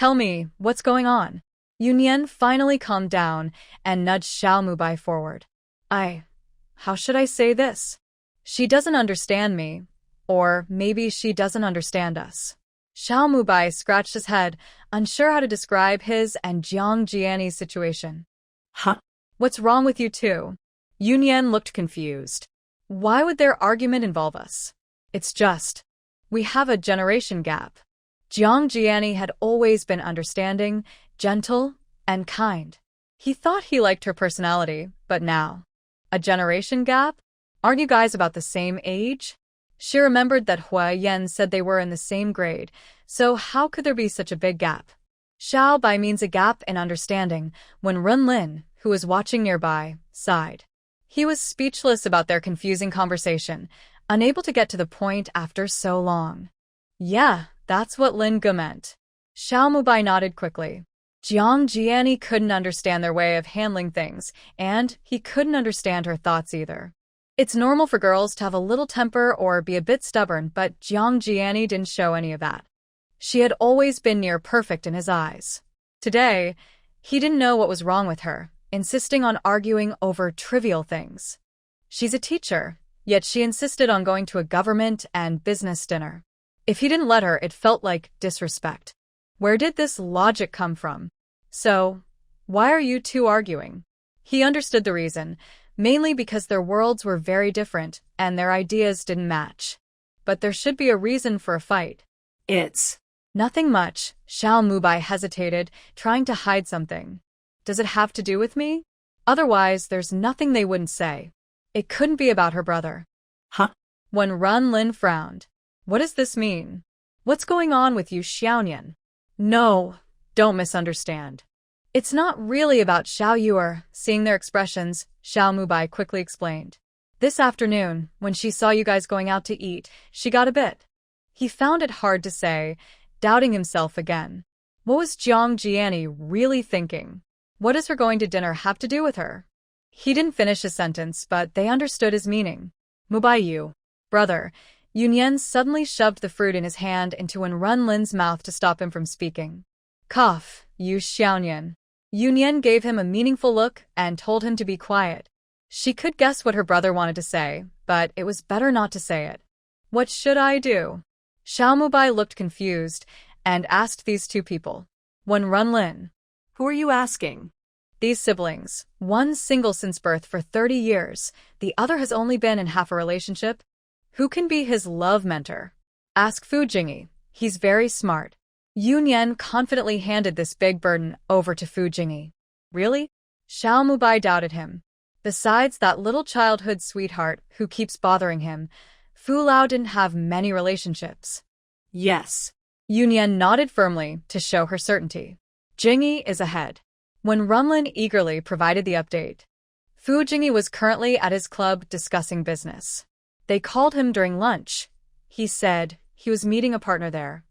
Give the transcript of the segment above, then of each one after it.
Tell me, what's going on? Yunyan finally calmed down and nudged Xiao Mubai forward. How should I say this? She doesn't understand me. Or maybe she doesn't understand us. Xiao Mubai scratched his head, unsure how to describe his and Jiang Jiani's situation. Huh? What's wrong with you two? Yunyan looked confused. Why would their argument involve us? It's just, we have a generation gap. Jiang Jiani had always been understanding, gentle, and kind. He thought he liked her personality, but now. A generation gap? Aren't you guys about the same age? She remembered that Hua Yan said they were in the same grade, so how could there be such a big gap? Xiao Bai means a gap in understanding, when Run Lin, who was watching nearby, sighed. He was speechless about their confusing conversation, unable to get to the point after so long. Yeah, that's what Lin Ge meant. Xiao Mubai nodded quickly. Jiang Jiani couldn't understand their way of handling things, and he couldn't understand her thoughts either. It's normal for girls to have a little temper or be a bit stubborn, but Jiang Jiani didn't show any of that. She had always been near perfect in his eyes. Today, he didn't know what was wrong with her, insisting on arguing over trivial things. She's a teacher, yet she insisted on going to a government and business dinner. If he didn't let her, it felt like disrespect. Where did this logic come from? So, why are you two arguing? He understood the reason, mainly because their worlds were very different and their ideas didn't match. But there should be a reason for a fight. It's nothing much. Xiao Mubai hesitated, trying to hide something. Does it have to do with me? Otherwise, there's nothing they wouldn't say. It couldn't be about her brother. Huh? When Run Lin frowned. What does this mean? What's going on with you, Xiaonian? No, don't misunderstand. It's not really about Xiao Yuer. Seeing their expressions, Xiao Mubai quickly explained. This afternoon, when she saw you guys going out to eat, she got a bit. He found it hard to say, doubting himself again. What was Jiang Jiani really thinking? What does her going to dinner have to do with her? He didn't finish his sentence, but they understood his meaning. Mubai Yu. Brother. Yunyan suddenly shoved the fruit in his hand into Run Lin's mouth to stop him from speaking. Cough, Yu Xiaonian. Yunyan gave him a meaningful look and told him to be quiet. She could guess what her brother wanted to say, but it was better not to say it. What should I do? Xiao Mubai looked confused and asked these two people. Run Lin. Who are you asking? These siblings, one single since birth for 30 years, the other has only been in half a relationship. Who can be his love mentor? Ask Fu Jingyi. He's very smart. Yunyan confidently handed this big burden over to Fu Jingyi. Really? Xiao Mubai doubted him. Besides that little childhood sweetheart who keeps bothering him, Fu Lao didn't have many relationships. Yes. Yunyan nodded firmly to show her certainty. Jingyi is ahead. When Runlin eagerly provided the update. Fu Jingyi was currently at his club discussing business. They called him during lunch. He said he was meeting a partner there.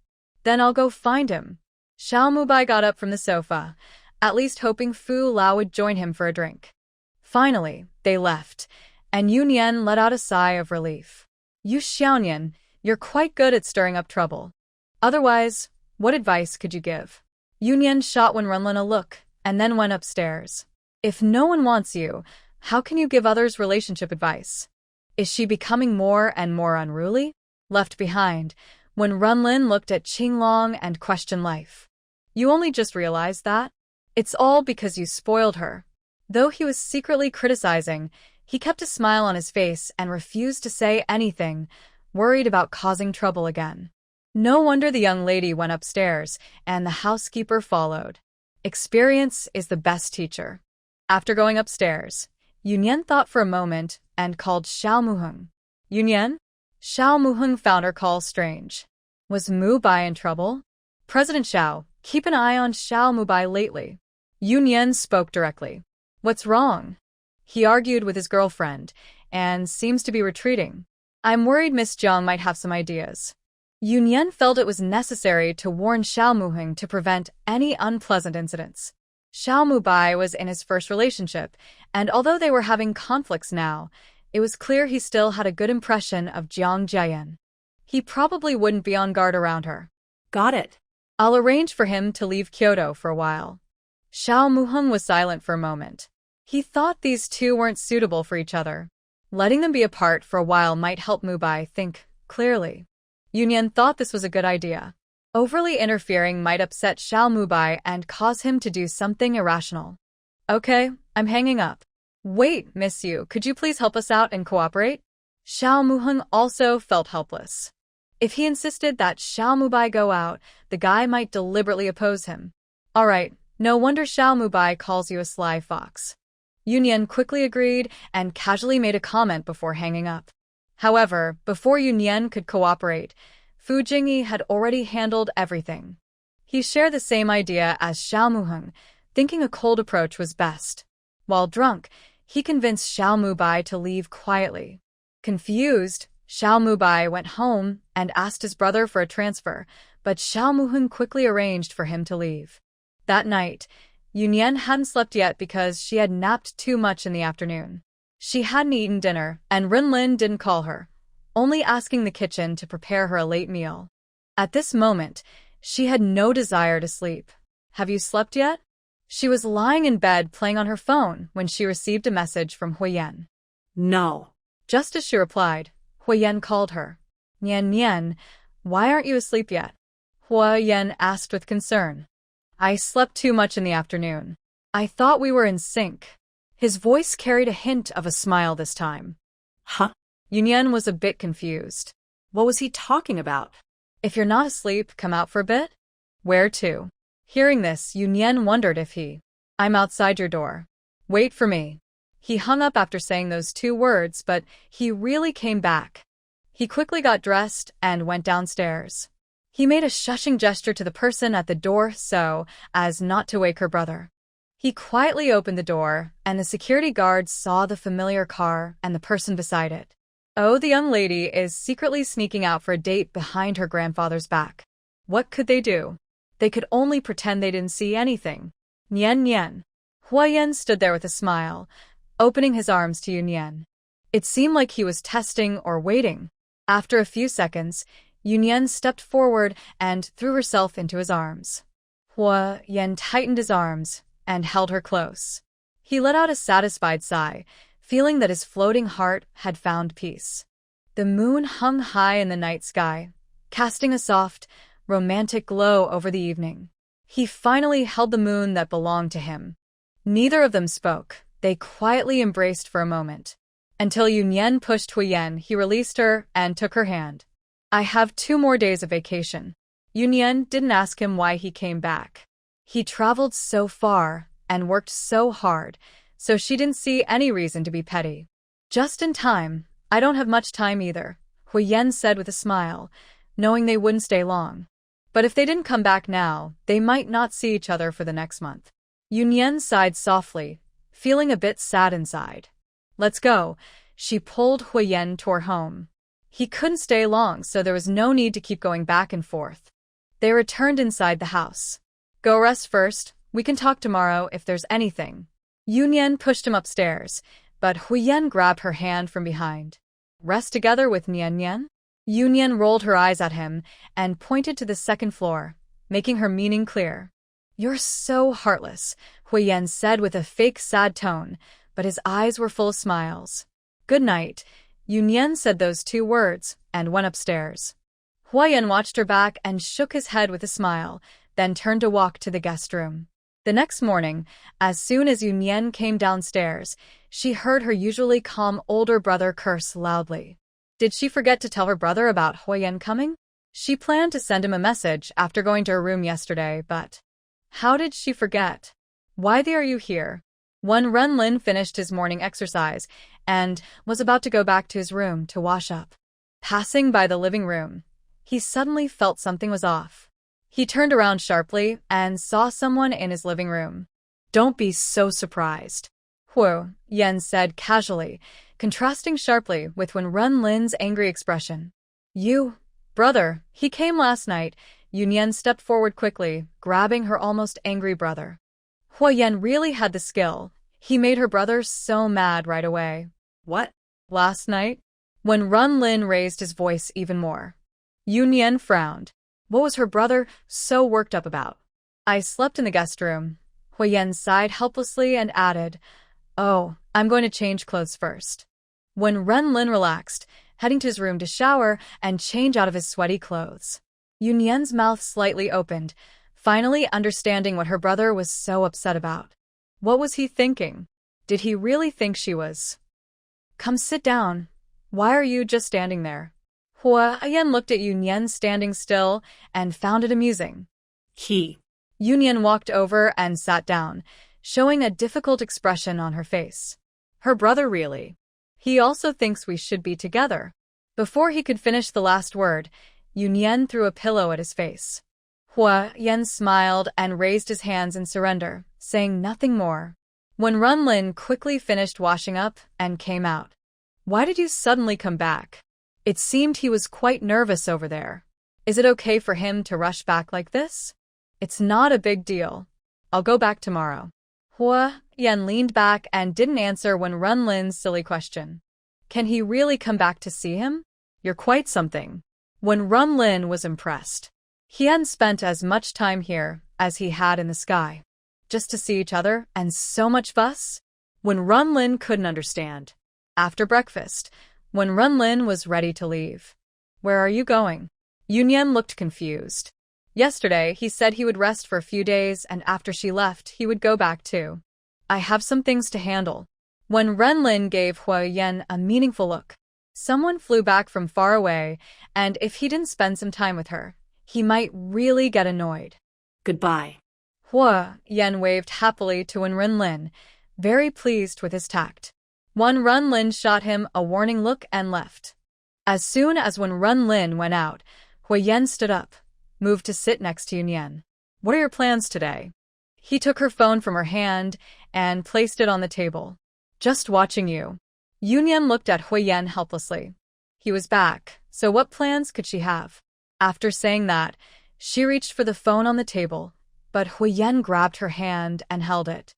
Then I'll go find him. Xiao Mubai got up from the sofa, at least hoping Fu Lao would join him for a drink. Finally, they left, and Yunyan let out a sigh of relief. You Xiaonian, you're quite good at stirring up trouble. Otherwise, what advice could you give? Yunyan shot Runlin a look, and then went upstairs. If no one wants you, how can you give others relationship advice? Is she becoming more and more unruly? Left behind, when Runlin looked at Qinglong and questioned life. You only just realized that? It's all because you spoiled her. Though he was secretly criticizing, he kept a smile on his face and refused to say anything, worried about causing trouble again. No wonder the young lady went upstairs, and the housekeeper followed. Experience is the best teacher. After going upstairs, Yunyan thought for a moment and called Xiao Muheng. Yunyan? Xiao Muheng found her call strange. Was Mubai in trouble? President Xiao, keep an eye on Xiao Mubai lately. Yunyan spoke directly. What's wrong? He argued with his girlfriend and seems to be retreating. I'm worried Miss Jiang might have some ideas. Yunyan felt it was necessary to warn Xiao Muheng to prevent any unpleasant incidents. Xiao Mubai was in his first relationship, and although they were having conflicts now, it was clear he still had a good impression of Jiang Jiayan. He probably wouldn't be on guard around her. Got it. I'll arrange for him to leave Kyoto for a while. Xiao Muheng was silent for a moment. He thought these two weren't suitable for each other. Letting them be apart for a while might help Mubai think clearly. Yunyan thought this was a good idea. Overly interfering might upset Xiao Mubai and cause him to do something irrational. Okay, I'm hanging up. Wait, Miss Yu, could you please help us out and cooperate? Xiao Muheng also felt helpless. If he insisted that Xiao Mubai go out, the guy might deliberately oppose him. Alright, no wonder Xiao Mubai calls you a sly fox. Yunyan quickly agreed and casually made a comment before hanging up. However, before Yunyan could cooperate, Fu Jingyi had already handled everything. He shared the same idea as Xiao Muheng, thinking a cold approach was best. While drunk, he convinced Xiao Mubai to leave quietly. Confused, Xiao Mubai went home and asked his brother for a transfer, but Xiao Muheng quickly arranged for him to leave. That night, Yunyan hadn't slept yet because she had napped too much in the afternoon. She hadn't eaten dinner, and Rinlin didn't call her, only asking the kitchen to prepare her a late meal. At this moment, she had no desire to sleep. Have you slept yet? She was lying in bed playing on her phone when she received a message from Huiyan. No. Just as she replied, Huiyan called her. Nian Nian, why aren't you asleep yet? Huiyan asked with concern. I slept too much in the afternoon. I thought we were in sync. His voice carried a hint of a smile this time. Huh? Yunyan was a bit confused. What was he talking about? If you're not asleep, come out for a bit? Where to? Hearing this, Yunyan wondered if I'm outside your door. Wait for me. He hung up after saying those two words, but he really came back. He quickly got dressed and went downstairs. He made a shushing gesture to the person at the door so as not to wake her brother. He quietly opened the door, and the security guards saw the familiar car and the person beside it. Oh, the young lady is secretly sneaking out for a date behind her grandfather's back. What could they do? They could only pretend they didn't see anything. Nian Nian. Huiyan stood there with a smile, opening his arms to Yunyan. It seemed like he was testing or waiting. After a few seconds, Yunyan stepped forward and threw herself into his arms. Huiyan tightened his arms and held her close. He let out a satisfied sigh, feeling that his floating heart had found peace. The moon hung high in the night sky, casting a soft, romantic glow over the evening. He finally held the moon that belonged to him. Neither of them spoke. They quietly embraced for a moment. Until Yunyan pushed Huiyan, he released her and took her hand. I have 2 more days of vacation. Yunyan didn't ask him why he came back. He traveled so far and worked so hard, so she didn't see any reason to be petty. Just in time. I don't have much time either, Huiyan said with a smile, knowing they wouldn't stay long. But if they didn't come back now, they might not see each other for the next month. Yunyan sighed softly, feeling a bit sad inside. Let's go. She pulled Huiyan toward home. He couldn't stay long, so there was no need to keep going back and forth. They returned inside the house. Go rest first. We can talk tomorrow if there's anything. Yunyan pushed him upstairs, but Huiyan grabbed her hand from behind. Rest together with Nian Nian? Yunyan rolled her eyes at him and pointed to the second floor, making her meaning clear. You're so heartless, Huiyan said with a fake sad tone, but his eyes were full of smiles. Good night. Yunyan said those 2 words and went upstairs. Huiyan watched her back and shook his head with a smile, then turned to walk to the guest room. The next morning, as soon as Yunyan came downstairs, she heard her usually calm older brother curse loudly. Did she forget to tell her brother about Huiyan coming? She planned to send him a message after going to her room yesterday, but how did she forget? Why are you here? When Renlin finished his morning exercise and was about to go back to his room to wash up. Passing by the living room, he suddenly felt something was off. He turned around sharply and saw someone in his living room. Don't be so surprised, Huiyan said casually, contrasting sharply with Renlin's angry expression. You, brother, he came last night. Yunyan stepped forward quickly, grabbing her almost angry brother. Huiyan really had the skill. He made her brother so mad right away. What? Last night? When Renlin raised his voice even more. Yunyan frowned. What was her brother so worked up about? I slept in the guest room. Huyen sighed helplessly and added, "Oh, I'm going to change clothes first." When Renlin relaxed, heading to his room to shower and change out of his sweaty clothes. Yunyan's mouth slightly opened, finally understanding what her brother was so upset about. What was he thinking? Did he really think she was? "Come sit down. Why are you just standing there?" Huyen looked at Yunyan standing still and found it amusing. Yunyan walked over and sat down, showing a difficult expression on her face. Her brother really. He also thinks we should be together. Before he could finish the last word, Yunyan threw a pillow at his face. Huyen smiled and raised his hands in surrender, saying nothing more. When Renlin quickly finished washing up and came out. "Why did you suddenly come back?" It seemed he was quite nervous over there. Is it okay for him to rush back like this? "It's not a big deal. I'll go back tomorrow." Huyen leaned back and didn't answer when Renlin's silly question. Can he really come back to see him? You're quite something. When Renlin was impressed. He hadn't spent as much time here as he had in the sky. Just to see each other and so much fuss? When Renlin couldn't understand. After breakfast, when Renlin was ready to leave. "Where are you going?" Yunyan looked confused. Yesterday, he said he would rest for a few days and after she left, he would go back too. "I have some things to handle." When Renlin gave Huyen a meaningful look. Someone flew back from far away, and if he didn't spend some time with her, he might really get annoyed. Goodbye. Huyen waved happily to Wen Renlin, very pleased with his tact. Wen Renlin shot him a warning look and left. As soon as Wen Renlin went out, Huyen stood up, moved to sit next to Yunyan. "What are your plans today?" He took her phone from her hand and placed it on the table. "Just watching you." Yunyan looked at Huyen helplessly. He was back, so what plans could she have? After saying that, she reached for the phone on the table, but Huyen grabbed her hand and held it.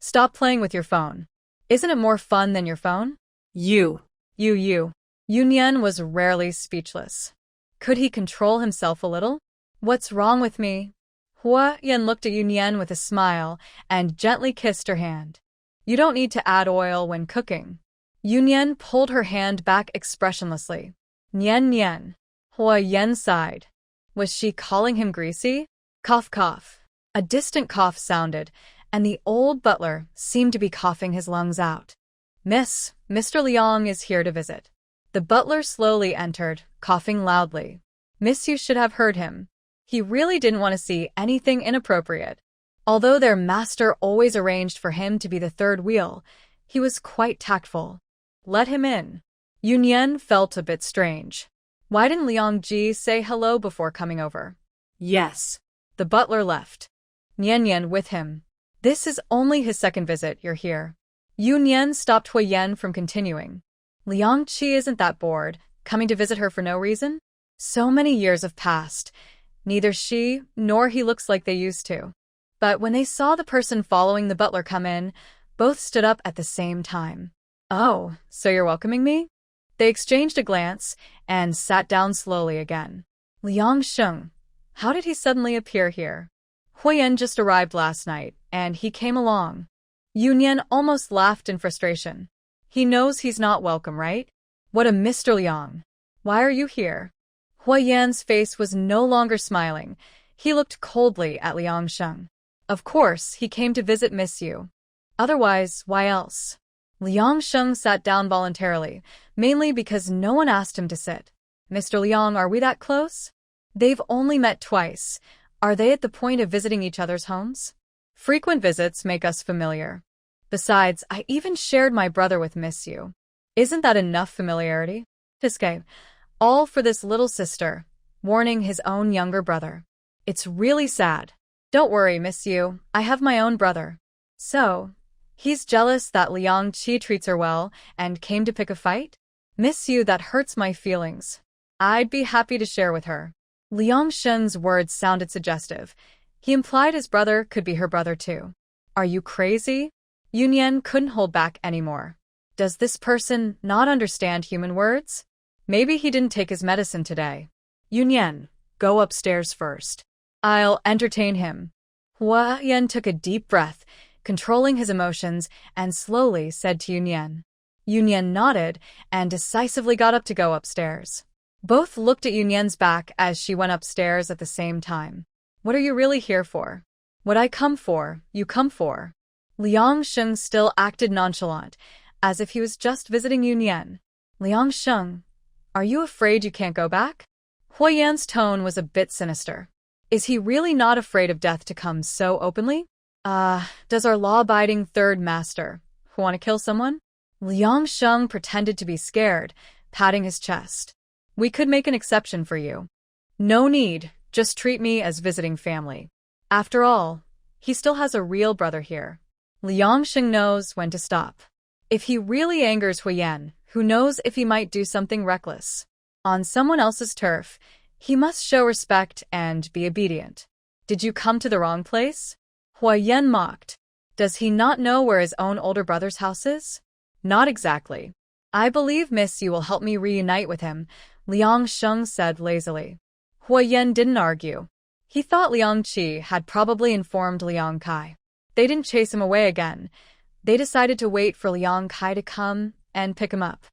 "Stop playing with your phone. Isn't it more fun than your phone?" You. Yunyan was rarely speechless. Could he control himself a little? "What's wrong with me?" Huyen looked at Yunyan with a smile and gently kissed her hand. "You don't need to add oil when cooking." Yunyan pulled her hand back expressionlessly. "Nian." Huyen sighed. Was she calling him greasy? Cough, cough. A distant cough sounded, and the old butler seemed to be coughing his lungs out. Mr. Liang is here to visit." The butler slowly entered, coughing loudly. Miss Yu should have heard him. He really didn't want to see anything inappropriate. Although their master always arranged for him to be the third wheel, he was quite tactful. "Let him in." Yunyan felt a bit strange. Why didn't Liang Ji say hello before coming over? Yes. The butler left. Nian with him. "This is only his second visit, you're here." Yunyan stopped Huyen from continuing. "Liang Qi isn't that bored, coming to visit her for no reason? So many years have passed. Neither she nor he looks like they used to." But when they saw the person following the butler come in, both stood up at the same time. "Oh, so you're welcoming me?" They exchanged a glance and sat down slowly again. "Liang Sheng, how did he suddenly appear here?" "Huyen just arrived last night, and he came along." Yunyan almost laughed in frustration. "He knows he's not welcome, right? What a Mr. Liang. Why are you here?" Huyen's face was no longer smiling. He looked coldly at Liang Sheng. "Of course, he came to visit Miss Yu. Otherwise, why else?" Liang Sheng sat down voluntarily, mainly because no one asked him to sit. "Mr. Liang, are we that close?" They've only met twice. Are they at the point of visiting each other's homes? Frequent visits make us familiar. Besides, I even shared my brother with Miss Yu. Isn't that enough familiarity? Fiske, all for this little sister, warning his own younger brother. It's really sad. Don't worry, Miss Yu, I have my own brother. So, he's jealous that Liang Qi treats her well and came to pick a fight? Miss Yu, that hurts my feelings. I'd be happy to share with her. Liang Shen's words sounded suggestive. He implied his brother could be her brother too. Are you crazy? Yunyan couldn't hold back anymore. Does this person not understand human words? Maybe he didn't take his medicine today. Yunyan, go upstairs first. I'll entertain him. Hua Yan took a deep breath, controlling his emotions, and slowly said to Yunyan. Yunyan nodded and decisively got up to go upstairs. Both looked at Yunyan's back as she went upstairs at the same time. What are you really here for? What I come for, you come for. Liang Sheng still acted nonchalant, as if he was just visiting Yunyan. Liang Sheng, are you afraid you can't go back? Hua Yan's tone was a bit sinister. Is he really not afraid of death to come so openly? Does our law-abiding third master want to kill someone? Liang Sheng pretended to be scared, patting his chest. We could make an exception for you. No need, just treat me as visiting family. After all, he still has a real brother here. Liang Sheng knows when to stop. If he really angers Huiyan, who knows if he might do something reckless. On someone else's turf, he must show respect and be obedient. Did you come to the wrong place? Huiyan mocked. Does he not know where his own older brother's house is? Not exactly. I believe Miss Yu will help me reunite with him, Liang Sheng said lazily. Huiyan didn't argue. He thought Liang Qi had probably informed Liang Kai. They didn't chase him away again. They decided to wait for Liang Kai to come and pick him up.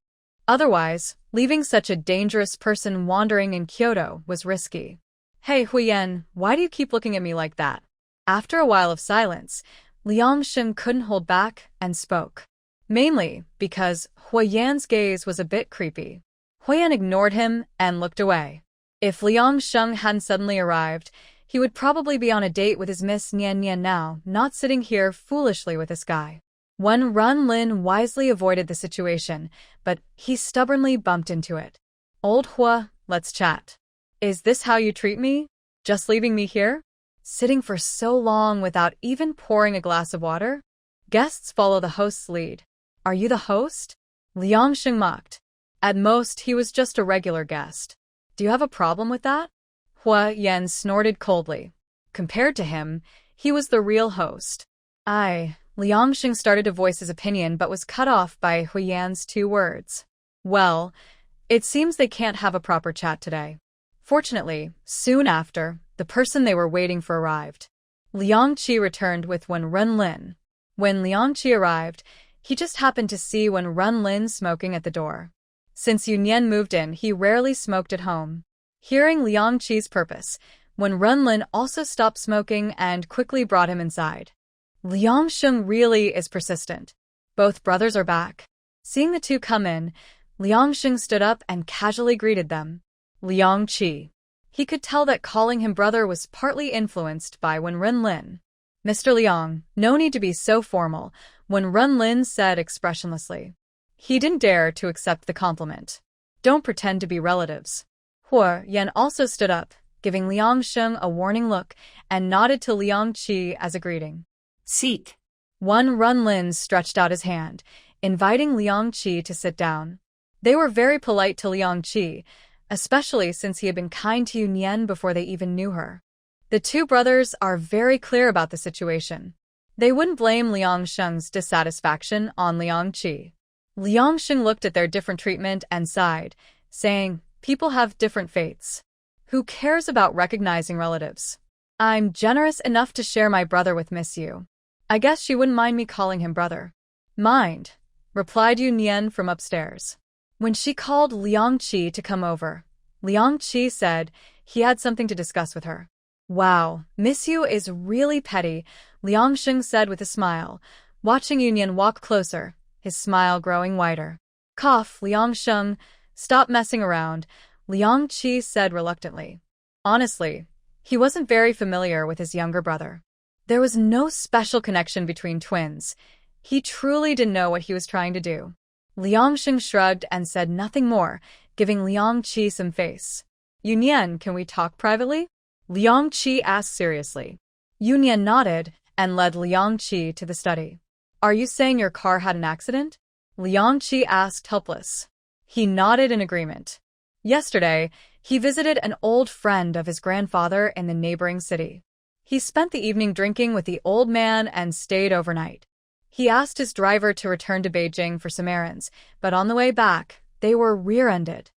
Otherwise, leaving such a dangerous person wandering in Kyoto was risky. Hey Huiyan, why do you keep looking at me like that? After a while of silence, Liang Sheng couldn't hold back and spoke. Mainly because Huiyan's gaze was a bit creepy. Huiyan ignored him and looked away. If Liang Sheng hadn't suddenly arrived, he would probably be on a date with his Miss Nian Nian now, not sitting here foolishly with this guy. Wen Runlin wisely avoided the situation, but he stubbornly bumped into it. Old Hua, let's chat. Is this how you treat me? Just leaving me here? Sitting for so long without even pouring a glass of water? Guests follow the host's lead. Are you the host? Liang Sheng mocked. At most, he was just a regular guest. Do you have a problem with that? Hua Yan snorted coldly. Compared to him, he was the real host. Liang Sheng started to voice his opinion but was cut off by Huiyan's 2 words. Well, it seems they can't have a proper chat today. Fortunately, soon after, the person they were waiting for arrived. Liang Qi returned with Wen Runlin. When Liang Qi arrived, he just happened to see Wen Runlin smoking at the door. Since Yunyan moved in, he rarely smoked at home. Hearing Liang Qi's purpose, Wen Runlin also stopped smoking and quickly brought him inside. Liang Sheng really is persistent. Both brothers are back. Seeing the two come in, Liang Sheng stood up and casually greeted them. Liang Qi. He could tell that calling him brother was partly influenced by Wen Runlin. Mr. Liang, no need to be so formal, Wen Runlin said expressionlessly. He didn't dare to accept the compliment. Don't pretend to be relatives. Hua Yan also stood up, giving Liang Sheng a warning look, and nodded to Liang Qi as a greeting. Seat. Wen Runlin stretched out his hand, inviting Liang Qi to sit down. They were very polite to Liang Qi, especially since he had been kind to Yunyan before they even knew her. The two brothers are very clear about the situation. They wouldn't blame Liang Sheng's dissatisfaction on Liang Qi. Liang Sheng looked at their different treatment and sighed, saying, people have different fates. Who cares about recognizing relatives? I'm generous enough to share my brother with Miss Yu. I guess she wouldn't mind me calling him brother. Mind, replied Yunyan from upstairs. When she called Liang Qi to come over, Liang Qi said he had something to discuss with her. Wow, Miss Yu is really petty, Liang Sheng said with a smile, watching Yunyan walk closer, his smile growing wider. Cough, Liang Sheng, stop messing around, Liang Qi said reluctantly. Honestly, he wasn't very familiar with his younger brother. There was no special connection between twins. He truly didn't know what he was trying to do. Liang Sheng shrugged and said nothing more, giving Liang Qi some face. Yunyan, can we talk privately? Liang Qi asked seriously. Yunyan nodded and led Liang Qi to the study. Are you saying your car had an accident? Liang Qi asked helpless. He nodded in agreement. Yesterday, he visited an old friend of his grandfather in the neighboring city. He spent the evening drinking with the old man and stayed overnight. He asked his driver to return to Beijing for some errands, but on the way back, they were rear-ended.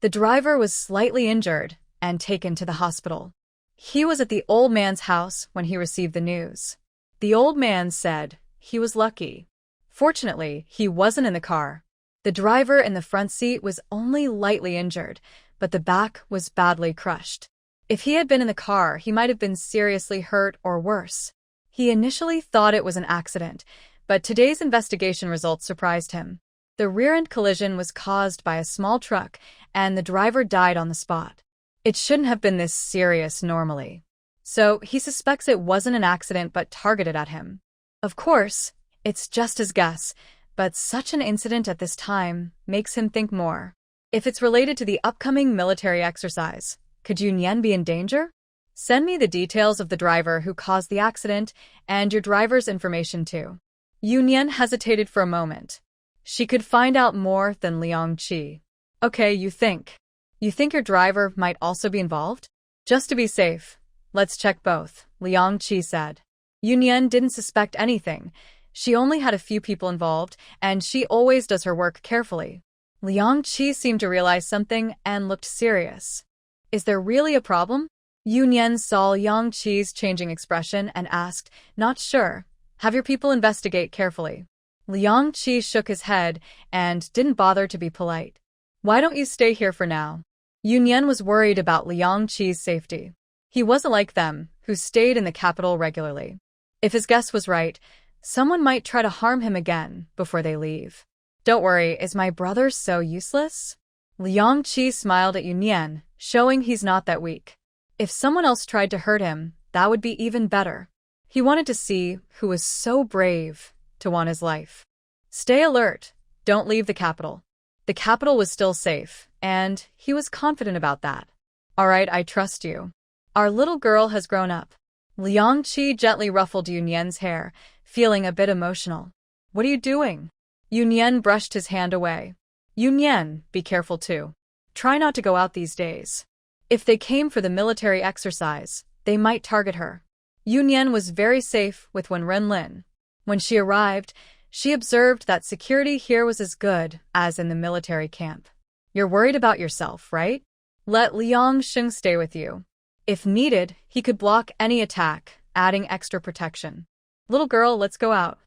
The driver was slightly injured, and taken to the hospital. He was at the old man's house when he received the news. The old man said he was lucky. Fortunately, he wasn't in the car. The driver in the front seat was only lightly injured, but the back was badly crushed. If he had been in the car, he might have been seriously hurt or worse. He initially thought it was an accident, but today's investigation results surprised him. The rear-end collision was caused by a small truck, and the driver died on the spot. It shouldn't have been this serious normally. So he suspects it wasn't an accident but targeted at him. Of course, it's just his guess, but such an incident at this time makes him think more. If it's related to the upcoming military exercise, could Yunyan be in danger? Send me the details of the driver who caused the accident and your driver's information too. Yunyan hesitated for a moment. She could find out more than Liang Qi. Okay, you think your driver might also be involved? Just to be safe, let's check both, Liang Qi said. Yunyan didn't suspect anything. She only had a few people involved, and she always does her work carefully. Liang Qi seemed to realize something and looked serious. Is there really a problem? Yunyan saw Liang Qi's changing expression and asked, not sure. Have your people investigate carefully. Liang Qi shook his head and didn't bother to be polite. Why don't you stay here for now? Yunyan was worried about Liang Qi's safety. He wasn't like them, who stayed in the capital regularly. If his guess was right, someone might try to harm him again before they leave. Don't worry, is my brother so useless? Liang Qi smiled at Yunyan, showing he's not that weak. If someone else tried to hurt him, that would be even better. He wanted to see who was so brave to want his life. Stay alert. Don't leave the capital. The capital was still safe, and he was confident about that. All right, I trust you. Our little girl has grown up. Liang Qi gently ruffled Yunyan's hair, feeling a bit emotional. What are you doing? Yunyan brushed his hand away. Yunyan, be careful too. Try not to go out these days. If they came for the military exercise, they might target her. Yunyan was very safe with Renlin. When she arrived, she observed that security here was as good as in the military camp. You're worried about yourself, right? Let Liang Sheng stay with you. If needed, he could block any attack, adding extra protection. Little girl, let's go out.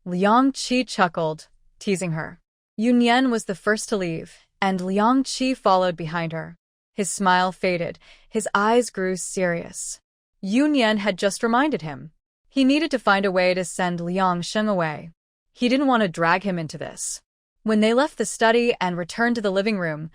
Liang Qi chuckled, teasing her. Yunyan was the first to leave, and Liang Qi followed behind her. His smile faded, his eyes grew serious. Yunyan had just reminded him. He needed to find a way to send Liang Sheng away. He didn't want to drag him into this. When they left the study and returned to the living room,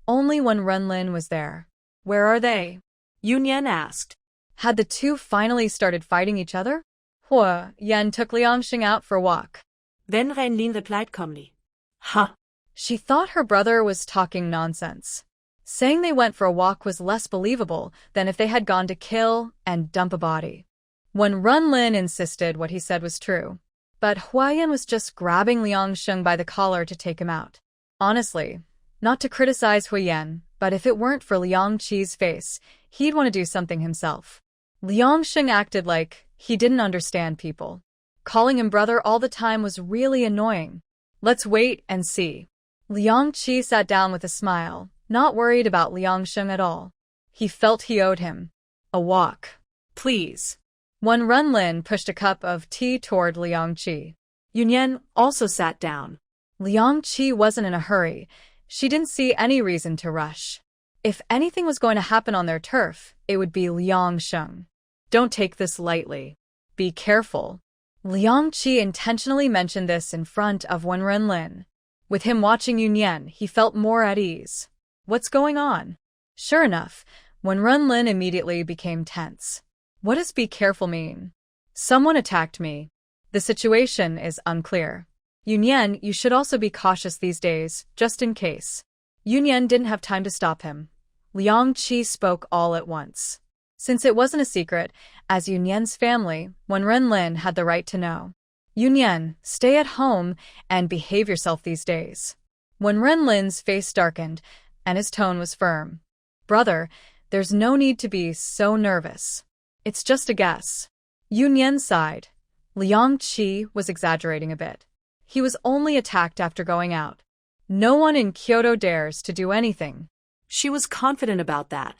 only Renlin was there. Where are they? Yunyan asked. Had the two finally started fighting each other? Hua Yan took Liang Sheng out for a walk. Then Renlin replied calmly. Huh. She thought her brother was talking nonsense. Saying they went for a walk was less believable than if they had gone to kill and dump a body. When Renlin insisted what he said was true, but Huayan was just grabbing Liang Sheng by the collar to take him out. Honestly, not to criticize Huayan, but if it weren't for Liang Qi's face, he'd want to do something himself. Liang Sheng acted like he didn't understand people. Calling him brother all the time was really annoying. Let's wait and see. Liang Qi sat down with a smile, not worried about Liang Sheng at all. He felt he owed him a walk. Please. Renlin pushed a cup of tea toward Liang Qi. Yunyan also sat down. Liang Qi wasn't in a hurry. She didn't see any reason to rush. If anything was going to happen on their turf, it would be Liang Sheng. Don't take this lightly. Be careful. Liang Qi intentionally mentioned this in front of Renlin. With him watching Yunyan, he felt more at ease. What's going on? Sure enough, Renlin immediately became tense. What does be careful mean? Someone attacked me. The situation is unclear. Yunyan, you should also be cautious these days, just in case. Yunyan didn't have time to stop him. Liang Qi spoke all at once. Since it wasn't a secret, as Yunyan's family, Renlin had the right to know. Yunyan, stay at home and behave yourself these days. Renlin's face darkened, and his tone was firm. Brother, there's no need to be so nervous. It's just a guess. Yunyan sighed. Liang Qi was exaggerating a bit. He was only attacked after going out. No one in Kyoto dares to do anything. She was confident about that.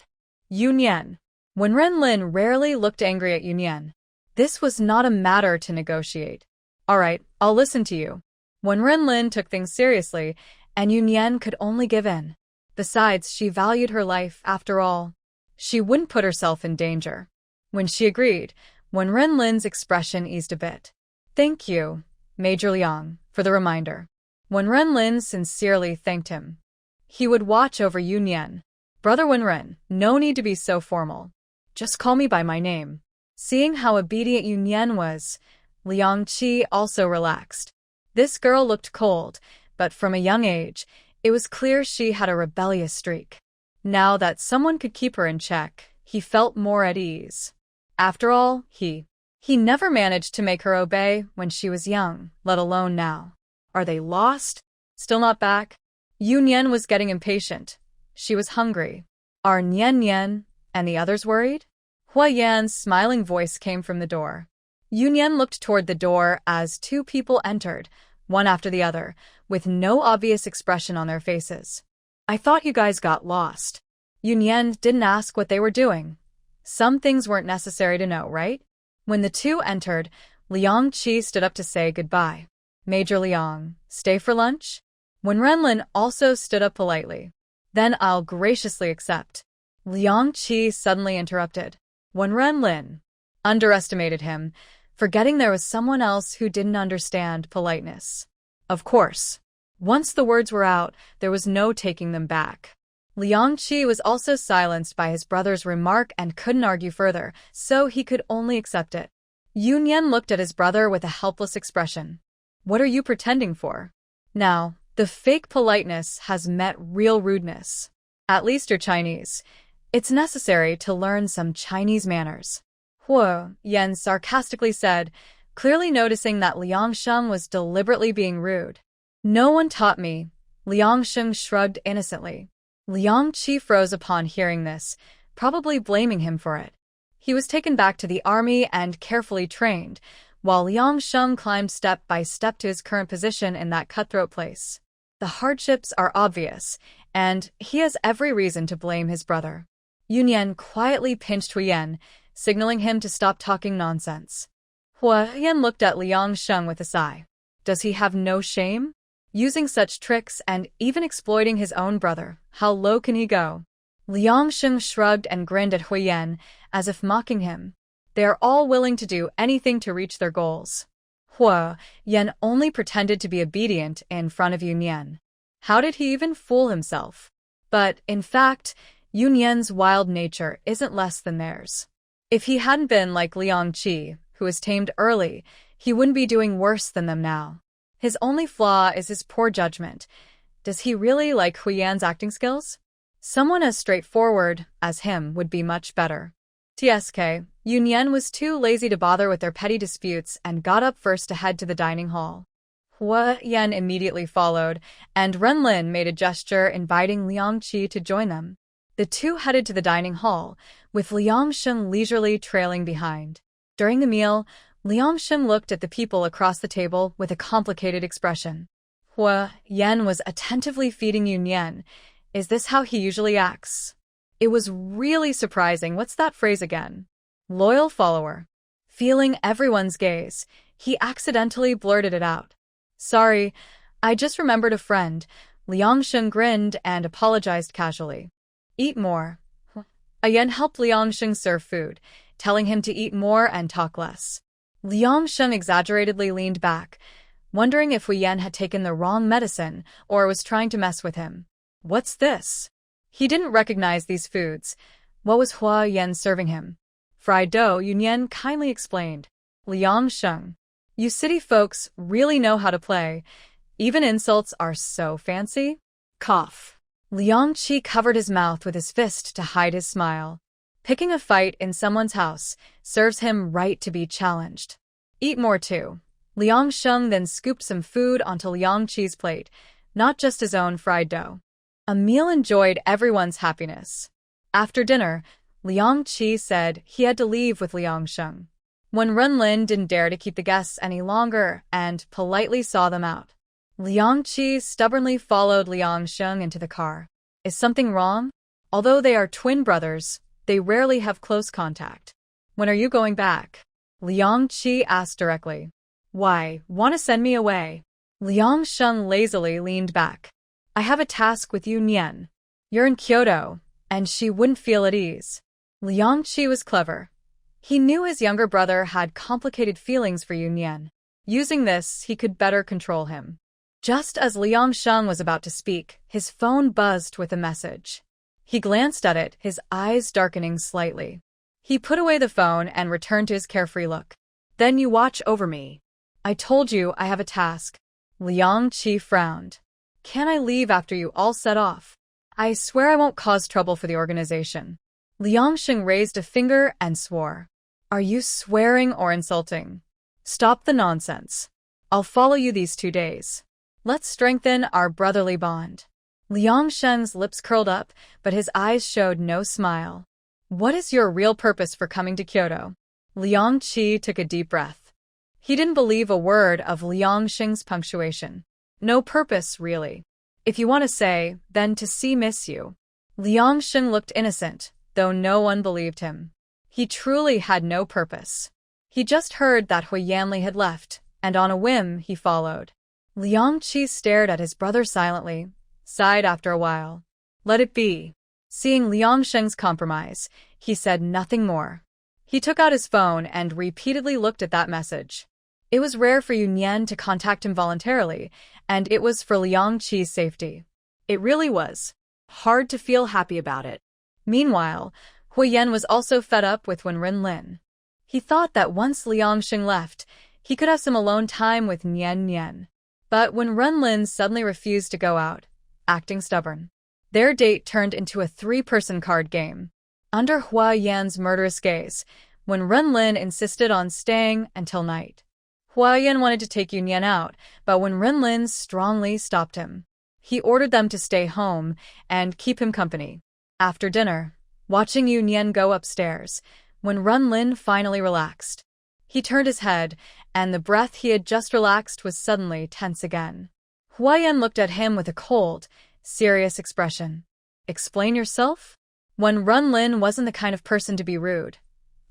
Yunyan. When Renlin rarely looked angry at Yunyan, this was not a matter to negotiate. All right, I'll listen to you. When Renlin took things seriously, and Yunyan could only give in. Besides, she valued her life, after all. She wouldn't put herself in danger. When she agreed, when Renlin's expression eased a bit. Thank you, Major Liang, for the reminder. When Renlin sincerely thanked him, he would watch over Yunyan. Brother Wenren, no need to be so formal. Just call me by my name. Seeing how obedient Yunyan was, Liang Qi also relaxed. This girl looked cold, but from a young age, it was clear she had a rebellious streak. Now that someone could keep her in check, he felt more at ease. After all, he never managed to make her obey when she was young, let alone now. Are they lost? Still not back? Yunyan was getting impatient. She was hungry. Are Nian Nian and the others worried? Hua Yan's smiling voice came from the door. Yunyan looked toward the door as two people entered, one after the other, with no obvious expression on their faces. I thought you guys got lost. Yunyan didn't ask what they were doing. Some things weren't necessary to know, right? When the two entered, Liang Qi stood up to say goodbye. Major Liang, stay for lunch? When Renlin also stood up politely. Then I'll graciously accept. Liang Qi suddenly interrupted. When Renlin underestimated him, forgetting there was someone else who didn't understand politeness. Of course. Once the words were out, there was no taking them back. Liang Qi was also silenced by his brother's remark and couldn't argue further, so he could only accept it. Yunyan looked at his brother with a helpless expression. What are you pretending for? Now, the fake politeness has met real rudeness. At least you're Chinese. It's necessary to learn some Chinese manners. Hua Yan sarcastically said, clearly noticing that Liang Sheng was deliberately being rude. No one taught me. Liang Sheng shrugged innocently. Liang Qi froze upon hearing this, probably blaming him for it. He was taken back to the army and carefully trained, while Liang Sheng climbed step by step to his current position in that cutthroat place. The hardships are obvious, and he has every reason to blame his brother. Yunyan quietly pinched Huyen, signaling him to stop talking nonsense. Huyen looked at Liang Sheng with a sigh. Does he have no shame? Using such tricks and even exploiting his own brother, how low can he go? Liang Sheng shrugged and grinned at Huyen, as if mocking him. They are all willing to do anything to reach their goals. Huyen only pretended to be obedient in front of Yunyan. How did he even fool himself? But, in fact, Yunyan's wild nature isn't less than theirs. If he hadn't been like Liang Qi, who was tamed early, he wouldn't be doing worse than them now. His only flaw is his poor judgment. Does he really like Huyan's acting skills? Someone as straightforward as him would be much better. TSK, Yunyan was too lazy to bother with their petty disputes and got up first to head to the dining hall. Huyen immediately followed, and Renlin made a gesture inviting Liang Qi to join them. The two headed to the dining hall, with Liang Sheng leisurely trailing behind. During the meal, Liang Sheng looked at the people across the table with a complicated expression. Huyen was attentively feeding Yunyan. Is this how he usually acts? It was really surprising. What's that phrase again? Loyal follower. Feeling everyone's gaze, he accidentally blurted it out. Sorry, I just remembered a friend. Liang Sheng grinned and apologized casually. Eat more. Huyen helped Liang Sheng serve food, telling him to eat more and talk less. Liang Sheng exaggeratedly leaned back, wondering if Huyen had taken the wrong medicine or was trying to mess with him. What's this? He didn't recognize these foods. What was Huyen serving him? Fried dough, Yunyan kindly explained. Liang Sheng. You city folks really know how to play. Even insults are so fancy. Cough. Liang Qi covered his mouth with his fist to hide his smile. Picking a fight in someone's house serves him right to be challenged. Eat more too. Liang Sheng then scooped some food onto Liang Qi's plate, not just his own fried dough. A meal enjoyed everyone's happiness. After dinner, Liang Qi said he had to leave with Liang Sheng. When Renlin didn't dare to keep the guests any longer and politely saw them out, Liang Qi stubbornly followed Liang Sheng into the car. Is something wrong? Although they are twin brothers, They rarely have close contact. When are you going back? Liang Qi asked directly. Why, wanna send me away? Liang Sheng lazily leaned back. I have a task with Yu Nian. You're in Kyoto, and she wouldn't feel at ease. Liang Qi was clever. He knew his younger brother had complicated feelings for Yu Nian. Using this, he could better control him. Just as Liang Sheng was about to speak, his phone buzzed with a message. He glanced at it, his eyes darkening slightly. He put away the phone and returned to his carefree look. Then you watch over me. I told you I have a task. Liang Qi frowned. Can I leave after you all set off? I swear I won't cause trouble for the organization. Liang Sheng raised a finger and swore. Are you swearing or insulting? Stop the nonsense. I'll follow you these 2 days. Let's strengthen our brotherly bond. Liang Sheng's lips curled up, but his eyes showed no smile. What is your real purpose for coming to Kyoto? Liang Qi took a deep breath. He didn't believe a word of Liang Sheng's punctuation. No purpose, really. If you want to say, then to see Miss Yu. Liang Sheng looked innocent, though no one believed him. He truly had no purpose. He just heard that Hui Yanli had left, and on a whim he followed. Liang Qi stared at his brother silently, sighed after a while. Let it be. Seeing Liang Sheng's compromise, he said nothing more. He took out his phone and repeatedly looked at that message. It was rare for Yu Nian to contact him voluntarily, and it was for Liang Qi's safety. It really was. Hard to feel happy about it. Meanwhile, Hui Yan was also fed up with Wenren Lin. He thought that once Liang Sheng left, he could have some alone time with Nian Nian. But Wenren Lin suddenly refused to go out, acting stubborn. Their date turned into a 3-person card game. Under Hua Yan's murderous gaze, Wenren Lin insisted on staying until night. Hua Yan wanted to take Yu Nian out, but Wenren Lin strongly stopped him. He ordered them to stay home and keep him company. After dinner, watching Yu Nian go upstairs, Wenren Lin finally relaxed. He turned his head, and the breath he had just relaxed was suddenly tense again. Hua Yan looked at him with a cold, serious expression. Explain yourself? Wenren Lin wasn't the kind of person to be rude.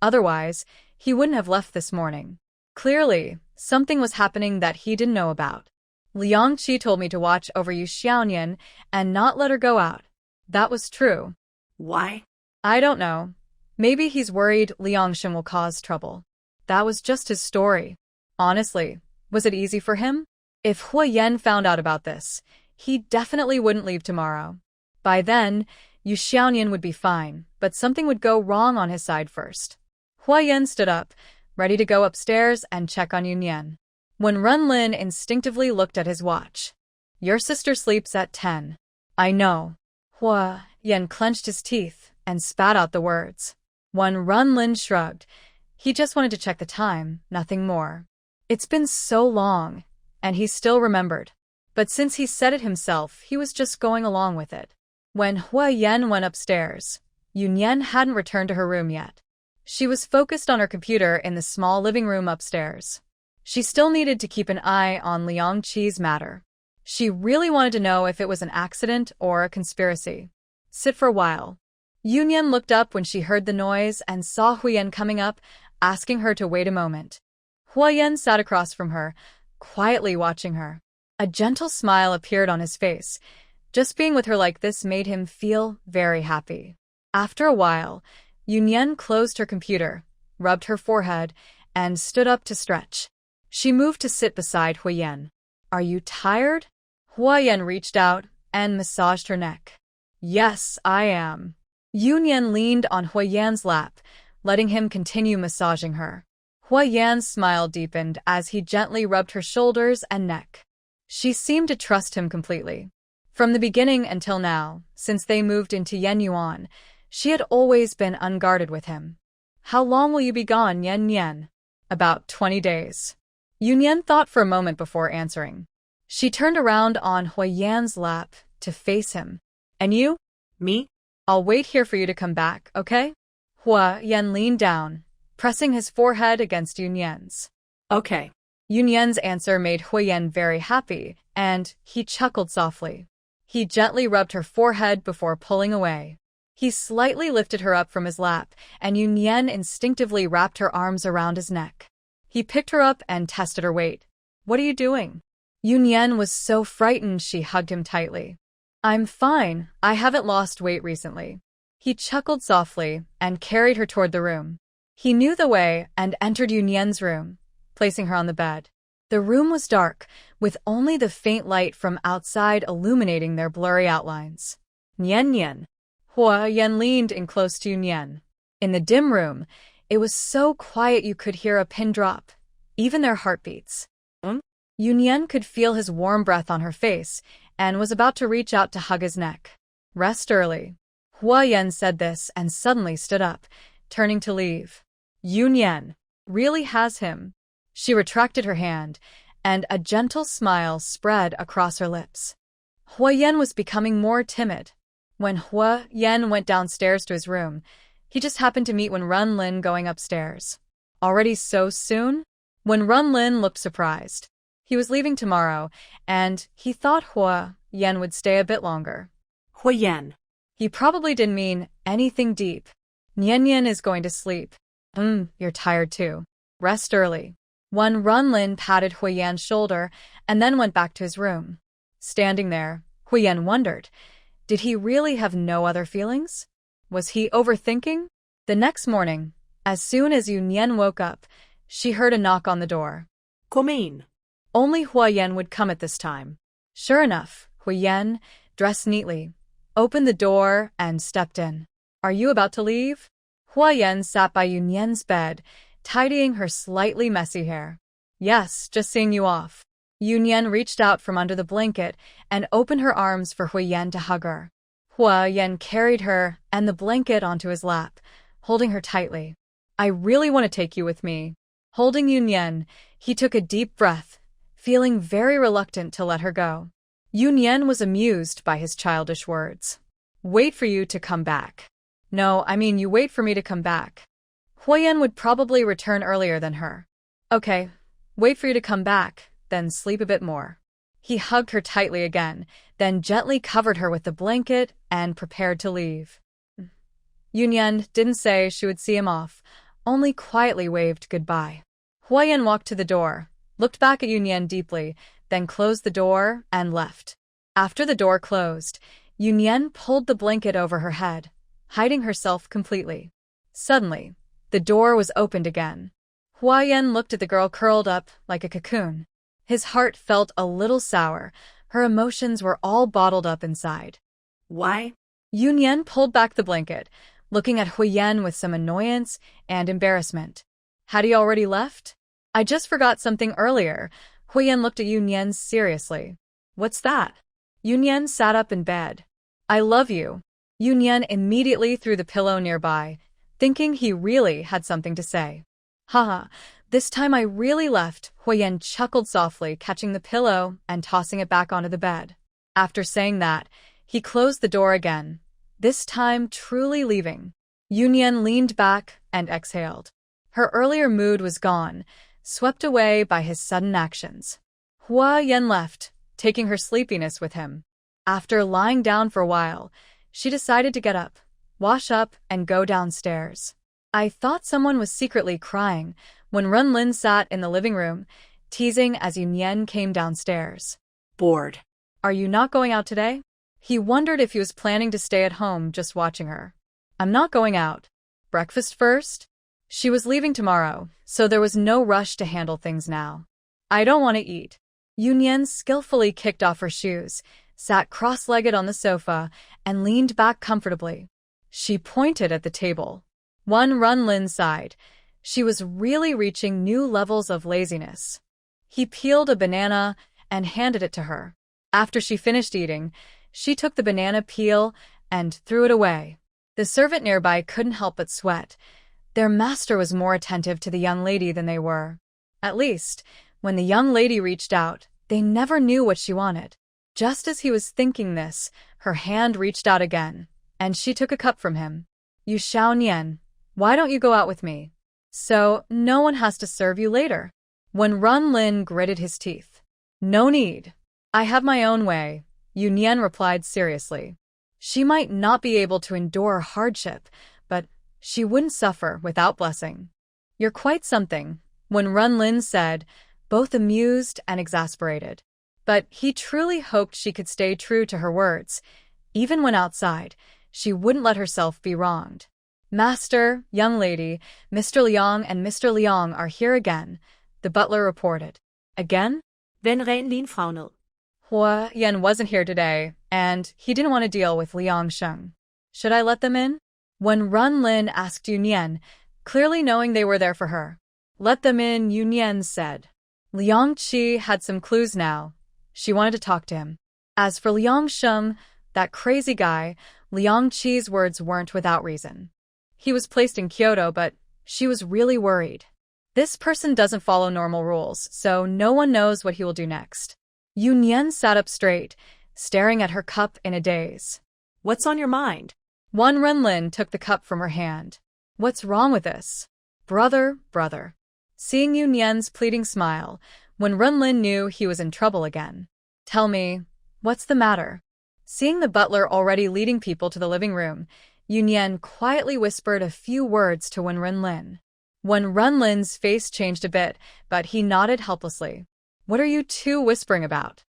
Otherwise, he wouldn't have left this morning. Clearly, something was happening that he didn't know about. Liang Qi told me to watch over Yu Xiaonian and not let her go out. That was true. Why? I don't know. Maybe he's worried Liang Sheng will cause trouble. That was just his story. Honestly, was it easy for him? If Hua Yan found out about this, he definitely wouldn't leave tomorrow. By then, Yu Xiaonian would be fine, but something would go wrong on his side first. Hua Yan stood up, ready to go upstairs and check on Yu Nian. Wenren Lin instinctively looked at his watch. Your sister sleeps at 10. I know. Hua Yan clenched his teeth and spat out the words. Wenren Lin shrugged. He just wanted to check the time, nothing more. It's been so long, and he still remembered. But since he said it himself, he was just going along with it. When Hua Yan went upstairs, Yu Nian hadn't returned to her room yet. She was focused on her computer in the small living room upstairs. She still needed to keep an eye on Liang Qi's matter. She really wanted to know if it was an accident or a conspiracy. Sit for a while. Yu Nian looked up when she heard the noise and saw Hui Yan coming up, asking her to wait a moment. Hua Yan sat across from her, quietly watching her. A gentle smile appeared on his face. Just being with her like this made him feel very happy. After a while, Yu Nian closed her computer, rubbed her forehead, and stood up to stretch. She moved to sit beside Hui Yan. Are you tired? Hua Yan reached out and massaged her neck. Yes, I am. Yu Nian leaned on Hui Yan's lap, letting him continue massaging her. Hua Yan's smile deepened as he gently rubbed her shoulders and neck. She seemed to trust him completely. From the beginning until now, since they moved into Yenyuan, she had always been unguarded with him. How long will you be gone, Yan Yan? About 20 days. Yu Nian thought for a moment before answering. She turned around on Hui Yan's lap to face him. And you? Me? I'll wait here for you to come back, okay? Hua Yan leaned down, pressing his forehead against Yu Nian's. Okay. Yu Nian's answer made Hui Yan very happy, and he chuckled softly. He gently rubbed her forehead before pulling away. He slightly lifted her up from his lap, and Yunyan instinctively wrapped her arms around his neck. He picked her up and tested her weight. "What are you doing?" Yunyan was so frightened she hugged him tightly. "I'm fine, I haven't lost weight recently." He chuckled softly and carried her toward the room. He knew the way and entered Yunyan's room, placing her on the bed. The room was dark, with only the faint light from outside illuminating their blurry outlines. "Nian Nian." Hua Yan leaned in close to Yunyan. In the dim room, it was so quiet you could hear a pin drop, even their heartbeats. Yunyan could feel his warm breath on her face and was about to reach out to hug his neck. "Rest early." Hua Yan said this and suddenly stood up, turning to leave. Yunyan really has him. She retracted her hand, and a gentle smile spread across her lips. Hua Yan was becoming more timid. When Hua Yan went downstairs to his room, he just happened to meet Runlin going upstairs. "Already so soon?" When Runlin looked surprised. He was leaving tomorrow, and he thought Hua Yan would stay a bit longer. Hua Yan. He probably didn't mean anything deep. "Nian Nian is going to sleep." You're tired too. Rest early." One Runlin patted Hua Yan's shoulder and then went back to his room. Standing there, Hua Yan wondered, did he really have no other feelings? Was he overthinking? The next morning, as soon as Yunyan woke up, she heard a knock on the door. "Come in." Only Hua Yan would come at this time. Sure enough, Hua Yan, dressed neatly, opened the door and stepped in. "Are you about to leave?" Hua Yan sat by Yunyan's bed, tidying her slightly messy hair. "Yes, just seeing you off." Yunyan reached out from under the blanket and opened her arms for Hua Yan to hug her. Hua Yan carried her and the blanket onto his lap, holding her tightly. "I really want to take you with me." Holding Yunyan, he took a deep breath, feeling very reluctant to let her go. Yunyan was amused by his childish words. "Wait for you to come back." "No, I mean you wait for me to come back." Hua Yan would probably return earlier than her. "Okay, wait for you to come back, then sleep a bit more." He hugged her tightly again, then gently covered her with the blanket and prepared to leave. Yunyan didn't say she would see him off, only quietly waved goodbye. Hua Yan walked to the door, looked back at Yunyan deeply, then closed the door and left. After the door closed, Yunyan pulled the blanket over her head, hiding herself completely. Suddenly, the door was opened again. Hua Yan looked at the girl curled up like a cocoon. His heart felt a little sour. Her emotions were all bottled up inside. "Why?" Yunyan pulled back the blanket, looking at Hua Yan with some annoyance and embarrassment. "Had he already left?" "I just forgot something earlier." Hua Yan looked at Yunyan seriously. "What's that?" Yunyan sat up in bed. "I love you." Yunyan immediately threw the pillow nearby, thinking he really had something to say. "Haha, this time I really left." Hua Yan chuckled softly, catching the pillow and tossing it back onto the bed. After saying that, he closed the door again, this time truly leaving. Yunyan leaned back and exhaled. Her earlier mood was gone, swept away by his sudden actions. Hua Yan left, taking her sleepiness with him. After lying down for a while, she decided to get up, wash up, and go downstairs. I thought someone was secretly crying when Runlin sat in the living room, teasing as Yunyan came downstairs. "Bored." "Are you not going out today?" He wondered if he was planning to stay at home just watching her. "I'm not going out." "Breakfast first?" She was leaving tomorrow, so there was no rush to handle things now. "I don't want to eat." Yunyan skillfully kicked off her shoes, sat cross-legged on the sofa, and leaned back comfortably. She pointed at the table. One Runlin sighed. She was really reaching new levels of laziness. He peeled a banana and handed it to her. After she finished eating, she took the banana peel and threw it away. The servant nearby couldn't help but sweat. Their master was more attentive to the young lady than they were. At least, when the young lady reached out, they never knew what she wanted. Just as he was thinking this, her hand reached out again, and she took a cup from him. "You Xiao Nian, why don't you go out with me? So no one has to serve you later." When Runlin gritted his teeth. "No need. I have my own way," Yunyan replied seriously. She might not be able to endure hardship, but she wouldn't suffer without blessing. You're quite something, Wen Runlin said, both amused and exasperated. But he truly hoped she could stay true to her words. Even when outside, she wouldn't let herself be wronged. Master, young lady, Mr. Liang and Mr. Liang are here again, the butler reported. Again? Wen Renlin frowned. Hua Yan wasn't here today, and he didn't want to deal with Liang Sheng. Should I let them in? When Run Lin asked Yun Yan, clearly knowing they were there for her. Let them in, Yun Yan said. Liang Qi had some clues now. She wanted to talk to him. As for Liang Sheng, that crazy guy, Liang Qi's words weren't without reason. He was placed in Kyoto, but she was really worried. This person doesn't follow normal rules, so no one knows what he will do next. Yun Yan sat up straight, staring at her cup in a daze. What's on your mind? Wen Renlin took the cup from her hand. What's wrong with this? Brother. Seeing Yun Yan's pleading smile, Wen Renlin knew he was in trouble again. Tell me, what's the matter? Seeing the butler already leading people to the living room, Yun Yan quietly whispered a few words to Wen Renlin. Wen Renlin's face changed a bit, but he nodded helplessly. What are you two whispering about?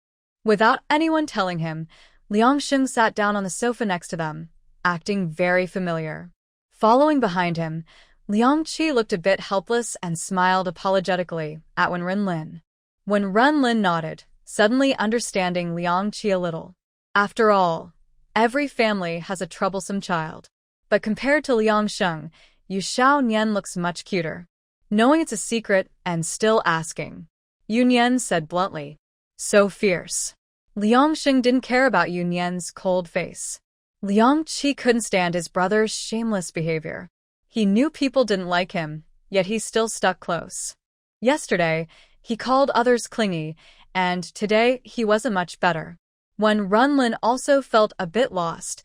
Without anyone telling him, Liang Sheng sat down on the sofa next to them, acting very familiar. Following behind him, Liang Qi looked a bit helpless and smiled apologetically at Wen Renlin. Wen Renlin nodded, suddenly understanding Liang Qi a little. After all, every family has a troublesome child. But compared to Liang Sheng, Yu Xiao Nian looks much cuter. Knowing it's a secret and still asking, Yun Yan said bluntly. So fierce. Liang Sheng didn't care about Yun Yan's cold face. Liang Qi couldn't stand his brother's shameless behavior. He knew people didn't like him, yet he still stuck close. Yesterday, he called others clingy, and today he wasn't much better. Wen Runlin also felt a bit lost.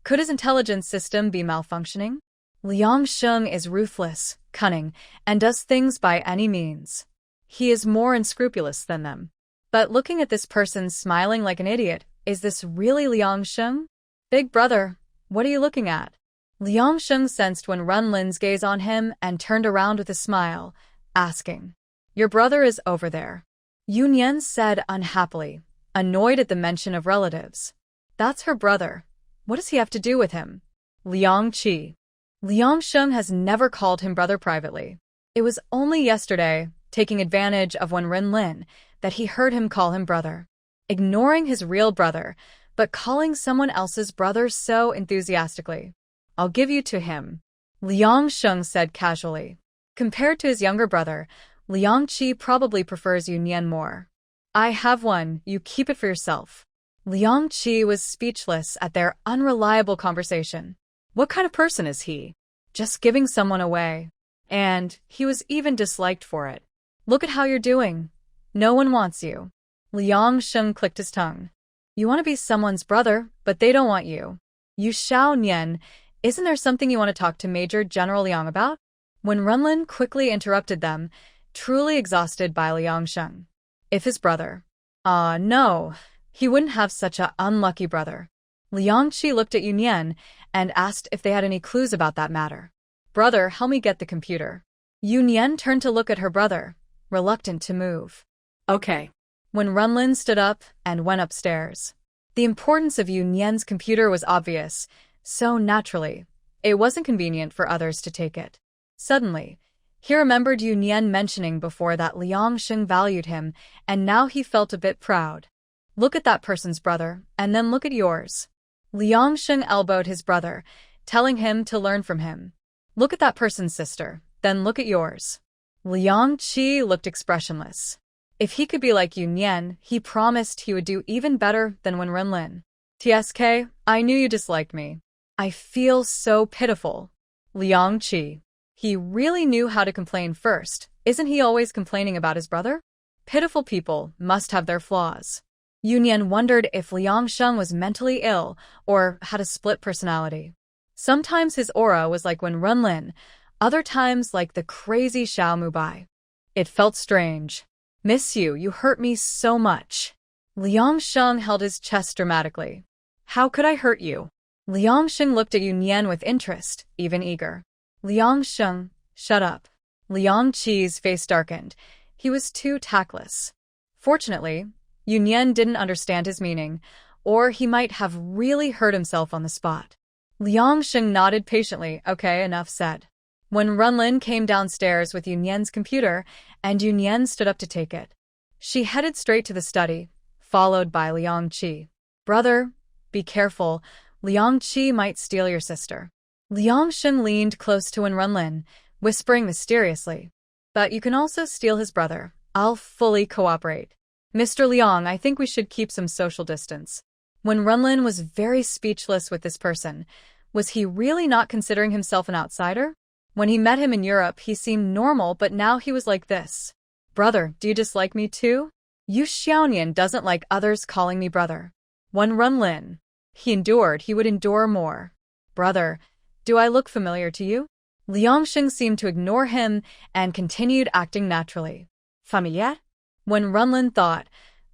Could his intelligence system be malfunctioning? Liang Sheng is ruthless, cunning, and does things by any means. He is more unscrupulous than them. But looking at this person smiling like an idiot, is this really Liang Sheng? Big brother, what are you looking at? Liang Sheng sensed Wen Runlin's gaze on him and turned around with a smile, asking, Your brother is over there. Yun Yan said unhappily, annoyed at the mention of relatives. That's her brother. What does he have to do with him? Liang Qi. Liang Sheng has never called him brother privately. It was only yesterday, taking advantage of Wen Renlin, that he heard him call him brother. Ignoring his real brother, but calling someone else's brother so enthusiastically. I'll give you to him, Liang Sheng said casually. Compared to his younger brother, Liang Qi probably prefers Yun Yan more. I have one, you keep it for yourself. Liang Qi was speechless at their unreliable conversation. What kind of person is he? Just giving someone away. And he was even disliked for it. Look at how you're doing. No one wants you. Liang Sheng clicked his tongue. You want to be someone's brother, but they don't want you. Yu Xiao Nian, isn't there something you want to talk to Major General Liang about? When Renlin quickly interrupted them, truly exhausted by Liang Sheng. If his brother. No. He wouldn't have such an unlucky brother. Liang Qi looked at Yun Yan and asked if they had any clues about that matter. Brother, help me get the computer. Yun Yan turned to look at her brother, reluctant to move. Okay. When Renlin stood up and went upstairs. The importance of Yun Yan's computer was obvious, so naturally, it wasn't convenient for others to take it. Suddenly, he remembered Yun Yan mentioning before that Liang Sheng valued him, and now he felt a bit proud. Look at that person's brother, and then look at yours. Liang Sheng elbowed his brother, telling him to learn from him. Look at that person's sister, then look at yours. Liang Qi looked expressionless. If he could be like Yun Yan, he promised he would do even better than Wen Renlin. TSK, I knew you disliked me. I feel so pitiful. Liang Qi. He really knew how to complain first. Isn't he always complaining about his brother? Pitiful people must have their flaws. Yun Yan wondered if Liang Sheng was mentally ill or had a split personality. Sometimes his aura was like Wen Renlin, other times like the crazy Xiao Mubai. It felt strange. Miss you, you hurt me so much. Liang Sheng held his chest dramatically. How could I hurt you? Liang Sheng looked at Yunyan with interest, even eager. Liang Sheng, shut up. Liang Qi's face darkened. He was too tactless. Fortunately, Yunyan didn't understand his meaning, or he might have really hurt himself on the spot. Liang Sheng nodded patiently. Okay, enough said. When Runlin came downstairs with Yunyan's computer, and Yunyan stood up to take it, she headed straight to the study, followed by Liang Qi. Brother, be careful. Liang Qi might steal your sister. Liang Sheng leaned close to Runlin, whispering mysteriously. But you can also steal his brother. I'll fully cooperate. Mr. Liang, I think we should keep some social distance. When Runlin was very speechless with this person, was he really not considering himself an outsider? When he met him in Europe, he seemed normal, but now he was like this. Brother, do you dislike me too? Yu Xiaonian doesn't like others calling me brother. When Runlin, he endured, he would endure more. Brother, do I look familiar to you? Liang Sheng seemed to ignore him and continued acting naturally. Familiar? When Runlin thought,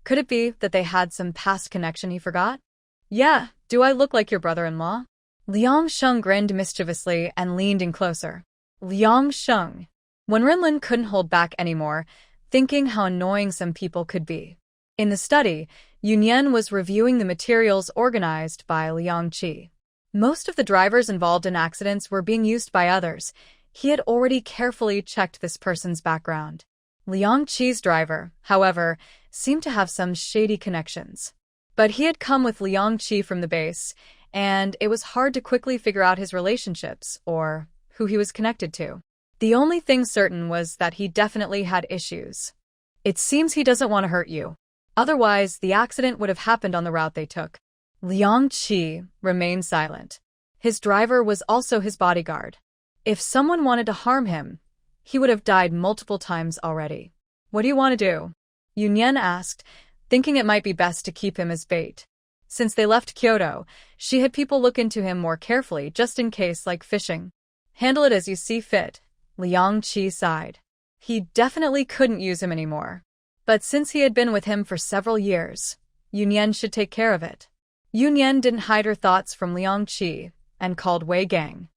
could it be that they had some past connection he forgot? Yeah, do I look like your brother-in-law? Liang Sheng grinned mischievously and leaned in closer. Liang Sheng. When Runlin couldn't hold back anymore, thinking how annoying some people could be. In the study, Yunyan was reviewing the materials organized by Liang Qi. Most of the drivers involved in accidents were being used by others. He had already carefully checked this person's background. Liang Qi's driver, however, seemed to have some shady connections. But he had come with Liang Qi from the base, and it was hard to quickly figure out his relationships or who he was connected to. The only thing certain was that he definitely had issues. It seems he doesn't want to hurt you. Otherwise, the accident would have happened on the route they took. Liang Qi remained silent. His driver was also his bodyguard. If someone wanted to harm him, he would have died multiple times already. What do you want to do? Yunyan asked, thinking it might be best to keep him as bait. Since they left Kyoto, she had people look into him more carefully just in case, like fishing. Handle it as you see fit. Liang Qi sighed. He definitely couldn't use him anymore. But since he had been with him for several years, Yunyan should take care of it. Yunyan didn't hide her thoughts from Liang Qi and called Wei Gang.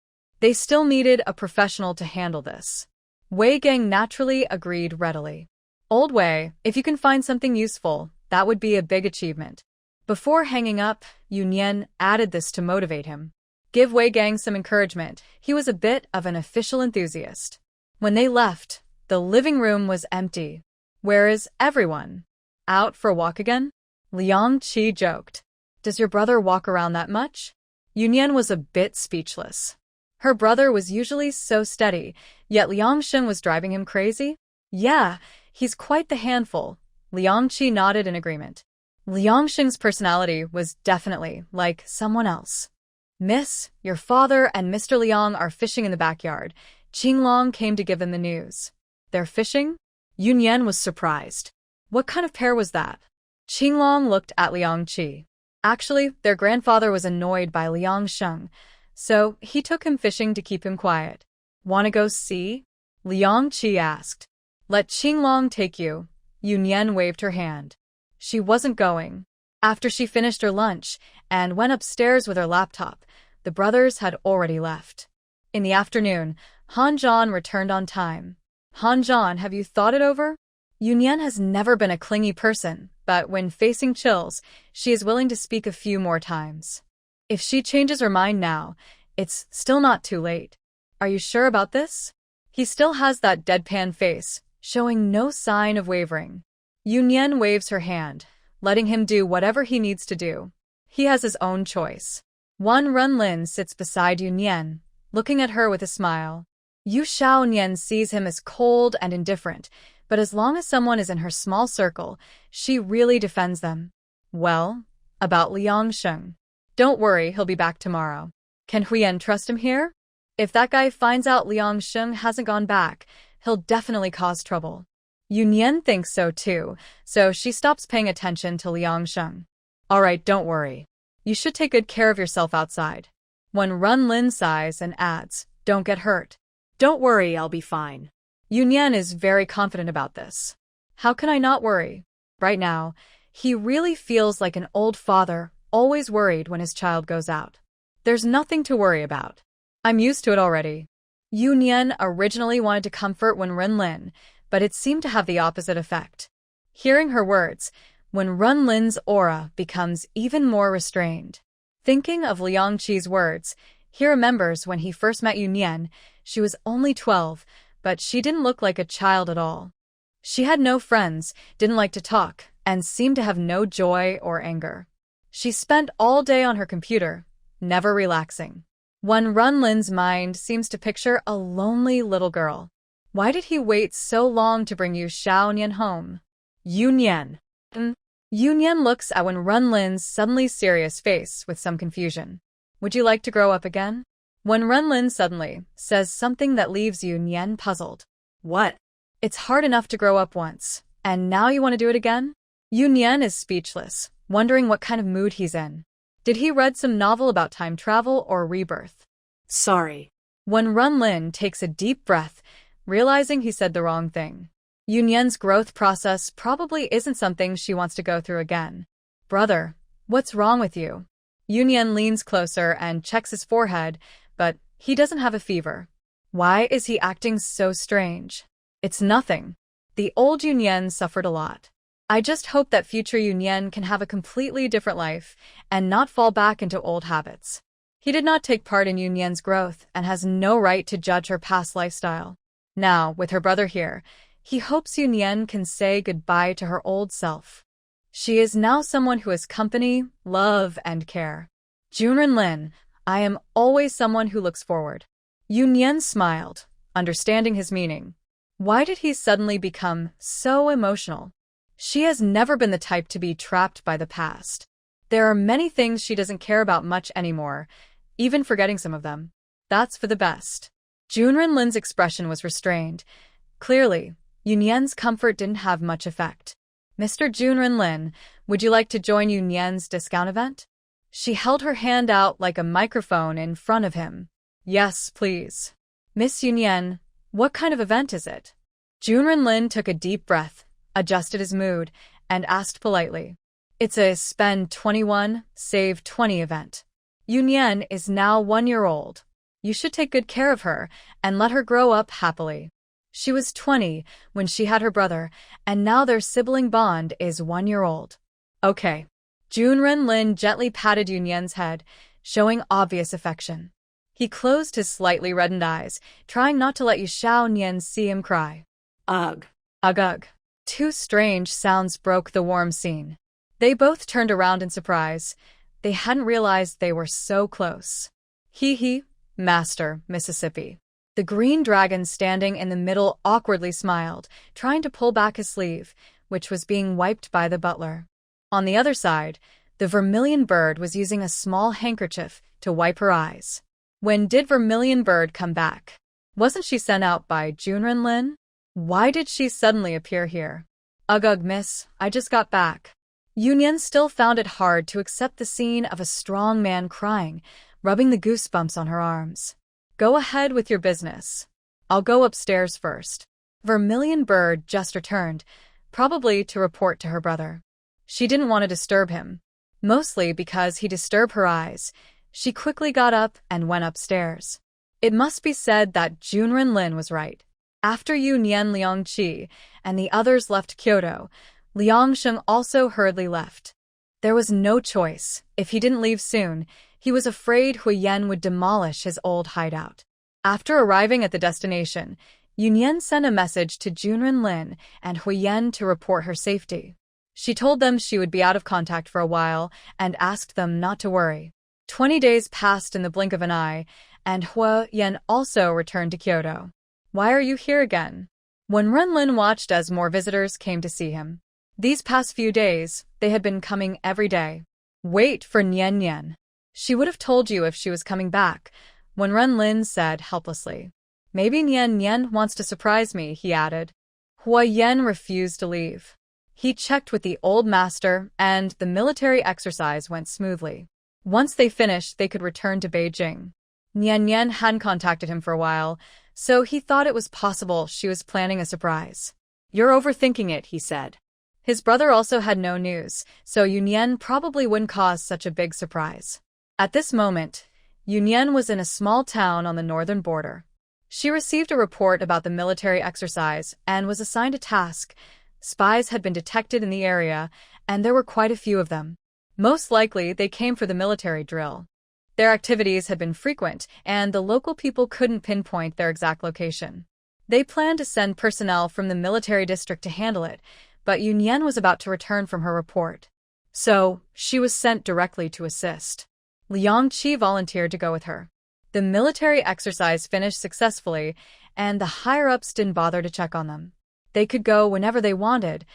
They still needed a professional to handle this. Wei Gang naturally agreed readily. Old Wei, if you can find something useful, that would be a big achievement. Before hanging up, Yunyan added this to motivate him. Give Wei Gang some encouragement. He was a bit of an official enthusiast. When they left, the living room was empty. Where is everyone? Out for a walk again? Liang Qi joked. Does your brother walk around that much? Yunyan was a bit speechless. Her brother was usually so steady, yet Liang Sheng was driving him crazy? Yeah, he's quite the handful. Liang Qi nodded in agreement. Liang Sheng's personality was definitely like someone else. Miss, your father and Mr. Liang are fishing in the backyard. Qinglong came to give them the news. They're fishing? Yunyan was surprised. What kind of pair was that? Qinglong looked at Liang Qi. Actually, their grandfather was annoyed by Liang Sheng, so he took him fishing to keep him quiet. Wanna go see? Liang Qi asked. Let Qinglong take you. Yunyan waved her hand. She wasn't going. After she finished her lunch and went upstairs with her laptop, the brothers had already left. In the afternoon, Han Zhan returned on time. Han Zhan, have you thought it over? Yunyan has never been a clingy person, but when facing chills, she is willing to speak a few more times. If she changes her mind now, it's still not too late. Are you sure about this? He still has that deadpan face, showing no sign of wavering. Yunyan waves her hand, letting him do whatever he needs to do. He has his own choice. Wan Runlin sits beside Yunyan, looking at her with a smile. Yu Xiaonian sees him as cold and indifferent, but as long as someone is in her small circle, she really defends them. Well, about Liang Sheng. Don't worry, he'll be back tomorrow. Can Huyen trust him here? If that guy finds out Liang Sheng hasn't gone back, he'll definitely cause trouble. Yunyan thinks so too, so she stops paying attention to Liang Sheng. Alright, don't worry. You should take good care of yourself outside. When Runlin sighs and adds, don't get hurt. Don't worry, I'll be fine. Yunyan is very confident about this. How can I not worry? Right now, he really feels like an old father, always worried when his child goes out. There's nothing to worry about. I'm used to it already. Yu Nian originally wanted to comfort Wen Renlin, but it seemed to have the opposite effect. Hearing her words, Wen Renlin's aura becomes even more restrained. Thinking of Liang Qi's words, he remembers when he first met Yu Nian, she was only 12, but she didn't look like a child at all. She had no friends, didn't like to talk, and seemed to have no joy or anger. She spent all day on her computer, never relaxing. Wen Renlin's mind seems to picture a lonely little girl. Why did he wait so long to bring Yu Xiaonian home? Yu Nian. Yu Nian looks at Wen Renlin's suddenly serious face with some confusion. Would you like to grow up again? Wen Renlin suddenly says something that leaves Yu Nian puzzled. What? It's hard enough to grow up once, and now you want to do it again? Yu Nian is speechless, wondering what kind of mood he's in. Did he read some novel about time travel or rebirth? Sorry. Wen Renlin takes a deep breath, realizing he said the wrong thing. Yu Nian's growth process probably isn't something she wants to go through again. Brother, what's wrong with you? Yu Nian leans closer and checks his forehead, but he doesn't have a fever. Why is he acting so strange? It's nothing. The old Yu Nian suffered a lot. I just hope that future Yu Nian can have a completely different life and not fall back into old habits. He did not take part in Yu Nian's growth and has no right to judge her past lifestyle. Now, with her brother here, he hopes Yu Nian can say goodbye to her old self. She is now someone who has company, love, and care. Junren Lin, I am always someone who looks forward. Yu Nian smiled, understanding his meaning. Why did he suddenly become so emotional? She has never been the type to be trapped by the past. There are many things she doesn't care about much anymore, even forgetting some of them. That's for the best. Junren Lin's expression was restrained. Clearly, Yu Nian's comfort didn't have much effect. Mr. Junren Lin, would you like to join Yu Nian's discount event? She held her hand out like a microphone in front of him. Yes, please. Miss Yu Nian, what kind of event is it? Junren Lin took a deep breath, adjusted his mood, and asked politely. It's a spend 21, save 20 event. Yu Nian is now 1 year old. You should take good care of her and let her grow up happily. She was 20 when she had her brother, and now their sibling bond is 1 year old. Okay. Junren Lin gently patted Yu Nian's head, showing obvious affection. He closed his slightly reddened eyes, trying not to let Yu Xiaonian see him cry. Ugh. Ugh ugh. Two strange sounds broke the warm scene. They both turned around in surprise. They hadn't realized they were so close. Hee, Master, Mississippi. The green dragon standing in the middle awkwardly smiled, trying to pull back his sleeve, which was being wiped by the butler. On the other side, the vermilion bird was using a small handkerchief to wipe her eyes. When did Vermilion Bird come back? Wasn't she sent out by Junren Lin? Why did she suddenly appear here? Ugh, miss, I just got back. Yu Nian still found it hard to accept the scene of a strong man crying, rubbing the goosebumps on her arms. Go ahead with your business. I'll go upstairs first. Vermilion Bird just returned, probably to report to her brother. She didn't want to disturb him, mostly because he disturbed her eyes. She quickly got up and went upstairs. It must be said that Junren Lin was right. After Yu Nian Liang Qi and the others left Kyoto, Liang Sheng also hurriedly left. There was no choice. If he didn't leave soon, he was afraid Huyen would demolish his old hideout. After arriving at the destination, Yu Nian sent a message to Junren Lin and Huyen to report her safety. She told them she would be out of contact for a while and asked them not to worry. 20 days passed in the blink of an eye, and Huyen also returned to Kyoto. Why are you here again? When Renlin watched as more visitors came to see him. These past few days, they had been coming every day. Wait for Nian Nian. She would have told you if she was coming back, when Renlin said helplessly. Maybe Nian Nian wants to surprise me, he added. Huyen refused to leave. He checked with the old master, and the military exercise went smoothly. Once they finished, they could return to Beijing. Nian Nian hadn't contacted him for a while, so he thought it was possible she was planning a surprise. You're overthinking it, he said. His brother also had no news, so Yu Nian probably wouldn't cause such a big surprise. At this moment, Yunyan was in a small town on the northern border. She received a report about the military exercise and was assigned a task. Spies had been detected in the area, and there were quite a few of them. Most likely, they came for the military drill. Their activities had been frequent, and the local people couldn't pinpoint their exact location. They planned to send personnel from the military district to handle it, but Yunyan was about to return from her report. So, she was sent directly to assist. Liang Qi volunteered to go with her. The military exercise finished successfully, and the higher-ups didn't bother to check on them. They could go whenever they wanted,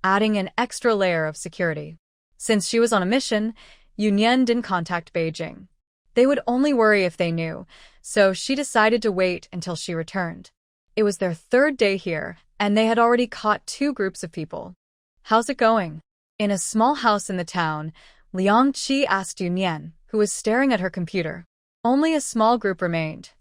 adding an extra layer of security. Since she was on a mission, Yunyan didn't contact Beijing. They would only worry if they knew, so she decided to wait until she returned. It was their third day here, and they had already caught 2 groups of people. "How's it going?" In a small house in the town, Liang Qi asked Yunyan, who was staring at her computer. Only a small group remained.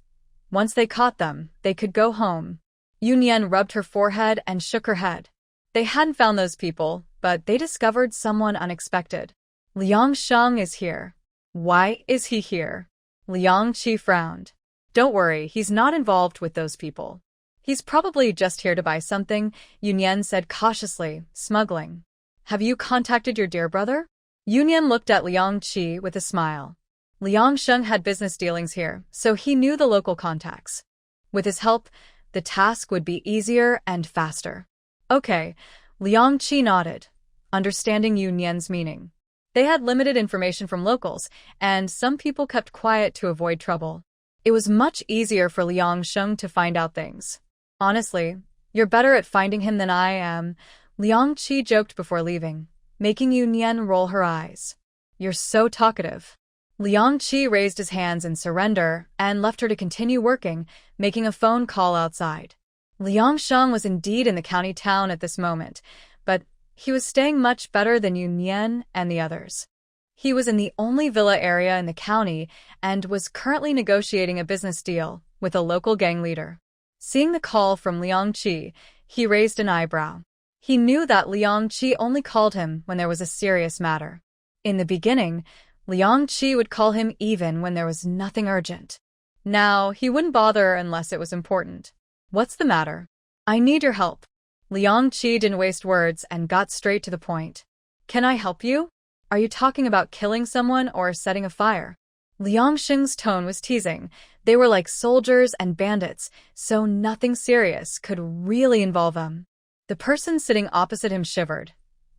Once they caught them, they could go home. Yunyan rubbed her forehead and shook her head. They hadn't found those people, but they discovered someone unexpected. "Liang Sheng is here." "Why is he here?" Liang Qi frowned. "Don't worry, he's not involved with those people. He's probably just here to buy something," Yunyan said cautiously, smuggling. "Have you contacted your dear brother?" Yunyan looked at Liang Qi with a smile. Liang Sheng had business dealings here, so he knew the local contacts. With his help, the task would be easier and faster. "Okay," Liang Qi nodded, understanding Yunyan's meaning. They had limited information from locals, and some people kept quiet to avoid trouble. It was much easier for Liang Sheng to find out things. "Honestly, you're better at finding him than I am," Liang Qi joked before leaving, making Yunyan roll her eyes. "You're so talkative." Liang Qi raised his hands in surrender and left her to continue working, making a phone call outside. Liang Sheng was indeed in the county town at this moment, but he was staying much better than Yunyan and the others. He was in the only villa area in the county and was currently negotiating a business deal with a local gang leader. Seeing the call from Liang Qi, he raised an eyebrow. He knew that Liang Qi only called him when there was a serious matter. In the beginning, Liang Qi would call him even when there was nothing urgent. Now, he wouldn't bother unless it was important. "What's the matter?" "I need your help." Liang Qi didn't waste words and got straight to the point. "Can I help you? Are you talking about killing someone or setting a fire?" Liang Sheng's tone was teasing. They were like soldiers and bandits, so nothing serious could really involve them. The person sitting opposite him shivered.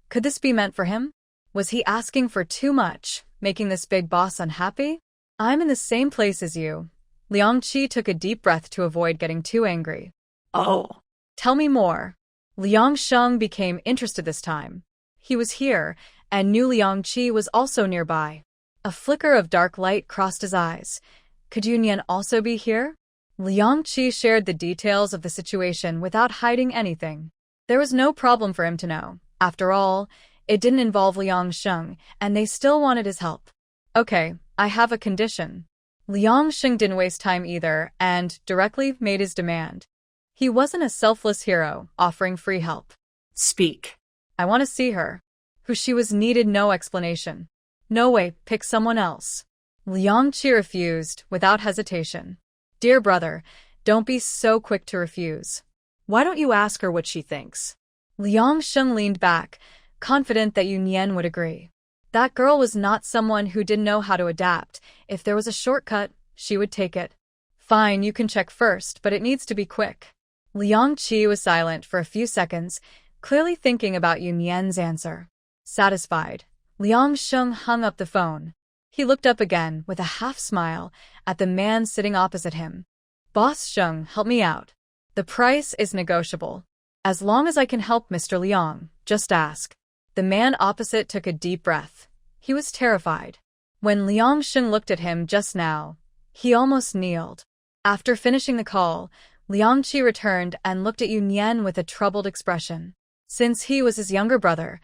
Could this be meant for him? Was he asking for too much, making this big boss unhappy? "I'm in the same place as you." Liang Qi took a deep breath to avoid getting too angry. "Oh." "Tell me more." Liang Sheng became interested this time. He was here, and knew Liang Qi was also nearby. A flicker of dark light crossed his eyes. Could Yunyan also be here? Liang Qi shared the details of the situation without hiding anything. There was no problem for him to know. After all, it didn't involve Liang Sheng, and they still wanted his help. "Okay, I have a condition." Liang Sheng didn't waste time either, and directly made his demand. He wasn't a selfless hero, offering free help. "Speak." "I want to see her." Who she was needed no explanation. "No way, pick someone else." Liang Qi refused, without hesitation. "Dear brother, don't be so quick to refuse." "Why don't you ask her what she thinks?" Liang Sheng leaned back, confident that Yunyan would agree. That girl was not someone who didn't know how to adapt. If there was a shortcut, she would take it. "Fine, you can check first, but it needs to be quick." Liang Qi was silent for a few seconds, clearly thinking about Yunyan's answer. Satisfied, Liang Sheng hung up the phone. He looked up again with a half-smile at the man sitting opposite him. "Boss Sheng, help me out. The price is negotiable. As long as I can help Mr. Liang, just ask." The man opposite took a deep breath. He was terrified. When Liang Sheng looked at him just now, he almost kneeled. After finishing the call, Liang Qi returned and looked at Yunyan with a troubled expression. Since he was his younger brother,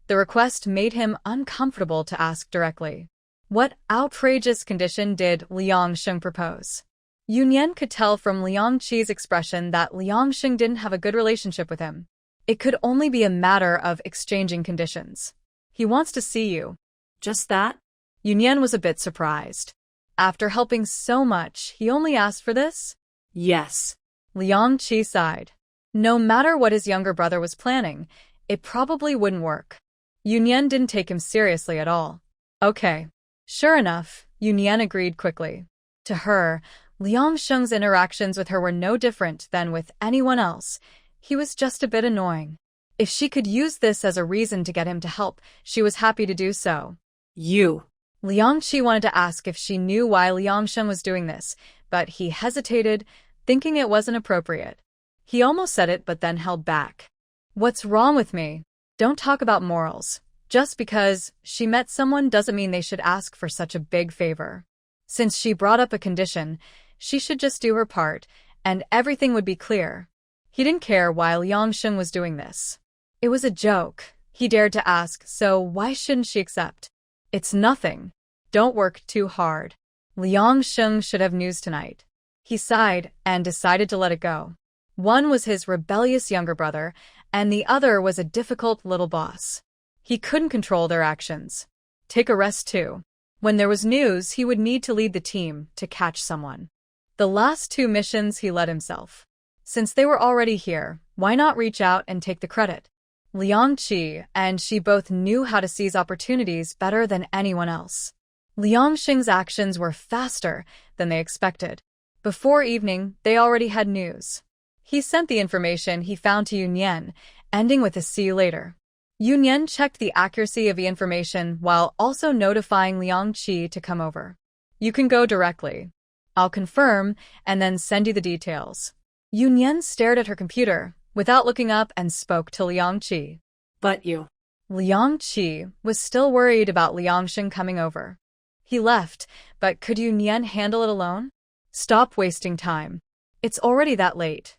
the request made him uncomfortable to ask directly. What outrageous condition did Liang Sheng propose? Yunyan could tell from Liang Qi's expression that Liang Sheng didn't have a good relationship with him. It could only be a matter of exchanging conditions. "He wants to see you." "Just that?" Yunyan was a bit surprised. After helping so much, he only asked for this? Yes. Liang Qi sighed. No matter what his younger brother was planning, it probably wouldn't work. Yunyan didn't take him seriously at all. Okay. Sure enough, Yunyan agreed quickly. To her, Liang Sheng's interactions with her were no different than with anyone else. He was just a bit annoying. If she could use this as a reason to get him to help, she was happy to do so. You. Liang Qi wanted to ask if she knew why Liang Sheng was doing this, but he hesitated, thinking it wasn't appropriate. He almost said it but then held back. What's wrong with me? Don't talk about morals. Just because she met someone doesn't mean they should ask for such a big favor. Since she brought up a condition, she should just do her part, and everything would be clear. He didn't care why Liang Sheng was doing this. It was a joke. He dared to ask, so why shouldn't she accept? It's nothing. Don't work too hard. Liang Sheng should have news tonight. He sighed and decided to let it go. One was his rebellious younger brother, and the other was a difficult little boss. He couldn't control their actions. Take a rest too. When there was news, he would need to lead the team to catch someone. The last 2 missions he led himself. Since they were already here, why not reach out and take the credit? Liang Qi and she both knew how to seize opportunities better than anyone else. Liang Sheng's actions were faster than they expected. Before evening, they already had news. He sent the information he found to Yunyan, ending with a "see you later." Yunyan checked the accuracy of the information while also notifying Liang Qi to come over. You can go directly. I'll confirm and then send you the details. Yunyan stared at her computer without looking up and spoke to Liang Qi. But you. Liang Qi was still worried about Liang Sheng coming over. He left, but could Yunyan handle it alone? Stop wasting time. It's already that late.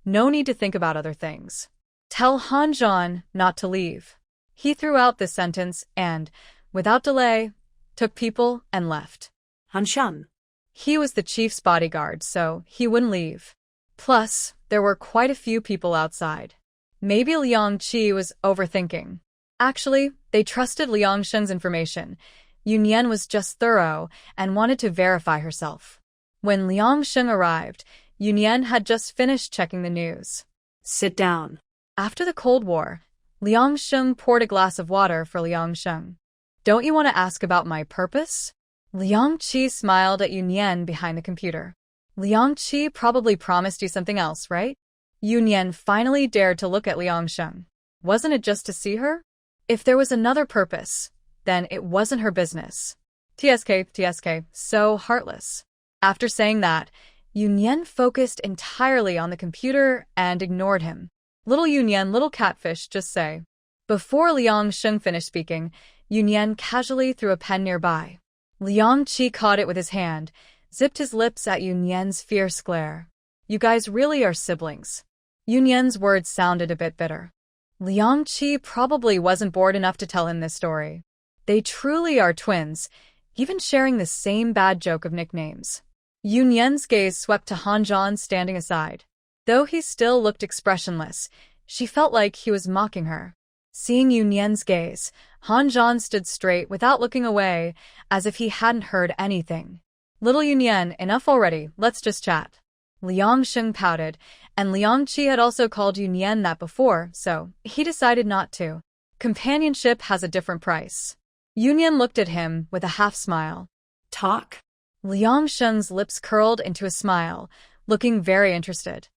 No need to think about other things. Tell Han Zhan not to leave. He threw out this sentence and, without delay, took people and left. Han Shan. He was the chief's bodyguard, so he wouldn't leave. Plus, there were quite a few people outside. Maybe Liang Qi was overthinking. Actually, they trusted Liang Sheng's information. Yunyan was just thorough and wanted to verify herself. When Liang Sheng arrived, Yunyan had just finished checking the news. Sit down. After the Cold War, Liang Sheng poured a glass of water for Liang Sheng. Don't you want to ask about my purpose? Liang Qi smiled at Yunyan behind the computer. Liang Qi probably promised you something else, right? Yunyan finally dared to look at Liang Sheng. Wasn't it just to see her? If there was another purpose, then it wasn't her business. TSK, so heartless. After saying that, Yunyan focused entirely on the computer and ignored him. Little Yunyan, little catfish, just say. Before Liang Sheng finished speaking, Yunyan casually threw a pen nearby. Liang Qi caught it with his hand, zipped his lips at Yunyan's fierce glare. You guys really are siblings. Yunyan's words sounded a bit bitter. Liang Qi probably wasn't bored enough to tell him this story. They truly are twins, even sharing the same bad joke of nicknames. Yunyan's gaze swept to Han Zhan standing aside. Though he still looked expressionless, she felt like he was mocking her. Seeing Yunyan's gaze, Han Zhan stood straight without looking away, as if he hadn't heard anything. Little Yunyan, enough already, let's just chat. Liang Sheng pouted, and Liang Qi had also called Yunyan that before, so he decided not to. Companionship has a different price. Yunyan looked at him with a half-smile. Talk? Liang Sheng's lips curled into a smile, looking very interested.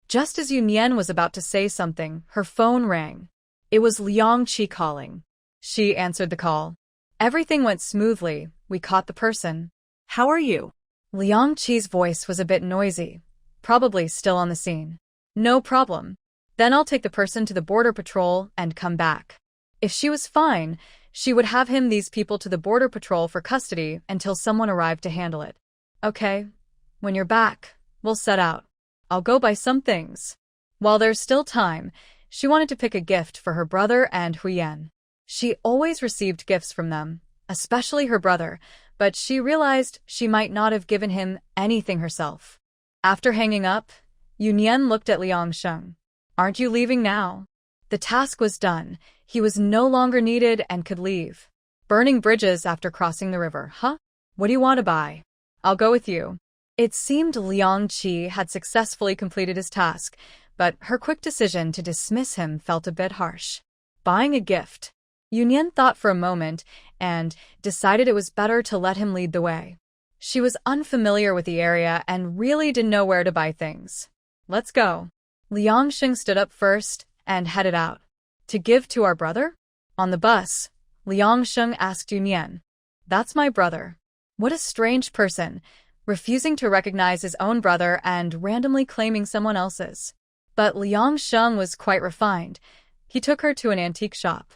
Just as Yunyan was about to say something, her phone rang. It was Liang Qi calling. She answered the call. Everything went smoothly. We caught the person. How are you? Liang Qi's voice was a bit noisy, probably still on the scene. No problem. Then I'll take the person to the border patrol and come back. If she was fine, she would have him these people to the border patrol for custody until someone arrived to handle it. Okay. When you're back, we'll set out. I'll go buy some things. While there's still time, she wanted to pick a gift for her brother and Huyen. She always received gifts from them, especially her brother, but she realized she might not have given him anything herself. After hanging up, Yunyan looked at Liang Sheng. Aren't you leaving now? The task was done. He was no longer needed and could leave. Burning bridges after crossing the river, huh? What do you want to buy? I'll go with you. It seemed Liang Qi had successfully completed his task, but her quick decision to dismiss him felt a bit harsh. Buying a gift. Yunyan thought for a moment and decided it was better to let him lead the way. She was unfamiliar with the area and really didn't know where to buy things. Let's go. Liang Sheng stood up first and headed out. To give to our brother? On the bus, Liang Sheng asked Yunyan. That's my brother. What a strange person, refusing to recognize his own brother and randomly claiming someone else's. But Liang Sheng was quite refined. He took her to an antique shop.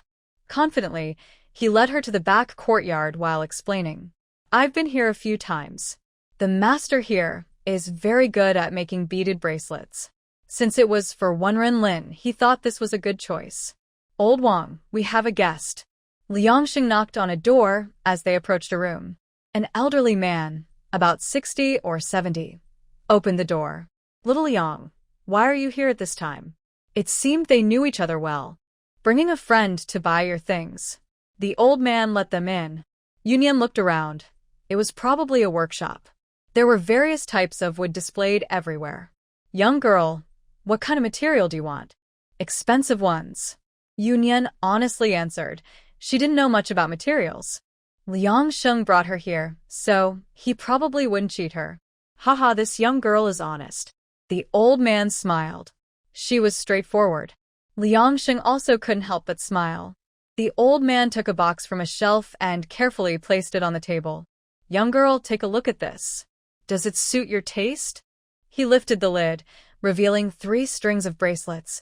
Confidently, he led her to the back courtyard while explaining. I've been here a few times. The master here is very good at making beaded bracelets. Since it was for Wenren, he thought this was a good choice. Old Wang, we have a guest. Liang Sheng knocked on a door as they approached a room. An elderly man, about 60 or 70, opened the door. Little Liang, why are you here at this time? It seemed they knew each other well. Bringing a friend to buy your things. The old man let them in. Yunyan looked around. It was probably a workshop. There were various types of wood displayed everywhere. Young girl, what kind of material do you want? Expensive ones. Yunyan honestly answered. She didn't know much about materials. Liang Sheng brought her here, so he probably wouldn't cheat her. Haha, this young girl is honest. The old man smiled. She was straightforward. Liang Sheng also couldn't help but smile. The old man took a box from a shelf and carefully placed it on the table. Young girl, take a look at this. Does it suit your taste? He lifted the lid, revealing 3 strings of bracelets,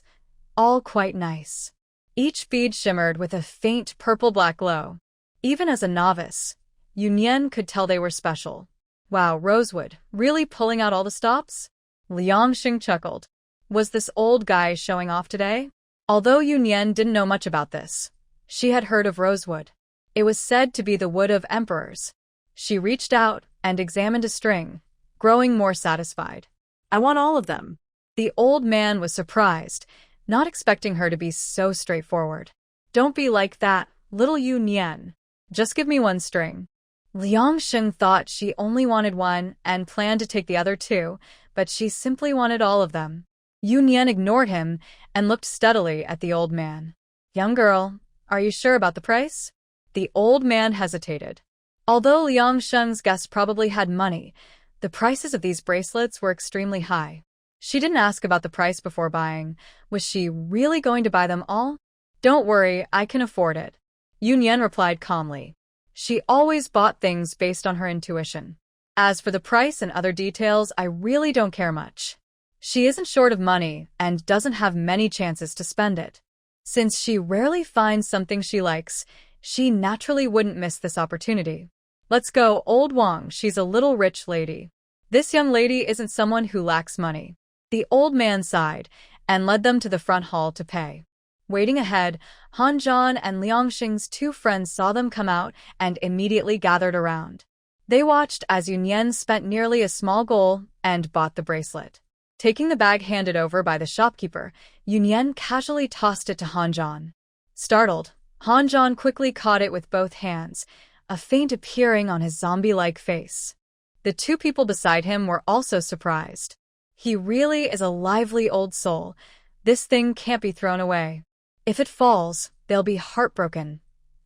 all quite nice. Each bead shimmered with a faint purple-black glow. Even as a novice, Yunyan could tell they were special. Wow, rosewood, really pulling out all the stops? Liang Sheng chuckled. Was this old guy showing off today? Although Yunyan didn't know much about this, she had heard of rosewood. It was said to be the wood of emperors. She reached out and examined a string, growing more satisfied. I want all of them. The old man was surprised, not expecting her to be so straightforward. Don't be like that, little Yunyan. Just give me 1 string. Liang Sheng thought she only wanted 1 and planned to take the other 2, but she simply wanted all of them. Yunyan ignored him and looked steadily at the old man. Young girl, are you sure about the price? The old man hesitated. Although Liang Sheng's guest probably had money, the prices of these bracelets were extremely high. She didn't ask about the price before buying. Was she really going to buy them all? Don't worry, I can afford it. Yunyan replied calmly. She always bought things based on her intuition. As for the price and other details, I really don't care much. She isn't short of money and doesn't have many chances to spend it. Since she rarely finds something she likes, she naturally wouldn't miss this opportunity. Let's go, old Wang, she's a little rich lady. This young lady isn't someone who lacks money. The old man sighed and led them to the front hall to pay. Waiting ahead, Han Zhan and Liang Sheng's 2 friends saw them come out and immediately gathered around. They watched as Yunyan spent nearly a small goal and bought the bracelet. Taking the bag handed over by the shopkeeper, Yunyan casually tossed it to Han Zhan. Startled, Han Zhan quickly caught it with both hands, a feint appearing on his zombie-like face. The 2 people beside him were also surprised. He really is a lively old soul. This thing can't be thrown away. If it falls, they'll be heartbroken,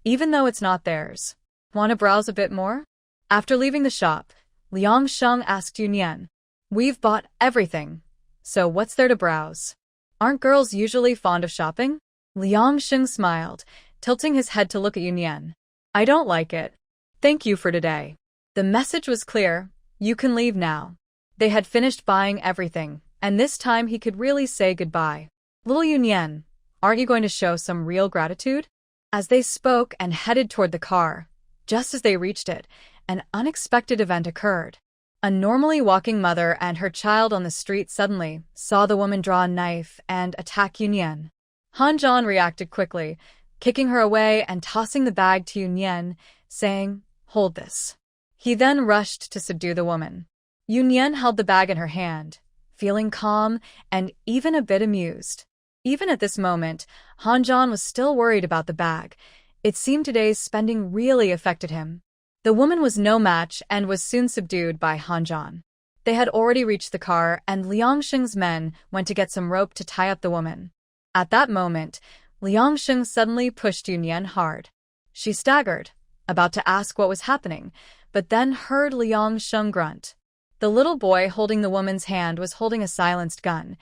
even though it's not theirs. Want to browse a bit more? After leaving the shop, Liang Sheng asked Yunyan. We've bought everything, so what's there to browse? Aren't girls usually fond of shopping? Liang Sheng smiled, tilting his head to look at Yunyan. I don't like it. Thank you for today. The message was clear. You can leave now. They had finished buying everything, and this time he could really say goodbye. Little Yunyan, aren't you going to show some real gratitude? As they spoke and headed toward the car, just as they reached it, an unexpected event occurred. A normally walking mother and her child on the street suddenly saw the woman draw a knife and attack Yunyan. Han Zhan reacted quickly, kicking her away and tossing the bag to Yunyan, saying, "Hold this." He then rushed to subdue the woman. Yunyan held the bag in her hand, feeling calm and even a bit amused. Even at this moment, Han Zhan was still worried about the bag. It seemed today's spending really affected him. The woman was no match and was soon subdued by Hanjan. They had already reached the car, and Liang Sheng's men went to get some rope to tie up the woman. At that moment, Liang Sheng suddenly pushed Yunyan hard. She staggered, about to ask what was happening, but then heard Liang Sheng grunt. The little boy holding the woman's hand was holding a silenced gun.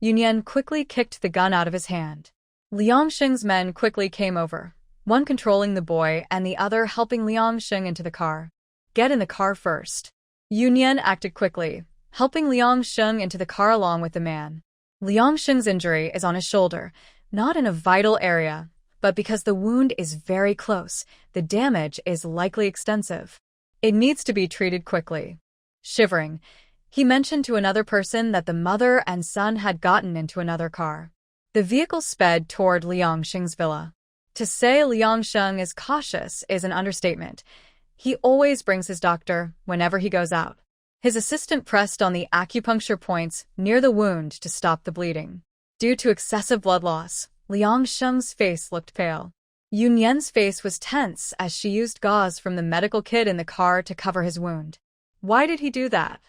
Yunyan quickly kicked the gun out of his hand. Liang Sheng's men quickly came over, one controlling the boy and the other helping Liang Sheng into the car. Get in the car first. Yunyan acted quickly, helping Liang Sheng into the car along with the man. Liang Sheng's injury is on his shoulder, not in a vital area, but because the wound is very close, the damage is likely extensive. It needs to be treated quickly. Shivering, he mentioned to another person that the mother and son had gotten into another car. The vehicle sped toward Liang Sheng's villa. To say Liang Sheng is cautious is an understatement. He always brings his doctor whenever he goes out. His assistant pressed on the acupuncture points near the wound to stop the bleeding. Due to excessive blood loss, Liang Sheng's face looked pale. Yunyan's face was tense as she used gauze from the medical kit in the car to cover his wound. Why did he do that?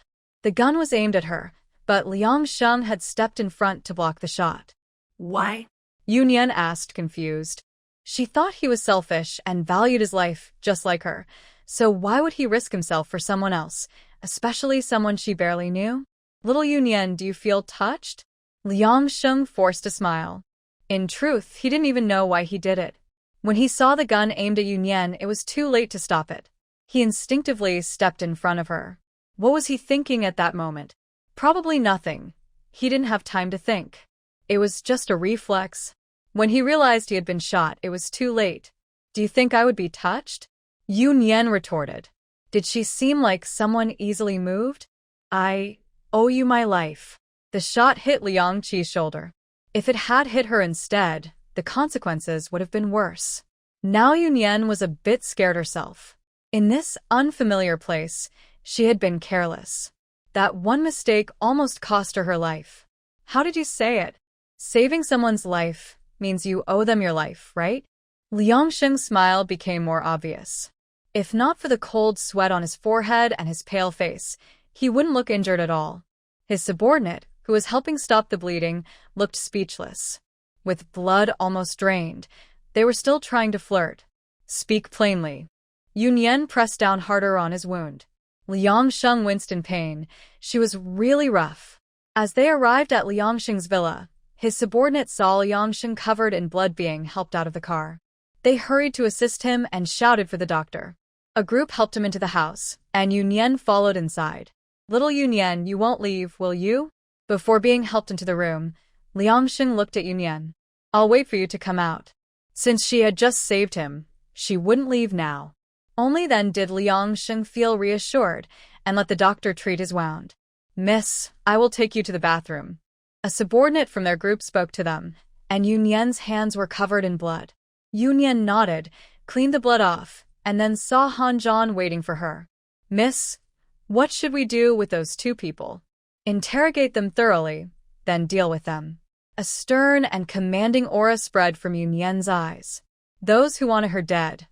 The gun was aimed at her, but Liang Sheng had stepped in front to block the shot. Why? Yunyan asked, confused. She thought he was selfish and valued his life just like her, so why would he risk himself for someone else, especially someone she barely knew? Little Yunyan, do you feel touched? Liang Sheng forced a smile. In truth, he didn't even know why he did it. When he saw the gun aimed at Yunyan, it was too late to stop it. He instinctively stepped in front of her. What was he thinking at that moment? Probably nothing. He didn't have time to think. It was just a reflex. When he realized he had been shot, it was too late. Do you think I would be touched? Yunyan retorted. Did she seem like someone easily moved? I owe you my life. The shot hit Liang Qi's shoulder. If it had hit her instead, the consequences would have been worse. Now Yunyan was a bit scared herself. In this unfamiliar place, she had been careless. That one mistake almost cost her life. How did you say it? Saving someone's life means you owe them your life, right? Liang Sheng's smile became more obvious. If not for the cold sweat on his forehead and his pale face, he wouldn't look injured at all. His subordinate, who was helping stop the bleeding, looked speechless. With blood almost drained, they were still trying to flirt. Speak plainly. Yunyan pressed down harder on his wound. Liang Sheng winced in pain. She was really rough. As they arrived at Liang Sheng's villa, his subordinate saw Liang Sheng covered in blood being helped out of the car. They hurried to assist him and shouted for the doctor. A group helped him into the house, and Yunyan followed inside. Little Yunyan, you won't leave, will you? Before being helped into the room, Liang Sheng looked at Yunyan. I'll wait for you to come out. Since she had just saved him, she wouldn't leave now. Only then did Liang Sheng feel reassured and let the doctor treat his wound. Miss, I will take you to the bathroom. A subordinate from their group spoke to them, and Yunyan's hands were covered in blood. Yunyan nodded, cleaned the blood off, and then saw Hanjan waiting for her. Miss, what should we do with those two people? Interrogate them thoroughly, then deal with them. A stern and commanding aura spread from Yunyan's eyes. Those who wanted her dead.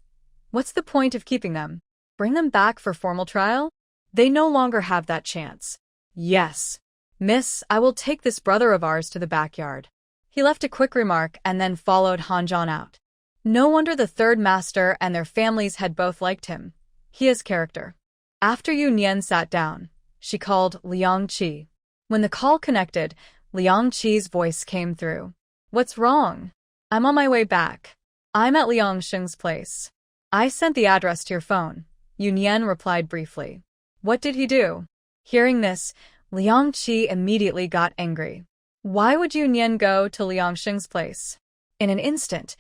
What's the point of keeping them? Bring them back for formal trial? They no longer have that chance. Yes. Miss, I will take this brother of ours to the backyard. He left a quick remark and then followed Hanjan out. No wonder the third master and their families had both liked him. He has character. After Yunyan sat down, she called Liang Qi. When the call connected, Liang Qi's voice came through. What's wrong? I'm on my way back. I'm at Liang Sheng's place. I sent the address to your phone, Yunyan replied briefly. What did he do? Hearing this, Liang Qi immediately got angry. Why would Yunyan go to Liang Sheng's place? In an instant,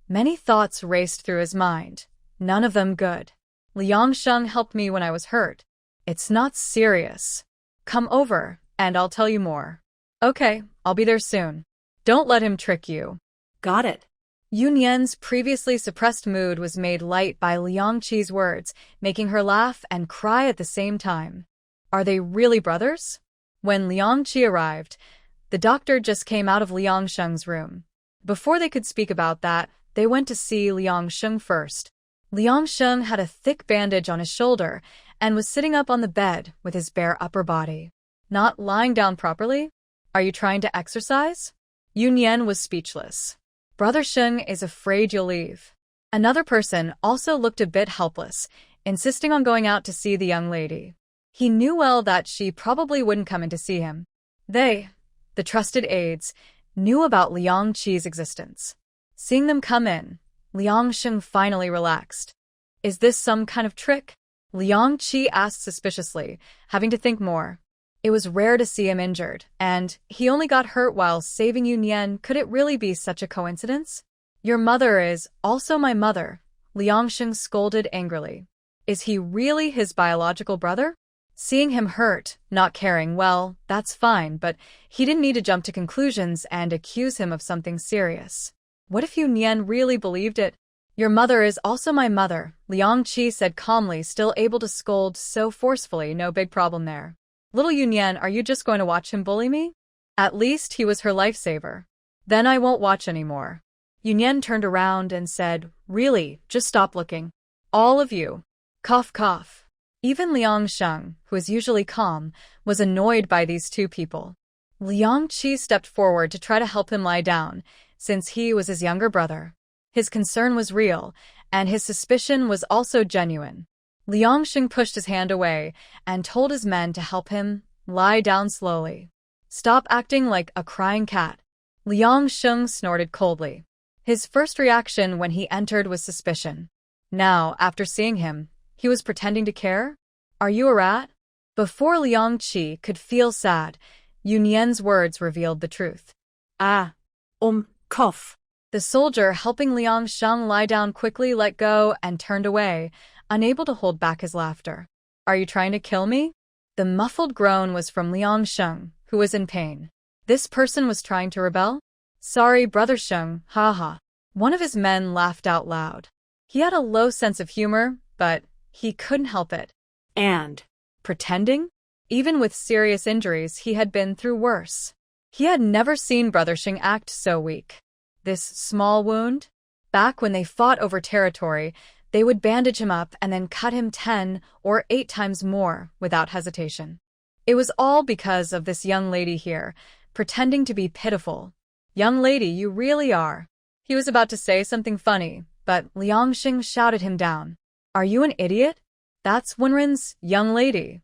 many thoughts raced through his mind, none of them good. Liang Sheng helped me when I was hurt. It's not serious. Come over, and I'll tell you more. Okay, I'll be there soon. Don't let him trick you. Got it. Yunyan's previously suppressed mood was made light by Liang Qi's words, making her laugh and cry at the same time. Are they really brothers? When Liang Qi arrived, the doctor just came out of Liang Sheng's room. Before they could speak about that, they went to see Liang Sheng first. Liang Sheng had a thick bandage on his shoulder and was sitting up on the bed with his bare upper body. Not lying down properly? Are you trying to exercise? Yun Yan was speechless. Brother Sheng is afraid you'll leave. Another person also looked a bit helpless, insisting on going out to see the young lady. He knew well that she probably wouldn't come in to see him. They, the trusted aides, knew about Liang Qi's existence. Seeing them come in, Liang Sheng finally relaxed. Is this some kind of trick? Liang Qi asked suspiciously, having to think more. It was rare to see him injured, and he only got hurt while saving Yun Yan. Could it really be such a coincidence? Your mother is also my mother, Liang Sheng scolded angrily. Is he really his biological brother? Seeing him hurt, not caring, well, that's fine, but he didn't need to jump to conclusions and accuse him of something serious. What if Yun Yan really believed it? Your mother is also my mother, Liang Qi said calmly, still able to scold so forcefully. No big problem there. Little Yun Yan, are you just going to watch him bully me? At least he was her lifesaver. Then I won't watch anymore. Yun Yan turned around and said, really, just stop looking. All of you. Cough cough. Even Liang Sheng, who is usually calm, was annoyed by these two people. Liang Qi stepped forward to try to help him lie down, since he was his younger brother. His concern was real, and his suspicion was also genuine. Liang Sheng pushed his hand away and told his men to help him lie down slowly. Stop acting like a crying cat. Liang Sheng snorted coldly. His first reaction when he entered was suspicion. Now, after seeing him, he was pretending to care? Are you a rat? Before Liang Qi could feel sad, Yun Yan's words revealed the truth. Cough. The soldier helping Liang Sheng lie down quickly let go and turned away, unable to hold back his laughter. Are you trying to kill me? The muffled groan was from Liang Sheng, who was in pain. This person was trying to rebel? Sorry, Brother Sheng, haha. One of his men laughed out loud. He had a low sense of humor, but he couldn't help it. And pretending? Even with serious injuries, he had been through worse. He had never seen Brother Sheng act so weak. This small wound? Back when they fought over territory, they would bandage him up and then cut him 10 or 8 times more without hesitation. It was all because of this young lady here, pretending to be pitiful. Young lady, you really are. He was about to say something funny, but Liang Sheng shouted him down. Are you an idiot? That's Wenren's young lady.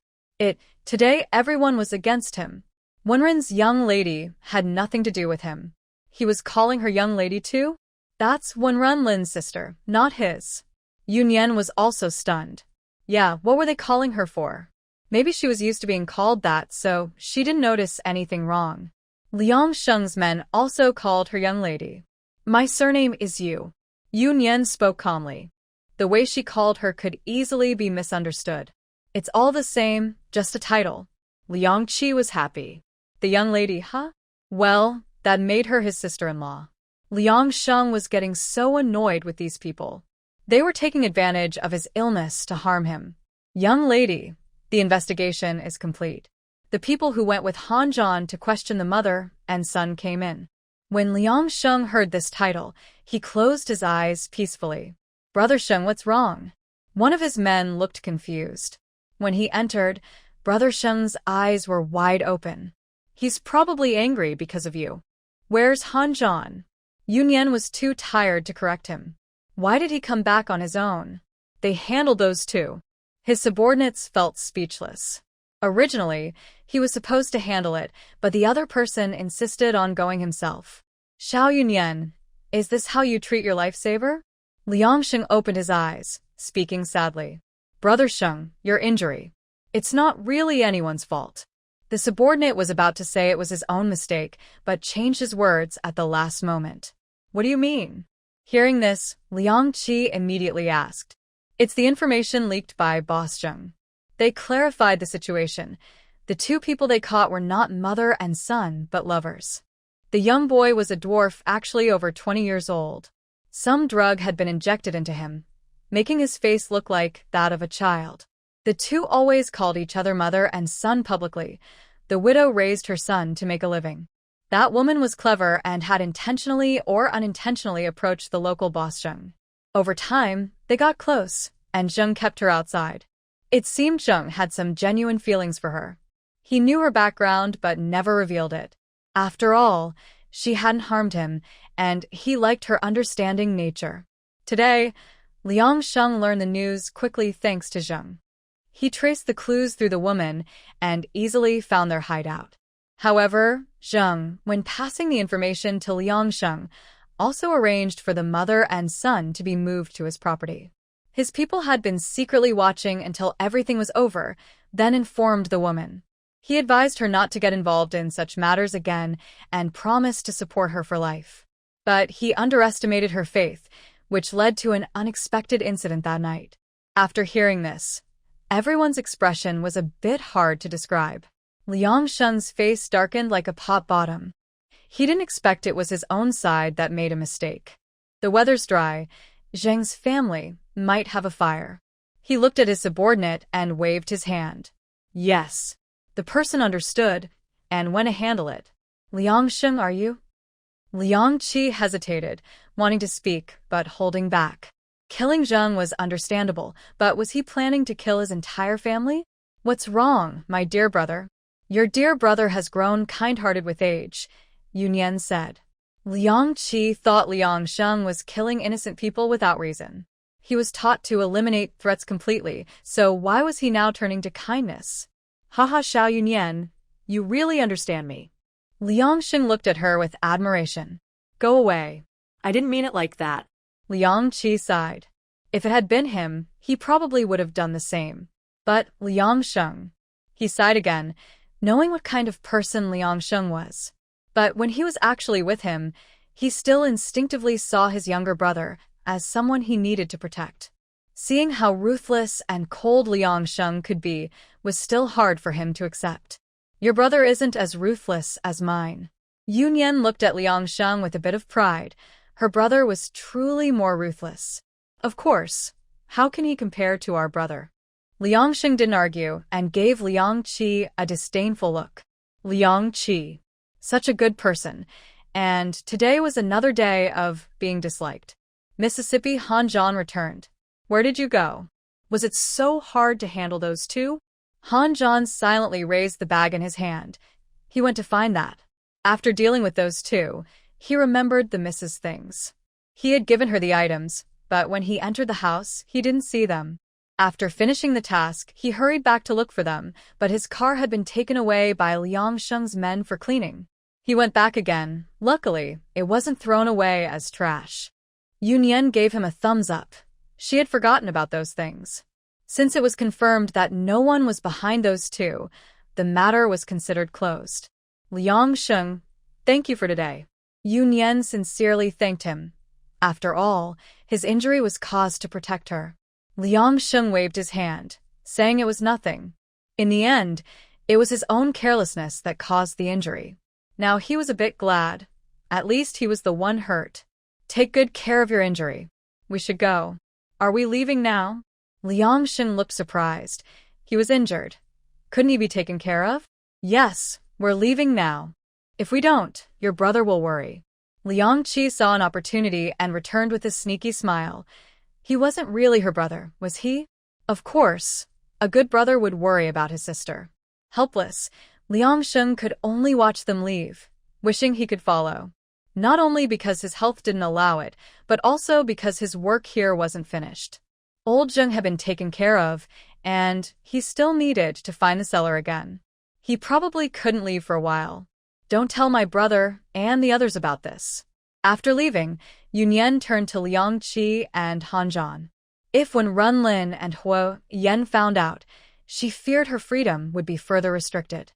Today everyone was against him. Wenren's young lady had nothing to do with him. He was calling her young lady too? That's Wenrenlin's sister, not his. Yun Yan was also stunned. Yeah, what were they calling her for? Maybe she was used to being called that, so she didn't notice anything wrong. Liang Sheng's men also called her young lady. My surname is Yu. Yun Yan spoke calmly. The way she called her could easily be misunderstood. It's all the same, just a title. Liang Qi was happy. The young lady, huh? Well, that made her his sister-in-law. Liang Sheng was getting so annoyed with these people. They were taking advantage of his illness to harm him. Young lady, the investigation is complete. The people who went with Han Zhan to question the mother and son came in. When Liang Sheng heard this title, he closed his eyes peacefully. Brother Sheng, what's wrong? One of his men looked confused. When he entered, Brother Sheng's eyes were wide open. He's probably angry because of you. Where's Han Zhan? Yun Yan was too tired to correct him. Why did he come back on his own? They handled those two. His subordinates felt speechless. Originally, he was supposed to handle it, but the other person insisted on going himself. Xiao Yunyan, is this how you treat your lifesaver? Liang Sheng opened his eyes, speaking sadly. Brother Sheng, your injury. It's not really anyone's fault. The subordinate was about to say it was his own mistake, but changed his words at the last moment. What do you mean? Hearing this, Liang Qi immediately asked. It's the information leaked by Boss Zheng. They clarified the situation. The two people they caught were not mother and son, but lovers. The young boy was a dwarf, actually over 20 years old. Some drug had been injected into him, making his face look like that of a child. The two always called each other mother and son publicly. The widow raised her son to make a living. That woman was clever and had intentionally or unintentionally approached the local boss Zheng. Over time, They got close, and Zheng kept her outside. It seemed Zheng had some genuine feelings for her. He knew her background but never revealed it. After all, she hadn't harmed him, and he liked her understanding nature. Today, Liang Sheng learned the news quickly thanks to Zheng. He traced the clues through the woman and easily found their hideout. However, Zheng, when passing the information to Liang Sheng, also arranged for the mother and son to be moved to his property. His people had been secretly watching until everything was over, then informed the woman. He advised her not to get involved in such matters again and promised to support her for life. But he underestimated her faith, which led to an unexpected incident that night. After hearing this, everyone's expression was a bit hard to describe. Liang Sheng's face darkened like a pot bottom. He didn't expect it was his own side that made a mistake. The weather's dry. Zheng's family might have a fire. He looked at his subordinate and waved his hand. Yes. The person understood and went to handle it. Liang Sheng, are you? Liang Qi hesitated, wanting to speak, but holding back. Killing Zheng was understandable, but was he planning to kill his entire family? What's wrong, my dear brother? Your dear brother has grown kind-hearted with age, Yunyan said. Liang Qi thought Liang Sheng was killing innocent people without reason. He was taught to eliminate threats completely, so why was he now turning to kindness? Haha, Xiao Yunyan, you really understand me. Liang Sheng looked at her with admiration. Go away. I didn't mean it like that. Liang Qi sighed. If it had been him, he probably would have done the same. But Liang Sheng. He sighed again, knowing what kind of person Liang Sheng was. But when he was actually with him, he still instinctively saw his younger brother as someone he needed to protect. Seeing how ruthless and cold Liang Sheng could be was still hard for him to accept. Your brother isn't as ruthless as mine. Yunyan looked at Liang Sheng with a bit of pride. Her brother was truly more ruthless. Of course. How can he compare to our brother? Liang Sheng didn't argue and gave Liang Qi a disdainful look. Liang Qi. Such a good person. And today was another day of being disliked. Mississippi Han Zhan returned. Where did you go? Was it so hard to handle those two? Han Zhan silently raised the bag in his hand. He went to find that. After dealing with those two, he remembered the Mrs. things. He had given her the items, but when he entered the house, he didn't see them. After finishing the task, he hurried back to look for them, but his car had been taken away by Liang Sheng's men for cleaning. He went back again. Luckily, it wasn't thrown away as trash. Yunyan gave him a thumbs up. She had forgotten about those things. Since it was confirmed that no one was behind those two, the matter was considered closed. Liang Sheng, thank you for today. Yunyan sincerely thanked him. After all, his injury was caused to protect her. Liang Sheng waved his hand, saying it was nothing. In the end, it was his own carelessness that caused the injury. Now he was a bit glad. At least he was the one hurt. Take good care of your injury. We should go. Are we leaving now? Liang Sheng looked surprised. He was injured. Couldn't he be taken care of? Yes, we're leaving now. If we don't, your brother will worry. Liang Qi saw an opportunity and returned with a sneaky smile. He wasn't really her brother, was he? Of course. A good brother would worry about his sister. Helpless, Liang Sheng could only watch them leave, wishing he could follow. Not only because his health didn't allow it, but also because his work here wasn't finished. Old Zheng had been taken care of, and he still needed to find the cellar again. He probably couldn't leave for a while. Don't tell my brother and the others about this. After leaving, Yunyan turned to Liang Qi and Han Zhan. If when Runlin and Huo Yen found out, she feared her freedom would be further restricted.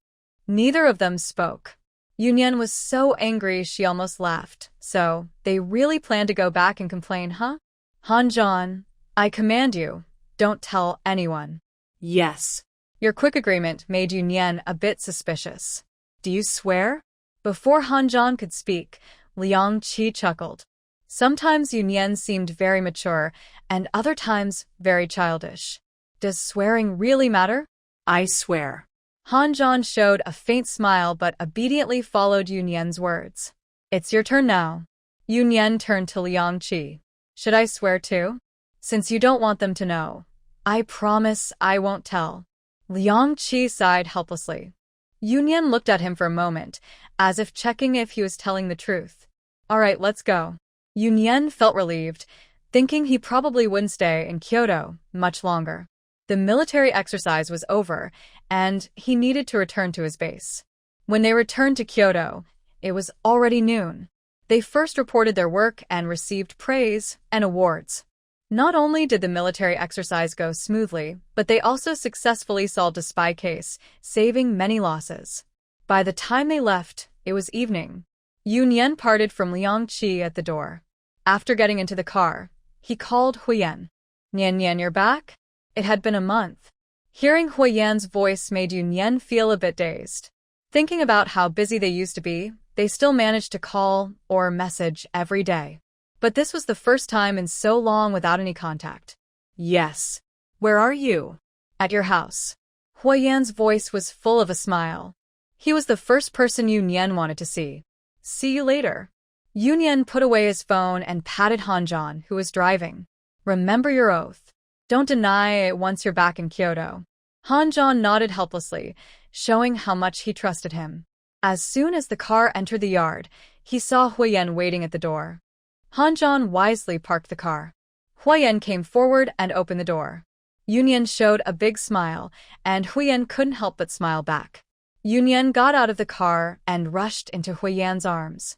Neither of them spoke. Yunyan was so angry she almost laughed. So, they really plan to go back and complain, huh? Han Zhan, I command you, don't tell anyone. Yes. Your quick agreement made Yunyan a bit suspicious. Do you swear? Before Han Zhan could speak, Liang Qi chuckled. Sometimes Yunyan seemed very mature, and other times very childish. Does swearing really matter? I swear. Han Zhan showed a faint smile but obediently followed Yunyan's words. It's your turn now. Yunyan turned to Liang Qi. Should I swear too? Since you don't want them to know, I promise I won't tell. Liang Qi sighed helplessly. Yunyan looked at him for a moment, as if checking if he was telling the truth. All right, let's go. Yunyan felt relieved, thinking he probably wouldn't stay in Kyoto much longer. The military exercise was over, and he needed to return to his base. When they returned to Kyoto, it was already noon. They first reported their work and received praise and awards. Not only did the military exercise go smoothly, but they also successfully solved a spy case, saving many losses. By the time they left, it was evening. Yunyan parted from Liang Qi at the door. After getting into the car, he called Huyan. Nian, you're back? It had been a month. Hearing Huyan's voice made Yunyan feel a bit dazed. Thinking about how busy they used to be, they still managed to call or message every day. But this was the first time in so long without any contact. Yes. Where are you? At your house. Huyan's voice was full of a smile. He was the first person Yunyan wanted to see. See you later. Yunyan put away his phone and patted Hanjan, who was driving. Remember your oath. Don't deny it once you're back in Kyoto. Hanjan nodded helplessly, showing how much he trusted him. As soon as the car entered the yard, he saw Huyan waiting at the door. Hanjan wisely parked the car. Huyan came forward and opened the door. Yunyan showed a big smile, and Huyan couldn't help but smile back. Yunyan got out of the car and rushed into Huyan's arms.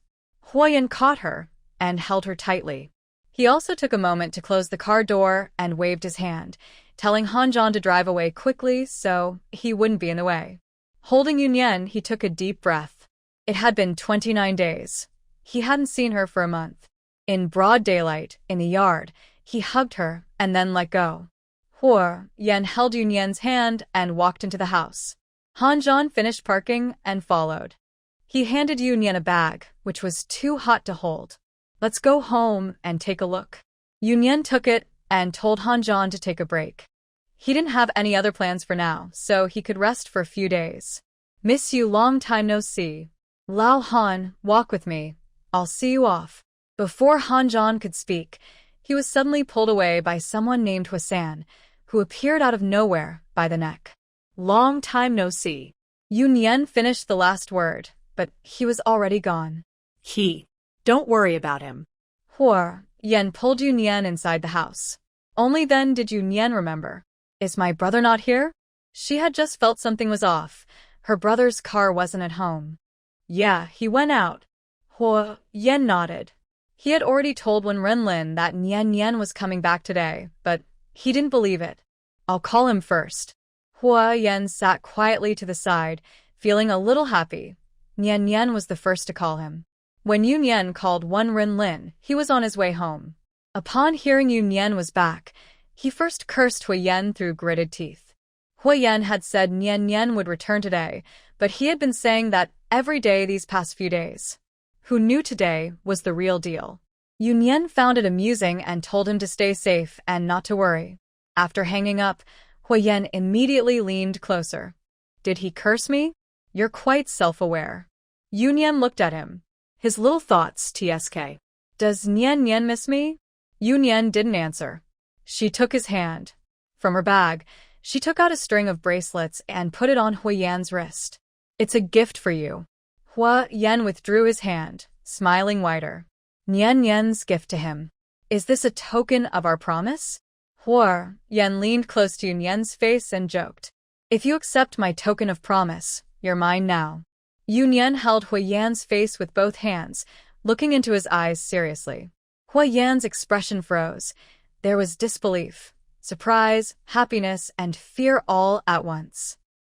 Huyan caught her and held her tightly. He also took a moment to close the car door and waved his hand, telling Hanjan to drive away quickly so he wouldn't be in the way. Holding Yunyan, he took a deep breath. It had been 29 days. He hadn't seen her for a month. In broad daylight, in the yard, he hugged her and then let go. Huyan held Yunyan's hand and walked into the house. Hanjan finished parking and followed. He handed Yunyan a bag, which was too hot to hold. Let's go home and take a look. Yunyan took it and told Hanjan to take a break. He didn't have any other plans for now, so he could rest for a few days. Miss you, long time no see. Lao Han, walk with me. I'll see you off. Before Hanjan could speak, he was suddenly pulled away by someone named Hwasan, who appeared out of nowhere by the neck. Long time no see. Yunyan finished the last word, but he was already gone. Don't worry about him. Huyan pulled Yunyan inside the house. Only then did Yunyan remember. Is my brother not here? She had just felt something was off. Her brother's car wasn't at home. Yeah, he went out. Huyan nodded. He had already told Wen Renlin that Nian was coming back today, but he didn't believe it. I'll call him first. Huyan sat quietly to the side, feeling a little happy. Nian was the first to call him. When Yunyan called Wen Renlin, he was on his way home. Upon hearing Yunyan was back, he first cursed Huyan through gritted teeth. Huyan had said Nian would return today, but he had been saying that every day these past few days. Who knew today was the real deal. Yunyan found it amusing and told him to stay safe and not to worry. After hanging up, Huyan immediately leaned closer. Did he curse me? You're quite self-aware. Yunyan looked at him. His little thoughts, TSK. Does Nian miss me? Yunyan didn't answer. She took his hand. From her bag, she took out a string of bracelets and put it on Huyan's wrist. It's a gift for you. Huyan withdrew his hand, smiling wider. Nian's gift to him. Is this a token of our promise? Huyan leaned close to Yunyan's face and joked. If you accept my token of promise, you're mine now. Yunyan held Huyan's face with both hands, looking into his eyes seriously. Huyan's expression froze. There was disbelief, surprise, happiness, and fear all at once.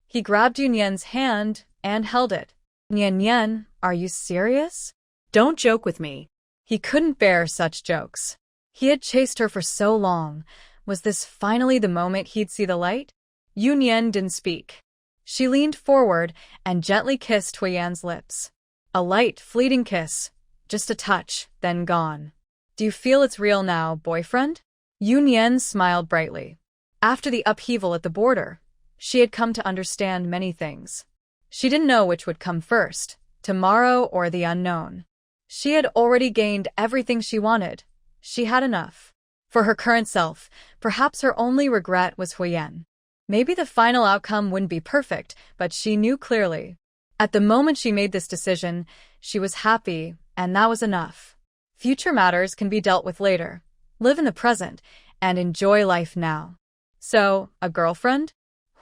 He grabbed Yunyan's hand and held it. Nian, are you serious? Don't joke with me. He couldn't bear such jokes. He had chased her for so long. Was this finally the moment he'd see the light? Yunyan didn't speak. She leaned forward and gently kissed Huyan's lips. A light, fleeting kiss. Just a touch, then gone. Do you feel it's real now, boyfriend? Yunyan smiled brightly. After the upheaval at the border, she had come to understand many things. She didn't know which would come first, tomorrow or the unknown. She had already gained everything she wanted. She had enough. For her current self, perhaps her only regret was Huyen. Maybe the final outcome wouldn't be perfect, but she knew clearly. At the moment she made this decision, she was happy, and that was enough. Future matters can be dealt with later. Live in the present, and enjoy life now. So, a girlfriend?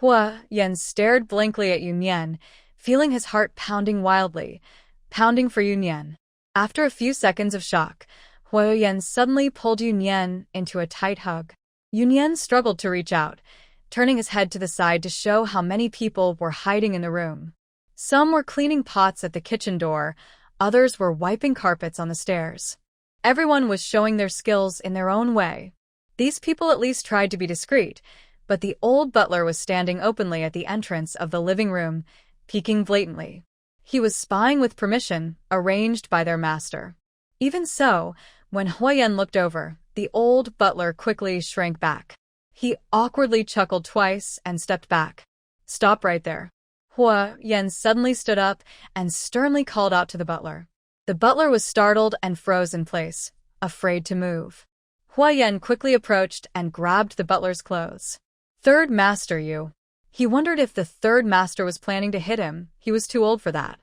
Huyen stared blankly at Yunyan, feeling his heart pounding wildly, pounding for Yunyan. After a few seconds of shock, Huyen suddenly pulled Yunyan into a tight hug. Yunyan struggled to reach out, turning his head to the side to show how many people were hiding in the room. Some were cleaning pots at the kitchen door, others were wiping carpets on the stairs. Everyone was showing their skills in their own way. These people at least tried to be discreet, but the old butler was standing openly at the entrance of the living room, peeking blatantly. He was spying with permission, arranged by their master. Even so, when Huyen looked over, the old butler quickly shrank back. He awkwardly chuckled twice and stepped back. "Stop right there." Huyen suddenly stood up and sternly called out to the butler. The butler was startled and froze in place, afraid to move. Huyen quickly approached and grabbed the butler's clothes. "Third master, you." He wondered if the third master was planning to hit him. He was too old for that.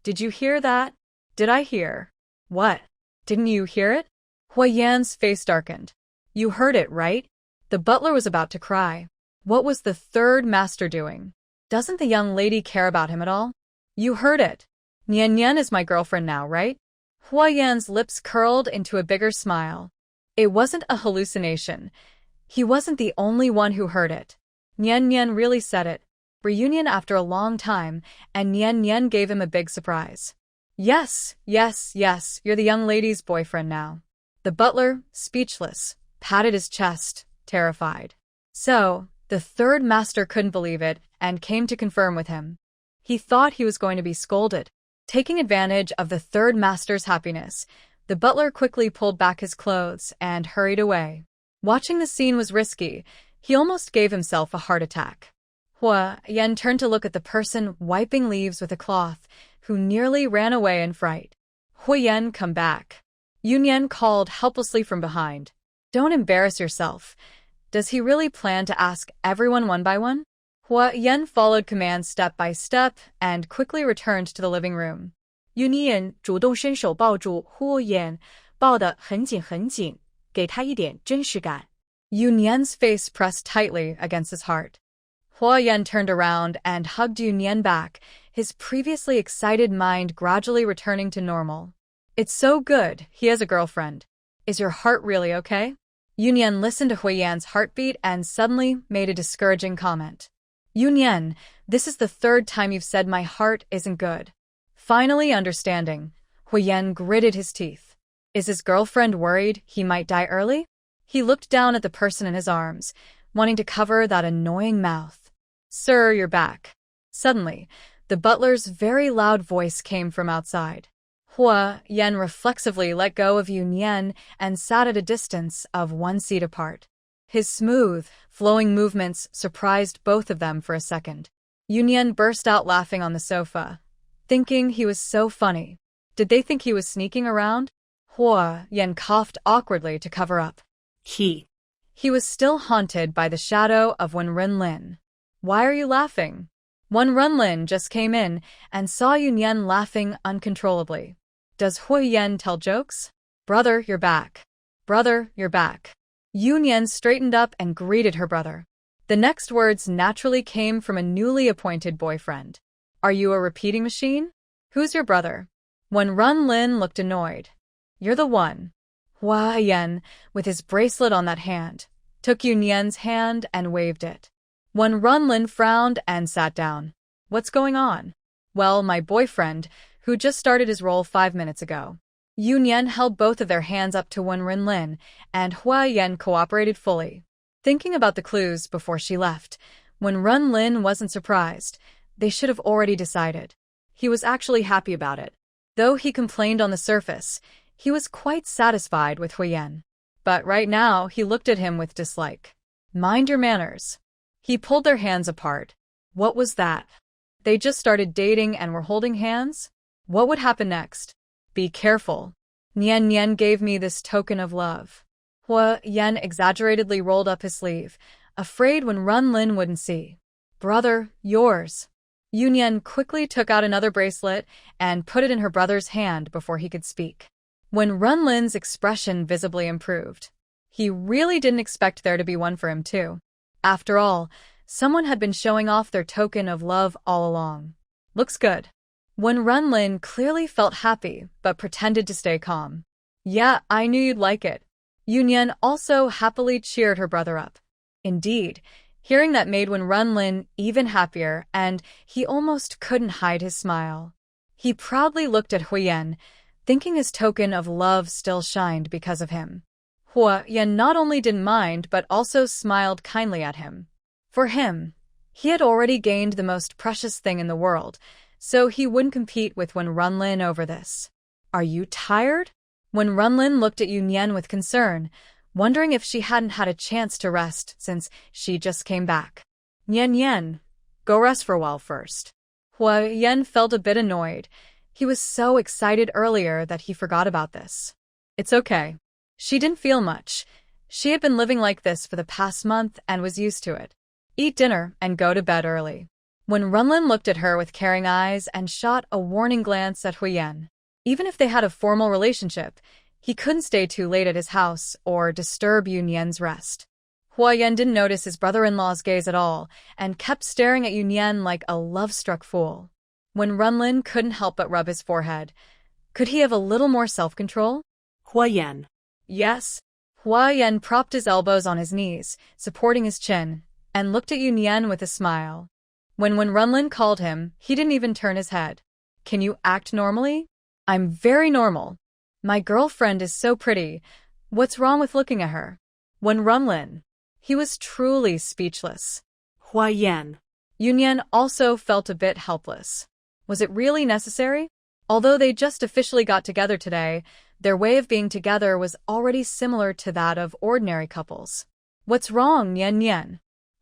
"Did you hear that?" "Did I hear?" "What? Didn't you hear it?" Huyen's face darkened. "You heard it, right?" The butler was about to cry. What was the third master doing? Doesn't the young lady care about him at all? "You heard it. Nian Nian is my girlfriend now, right?" Huyen's lips curled into a bigger smile. It wasn't a hallucination. He wasn't the only one who heard it. Nian Nian really said it. Reunion after a long time, and Nian Nian gave him a big surprise. Yes, you're the young lady's boyfriend now." The butler, speechless, patted his chest, terrified. So, the third master couldn't believe it and came to confirm with him. He thought he was going to be scolded. Taking advantage of the third master's happiness, the butler quickly pulled back his clothes and hurried away. Watching the scene was risky. He almost gave himself a heart attack. Huyen turned to look at the person wiping leaves with a cloth, who nearly ran away in fright. "Huyen, come back." Yunyan called helplessly from behind. "Don't embarrass yourself." Does he really plan to ask everyone one by one? Huyen followed commands step by step and quickly returned to the living room. Yunyan 主动伸手抱住 Huyen， 抱得很紧很紧，给他一点真实感。Yunyan's face pressed tightly against his heart. Huyen turned around and hugged Yunyan back, his previously excited mind gradually returning to normal. "It's so good, he has a girlfriend. Is your heart really okay?" Yunyan listened to Huyen's heartbeat and suddenly made a discouraging comment. "Yunyan, this is the third time you've said my heart isn't good." Finally understanding, Huyen gritted his teeth. Is his girlfriend worried he might die early? He looked down at the person in his arms, wanting to cover that annoying mouth. "Sir, you're back." Suddenly, the butler's very loud voice came from outside. Huyen reflexively let go of Yunyan and sat at a distance of 1 seat apart. His smooth, flowing movements surprised both of them for a second. Yunyan burst out laughing on the sofa, thinking he was so funny. Did they think he was sneaking around? Huyen coughed awkwardly to cover up. He was still haunted by the shadow of Wenren. "Why are you laughing?" Wenren just came in and saw Yunyan laughing uncontrollably. Does Huyen tell jokes? "Brother, you're back. Brother, you're back." Yunyan straightened up and greeted her brother. The next words naturally came from a newly appointed boyfriend. "Are you a repeating machine? Who's your brother?" Wenren looked annoyed. "You're the one." Huyen, with his bracelet on that hand, took Yunyan's hand and waved it. Wenren frowned and sat down. "What's going on?" "Well, my boyfriend, who just started his role 5 minutes ago." Yunyan held both of their hands up to Wenren, and Huyen cooperated fully. Thinking about the clues before she left, Wenren wasn't surprised. They should have already decided. He was actually happy about it. Though he complained on the surface, he was quite satisfied with Huyen. But right now, he looked at him with dislike. "Mind your manners." He pulled their hands apart. What was that? They just started dating and were holding hands? What would happen next? "Be careful. Nian Nian gave me this token of love." Hua Yan exaggeratedly rolled up his sleeve, afraid Wen Runlin wouldn't see. Brother, yours. Yunyan quickly took out another bracelet and put it in her brother's hand before he could speak. When Runlin's expression visibly improved. He really didn't expect there to be one for him too. After all, someone had been showing off their token of love all along. Looks good. When Runlin clearly felt happy but pretended to stay calm. Yeah, I knew you'd like it. Yunyan also happily cheered her brother up. Indeed, hearing that made Wen Runlin even happier, and he almost couldn't hide his smile. He proudly looked at Huyen, thinking his token of love still shined because of him. Huyen not only didn't mind but also smiled kindly at him. For him, he had already gained the most precious thing in the world, so he wouldn't compete with Wen Runlin over this. Are you tired? Wen Runlin looked at Yunyan with concern, wondering if she hadn't had a chance to rest since she just came back. Yan, go rest for a while first. Huyen felt a bit annoyed. He was so excited earlier that he forgot about this. It's okay. She didn't feel much. She had been living like this for the past month and was used to it. Eat dinner and go to bed early. When Runlin looked at her with caring eyes and shot a warning glance at Huyen. Even if they had a formal relationship, he couldn't stay too late at his house or disturb Yunyan's rest. Huyen didn't notice his brother-in-law's gaze at all and kept staring at Yunyan like a love-struck fool. When Runlin couldn't help but rub his forehead, could he have a little more self-control? Huyen. Yes. Huyen propped his elbows on his knees, supporting his chin, and looked at Yunyan with a smile. When Runlin called him, he didn't even turn his head. Can you act normally? I'm very normal. My girlfriend is so pretty. What's wrong with looking at her? When Runlin. He was truly speechless. Huyen. Yunyan also felt a bit helpless. Was it really necessary? Although they just officially got together today, their way of being together was already similar to that of ordinary couples. What's wrong, Yan?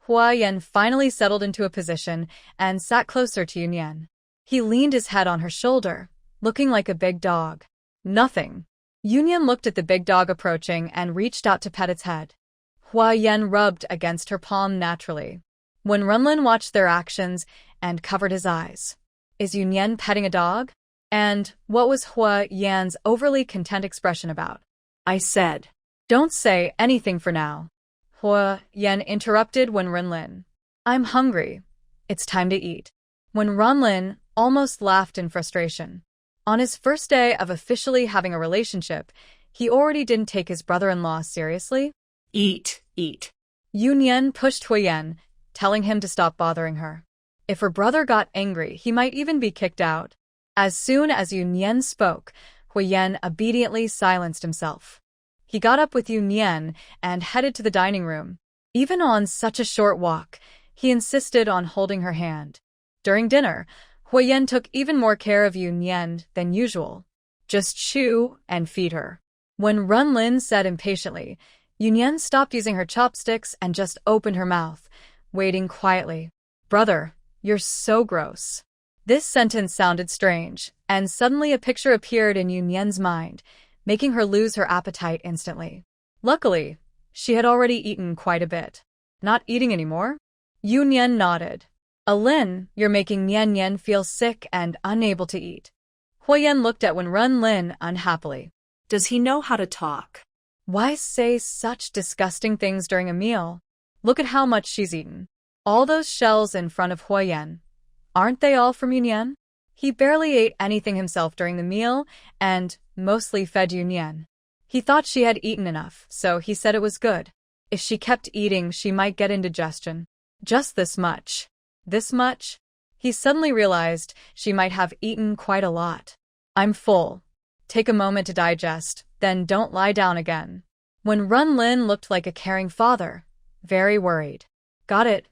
Huyen finally settled into a position and sat closer to Yunyan. He leaned his head on her shoulder, looking like a big dog. Nothing. Yunyan looked at the big dog approaching and reached out to pet its head. Huyen rubbed against her palm naturally. When Runlin watched their actions and covered his eyes. Is Yunyan petting a dog? And what was Huyen's overly content expression about? I said. Don't say anything for now. Huyen interrupted Wen Runlin. I'm hungry. It's time to eat. When Runlin almost laughed in frustration. On his first day of officially having a relationship, he already didn't take his brother-in-law seriously. Eat. Yunyan pushed Huyen, telling him to stop bothering her. If her brother got angry, he might even be kicked out. As soon as Yunyan spoke, Huyen obediently silenced himself. He got up with Yunyan and headed to the dining room. Even on such a short walk, he insisted on holding her hand. During dinner, Huyen took even more care of Yunyan than usual. Just chew and feed her. When Runlin said impatiently, Yunyan stopped using her chopsticks and just opened her mouth, waiting quietly. Brother, you're so gross. This sentence sounded strange, and suddenly a picture appeared in Yunyan's mind, making her lose her appetite instantly. Luckily, she had already eaten quite a bit. Not eating anymore? Yunyan nodded. Alin, you're making Nian feel sick and unable to eat. Huyen looked at Wen Runlin unhappily. Does he know how to talk? Why say such disgusting things during a meal? Look at how much she's eaten. All those shells in front of Huyen. Aren't they all from Yunyan? He barely ate anything himself during the meal and mostly fed Yunyan. He thought she had eaten enough, so he said it was good. If she kept eating, she might get indigestion. Just this much. This much? He suddenly realized she might have eaten quite a lot. I'm full. Take a moment to digest, then don't lie down again. When Runlin looked like a caring father, very worried. Got it.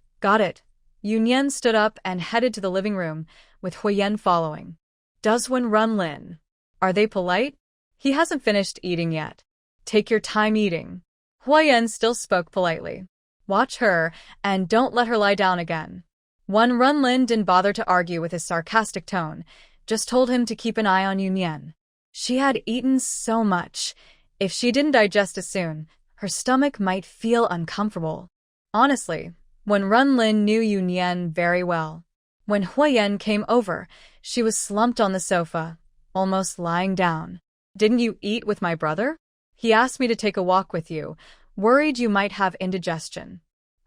Yunyan stood up and headed to the living room, with Huyen following. Does Wen Runlin? Are they polite? He hasn't finished eating yet. Take your time eating. Huyen still spoke politely. Watch her, and don't let her lie down again. Wen Runlin didn't bother to argue with his sarcastic tone, just told him to keep an eye on Yunyan. She had eaten so much. If she didn't digest as soon, Her stomach might feel uncomfortable. Honestly, when Runlin knew Yunyan very well. When Huoyan came over, she was slumped on the sofa, almost lying down. "Didn't you eat with my brother? He asked me to take a walk with you, worried you might have indigestion."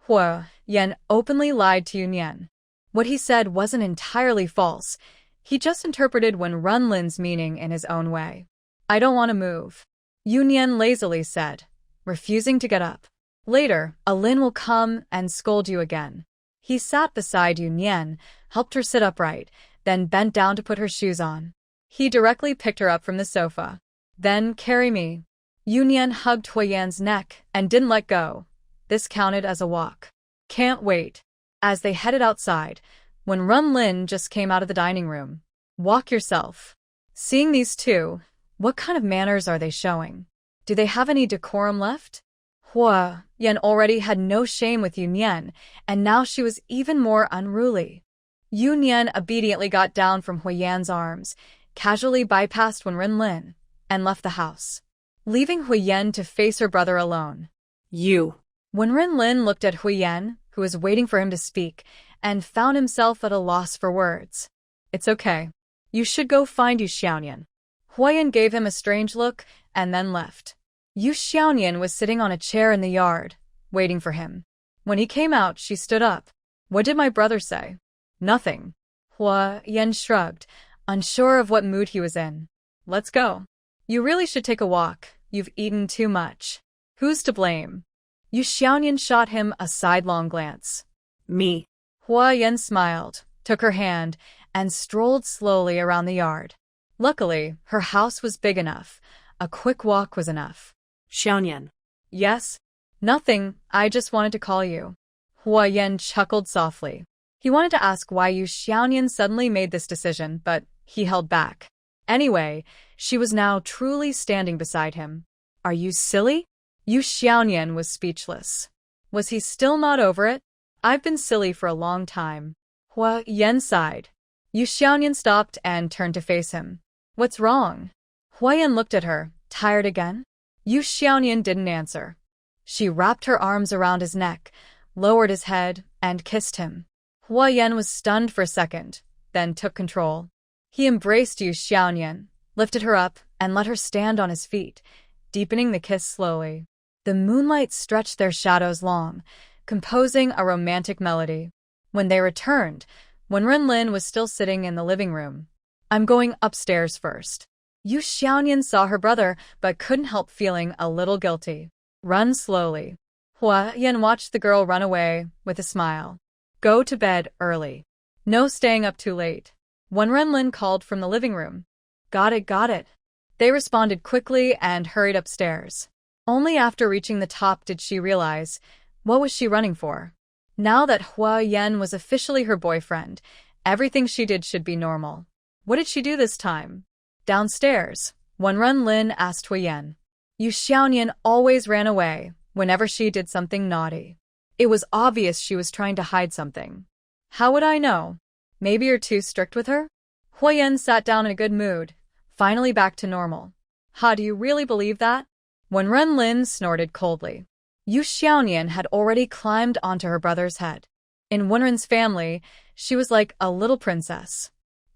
Huoyan openly lied to Yunyan. What he said wasn't entirely false. He just interpreted when Runlin's meaning in his own way. "I don't want to move," Yunyan lazily said, refusing to get up. "Later, Alin will come and scold you again." He sat beside Yunyan, helped her sit upright, then bent down to put her shoes on. He directly picked her up from the sofa. "Then carry me." Yunyan hugged Huoyan's neck and didn't let go. This counted as a walk. "Can't wait." As they headed outside, when Runlin just came out of the dining room. "Walk yourself." Seeing these two, what kind of manners are they showing? Do they have any decorum left? Huoyan already had no shame with Yunyan, and now she was even more unruly. Yunyan obediently got down from Huoyan's arms, casually bypassed Runlin, and left the house, leaving Huoyan to face her brother alone. "You." When Runlin looked at Huoyan, who was waiting for him to speak, and found himself at a loss for words. "It's okay. You should go find Yu Xiaonian." Huoyan gave him a strange look and then left. Yu Xiaonian was sitting on a chair in the yard, waiting for him. When he came out, she stood up. "What did my brother say?" "Nothing." Huoyan shrugged, unsure of what mood he was in. "Let's go. You really should take a walk. You've eaten too much." "Who's to blame?" Yu Xiaonian shot him a sidelong glance. "Me." Huoyan smiled, took her hand, and strolled slowly around the yard. Luckily, her house was big enough. A quick walk was enough. "Xiaonian." "Yes?" "Nothing, I just wanted to call you." Huoyan chuckled softly. He wanted to ask why Yu Xiaonian suddenly made this decision, but he held back. Anyway, she was now truly standing beside him. "Are you silly?" Yu Xiaonian was speechless. Was he still not over it? "I've been silly for a long time." Huoyan sighed. Yu Xiaonian stopped and turned to face him. "What's wrong?" Huoyan looked at her, tired again. Yu Xiaonian didn't answer. She wrapped her arms around his neck, lowered his head, and kissed him. Huoyan was stunned for a second, then took control. He embraced Yu Xiaonian, lifted her up, and let her stand on his feet, deepening the kiss slowly. The moonlight stretched their shadows long, composing a romantic melody. When they returned, when Runlin was still sitting in the living room. "I'm going upstairs first." Yu Xiaonian saw her brother, but couldn't help feeling a little guilty. "Run slowly." Huoyan watched the girl run away, with a smile. "Go to bed early. No staying up too late." When Runlin called from the living room. Got it, got it." They responded quickly and hurried upstairs. Only after reaching the top did she realize, what was she running for? Now that Huoyan was officially her boyfriend, everything she did should be normal. What did she do this time? Downstairs, when Runlin asked Huoyan. Yu Xiaonian always ran away whenever she did something naughty. It was obvious she was trying to hide something. "How would I know? Maybe you're too strict with her?" Huoyan sat down in a good mood, finally back to normal. "Ha, do you really believe that?" When Runlin snorted coldly. Yu Xiaonian had already climbed onto her brother's head. In Wenren's family, she was like a little princess.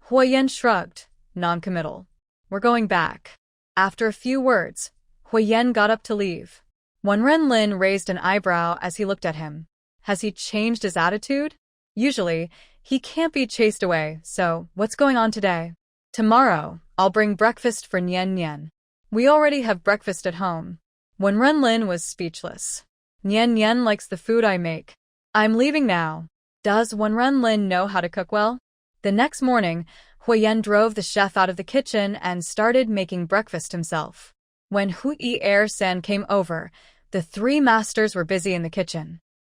Huoyan shrugged, non-committal. "We're going back." After a few words, Huoyan got up to leave. When Runlin raised an eyebrow as he looked at him. Has he changed his attitude? Usually, he can't be chased away, so what's going on today? "Tomorrow, I'll bring breakfast for Nian Nian. We already have breakfast at home." When Runlin was speechless. "Nian Nian likes the food I make. I'm leaving now." Does Wen Runlin know how to cook well? The next morning, Huoyan drove the chef out of the kitchen and started making breakfast himself. When Hui Er-san came over, the three masters were busy in the kitchen.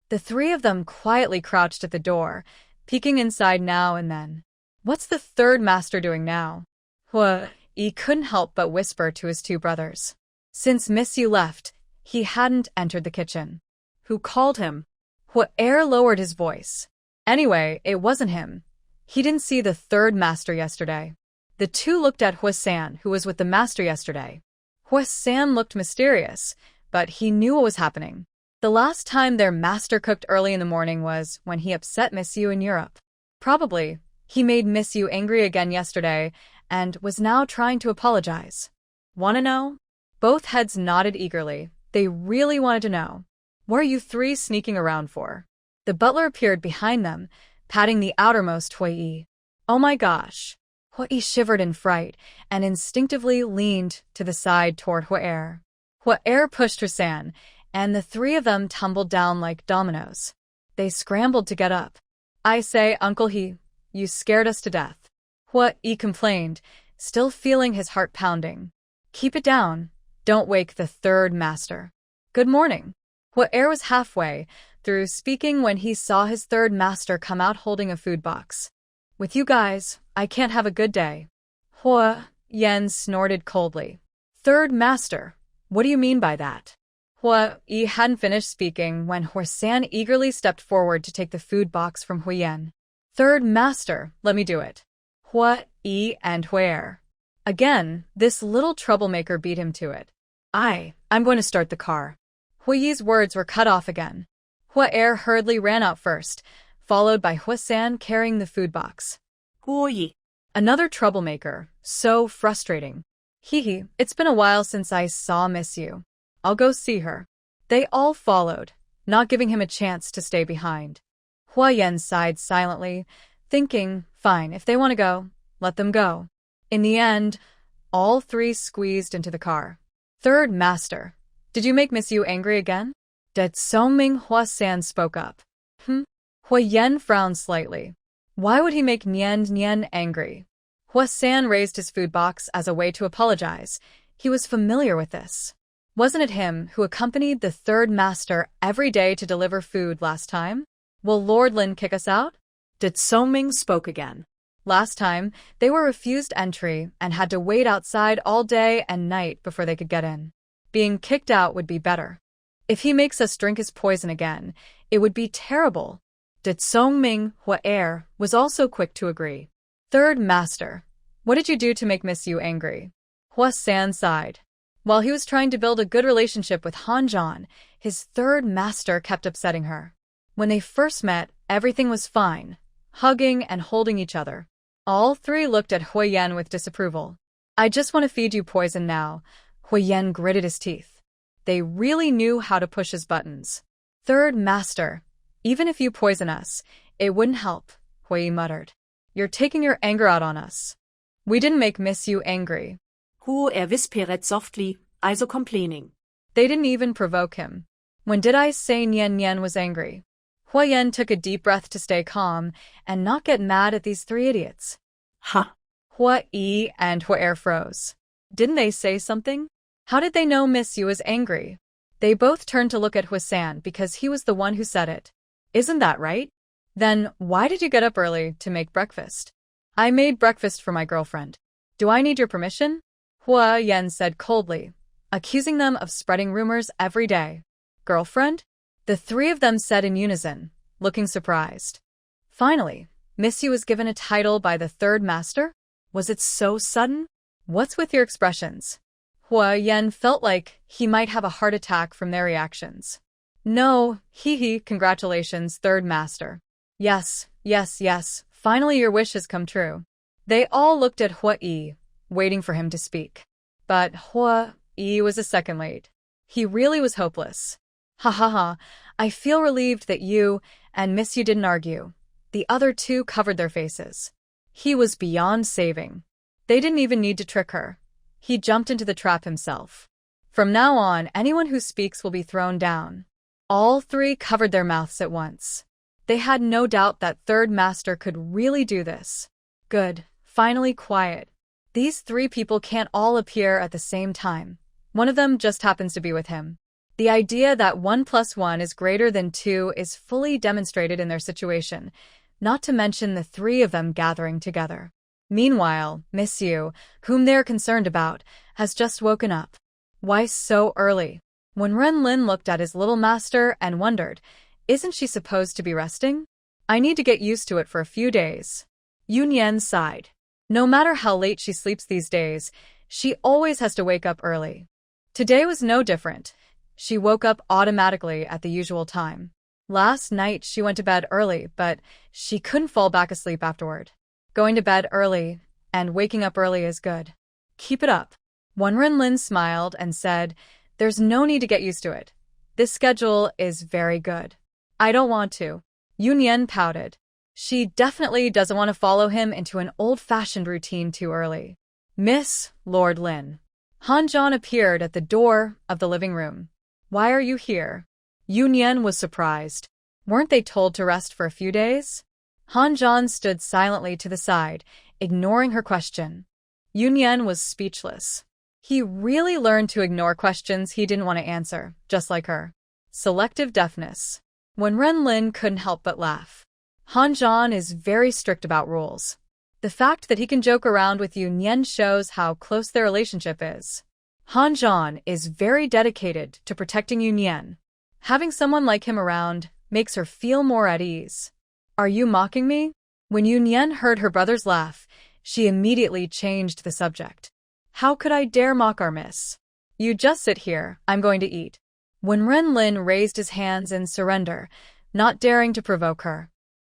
The three of them quietly crouched at the door, peeking inside now and then. What's the third master doing now? Hui couldn't help but whisper to his two brothers. Since Miss Yu left, he hadn't entered the kitchen. Who called him? Hui Er lowered his voice. Anyway, it wasn't him. He didn't see the third master yesterday. The two looked at Hui-san, who was with the master yesterday. Hui-san looked mysterious, but he knew what was happening. The last time their master cooked early in the morning was when he upset Miss Yu in Europe. Probably, he made Miss Yu angry again yesterday and was now trying to apologize. Wanna know? Both heads nodded eagerly. They really wanted to know. What are you three sneaking around for? The butler appeared behind them, patting the outermost Hui. Oh my gosh. Hui shivered in fright and instinctively leaned to the side toward Hui. Hui pushed Hussan, and the three of them tumbled down like dominoes. They scrambled to get up. I say, Uncle He, you scared us to death. Hui complained, still feeling his heart pounding. Keep it down. Don't wake the third master. Good morning. Hui was halfway through speaking when he saw his third master come out holding a food box. With you guys, I can't have a good day. Hui Yan snorted coldly. Third master, what do you mean by that? Hui hadn't finished speaking when Hussan eagerly stepped forward to take the food box from Hui Yan. Third master, let me do it. Hui and Hui. Again, this little troublemaker beat him to it. I'm going to start the car. Hui's words were cut off again. Hui hurriedly ran out first, followed by Hussan carrying the food box. Hui. Another troublemaker, so frustrating. It's been a while since I saw Miss Yu. I'll go see her. They all followed, not giving him a chance to stay behind. Hua Yan sighed silently, thinking, fine, if they want to go, let them go. In the end, all three squeezed into the car. Third master, did you make Miss Yu angry again? That Songming Hua-san spoke up. Hua Yan frowned slightly. Why would he make Nian angry? Hua-san raised his food box as a way to apologize. He was familiar with this. Wasn't it him who accompanied the third master every day to deliver food last time? Will Lord Lin kick us out? Did Songming spoke again. Last time, they were refused entry and had to wait outside all day and night before they could get in. Being kicked out would be better. If he makes us drink his poison again, it would be terrible. Did Songming Hua was also quick to agree. Third master, what did you do to make Miss Yu angry? Hua-san sighed. While he was trying to build a good relationship with Han-jan, his third master kept upsetting her. When they first met, everything was fine, hugging and holding each other. All three looked at Hui Yan with disapproval. I just want to feed you poison now. Hui Yan gritted his teeth. They really knew how to push his buttons. Third master, even if you poison us, it wouldn't help, Hui muttered. You're taking your anger out on us. We didn't make Miss Yu angry. Hui whispered softly, also complaining. They didn't even provoke him. When did I say Nian was angry? Hua Yan took a deep breath to stay calm and not get mad at these three idiots. Ha! Hua and Hua froze. Didn't they say something? How did they know Miss Yu was angry? They both turned to look at Hussan because he was the one who said it. Isn't that right? Then why did you get up early to make breakfast? I made breakfast for my girlfriend. Do I need your permission? Hua Yan said coldly, accusing them of spreading rumors every day. Girlfriend? The three of them said in unison, looking surprised. Finally, Miss Yu was given a title by the third master? Was it so sudden? What's with your expressions? Hua Yan felt like he might have a heart attack from their reactions. No, congratulations, third master. Yes, finally your wish has come true. They all looked at Hua waiting for him to speak. But Hua was a second late. He really was hopeless. Ha, I feel relieved that you and Miss Yu didn't argue. The other two covered their faces. He was beyond saving. They didn't even need to trick her. He jumped into the trap himself. From now on, anyone who speaks will be thrown down. All three covered their mouths at once. They had no doubt that third master could really do this. Good, finally quiet. These three people can't all appear at the same time. One of them just happens to be with him. The idea that 1 + 1 is greater than 2 is fully demonstrated in their situation, not to mention the three of them gathering together. Meanwhile, Miss Yu, whom they're concerned about, has just woken up. Why so early? When Ren Lin looked at his little master and wondered, isn't she supposed to be resting? I need to get used to it for a few days. Yun Yan sighed. No matter how late she sleeps these days, she always has to wake up early. Today was no different. She woke up automatically at the usual time. Last night she went to bed early, but she couldn't fall back asleep afterward. Going to bed early and waking up early is good. Keep it up. Wenren smiled and said, "There's no need to get used to it. This schedule is very good." "I don't want to." Yunyan pouted. She definitely doesn't want to follow him into an old-fashioned routine too early. "Miss Lord Lin." Hanjan appeared at the door of the living room. "Why are you here?" Yunyan was surprised. Weren't they told to rest for a few days? Hanjan stood silently to the side, ignoring her question. Yunyan was speechless. He really learned to ignore questions he didn't want to answer, just like her. Selective deafness. Wenren couldn't help but laugh. Hanjan is very strict about rules. The fact that he can joke around with Yunyan shows how close their relationship is. Hanjan is very dedicated to protecting Yunyan. Having someone like him around makes her feel more at ease. "Are you mocking me?" When Yunyan heard her brother's laugh, she immediately changed the subject. "How could I dare mock our miss? You just sit here, I'm going to eat." Wenren raised his hands in surrender, not daring to provoke her.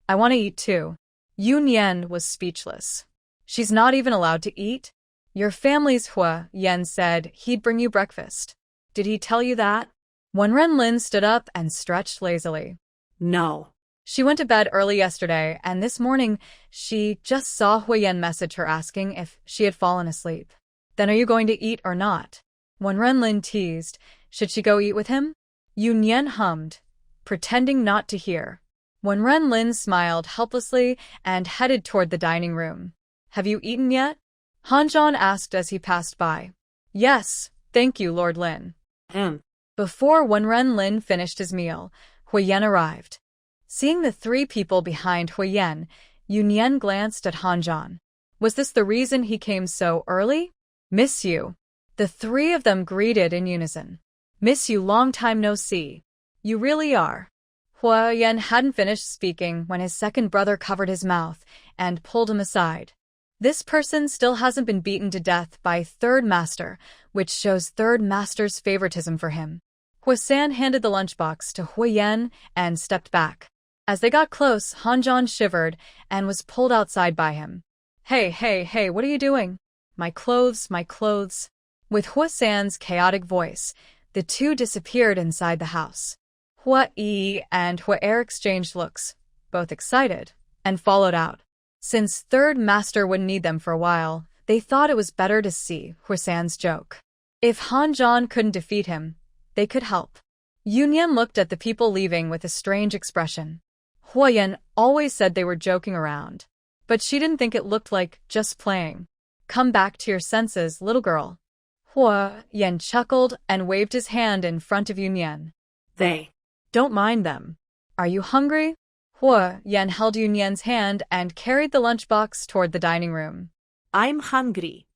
"I want to eat too." Yunyan was speechless. "She's not even allowed to eat?" "Your family's Hua Yen said he'd bring you breakfast. Did he tell you that?" Wenren stood up and stretched lazily. "No." She went to bed early yesterday, and this morning she just saw Hua Yen message her asking if she had fallen asleep. "Then are you going to eat or not?" Wenren teased. Should she go eat with him? Yunyan hummed, pretending not to hear. Wenren smiled helplessly and headed toward the dining room. "Have you eaten yet?" Hanjan asked as he passed by. "Yes, thank you, Lord Lin." Before Wenren finished his meal, Huyen arrived. Seeing the three people behind Huyen, Yunyan glanced at Hanjan. Was this the reason he came so early? "Miss you." The three of them greeted in unison. "Miss you, long time no see." "You really are." Huyen hadn't finished speaking when his second brother covered his mouth and pulled him aside. This person still hasn't been beaten to death by Third Master, which shows Third Master's favoritism for him. Huasan handed the lunchbox to Huyen and stepped back. As they got close, Hanjan shivered and was pulled outside by him. Hey, what are you doing?" My clothes. With Huasan's chaotic voice, the two disappeared inside the house. Hua Yi and Hua Er exchanged looks, both excited, and followed out. Since Third Master wouldn't need them for a while, they thought it was better to see Huasan's joke. If Hanjan couldn't defeat him, they could help. Yunyan looked at the people leaving with a strange expression. Huyen always said they were joking around, but she didn't think it looked like just playing. "Come back to your senses, little girl." Huyen chuckled and waved his hand in front of Yunyan. "They. Don't mind them. Are you hungry?" Huyen held Yunyan's hand and carried the lunchbox toward the dining room. "I'm hungry."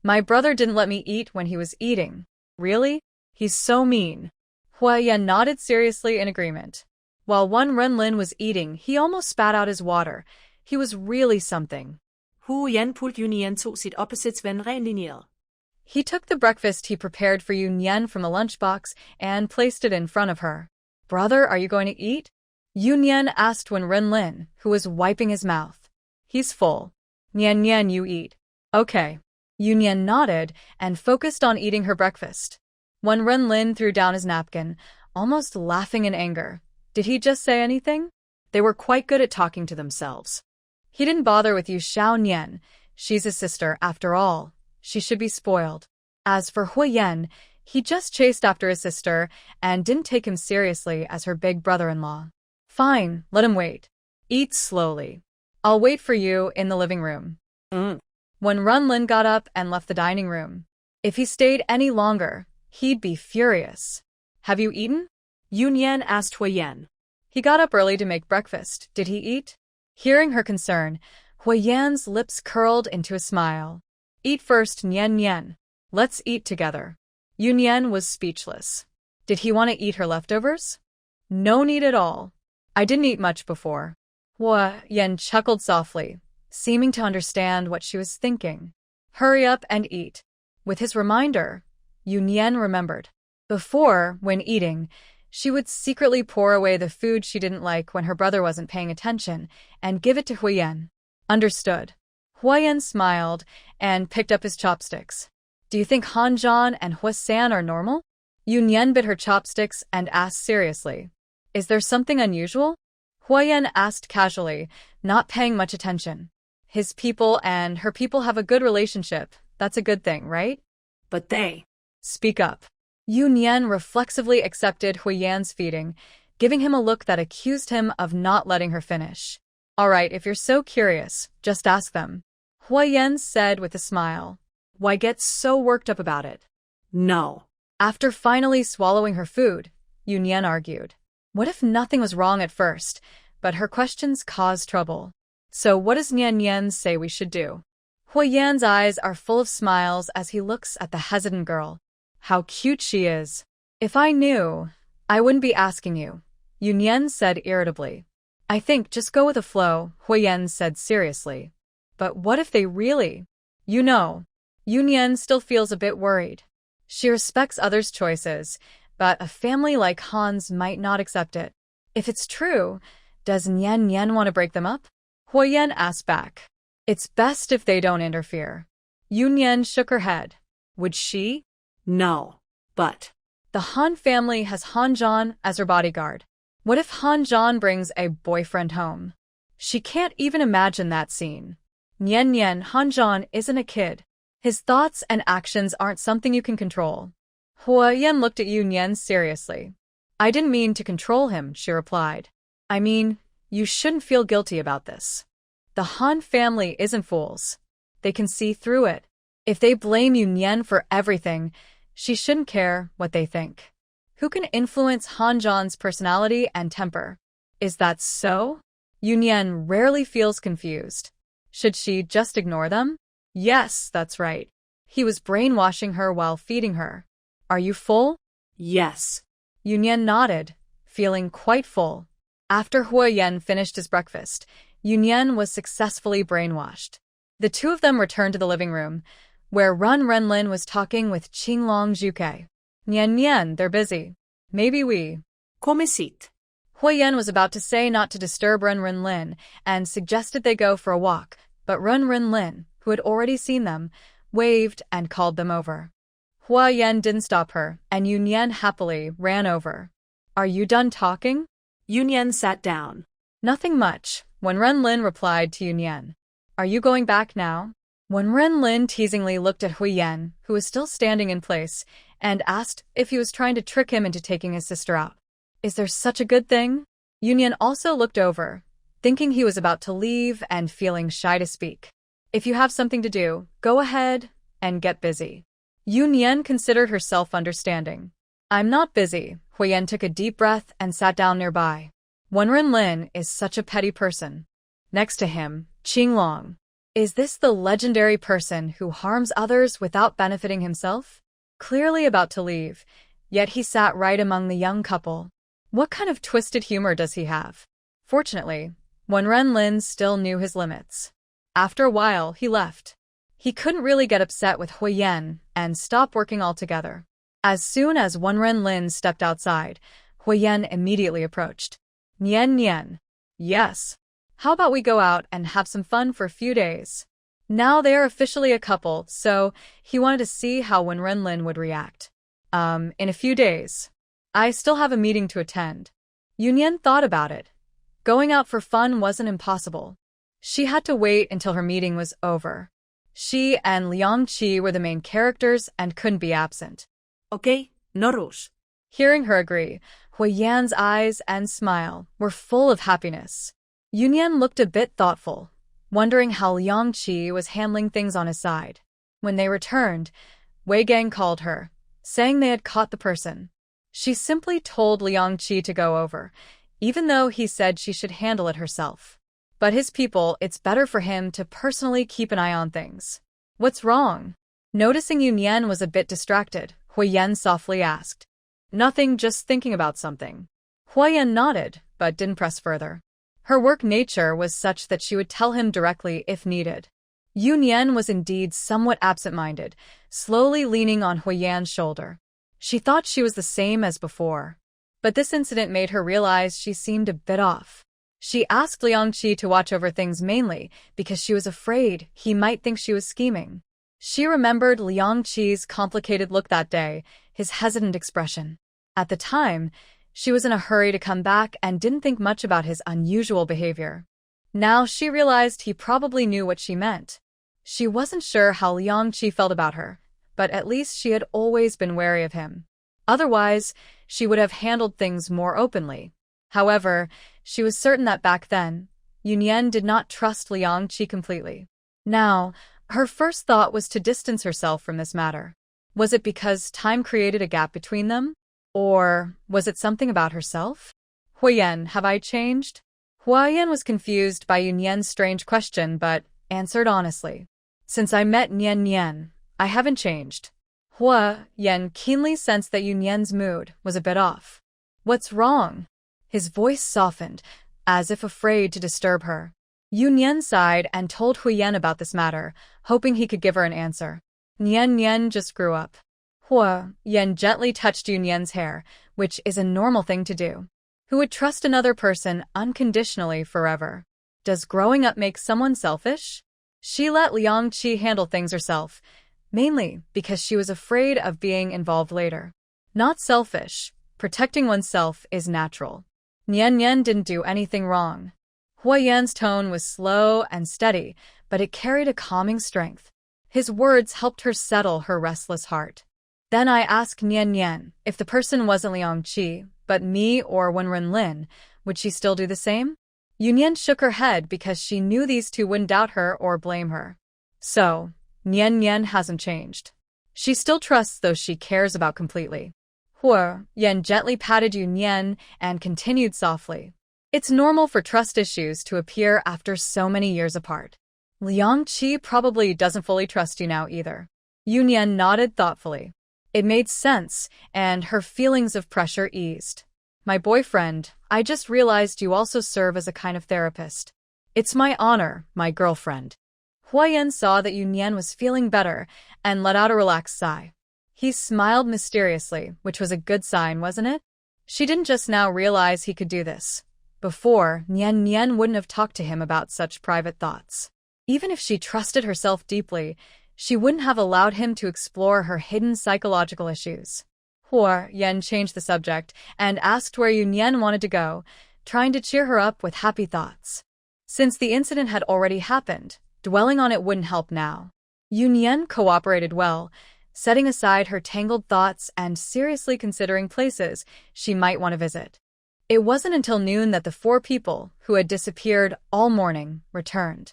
"My brother didn't let me eat when he was eating." "Really? He's so mean." Huyen nodded seriously in agreement. While Wenren was eating, he almost spat out his water. He was really something. Huyen pulled Yunyan to sit opposite Wenren. He took the breakfast he prepared for Yunyan from the lunchbox and placed it in front of her. "Brother, are you going to eat?" Yunyan asked Wenren, who was wiping his mouth. "He's full." "Nyan, you eat." "Okay." Yunyan nodded and focused on eating her breakfast. Wenren threw down his napkin, almost laughing in anger. Did he just say anything? They were quite good at talking to themselves. He didn't bother with Yu Xiao Nian. She's his sister, after all. She should be spoiled. As for Huyen, he just chased after his sister and didn't take him seriously as her big brother-in-law. "Fine, let him wait. Eat slowly. I'll wait for you in the living room." When Runlin got up and left the dining room, if he stayed any longer, he'd be furious. "Have you eaten?" Yunyan asked Huyen. He got up early to make breakfast. Did he eat? Hearing her concern, Huyen's lips curled into a smile. "Eat first, Nian. Let's eat together." Yunyan was speechless. Did he want to eat her leftovers? No need at all. I didn't eat much before. Huyen chuckled softly, seeming to understand what she was thinking. Hurry up and eat. With his reminder, Yunyan remembered. Before, when eating, she would secretly pour away the food she didn't like when her brother wasn't paying attention and give it to Huiyan. Understood. Huiyan smiled and picked up his chopsticks. Do you think Hanjan and Huasan are normal? Yunyan bit her chopsticks and asked seriously. Is there something unusual? Huiyan asked casually, not paying much attention. His people and her people have a good relationship. That's a good thing, right? But they. Speak up. Yunyan reflexively accepted Huiyan's feeding, giving him a look that accused him of not letting her finish. All right, if you're so curious, just ask them. Huiyan said with a smile. Why get so worked up about it? No. After finally swallowing her food, Yunyan argued. What if nothing was wrong at first, but her questions caused trouble? So what does Nian Nian say we should do? Huiyan's eyes are full of smiles as he looks at the hesitant girl. How cute she is. If I knew, I wouldn't be asking you, Yunyan said irritably. I think just go with the flow, Huiyan said seriously. But what if they really? You know, Yunyan still feels a bit worried. She respects others' choices, but a family like Han's might not accept it. If it's true, does Nian Nian want to break them up? Huiyan asked back. It's best if they don't interfere. Yunyan shook her head. Would she? No. But the Han family has Hanjan as her bodyguard. What if Hanjan brings a boyfriend home? She can't even imagine that scene. Nian Nian, Hanjan isn't a kid. His thoughts and actions aren't something you can control. Huiyan looked at Yunyan seriously. I didn't mean to control him, she replied. I mean, you shouldn't feel guilty about this. The Han family isn't fools. They can see through it. If they blame Yunyan for everything, she shouldn't care what they think. Who can influence Hanjan's personality and temper? Is that so? Yunyan rarely feels confused. Should she just ignore them? Yes, that's right. He was brainwashing her while feeding her. Are you full? yes. Yunyan nodded, feeling quite full. After Huiyan finished his breakfast, Yunyan was successfully brainwashed. The two of them returned to the living room, where Run Renlin was talking with Qinglong Zhuke. Nian Nian, they're busy. Maybe we. Come sit. Huiyan was about to say not to disturb Run Renlin and suggested they go for a walk, but Run Renlin, who had already seen them, waved and called them over. Huiyan didn't stop her, and Yunyan happily ran over. Are you done talking? Yunyan sat down. Nothing much, when Renlin replied to Yunyan. Are you going back now? When Renlin teasingly looked at Huiyan, who was still standing in place, and asked if he was trying to trick him into taking his sister out. Is there such a good thing? Yunyan also looked over, thinking he was about to leave and feeling shy to speak. If you have something to do, go ahead and get busy. Yunyan considered herself understanding. I'm not busy. Huiyan took a deep breath and sat down nearby. Wen Renlin is such a petty person. Next to him, Qinglong. Is this the legendary person who harms others without benefiting himself? Clearly about to leave, yet he sat right among the young couple. What kind of twisted humor does he have? Fortunately, Wen Renlin still knew his limits. After a while, he left. He couldn't really get upset with Huiyan and stopped working altogether. As soon as Wen Renlin stepped outside, Huiyan immediately approached. Nian Nian. Yes. How about we go out and have some fun for a few days? Now they are officially a couple, so he wanted to see how Wen Renlin would react. In a few days. I still have a meeting to attend. Yunyan thought about it. Going out for fun wasn't impossible. She had to wait until her meeting was over. She and Liang Qi were the main characters and couldn't be absent. Okay, no rush. Hearing her agree, Huiyan's eyes and smile were full of happiness. Yunyan looked a bit thoughtful, wondering how Liang Qi was handling things on his side. When they returned, Wei Gang called her, saying they had caught the person. She simply told Liang Qi to go over, even though he said she should handle it herself. But his people, it's better for him to personally keep an eye on things. What's wrong? Noticing Yunyan was a bit distracted, Huiyan softly asked. Nothing, just thinking about something. Huiyan nodded, but didn't press further. Her work nature was such that she would tell him directly if needed. Yunyan was indeed somewhat absent-minded, slowly leaning on Huiyan's shoulder. She thought she was the same as before. But this incident made her realize she seemed a bit off. She asked Liang Qi to watch over things mainly because she was afraid he might think she was scheming. She remembered Liang Qi's complicated look that day, his hesitant expression. At the time, she was in a hurry to come back and didn't think much about his unusual behavior. Now she realized he probably knew what she meant. She wasn't sure how Liang Qi felt about her, but at least she had always been wary of him. Otherwise, she would have handled things more openly. However, she was certain that back then, Yunyan did not trust Liang Qi completely. Now, her first thought was to distance herself from this matter. Was it because time created a gap between them? Or was it something about herself? Huiyan, have I changed? Huiyan was confused by Yunyan's strange question but answered honestly. Since I met Nian, I haven't changed. Huiyan keenly sensed that Yunyan's mood was a bit off. What's wrong? His voice softened, as if afraid to disturb her. Yunyan sighed and told Huiyan about this matter, hoping he could give her an answer. Nian just grew up. Huiyan gently touched Yunyan's hair, which is a normal thing to do. Who would trust another person unconditionally forever? Does growing up make someone selfish? She let Liang Qi handle things herself, mainly because she was afraid of being involved later. Not selfish. Protecting oneself is natural. Nian didn't do anything wrong. Huiyan's tone was slow and steady, but it carried a calming strength. His words helped her settle her restless heart. Then I asked Nian if the person wasn't Liang Qi, but me or Wenren Lin, would she still do the same? Yunyan shook her head because she knew these two wouldn't doubt her or blame her. So, Nian hasn't changed. She still trusts those she cares about completely. Huiyan gently patted Yunyan and continued softly. It's normal for trust issues to appear after so many years apart. Liang Qi probably doesn't fully trust you now either. Yunyan nodded thoughtfully. It made sense, and her feelings of pressure eased. My boyfriend, I just realized you also serve as a kind of therapist. It's my honor, my girlfriend. Huiyan saw that Yunyan was feeling better and let out a relaxed sigh. He smiled mysteriously, which was a good sign, wasn't it? She didn't just now realize he could do this. Before, Nian wouldn't have talked to him about such private thoughts. Even if she trusted herself deeply, she wouldn't have allowed him to explore her hidden psychological issues. Huiyan changed the subject and asked where Yunyan wanted to go, trying to cheer her up with happy thoughts. Since the incident had already happened, dwelling on it wouldn't help now. Yunyan cooperated well, setting aside her tangled thoughts and seriously considering places she might want to visit. It wasn't until noon that the four people who had disappeared all morning returned.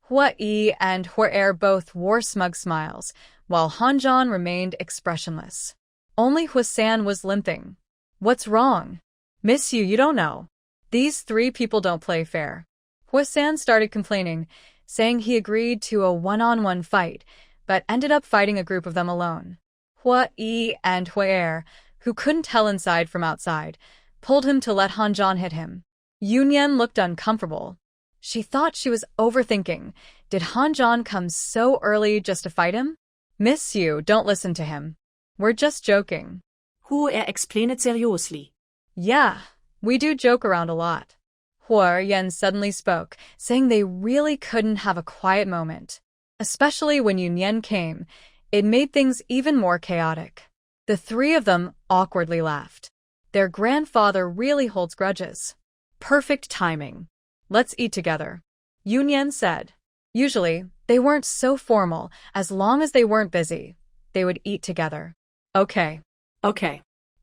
Hui and Hui'er both wore smug smiles, while Hanjan remained expressionless. Only Huisan was limping. What's wrong? Miss you don't know. These three people don't play fair. Huisan started complaining, saying he agreed to a one-on-one fight, but ended up fighting a group of them alone. Hui and Hui'er, who couldn't tell inside from outside, pulled him to let Hanjan hit him. Yunyan looked uncomfortable. She thought she was overthinking. Did Hanjan come so early just to fight him? Miss you, don't listen to him. We're just joking. Explained it seriously. Yeah, we do joke around a lot. Huiyan suddenly spoke, saying they really couldn't have a quiet moment. Especially when Yunyan came, it made things even more chaotic. The three of them awkwardly laughed. Their grandfather really holds grudges. Perfect timing. Let's eat together, Yunyan said. Usually, they weren't so formal. As long as they weren't busy, they would eat together. Okay.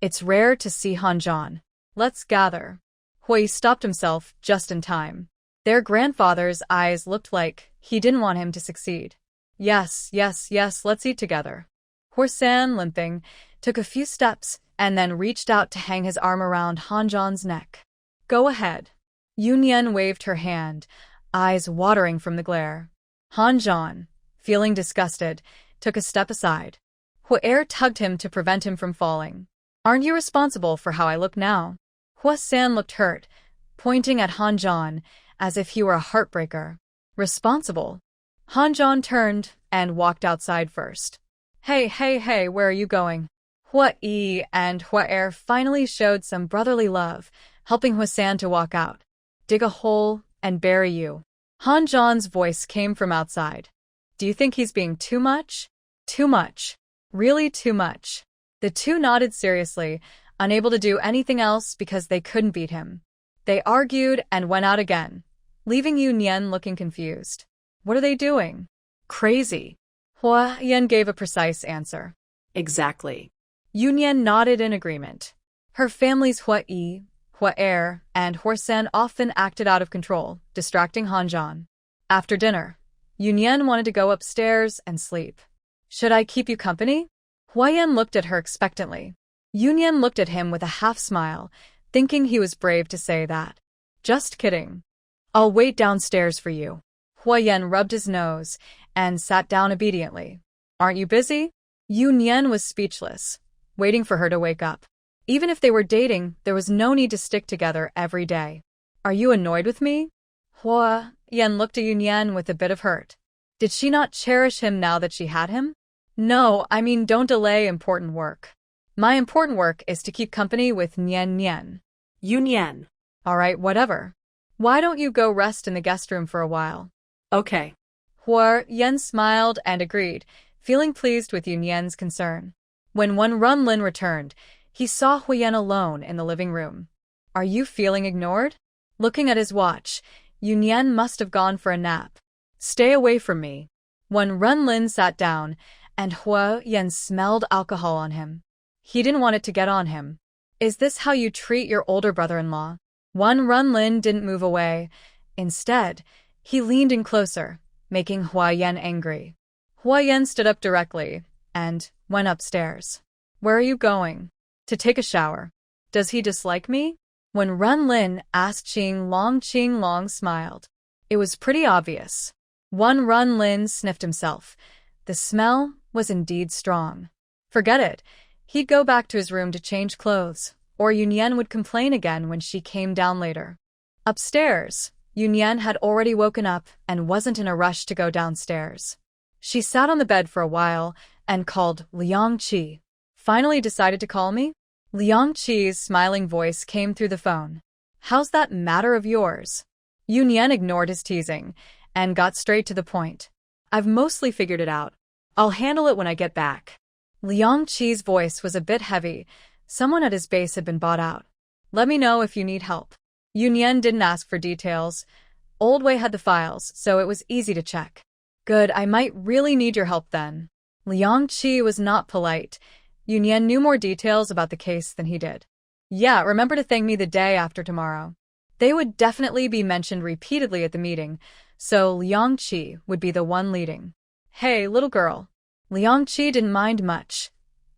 It's rare to see Hanjan. Let's gather. Hui stopped himself just in time. Their grandfather's eyes looked like he didn't want him to succeed. Yes, let's eat together. Huisan, limping, took a few steps and then reached out to hang his arm around Hanjan's neck. Go ahead. Yunyan waved her hand, eyes watering from the glare. Hanjan, feeling disgusted, took a step aside. Hui'er tugged him to prevent him from falling. Aren't you responsible for how I look now? Huisan looked hurt, pointing at Hanjan as if he were a heartbreaker. Responsible? Hanjan turned and walked outside first. Hey, where are you going? Hua Yi and Hua Er finally showed some brotherly love, helping Huasan to walk out. Dig a hole and bury you. Han Zhan's voice came from outside. Do you think he's being too much? Too much. Really too much. The two nodded seriously, unable to do anything else because they couldn't beat him. They argued and went out again, leaving Yu Nian looking confused. What are they doing? Crazy. Hua Yan gave a precise answer. Exactly. Yu Nian nodded in agreement. Her family's Hua Yi, Hua Er, and Huasan often acted out of control, distracting Han Zhan. After dinner, Yu Nian wanted to go upstairs and sleep. Should I keep you company? Hua Yan looked at her expectantly. Yu Nian looked at him with a half-smile, thinking he was brave to say that. Just kidding. I'll wait downstairs for you. Hua Yan rubbed his nose and sat down obediently. Aren't you busy? Yu Nian was speechless, waiting for her to wake up. Even if they were dating, there was no need to stick together every day. Are you annoyed with me? Hua Yan looked at Yu Nian with a bit of hurt. Did she not cherish him now that she had him? No, I mean don't delay important work. My important work is to keep company with Nian Nian. Yu Nian. All right, whatever. Why don't you go rest in the guest room for a while? Okay. Hua Yan smiled and agreed, feeling pleased with Yu Nian's concern. When Runlin returned, he saw Hua Yan alone in the living room. Are you feeling ignored? Looking at his watch, Yu Nian must have gone for a nap. Stay away from me. Runlin sat down, and Hua Yan smelled alcohol on him. He didn't want it to get on him. Is this how you treat your older brother-in-law? Runlin didn't move away. Instead, he leaned in closer, making Hua Yan angry. Hua Yan stood up directly and went upstairs. Where are you going? To take a shower. Does he dislike me? When Runlin asked, Qing Long smiled. It was pretty obvious. Runlin sniffed himself. The smell was indeed strong. Forget it. He'd go back to his room to change clothes, or Yu Nian would complain again when she came down later. Upstairs, Yu Nian had already woken up and wasn't in a rush to go downstairs. She sat on the bed for a while and called Liang Qi. Finally decided to call me? Liang Qi's smiling voice came through the phone. How's that matter of yours? Yu Nian ignored his teasing and got straight to the point. I've mostly figured it out. I'll handle it when I get back. Liang Qi's voice was a bit heavy. Someone at his base had been bought out. Let me know if you need help. Yu Nian didn't ask for details. Old Wei had the files, so it was easy to check. Good, I might really need your help then. Liang Qi was not polite. Yu Nian knew more details about the case than he did. Yeah, remember to thank me the day after tomorrow. They would definitely be mentioned repeatedly at the meeting, so Liang Qi would be the one leading. Hey, little girl. Liang Qi didn't mind much.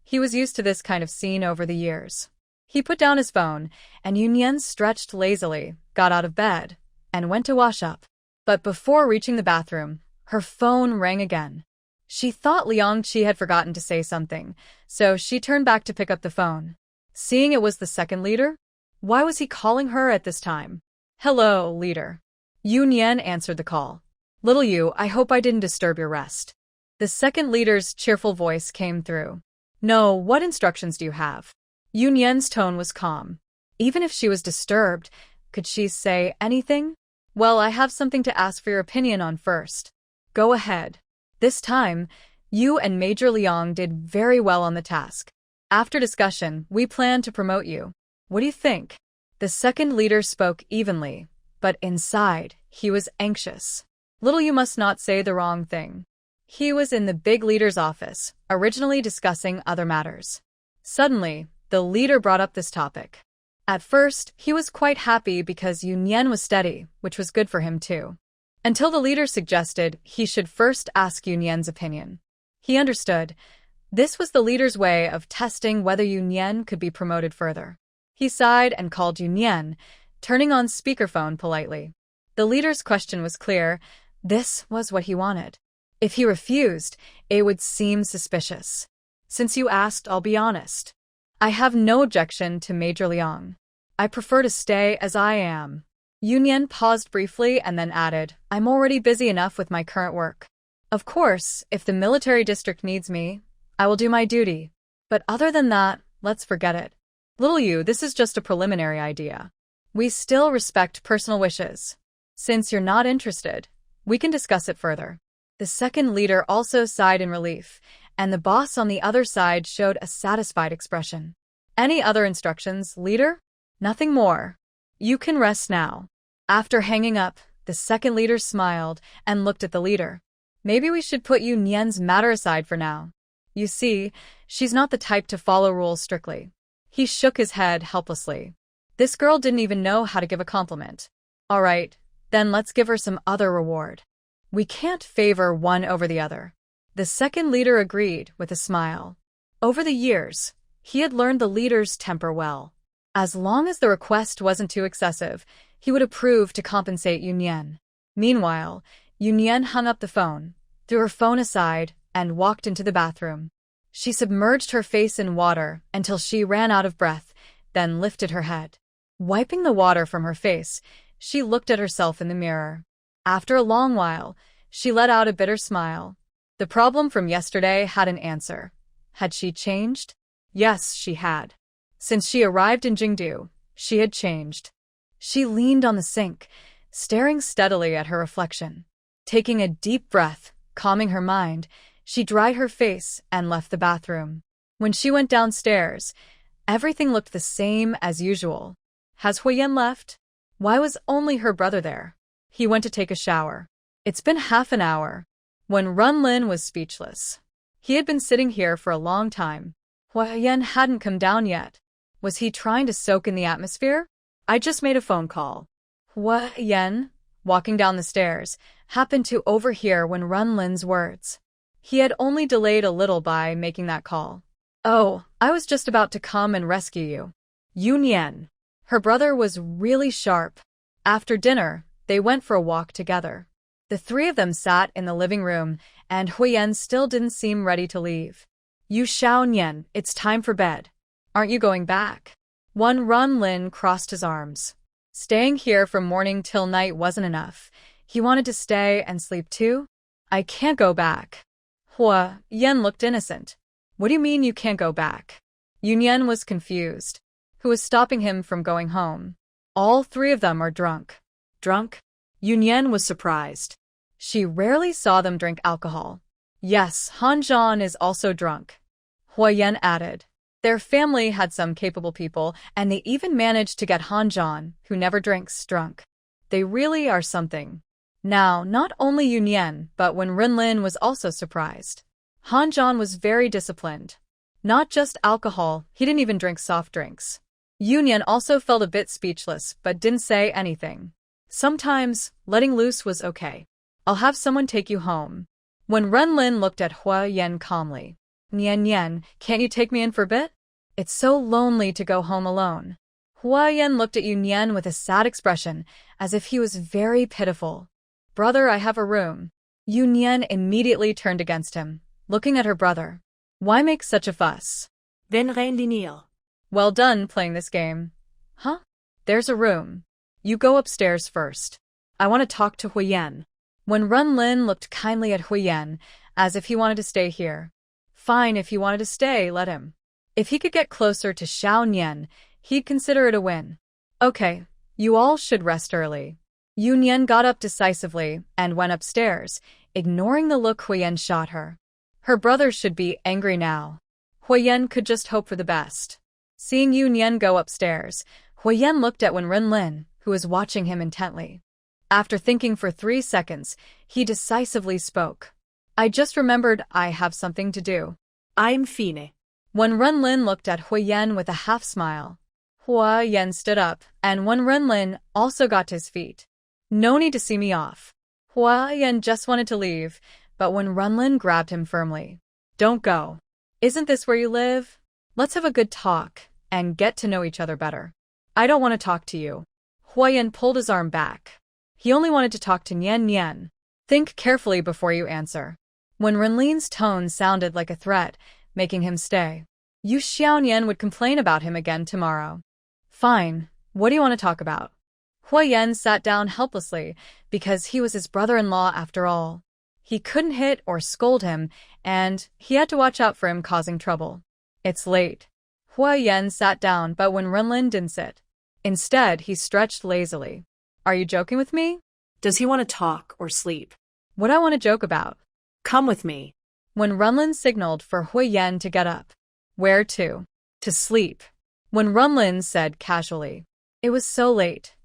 He was used to this kind of scene over the years. He put down his phone, and Yu Nian stretched lazily, got out of bed, and went to wash up. But before reaching the bathroom, her phone rang again. She thought Liang Qi had forgotten to say something, so she turned back to pick up the phone. Seeing it was the second leader? Why was he calling her at this time? Hello, leader. Yu Nian answered the call. Little Yu, I hope I didn't disturb your rest. The second leader's cheerful voice came through. No, what instructions do you have? Yu Nian's tone was calm. Even if she was disturbed, could she say anything? Well, I have something to ask for your opinion on first. Go ahead. This time, you and Major Liang did very well on the task. After discussion, we plan to promote you. What do you think? The second leader spoke evenly, but inside, he was anxious. Little Yu must not say the wrong thing. He was in the big leader's office, originally discussing other matters. Suddenly, the leader brought up this topic. At first, he was quite happy because Yu Nian was steady, which was good for him too. Until the leader suggested he should first ask Yu Nian's opinion. He understood. This was the leader's way of testing whether Yu Nian could be promoted further. He sighed and called Yu Nian, turning on speakerphone politely. The leader's question was clear. This was what he wanted. If he refused, it would seem suspicious. Since you asked, I'll be honest. I have no objection to Major Liang. I prefer to stay as I am. Yu Nian paused briefly and then added, I'm already busy enough with my current work. Of course, if the military district needs me, I will do my duty. But other than that, let's forget it. Little you, this is just a preliminary idea. We still respect personal wishes. Since you're not interested, we can discuss it further. The second leader also sighed in relief, and the boss on the other side showed a satisfied expression. Any other instructions, leader? Nothing more. You can rest now. After hanging up, the second leader smiled and looked at the leader. Maybe we should put Yu Nian's matter aside for now. You see, she's not the type to follow rules strictly. He shook his head helplessly. This girl didn't even know how to give a compliment. All right, then let's give her some other reward. We can't favor one over the other. The second leader agreed with a smile. Over the years, he had learned the leader's temper well. As long as the request wasn't too excessive, he would approve to compensate Yu Nian. Meanwhile, Yu Nian hung up the phone, threw her phone aside, and walked into the bathroom. She submerged her face in water until she ran out of breath, then lifted her head. Wiping the water from her face, she looked at herself in the mirror. After a long while, she let out a bitter smile. The problem from yesterday had an answer. Had she changed? Yes, she had. Since she arrived in Jingdu, she had changed. She leaned on the sink, staring steadily at her reflection. Taking a deep breath, calming her mind, she dried her face and left the bathroom. When she went downstairs, everything looked the same as usual. Has Huiyan left? Why was only her brother there? He went to take a shower. It's been half an hour. When Runlin was speechless. He had been sitting here for a long time. Huiyan hadn't come down yet. Was he trying to soak in the atmosphere? I just made a phone call. Huiyan, walking down the stairs, happened to overhear when Runlin's words. He had only delayed a little by making that call. Oh, I was just about to come and rescue you. Yu Nian. Her brother was really sharp. After dinner, they went for a walk together. The three of them sat in the living room, and Huiyan still didn't seem ready to leave. Yu Xiaonian, it's time for bed. Aren't you going back? One Runlin crossed his arms. Staying here from morning till night wasn't enough. He wanted to stay and sleep too? I can't go back. Huiyan looked innocent. What do you mean you can't go back? Yu Nian was confused. Who was stopping him from going home? All three of them are drunk. Drunk? Yu Nian was surprised. She rarely saw them drink alcohol. Yes, Han Zhan is also drunk. Huiyan added. Their family had some capable people, and they even managed to get Han Zhan, who never drinks, drunk. They really are something. Now, not only Yu Nian, but when Runlin was also surprised. Han Zhan was very disciplined. Not just alcohol, he didn't even drink soft drinks. Yu Nian also felt a bit speechless, but didn't say anything. Sometimes, letting loose was okay. I'll have someone take you home. When Runlin looked at Huiyan calmly. Nian Nian, can't you take me in for a bit? It's so lonely to go home alone. Huiyan looked at Yu Nian with a sad expression, as if he was very pitiful. Brother, I have a room. Yu Nian immediately turned against him, looking at her brother. Why make such a fuss? Then Renlinil. Well done playing this game. Huh? There's a room. You go upstairs first. I want to talk to Huiyan. When Runlin looked kindly at Huiyan, as if he wanted to stay here. Fine, if he wanted to stay, let him. If he could get closer to Xiaonian, he'd consider it a win. Okay, you all should rest early. Yu Nian got up decisively and went upstairs, ignoring the look Huiyan shot her. Her brother should be angry now. Huiyan could just hope for the best. Seeing Yu Nian go upstairs, Huiyan looked at Wen Runlin, who was watching him intently. After thinking for 3 seconds, he decisively spoke. I just remembered I have something to do. I'm Fine. Wen Runlin looked at Huiyan with a half-smile. Huiyan stood up, and Wen Runlin also got to his feet. No need to see me off. Huiyan just wanted to leave, but Wen Runlin grabbed him firmly. Don't go. Isn't this where you live? Let's have a good talk and get to know each other better. I don't want to talk to you. Huiyan pulled his arm back. He only wanted to talk to Nian Nian. Think carefully before you answer. When Renlin's tone sounded like a threat, making him stay. Yu Xiaonian would complain about him again tomorrow. Fine, what do you want to talk about? Huiyan sat down helplessly, because he was his brother-in-law after all. He couldn't hit or scold him, and he had to watch out for him causing trouble. It's late. Hua Yan sat down, but when Renlin didn't sit. Instead, he stretched lazily. Are you joking with me? Does he want to talk or sleep? What I want to joke about? Come with me. When Renlin signaled for Hua Yan to get up. Where to? To sleep. When Renlin said casually. It was so late.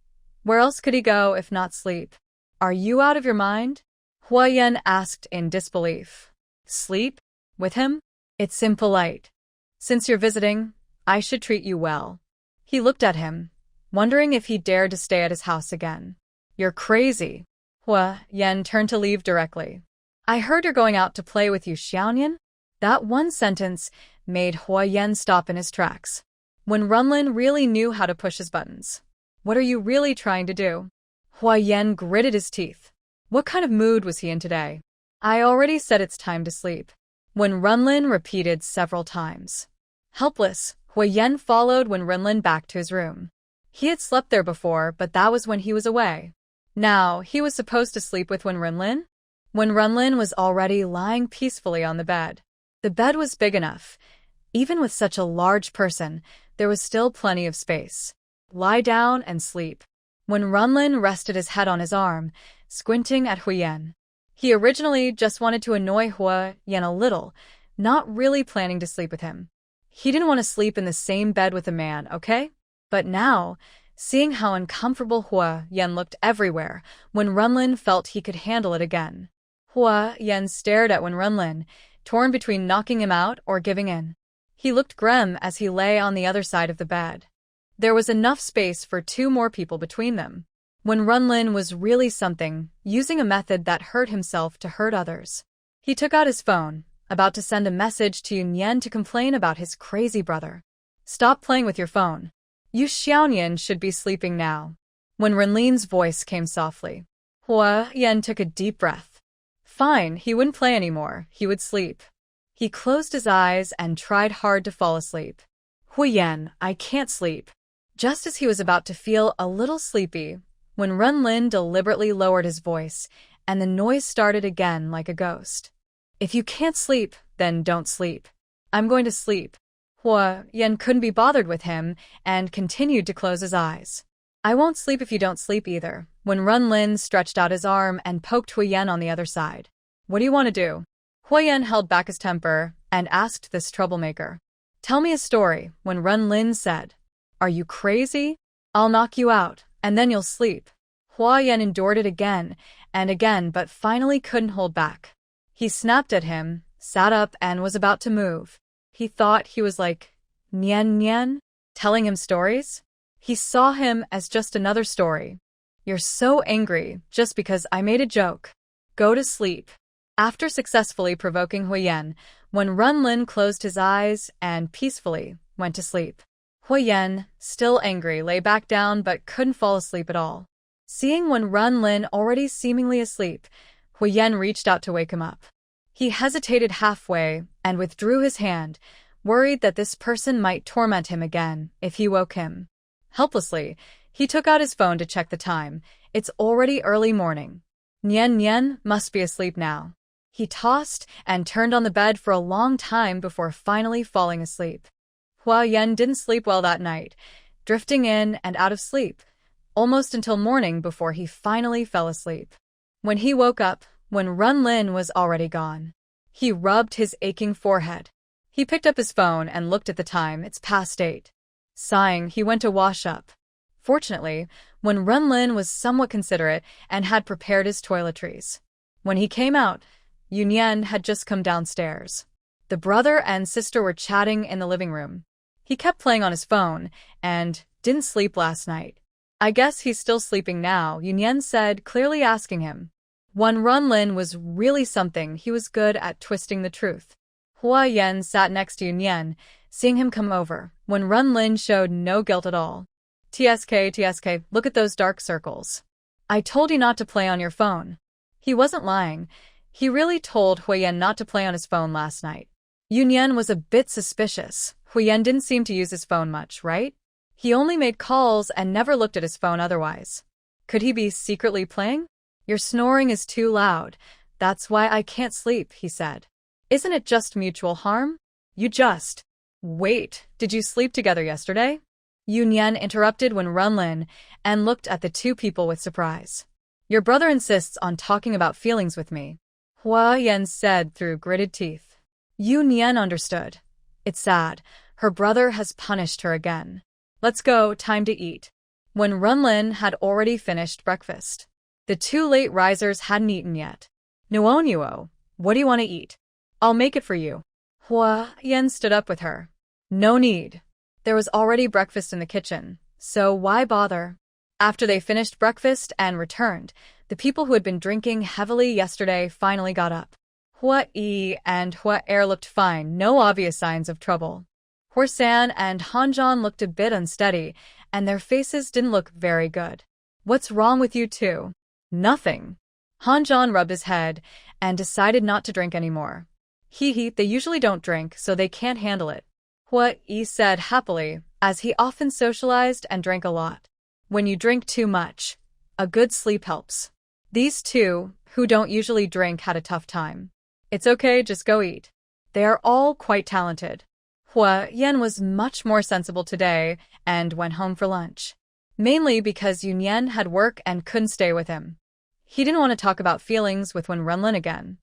Where else could he go if not sleep? Are you out of your mind? Hua Yan asked in disbelief. Sleep? With him? It's impolite. Since you're visiting, I should treat you well. He looked at him, wondering if he dared to stay at his house again. You're crazy. Hua Yan turned to leave directly. I heard you're going out to play with you, Xiaonian? That one sentence made Hua Yan stop in his tracks. When Renlin really knew how to push his buttons. What are you really trying to do? Hua Yan gritted his teeth. What kind of mood was he in today? I already said it's time to sleep. When Renlin repeated several times. Helpless, Hua Yan followed when Renlin back to his room. He had slept there before, but that was when he was away. Now, he was supposed to sleep with Renlin? When Renlin was already lying peacefully on the bed. The bed was big enough. Even with such a large person, there was still plenty of space. Lie down and sleep. When Renlin rested his head on his arm, squinting at Hua Yan. He originally just wanted to annoy Hua Yan a little, not really planning to sleep with him. He didn't want to sleep in the same bed with a man, okay? But now, seeing how uncomfortable Hua Yan looked everywhere, when Renlin felt he could handle it again. Hua Yan stared at when Renlin, torn between knocking him out or giving in. He looked grim as he lay on the other side of the bed. There was enough space for 2 more people between them. When Renlin was really something, using a method that hurt himself to hurt others. He took out his phone, about to send a message to Yunyan to complain about his crazy brother. Stop playing with your phone. You Xiaonian should be sleeping now. When Renlin's voice came softly. Hua Yan took a deep breath. Fine, he wouldn't play anymore, he would sleep. He closed his eyes and tried hard to fall asleep. Hua Yan, I can't sleep. Just as he was about to feel a little sleepy, when Renlin deliberately lowered his voice, and the noise started again like a ghost. If you can't sleep, then don't sleep. I'm going to sleep. Hua Yan couldn't be bothered with him, and continued to close his eyes. I won't sleep if you don't sleep either, when Renlin stretched out his arm and poked Hua Yan on the other side. What do you want to do? Hua Yan held back his temper, and asked this troublemaker. Tell me a story, when Renlin said. Are you crazy? I'll knock you out, and then you'll sleep. Hua Yan endured it again and again, but finally couldn't hold back. He snapped at him, sat up, and was about to move. He thought he was like, Nian Nian, telling him stories? He saw him as just another story. You're so angry just because I made a joke. Go to sleep. After successfully provoking Hua Yan, when Renlin closed his eyes and peacefully went to sleep. Hua Yan, still angry, lay back down but couldn't fall asleep at all. Seeing when Renlin already seemingly asleep, Hua Yan reached out to wake him up. He hesitated halfway and withdrew his hand, worried that this person might torment him again if he woke him. Helplessly, he took out his phone to check the time. It's already early morning. Nian Nian must be asleep now. He tossed and turned on the bed for a long time before finally falling asleep. Hua Yan didn't sleep well that night, drifting in and out of sleep, almost until morning before he finally fell asleep. When he woke up, when Renlin was already gone, he rubbed his aching forehead. He picked up his phone and looked at the time. It's past 8. Sighing, he went to wash up. Fortunately, when Renlin was somewhat considerate and had prepared his toiletries. When he came out, Yunyan had just come downstairs. The brother and sister were chatting in the living room. He kept playing on his phone and didn't sleep last night. I guess he's still sleeping now, Yunyan said, clearly asking him. When Renlin was really something, he was good at twisting the truth. Hua Yan sat next to Yunyan, seeing him come over, when Renlin showed no guilt at all. TSK, look at those dark circles. I told you not to play on your phone. He wasn't lying. He really told Hua Yan not to play on his phone last night. Yunyan was a bit suspicious. Hua Yan didn't seem to use his phone much, right? He only made calls and never looked at his phone otherwise. Could he be secretly playing? Your snoring is too loud. That's why I can't sleep, he said. Isn't it just mutual harm? You just Wait, did you sleep together yesterday? Yunyan interrupted when Runlin and looked at the two people with surprise. Your brother insists on talking about feelings with me, Hua Yan said through gritted teeth. Yunyan understood. It's sad. Her brother has punished her again. Let's go, time to eat. When Runlin had already finished breakfast, the two late risers hadn't eaten yet. Nuo, what do you want to eat? I'll make it for you. Hua Yan stood up with her. No need. There was already breakfast in the kitchen, so why bother? After they finished breakfast and returned, the people who had been drinking heavily yesterday finally got up. Hua Yi and Hua Er looked fine, no obvious signs of trouble. Horsan and Hanjan looked a bit unsteady, and their faces didn't look very good. What's wrong with you two? Nothing. Hanjan rubbed his head and decided not to drink anymore. They usually don't drink, so they can't handle it. Hua Yi said happily, as he often socialized and drank a lot. When you drink too much, a good sleep helps. These two, who don't usually drink, had a tough time. It's okay, just go eat. They are all quite talented. Hua Yan was much more sensible today and went home for lunch. Mainly because Yunyan had work and couldn't stay with him. He didn't want to talk about feelings with Runlin again.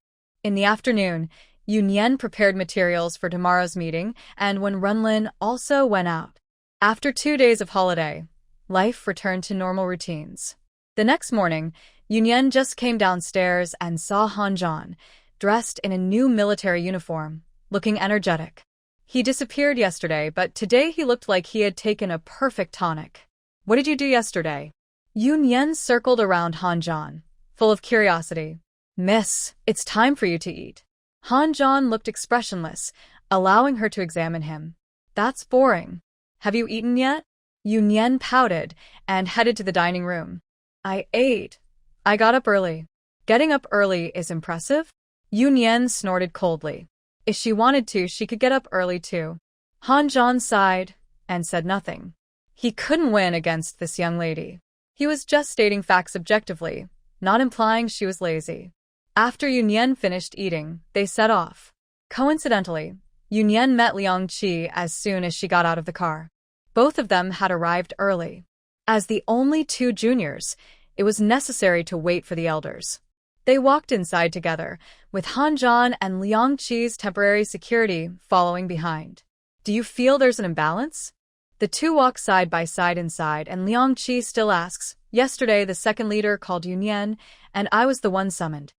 In the afternoon, Yunyan prepared materials for tomorrow's meeting, and Runlin also went out. After 2 days of holiday, life returned to normal routines. The next morning, Yunyan just came downstairs and saw Hanjan, dressed in a new military uniform, looking energetic. He disappeared yesterday, but today he looked like he had taken a perfect tonic. What did you do yesterday? Yunyan circled around Hanjan, full of curiosity. Miss, it's time for you to eat. Hanjan looked expressionless, allowing her to examine him. That's boring. Have you eaten yet? Yunyan pouted and headed to the dining room. I ate. I got up early. Getting up early is impressive? Yunyan snorted coldly. If she wanted to, she could get up early too. Hanjan sighed and said nothing. He couldn't win against this young lady. He was just stating facts objectively, not implying she was lazy. After Yunyan finished eating, they set off. Coincidentally, Yunyan met Liang Qi as soon as she got out of the car. Both of them had arrived early. As the only two juniors, it was necessary to wait for the elders. They walked inside together, with Hanjan and Liang Qi's temporary security following behind. Do you feel there's an imbalance? The two walk side by side inside, and Liang Qi still asks, yesterday the second leader called Yunyan, and I was the one summoned.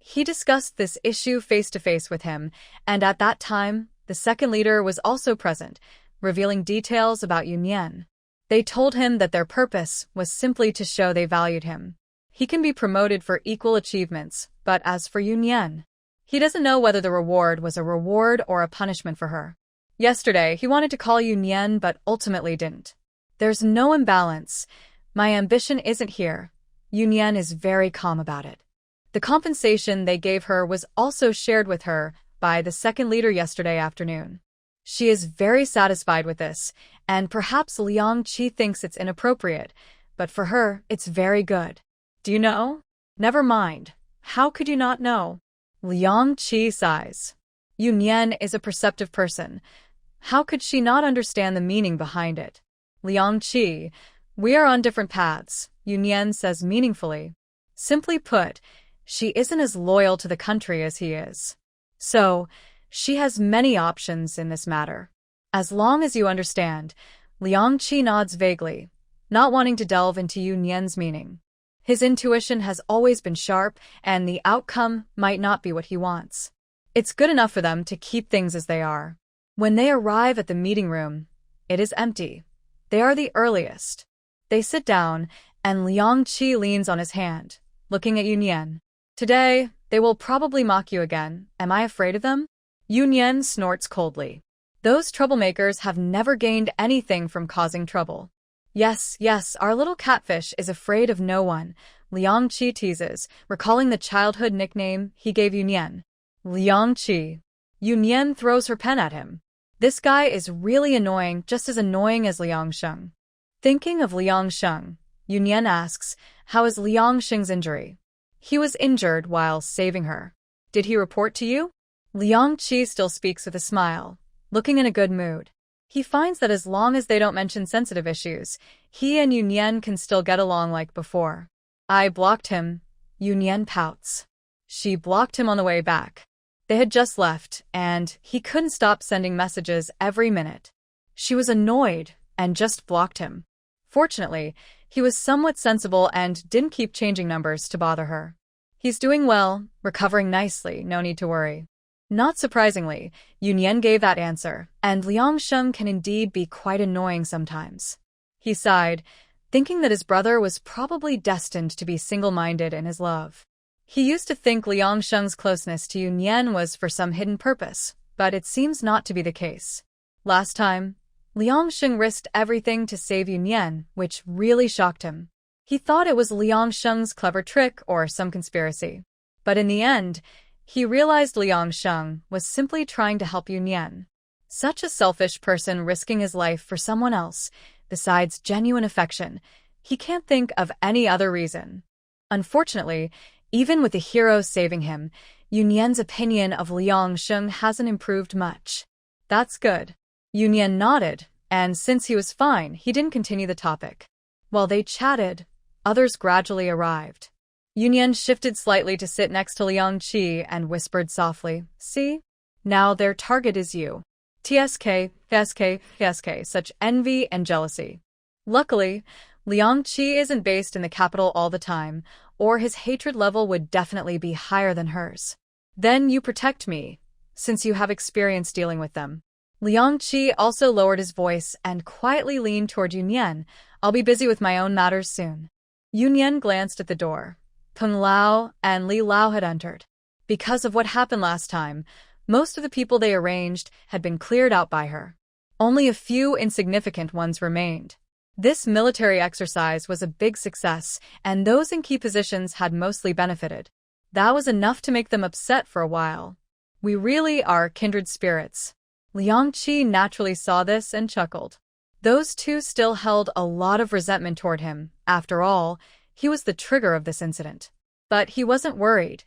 He discussed this issue face-to-face with him, and at that time, the second leader was also present, revealing details about Yunyan. They told him that their purpose was simply to show they valued him. He can be promoted for equal achievements, but as for Yunyan, he doesn't know whether the reward was a reward or a punishment for her. Yesterday, he wanted to call Yunyan, but ultimately didn't. There's no imbalance. My ambition isn't here. Yunyan is very calm about it. The compensation they gave her was also shared with her by the second leader yesterday afternoon. She is very satisfied with this, and perhaps Liang Qi thinks it's inappropriate, but for her, it's very good. Do you know? Never mind. How could you not know? Liang Qi sighs. Yunyan is a perceptive person. How could she not understand the meaning behind it? Liang Qi, we are on different paths, Yunyan says meaningfully. Simply put, she isn't as loyal to the country as he is. So, she has many options in this matter. As long as you understand, Liang Qi nods vaguely, not wanting to delve into Yunyan's meaning. His intuition has always been sharp, and the outcome might not be what he wants. It's good enough for them to keep things as they are. When they arrive at the meeting room, it is empty. They are the earliest. They sit down, and Liang Qi leans on his hand, looking at Yunyan. Today, they will probably mock you again. Am I afraid of them? Yunyan snorts coldly. Those troublemakers have never gained anything from causing trouble. Yes, our little catfish is afraid of no one, Liang Qi teases, recalling the childhood nickname he gave Yunyan. Liang Qi. Yunyan throws her pen at him. This guy is really annoying, just as annoying as Liang Sheng. Thinking of Liang Sheng, Yunyan asks, how is Liang Sheng's injury? He was injured while saving her. Did he report to you? Liang Qi still speaks with a smile, looking in a good mood. He finds that as long as they don't mention sensitive issues, he and Yunyan can still get along like before. I blocked him. Yunyan pouts. She blocked him on the way back. They had just left, and he couldn't stop sending messages every minute. She was annoyed and just blocked him. Fortunately, he was somewhat sensible and didn't keep changing numbers to bother her. He's doing well, recovering nicely, no need to worry. Not surprisingly, Yunyan gave that answer, and Liang Sheng can indeed be quite annoying sometimes. He sighed, thinking that his brother was probably destined to be single-minded in his love. He used to think Liang Sheng's closeness to Yunyan was for some hidden purpose, but it seems not to be the case. Last time, Liang Sheng risked everything to save Yunyan, which really shocked him. He thought it was Liang Sheng's clever trick or some conspiracy. But in the end, he realized Liang Sheng was simply trying to help Yunyan. Such a selfish person risking his life for someone else, besides genuine affection, he can't think of any other reason. Unfortunately, even with the hero saving him, Yunyan's opinion of Liang Sheng hasn't improved much. That's good. Yunyan nodded, and since he was fine, he didn't continue the topic. While they chatted, others gradually arrived. Yunyan shifted slightly to sit next to Liang Qi and whispered softly, "See? Now their target is you. TSK, TSK, TSK, such envy and jealousy." Luckily, Liang Qi isn't based in the capital all the time, or his hatred level would definitely be higher than hers. Then you protect me, since you have experience dealing with them. Liang Qi also lowered his voice and quietly leaned toward Yunyan. "I'll be busy with my own matters soon." Yunyan glanced at the door. Peng Lao and Li Lao had entered. Because of what happened last time, most of the people they arranged had been cleared out by her. Only a few insignificant ones remained. This military exercise was a big success, and those in key positions had mostly benefited. That was enough to make them upset for a while. "We really are kindred spirits." Liang Qi naturally saw this and chuckled. Those two still held a lot of resentment toward him. After all, he was the trigger of this incident. But he wasn't worried.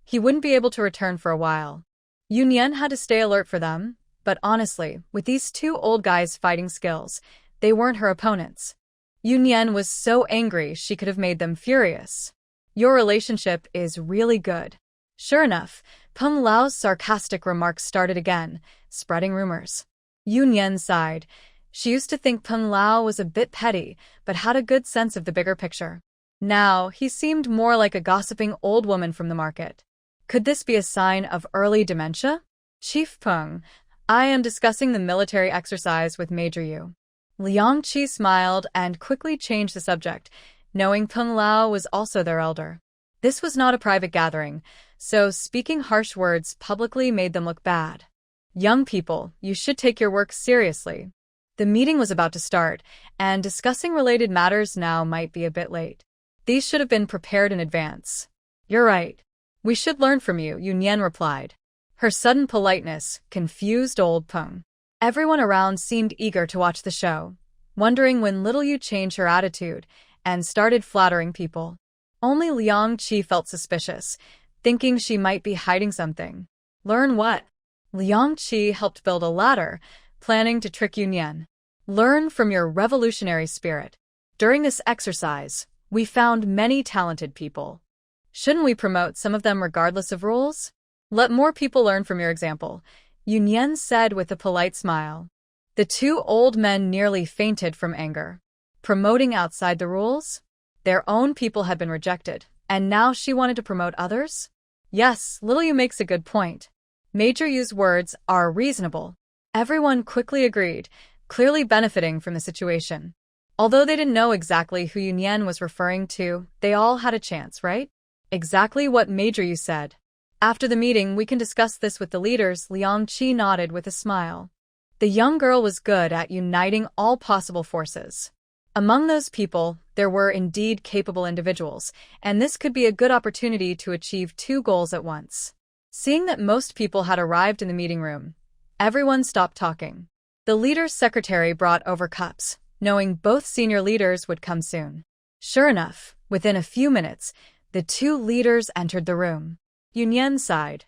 He wouldn't be able to return for a while. Yunyan had to stay alert for them, but honestly, with these two old guys' fighting skills, they weren't her opponents. Yunyan was so angry she could have made them furious. "Your relationship is really good." Sure enough, Peng Lao's sarcastic remarks started again, spreading rumors. Yunyan sighed. She used to think Peng Lao was a bit petty, but had a good sense of the bigger picture. Now, he seemed more like a gossiping old woman from the market. Could this be a sign of early dementia? "Chief Peng, I am discussing the military exercise with Major Yu." Liang Qi smiled and quickly changed the subject, knowing Peng Lao was also their elder. This was not a private gathering, so speaking harsh words publicly made them look bad. "Young people, you should take your work seriously." The meeting was about to start, and discussing related matters now might be a bit late. These should have been prepared in advance. "You're right. We should learn from you," Yunyan replied. Her sudden politeness confused old Peng. Everyone around seemed eager to watch the show, wondering when little Yu changed her attitude and started flattering people. Only Liang Qi felt suspicious, thinking she might be hiding something. "Learn what?" Liang Qi helped build a ladder, planning to trick Yunyan. "Learn from your revolutionary spirit. During this exercise, we found many talented people. Shouldn't we promote some of them regardless of rules? Let more people learn from your example," Yunyan said with a polite smile. The two old men nearly fainted from anger. Promoting outside the rules? Their own people had been rejected, and now she wanted to promote others? Yes, little Yu makes a good point. Major Yu's words are reasonable. Everyone quickly agreed, clearly benefiting from the situation. Although they didn't know exactly who Yunyan was referring to, they all had a chance, right? Exactly what Major Yu said. "After the meeting, we can discuss this with the leaders," Liang Qi nodded with a smile. The young girl was good at uniting all possible forces. Among those people, there were indeed capable individuals, and this could be a good opportunity to achieve two goals at once. Seeing that most people had arrived in the meeting room, everyone stopped talking. The leader's secretary brought over cups, knowing both senior leaders would come soon. Sure enough, within a few minutes, the two leaders entered the room. Yunyan sighed.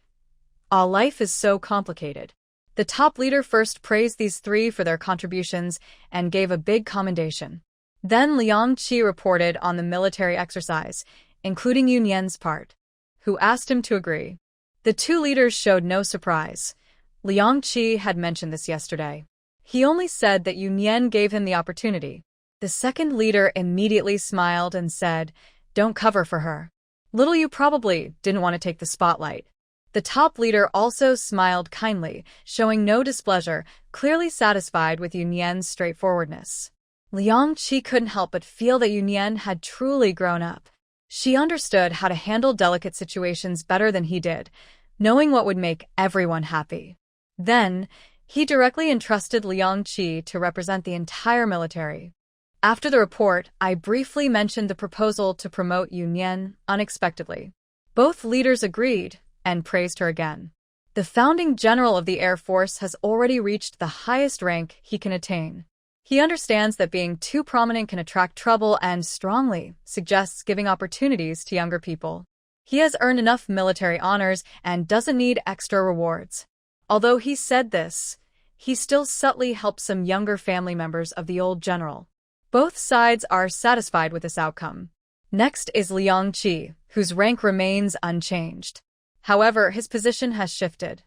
"All life is so complicated. The top leader first praised these three for their contributions and gave a big commendation. Then Liang Qi reported on the military exercise, including Yun Yan's part, who asked him to agree. The two leaders showed no surprise. Liang Qi had mentioned this yesterday. He only said that Yun Yan gave him the opportunity. The second leader immediately smiled and said, "Don't cover for her. Little you probably didn't want to take the spotlight." The top leader also smiled kindly, showing no displeasure, clearly satisfied with Yun Yan's straightforwardness. Liang Qi couldn't help but feel that Yun Yan had truly grown up. She understood how to handle delicate situations better than he did, knowing what would make everyone happy. Then, he directly entrusted Liang Qi to represent the entire military. After the report, I briefly mentioned the proposal to promote Yun Yan unexpectedly. Both leaders agreed and praised her again. The founding general of the Air Force has already reached the highest rank he can attain. He understands that being too prominent can attract trouble and strongly suggests giving opportunities to younger people. He has earned enough military honors and doesn't need extra rewards. Although he said this, he still subtly helped some younger family members of the old general. Both sides are satisfied with this outcome. Next is Liang Qi, whose rank remains unchanged. However, his position has shifted.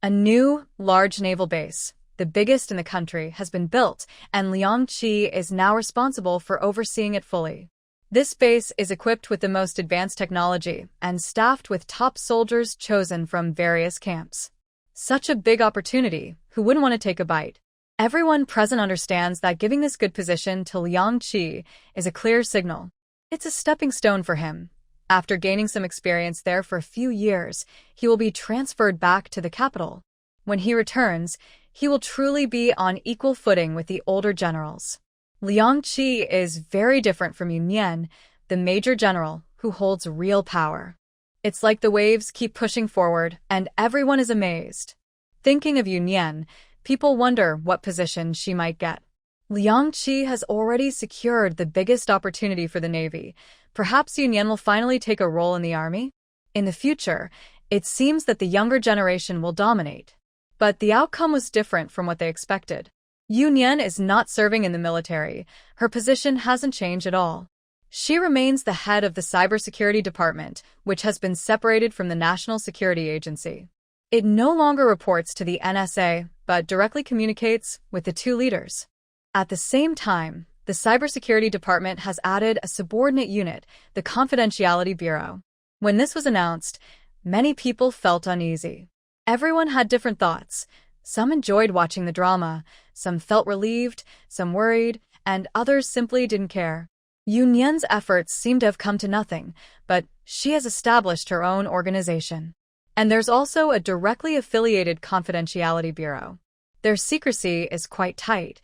A new, large naval base, the biggest in the country, has been built, and Liang Qi is now responsible for overseeing it fully. This base is equipped with the most advanced technology and staffed with top soldiers chosen from various camps. Such a big opportunity, who wouldn't want to take a bite? Everyone present understands that giving this good position to Liang Qi is a clear signal. It's a stepping stone for him. After gaining some experience there for a few years, he will be transferred back to the capital. When he returns, he will truly be on equal footing with the older generals. Liang Qi is very different from Yun Yan, the major general who holds real power. It's like the waves keep pushing forward, and everyone is amazed. Thinking of Yun Yan, people wonder what position she might get. Liang Qi has already secured the biggest opportunity for the Navy. Perhaps Yun Yan will finally take a role in the army? In the future, it seems that the younger generation will dominate. But the outcome was different from what they expected. Yun Yan is not serving in the military. Her position hasn't changed at all. She remains the head of the Cybersecurity Department, which has been separated from the National Security Agency. It no longer reports to the NSA, but directly communicates with the two leaders. At the same time, the Cybersecurity Department has added a subordinate unit, the Confidentiality Bureau. When this was announced, many people felt uneasy. Everyone had different thoughts. Some enjoyed watching the drama, some felt relieved, some worried, and others simply didn't care. Yun Yan's efforts seem to have come to nothing, but she has established her own organization. And there's also a directly affiliated Confidentiality Bureau. Their secrecy is quite tight.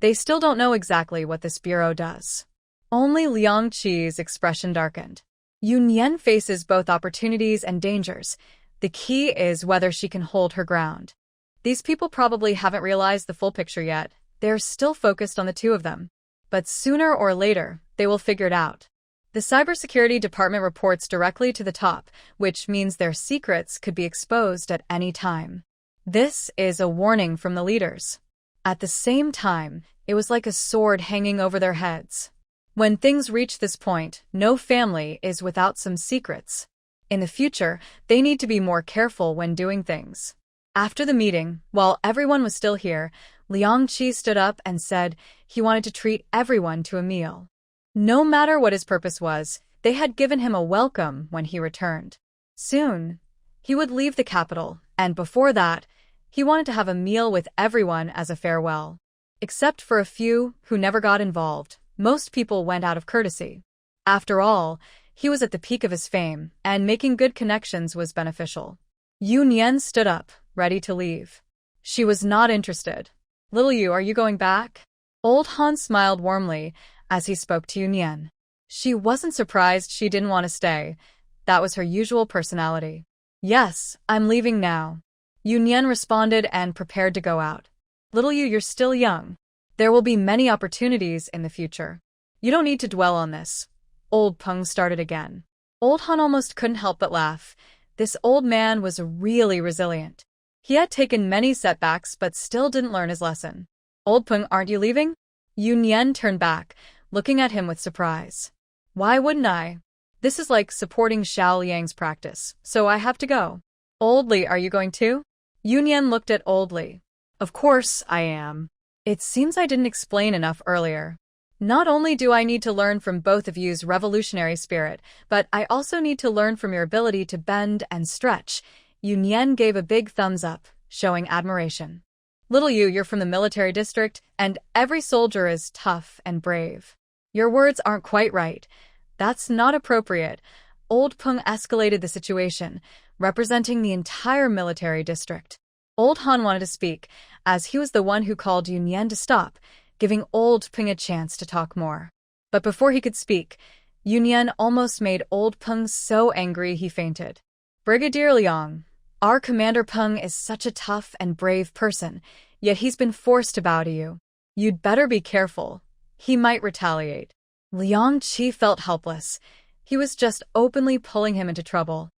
They still don't know exactly what this bureau does. Only Liang Qi's expression darkened. Yun Yan faces both opportunities and dangers. The key is whether she can hold her ground. These people probably haven't realized the full picture yet. They're still focused on the two of them. But sooner or later, they will figure it out. The Cybersecurity Department reports directly to the top, which means their secrets could be exposed at any time. This is a warning from the leaders. At the same time, it was like a sword hanging over their heads. When things reach this point, no family is without some secrets. In the future, they need to be more careful when doing things. After the meeting, while everyone was still here, Liang Qi stood up and said he wanted to treat everyone to a meal. No matter what his purpose was, they had given him a welcome when he returned. Soon, he would leave the capital, and before that, he wanted to have a meal with everyone as a farewell. Except for a few who never got involved, most people went out of courtesy. After all, he was at the peak of his fame, and making good connections was beneficial. Yun Yan stood up, ready to leave. She was not interested. "Little Yu, are you going back?" Old Han smiled warmly as he spoke to Yun Yan. She wasn't surprised she didn't want to stay. That was her usual personality. "Yes, I'm leaving now." Yun Yan responded and prepared to go out. "Little Yu, you're still young. There will be many opportunities in the future. You don't need to dwell on this." Old Peng started again. Old Han almost couldn't help but laugh. This old man was really resilient. He had taken many setbacks but still didn't learn his lesson. Old Peng, aren't you leaving? Yun Yan turned back, looking at him with surprise. Why wouldn't I? This is like supporting Xiao Liang's practice, so I have to go. Old Li, are you going too? Yun Yan looked at Old Li. Of course I am. It seems I didn't explain enough earlier. Not only do I need to learn from both of you's revolutionary spirit, but I also need to learn from your ability to bend and stretch. Yun Yan gave a big thumbs up, showing admiration. Little you, you're from the military district, and every soldier is tough and brave. Your words aren't quite right. That's not appropriate. Old Peng escalated the situation, representing the entire military district. Old Han wanted to speak, as he was the one who called Yun Yan to stop, giving Old Peng a chance to talk more. But before he could speak, Yun Yan almost made Old Peng so angry he fainted. Brigadier Liang, our Commander Peng is such a tough and brave person, yet he's been forced to bow to you. You'd better be careful. He might retaliate. Liang Qi felt helpless. He was just openly pulling him into trouble.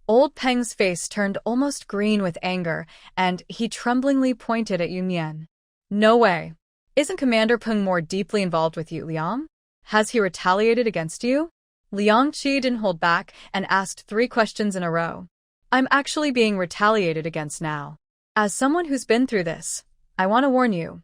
Old Peng's face turned almost green with anger, and he tremblingly pointed at Yun Yan. No way. Isn't Commander Peng more deeply involved with you, Liang? Has he retaliated against you? Liang Qi didn't hold back and asked 3 questions in a row. I'm actually being retaliated against now. As someone who's been through this, I want to warn you.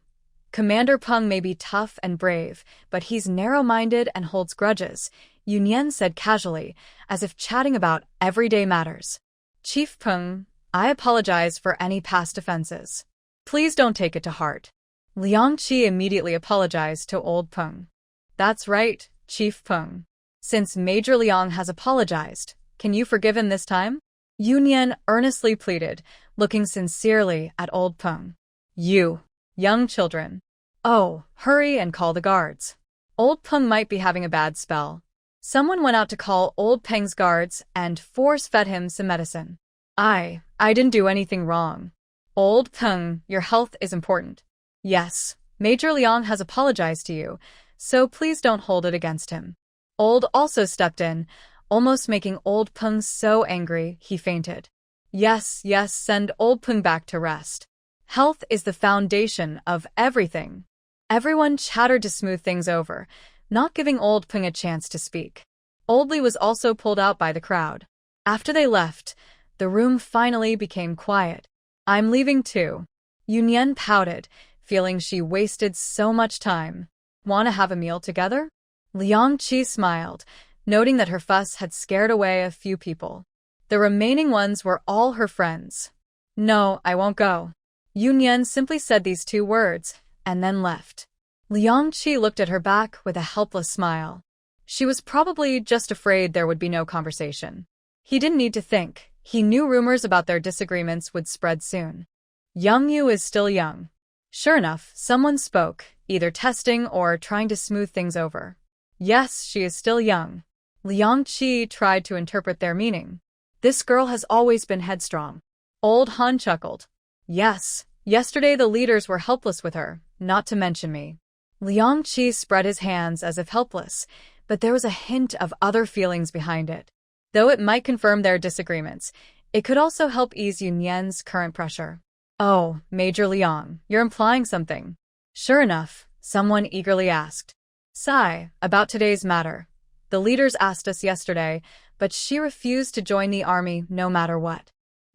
Commander Peng may be tough and brave, but he's narrow-minded and holds grudges, Yun Yan said casually, as if chatting about everyday matters. Chief Peng, I apologize for any past offenses. Please don't take it to heart. Liang Qi immediately apologized to Old Peng. That's right, Chief Peng. Since Major Liang has apologized, can you forgive him this time? Yun Yan earnestly pleaded, looking sincerely at Old Peng. You, young children. Oh, hurry and call the guards. Old Peng might be having a bad spell. Someone went out to call Old Peng's guards and force-fed him some medicine. I didn't do anything wrong. Old Peng, your health is important. Yes, Major Liang has apologized to you, so please don't hold it against him. Old also stepped in, almost making Old Peng so angry he fainted. Yes, send Old Peng back to rest. Health is the foundation of everything. Everyone chattered to smooth things over, not giving Old Peng a chance to speak. Old Li was also pulled out by the crowd. After they left, the room finally became quiet. I'm leaving too. Yun Yan pouted, feeling she wasted so much time. Want to have a meal together? Liang Qi smiled, noting that her fuss had scared away a few people. The remaining ones were all her friends. No, I won't go. Yun Yan simply said these 2 words, and then left. Liang Qi looked at her back with a helpless smile. She was probably just afraid there would be no conversation. He didn't need to think. He knew rumors about their disagreements would spread soon. Young Yu is still young. Sure enough, someone spoke, either testing or trying to smooth things over. Yes, she is still young. Liang Qi tried to interpret their meaning. This girl has always been headstrong. Old Han chuckled. Yes, yesterday the leaders were helpless with her, not to mention me. Liang Qi spread his hands as if helpless, but there was a hint of other feelings behind it. Though it might confirm their disagreements, it could also help ease Yun Yan's current pressure. Oh, Major Liang, you're implying something. Sure enough, someone eagerly asked. Sai, about today's matter. The leaders asked us yesterday, but she refused to join the army no matter what.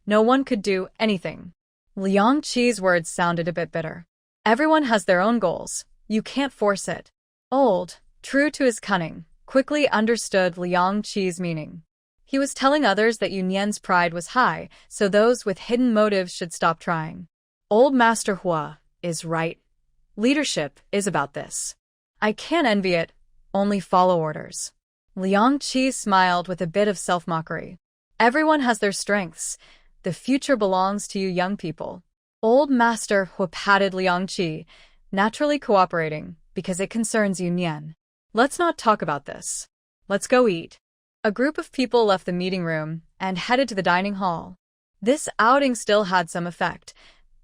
No one could do anything. Liang Qi's words sounded a bit bitter. Everyone has their own goals. You can't force it. Old, true to his cunning, quickly understood Liang Qi's meaning. He was telling others that Yun Yan's pride was high, so those with hidden motives should stop trying. Old Master Hua is right. Leadership is about this. I can't envy it, only follow orders. Liang Qi smiled with a bit of self-mockery. Everyone has their strengths. The future belongs to you young people. Old Master Hua patted Liang Qi, naturally cooperating, because it concerns Yun Yan. Let's not talk about this. Let's go eat. A group of people left the meeting room and headed to the dining hall. This outing still had some effect.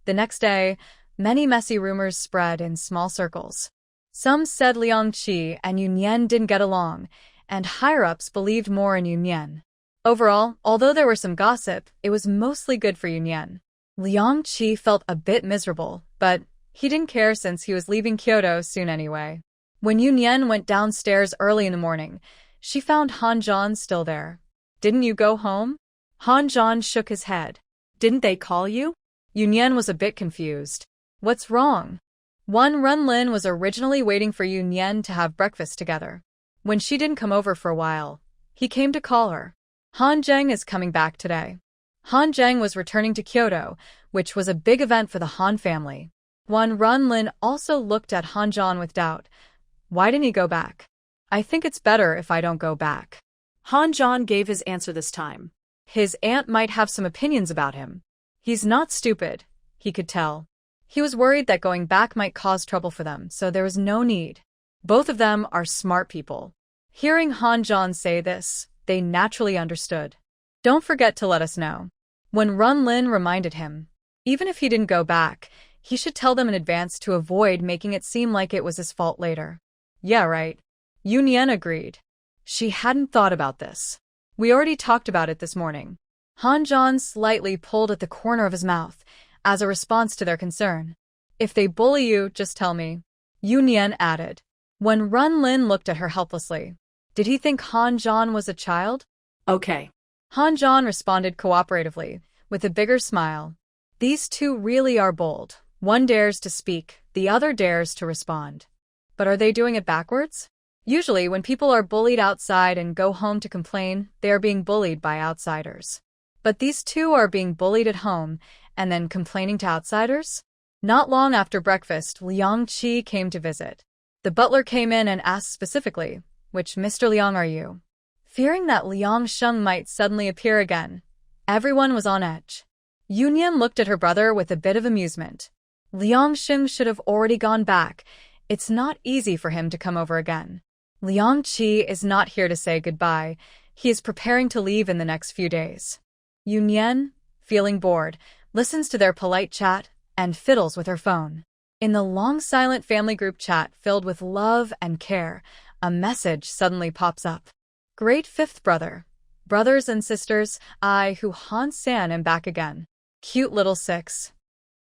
The next day, many messy rumors spread in small circles. Some said Liang Qi and Yun Yan didn't get along, and higher-ups believed more in Yun Yan. Overall, although there were some gossip, it was mostly good for Yunyan. Liang Qi felt a bit miserable, but he didn't care since he was leaving Kyoto soon anyway. When Yunyan went downstairs early in the morning, she found Han Zhan still there. "Didn't you go home?" Han Zhan shook his head. Didn't they call you? Yunyan was a bit confused. What's wrong? Runlin was originally waiting for Yunyan to have breakfast together. When she didn't come over for a while, he came to call her. Han Zheng is coming back today. Han Zheng was returning to Kyoto, which was a big event for the Han family. Runlin also looked at Han Zhan with doubt. Why didn't he go back? I think it's better if I don't go back. Han Zhan gave his answer this time. His aunt might have some opinions about him. He's not stupid, he could tell. He was worried that going back might cause trouble for them, so there was no need. Both of them are smart people. Hearing Han Zhan say this, they naturally understood. Don't forget to let us know. When Runlin reminded him, even if he didn't go back, he should tell them in advance to avoid making it seem like it was his fault later. Yeah, right. Yunyan agreed. She hadn't thought about this. We already talked about it this morning. Han Zhan slightly pulled at the corner of his mouth, as a response to their concern. If they bully you, just tell me. Yunyan added. When Runlin looked at her helplessly, did he think Han Zhan was a child? Okay. Han Zhan responded cooperatively, with a bigger smile. These two really are bold. One dares to speak, the other dares to respond. But are they doing it backwards? Usually, when people are bullied outside and go home to complain, they are being bullied by outsiders. But these two are being bullied at home and then complaining to outsiders? Not long after breakfast, Liang Qi came to visit. The butler came in and asked specifically, "Which Mr. Liang are you?" Fearing that Liang Sheng might suddenly appear again, everyone was on edge. Yunyan looked at her brother with a bit of amusement. Liang Sheng should have already gone back. It's not easy for him to come over again. Liang Qi is not here to say goodbye. He is preparing to leave in the next few days. Yunyan, feeling bored, listens to their polite chat and fiddles with her phone. In the long silent family group chat filled with love and care, a message suddenly pops up. Great fifth brother. Brothers and sisters, I who Han San am back again. Cute little six.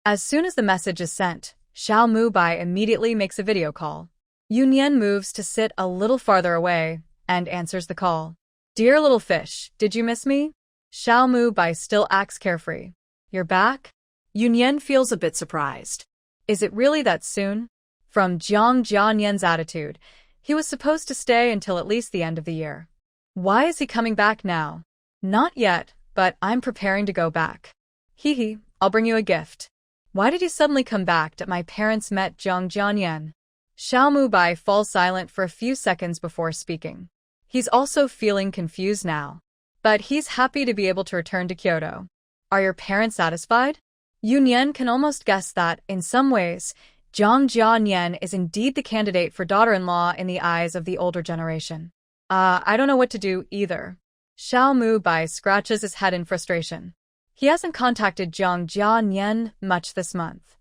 As soon as the message is sent, Xiao Mu Bai immediately makes a video call. Yunyan moves to sit a little farther away and answers the call. Dear little fish, did you miss me? Xiao Mu Bai still acts carefree. You're back? Yunyan feels a bit surprised. Is it really that soon? From Jiang Jianyan's attitude, he was supposed to stay until at least the end of the year. Why is he coming back now? Not yet, but I'm preparing to go back. Hee, I'll bring you a gift. Why did you suddenly come back that my parents met Jiang Jianyan? Xiao Mu Bai falls silent for a few seconds before speaking. He's also feeling confused now. But he's happy to be able to return to Kyoto. Are your parents satisfied? Yunyan can almost guess that, in some ways, Jiang Jianyan is indeed the candidate for daughter-in-law in the eyes of the older generation. I don't know what to do either. Xiao Mu Bai scratches his head in frustration. He hasn't contacted Jiang Jianyan much this month.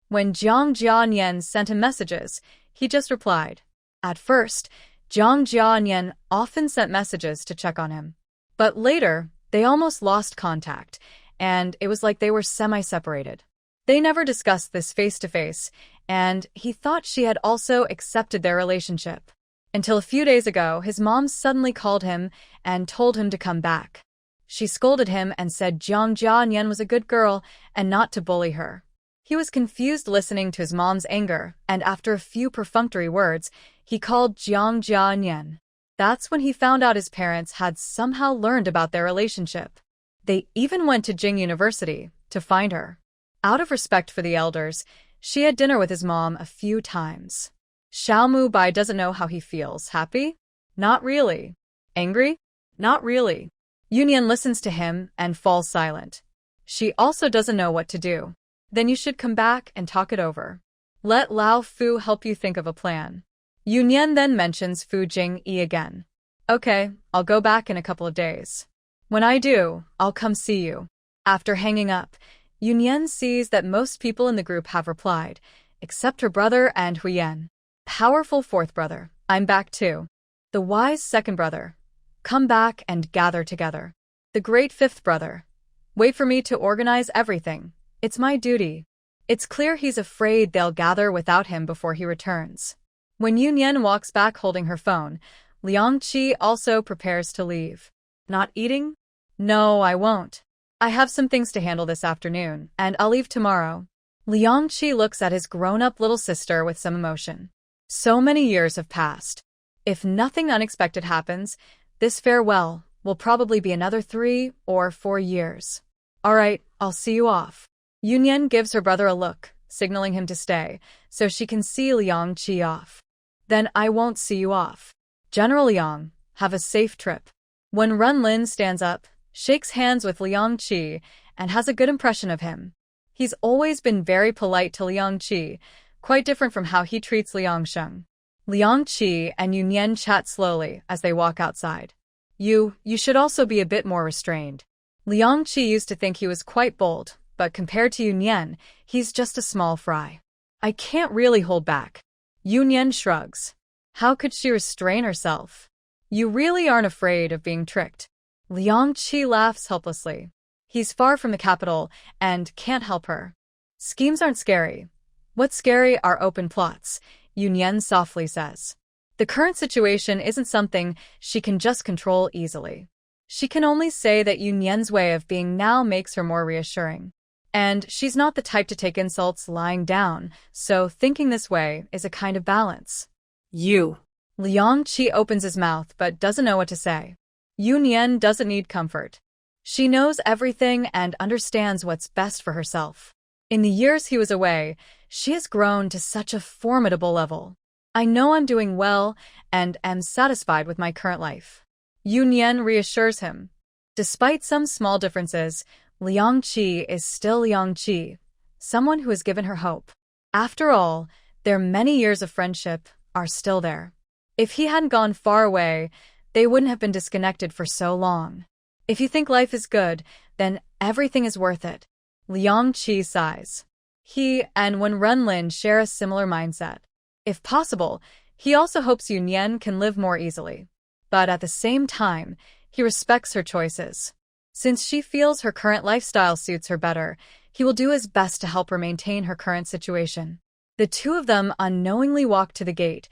When Jiang Jianyan sent him messages, he just replied. At first, Jiang Jianyan often sent messages to check on him. But later, they almost lost contact, and it was like they were semi-separated. They never discussed this face-to-face, and he thought she had also accepted their relationship. Until a few days ago, his mom suddenly called him and told him to come back. She scolded him and said Jiang Jianyan was a good girl and not to bully her. He was confused listening to his mom's anger, and after a few perfunctory words, he called Jiang Jianyan. That's when he found out his parents had somehow learned about their relationship. They even went to Jing University to find her. Out of respect for the elders, she had dinner with his mom a few times. Xiao Mu Bai doesn't know how he feels. Happy? Not really. Angry? Not really. Yunyan listens to him and falls silent. She also doesn't know what to do. Then you should come back and talk it over. Let Lao Fu help you think of a plan. Yunyan then mentions Fu Jing-yi again. Okay, I'll go back in a couple of days. When I do, I'll come see you. After hanging up, Yunyan sees that most people in the group have replied, except her brother and Huyen. Powerful fourth brother, I'm back too. The wise second brother, come back and gather together. The great fifth brother. Wait for me to organize everything. It's my duty. It's clear he's afraid they'll gather without him before he returns. When Yunyan walks back holding her phone, Liang Qi also prepares to leave. Not eating? No, I won't. I have some things to handle this afternoon, and I'll leave tomorrow. Liang Qi looks at his grown-up little sister with some emotion. So many years have passed. If nothing unexpected happens, this farewell will probably be another 3 or 4 years. All right, I'll see you off. Yunyan gives her brother a look, signaling him to stay, so she can see Liang Qi off. Then I won't see you off. General Liang, have a safe trip. When Runlin stands up, shakes hands with Liang Qi, and has a good impression of him. He's always been very polite to Liang Qi, quite different from how he treats Liang Sheng. Liang Qi and Yunyan chat slowly as they walk outside. You should also be a bit more restrained. Liang Qi used to think he was quite bold, but compared to Yunyan, he's just a small fry. I can't really hold back. Yunyan shrugs. How could she restrain herself? You really aren't afraid of being tricked. Liang Qi laughs helplessly. He's far from the capital and can't help her. Schemes aren't scary. What's scary are open plots, Yunyan softly says. The current situation isn't something she can just control easily. She can only say that Yunyan's way of being now makes her more reassuring. And she's not the type to take insults lying down, so thinking this way is a kind of balance. You. Liang Qi opens his mouth but doesn't know what to say. Yunyan doesn't need comfort. She knows everything and understands what's best for herself. In the years he was away, she has grown to such a formidable level. I know I'm doing well and am satisfied with my current life. Yunyan reassures him. Despite some small differences, Liang Qi is still Liang Qi, someone who has given her hope. After all, their many years of friendship are still there. If he hadn't gone far away, they wouldn't have been disconnected for so long. If you think life is good, then everything is worth it. Liang Qi sighs. He and Wen Renlin share a similar mindset. If possible, he also hopes Yunyan can live more easily. But at the same time, he respects her choices. Since she feels her current lifestyle suits her better, he will do his best to help her maintain her current situation. The two of them unknowingly walk to the gate,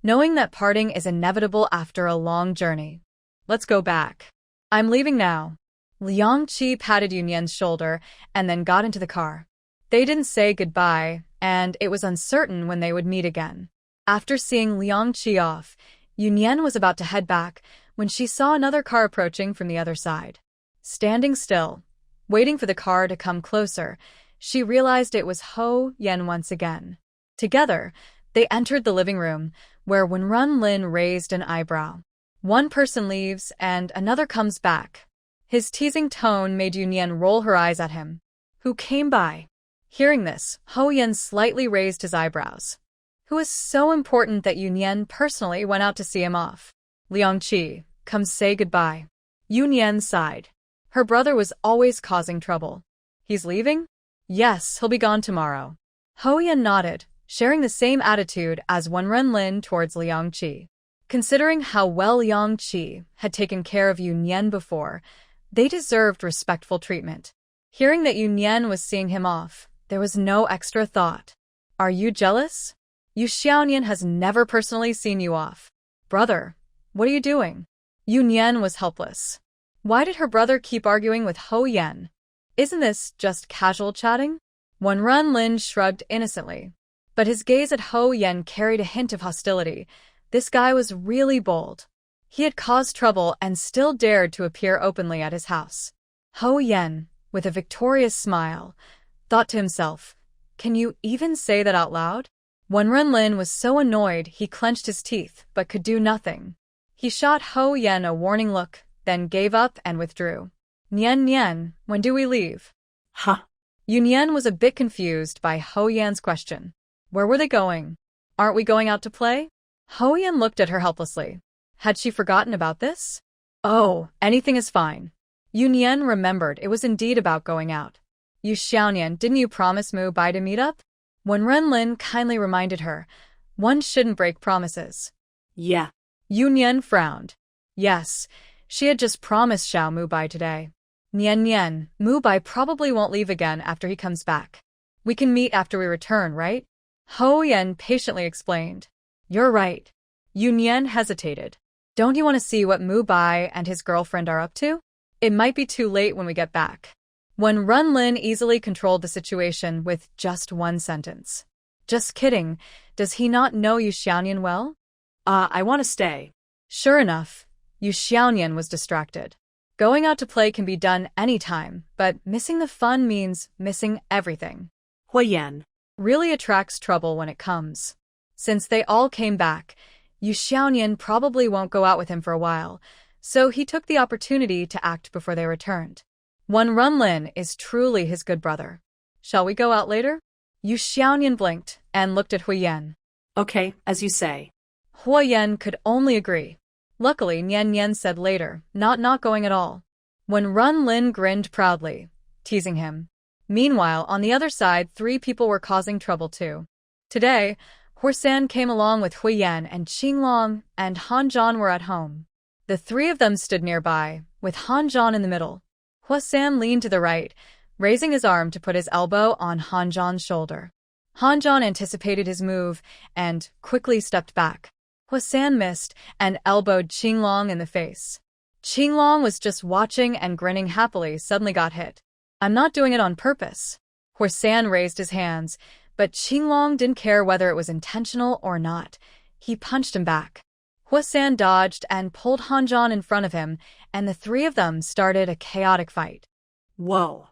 knowing that parting is inevitable after a long journey. Let's go back. I'm leaving now. Liang Qi patted Yunyan's shoulder and then got into the car. They didn't say goodbye, and it was uncertain when they would meet again. After seeing Liang Qi off, Yunyan was about to head back when she saw another car approaching from the other side. Standing still, waiting for the car to come closer, she realized it was Ho Yen once again. Together, they entered the living room, where Wen Runlin raised an eyebrow. One person leaves and another comes back. His teasing tone made Yunyan roll her eyes at him. Who came by? Hearing this, Ho Yen slightly raised his eyebrows. Who was so important that Yunyan personally went out to see him off? Liang Qi, come say goodbye. Yunyan sighed. Her brother was always causing trouble. He's leaving? Yes, he'll be gone tomorrow. Ho Yen nodded, sharing the same attitude as Wen Renlin towards Liang Qi. Considering how well Liang Qi had taken care of Yunyan before, they deserved respectful treatment. Hearing that Yunyan was seeing him off, there was no extra thought. Are you jealous? Yu Xiaonian has never personally seen you off. Brother, what are you doing? Yunyan was helpless. Why did her brother keep arguing with Ho Yen? Isn't this just casual chatting? Wen Runlin shrugged innocently. But his gaze at Ho Yen carried a hint of hostility. This guy was really bold. He had caused trouble and still dared to appear openly at his house. Ho Yen, with a victorious smile, thought to himself, can you even say that out loud? Wen Renlin was so annoyed he clenched his teeth but could do nothing. He shot Ho Yen a warning look, then gave up and withdrew. Nian Nian, when do we leave? Huh. Yunyan was a bit confused by Ho Yan's question. Where were they going? Aren't we going out to play? Ho Yan looked at her helplessly. Had she forgotten about this? Oh, anything is fine. Yunyan remembered it was indeed about going out. Yu Xiaonian, didn't you promise Mu Bai to meet up? When Renlin kindly reminded her, one shouldn't break promises. Yeah. Yunyan frowned. Yes, She had just promised Xiao Mubai today. Nian Nian, Mubai probably won't leave again after he comes back. We can meet after we return, right? Ho Yan patiently explained. You're right. Yu Nian hesitated. Don't you want to see what Mubai and his girlfriend are up to? It might be too late when we get back. When Runlin easily controlled the situation with just one sentence. Just kidding. Does he not know Yu Xiaonian well? I want to stay. Sure enough, Yu Xiaonian was distracted. Going out to play can be done anytime, but missing the fun means missing everything. Hua Yan really attracts trouble when it comes. Since they all came back, Yu Xiaonian probably won't go out with him for a while, so he took the opportunity to act before they returned. One Runlin is truly his good brother. Shall we go out later? Yu Xiaonian blinked and looked at Hui Yan. Okay, as you say. Hua Yan could only agree. Luckily, Nian Nian said later, not going at all. When Runlin grinned proudly, teasing him. Meanwhile, on the other side, 3 people were causing trouble too. Today, Horsan came along with Hui Yan and Qinglong, and Han Zhan were at home. The 3 of them stood nearby, with Han Zhan in the middle. Horsan leaned to the right, raising his arm to put his elbow on Han Zhan's shoulder. Han Zhan anticipated his move and quickly stepped back. Horsan missed and elbowed Qinglong in the face. Qinglong was just watching and grinning happily, suddenly got hit. I'm not doing it on purpose. Horsan raised his hands, but Qinglong didn't care whether it was intentional or not. He punched him back. Horsan dodged and pulled Han Zhan in front of him, and the 3 of them started a chaotic fight. Whoa.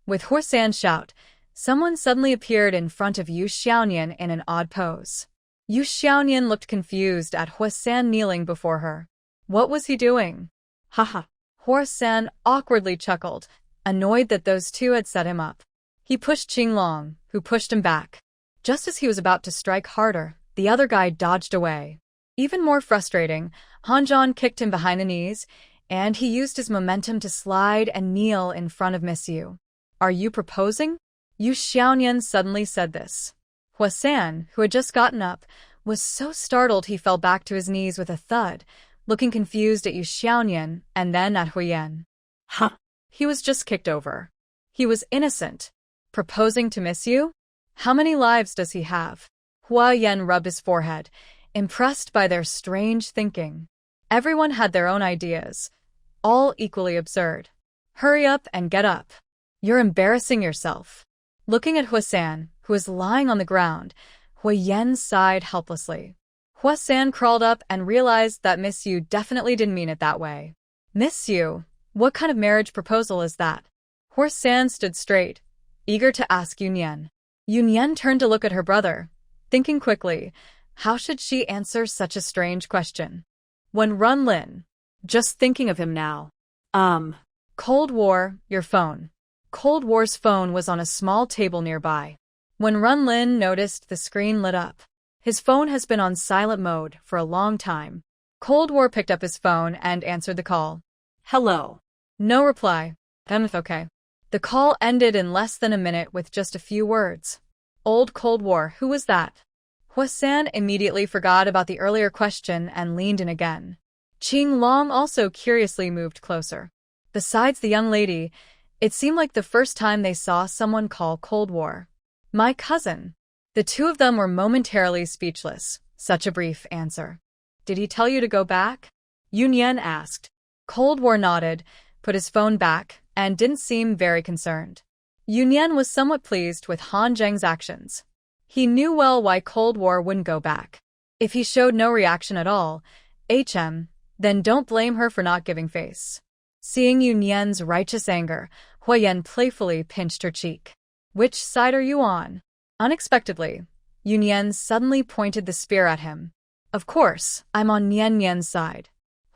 With Horsan's shout, someone suddenly appeared in front of Yu Xiaonian in an odd pose. Yu Xiaonian looked confused at Horsan kneeling before her. What was he doing? Haha. Horsan awkwardly chuckled, annoyed that those 2 had set him up. He pushed Qinglong, who pushed him back. Just as he was about to strike harder, the other guy dodged away. Even more frustrating, Han Zhan kicked him behind the knees, and he used his momentum to slide and kneel in front of Miss Yu. Are you proposing? Yu Xiaonian suddenly said this. Horsan, who had just gotten up, was so startled he fell back to his knees with a thud, looking confused at Yu Xiaonian and then at Hui Yan. Huh. He was just kicked over. He was innocent. Proposing to Miss Yu? How many lives does he have? Hua Yan rubbed his forehead, impressed by their strange thinking. Everyone had their own ideas, all equally absurd. Hurry up and get up. You're embarrassing yourself. Looking at Huasan, who was lying on the ground, Hui Yan sighed helplessly. Huasan crawled up and realized that Miss Yu definitely didn't mean it that way. Miss Yu, what kind of marriage proposal is that? Huasan stood straight, eager to ask Yu Nian. Yu Nian turned to look at her brother, thinking quickly, how should she answer such a strange question? When Runlin, just thinking of him now. Cold War, your phone. Cold War's phone was on a small table nearby. When Runlin noticed the screen lit up. His phone has been on silent mode for a long time. Cold War picked up his phone and answered the call. Hello. No reply. Okay. The call ended in less than a minute with just a few words. Old Cold War, who was that? Huasan immediately forgot about the earlier question and leaned in again. Qinglong also curiously moved closer. Besides the young lady, it seemed like the first time they saw someone call Cold War. My cousin. The 2 of them were momentarily speechless. Such a brief answer. Did he tell you to go back? Yu Nian asked. Cold War nodded, put his phone back, and didn't seem very concerned. Yu Nian was somewhat pleased with Han Zheng's actions. He knew well why Cold War wouldn't go back. If he showed no reaction at all, then don't blame her for not giving face. Seeing Yu Nian's righteous anger, Hua Yan playfully pinched her cheek. Which side are you on? Unexpectedly, Yu Nian suddenly pointed the spear at him. Of course, I'm on Nian Nian's side.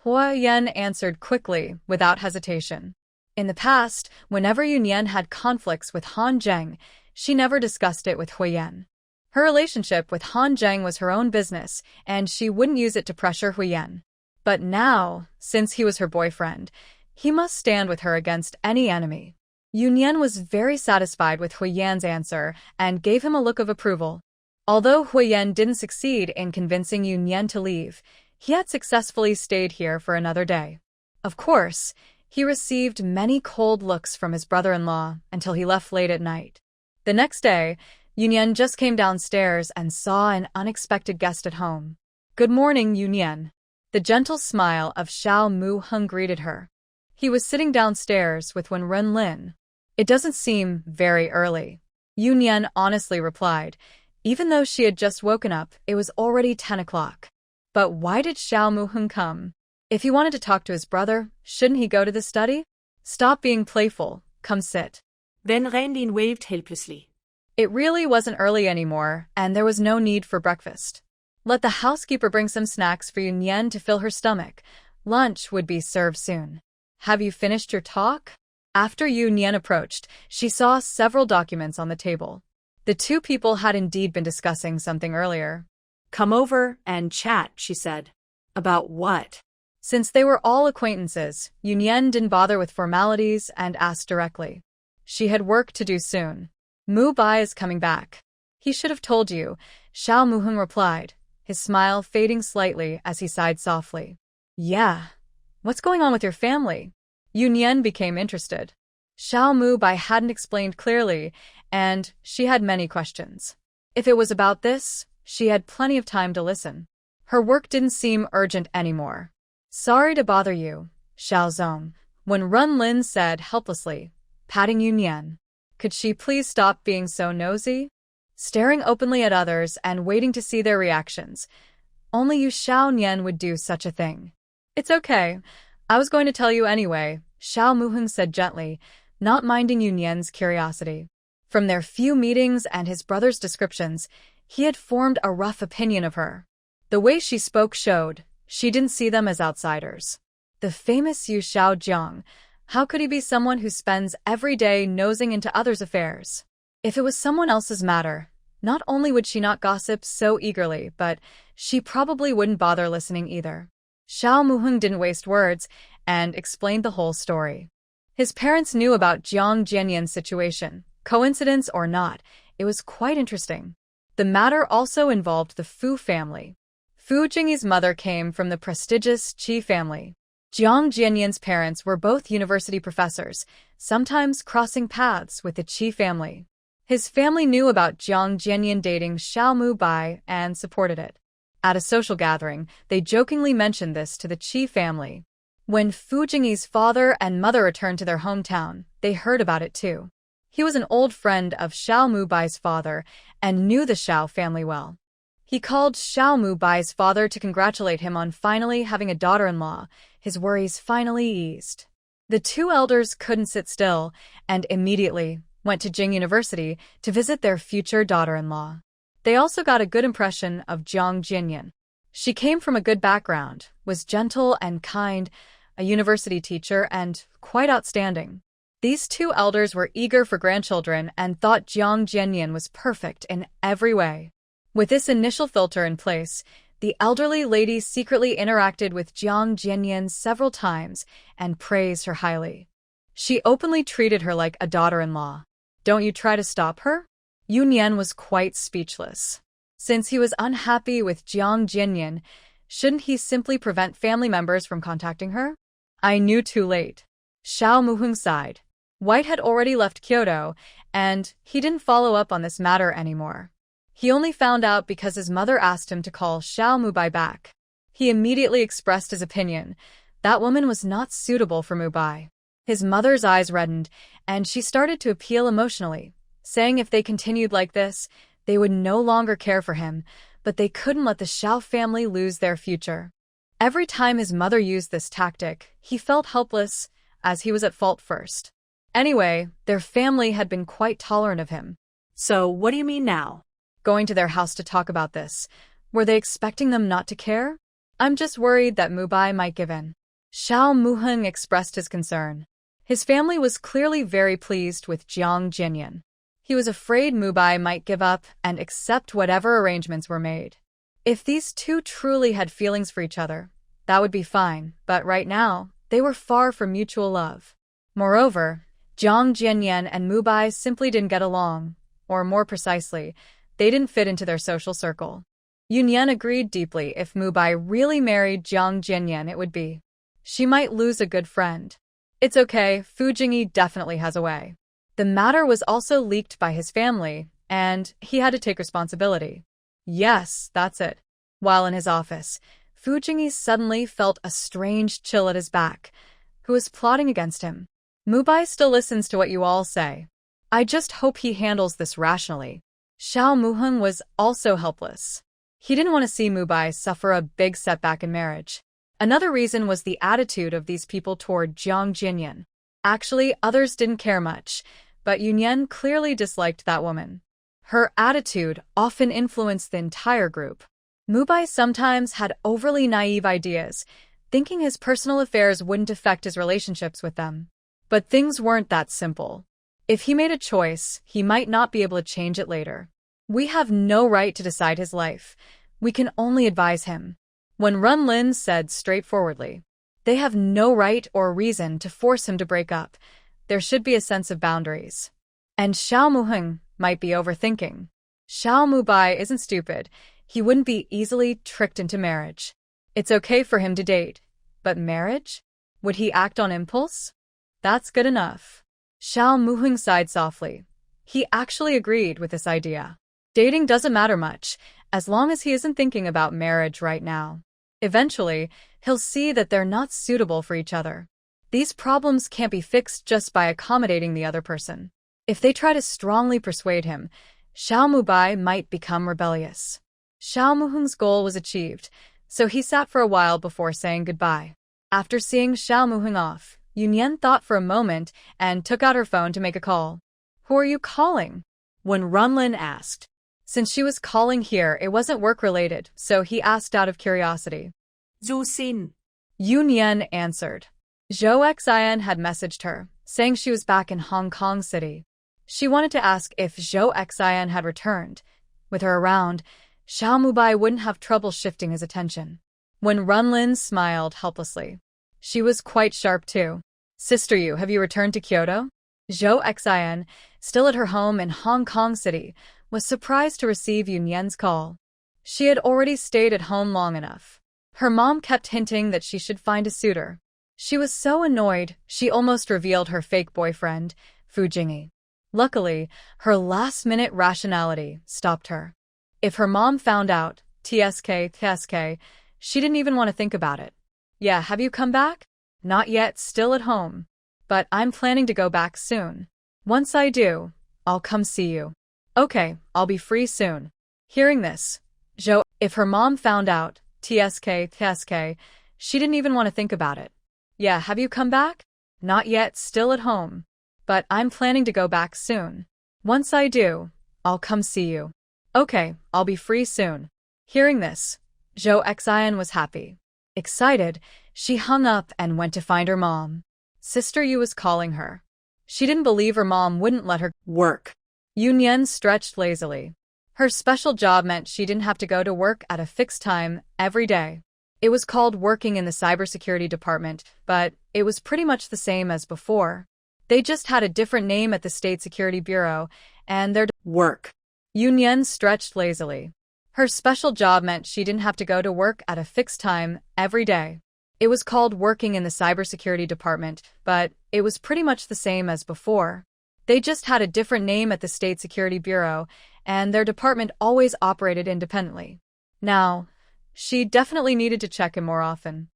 Hua Yan answered quickly, without hesitation. In the past, whenever Yu Nian had conflicts with Han Zheng, she never discussed it with Hui Yan. Her relationship with Han Zheng was her own business, and she wouldn't use it to pressure Hui Yan. But now, since he was her boyfriend, he must stand with her against any enemy. Yu Nian was very satisfied with Hui Yan's answer and gave him a look of approval. Although Hui Yan didn't succeed in convincing Yu Nian to leave, he had successfully stayed here for another day. Of course, he received many cold looks from his brother-in-law until he left late at night. The next day, Yunyan just came downstairs and saw an unexpected guest at home. "Good morning, Yunyan." The gentle smile of Xiao Mu-hung greeted her. He was sitting downstairs with Wen Renlin. "It doesn't seem very early," Yunyan honestly replied. Even though she had just woken up, it was already 10 o'clock. But why did Xiao Mu-hung come? If he wanted to talk to his brother, shouldn't he go to the study? "Stop being playful. Come sit." Wen Renlin waved helplessly. It really wasn't early anymore, and there was no need for breakfast. Let the housekeeper bring some snacks for Yunyan to fill her stomach. Lunch would be served soon. "Have you finished your talk?" After Yunyan approached, she saw several documents on the table. The two people had indeed been discussing something earlier. "Come over and chat," she said. "About what?" Since they were all acquaintances, Yunyan didn't bother with formalities and asked directly. She had work to do soon. "Mu Bai is coming back." "He should have told you," Xiao Muheng replied, his smile fading slightly as he sighed softly. "Yeah. What's going on with your family?" Yunyan became interested. Xiao Mu Bai hadn't explained clearly, and she had many questions. If it was about this, she had plenty of time to listen. Her work didn't seem urgent anymore. "Sorry to bother you, Xiao Zong," Wen Renlin said helplessly, patting Yunyan. Could she please stop being so nosy? Staring openly at others and waiting to see their reactions. Only you Xiao Nian would do such a thing. "It's okay. I was going to tell you anyway," Xiao Muheng said gently, not minding Yunyan's curiosity. From their few meetings and his brother's descriptions, he had formed a rough opinion of her. The way she spoke showed she didn't see them as outsiders. The famous Yu Xiaojiang, how could he be someone who spends every day nosing into others' affairs? If it was someone else's matter, not only would she not gossip so eagerly, but she probably wouldn't bother listening either. Xiao Muheng didn't waste words and explained the whole story. His parents knew about Jiang Jianyan's situation. Coincidence or not, it was quite interesting. The matter also involved the Fu family. Fu Jingyi's mother came from the prestigious Qi family. Jiang Jianyan's parents were both university professors, sometimes crossing paths with the Qi family. His family knew about Jiang Jianyan dating Xiao Mu Bai and supported it. At a social gathering, they jokingly mentioned this to the Qi family. When Fu Jingyi's father and mother returned to their hometown, they heard about it too. He was an old friend of Xiao Mu Bai's father and knew the Xiao family well. He called Xiao Mu Bai's father to congratulate him on finally having a daughter-in-law. His worries finally eased. The two elders couldn't sit still and immediately went to Jing University to visit their future daughter-in-law. They also got a good impression of Jiang Jianyan. She came from a good background, was gentle and kind, a university teacher, and quite outstanding. These two elders were eager for grandchildren and thought Jiang Jianyan was perfect in every way. With this initial filter in place, the elderly lady secretly interacted with Jiang Jianyan several times and praised her highly. She openly treated her like a daughter-in-law. "Don't you try to stop her?" Yunyan was quite speechless. Since he was unhappy with Jiang Jianyan, shouldn't he simply prevent family members from contacting her? "I knew too late." Xiao Muheng sighed. White had already left Kyoto, and he didn't follow up on this matter anymore. He only found out because his mother asked him to call Xiao Mubai back. He immediately expressed his opinion. That woman was not suitable for Mubai. His mother's eyes reddened, and she started to appeal emotionally, saying if they continued like this, they would no longer care for him, but they couldn't let the Xiao family lose their future. Every time his mother used this tactic, he felt helpless, as he was at fault first. Anyway, their family had been quite tolerant of him. "So, what do you mean now?" Going to their house to talk about this. Were they expecting them not to care? "I'm just worried that Mubai might give in." Xiao Muheng expressed his concern. His family was clearly very pleased with Jiang Jianyan. He was afraid Mubai might give up and accept whatever arrangements were made. If these two truly had feelings for each other, that would be fine, but right now, they were far from mutual love. Moreover, Jiang Jianyan and Mubai simply didn't get along, or more precisely, they didn't fit into their social circle. Yunyan agreed deeply if Mubai really married Jiang Jianyan it would be. She might lose a good friend. It's okay, Fu Jingyi definitely has a way. The matter was also leaked by his family, and he had to take responsibility. Yes, that's it. While in his office, Fu Jingyi suddenly felt a strange chill at his back. Who was plotting against him? Mubai still listens to what you all say. I just hope he handles this rationally. Xiao Muheng was also helpless. He didn't want to see Mubai suffer a big setback in marriage. Another reason was the attitude of these people toward Jiang Jinyan. Actually, others didn't care much, but Yunyan clearly disliked that woman. Her attitude often influenced the entire group. Mubai sometimes had overly naive ideas, thinking his personal affairs wouldn't affect his relationships with them. But things weren't that simple. If he made a choice, he might not be able to change it later. We have no right to decide his life. We can only advise him. When Runlin said straightforwardly, they have no right or reason to force him to break up. There should be a sense of boundaries. And Xiao Muheng might be overthinking. Xiao Mubai isn't stupid. He wouldn't be easily tricked into marriage. It's okay for him to date. But marriage? Would he act on impulse? That's good enough. Xiao Muheng sighed softly. He actually agreed with this idea. Dating doesn't matter much, as long as he isn't thinking about marriage right now. Eventually, he'll see that they're not suitable for each other. These problems can't be fixed just by accommodating the other person. If they try to strongly persuade him, Xiao Mubai might become rebellious. Xiao Muheng's goal was achieved, so he sat for a while before saying goodbye. After seeing Xiao Muheng off, Yunyan thought for a moment and took out her phone to make a call. Who are you calling? When Runlin asked. Since she was calling here, it wasn't work-related, so he asked out of curiosity. Zhu Xin. Yunyan answered. Zhou Xian had messaged her, saying she was back in Hong Kong City. She wanted to ask if Zhou Xian had returned. With her around, Xiao Mubai wouldn't have trouble shifting his attention. When Runlin smiled helplessly. She was quite sharp too. Sister Yu, have you returned to Kyoto? Zhou Xian, still at her home in Hong Kong City, was surprised to receive Yunyan's call. She had already stayed at home long enough. Her mom kept hinting that she should find a suitor. She was so annoyed, she almost revealed her fake boyfriend, Fu Jingyi. Luckily, her last-minute rationality stopped her. If her mom found out, TSK, she didn't even want to think about it. Yeah, have you come back? Not yet, still at home. But I'm planning to go back soon. Once I do, I'll come see you. Okay, I'll be free soon. Hearing this, if her mom found out, TSK, she didn't even want to think about it. Yeah, have you come back? Not yet, still at home. But I'm planning to go back soon. Once I do, I'll come see you. Okay, I'll be free soon. Hearing this, Zhou Xian was happy. Excited, she hung up and went to find her mom. Sister Yu was calling her. She didn't believe her mom wouldn't let her work. Yunyan stretched lazily. Her special job meant she didn't have to go to work at a fixed time every day. It was called working in the cybersecurity department, but it was pretty much the same as before. They just had a different name at the State Security Bureau, and their work. Yunyan stretched lazily. Her special job meant she didn't have to go to work at a fixed time every day. It was called working in the cybersecurity department, but it was pretty much the same as before. They just had a different name at the State Security Bureau, and their department always operated independently. Now, she definitely needed to check him more often.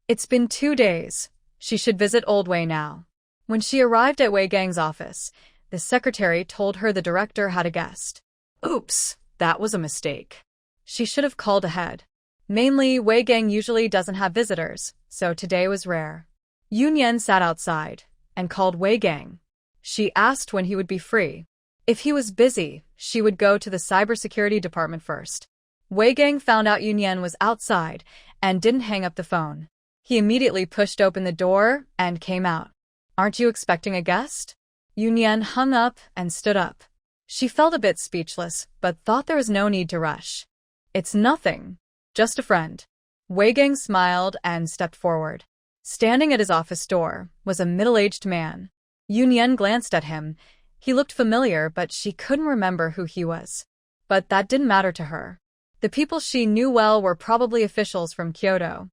It's been 2 days. She should visit Old Wei now. When she arrived at Wei Gang's office, the secretary told her the director had a guest. Oops, that was a mistake. She should have called ahead. Mainly, Wei Gang usually doesn't have visitors, so today was rare. Yunyan sat outside and called Wei Gang. She asked when he would be free. If he was busy, she would go to the cybersecurity department first. Wei Gang found out Yunyan was outside and didn't hang up the phone. He immediately pushed open the door and came out. Aren't you expecting a guest? Yunyan hung up and stood up. She felt a bit speechless, but thought there was no need to rush. It's nothing. Just a friend. Wei Gang smiled and stepped forward. Standing at his office door was a middle-aged man. Yunyan glanced at him. He looked familiar, but she couldn't remember who he was. But that didn't matter to her. The people she knew well were probably officials from Kyoto.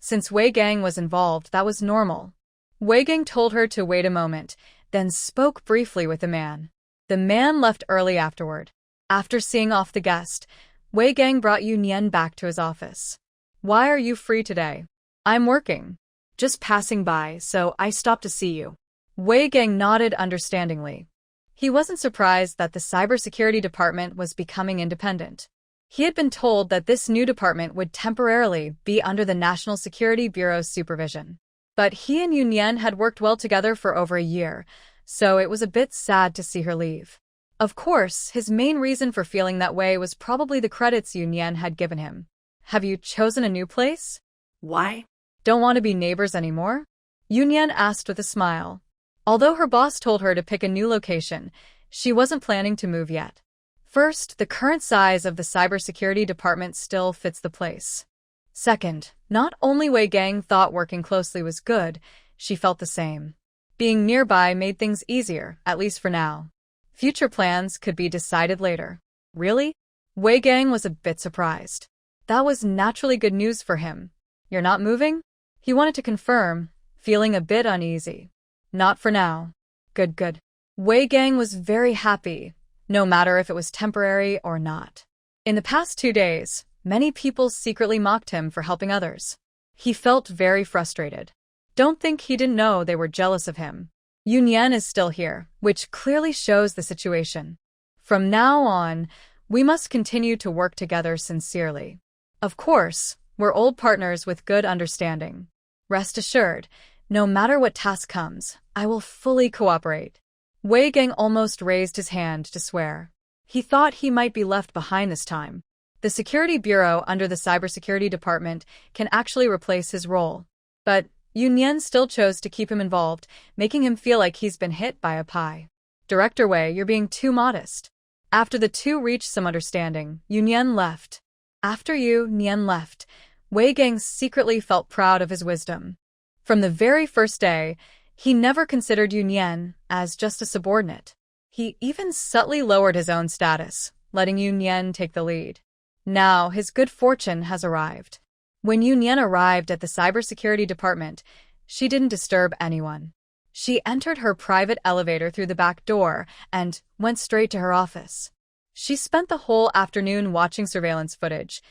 Since Wei Gang was involved, that was normal. Wei Gang told her to wait a moment, then spoke briefly with the man. The man left early afterward. After seeing off the guest, Wei Gang brought Yu Nian back to his office. Why are you free today? I'm working. Just passing by, so I stopped to see you. Wei Gang nodded understandingly. He wasn't surprised that the cybersecurity department was becoming independent. He had been told that this new department would temporarily be under the National Security Bureau's supervision. But he and Yu Nian had worked well together for over a year, so it was a bit sad to see her leave. Of course, his main reason for feeling that way was probably the credits Yu Nian had given him. Have you chosen a new place? Why? Don't want to be neighbors anymore? Yu Nian asked with a smile. Although her boss told her to pick a new location, she wasn't planning to move yet. First, the current size of the cybersecurity department still fits the place. Second, not only Wei Gang thought working closely was good, she felt the same. Being nearby made things easier, at least for now. Future plans could be decided later. Really? Wei Gang was a bit surprised. That was naturally good news for him. You're not moving? He wanted to confirm, feeling a bit uneasy. Not for now. Good. Wei Gang was very happy, no matter if it was temporary or not. In the past 2 days, many people secretly mocked him for helping others. He felt very frustrated. Don't think he didn't know they were jealous of him. Yu Nian is still here, which clearly shows the situation. From now on, we must continue to work together sincerely. Of course, we're old partners with good understanding. Rest assured, no matter what task comes, I will fully cooperate. Wei Gang almost raised his hand to swear. He thought he might be left behind this time. The Security Bureau under the Cybersecurity Department can actually replace his role. But Yu Nian still chose to keep him involved, making him feel like he's been hit by a pie. Director Wei, you're being too modest. After the two reached some understanding, Yu Nian left. After Yu Nian left, Wei Gang secretly felt proud of his wisdom. From the very first day, he never considered Yu Nian as just a subordinate. He even subtly lowered his own status, letting Yu Nian take the lead. Now, his good fortune has arrived. When Yu Nian arrived at the cybersecurity department, she didn't disturb anyone. She entered her private elevator through the back door and went straight to her office. She spent the whole afternoon watching surveillance footage,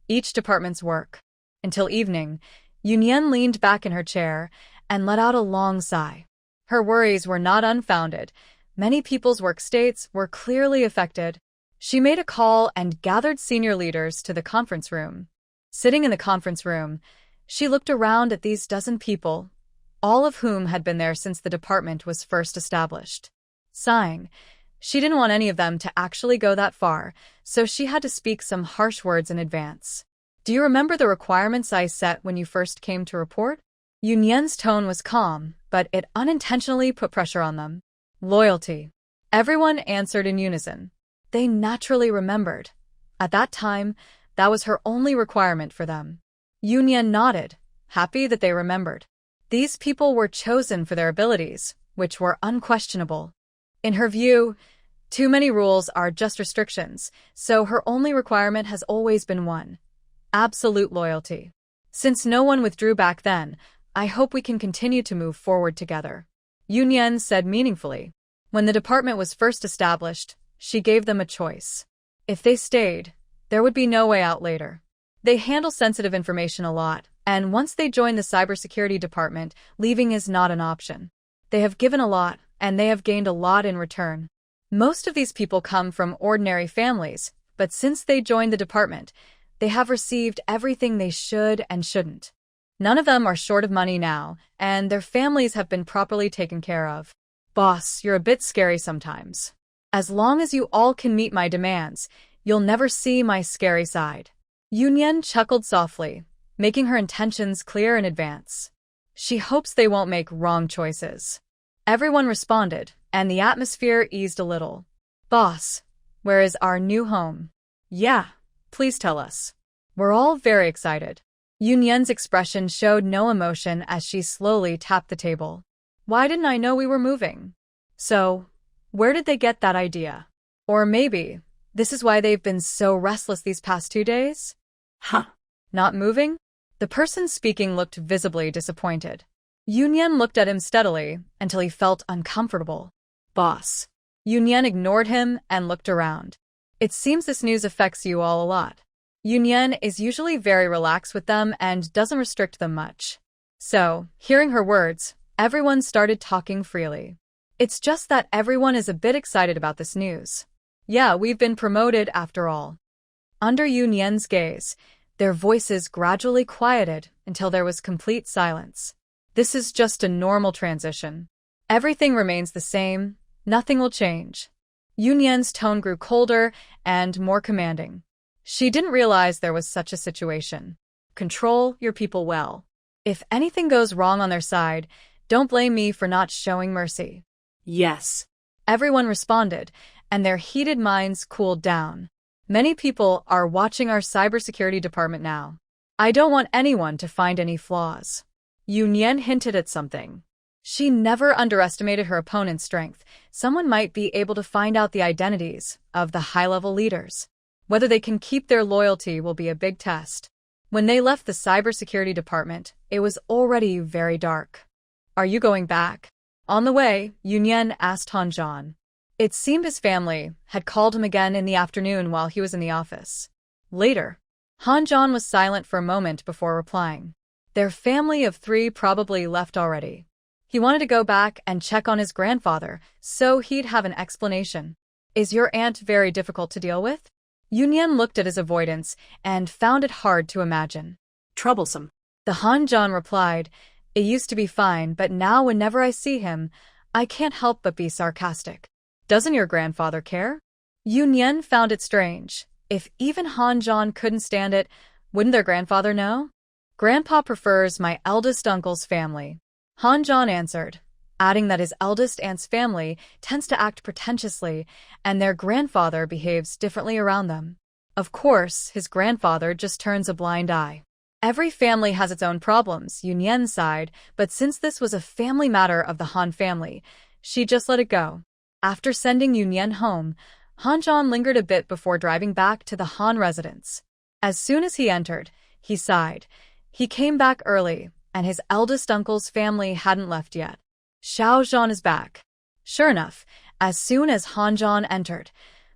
each department's work. Until evening, Yu Nian leaned back in her chair and let out a long sigh. Her worries were not unfounded. Many people's work states were clearly affected. She made a call and gathered senior leaders to the conference room. Sitting in the conference room, she looked around at these dozen people, all of whom had been there since the department was first established. Sighing, she didn't want any of them to actually go that far, so she had to speak some harsh words in advance. Do you remember the requirements I set when you first came to report? Yu Nian's tone was calm, but it unintentionally put pressure on them. Loyalty. Everyone answered in unison. They naturally remembered. At that time, that was her only requirement for them. Yu Nian nodded, happy that they remembered. These people were chosen for their abilities, which were unquestionable. In her view, too many rules are just restrictions, so her only requirement has always been one: absolute loyalty. Since no one withdrew back then, I hope we can continue to move forward together. Yu Nian said meaningfully. When the department was first established, she gave them a choice. If they stayed, there would be no way out later. They handle sensitive information a lot, and once they join the cybersecurity department, leaving is not an option. They have given a lot, and they have gained a lot in return. Most of these people come from ordinary families, but since they joined the department, they have received everything they should and shouldn't. None of them are short of money now, and their families have been properly taken care of. Boss, you're a bit scary sometimes. As long as you all can meet my demands, you'll never see my scary side. Yu Nian chuckled softly, making her intentions clear in advance. She hopes they won't make wrong choices. Everyone responded, and the atmosphere eased a little. Boss, where is our new home? Yeah, please tell us. We're all very excited. Yu Nian's expression showed no emotion as she slowly tapped the table. Why didn't I know we were moving? So, where did they get that idea? Or maybe, this is why they've been so restless these past 2 days? Huh. Not moving? The person speaking looked visibly disappointed. Yunyan looked at him steadily until he felt uncomfortable. Boss. Yunyan ignored him and looked around. It seems this news affects you all a lot. Yunyan is usually very relaxed with them and doesn't restrict them much. So, hearing her words, everyone started talking freely. It's just that everyone is a bit excited about this news. Yeah, we've been promoted after all. Under Yunyan's gaze, their voices gradually quieted until there was complete silence. This is just a normal transition. Everything remains the same, nothing will change. Yunyan's tone grew colder and more commanding. She didn't realize there was such a situation. Control your people well. If anything goes wrong on their side, don't blame me for not showing mercy. Yes. Everyone responded, and their heated minds cooled down. Many people are watching our cybersecurity department now. I don't want anyone to find any flaws. Yunyan hinted at something. She never underestimated her opponent's strength. Someone might be able to find out the identities of the high-level leaders. Whether they can keep their loyalty will be a big test. When they left the cybersecurity department, it was already very dark. Are you going back? On the way, Yunyan asked Hanjan. It seemed his family had called him again in the afternoon while he was in the office. Later, Hanjan was silent for a moment before replying. Their family of 3 probably left already. He wanted to go back and check on his grandfather, so he'd have an explanation. Is your aunt very difficult to deal with? Yunyan looked at his avoidance and found it hard to imagine. Troublesome. The Hanjan replied, It used to be fine, but now whenever I see him, I can't help but be sarcastic. Doesn't your grandfather care? Yunyan found it strange. If even Hanjan couldn't stand it, wouldn't their grandfather know? Grandpa prefers my eldest uncle's family. Hanjan answered, adding that his eldest aunt's family tends to act pretentiously and their grandfather behaves differently around them. Of course, his grandfather just turns a blind eye. Every family has its own problems, Yunyan sighed, but since this was a family matter of the Han family, she just let it go. After sending Yunyan home, Hanjan lingered a bit before driving back to the Han residence. As soon as he entered, he sighed. He came back early, and his eldest uncle's family hadn't left yet. Xiao Zhan is back. Sure enough, as soon as Hanjan entered,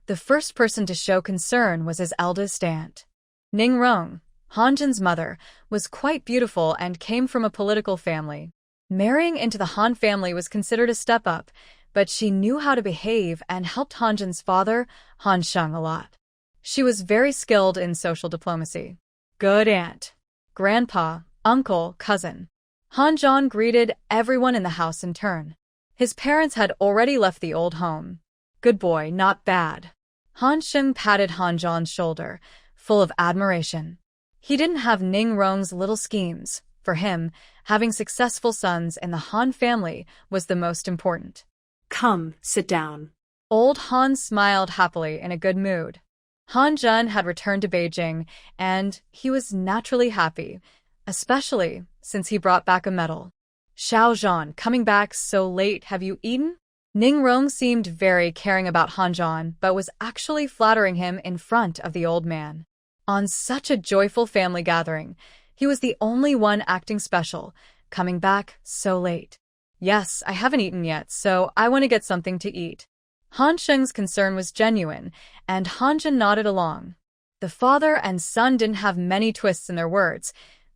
the first person to show concern was his eldest aunt. Ning Rong, Hanjan's mother, was quite beautiful and came from a political family. Marrying into the Han family was considered a step up, but she knew how to behave and helped Hanjan's father, Han Sheng, a lot. She was very skilled in social diplomacy. Good aunt. Grandpa, uncle, cousin. Hanjan greeted everyone in the house in turn. His parents had already left the old home. Good boy, not bad. Han Sheng patted Hanjan's shoulder, full of admiration. He didn't have Ning Rong's little schemes. For him, having successful sons in the Han family was the most important. Come, sit down. Old Han smiled happily in a good mood. Han Zhen had returned to Beijing, and he was naturally happy, especially since he brought back a medal. Xiao Zhan, coming back so late, have you eaten? Ning Rong seemed very caring about Han Zhan, but was actually flattering him in front of the old man. On such a joyful family gathering, he was the only one acting special, coming back so late. Yes, I haven't eaten yet, so I want to get something to eat. Han Sheng's concern was genuine, and Hanjin nodded along. The father and son didn't have many twists in their words.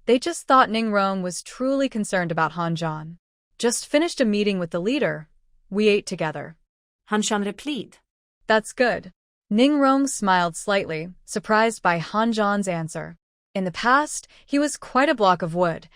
They just thought Ning Rong was truly concerned about Hanjan. Just finished a meeting with the leader. We ate together. Hanshan replied. That's good. Ning Rong smiled slightly, surprised by Hanjan's answer. In the past, he was quite a block of wood.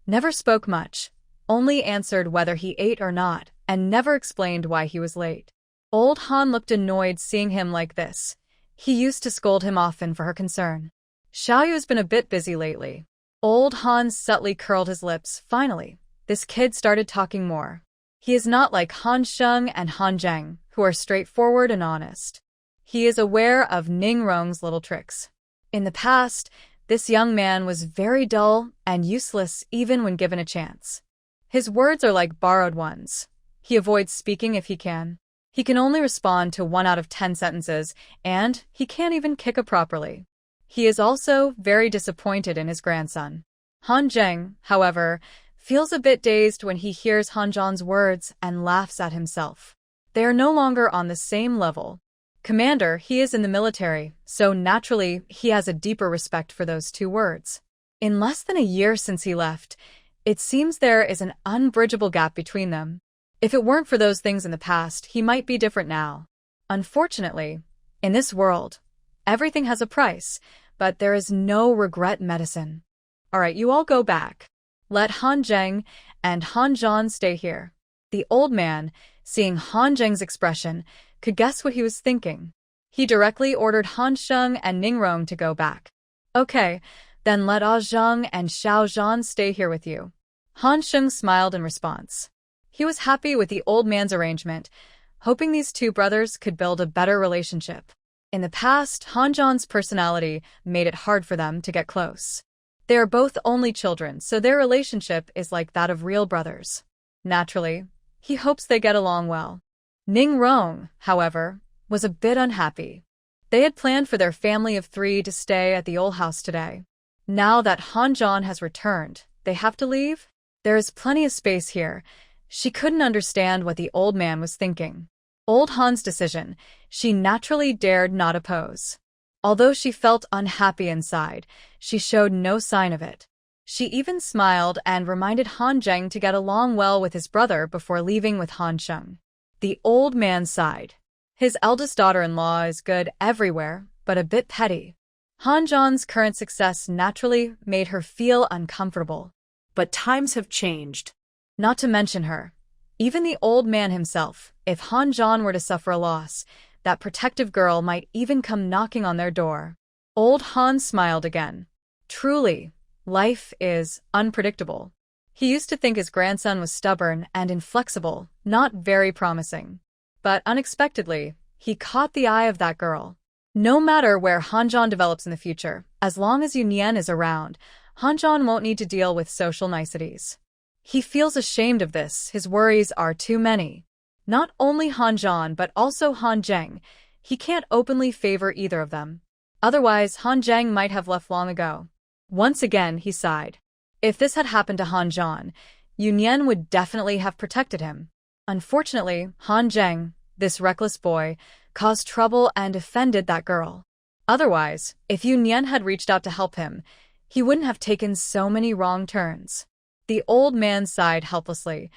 Never spoke much, only answered whether he ate or not, and never explained why he was late. Old Han looked annoyed seeing him like this. He used to scold him often for her concern. Xiaoyu's been a bit busy lately. Old Han subtly curled his lips. Finally, this kid started talking more. He is not like Han Sheng and Han Zheng, who are straightforward and honest. He is aware of Ning Rong's little tricks. In the past, this young man was very dull and useless even when given a chance. His words are like borrowed ones. He avoids speaking if he can. He can only respond to 1 out of 10 sentences, and he can't even kick a properly. He is also very disappointed in his grandson. Han Zheng, however, feels a bit dazed when he hears Han Zhan's words and laughs at himself. They are no longer on the same level. Commander, he is in the military, so naturally he has a deeper respect for those two words. In less than a year since he left, it seems there is an unbridgeable gap between them. If it weren't for those things in the past, he might be different now. Unfortunately, in this world, everything has a price, but there is no regret medicine. Alright, you all go back. Let Han Zheng and Han Zhan stay here. The old man, seeing Han Zheng's expression, could guess what he was thinking. He directly ordered Han Sheng and Ning Rong to go back. Okay, then let Ah Zheng and Xiao Zhan stay here with you. Han Sheng smiled in response. He was happy with the old man's arrangement, hoping these two brothers could build a better relationship. In the past, Han Zhan's personality made it hard for them to get close. They are both only children, so their relationship is like that of real brothers. Naturally, he hopes they get along well. Ning Rong, however, was a bit unhappy. They had planned for their family of 3 to stay at the old house today. Now that Han Zhan has returned, they have to leave? There is plenty of space here. She couldn't understand what the old man was thinking. Old Han's decision, she naturally dared not oppose. Although she felt unhappy inside, she showed no sign of it. She even smiled and reminded Han Zheng to get along well with his brother before leaving with Han Sheng. The old man sighed. His eldest daughter-in-law is good everywhere, but a bit petty. Han Zhan's current success naturally made her feel uncomfortable. But times have changed. Not to mention her. Even the old man himself, if Han Zhan were to suffer a loss, that protective girl might even come knocking on their door. Old Han smiled again. Truly, life is unpredictable. He used to think his grandson was stubborn and inflexible, not very promising. But unexpectedly, he caught the eye of that girl. No matter where Han Zhan develops in the future, as long as Yunyan is around, Han Zhan won't need to deal with social niceties. He feels ashamed of this, his worries are too many. Not only Han Zhan but also Han Zheng, he can't openly favor either of them. Otherwise, Han Zheng might have left long ago. Once again, he sighed. If this had happened to Han Zhan, Yunyan would definitely have protected him. Unfortunately, Han Zheng, this reckless boy, caused trouble and offended that girl. Otherwise, if Yunyan had reached out to help him, he wouldn't have taken so many wrong turns. The old man sighed helplessly,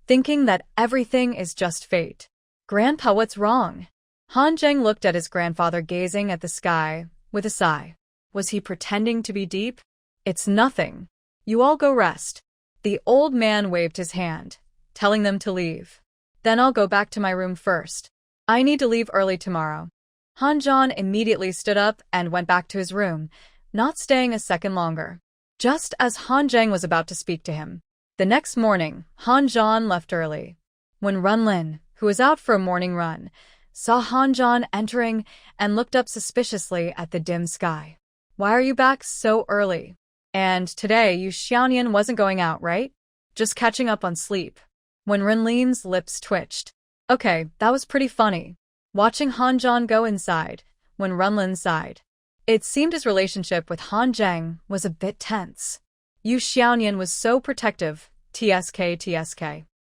thinking that everything is just fate. Grandpa, what's wrong? Han Zheng looked at his grandfather gazing at the sky, with a sigh. Was he pretending to be deep? It's nothing. You all go rest. The old man waved his hand, telling them to leave. Then I'll go back to my room first. I need to leave early tomorrow. Han Zhan immediately stood up and went back to his room, not staying a second longer. Just as Han Zheng was about to speak to him. The next morning, Han Zhan left early. When Runlin, who was out for a morning run, saw Han Zhan entering and looked up suspiciously at the dim sky. Why are you back so early? And today Yu Xiaonian wasn't going out, right? Just catching up on sleep. When Renlin's lips twitched. Okay, that was pretty funny. Watching Han Zhan go inside, when Runlin sighed. It seemed his relationship with Han Zheng was a bit tense. Yu Xiaonian was so protective, tsk.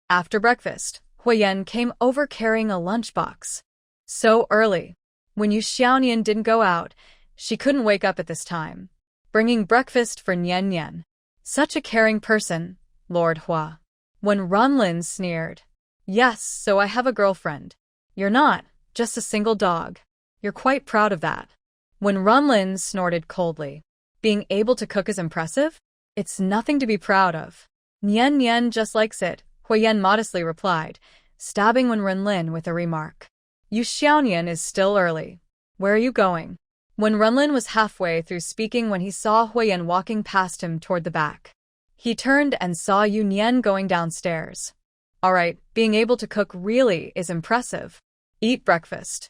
After breakfast, Huiyan came over carrying a lunchbox. So early. When Yu Xiaonian didn't go out, she couldn't wake up at this time. Bringing breakfast for Nian Nian. Such a caring person, Lord Hua. When Runlin sneered. Yes, so I have a girlfriend. You're not, just a single dog. You're quite proud of that. When Runlin snorted coldly. Being able to cook is impressive? It's nothing to be proud of. Nian Nian just likes it, Huiyan modestly replied, stabbing when Runlin with a remark. Yu Xiaonian is still early. Where are you going? When Runlin was halfway through speaking when he saw Huiyan walking past him toward the back. He turned and saw Yu Nian going downstairs. Alright, being able to cook really is impressive. Eat breakfast.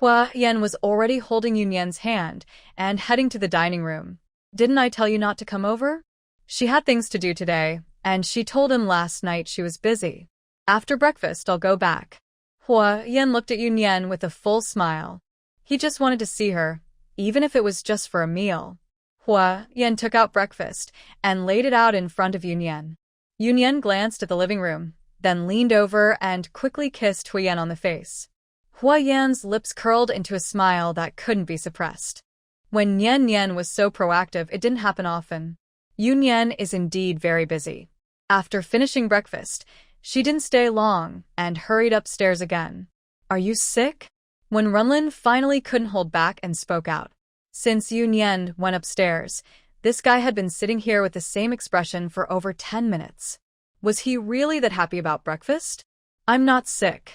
Huiyan was already holding Yu Nian's hand and heading to the dining room. Didn't I tell you not to come over? She had things to do today, and she told him last night she was busy. After breakfast, I'll go back. Huiyan looked at Yu Nian with a full smile. He just wanted to see her, even if it was just for a meal. Hua Yan took out breakfast and laid it out in front of Yunyan. Yunyan glanced at the living room, then leaned over and quickly kissed Hua Yan on the face. Hua Yan's lips curled into a smile that couldn't be suppressed. When Nian Nian was so proactive, it didn't happen often. Yunyan is indeed very busy. After finishing breakfast, she didn't stay long and hurried upstairs again. Are you sick? When Runlin finally couldn't hold back and spoke out. Since Yunyan went upstairs, this guy had been sitting here with the same expression for over 10 minutes. Was he really that happy about breakfast? I'm not sick.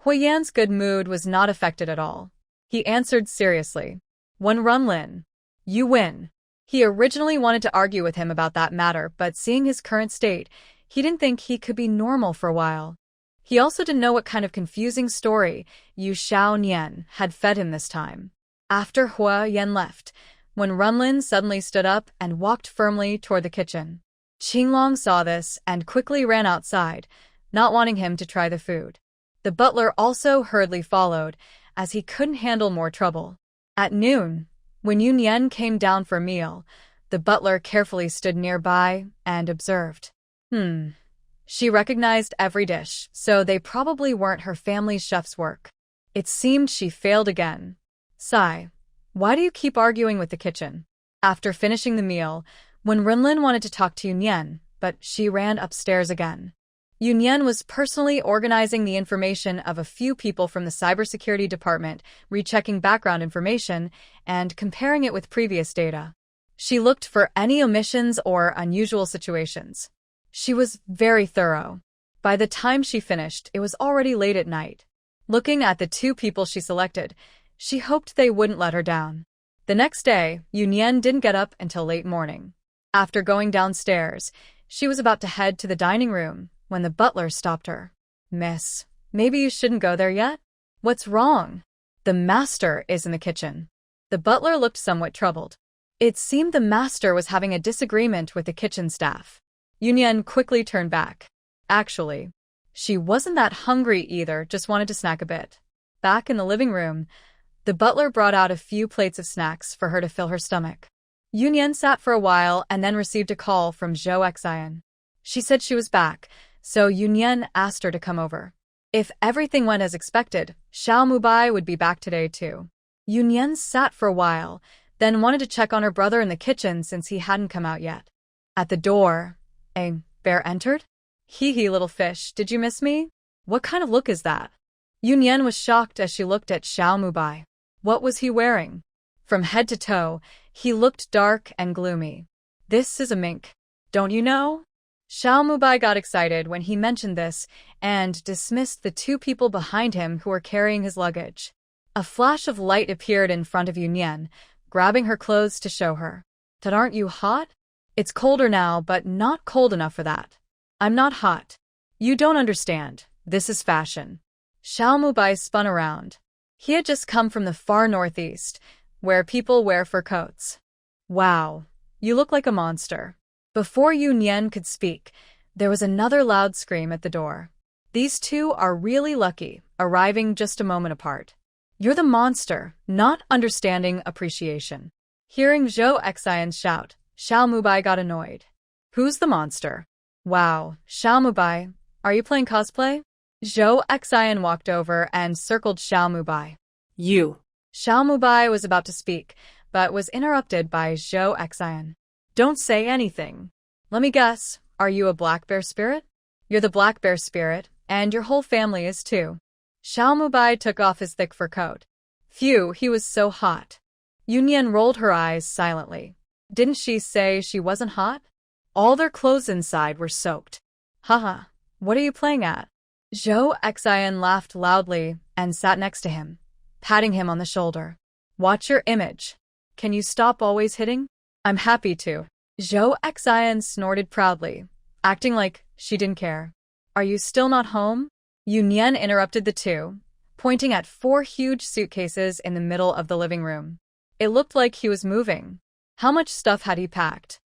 Hua Yan's good mood was not affected at all. He answered seriously. When Runlin, you win. He originally wanted to argue with him about that matter, but seeing his current state, he didn't think he could be normal for a while. He also didn't know what kind of confusing story Yu Xiao Nian had fed him this time. After Hua Yan left, when Runlin suddenly stood up and walked firmly toward the kitchen. Qinglong saw this and quickly ran outside, not wanting him to try the food. The butler also hurriedly followed, as he couldn't handle more trouble. At noon, when Yunyan came down for a meal, the butler carefully stood nearby and observed. She recognized every dish, so they probably weren't her family's chef's work. It seemed she failed again. Sigh. Why do you keep arguing with the kitchen? After finishing the meal, when Runlin wanted to talk to Yunyan, but she ran upstairs again. Yunyan was personally organizing the information of a few people from the cybersecurity department, rechecking background information, and comparing it with previous data. She looked for any omissions or unusual situations. She was very thorough. By the time she finished, it was already late at night. Looking at the two people she selected, she hoped they wouldn't let her down. The next day, Yunyan didn't get up until late morning. After going downstairs, she was about to head to the dining room when the butler stopped her. Miss, maybe you shouldn't go there yet? What's wrong? The master is in the kitchen. The butler looked somewhat troubled. It seemed the master was having a disagreement with the kitchen staff. Yunyan quickly turned back. Actually, she wasn't that hungry either, just wanted to snack a bit. Back in the living room, the butler brought out a few plates of snacks for her to fill her stomach. Yunyan sat for a while and then received a call from Zhou Xian. She said she was back, so Yunyan asked her to come over. If everything went as expected, Xiao Mubai would be back today too. Yunyan sat for a while, then wanted to check on her brother in the kitchen since he hadn't come out yet. At the door, a bear entered? Hee hee, little fish, did you miss me? What kind of look is that? Yunyan was shocked as she looked at Xiao Mubai. What was he wearing? From head to toe, he looked dark and gloomy. This is a mink. Don't you know? Xiao Mubai got excited when he mentioned this and dismissed the two people behind him who were carrying his luggage. A flash of light appeared in front of Yunyan, grabbing her clothes to show her. That aren't you hot? It's colder now, but not cold enough for that. I'm not hot. You don't understand. This is fashion. Xiao Mubai spun around. He had just come from the far northeast, where people wear fur coats. Wow, you look like a monster. Before Yunyan could speak, there was another loud scream at the door. These two are really lucky, arriving just a moment apart. You're the monster, not understanding appreciation. Hearing Zhou Xian's shout, Xiao Mubai got annoyed. Who's the monster? Wow, Xiao Mubai, are you playing cosplay? Zhou Xian walked over and circled Xiao Mubai. You. Xiao Mubai was about to speak, but was interrupted by Zhou Xian. Don't say anything. Let me guess, are you a black bear spirit? You're the black bear spirit, and your whole family is too. Xiao Mubai took off his thick fur coat. Phew, he was so hot. Yunyan rolled her eyes silently. Didn't she say she wasn't hot? All their clothes inside were soaked. Haha, what are you playing at? Zhou Xian laughed loudly and sat next to him, patting him on the shoulder. Watch your image. Can you stop always hitting? I'm happy to. Zhou Xian snorted proudly, acting like she didn't care. Are you still not home? Yunyan interrupted the two, pointing at 4 huge suitcases in the middle of the living room. It looked like he was moving. How much stuff had he packed?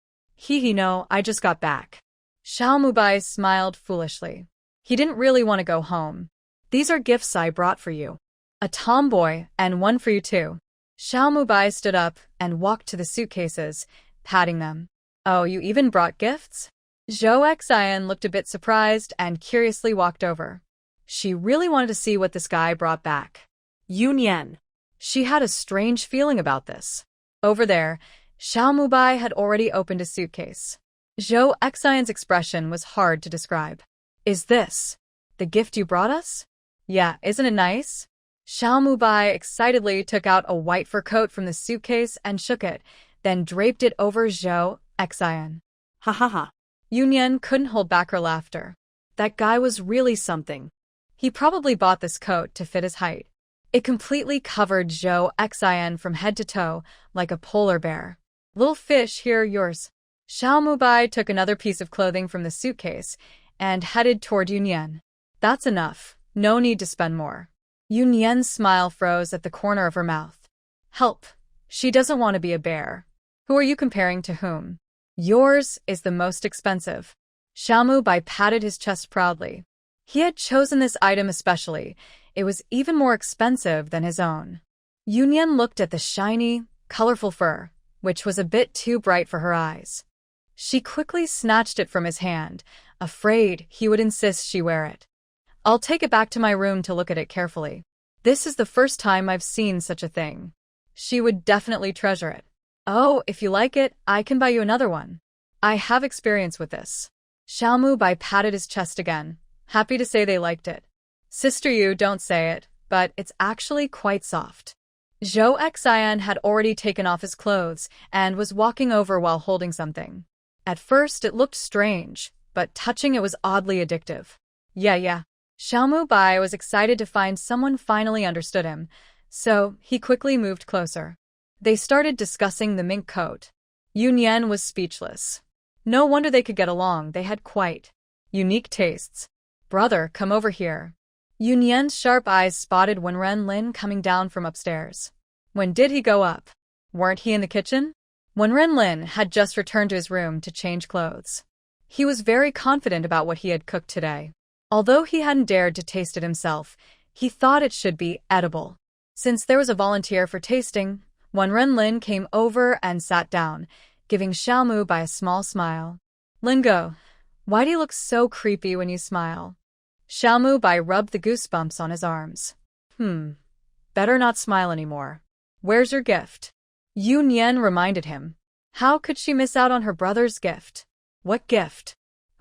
No, I just got back. Xiao Mubai smiled foolishly. He didn't really want to go home. These are gifts I brought for you. A tomboy and one for you too. Xiao Mubai stood up and walked to the suitcases, patting them. Oh, you even brought gifts? Zhou Xian looked a bit surprised and curiously walked over. She really wanted to see what this guy brought back. Yunyan. She had a strange feeling about this. Over there, Xiao Mubai had already opened a suitcase. Zhou Xian's expression was hard to describe. Is this the gift you brought us? Yeah, isn't it nice? Xiao Mubai excitedly took out a white fur coat from the suitcase and shook it, then draped it over Zhou Xian. Ha ha ha. Yunyan couldn't hold back her laughter. That guy was really something. He probably bought this coat to fit his height. It completely covered Zhou Xian from head to toe, like a polar bear. Little fish, here, yours. Xiao Mubai took another piece of clothing from the suitcase and headed toward Yunyan. That's enough. No need to spend more. Yunyan's smile froze at the corner of her mouth. Help. She doesn't want to be a bear. Who are you comparing to whom? Yours is the most expensive. Xiao Mubai patted his chest proudly. He had chosen this item especially. It was even more expensive than his own. Yunyan looked at the shiny, colorful fur, which was a bit too bright for her eyes. She quickly snatched it from his hand, afraid he would insist she wear it. I'll take it back to my room to look at it carefully. This is the first time I've seen such a thing. She would definitely treasure it. Oh, if you like it, I can buy you another one. I have experience with this. Xiao Mubai patted his chest again, happy to say they liked it. Sister, you don't say it, but it's actually quite soft. Zhou Xian had already taken off his clothes and was walking over while holding something. At first it looked strange, but touching it was oddly addictive. Yeah. Xiao Mubai was excited to find someone finally understood him, so he quickly moved closer. They started discussing the mink coat. Yunyan was speechless. No wonder they could get along, they had quite unique tastes. Brother, come over here. Yunyan's sharp eyes spotted Wenren coming down from upstairs. When did he go up? Weren't he in the kitchen? Wenren had just returned to his room to change clothes. He was very confident about what he had cooked today. Although he hadn't dared to taste it himself, he thought it should be edible. Since there was a volunteer for tasting, Wenren came over and sat down, giving Xiao Mubai a small smile. Lingo, why do you look so creepy when you smile? Xiao Mubai rubbed the goosebumps on his arms. Better not smile anymore. Where's your gift? Yunyan reminded him. How could she miss out on her brother's gift? What gift?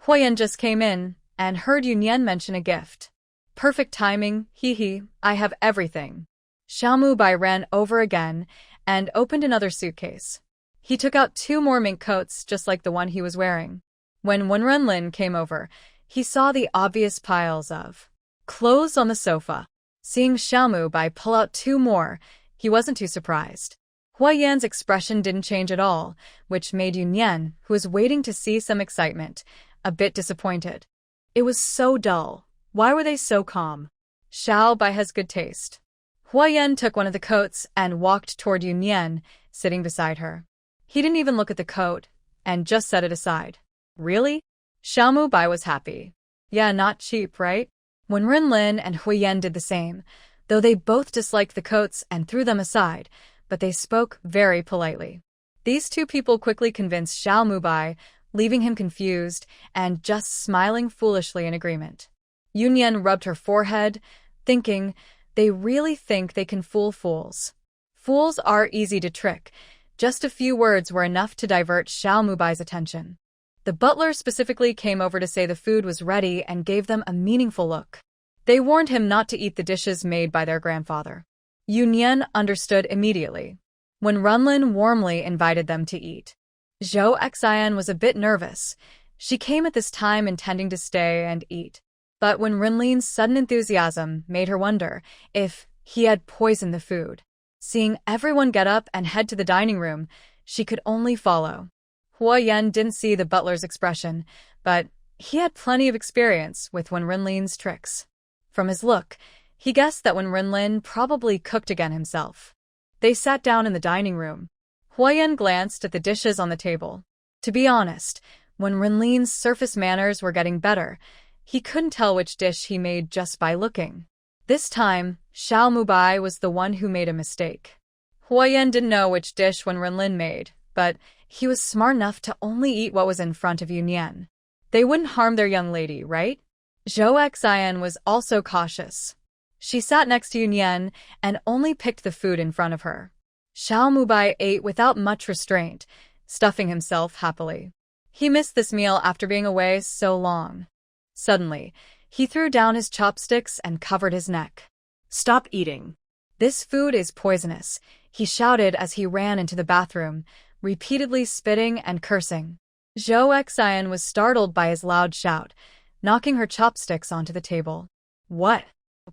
Huoyan just came in and heard Yunyan mention a gift. Perfect timing, hee, I have everything. Xiao Mubai ran over again and opened another suitcase. He took out 2 more mink coats just like the one he was wearing. When Wenren came over, he saw the obvious piles of clothes on the sofa. Seeing Xiao Mubai pull out 2 more, he wasn't too surprised. Huoyan's expression didn't change at all, which made Yunyan, who was waiting to see some excitement, a bit disappointed. It was so dull. Why were they so calm? Xiao Bai has good taste. Huoyan took one of the coats and walked toward Yunyan, sitting beside her. He didn't even look at the coat, and just set it aside. Really? Xiao Mubai was happy. Yeah, not cheap, right? Wenren and Huoyan did the same, though they both disliked the coats and threw them aside, but they spoke very politely. These 2 people quickly convinced Xiao Mubai, leaving him confused and just smiling foolishly in agreement. Yunyan rubbed her forehead, thinking, they really think they can fool fools. Fools are easy to trick. Just a few words were enough to divert Xiao Mubai's attention. The butler specifically came over to say the food was ready and gave them a meaningful look. They warned him not to eat the dishes made by their grandfather. Yunyan understood immediately. When Runlin warmly invited them to eat, Zhou Xian was a bit nervous. She came at this time intending to stay and eat. But when Rinlin's sudden enthusiasm made her wonder if he had poisoned the food. Seeing everyone get up and head to the dining room, she could only follow. Huoyan didn't see the butler's expression, but he had plenty of experience with Rinlin's tricks. From his look, he guessed that Rinlin probably cooked again himself. They sat down in the dining room. Huoyan glanced at the dishes on the table. To be honest, when Rinlin's surface manners were getting better, he couldn't tell which dish he made just by looking. This time, Xiao Mubai was the one who made a mistake. Hua Yan didn't know which dish Wen Renlin made, but he was smart enough to only eat what was in front of Yunyan. They wouldn't harm their young lady, right? Zhou Xian was also cautious. She sat next to Yunyan and only picked the food in front of her. Xiao Mubai ate without much restraint, stuffing himself happily. He missed this meal after being away so long. Suddenly, he threw down his chopsticks and covered his neck. Stop eating. This food is poisonous, he shouted as he ran into the bathroom, repeatedly spitting and cursing. Zhou Xian was startled by his loud shout, knocking her chopsticks onto the table. What?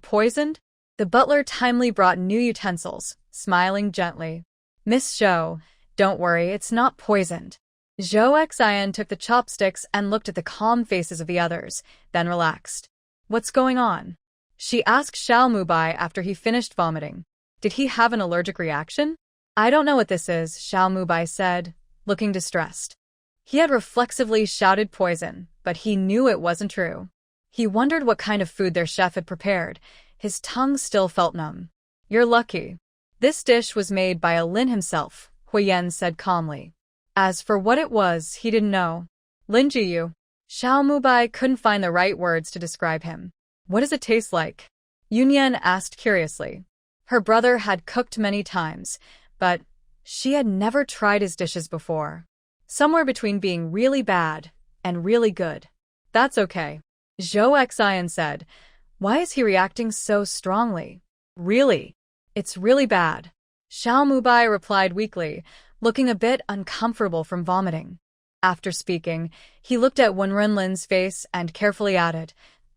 Poisoned? The butler timely brought new utensils, smiling gently. Miss Zhou, don't worry, it's not poisoned. Zhou Xian took the chopsticks and looked at the calm faces of the others, then relaxed. What's going on? She asked Xiao Mubai after he finished vomiting. Did he have an allergic reaction? I don't know what this is, Xiao Mubai said, looking distressed. He had reflexively shouted poison, but he knew it wasn't true. He wondered what kind of food their chef had prepared. His tongue still felt numb. You're lucky. This dish was made by Lin himself, Huyen said calmly. As for what it was, he didn't know. Lin Jiyu. Xiao Mubai couldn't find the right words to describe him. What does it taste like? Yunyan asked curiously. Her brother had cooked many times, but she had never tried his dishes before. Somewhere between being really bad and really good. That's okay. Zhou Xian said. Why is he reacting so strongly? Really? It's really bad. Xiao Mubai replied weakly, looking a bit uncomfortable from vomiting. After speaking, he looked at Wen Renlin's face and carefully added,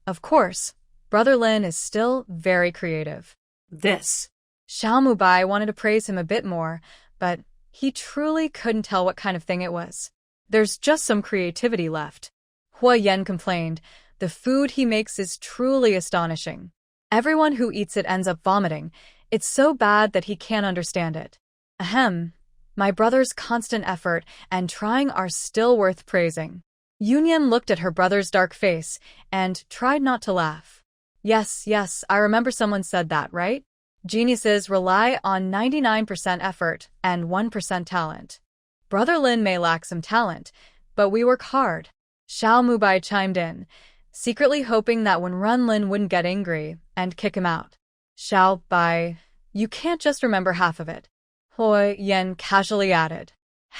Of course, Brother Lin is still very creative. This. Xiao Mubai wanted to praise him a bit more, but he truly couldn't tell what kind of thing it was. There's just some creativity left. Hua Yan complained. The food he makes is truly astonishing. Everyone who eats it ends up vomiting. It's so bad that he can't understand it. Ahem. My brother's constant effort and trying are still worth praising. Yunyan looked at her brother's dark face and tried not to laugh. Yes, I remember someone said that, right? Geniuses rely on 99% effort and 1% talent. Brother Lin may lack some talent, but we work hard. Xiao Mubai chimed in, secretly hoping that Wen Renlin wouldn't get angry and kick him out. Xiao Bai, you can't just remember half of it. Hoi Yan casually added.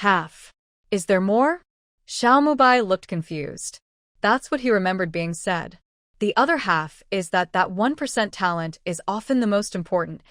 Half. Is there more? Xiao Mubai looked confused. That's what he remembered being said. The other half is that 1% talent is often the most important,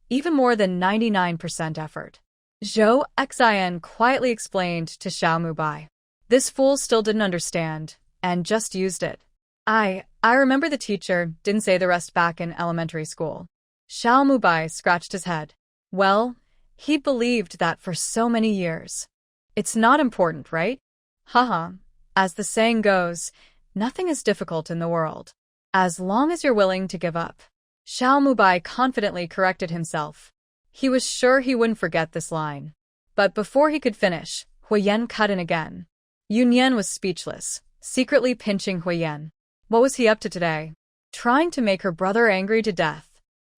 even more than 99% effort. Zhou Xian quietly explained to Xiao Mubai. This fool still didn't understand, and just used it. I remember the teacher didn't say the rest back in elementary school. Xiao Mubai scratched his head. Well, he believed that for so many years. It's not important, right? Haha. As the saying goes, nothing is difficult in the world. As long as you're willing to give up. Xiao Mubai confidently corrected himself. He was sure he wouldn't forget this line. But before he could finish, Huyen cut in again. Yunyan was speechless, secretly pinching Huyen. What was he up to today? Trying to make her brother angry to death.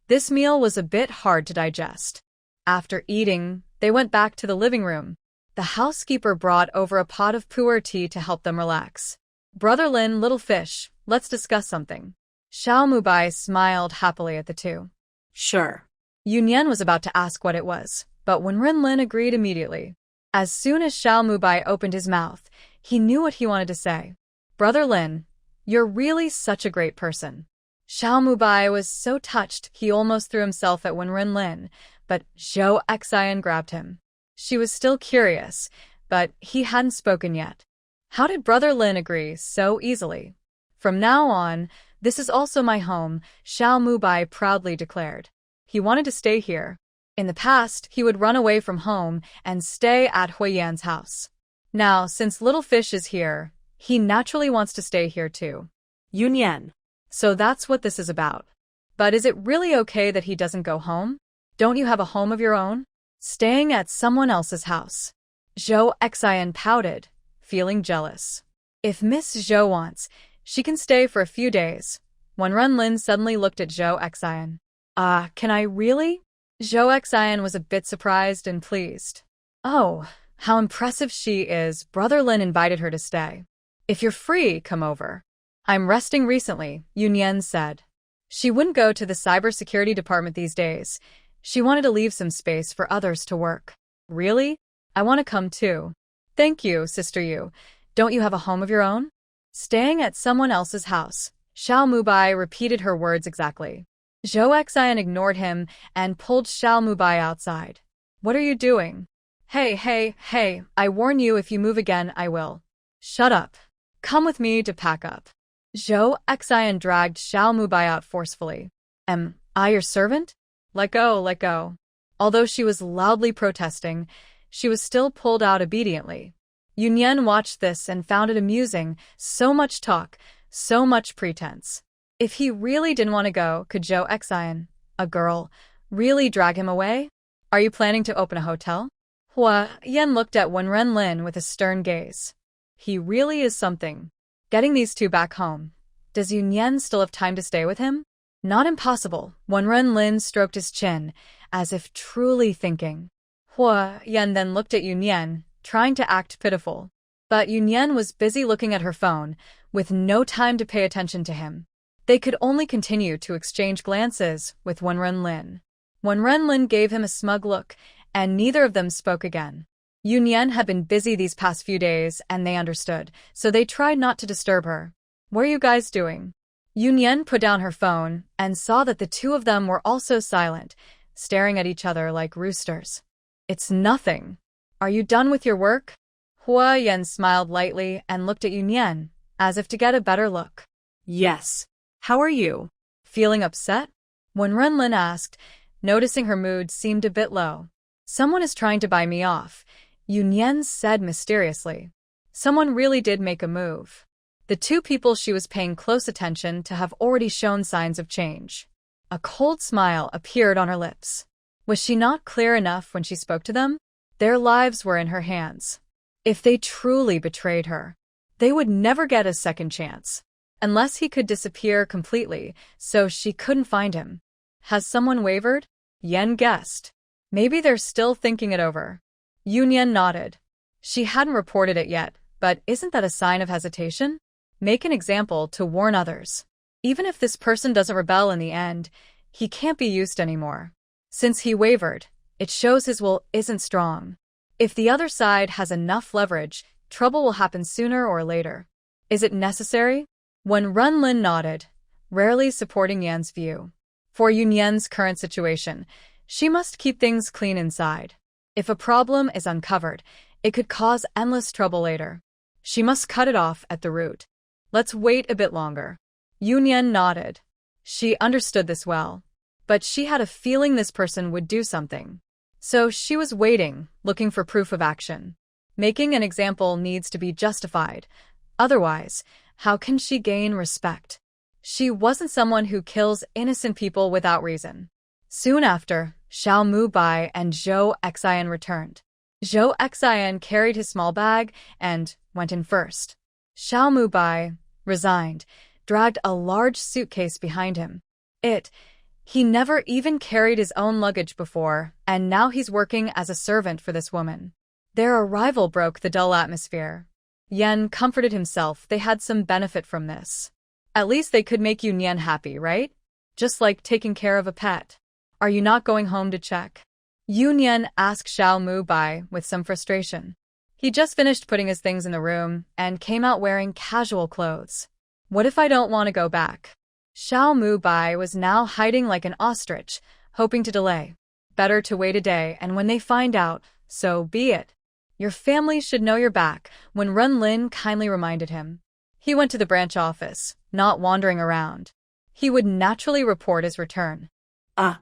This meal was a bit hard to digest. After eating, they went back to the living room. The housekeeper brought over a pot of pu'er tea to help them relax. Brother Lin, little fish, let's discuss something. Xiao Mubai smiled happily at the two. Sure. Yunyan was about to ask what it was, but Wen Renlin agreed immediately. As soon as Xiao Mubai opened his mouth, he knew what he wanted to say. Brother Lin, you're really such a great person. Xiao Mubai was so touched he almost threw himself at Wen Renlin, but Zhou Xian grabbed him. She was still curious, but he hadn't spoken yet. How did Brother Lin agree so easily? From now on, this is also my home, Xiao Mubai proudly declared. He wanted to stay here. In the past, he would run away from home and stay at Huiyan's house. Now, since little fish is here, he naturally wants to stay here too. Yunyan. So that's what this is about. But is it really okay that he doesn't go home? Don't you have a home of your own? Staying at someone else's house. Zhou Xian pouted, feeling jealous. If Miss Zhou wants, she can stay for a few days. Wen Renlin suddenly looked at Zhou Xian. Can I really? Zhou Xian was a bit surprised and pleased. Oh, how impressive she is. Brother Lin invited her to stay. If you're free, come over. I'm resting recently, Yunyan said. She wouldn't go to the cybersecurity department these days. She wanted to leave some space for others to work. Really? I want to come too. Thank you, Sister Yu. Don't you have a home of your own? Staying at someone else's house. Xiao Mubai repeated her words exactly. Zhou Xian ignored him and pulled Xiao Mubai outside. What are you doing? Hey, I warn you, if you move again, I will. Shut up. Come with me to pack up. Zhou Xian dragged Xiao Mubai out forcefully. Am I your servant? Let go, let go. Although she was loudly protesting, she was still pulled out obediently. Yunyan watched this and found it amusing. So much talk, so much pretense. If he really didn't want to go, could Zhou Xian, a girl, really drag him away? Are you planning to open a hotel? Hua Yan looked at Wenren Lin with a stern gaze. He really is something. Getting these two back home. Does Yunyan still have time to stay with him? Not impossible. Wenren Lin stroked his chin, as if truly thinking. Hua Yan then looked at Yunyan, trying to act pitiful. But Yunyan was busy looking at her phone, with no time to pay attention to him. They could only continue to exchange glances with Wenren Lin. Wenren Lin gave him a smug look, and neither of them spoke again. Yunyan had been busy these past few days, and they understood, so they tried not to disturb her. What are you guys doing? Yunyan put down her phone and saw that the two of them were also silent, staring at each other like roosters. It's nothing. Are you done with your work? Hua Yan smiled lightly and looked at Yunyan, as if to get a better look. Yes. How are you? Feeling upset? Wenren Lin asked, noticing her mood seemed a bit low. Someone is trying to buy me off, Yunyan said mysteriously. Someone really did make a move. The two people she was paying close attention to have already shown signs of change. A cold smile appeared on her lips. Was she not clear enough when she spoke to them? Their lives were in her hands. If they truly betrayed her, they would never get a second chance. Unless he could disappear completely, so she couldn't find him. Has someone wavered? Yen guessed. Maybe they're still thinking it over. Yunyan nodded. She hadn't reported it yet, but isn't that a sign of hesitation? Make an example to warn others. Even if this person doesn't rebel in the end, he can't be used anymore. Since he wavered, it shows his will isn't strong. If the other side has enough leverage, trouble will happen sooner or later. Is it necessary? Wenren Lin nodded, rarely supporting Yan's view. For Yunyan's current situation, she must keep things clean inside. If a problem is uncovered, it could cause endless trouble later. She must cut it off at the root. Let's wait a bit longer. Yunyan nodded. She understood this well. But she had a feeling this person would do something. So she was waiting, looking for proof of action. Making an example needs to be justified. Otherwise, how can she gain respect? She wasn't someone who kills innocent people without reason. Soon after, Xiao Mubai and Zhou Xian returned. Zhou Xian carried his small bag and went in first. Xiao Mubai, resigned, dragged a large suitcase behind him. He never even carried his own luggage before, and now he's working as a servant for this woman. Their arrival broke the dull atmosphere. Yan comforted himself they had some benefit from this. At least they could make Yunyan happy, right? Just like taking care of a pet. Are you not going home to check? Yunyan asked Xiao Mubai with some frustration. He just finished putting his things in the room and came out wearing casual clothes. What if I don't want to go back? Xiao Mubai was now hiding like an ostrich, hoping to delay. Better to wait a day, and when they find out, so be it. Your family should know you're back, Wenren Lin kindly reminded him. He went to the branch office, not wandering around. He would naturally report his return. Xiao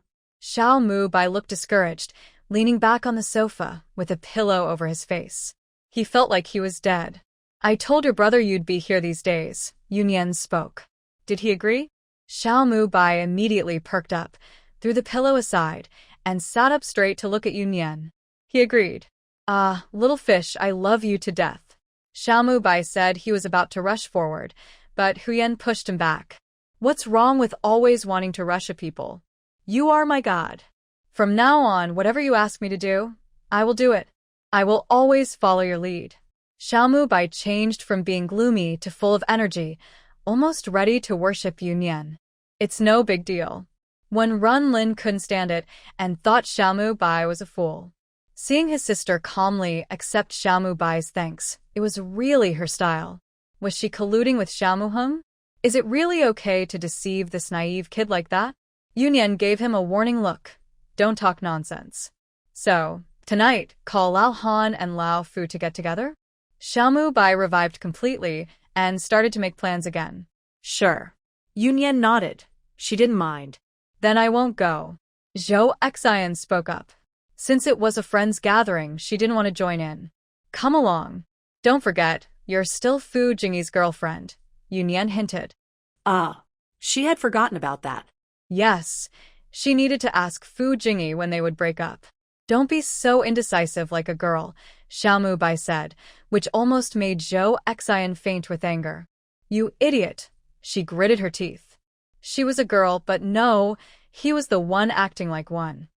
Mubai looked discouraged, leaning back on the sofa with a pillow over his face. He felt like he was dead. I told your brother you'd be here these days, Yunyan spoke. Did he agree? Xiao Mubai immediately perked up, threw the pillow aside, and sat up straight to look at Yunyan. He agreed. Little fish, I love you to death. Xiao Mubai said he was about to rush forward, but Huyen pushed him back. What's wrong with always wanting to rush a people? You are my god. From now on, whatever you ask me to do, I will do it. I will always follow your lead. Xiaomu Bai changed from being gloomy to full of energy, almost ready to worship Yunyan. It's no big deal. When Runlin couldn't stand it and thought Xiaomu Bai was a fool. Seeing his sister calmly accept Xiaomu Bai's thanks, it was really her style. Was she colluding with Xiaomu Heng? Is it really okay to deceive this naive kid like that? Yunyan gave him a warning look. Don't talk nonsense. So, tonight, call Lao Han and Lao Fu to get together? Xiaomu Bai revived completely and started to make plans again. Sure. Yunyan nodded. She didn't mind. Then I won't go. Zhou Xian spoke up. Since it was a friends' gathering, she didn't want to join in. Come along. Don't forget, you're still Fu Jingyi's girlfriend, Yunyan hinted. Ah, she had forgotten about that. Yes, she needed to ask Fu Jingyi when they would break up. Don't be so indecisive like a girl, Xiaomu Bai said, which almost made Zhou Xian faint with anger. You idiot, she gritted her teeth. She was a girl, but no, he was the one acting like one.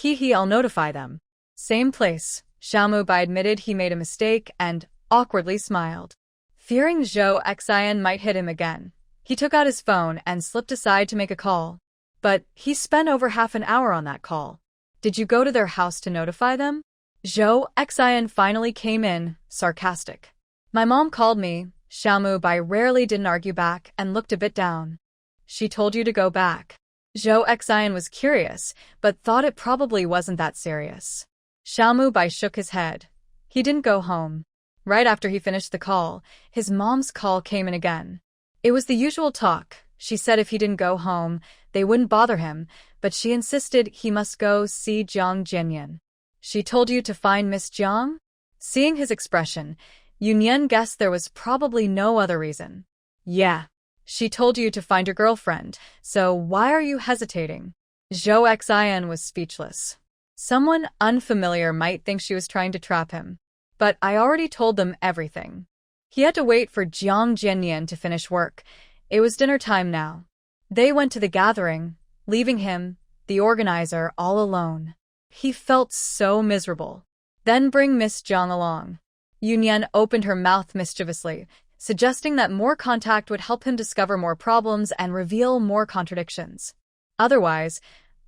I'll notify them. Same place, Xiaomu Bai admitted he made a mistake and awkwardly smiled. Fearing Zhou Xian might hit him again, he took out his phone and slipped aside to make a call. But he spent over half an hour on that call. Did you go to their house to notify them? Zhou Xian finally came in, sarcastic. My mom called me. Xiaomu Bai rarely didn't argue back and looked a bit down. She told you to go back. Zhou Xian was curious, but thought it probably wasn't that serious. Xiaomu Bai shook his head. He didn't go home. Right after he finished the call, his mom's call came in again. It was the usual talk. She said if he didn't go home, they wouldn't bother him, but she insisted he must go see Jiang Jianyan. She told you to find Miss Jiang? Seeing his expression, Yunyan guessed there was probably no other reason. Yeah. She told you to find your girlfriend, so why are you hesitating? Zhou Xian was speechless. Someone unfamiliar might think she was trying to trap him. But I already told them everything. He had to wait for Jiang Jianyan to finish work. It was dinner time now. They went to the gathering, leaving him, the organizer, all alone. He felt so miserable. Then bring Miss Jiang along. Yunyan opened her mouth mischievously, suggesting that more contact would help him discover more problems and reveal more contradictions. Otherwise,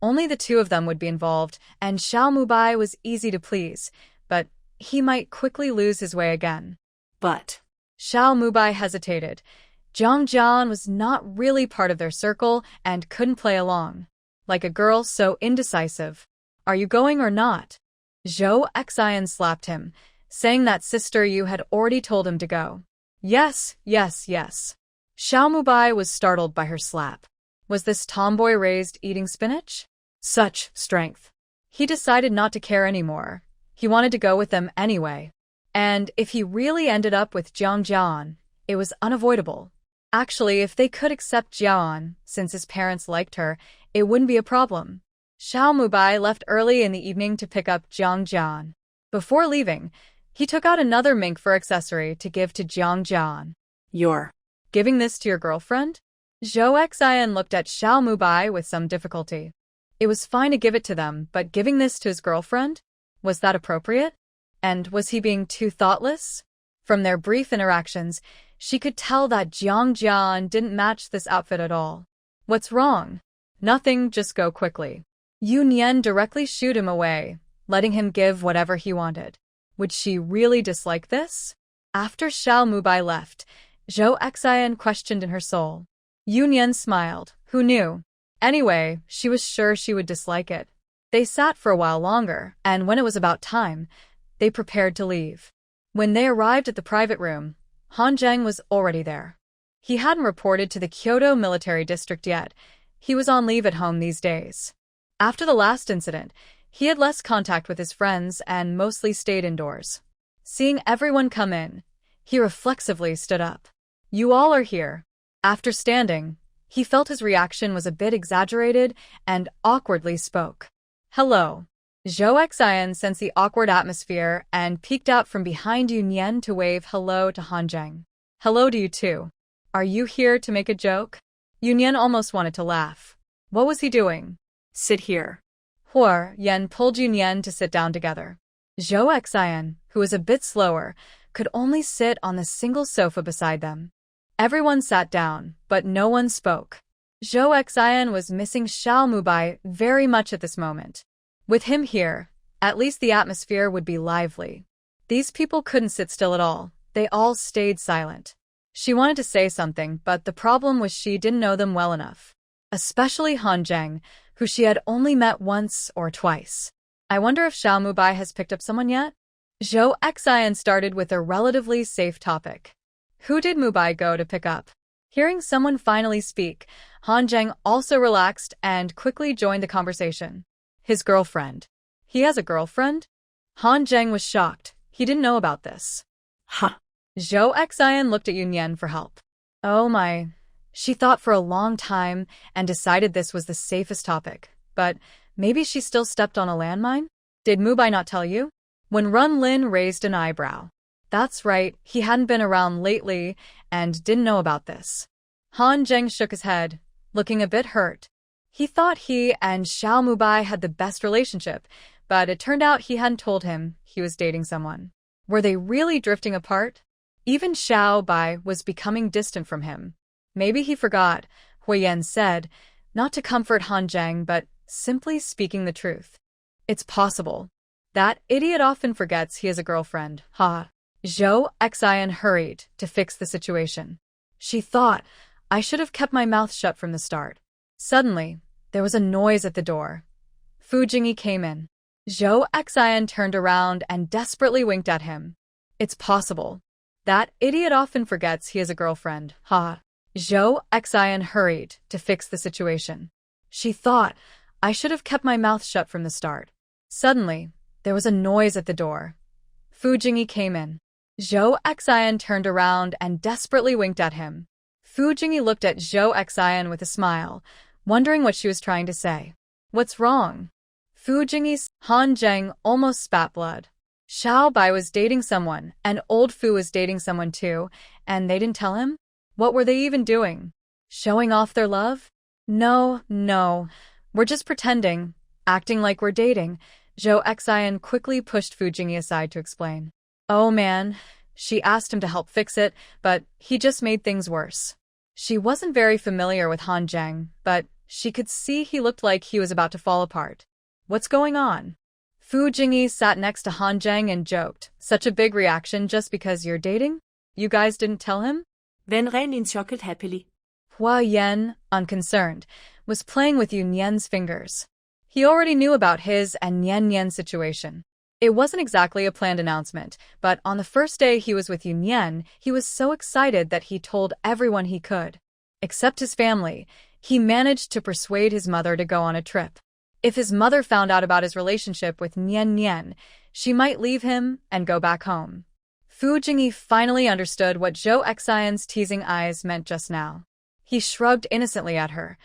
only the two of them would be involved, and Xiaomu Bai was easy to please, but he might quickly lose his way again. But Xiaomu Bai hesitated. Jiang Jian was not really part of their circle and couldn't play along. Like a girl so indecisive. Are you going or not? Zhou Xian slapped him, saying that sister you had already told him to go. Yes. Xiaomu Bai was startled by her slap. Was this tomboy raised eating spinach? Such strength. He decided not to care anymore. He wanted to go with them anyway. And if he really ended up with Jiang Jian, it was unavoidable. Actually, if they could accept Jian, since his parents liked her, it wouldn't be a problem. Xiaomu Bai left early in the evening to pick up Jiang Jian. Before leaving, he took out another mink fur accessory to give to Jiang Jian. You're giving this to your girlfriend? Zhou Xian looked at Xiaomu Bai with some difficulty. It was fine to give it to them, but giving this to his girlfriend? Was that appropriate? And was he being too thoughtless? From their brief interactions, she could tell that Jiang Jian didn't match this outfit at all. What's wrong? Nothing, just go quickly. Yunyan directly shooed him away, letting him give whatever he wanted. Would she really dislike this? After Xiaomu Bai left, Zhou Xian questioned in her soul. Yunyan smiled. Who knew? Anyway, she was sure she would dislike it. They sat for a while longer, and when it was about time, they prepared to leave. When they arrived at the private room, Han Zheng was already there. He hadn't reported to the Kyoto military district yet. He was on leave at home these days. After the last incident, he had less contact with his friends and mostly stayed indoors. Seeing everyone come in, he reflexively stood up. You all are here. After standing, he felt his reaction was a bit exaggerated and awkwardly spoke. Hello. Zhou Xian sensed the awkward atmosphere and peeked out from behind Yunyan to wave hello to Han Zheng. Hello to you too. Are you here to make a joke? Yunyan almost wanted to laugh. What was he doing? Sit here. Huo Yan pulled Yunyan to sit down together. Zhou Xian, who was a bit slower, could only sit on the single sofa beside them. Everyone sat down, but no one spoke. Zhou Xian was missing Xiao Mubai very much at this moment. With him here, at least the atmosphere would be lively. These people couldn't sit still at all. They all stayed silent. She wanted to say something, but the problem was she didn't know them well enough. Especially Han Zheng, who she had only met once or twice. I wonder if Xiao Mubai has picked up someone yet? Zhou Xian started with a relatively safe topic. Who did Mubai go to pick up? Hearing someone finally speak, Han Zheng also relaxed and quickly joined the conversation. His girlfriend. He has a girlfriend? Han Zheng was shocked. He didn't know about this. Huh. Zhou Xian looked at Yunyan for help. Oh my. She thought for a long time and decided this was the safest topic. But maybe she still stepped on a landmine? Did Mubai not tell you? When Run Lin raised an eyebrow. That's right, he hadn't been around lately and didn't know about this. Han Zheng shook his head, looking a bit hurt. He thought he and Xiao Mubai had the best relationship, but it turned out he hadn't told him he was dating someone. Were they really drifting apart? Even Xiao Bai was becoming distant from him. Maybe he forgot, Huiyan said, not to comfort Han Zheng but simply speaking the truth. It's possible. That idiot often forgets he has a girlfriend, ha. Zhou Xian hurried to fix the situation. She thought, I should have kept my mouth shut from the start. Suddenly, there was a noise at the door. Fu Jingyi came in. Zhou Xian turned around and desperately winked at him. It's possible. That idiot often forgets he has a girlfriend, ha. Zhou Xian hurried to fix the situation. She thought, I should have kept my mouth shut from the start. Suddenly, there was a noise at the door. Fu Jingyi came in. Zhou Xian turned around and desperately winked at him. Fu Jingyi looked at Zhou Xian with a smile, wondering what she was trying to say. What's wrong? Fu Jingyi's Han Zheng almost spat blood. Xiao Bai was dating someone, and old Fu was dating someone too, and they didn't tell him? What were they even doing? Showing off their love? No, we're just pretending, acting like we're dating. Zhou Xian quickly pushed Fu Jingyi aside to explain. Oh man, she asked him to help fix it, but he just made things worse. She wasn't very familiar with Han Zheng, but she could see he looked like he was about to fall apart. What's going on? Fu Jingyi sat next to Han Zheng and joked, such a big reaction just because you're dating? You guys didn't tell him? Wen Ren chuckled happily. Hua Yan, unconcerned, was playing with Yunyan's fingers. He already knew about his and Nian situation. It wasn't exactly a planned announcement, but on the first day he was with Yunyan, he was so excited that he told everyone he could. Except his family, he managed to persuade his mother to go on a trip. If his mother found out about his relationship with Nian, she might leave him and go back home. Fu Jingyi finally understood what Zhou Xian's teasing eyes meant just now. He shrugged innocently at her.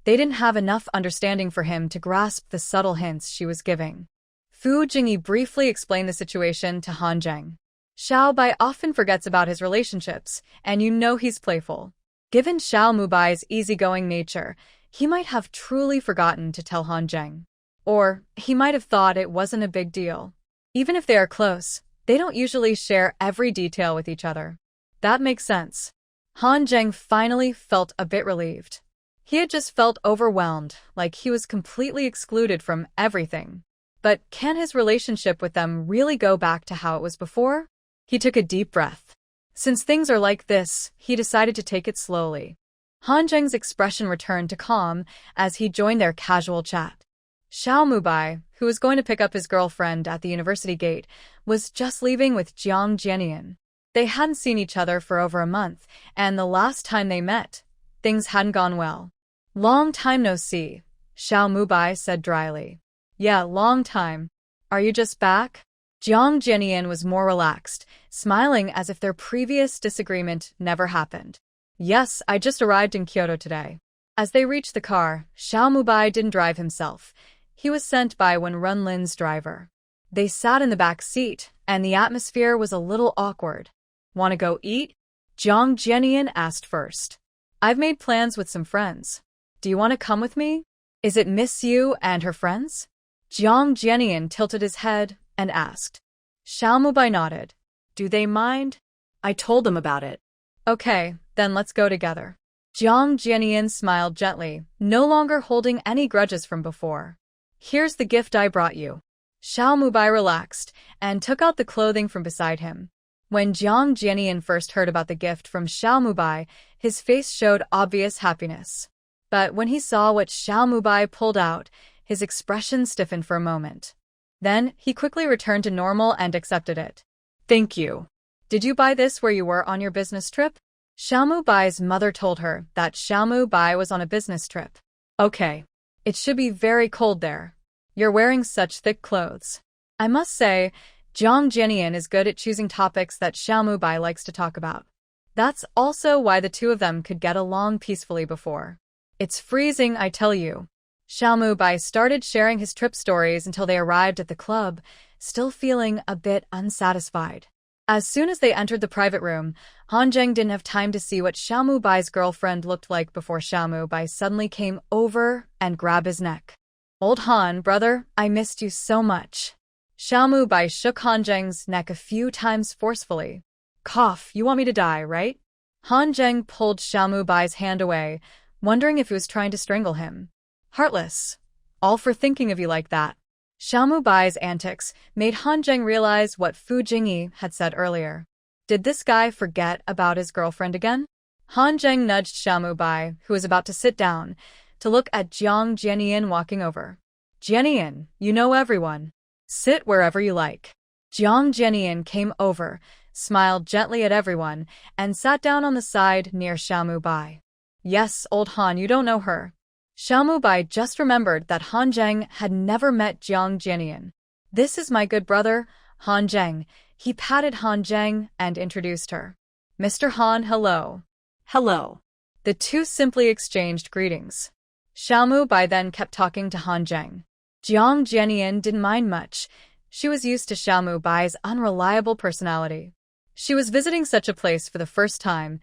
They didn't have enough understanding for him to grasp the subtle hints she was giving. Fu Jingyi briefly explained the situation to Han Zheng. Xiao Bai often forgets about his relationships, and you know he's playful. Given Xiao Mubai's easygoing nature, he might have truly forgotten to tell Han Zheng. Or he might have thought it wasn't a big deal. Even if they are close, they don't usually share every detail with each other. That makes sense. Han Zheng finally felt a bit relieved. He had just felt overwhelmed, like he was completely excluded from everything. But can his relationship with them really go back to how it was before? He took a deep breath. Since things are like this, he decided to take it slowly. Han Zheng's expression returned to calm as he joined their casual chat. Xiao Mubai, who was going to pick up his girlfriend at the university gate, was just leaving with Jiang Jianian. They hadn't seen each other for over a month, and the last time they met, things hadn't gone well. Long time no see, Xiao Mubai said dryly. Yeah, long time. Are you just back? Jiang Jianian was more relaxed, smiling as if their previous disagreement never happened. Yes, I just arrived in Kyoto today. As they reached the car, Xiao Mubai didn't drive himself. He was sent by Run Lin's driver. They sat in the back seat, and the atmosphere was a little awkward. Want to go eat? Jiang Jianian asked first. I've made plans with some friends. Do you want to come with me? Is it Miss Yu and her friends? Jiang Jianian tilted his head and asked. Xiao Mubai nodded. Do they mind? I told them about it. Okay, then let's go together. Jiang Jianian smiled gently, no longer holding any grudges from before. Here's the gift I brought you. Xiao Mubai relaxed and took out the clothing from beside him. When Jiang Jianian first heard about the gift from Xiao Mubai, his face showed obvious happiness. But when he saw what Xiao Mubai pulled out, his expression stiffened for a moment. Then, he quickly returned to normal and accepted it. Thank you. Did you buy this where you were on your business trip? Xiao Mubai's mother told her that Xiao Mubai was on a business trip. Okay. It should be very cold there. You're wearing such thick clothes. I must say, Jiang Jianian is good at choosing topics that Xiao Mubai likes to talk about. That's also why the two of them could get along peacefully before. It's freezing, I tell you. Xiao Mubai started sharing his trip stories until they arrived at the club, still feeling a bit unsatisfied. As soon as they entered the private room, Han Zheng didn't have time to see what Xiao Mubai's girlfriend looked like before Xiao Mubai suddenly came over and grabbed his neck. Old Han, brother, I missed you so much. Xiao Mubai shook Han Zheng's neck a few times forcefully. Cough, you want me to die, right? Han Zheng pulled Xiao Mubai's hand away, wondering if he was trying to strangle him. Heartless. All for thinking of you like that. Xiao Mubai's antics made Han Zheng realize what Fu Jingyi had said earlier. Did this guy forget about his girlfriend again? Han Zheng nudged Xiao Mubai, who was about to sit down, to look at Jiang Jianian walking over. Jianian, you know everyone. Sit wherever you like. Jiang Jianian came over, smiled gently at everyone, and sat down on the side near Xiao Mubai. Yes, old Han, you don't know her. Xiao Mubai just remembered that Han Zheng had never met Jiang Jianian. This is my good brother, Han Zheng. He patted Han Zheng and introduced her. Mr. Han, hello. Hello. The two simply exchanged greetings. Xiao Mubai then kept talking to Han Zheng. Jiang Jianian didn't mind much. She was used to Xiao Mubai's unreliable personality. She was visiting such a place for the first time,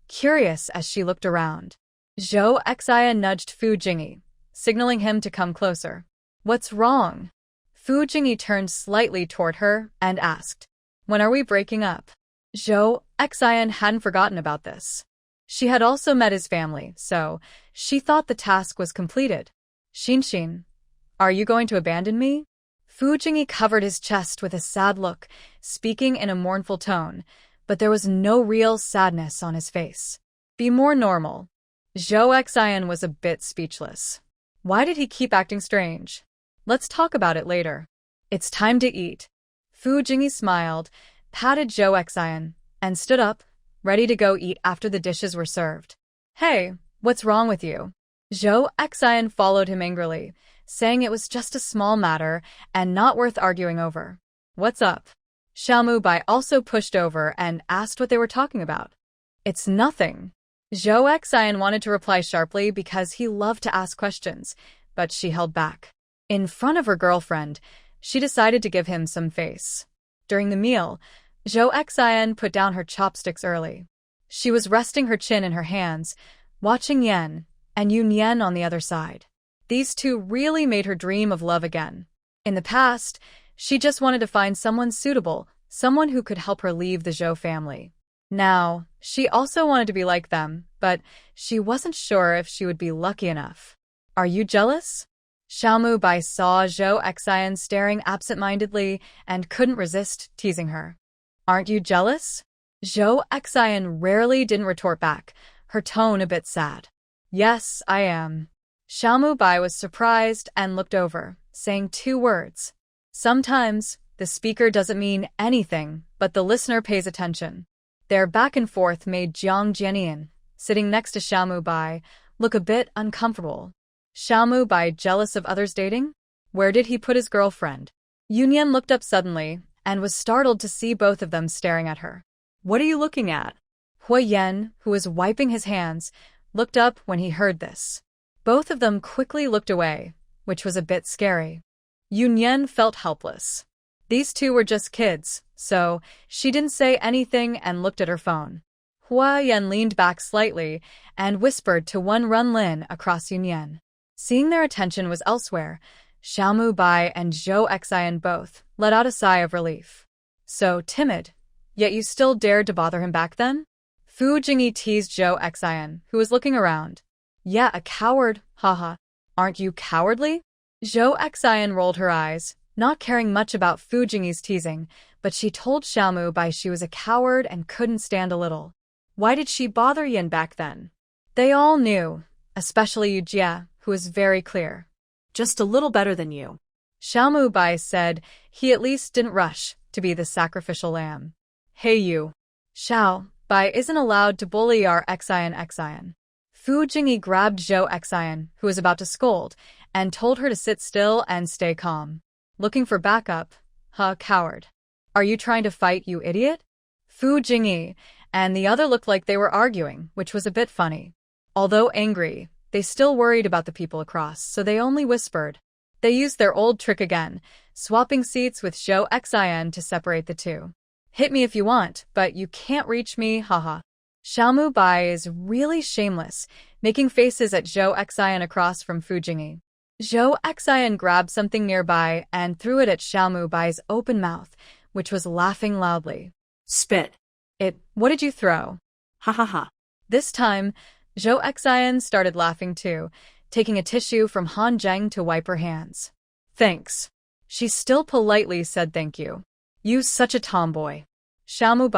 curious as she looked around. Zhou Xia nudged Fu Jingyi, signaling him to come closer. What's wrong? Fu Jingyi turned slightly toward her and asked, when are we breaking up? Zhou Xia hadn't forgotten about this. She had also met his family, so she thought the task was completed. Xin, are you going to abandon me? Fu Jingyi covered his chest with a sad look, speaking in a mournful tone, but there was no real sadness on his face. Be more normal. Zhou Xia was a bit speechless. Why did he keep acting strange? Let's talk about it later. It's time to eat. Fu Jingyi smiled, patted Zhou Xia, and stood up, ready to go eat after the dishes were served. Hey, what's wrong with you? Zhou Xia followed him angrily, saying it was just a small matter and not worth arguing over. What's up? Xiao Mubai also pushed over and asked what they were talking about. It's nothing. Zhou Xia wanted to reply sharply because he loved to ask questions, but she held back. In front of her girlfriend, she decided to give him some face. During the meal, Zhou Xia put down her chopsticks early. She was resting her chin in her hands, watching Yan and Yun Yan on the other side. These two really made her dream of love again. In the past, she just wanted to find someone suitable, someone who could help her leave the Zhou family. Now, she also wanted to be like them, but she wasn't sure if she would be lucky enough. Are you jealous? Xiao Mubai saw Zhou Xia staring absent-mindedly and couldn't resist teasing her. Aren't you jealous? Zhou Xia rarely didn't retort back, her tone a bit sad. Yes, I am. Xiao Mubai was surprised and looked over, saying 2 words. Sometimes, the speaker doesn't mean anything, but the listener pays attention. Their back and forth made Jiang Jianian, sitting next to Xiao Mubai, look a bit uncomfortable. Xiao Mubai jealous of others dating? Where did he put his girlfriend? Yun Yan looked up suddenly and was startled to see both of them staring at her. What are you looking at? Hui Yan, who was wiping his hands, looked up when he heard this. Both of them quickly looked away, which was a bit scary. Yun Yan felt helpless. These two were just kids, so she didn't say anything and looked at her phone. Hua Yan leaned back slightly and whispered to Wen Runlin across Yun Yan. Seeing their attention was elsewhere, Xiaomu Bai and Zhou Xian both let out a sigh of relief. So timid, yet you still dared to bother him back then? Fu Jingyi teased Zhou Xian, who was looking around. Yeah, a coward, haha. Aren't you cowardly? Zhou Xian rolled her eyes, not caring much about Fu Jingyi's teasing, but she told Xiaomu Bai she was a coward and couldn't stand a little. Why did she bother Yin back then? They all knew, especially Yu Jia, who was very clear. Just a little better than you. Xiaomu Bai said he at least didn't rush to be the sacrificial lamb. Hey you. Xiao Bai isn't allowed to bully our Xian. Fu Jingyi grabbed Zhou Xian, who was about to scold, and told her to sit still and stay calm. Looking for backup? Huh, coward. Are you trying to fight, you idiot? Fu Jingyi and the other looked like they were arguing, which was a bit funny. Although angry, they still worried about the people across, so they only whispered. They used their old trick again, swapping seats with Zhou Xian to separate the two. Hit me if you want, but you can't reach me, haha. Xiaomu Bai is really shameless, making faces at Zhou Xian across from Fu Jingyi. Zhou Xian grabbed something nearby and threw it at Xiaomu Bai's open mouth, which was laughing loudly. Spit. What did you throw? Ha ha ha. This time, Zhou Xian started laughing too, taking a tissue from Han Zheng to wipe her hands. Thanks. She still politely said thank you. You such a tomboy. Xiaomu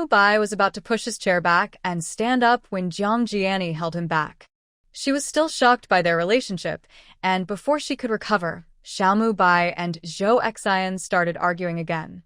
Bai was about to push his chair back and stand up when Jiang Jiani held him back. She was still shocked by their relationship, and before she could recover, Xiaomu Bai and Zhou Xian started arguing again.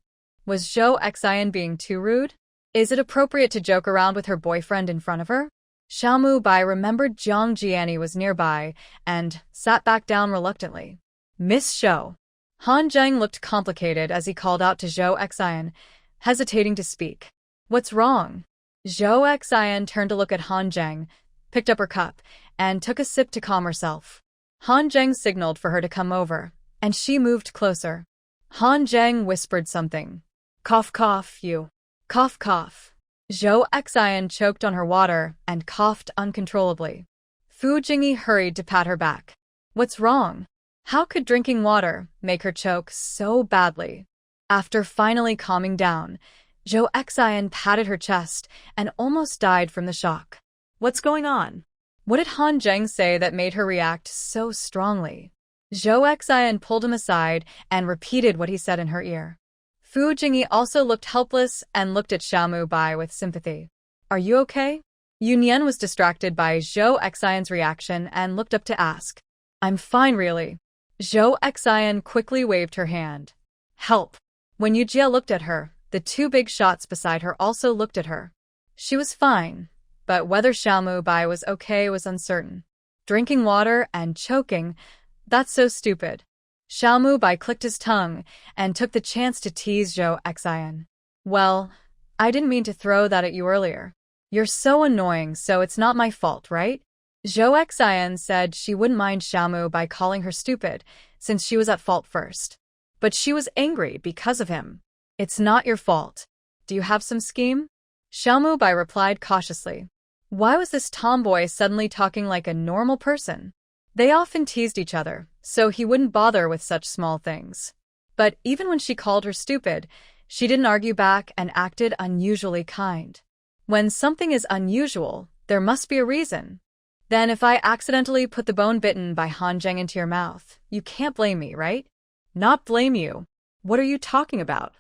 Was Zhou Xian being too rude? Is it appropriate to joke around with her boyfriend in front of her? Xiaomu Bai remembered Jiang Jiani was nearby and sat back down reluctantly. Miss Zhou. Han Zheng looked complicated as he called out to Zhou Xian, hesitating to speak. What's wrong? Zhou Xian turned to look at Han Zheng, picked up her cup, and took a sip to calm herself. Han Zheng signaled for her to come over, and she moved closer. Han Zheng whispered something. Cough cough, you. Cough cough. Zhou Xian choked on her water and coughed uncontrollably. Fu Jingyi hurried to pat her back. What's wrong? How could drinking water make her choke so badly? After finally calming down, Zhou Xian patted her chest and almost died from the shock. What's going on? What did Han Zheng say that made her react so strongly? Zhou Xian pulled him aside and repeated what he said in her ear. Fu Jingyi also looked helpless and looked at Xiaomu Bai with sympathy. Are you okay? Yunyan was distracted by Zhou Xian's reaction and looked up to ask. I'm fine, really. Zhou Xian quickly waved her hand. Help. When Yu Jia looked at her, the two big shots beside her also looked at her. She was fine, but whether Xiaomu Bai was okay was uncertain. Drinking water and choking, that's so stupid. Xiaomu Bai clicked his tongue and took the chance to tease Zhou Xian. Well, I didn't mean to throw that at you earlier. You're so annoying, so it's not my fault, right? Zhou Xian said she wouldn't mind Xiaomu Bai calling her stupid, since she was at fault first. But she was angry because of him. It's not your fault. Do you have some scheme? Xiaomu Bai replied cautiously. Why was this tomboy suddenly talking like a normal person? They often teased each other, so he wouldn't bother with such small things. But even when she called her stupid, she didn't argue back and acted unusually kind. When something is unusual, there must be a reason. Then if I accidentally put the bone bitten by Han Zheng into your mouth, you can't blame me, right? Not blame you. What are you talking about?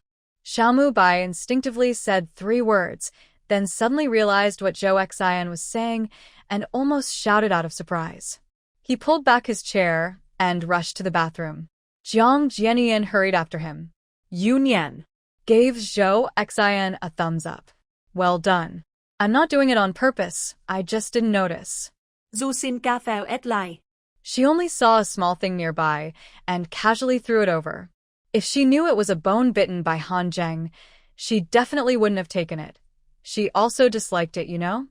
Xiaomu Bai instinctively said 3 words, then suddenly realized what Zhou Xian was saying and almost shouted out of surprise. He pulled back his chair and rushed to the bathroom. Jiang Jianian hurried after him. Yunyan gave Zhou Xian a thumbs up. Well done. I'm not doing it on purpose, I just didn't notice. Du xin ca phèo et lại. She only saw a small thing nearby and casually threw it over. If she knew it was a bone bitten by Han Zheng, she definitely wouldn't have taken it. She also disliked it, you know?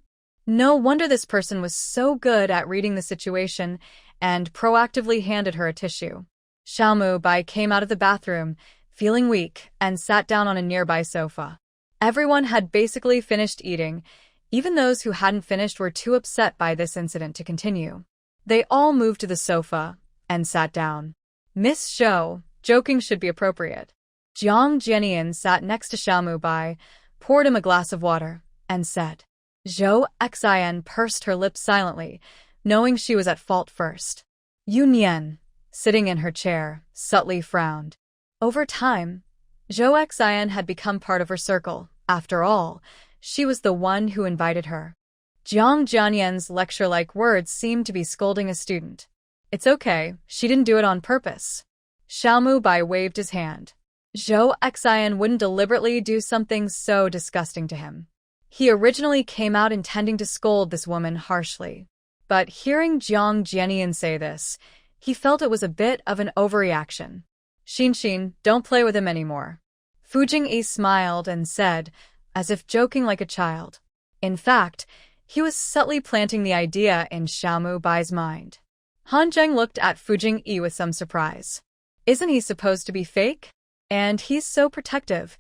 No wonder this person was so good at reading the situation and proactively handed her a tissue. Xiaomu Bai came out of the bathroom, feeling weak, and sat down on a nearby sofa. Everyone had basically finished eating. Even those who hadn't finished were too upset by this incident to continue. They all moved to the sofa and sat down. Miss Zhou, joking should be appropriate. Jiang Jianian sat next to Xiao Mubai, poured him a glass of water, and said. Zhou Xian pursed her lips silently, knowing she was at fault first. Yun Yan, sitting in her chair, subtly frowned. Over time, Zhou Xian had become part of her circle. After all, she was the one who invited her. Jiang Jianian's lecture-like words seemed to be scolding a student. It's okay, she didn't do it on purpose. Xiao Mubai waved his hand. Zhou Xian wouldn't deliberately do something so disgusting to him. He originally came out intending to scold this woman harshly. But hearing Jiang Jianian say this, he felt it was a bit of an overreaction. Xin, don't play with him anymore. Fu Jingyi smiled and said, as if joking like a child. In fact, he was subtly planting the idea in Xiao Mubai's mind. Han Zheng looked at Fu Jingyi with some surprise. Isn't he supposed to be fake? And he's so protective.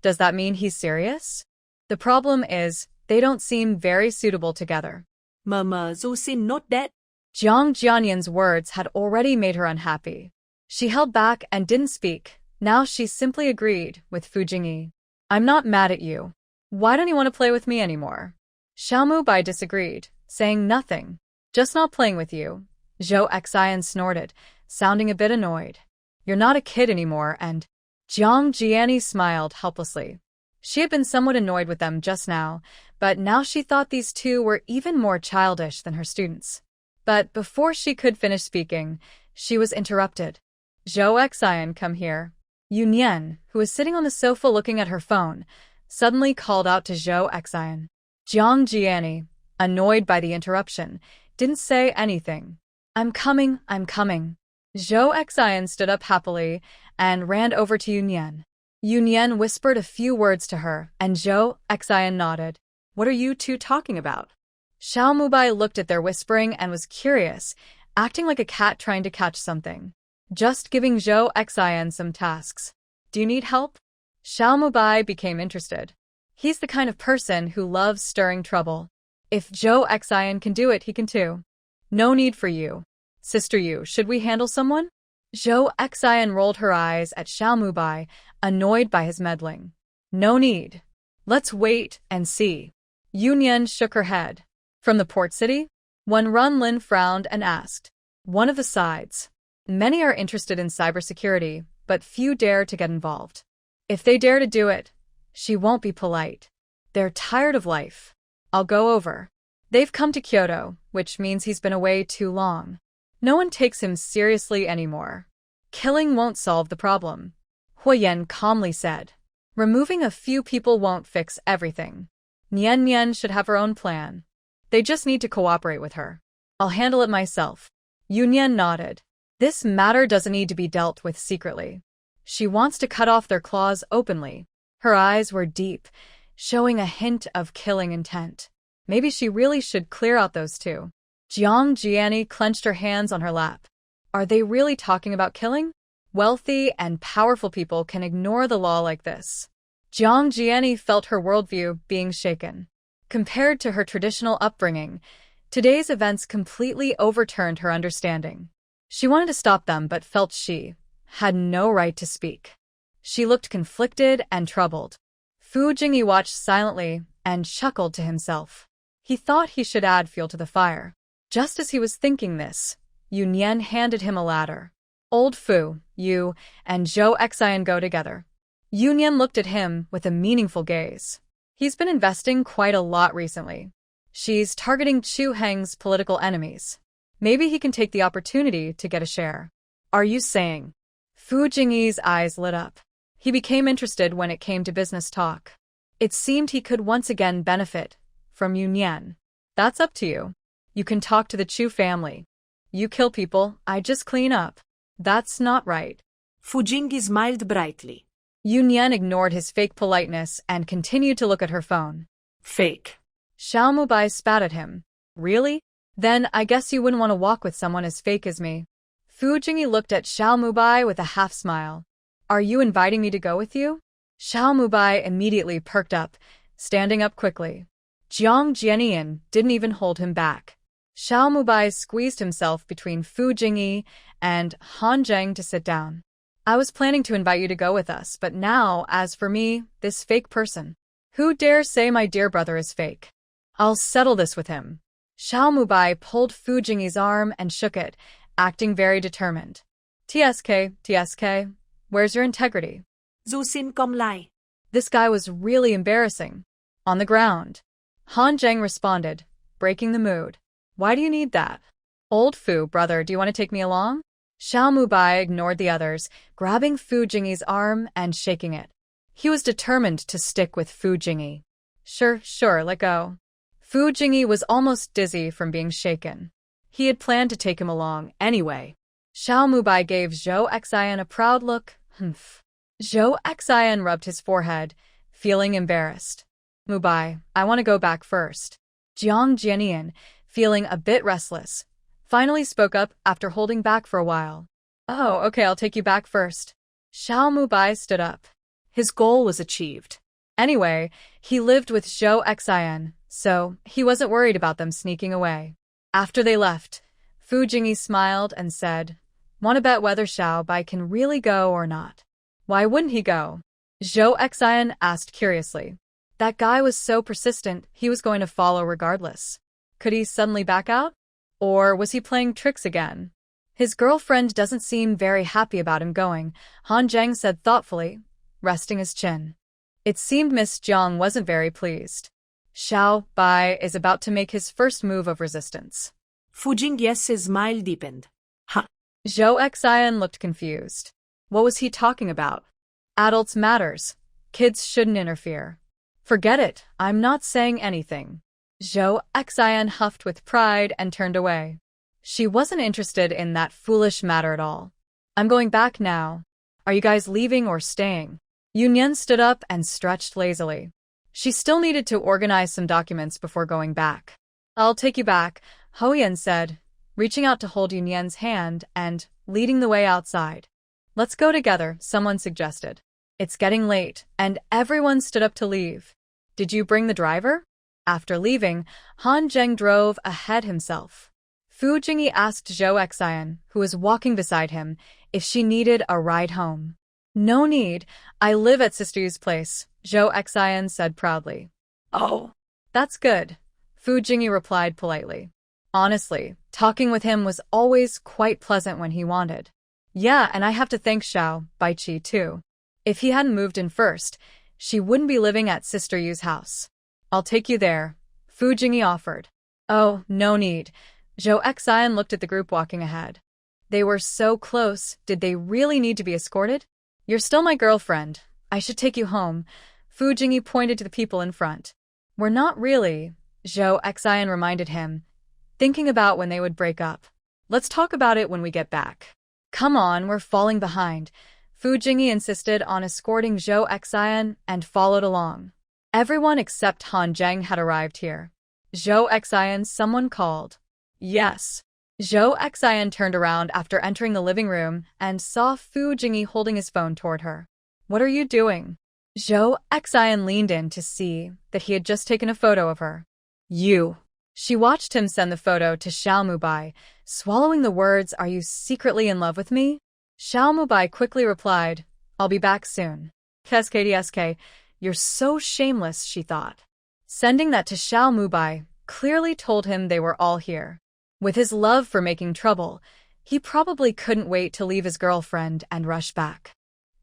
Does that mean he's serious? The problem is, they don't seem very suitable together. Mama Zuxin not that. Jiang Jianian's words had already made her unhappy. She held back and didn't speak. Now she simply agreed with Fu Jingyi. I'm not mad at you. Why don't you want to play with me anymore? Xiao Mubai disagreed, saying nothing. Just not playing with you. Zhou Xian snorted, sounding a bit annoyed. You're not a kid anymore, and Jiang Jiani smiled helplessly. She had been somewhat annoyed with them just now, but now she thought these two were even more childish than her students. But before she could finish speaking, she was interrupted. Zhou Xian, come here. Yun Yan, who was sitting on the sofa looking at her phone, suddenly called out to Zhou Xian. Jiang Jiani, annoyed by the interruption, didn't say anything. I'm coming. Zhou Xian stood up happily and ran over to Yun Yan. Yun Yan whispered a few words to her, and Zhou Xian nodded. What are you two talking about? Xiao Mubai looked at their whispering and was curious, acting like a cat trying to catch something. Just giving Zhou Xian some tasks. Do you need help? Xiao Mubai became interested. He's the kind of person who loves stirring trouble. If Zhou Xian can do it, he can too. No need for you. Sister Yu, should we handle someone? Zhou Xian rolled her eyes at Xiao Mubai, annoyed by his meddling. No need. Let's wait and see. Yun Yan shook her head. From the port city? Wen Runlin frowned and asked. One of the sides. Many are interested in cybersecurity, but few dare to get involved. If they dare to do it, she won't be polite. They're tired of life. I'll go over. They've come to Kyoto, which means he's been away too long. No one takes him seriously anymore. Killing won't solve the problem. Huoyan calmly said. Removing a few people won't fix everything. Nian Nian should have her own plan. They just need to cooperate with her. I'll handle it myself. Yun Yan nodded. This matter doesn't need to be dealt with secretly. She wants to cut off their claws openly. Her eyes were deep, showing a hint of killing intent. Maybe she really should clear out those two. Jiang Jiani clenched her hands on her lap. Are they really talking about killing? Wealthy and powerful people can ignore the law like this. Jiang Jiani felt her worldview being shaken. Compared to her traditional upbringing, today's events completely overturned her understanding. She wanted to stop them but felt she had no right to speak. She looked conflicted and troubled. Fu Jingyi watched silently and chuckled to himself. He thought he should add fuel to the fire. Just as he was thinking this, Yun Yan handed him a ladder. Old Fu, you and Zhou Xian go together. Yun Yan looked at him with a meaningful gaze. He's been investing quite a lot recently. She's targeting Chu Heng's political enemies. Maybe he can take the opportunity to get a share. Are you saying? Fu Jingyi's eyes lit up. He became interested when it came to business talk. It seemed he could once again benefit from Yun Yan. That's up to you. You can talk to the Chu family. You kill people, I just clean up. That's not right. Fu Jingyi smiled brightly. Yun Yan ignored his fake politeness and continued to look at her phone. Fake. Xiao Mubai spat at him. Really? Then I guess you wouldn't want to walk with someone as fake as me. Fu Jingyi looked at Xiao Mubai with a half smile. Are you inviting me to go with you? Xiao Mubai immediately perked up, standing up quickly. Jiang Jianian didn't even hold him back. Xiao Mubai squeezed himself between Fu Jingyi and Han Zheng to sit down. I was planning to invite you to go with us, but now, as for me, this fake person. Who dares say my dear brother is fake? I'll settle this with him. Xiao Mubai pulled Fu Jingyi's arm and shook it, acting very determined. TSK, where's your integrity? Du xin công lại. This guy was really embarrassing. On the ground. Han Zheng responded, breaking the mood. Why do you need that? Old Fu, brother, do you want to take me along? Xiao Mubai ignored the others, grabbing Fu Jingyi's arm and shaking it. He was determined to stick with Fu Jingyi. Sure, let go. Fu Jingyi was almost dizzy from being shaken. He had planned to take him along anyway. Xiao Mubai gave Zhou Xian a proud look. Zhou Xian rubbed his forehead, feeling embarrassed. Mubai, I want to go back first. Jiang Jianian, feeling a bit restless, finally spoke up after holding back for a while. Oh, okay, I'll take you back first. Xiao Mubai stood up. His goal was achieved. Anyway, he lived with Zhou Xian, so he wasn't worried about them sneaking away. After they left, Fu Jingyi smiled and said, Want to bet whether Xiao Bai can really go or not? Why wouldn't he go? Zhou Xian asked curiously. That guy was so persistent, he was going to follow regardless. Could he suddenly back out? Or was he playing tricks again? His girlfriend doesn't seem very happy about him going, Han Zheng said thoughtfully, resting his chin. It seemed Miss Jiang wasn't very pleased. Xiao Bai is about to make his first move of resistance. Fu Jingyi's smile deepened. Zhou Xian looked confused. What was he talking about? Adults matters. Kids shouldn't interfere. Forget it, I'm not saying anything. Zhou Xian huffed with pride and turned away. She wasn't interested in that foolish matter at all. I'm going back now. Are you guys leaving or staying? Yunyan stood up and stretched lazily. She still needed to organize some documents before going back. I'll take you back, Hoyan said, reaching out to hold Yunyan's hand and leading the way outside. Let's go together, someone suggested. It's getting late, and everyone stood up to leave. Did you bring the driver? After leaving, Han Zheng drove ahead himself. Fu Jingyi asked Zhou Xian, who was walking beside him, if she needed a ride home. No need, I live at Sister Yu's place, Zhou Xian said proudly. Oh, that's good, Fu Jingyi replied politely. Honestly, talking with him was always quite pleasant when he wanted. Yeah, and I have to thank Xiao Baiqi too. If he hadn't moved in first, she wouldn't be living at Sister Yu's house. I'll take you there, Fu Jingyi offered. Oh, no need. Zhou Xian looked at the group walking ahead. They were so close, did they really need to be escorted? You're still my girlfriend. I should take you home. Fu Jingyi pointed to the people in front. We're not really, Zhou Xian reminded him, thinking about when they would break up. Let's talk about it when we get back. Come on, we're falling behind. Fu Jingyi insisted on escorting Zhou Xian and followed along. Everyone except Han Zheng had arrived here. Zhou Xian, someone called. Yes. Zhou Xian turned around after entering the living room and saw Fu Jingyi holding his phone toward her. What are you doing? Zhou Xian leaned in to see that he had just taken a photo of her. You. She watched him send the photo to Xiao Mubai, swallowing the words, Are you secretly in love with me? Xiao Mubai quickly replied, I'll be back soon. SK, you're so shameless, she thought. Sending that to Xiao Mubai clearly told him they were all here. With his love for making trouble, he probably couldn't wait to leave his girlfriend and rush back.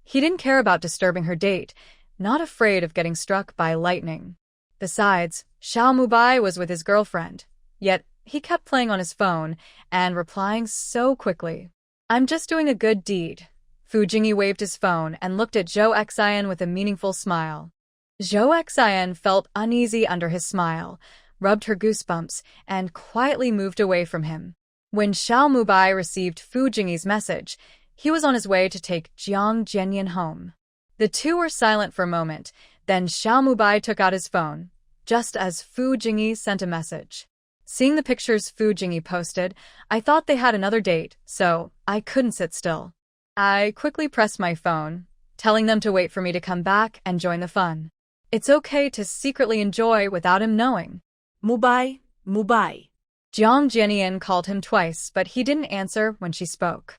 He didn't care about disturbing her date, not afraid of getting struck by lightning. Besides, Xiao Mubai was with his girlfriend, yet he kept playing on his phone and replying so quickly. I'm just doing a good deed. Fu Jingyi waved his phone and looked at Zhou Xian with a meaningful smile. Zhou Xian felt uneasy under his smile, rubbed her goosebumps, and quietly moved away from him. When Xiao Mubai received Fu Jingyi's message, he was on his way to take Jiang Jianyan home. The two were silent for a moment, then Xiao Mubai took out his phone, just as Fu Jingyi sent a message. Seeing the pictures Fu Jingyi posted, I thought they had another date, so I couldn't sit still. I quickly pressed my phone, telling them to wait for me to come back and join the fun. It's okay to secretly enjoy without him knowing. Mubai. Jiang Jianian called him twice, but he didn't answer when she spoke.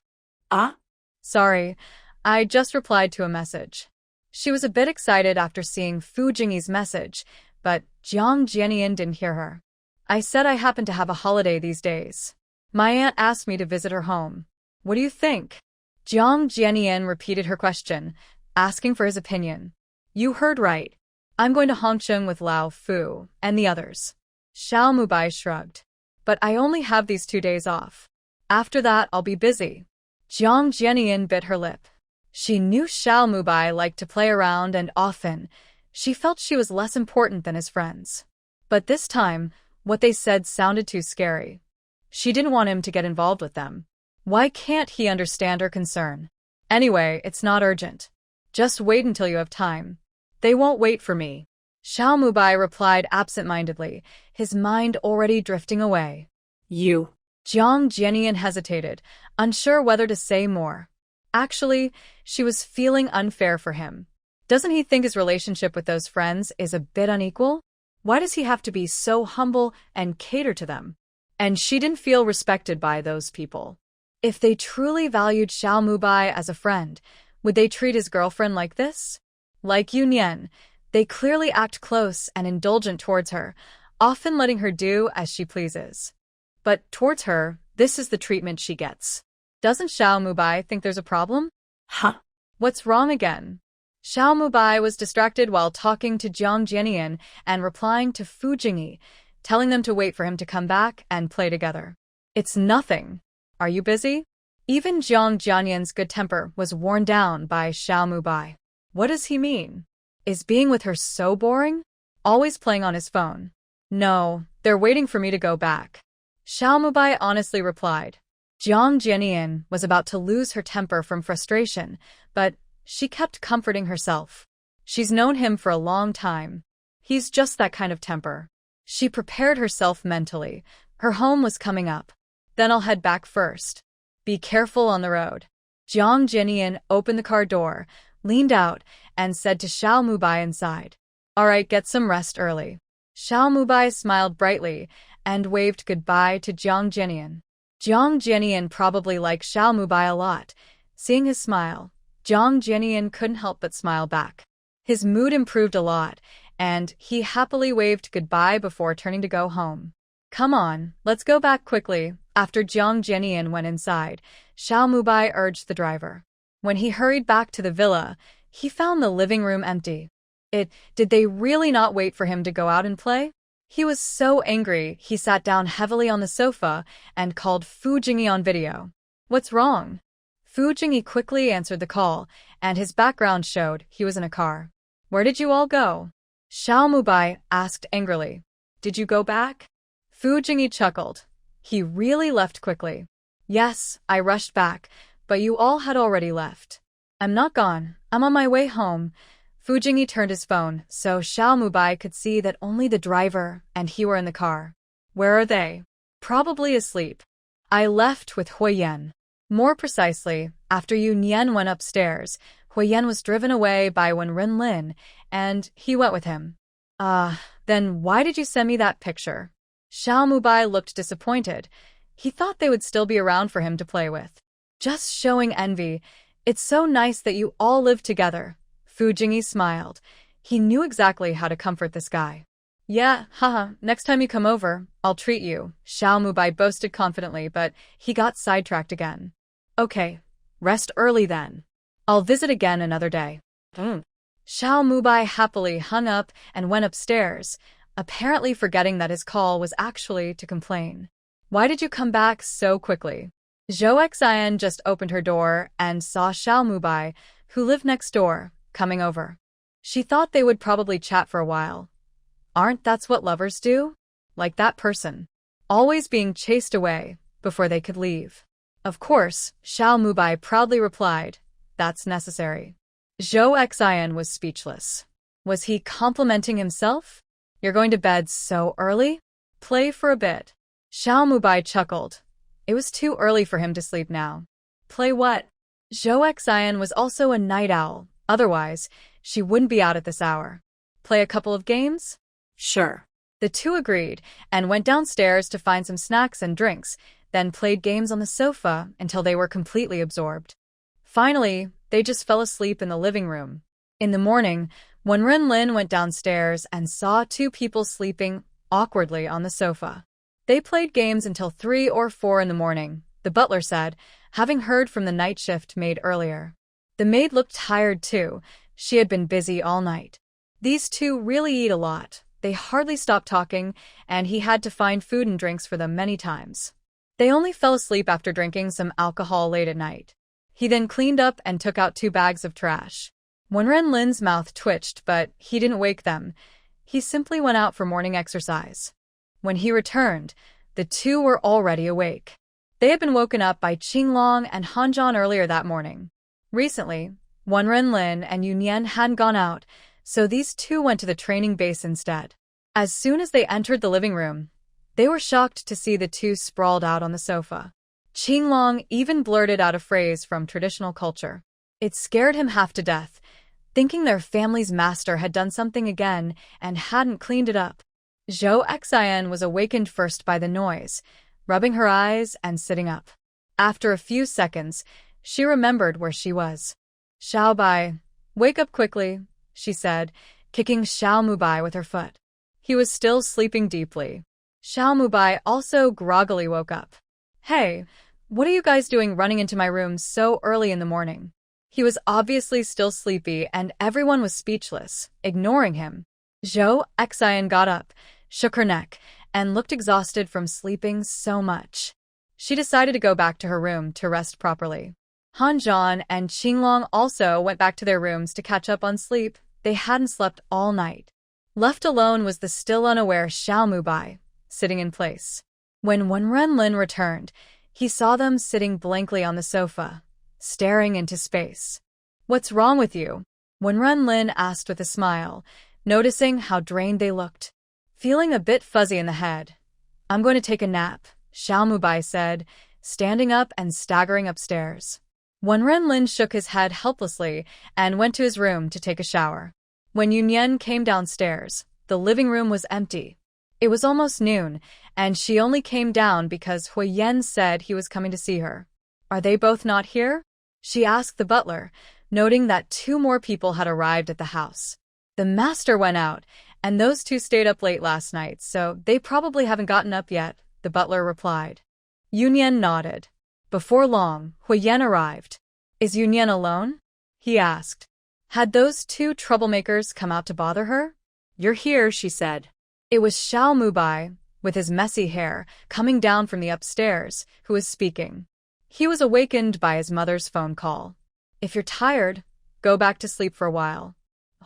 Ah? Sorry, I just replied to a message. She was a bit excited after seeing Fu Jingyi's message, but Jiang Jianian didn't hear her. I said I happen to have a holiday these days. My aunt asked me to visit her home. What do you think? Jiang Jianian repeated her question, asking for his opinion. You heard right. I'm going to Hongcheng with Lao Fu and the others. Xiao Mubai shrugged. But I only have these 2 days off. After that, I'll be busy. Jiang Jianian bit her lip. She knew Xiao Mubai liked to play around and often. She felt she was less important than his friends. But this time, what they said sounded too scary. She didn't want him to get involved with them. Why can't he understand her concern? Anyway, it's not urgent. Just wait until you have time. They won't wait for me. Xiao Mubai replied absent-mindedly, his mind already drifting away. You. Jiang Jianian hesitated, unsure whether to say more. Actually, she was feeling unfair for him. Doesn't he think his relationship with those friends is a bit unequal? Why does he have to be so humble and cater to them? And she didn't feel respected by those people. If they truly valued Xiao Mubai as a friend, would they treat his girlfriend like this? Like Yun Yan, they clearly act close and indulgent towards her, often letting her do as she pleases. But towards her, this is the treatment she gets. Doesn't Xiao Mubai think there's a problem? Huh? What's wrong again? Xiao Mubai was distracted while talking to Jiang Jianian and replying to Fu Jingyi, telling them to wait for him to come back and play together. It's nothing. Are you busy? Even Jiang Jianian's good temper was worn down by Xiao Mubai. What does he mean? Is being with her so boring? Always playing on his phone. No, they're waiting for me to go back. Xiao Mubai honestly replied. Jiang Jianian was about to lose her temper from frustration, but she kept comforting herself. She's known him for a long time. He's just that kind of temper. She prepared herself mentally. Her home was coming up. Then I'll head back first. Be careful on the road. Jiang Jianian opened the car door, leaned out, and said to Xiao Mubai inside. All right, get some rest early. Xiao Mubai smiled brightly and waved goodbye to Jiang Jianian. Jiang Jianian probably liked Xiao Mubai a lot. Seeing his smile, Jiang Jianian couldn't help but smile back. His mood improved a lot, and he happily waved goodbye before turning to go home. Come on, let's go back quickly. After Jiang Jianian went inside, Xiao Mubai urged the driver. When he hurried back to the villa, he found the living room empty. Did they really not wait for him to go out and play? He was so angry, he sat down heavily on the sofa and called Fu Jingyi on video. What's wrong? Fu Jingyi quickly answered the call, and his background showed he was in a car. Where did you all go? Xiao Mubai asked angrily. Did you go back? Fu Jingyi chuckled. He really left quickly. Yes, I rushed back, but you all had already left. I'm not gone. I'm on my way home. Fu Jingyi turned his phone so Xiao Mubai could see that only the driver and he were in the car. Where are they? Probably asleep. I left with Huiyan. More precisely, after Yun Yan went upstairs, Huiyan was driven away by Wen Rinlin, and he went with him. Then why did you send me that picture? Xiao Mubai looked disappointed. He thought they would still be around for him to play with. Just showing envy. It's so nice that you all live together. Fu Jingyi smiled. He knew exactly how to comfort this guy. Yeah, haha, next time you come over, I'll treat you, Xiao Mubai boasted confidently, but he got sidetracked again. Okay, rest early then. I'll visit again another day. Xiao Mubai happily hung up and went upstairs, apparently forgetting that his call was actually to complain. Why did you come back so quickly? Zhou Xian just opened her door and saw Xiao Mubai, who lived next door, coming over. She thought they would probably chat for a while. Aren't that's what lovers do? Like that person. Always being chased away before they could leave. Of course, Xiao Mubai proudly replied, that's necessary. Zhou Xian was speechless. Was he complimenting himself? You're going to bed so early? Play for a bit. Xiao Mubai chuckled. It was too early for him to sleep now. Play what? Zhou Xian was also a night owl. Otherwise, she wouldn't be out at this hour. Play a couple of games? Sure. The two agreed and went downstairs to find some snacks and drinks, then played games on the sofa until they were completely absorbed. Finally, they just fell asleep in the living room. In the morning, when Renlin went downstairs and saw two people sleeping awkwardly on the sofa. They played games until 3 or 4 in the morning, the butler said, having heard from the night shift maid earlier. The maid looked tired too. She had been busy all night. These two really eat a lot. They hardly stopped talking, and he had to find food and drinks for them many times. They only fell asleep after drinking some alcohol late at night. He then cleaned up and took out 2 bags of trash. When Renlin's mouth twitched, but he didn't wake them. He simply went out for morning exercise. When he returned, the two were already awake. They had been woken up by Qinglong and Hanzhan earlier that morning. Recently, Wen Renlin and Yunyan hadn't gone out, so these two went to the training base instead. As soon as they entered the living room, they were shocked to see the two sprawled out on the sofa. Qinglong even blurted out a phrase from traditional culture. It scared him half to death, thinking their family's master had done something again and hadn't cleaned it up. Zhou Xian was awakened first by the noise, rubbing her eyes and sitting up. After a few seconds, she remembered where she was. Xiaobai, wake up quickly, she said, kicking Xiao Mubai with her foot. He was still sleeping deeply. Xiao Mubai also groggily woke up. Hey, what are you guys doing running into my room so early in the morning? He was obviously still sleepy and everyone was speechless, ignoring him. Zhou Xian got up, shook her neck, and looked exhausted from sleeping so much. She decided to go back to her room to rest properly. Hanzhan and Qinglong also went back to their rooms to catch up on sleep. They hadn't slept all night. Left alone was the still unaware Xiao Mubai, sitting in place. When Wen Renlin returned, he saw them sitting blankly on the sofa, staring into space. What's wrong with you? Wen Renlin asked with a smile, noticing how drained they looked. Feeling a bit fuzzy in the head. I'm going to take a nap, Xiao Mubai said, standing up and staggering upstairs. Wen Renlin shook his head helplessly and went to his room to take a shower. When Yunyan came downstairs, the living room was empty. It was almost noon, and she only came down because Huiyen said he was coming to see her. Are they both not here? She asked the butler, noting that 2 more people had arrived at the house. The master went out, and those 2 stayed up late last night, so they probably haven't gotten up yet, the butler replied. Yunyan nodded. Before long, Huiyen arrived. Is Yunyan alone? He asked. Had those 2 troublemakers come out to bother her? You're here, she said. It was Xiao Mubai, with his messy hair, coming down from the upstairs, who was speaking. He was awakened by his mother's phone call. If you're tired, go back to sleep for a while.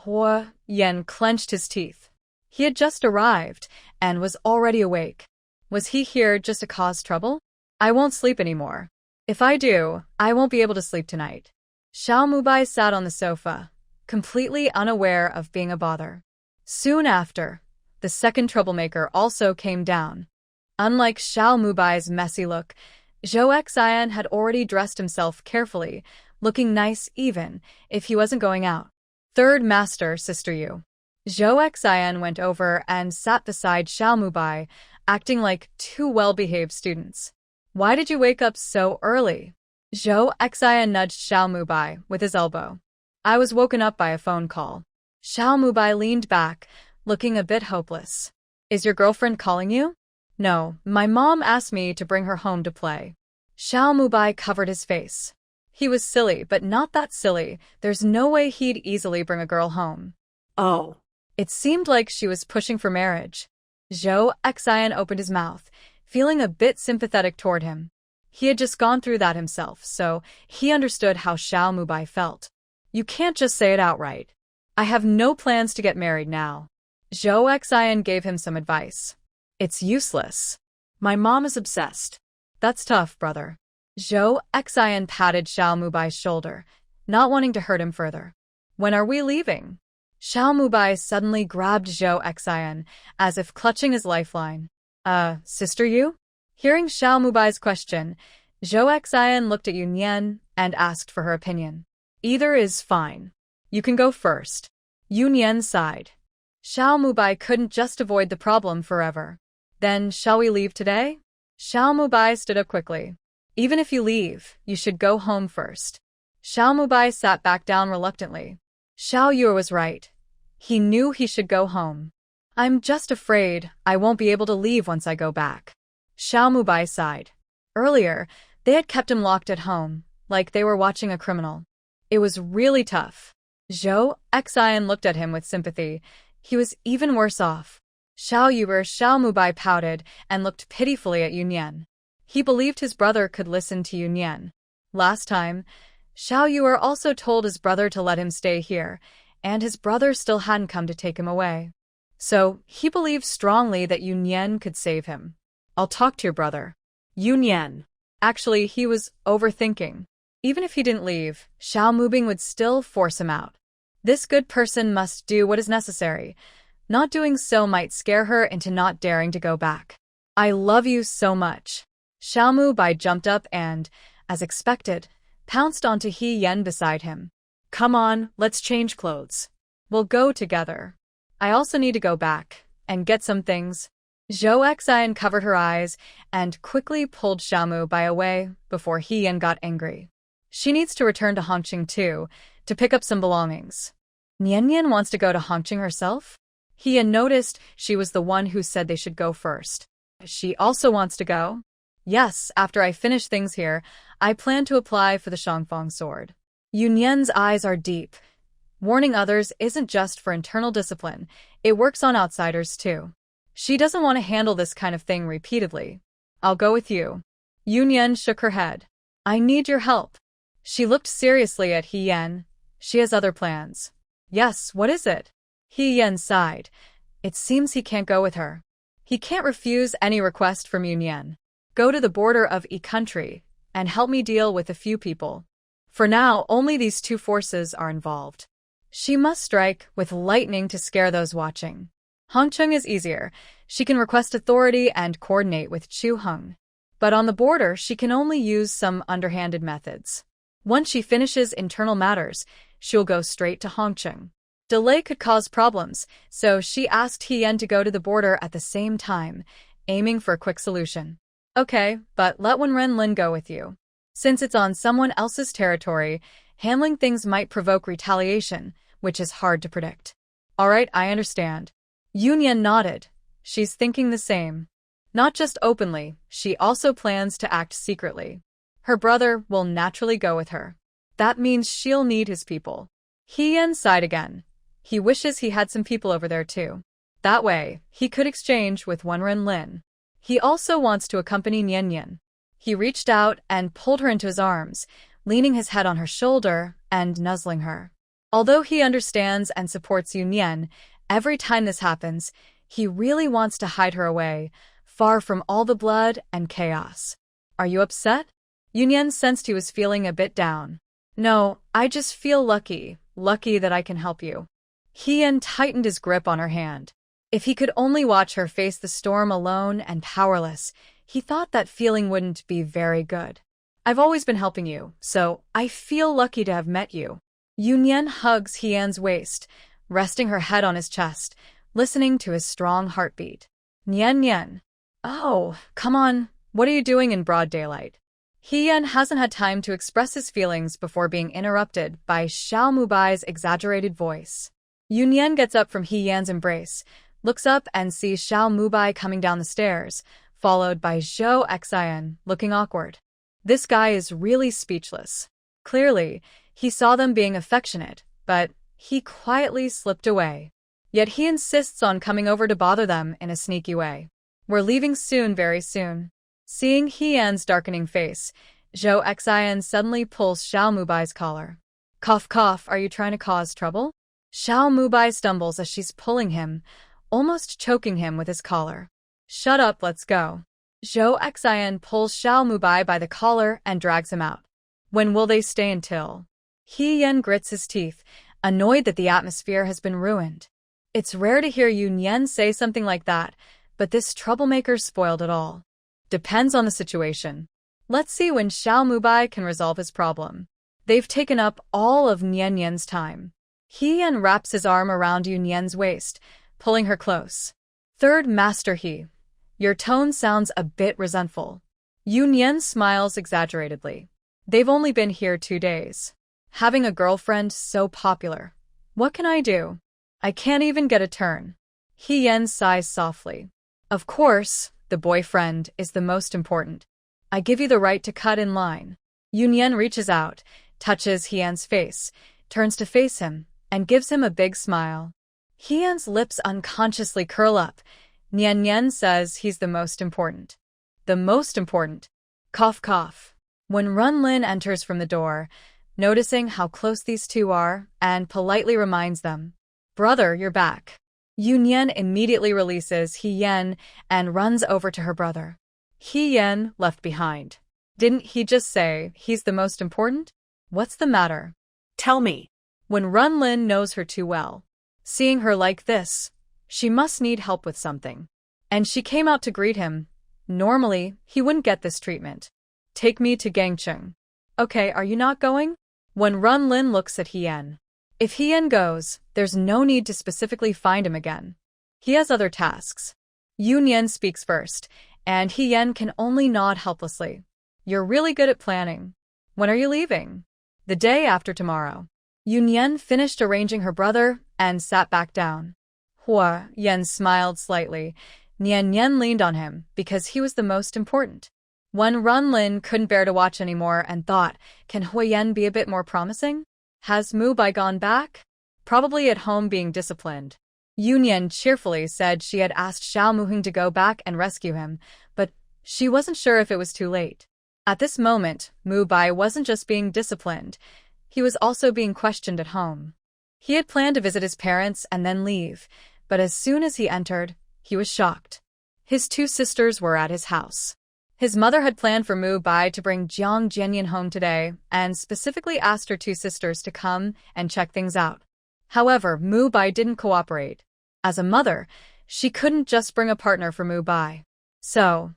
Huiyen clenched his teeth. He had just arrived and was already awake. Was he here just to cause trouble? I won't sleep anymore. If I do, I won't be able to sleep tonight. Xiao Mubai sat on the sofa, completely unaware of being a bother. Soon after, the second troublemaker also came down. Unlike Xiao Mubai's messy look, Zhou Xian had already dressed himself carefully, looking nice even if he wasn't going out. Third master, Sister Yu. Zhou Xian went over and sat beside Xiao Mubai, acting like 2 well-behaved students. Why did you wake up so early? Zhou Xian nudged Xiao Mubai with his elbow. I was woken up by a phone call. Xiao Mubai leaned back, looking a bit hopeless. Is your girlfriend calling you? No, my mom asked me to bring her home to play. Xiao Mubai covered his face. He was silly, but not that silly. There's no way he'd easily bring a girl home. Oh. It seemed like she was pushing for marriage. Zhou Xian opened his mouth, feeling a bit sympathetic toward him. He had just gone through that himself, so he understood how Xiao Mubai felt. You can't just say it outright. I have no plans to get married now. Zhou Xian gave him some advice. It's useless. My mom is obsessed. That's tough, brother. Zhou Xian patted Xiao Mubai's shoulder, not wanting to hurt him further. When are we leaving? Xiao Mubai suddenly grabbed Zhou Xian, as if clutching his lifeline. Sister Yu? Hearing Xiao Mubai's question, Zhou Xian looked at Yunyan and asked for her opinion. Either is fine. You can go first. Yunyan sighed. Xiao Mubai couldn't just avoid the problem forever. Then, shall we leave today? Xiao Mubai stood up quickly. Even if you leave, you should go home first. Xiao Mubai sat back down reluctantly. Xiao Yue was right. He knew he should go home. I'm just afraid I won't be able to leave once I go back. Xiao Mubai sighed. Earlier, they had kept him locked at home, like they were watching a criminal. It was really tough. Zhou Xian looked at him with sympathy. He was even worse off. Xiao Mubai pouted and looked pitifully at Yunyan. He believed his brother could listen to Yunyan. Last time, Xiao Yue also told his brother to let him stay here, and his brother still hadn't come to take him away. So, he believed strongly that Yunyan could save him. I'll talk to your brother. Yunyan. Actually, he was overthinking. Even if he didn't leave, Xiao Mubing would still force him out. This good person must do what is necessary. Not doing so might scare her into not daring to go back. I love you so much. Xiao Mubai jumped up and, as expected, pounced onto He Yan beside him. Come on, let's change clothes. We'll go together. I also need to go back and get some things. Zhou Xian covered her eyes and quickly pulled Xiao Mubai away before He Yan got angry. She needs to return to Hongqing too, to pick up some belongings. Nian Nian wants to go to Hongqing herself? He Yan noticed she was the one who said they should go first. She also wants to go? Yes, after I finish things here, I plan to apply for the Shangfang sword. Yunyan's eyes are deep. Warning others isn't just for internal discipline, it works on outsiders too. She doesn't want to handle this kind of thing repeatedly. I'll go with you. Yunyan shook her head. I need your help. She looked seriously at He Yan. She has other plans. Yes, what is it? He Yan sighed. It seems he can't go with her. He can't refuse any request from Yunyan. Go to the border of E country and help me deal with a few people. For now, only these two forces are involved. She must strike with lightning to scare those watching. Hongqing is easier. She can request authority and coordinate with Chu Heng. But on the border, she can only use some underhanded methods. Once she finishes internal matters, she'll go straight to Hongqing. Delay could cause problems, so she asked He Yan to go to the border at the same time, aiming for a quick solution. Okay, but let Wenren Lin go with you. Since it's on someone else's territory, handling things might provoke retaliation, which is hard to predict. Alright, I understand. Yunyan nodded. She's thinking the same. Not just openly, she also plans to act secretly. Her brother will naturally go with her. That means she'll need his people. He Yan sighed again. He wishes he had some people over there too. That way, he could exchange with Wenren Lin. He also wants to accompany Nian Nian. He reached out and pulled her into his arms, leaning his head on her shoulder and nuzzling her. Although he understands and supports Yunyan, every time this happens, he really wants to hide her away, far from all the blood and chaos. Are you upset? Yunyan sensed he was feeling a bit down. No, I just feel lucky that I can help you. He Yan tightened his grip on her hand. If he could only watch her face the storm alone and powerless, he thought that feeling wouldn't be very good. I've always been helping you, so I feel lucky to have met you. Yunyan hugs He Yan's waist, resting her head on his chest, listening to his strong heartbeat. Nian Nian. Oh, come on, what are you doing in broad daylight? He Yan hasn't had time to express his feelings before being interrupted by Xiao Mubai's exaggerated voice. Yunyan gets up from He Yan's embrace, looks up and sees Xiao Mubai coming down the stairs, followed by Zhou Xian, looking awkward. This guy is really speechless. Clearly, he saw them being affectionate, but he quietly slipped away. Yet he insists on coming over to bother them in a sneaky way. We're leaving soon, very soon. Seeing He Yan's darkening face, Zhou Xian suddenly pulls Xiao Mubai's collar. Cough cough, are you trying to cause trouble? Xiao Mubai stumbles as she's pulling him, almost choking him with his collar. Shut up, let's go. Zhou Xian pulls Xiao Mubai by the collar and drags him out. When will they stay until? He Yan grits his teeth, annoyed that the atmosphere has been ruined. It's rare to hear Yunyan say something like that, but this troublemaker spoiled it all. Depends on the situation. Let's see when Xiao Mubai can resolve his problem. They've taken up all of Nian Nian's time. He Yan wraps his arm around Yunyan's waist, pulling her close. Third Master He. Your tone sounds a bit resentful. Yoon Yen smiles exaggeratedly. They've only been here 2 days. Having a girlfriend so popular. What can I do? I can't even get a turn. He Yen sighs softly. Of course, the boyfriend is the most important. I give you the right to cut in line. Yoon Yen reaches out, touches He Yen's face, turns to face him, and gives him a big smile. He Yen's lips unconsciously curl up. Nien Yen says he's the most important. The most important. Cough cough. When Runlin enters from the door, noticing how close these two are, and politely reminds them, "Brother, you're back." Yoon Yen immediately releases He Yen and runs over to her brother. He Yen left behind. Didn't he just say he's the most important? What's the matter? Tell me. When Runlin knows her too well. Seeing her like this, she must need help with something. And she came out to greet him. Normally, he wouldn't get this treatment. Take me to Gangcheng. Okay, are you not going? When Runlin looks at Hien. If Hien goes, there's no need to specifically find him again. He has other tasks. Yoon Yen speaks first, and Hien can only nod helplessly. You're really good at planning. When are you leaving? The day after tomorrow. Yoon Yen finished arranging her brother and sat back down. Hua Yen smiled slightly. Nien Yen leaned on him because he was the most important. When Runlin couldn't bear to watch anymore and thought, can Hua Yen be a bit more promising? Has Mu Bai gone back? Probably at home being disciplined. Yoon Yen cheerfully said she had asked Xiao Muheng to go back and rescue him, but she wasn't sure if it was too late. At this moment, Mu Bai wasn't just being disciplined, he was also being questioned at home. He had planned to visit his parents and then leave, but as soon as he entered, he was shocked. His 2 sisters were at his house. His mother had planned for Mu Bai to bring Jiang Jianyan home today and specifically asked her 2 sisters to come and check things out. However, Mu Bai didn't cooperate. As a mother, she couldn't just bring a partner for Mu Bai. So,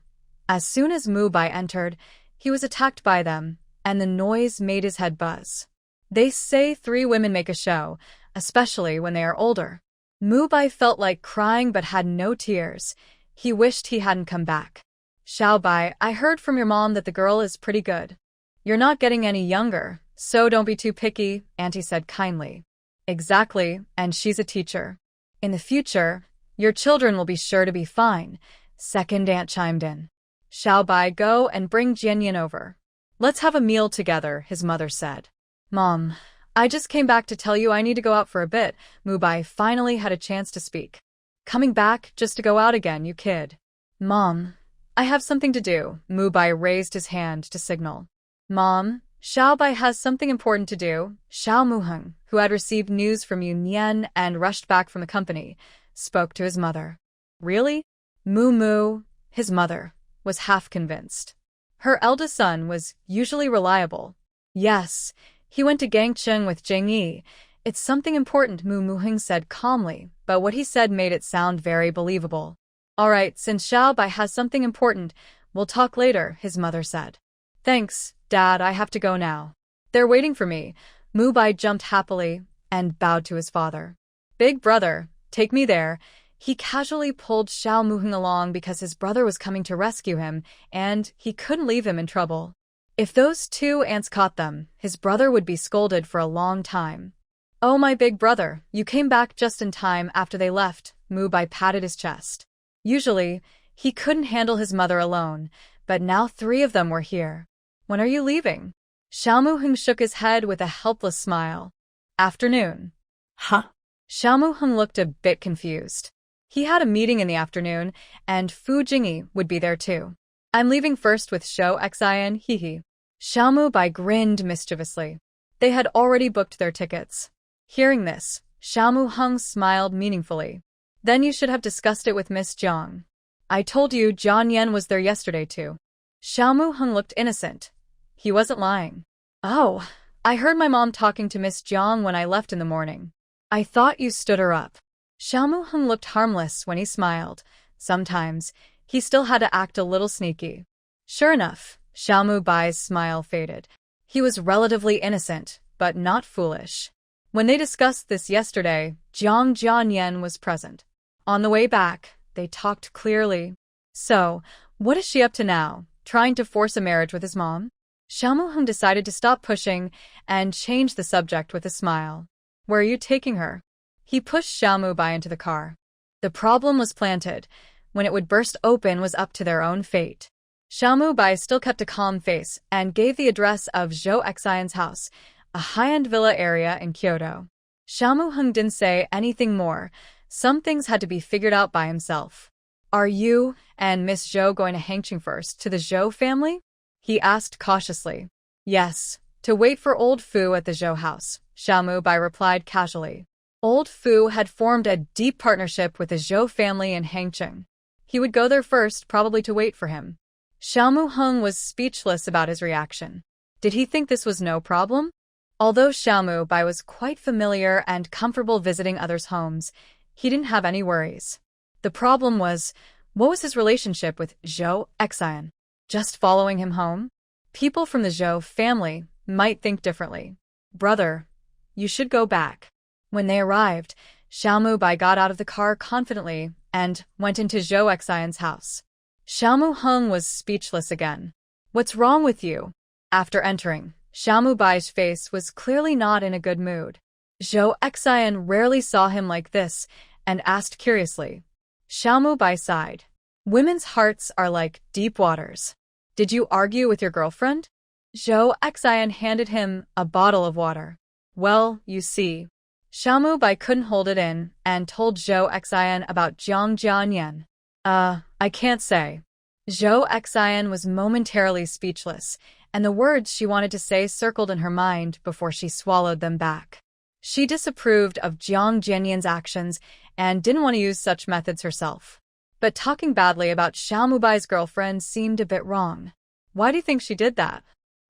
as soon as Mu Bai entered, he was attacked by them, and the noise made his head buzz. They say 3 women make a show, especially when they are older. Mu Bai felt like crying but had no tears. He wished he hadn't come back. Xiao Bai, I heard from your mom that the girl is pretty good. You're not getting any younger, so don't be too picky, Auntie said kindly. Exactly, and she's a teacher. In the future, your children will be sure to be fine, second aunt chimed in. Xiao Bai, go and bring Jianyan over. Let's have a meal together, his mother said. Mom, I just came back to tell you I need to go out for a bit. Mu Bai finally had a chance to speak. Coming back just to go out again, you kid. Mom, I have something to do. Mu Bai raised his hand to signal. Mom, Xiao Bai has something important to do. Xiao Muheng, who had received news from Yoon Yen and rushed back from the company, spoke to his mother. Really? Mu, his mother, was half convinced. Her eldest son was usually reliable. Yes, he went to Gangcheng with Jing Yi. It's something important, Mu Muheng said calmly, but what he said made it sound very believable. All right, since Xiao Bai has something important, we'll talk later, his mother said. Thanks, Dad, I have to go now. They're waiting for me. Mu Bai jumped happily and bowed to his father. Big brother, take me there. He casually pulled Xiao Muheng along because his brother was coming to rescue him, and he couldn't leave him in trouble. If those 2 ants caught them, his brother would be scolded for a long time. Oh, my big brother, you came back just in time after they left, Mu Bai patted his chest. Usually, he couldn't handle his mother alone, but now 3 of them were here. When are you leaving? Xiao Muheng shook his head with a helpless smile. Afternoon. Huh? Xiao Muheng looked a bit confused. He had a meeting in the afternoon, and Fu Jingyi would be there too. I'm leaving first with Shou Xian, hee. Xiao Mu Bai grinned mischievously. They had already booked their tickets. Hearing this, Xiao Muheng smiled meaningfully. Then you should have discussed it with Miss Jiang. I told you Jian Yan was there yesterday too. Xiao Muheng looked innocent. He wasn't lying. Oh, I heard my mom talking to Miss Jiang when I left in the morning. I thought you stood her up. Xiao Muheng looked harmless when he smiled. Sometimes, he still had to act a little sneaky. Sure enough, Xiao Mu Bai's smile faded. He was relatively innocent, but not foolish. When they discussed this yesterday, Jiang Jianyan was present. On the way back, they talked clearly. So, what is she up to now? Trying to force a marriage with his mom? Xiao Muheng decided to stop pushing and change the subject with a smile. Where are you taking her? He pushed Xiao Mubai into the car. The problem was planted. When it would burst open was up to their own fate. Xiao Mubai still kept a calm face and gave the address of Zhou Xian's house, a high-end villa area in Kyoto. Xiao Muheng didn't say anything more. Some things had to be figured out by himself. Are you and Miss Zhou going to Hangqing first to the Zhou family? He asked cautiously. Yes, to wait for old Fu at the Zhou house, Xiao Mubai replied casually. Old Fu had formed a deep partnership with the Zhou family in Hangqing. He would go there first, probably to wait for him. Xiao Muheng was speechless about his reaction. Did he think this was no problem? Although Xiao Mubai was quite familiar and comfortable visiting others' homes, he didn't have any worries. The problem was, what was his relationship with Zhou Xian? Just following him home? People from the Zhou family might think differently. Brother, you should go back. When they arrived, Xiao Mubai got out of the car confidently and went into Zhou Xian's house. Xiao Muheng was speechless again. What's wrong with you? After entering, Xiao Mubai's face was clearly not in a good mood. Zhou Xian rarely saw him like this and asked curiously. Xiao Mubai sighed. Women's hearts are like deep waters. Did you argue with your girlfriend? Zhou Xian handed him a bottle of water. Well, you see. Xiao Mubai couldn't hold it in and told Zhou Xian about Jiang Jianyan. I can't say. Zhou Xian was momentarily speechless, and the words she wanted to say circled in her mind before she swallowed them back. She disapproved of Jiang Jianyan's actions and didn't want to use such methods herself. But talking badly about Xiao Mubai's girlfriend seemed a bit wrong. Why do you think she did that?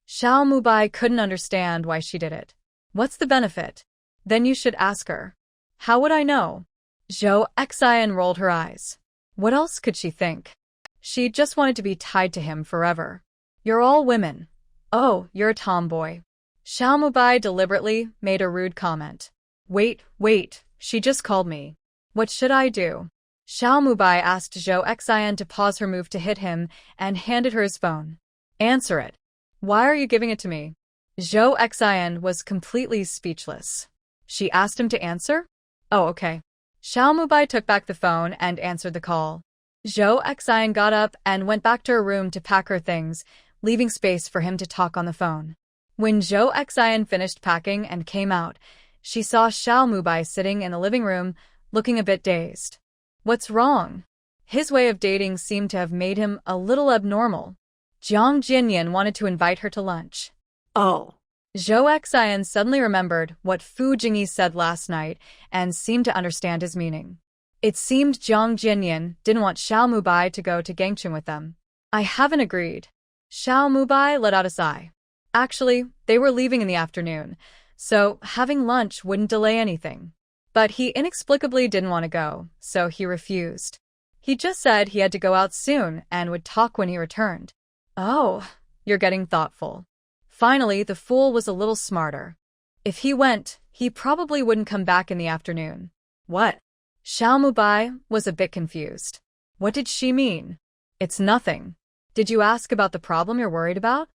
Xiao Mubai couldn't understand why she did it. What's the benefit? Then you should ask her. How would I know? Zhou Xian rolled her eyes. What else could she think? She just wanted to be tied to him forever. You're all women. Oh, you're a tomboy. Xiao Mubai deliberately made a rude comment. Wait, she just called me. What should I do? Xiao Mubai asked Zhou Xian to pause her move to hit him and handed her his phone. Answer it. Why are you giving it to me? Zhou Xian was completely speechless. She asked him to answer? Oh, okay. Xiao Mubai took back the phone and answered the call. Zhou Xian got up and went back to her room to pack her things, leaving space for him to talk on the phone. When Zhou Xian finished packing and came out, she saw Xiao Mubai sitting in the living room, looking a bit dazed. What's wrong? His way of dating seemed to have made him a little abnormal. Jiang Jinyan wanted to invite her to lunch. Oh. Zhou Xian suddenly remembered what Fu Jingyi said last night and seemed to understand his meaning. It seemed Jiang Jinyan didn't want Xiao Mubai to go to Gangcheng with them. I haven't agreed. Xiao Mubai let out a sigh. Actually, they were leaving in the afternoon, so having lunch wouldn't delay anything. But he inexplicably didn't want to go, so he refused. He just said he had to go out soon and would talk when he returned. Oh, you're getting thoughtful. Finally, the fool was a little smarter. If he went, he probably wouldn't come back in the afternoon. What? Xiao Mubai was a bit confused. What did she mean? It's nothing. Did you ask about the problem you're worried about?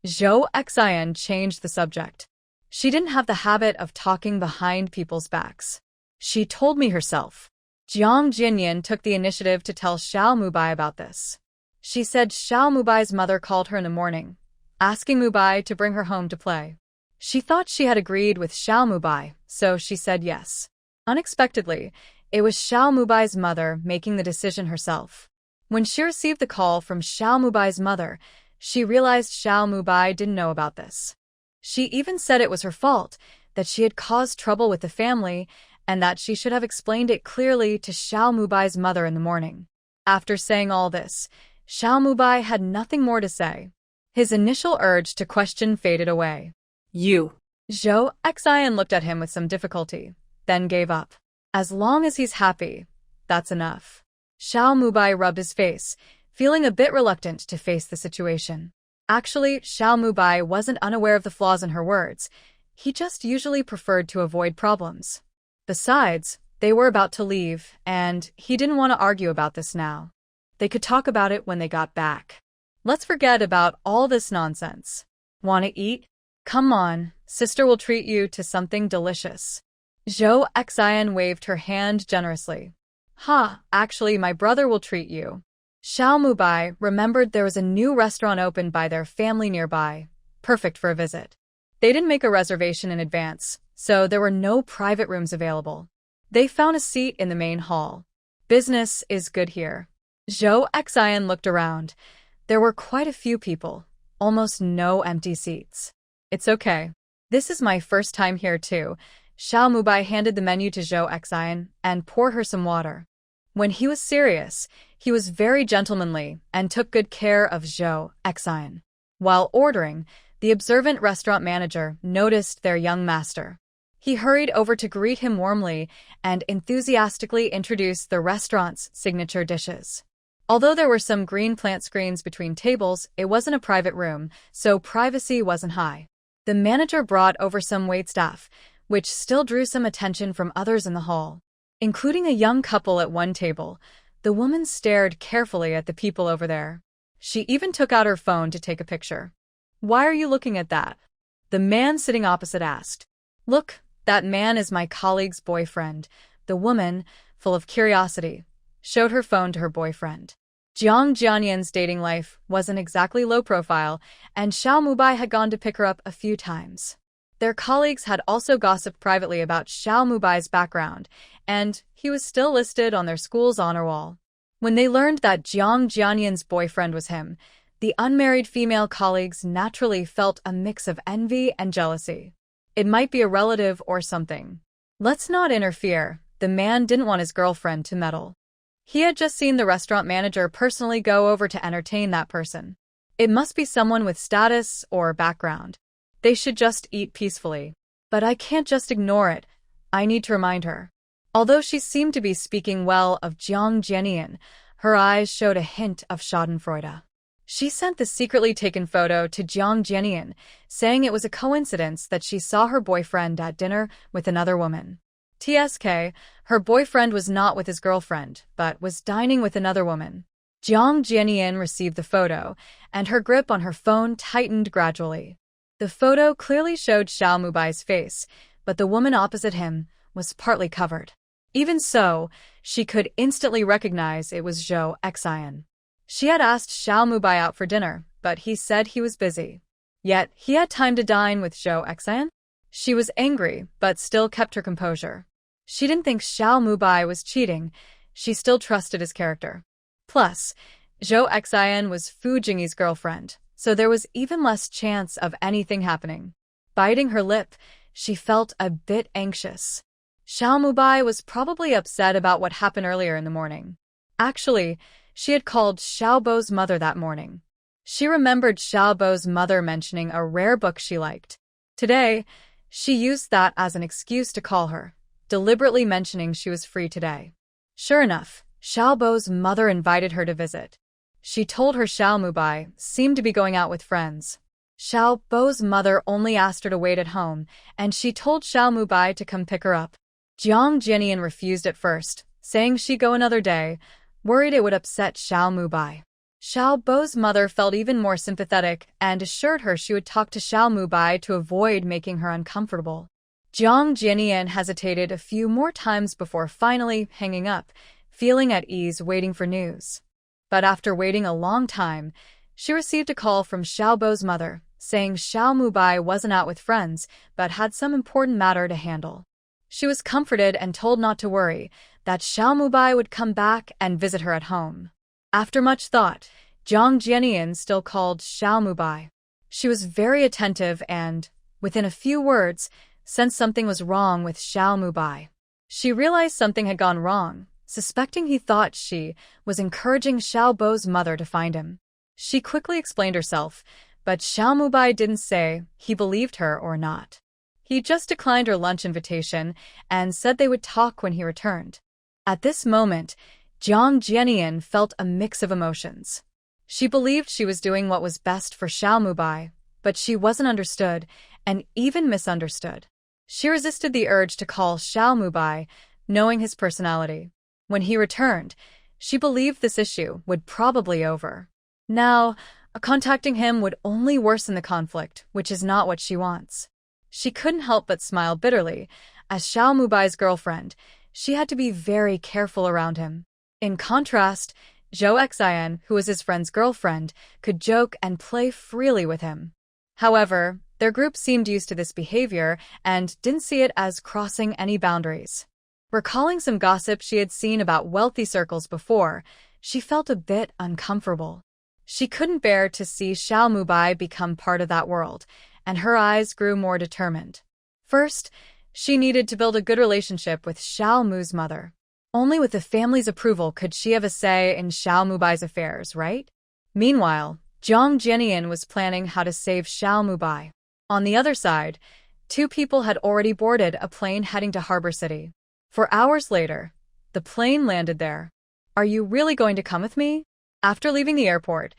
Zhou Xian changed the subject. She didn't have the habit of talking behind people's backs. She told me herself. Jiang Jinyan took the initiative to tell Xiao Mubai about this. She said Xiao Mubai's mother called her in the morning, asking Mubai to bring her home to play. She thought she had agreed with Xiao Mubai, so she said yes. Unexpectedly, it was Xiao Mubai's mother making the decision herself. When she received the call from Xiao Mubai's mother, she realized Xiao Mubai didn't know about this. She even said it was her fault, that she had caused trouble with the family, and that she should have explained it clearly to Xiao Mubai's mother in the morning. After saying all this, Xiao Mubai had nothing more to say. His initial urge to question faded away. You. Zhou Xian looked at him with some difficulty, then gave up. As long as he's happy, that's enough. Xiao Mubai rubbed his face, feeling a bit reluctant to face the situation. Actually, Xiao Mubai wasn't unaware of the flaws in her words. He just usually preferred to avoid problems. Besides, They were about to leave, and he didn't want to argue about this now. They could talk about it when they got back. Let's forget about all this nonsense. Want to eat? Come on, sister will treat you to something delicious. Zhou Xian waved her hand generously. Ha, actually my brother will treat you. Xiao Mubai remembered there was a new restaurant opened by their family nearby, perfect for a visit. They didn't make a reservation in advance, so there were no private rooms available. They found a seat in the main hall. Business is good here. Zhou Xian looked around. There were quite a few people, almost no empty seats. It's okay. This is my first time here too. Xiao Mubai handed the menu to Zhou Xian and poured her some water. When he was serious, he was very gentlemanly and took good care of Zhou Xian. While ordering, the observant restaurant manager noticed their young master. He hurried over to greet him warmly and enthusiastically introduced the restaurant's signature dishes. Although there were some green plant screens between tables, it wasn't a private room, so privacy wasn't high. The manager brought over some waitstaff, which still drew some attention from others in the hall. Including a young couple at one table, the woman stared carefully at the people over there. She even took out her phone to take a picture. Why are you looking at that? The man sitting opposite asked. Look, that man is my colleague's boyfriend. The woman, full of curiosity, showed her phone to her boyfriend. Jiang Jianyan's dating life wasn't exactly low profile, and Xiao Mubai had gone to pick her up a few times. Their colleagues had also gossiped privately about Xiao Mubai's background, and he was still listed on their school's honor wall. When they learned that Jiang Jianyan's boyfriend was him, the unmarried female colleagues naturally felt a mix of envy and jealousy. It might be a relative or something. Let's not interfere. The man didn't want his girlfriend to meddle. He had just seen the restaurant manager personally go over to entertain that person. It must be someone with status or background. They should just eat peacefully. But I can't just ignore it. I need to remind her. Although she seemed to be speaking well of Jiang Jianyan, her eyes showed a hint of schadenfreude. She sent the secretly taken photo to Jiang Jianyan, saying it was a coincidence that she saw her boyfriend at dinner with another woman. TSK, her boyfriend was not with his girlfriend, but was dining with another woman. Jiang Jianyan received the photo, and her grip on her phone tightened gradually. The photo clearly showed Xiao Mubai's face, but the woman opposite him was partly covered. Even so, she could instantly recognize it was Zhou Xian. She had asked Xiao Mubai out for dinner, but he said he was busy. Yet, he had time to dine with Zhou Xian? She was angry, but still kept her composure. She didn't think Xiao Mubai was cheating. She still trusted his character. Plus, Zhou Xian was Fu Jingyi's girlfriend, so there was even less chance of anything happening. Biting her lip, she felt a bit anxious. Xiao Mubai was probably upset about what happened earlier in the morning. Actually, she had called Xiao Bo's mother that morning. She remembered Xiao Bo's mother mentioning a rare book she liked. Today, she used that as an excuse to call her, deliberately mentioning she was free today. Sure enough, Xiao Bo's mother invited her to visit. She told her Xiao Mubai seemed to be going out with friends. Xiao Bo's mother only asked her to wait at home, and she told Xiao Mubai to come pick her up. Jiang Jianyan refused at first, saying she'd go another day, worried it would upset Xiao Mubai. Xiao Bo's mother felt even more sympathetic and assured her she would talk to Xiao Mubai to avoid making her uncomfortable. Jiang Jianyan hesitated a few more times before finally hanging up, feeling at ease waiting for news. But after waiting a long time, she received a call from Xiao Bo's mother, saying Xiao Mubai wasn't out with friends, but had some important matter to handle. She was comforted and told not to worry, that Xiao Mubai would come back and visit her at home. After much thought, Jiang Jianyan still called Xiao Mubai. She was very attentive and, within a few words, sensed something was wrong with Xiao Mubai. She realized something had gone wrong, suspecting he thought she was encouraging Xiao Bo's mother to find him. She quickly explained herself, but Xiao Mubai didn't say he believed her or not. He just declined her lunch invitation and said they would talk when he returned. At this moment, Jiang Jianyan felt a mix of emotions. She believed she was doing what was best for Xiao Mubai, but she wasn't understood and even misunderstood. She resisted the urge to call Xiao Mubai, knowing his personality. When he returned, she believed this issue would probably over. Now, contacting him would only worsen the conflict, which is not what she wants. She couldn't help but smile bitterly. As Xiao Mubai's girlfriend, she had to be very careful around him. In contrast, Zhou Xian, who was his friend's girlfriend, could joke and play freely with him. However, their group seemed used to this behavior and didn't see it as crossing any boundaries. Recalling some gossip she had seen about wealthy circles before, she felt a bit uncomfortable. She couldn't bear to see Xiao Mubai become part of that world, and her eyes grew more determined. First, she needed to build a good relationship with Xiao Mu's mother. Only with the family's approval could she have a say in Xiao Mubai's affairs, right? Meanwhile, Zhang Jianian was planning how to save Xiao Mubai. On the other side, two people had already boarded a plane heading to Harbor City. 4 hours later, the plane landed there. "Are you really going to come with me?" After leaving the airport,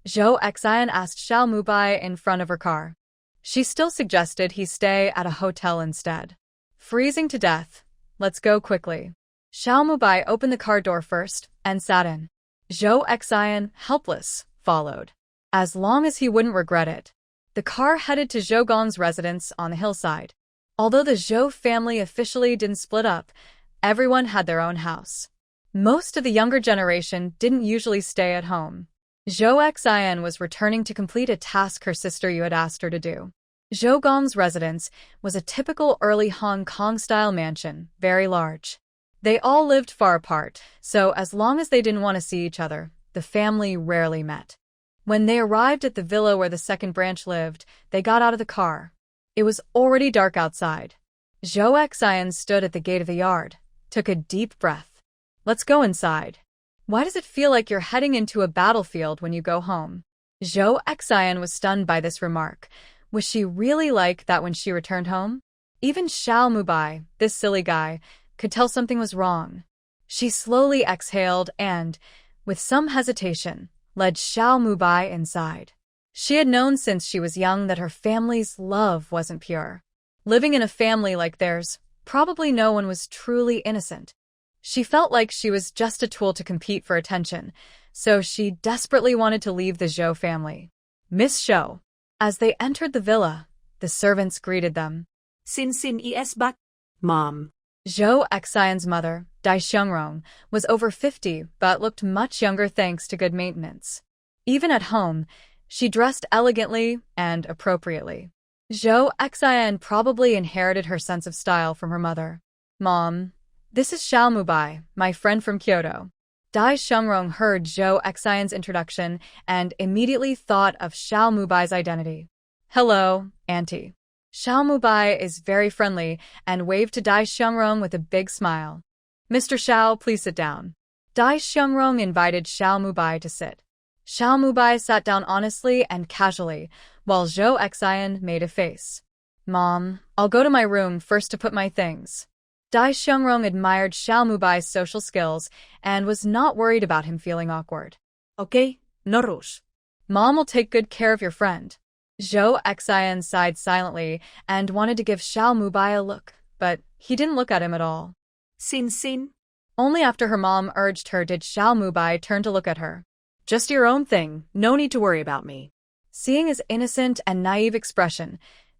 Zhou Xian asked Xiao Mubai in front of her car. She still suggested he stay at a hotel instead. Freezing to death. "Let's go quickly." Xiao Mubai opened the car door first and sat in. Zhou Xian, helpless, followed. As long as he wouldn't regret it. The car headed to Zhou Gong's residence on the hillside. Although the Zhou family officially didn't split up, everyone had their own house. Most of the younger generation didn't usually stay at home. Zhou Xian was returning to complete a task her sister Yu had asked her to do. Zhou Gong's residence was a typical early Hong Kong-style mansion, very large. They all lived far apart, so as long as they didn't want to see each other, the family rarely met. When they arrived at the villa where the second branch lived, they got out of the car. It was already dark outside. Zhou Xian stood at the gate of the yard, took a deep breath. "Let's go inside." "Why does it feel like you're heading into a battlefield when you go home?" Zhou Xian was stunned by this remark. Was she really like that when she returned home? Even Xiao Mubai, this silly guy, could tell something was wrong. She slowly exhaled and, with some hesitation, led Xiao Mubai inside. She had known since she was young that her family's love wasn't pure. Living in a family like theirs, probably no one was truly innocent. She felt like she was just a tool to compete for attention, so she desperately wanted to leave the Zhou family. "Miss Zhou." As they entered the villa, the servants greeted them. Xin es bak, Mom. Zhou Xian's mother, Dai Xiangrong, was over 50 but looked much younger thanks to good maintenance. Even at home, she dressed elegantly and appropriately. Zhou Xian probably inherited her sense of style from her mother. "Mom, this is Xiao Mubai, my friend from Kyoto." Dai Xiangrong heard Zhou Xian's introduction and immediately thought of Xiao Mubai's identity. "Hello, Auntie." Xiao Mubai is very friendly and waved to Dai Xiangrong with a big smile. "Mr. Xiao, please sit down." Dai Xiangrong invited Xiao Mubai to sit. Xiao Mubai sat down honestly and casually, while Zhou Xian made a face. "Mom, I'll go to my room first to put my things." Dai Xiangrong admired Xiao Mubai's social skills and was not worried about him feeling awkward. Okay, no rush. "Mom will take good care of your friend." Zhou Xian sighed silently and wanted to give Xiao Mubai a look, but he didn't look at him at all. Xin. Only after her mom urged her did Xiao Mubai turn to look at her. "Just your own thing, no need to worry about me." Seeing his innocent and naive expression,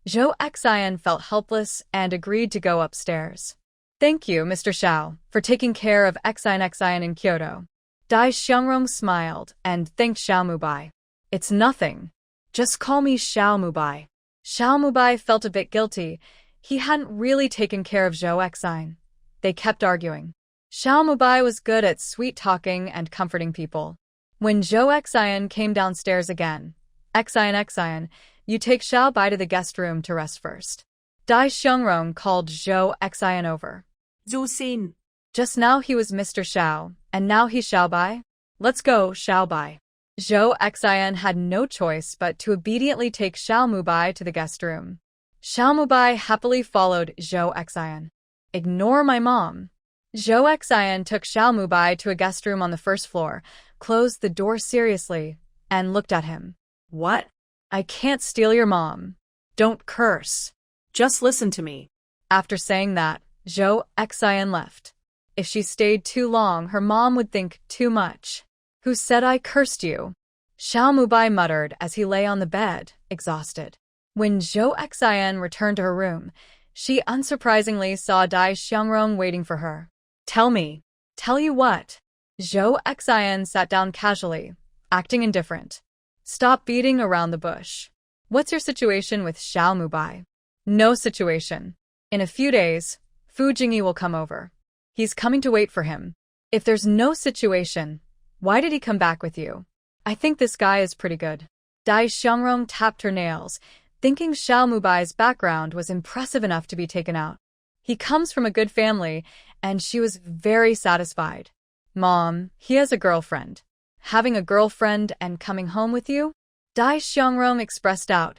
Zhou Xian felt helpless and agreed to go upstairs. "Thank you, Mr. Xiao, for taking care of Xian in Kyoto." Dai Xiangrong smiled and thanked Xiao Mubai. "It's nothing. Just call me Xiao Mubai." Xiao Mubai felt a bit guilty. He hadn't really taken care of Zhou Xian. They kept arguing. Xiao Mubai was good at sweet-talking and comforting people. When Zhou Xian came downstairs again, Xian, you take Xiao Bai to the guest room to rest first." Dai Xiangrong called Zhou Xian over. "Zhu Xin." Just now he was Mr. Xiao, and now he's Xiao Bai? "Let's go, Xiao Bai." Zhou Xian had no choice but to obediently take Xiao Mubai to the guest room. Xiao Mubai happily followed Zhou Xian. "Ignore my mom." Zhou Xian took Xiao Mubai to a guest room on the first floor, closed the door seriously, and looked at him. "What?" "I can't steal your mom. Don't curse. Just listen to me." After saying that, Zhou Xian left. If she stayed too long, her mom would think too much. Who said I cursed you? Xiao Mubai muttered as he lay on the bed, exhausted. When Zhou Xian returned to her room, she unsurprisingly saw Dai Xiangrong waiting for her. Tell me. Tell you what? Zhou Xian sat down casually, acting indifferent. Stop beating around the bush. What's your situation with Xiao Mubai? No situation. In a few days, Fu Jingyi will come over. He's coming to wait for him. If there's no situation, why did he come back with you? I think this guy is pretty good. Dai Xiangrong tapped her nails, thinking Xiao Mubai's background was impressive enough to be taken out. He comes from a good family, and she was very satisfied. Mom, he has a girlfriend. Having a girlfriend and coming home with you? Dai Xiangrong expressed doubt,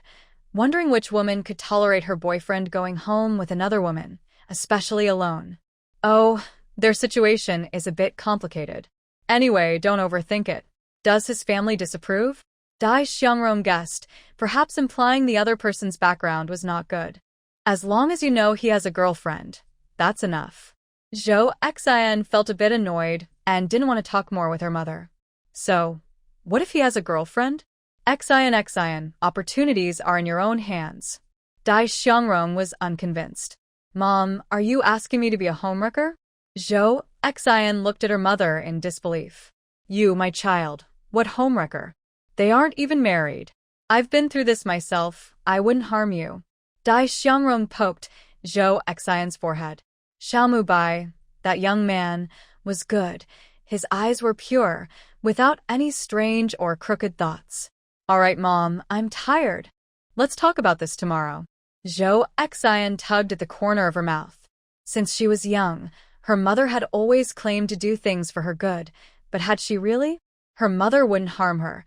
wondering which woman could tolerate her boyfriend going home with another woman, especially alone. Oh, their situation is a bit complicated. Anyway, don't overthink it. Does his family disapprove? Dai Xiangrong guessed, perhaps implying the other person's background was not good. As long as you know he has a girlfriend, that's enough. Zhou Xian felt a bit annoyed and didn't want to talk more with her mother. So, what if he has a girlfriend? Xian, opportunities are in your own hands. Dai Xiangrong was unconvinced. Mom, are you asking me to be a homewrecker? Zhou Xian looked at her mother in disbelief. You, my child, what homewrecker? They aren't even married. I've been through this myself, I wouldn't harm you. Dai Xiangrong poked Zhou Xian's forehead. Xiao Mubai, that young man, was good. His eyes were pure, without any strange or crooked thoughts. All right, Mom, I'm tired. Let's talk about this tomorrow. Zhou Xian tugged at the corner of her mouth. Since she was young, her mother had always claimed to do things for her good, but had she really? Her mother wouldn't harm her,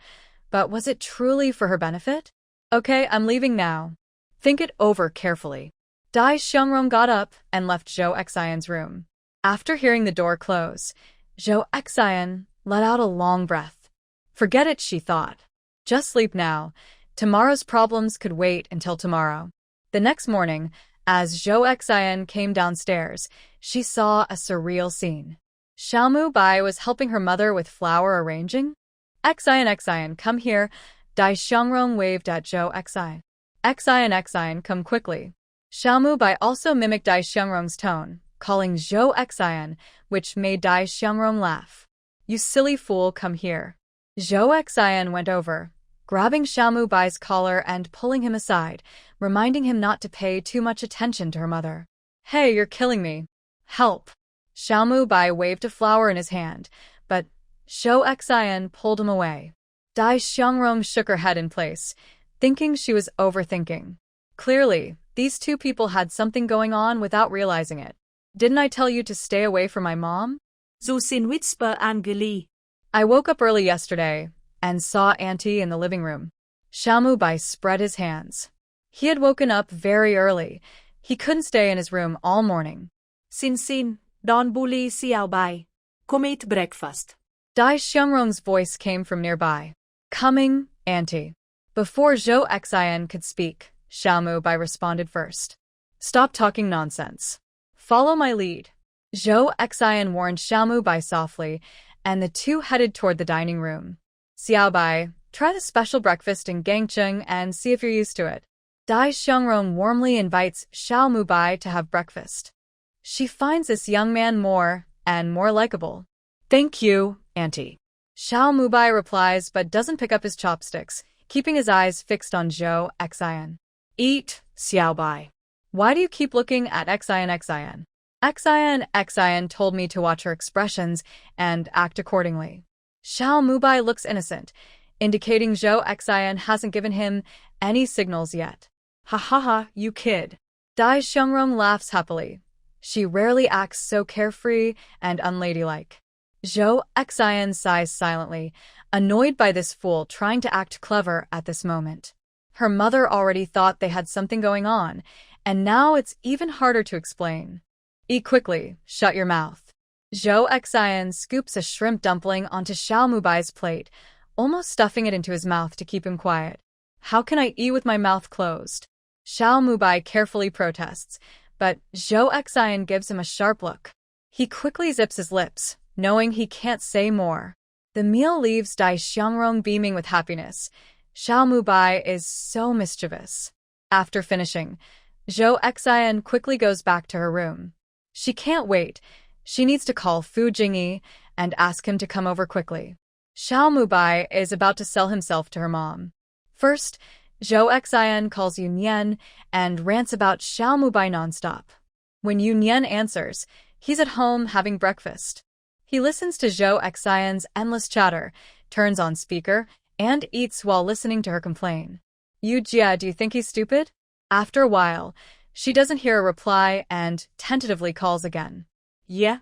but was it truly for her benefit? Okay, I'm leaving now. Think it over carefully. Dai Xiangrong got up and left Zhou Xian's room. After hearing the door close, Zhou Xian let out a long breath. Forget it, she thought. Just sleep now. Tomorrow's problems could wait until tomorrow. The next morning, as Zhou Xian came downstairs, she saw a surreal scene. Xiao Mubai was helping her mother with flower arranging. Xian, come here. Dai Xiangrong waved at Zhou Xian. Xian, come quickly. Xiao Mubai also mimicked Dai Xiangrong's tone, calling Zhou Xian, which made Dai Xiangrong laugh. You silly fool, come here. Zhou Xian went over, grabbing Xiao Mubai's collar and pulling him aside, reminding him not to pay too much attention to her mother. Hey, you're killing me. Help. Xiao Mubai waved a flower in his hand, but Zhou Xian pulled him away. Dai Xiangrong shook her head in place, thinking she was overthinking. Clearly, these two people had something going on without realizing it. Didn't I tell you to stay away from my mom? Du sin whisper Angeli. I woke up early yesterday and saw Auntie in the living room. Xiao Mubai spread his hands. He had woken up very early. He couldn't stay in his room all morning. Sin, don't bully Xiao Bai. Come eat breakfast. Dai Xiangrong's voice came from nearby. Coming, Auntie. Before Zhou Xian could speak, Xiao Mubai responded first. Stop talking nonsense. Follow my lead. Zhou Xian warned Xiao Mubai softly, and the two headed toward the dining room. Xiao Bai, try the special breakfast in Gangcheng and see if you're used to it. Dai Xiangrong warmly invites Xiao Mubai to have breakfast. She finds this young man more and more likable. Thank you, Auntie. Xiao Mubai replies but doesn't pick up his chopsticks, keeping his eyes fixed on Zhou Xian. Eat, Xiao Bai. Why do you keep looking at Xian? Xian told me to watch her expressions and act accordingly. Xiao Mubai looks innocent, indicating Zhou Xian hasn't given him any signals yet. Ha ha ha, you kid. Dai Xiangrong laughs happily. She rarely acts so carefree and unladylike. Zhou Xian sighs silently, annoyed by this fool trying to act clever at this moment. Her mother already thought they had something going on, and now it's even harder to explain. Eat quickly, shut your mouth. Zhou Xian scoops a shrimp dumpling onto Xiao Mubai's plate, almost stuffing it into his mouth to keep him quiet. How can I eat with my mouth closed? Xiao Mubai carefully protests, but Zhou Xian gives him a sharp look. He quickly zips his lips, knowing he can't say more. The meal leaves Dai Xiangrong beaming with happiness. Xiao Mubai is so mischievous. After finishing, Zhou Xian quickly goes back to her room. She can't wait. She needs to call Fu Jingyi and ask him to come over quickly. Xiao Mubai is about to sell himself to her mom. First, Zhou Xian calls Yunyan and rants about Xiao Mubai nonstop. When Yunyan answers, he's at home having breakfast. He listens to Zhou Xian's endless chatter, turns on speaker, and eats while listening to her complain. Yu Jia, do you think he's stupid? After a while, she doesn't hear a reply and tentatively calls again. Yeah?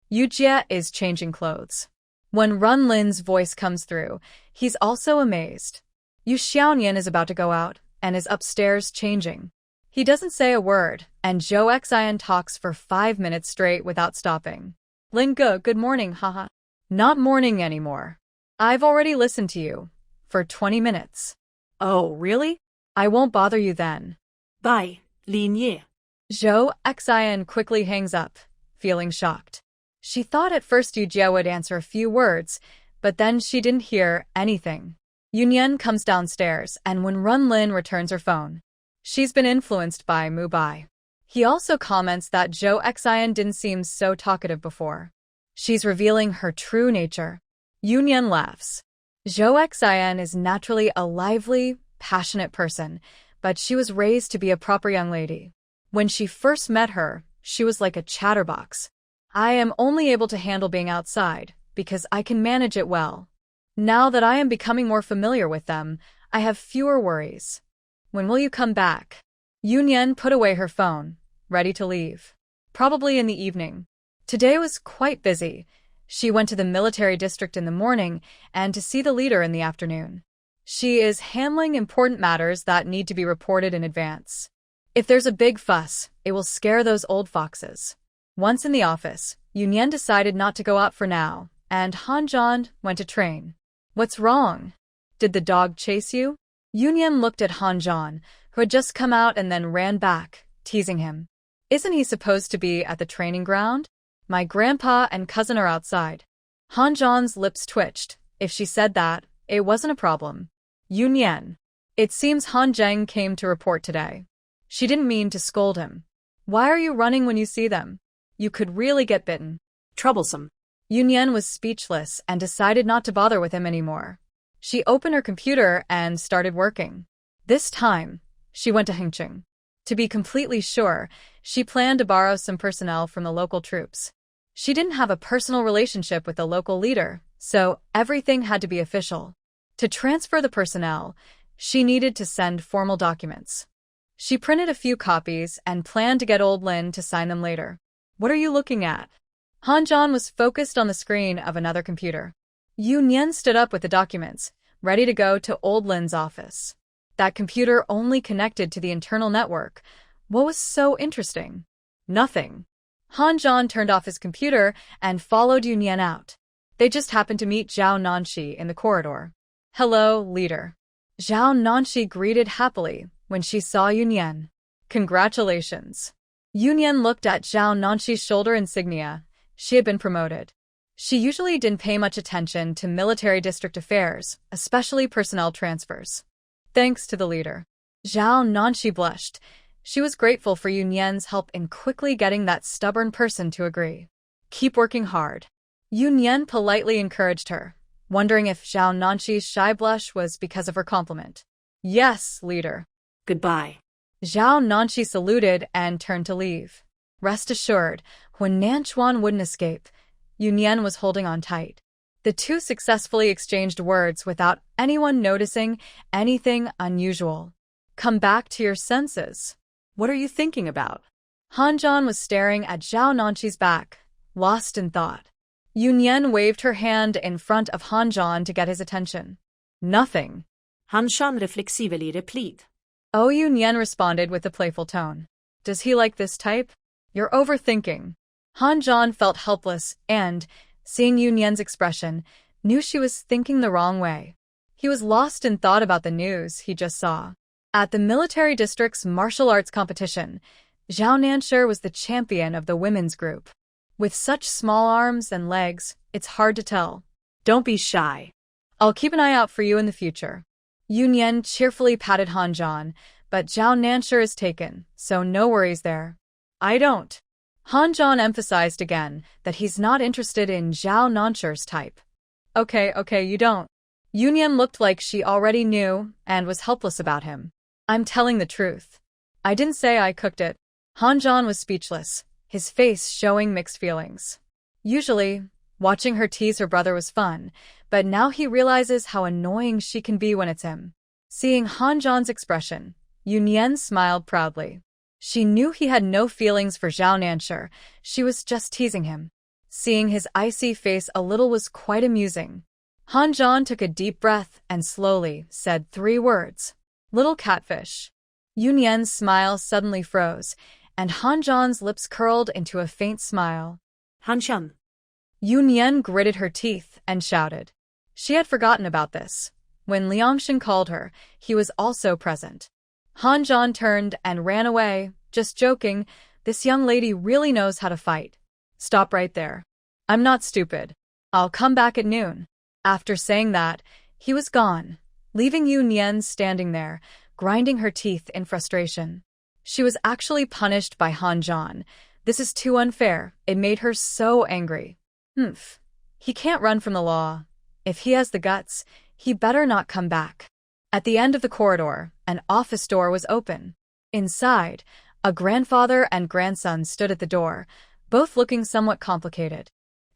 Yu Jia is changing clothes. When Run Lin's voice comes through, he's also amazed. Yu Xiaoyan is about to go out and is upstairs changing. He doesn't say a word, and Zhou Xian talks for 5 minutes straight without stopping. Lin Ge, good morning, haha. Not morning anymore. I've already listened to you. For 20 minutes. Oh, really? I won't bother you then. Bye, Lin Ye. Zhou Xian quickly hangs up, feeling shocked. She thought at first Yu Jia would answer a few words, but then she didn't hear anything. Yunyan comes downstairs, and when Run Lin returns her phone, she's been influenced by Mubai. He also comments that Zhou Xian didn't seem so talkative before. She's revealing her true nature. Yunyan laughs. Zhou Xian is naturally a lively, passionate person, but she was raised to be a proper young lady. When she first met her, she was like a chatterbox. I am only able to handle being outside, because I can manage it well. Now that I am becoming more familiar with them, I have fewer worries. When will you come back? Yunyan put away her phone, ready to leave. Probably in the evening. Today was quite busy. She went to the military district in the morning and to see the leader in the afternoon. She is handling important matters that need to be reported in advance. If there's a big fuss, it will scare those old foxes. Once in the office, Yunyan decided not to go out for now, and Hanjan went to train. What's wrong? Did the dog chase you? Yunyan looked at Hanjan, who had just come out and then ran back, teasing him. Isn't he supposed to be at the training ground? My grandpa and cousin are outside. Hanjan's lips twitched. If she said that, it wasn't a problem. Yunyan. It seems Han Zheng came to report today. She didn't mean to scold him. Why are you running when you see them? You could really get bitten. Troublesome. Yunyan was speechless and decided not to bother with him anymore. She opened her computer and started working. This time, she went to Hengqin. To be completely sure, she planned to borrow some personnel from the local troops. She didn't have a personal relationship with the local leader, so everything had to be official. To transfer the personnel, she needed to send formal documents. She printed a few copies and planned to get Old Lin to sign them later. What are you looking at? Hanjan was focused on the screen of another computer. Yunyan stood up with the documents, ready to go to Old Lin's office. That computer only connected to the internal network. What was so interesting? Nothing. Hanjan turned off his computer and followed Yunyan out. They just happened to meet Zhao Nanshi in the corridor. Hello, leader. Zhao Nanshi greeted happily when she saw Yunyan. Congratulations. Yunyan looked at Zhao Nanshi's shoulder insignia. She had been promoted. She usually didn't pay much attention to military district affairs, especially personnel transfers. Thanks to the leader. Zhao Nanshi blushed. She was grateful for Yunyan's help in quickly getting that stubborn person to agree. Keep working hard. Yunyan politely encouraged her, wondering if Zhao Nanshi's shy blush was because of her compliment. Yes, leader. Goodbye. Zhao Nanshi saluted and turned to leave. Rest assured, when Nanchuan wouldn't escape, Yunyan was holding on tight. The two successfully exchanged words without anyone noticing anything unusual. Come back to your senses. What are you thinking about? Hanjan was staring at Zhao Nanshi's back, lost in thought. Yunyan waved her hand in front of Hanjan to get his attention. Nothing. Hanjan reflexively replied. Oh, Yunyan responded with a playful tone. Does he like this type? You're overthinking. Hanjan felt helpless and, seeing Yunyan's expression, knew she was thinking the wrong way. He was lost in thought about the news he just saw. At the military district's martial arts competition, Zhao Nanshi was the champion of the women's group. With such small arms and legs, it's hard to tell. Don't be shy. I'll keep an eye out for you in the future. Yunyan cheerfully patted Han-Jan, but Zhao Nanshi is taken, so no worries there. I don't. Han-Jan emphasized again that he's not interested in Zhao Nanshi's type. Okay, you don't. Yunyan looked like she already knew and was helpless about him. I'm telling the truth. I didn't say I cooked it. Han-Jan was speechless, his face showing mixed feelings. Usually, watching her tease her brother was fun, but now he realizes how annoying she can be when it's him. Seeing Han-Jan's expression, Yunyan smiled proudly. She knew he had no feelings for Zhao Nanshi, she was just teasing him. Seeing his icy face a little was quite amusing. Han-Jan took a deep breath and slowly said 3 words. Little catfish. Yunyan's smile suddenly froze, and Han-Jan's lips curled into a faint smile. Han-Jan. Yunyan gritted her teeth and shouted. She had forgotten about this. When Liangshan called her, he was also present. Han-Jan turned and ran away, just joking, this young lady really knows how to fight. Stop right there. I'm not stupid. I'll come back at noon. After saying that, he was gone, leaving Yunyan standing there, grinding her teeth in frustration. She was actually punished by Han-Jan. This is too unfair, it made her so angry. He can't run from the law. If he has the guts, he better not come back. At the end of the corridor, an office door was open. Inside, a grandfather and grandson stood at the door, both looking somewhat complicated.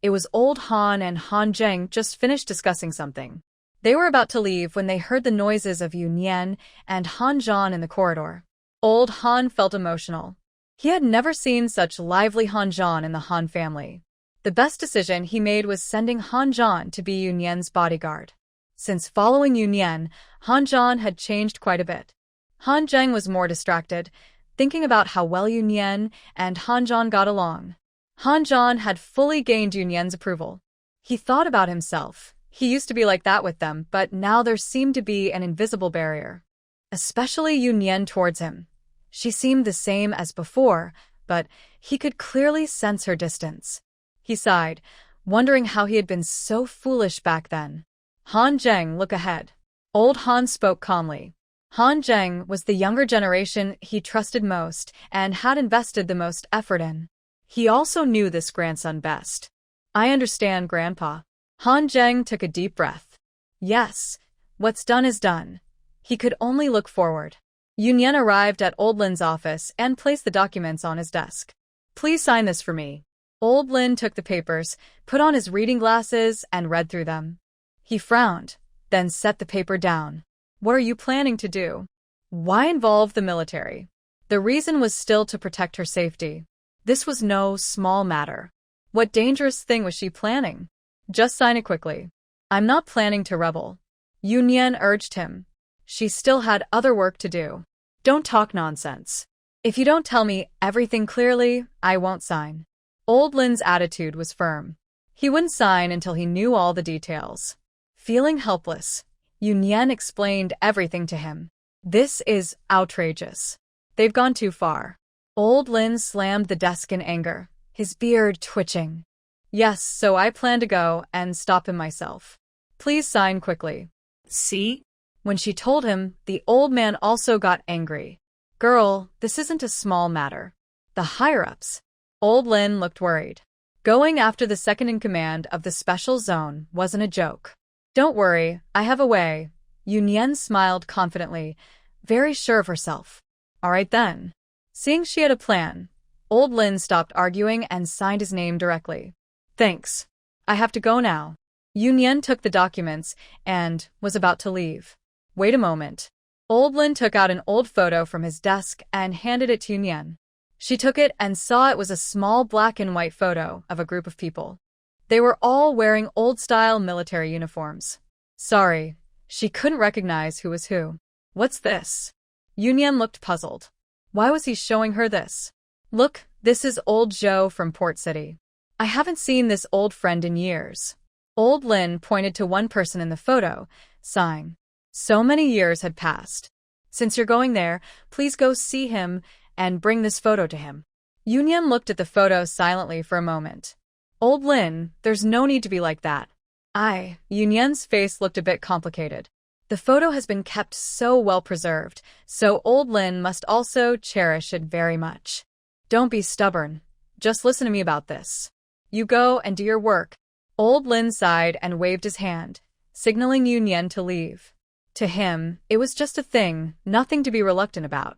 It was old Han and Han Zheng just finished discussing something. They were about to leave when they heard the noises of Yunyan and Han Zhan in the corridor. Old Han felt emotional. He had never seen such lively Han Zhan in the Han family. The best decision he made was sending Han Zhan to be Yunyan's bodyguard. Since following Yunyan, Han Zhan had changed quite a bit. Han Zheng was more distracted, thinking about how well Yunyan and Han Zhan got along. Han Zhan had fully gained Yunyan's approval. He thought about himself. He used to be like that with them, but now there seemed to be an invisible barrier. Especially Yunyan towards him. She seemed the same as before, but he could clearly sense her distance. He sighed, wondering how he had been so foolish back then. Han Zheng, look ahead. Old Han spoke calmly. Han Zheng was the younger generation he trusted most and had invested the most effort in. He also knew this grandson best. I understand, Grandpa. Han Zheng took a deep breath. Yes, what's done is done. He could only look forward. Yunyan arrived at Old Lin's office and placed the documents on his desk. Please sign this for me. Old Lin took the papers, put on his reading glasses, and read through them. He frowned, then set the paper down. What are you planning to do? Why involve the military? The reason was still to protect her safety. This was no small matter. What dangerous thing was she planning? Just sign it quickly. I'm not planning to rebel. Yunyan urged him. She still had other work to do. Don't talk nonsense. If you don't tell me everything clearly, I won't sign. Old Lin's attitude was firm. He wouldn't sign until he knew all the details. Feeling helpless, Yunyan explained everything to him. This is outrageous. They've gone too far. Old Lin slammed the desk in anger, his beard twitching. Yes, so I plan to go and stop him myself. Please sign quickly. See? When she told him, the old man also got angry. Girl, this isn't a small matter. The higher-ups. Old Lin looked worried. Going after the second-in-command of the special zone wasn't a joke. Don't worry, I have a way. Yunyan smiled confidently, very sure of herself. All right then. Seeing she had a plan, Old Lin stopped arguing and signed his name directly. Thanks. I have to go now. Yunyan took the documents and was about to leave. Wait a moment. Old Lin took out an old photo from his desk and handed it to Yunyan. She took it and saw it was a small black and white photo of a group of people. They were all wearing old-style military uniforms. Sorry, she couldn't recognize who was who. What's this? Yunyan looked puzzled. Why was he showing her this? Look, this is old Joe from Port City. I haven't seen this old friend in years. Old Lin pointed to one person in the photo, sighing. So many years had passed. Since you're going there, please go see him and bring this photo to him. Yunyan looked at the photo silently for a moment. Old Lin, there's no need to be like that. Yunyan's face looked a bit complicated. The photo has been kept so well preserved, so old Lin must also cherish it very much. Don't be stubborn. Just listen to me about this. You go and do your work. Old Lin sighed and waved his hand, signaling Yunyan to leave. To him, it was just a thing, nothing to be reluctant about.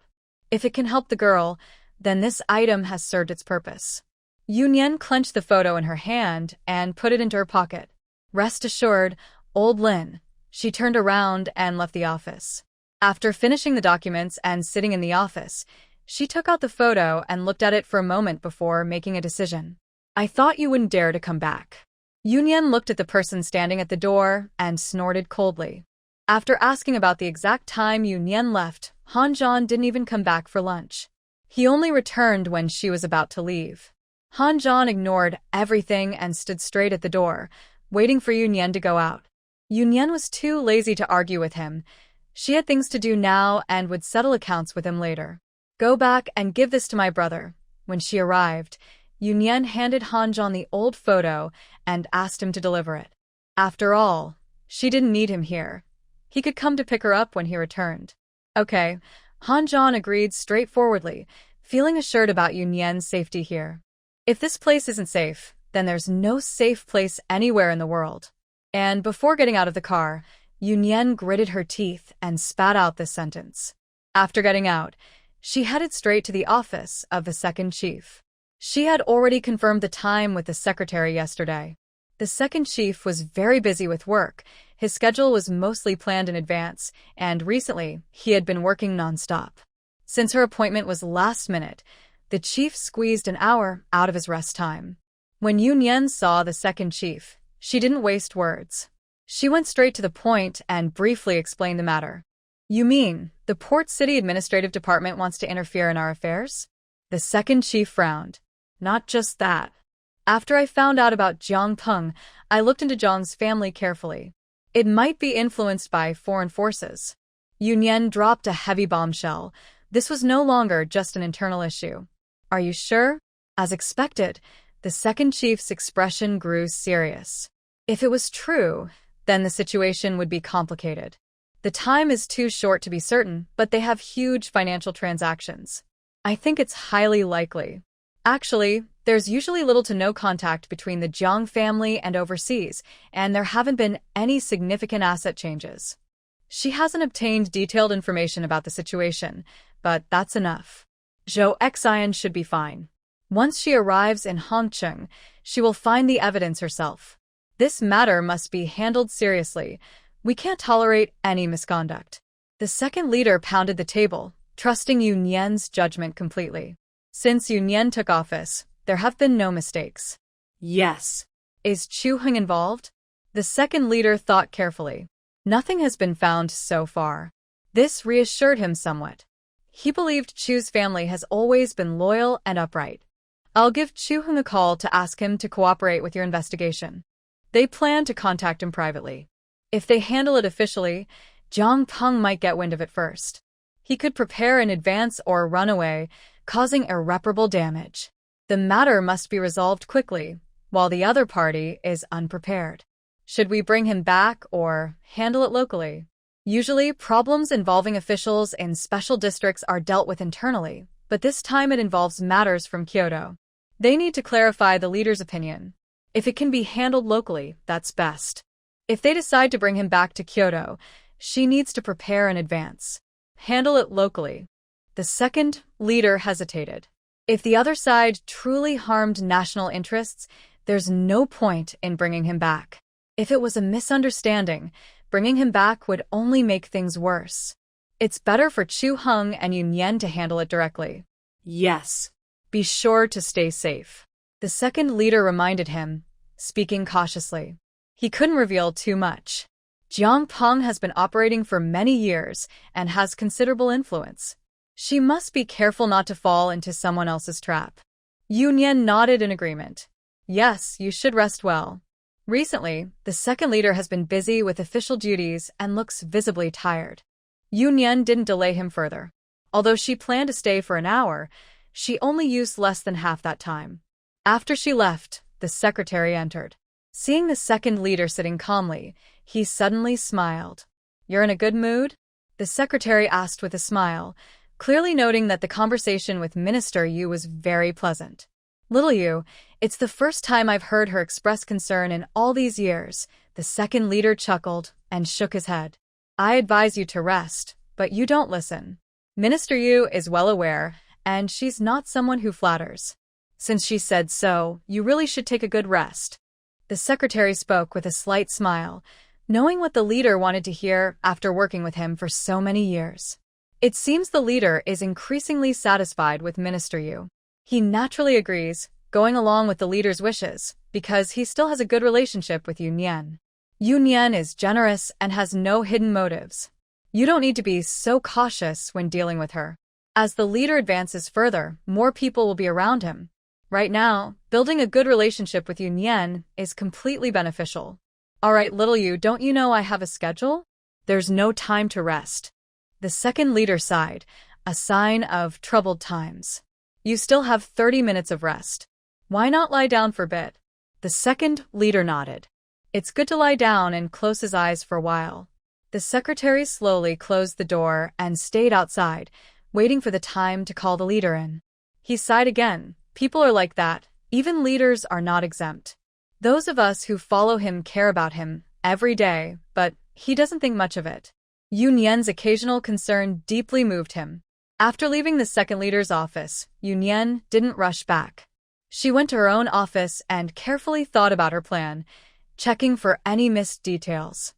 If it can help the girl, then this item has served its purpose. Yunyan clenched the photo in her hand and put it into her pocket. Rest assured, old Lin. She turned around and left the office. After finishing the documents and sitting in the office, she took out the photo and looked at it for a moment before making a decision. I thought you wouldn't dare to come back. Yunyan looked at the person standing at the door and snorted coldly. After asking about the exact time Yunyan left, Hanzhan didn't even come back for lunch. He only returned when she was about to leave. Hanzhan ignored everything and stood straight at the door, waiting for Yunyan to go out. Yunyan was too lazy to argue with him. She had things to do now and would settle accounts with him later. Go back and give this to my brother. When she arrived, Yunyan handed Hanzhan the old photo and asked him to deliver it. After all, she didn't need him here. He could come to pick her up when he returned. Okay, Hanzhan agreed straightforwardly, feeling assured about Yunyan's safety here. If this place isn't safe, then there's no safe place anywhere in the world. And before getting out of the car, Yunyan gritted her teeth and spat out this sentence. After getting out, she headed straight to the office of the second chief. She had already confirmed the time with the secretary yesterday. The second chief was very busy with work. His schedule was mostly planned in advance, and recently, he had been working nonstop. Since her appointment was last minute, the chief squeezed an hour out of his rest time. When Yunyan saw the second chief, she didn't waste words. She went straight to the point and briefly explained the matter. You mean, the Port City Administrative Department wants to interfere in our affairs? The second chief frowned. Not just that. After I found out about Jiang Peng, I looked into Jiang's family carefully. It might be influenced by foreign forces. Yunyan dropped a heavy bombshell. This was no longer just an internal issue. Are you sure? As expected, the second chief's expression grew serious. If it was true, then the situation would be complicated. The time is too short to be certain, but they have huge financial transactions. I think it's highly likely. Actually, there's usually little to no contact between the Jiang family and overseas, and there haven't been any significant asset changes. She hasn't obtained detailed information about the situation, but that's enough. Zhou Xian should be fine. Once she arrives in Hongcheng, she will find the evidence herself. This matter must be handled seriously. We can't tolerate any misconduct. The second leader pounded the table, trusting Yunyan's judgment completely. Since Yunyan took office, there have been no mistakes. Yes. Is Chu Heng involved? The second leader thought carefully. Nothing has been found so far. This reassured him somewhat. He believed Chu's family has always been loyal and upright. I'll give Chu Heng a call to ask him to cooperate with your investigation. They plan to contact him privately. If they handle it officially, Jiang Peng might get wind of it first. He could prepare in advance or run away, causing irreparable damage. The matter must be resolved quickly, while the other party is unprepared. Should we bring him back or handle it locally? Usually, problems involving officials in special districts are dealt with internally, but this time it involves matters from Kyoto. They need to clarify the leader's opinion. If it can be handled locally, that's best. If they decide to bring him back to Kyoto, she needs to prepare in advance. Handle it locally. The second leader hesitated. If the other side truly harmed national interests, there's no point in bringing him back. If it was a misunderstanding, bringing him back would only make things worse. It's better for Chu Heng and Yunyan to handle it directly. Yes. Be sure to stay safe. The second leader reminded him, speaking cautiously. He couldn't reveal too much. Jiang Peng has been operating for many years and has considerable influence. She must be careful not to fall into someone else's trap. Yunyan nodded in agreement. Yes, you should rest well. Recently, the second leader has been busy with official duties and looks visibly tired. Yunyan didn't delay him further. Although she planned to stay for an hour, She only used less than half that time. After she left, the secretary entered. Seeing the second leader sitting calmly, he suddenly smiled. "You're in a good mood?" The secretary asked with a smile, clearly noting that the conversation with Minister Yu was very pleasant. "Little Yu, it's the first time I've heard her express concern in all these years." The second leader chuckled and shook his head. "I advise you to rest, but you don't listen. Minister Yu is well aware, and she's not someone who flatters. Since she said so, you really should take a good rest." The secretary spoke with a slight smile, knowing what the leader wanted to hear after working with him for so many years. It seems the leader is increasingly satisfied with Minister Yu. He naturally agrees, going along with the leader's wishes, because he still has a good relationship with Yu Nian. Yu Nian is generous and has no hidden motives. You don't need to be so cautious when dealing with her. As the leader advances further, more people will be around him. Right now, building a good relationship with Yu Nian is completely beneficial. "All right, little Yu, don't you know I have a schedule? There's no time to rest." The second leader sighed, a sign of troubled times. "You still have 30 minutes of rest. Why not lie down for a bit?" The second leader nodded. It's good to lie down and close his eyes for a while. The secretary slowly closed the door and stayed outside, waiting for the time to call the leader in. He sighed again. People are like that. Even leaders are not exempt. Those of us who follow him care about him every day, but he doesn't think much of it. Yu Nian's occasional concern deeply moved him. After leaving the second leader's office, Yu Nian didn't rush back. She went to her own office and carefully thought about her plan, checking for any missed details.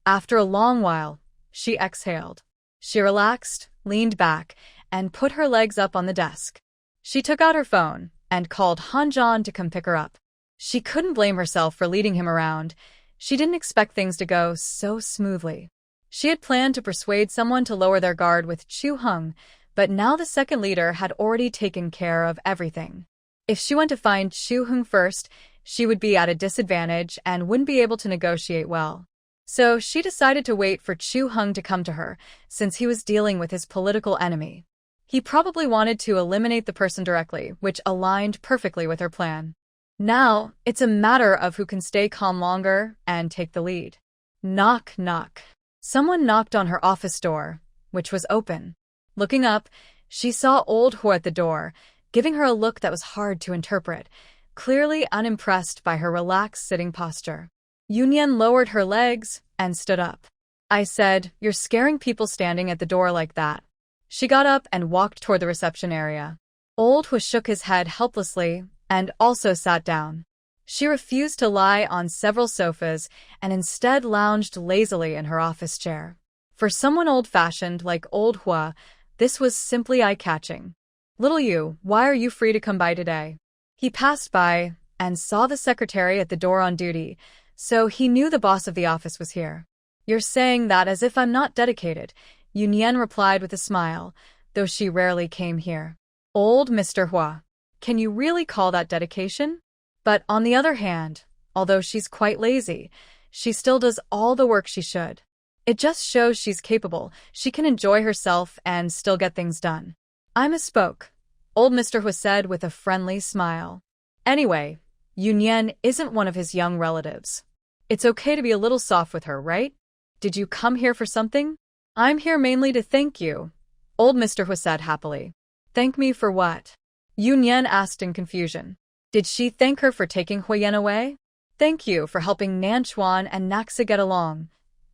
After a long while, she exhaled. She relaxed, leaned back, and put her legs up on the desk. She took out her phone and called Han Zhan to come pick her up. She couldn't blame herself for leading him around. She didn't expect things to go so smoothly. She had planned to persuade someone to lower their guard with Chu Heng, but now the second leader had already taken care of everything. If she went to find Chu Heng first, she would be at a disadvantage and wouldn't be able to negotiate well. So she decided to wait for Chu Heng to come to her, since he was dealing with his political enemy. He probably wanted to eliminate the person directly, which aligned perfectly with her plan. Now, it's a matter of who can stay calm longer and take the lead. Knock, knock. Someone knocked on her office door, which was open. Looking up, she saw Old Hua at the door, giving her a look that was hard to interpret, clearly unimpressed by her relaxed sitting posture. Yu Nian lowered her legs and stood up. "I said, you're scaring people standing at the door like that." She got up and walked toward the reception area. Old Hua shook his head helplessly and also sat down. She refused to lie on several sofas and instead lounged lazily in her office chair. For someone old-fashioned like Old Hua, this was simply eye-catching. "Little Yu, why are you free to come by today?" He passed by and saw the secretary at the door on duty, so he knew the boss of the office was here. "You're saying that as if I'm not dedicated," Yu Nian replied with a smile, though she rarely came here. "Old Mr. Hua, can you really call that dedication?" But on the other hand, although she's quite lazy, she still does all the work she should. It just shows she's capable, she can enjoy herself and still get things done. "I misspoke," Old Mr. Hua said with a friendly smile. "Anyway, Yu Nian isn't one of his young relatives. It's okay to be a little soft with her, right? Did you come here for something?" "I'm here mainly to thank you," Old Mr. Hua said happily. "Thank me for what?" Yu Nian asked in confusion. Did she thank her for taking Huyen away? "Thank you for helping Nanchuan and Naxa get along,"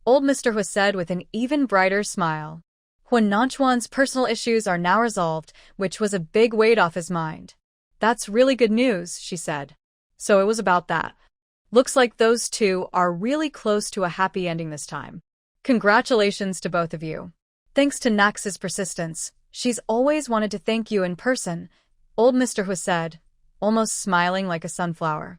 Old Mr. Hua said with an even brighter smile. When Nanchuan's personal issues are now resolved, which was a big weight off his mind. "That's really good news," she said. "So it was about that. Looks like those two are really close to a happy ending this time. Congratulations to both of you. Thanks to Naxa's persistence, she's always wanted to thank you in person," Old Mr. Hua said, almost smiling like a sunflower.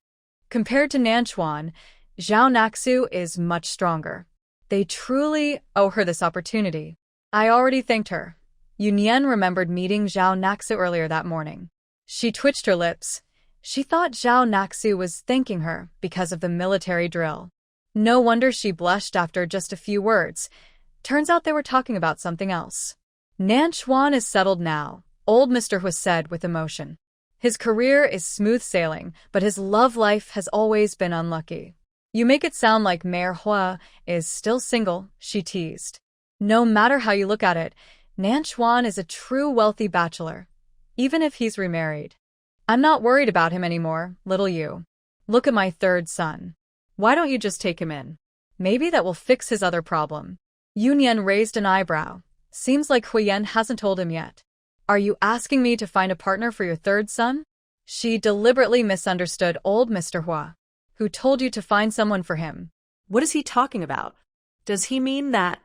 Compared to Nanchuan, Zhao Naxu is much stronger. They truly owe her this opportunity. "I already thanked her." Yu Nian remembered meeting Zhao Naxu earlier that morning. She twitched her lips. She thought Zhao Naxu was thanking her because of the military drill. No wonder she blushed after just a few words. Turns out they were talking about something else. "Nanchuan is settled now," Old Mr. Hu said with emotion. His career is smooth sailing, but his love life has always been unlucky. You make it sound like Mayor Hua is still single, she teased. No matter how you look at it, Nanchuan is a true wealthy bachelor, even if he's remarried. I'm not worried about him anymore, little you. Look at my third son. Why don't you just take him in? Maybe that will fix his other problem. Yunyan raised an eyebrow. Seems like Huyen hasn't told him yet. Are you asking me to find a partner for your third son? She deliberately misunderstood old Mr. Hua. Who told you to find someone for him? What is he talking about? Does he mean that?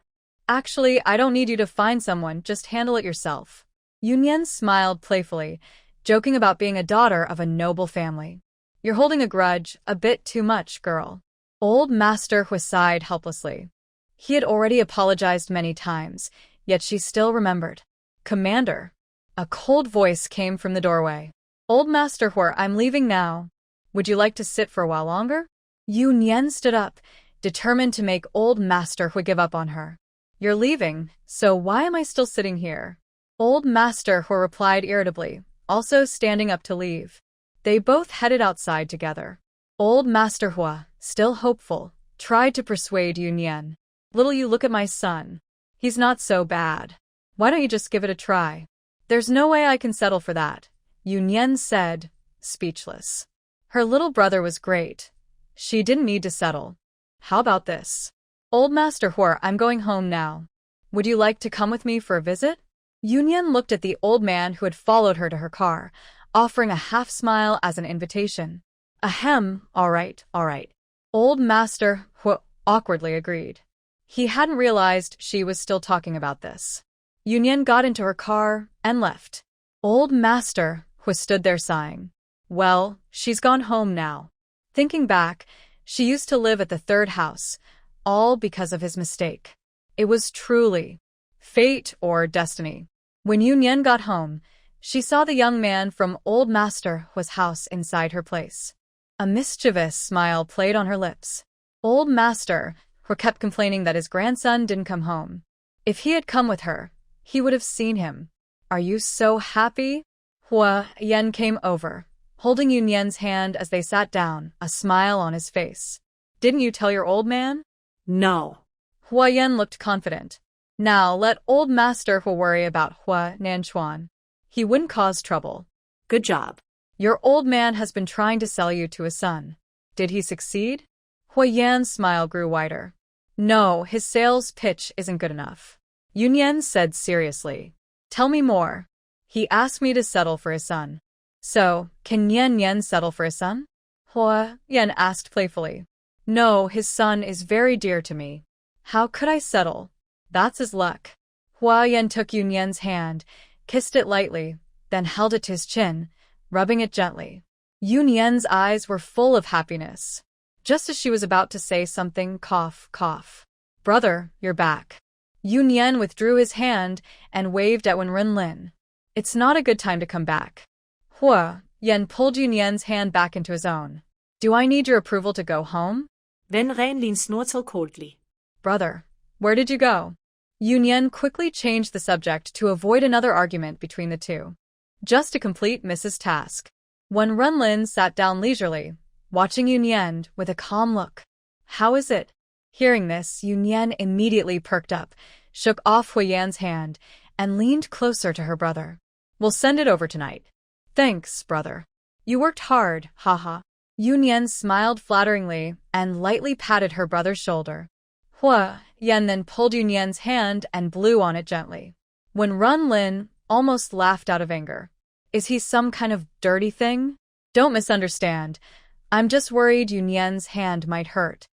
Actually, I don't need you to find someone, just handle it yourself. Yunyan smiled playfully, joking about being a daughter of a noble family. You're holding a grudge, a bit too much, girl. Old Master Hui sighed helplessly. He had already apologized many times, yet she still remembered. Commander. A cold voice came from the doorway. Old Master Hui, I'm leaving now. Would you like to sit for a while longer? Yunyan stood up, determined to make old Master Hui give up on her. You're leaving, so why am I still sitting here? Old Master Hui replied irritably, also standing up to leave. They both headed outside together. Old Master Hua, still hopeful, tried to persuade Yunyan. Little you, look at my son. He's not so bad. Why don't you just give it a try? There's no way I can settle for that, Yunyan said, speechless. Her little brother was great. She didn't need to settle. How about this? Old Master Hua, I'm going home now. Would you like to come with me for a visit? Yunyan looked at the old man who had followed her to her car, offering a half smile as an invitation. Ahem, all right. Old Master Hua awkwardly agreed. He hadn't realized she was still talking about this. Yunyan got into her car and left. Old Master Hua stood there sighing. Well, she's gone home now. Thinking back, she used to live at the third house, all because of his mistake. It was truly fate or destiny. When Yunyan got home, she saw the young man from Old Master Hua's house inside her place. A mischievous smile played on her lips. Old Master Hua kept complaining that his grandson didn't come home. If he had come with her, he would have seen him. Are you so happy? Hua Yan came over, holding Yunyan's hand as they sat down, a smile on his face. Didn't you tell your old man? No. Hua Yan looked confident. Now let old Master Hua worry about Hua Nanchuan. He wouldn't cause trouble. Good job. Your old man has been trying to sell you to his son. Did he succeed? Hua Yan's smile grew wider. No, his sales pitch isn't good enough. Yunyan said seriously. Tell me more. He asked me to settle for his son. So, can Yan settle for his son? Hua Yan asked playfully. No, his son is very dear to me. How could I settle? That's his luck. Hua Yan took Yunyan's hand, kissed it lightly, then held it to his chin, rubbing it gently. Yunyan's eyes were full of happiness. Just as she was about to say something, cough. Brother, you're back. Yunyan withdrew his hand and waved at Wenren. It's not a good time to come back. Hua Yan pulled Yunyan's hand back into his own. Do I need your approval to go home? Wenren leaned snorzel coldly. Brother, where did you go? Yunyan quickly changed the subject to avoid another argument between the two. Just to complete Mrs. Task. Wenren sat down leisurely, watching Yunyan with a calm look. How is it? Hearing this, Yunyan immediately perked up, shook off Hua Yan's hand, and leaned closer to her brother. We'll send it over tonight. Thanks, brother. You worked hard, haha. Yunyan smiled flatteringly and lightly patted her brother's shoulder. Hua Yan then pulled Yunyan's hand and blew on it gently. Wenren almost laughed out of anger. Is he some kind of dirty thing? Don't misunderstand. I'm just worried Yunyan's hand might hurt.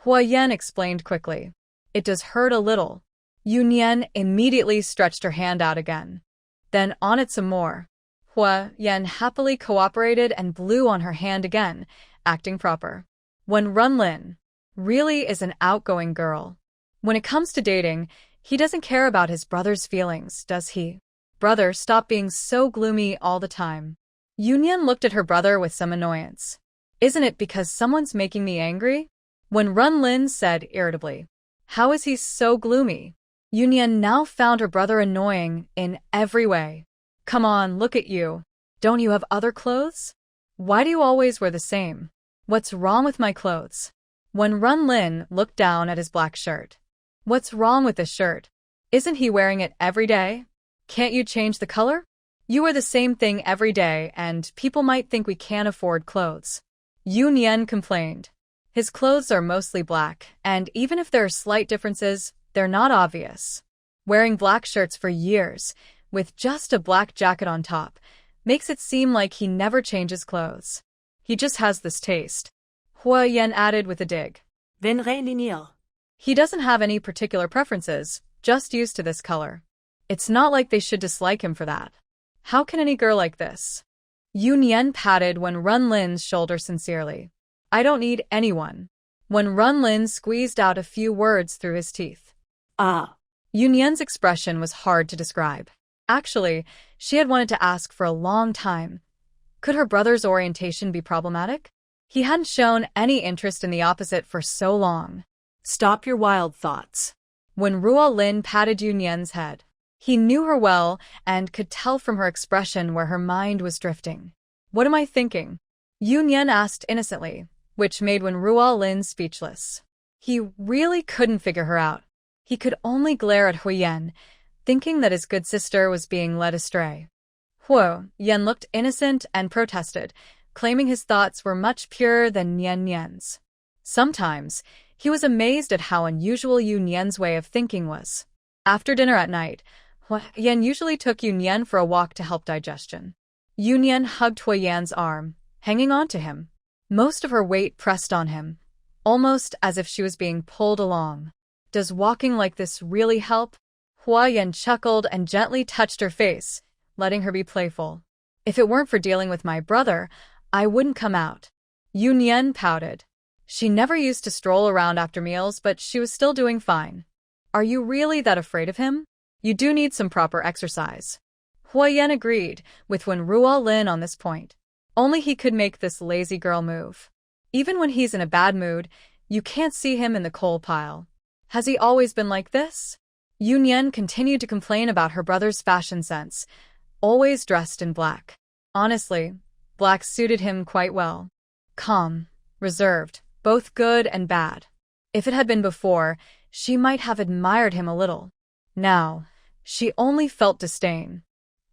Hua Yan explained quickly. It does hurt a little. Yunyan immediately stretched her hand out again. Then on it some more. Hua Yan happily cooperated and blew on her hand again, acting proper. Wenren really is an outgoing girl. When it comes to dating, he doesn't care about his brother's feelings, does he? Brother, stop being so gloomy all the time. Yunyan looked at her brother with some annoyance. Isn't it because someone's making me angry? Wenren said irritably. How is he so gloomy? Yunyan now found her brother annoying in every way. Come on, look at you. Don't you have other clothes? Why do you always wear the same? What's wrong with my clothes? When Runlin looked down at his black shirt. What's wrong with this shirt? Isn't he wearing it every day? Can't you change the color? You wear the same thing every day and people might think we can't afford clothes. Yoon Yen complained. His clothes are mostly black, and even if there are slight differences, they're not obvious. Wearing black shirts for years, with just a black jacket on top, makes it seem like he never changes clothes. He just has this taste. Hua Yen added with a dig. He doesn't have any particular preferences, just used to this color. It's not like they should dislike him for that. How can any girl like this? Yoon Yen patted When Runlin's shoulder sincerely. I don't need anyone. When Runlin squeezed out a few words through his teeth. Ah. Yoon Yen's expression was hard to describe. Actually, she had wanted to ask for a long time. Could her brother's orientation be problematic? He hadn't shown any interest in the opposite for so long. Stop your wild thoughts. When Ruo Lin patted Yoon Yen's head, he knew her well and could tell from her expression where her mind was drifting. What am I thinking? Yoon Yen asked innocently, which made When Ruo Lin speechless. He really couldn't figure her out. He could only glare at Hui Yen, thinking that his good sister was being led astray. Huo Yen looked innocent and protested, claiming his thoughts were much purer than Nien Yen's. Sometimes, he was amazed at how unusual Yoon Yen's way of thinking was. After dinner at night, Hui Yen usually took Yoon Yen for a walk to help digestion. Yoon Yen hugged Hui Yen's arm, hanging on to him. Most of her weight pressed on him, almost as if she was being pulled along. Does walking like this really help? Hua Yen chuckled and gently touched her face, letting her be playful. If it weren't for dealing with my brother, I wouldn't come out. Yoon Yen pouted. She never used to stroll around after meals, but she was still doing fine. Are you really that afraid of him? You do need some proper exercise. Hua Yen agreed, with Wen Ruo Lin on this point. Only he could make this lazy girl move. Even when he's in a bad mood, you can't see him in the coal pile. Has he always been like this? Yoon Yen continued to complain about her brother's fashion sense, always dressed in black. Honestly, black suited him quite well. Calm, reserved, both good and bad. If it had been before, she might have admired him a little. Now, she only felt disdain.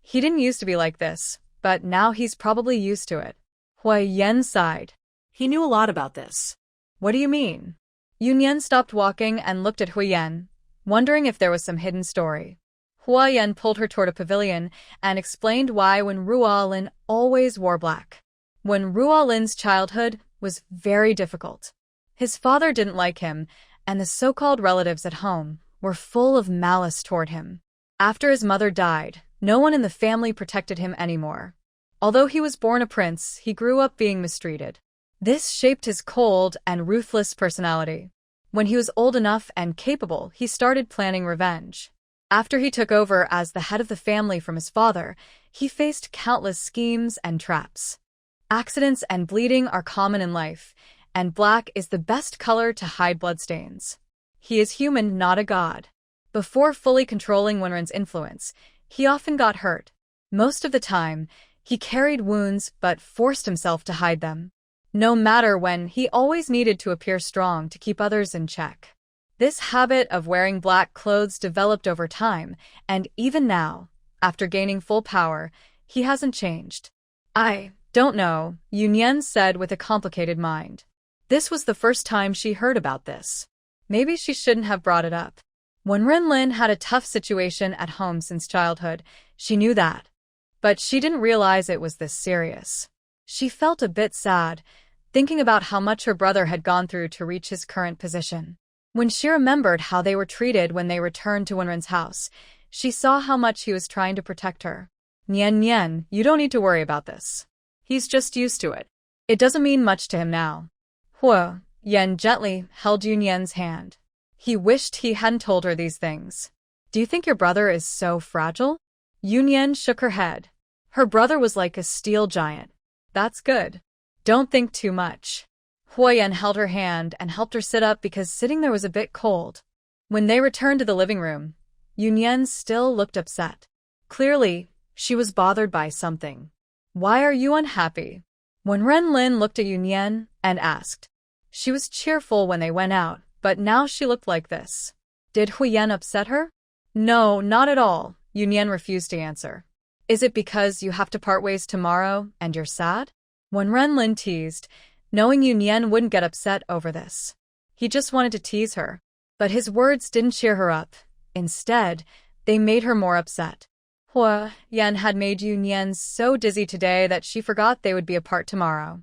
He didn't used to be like this, but now he's probably used to it. Hua Yen sighed. He knew a lot about this. What do you mean? Yoon Yen stopped walking and looked at Hui Yen, wondering if there was some hidden story. Hua Yen pulled her toward a pavilion and explained why Wen Ruo Lin always wore black. Wen Ruo Lin's childhood was very difficult. His father didn't like him, and the so-called relatives at home were full of malice toward him. After his mother died, no one in the family protected him anymore. Although he was born a prince, he grew up being mistreated. This shaped his cold and ruthless personality. When he was old enough and capable, he started planning revenge. After he took over as the head of the family from his father, he faced countless schemes and traps. Accidents and bleeding are common in life, and black is the best color to hide bloodstains. He is human, not a god. Before fully controlling Wenren's influence, he often got hurt. Most of the time, he carried wounds but forced himself to hide them. No matter when, he always needed to appear strong to keep others in check. This habit of wearing black clothes developed over time, and even now, after gaining full power, he hasn't changed. I don't know, Yoon Yen said with a complicated mind. This was the first time she heard about this. Maybe she shouldn't have brought it up. When Renlin had a tough situation at home since childhood, she knew that. But she didn't realize it was this serious. She felt a bit sad, thinking about how much her brother had gone through to reach his current position. When she remembered how they were treated when they returned to Wenren's house, she saw how much he was trying to protect her. Nian Nian, you don't need to worry about this. He's just used to it. It doesn't mean much to him now. Hua Yen gently held Yoon Yen's hand. He wished he hadn't told her these things. Do you think your brother is so fragile? Yoon Yen shook her head. Her brother was like a steel giant. That's good. Don't think too much. Hua Yen held her hand and helped her sit up because sitting there was a bit cold. When they returned to the living room, Yoon Yen still looked upset. Clearly, She was bothered by something. Why are you unhappy? When Renlin looked at Yunyan and asked. She was cheerful when they went out, but now she looked like this. Did Huyen upset her? No, not at all, Yunyan refused to answer. Is it because you have to part ways tomorrow and you're sad? When Renlin teased, knowing Yunyan wouldn't get upset over this. He just wanted to tease her. But his words didn't cheer her up. Instead, they made her more upset. Huyen had made Yunyan so dizzy today that she forgot they would be apart tomorrow.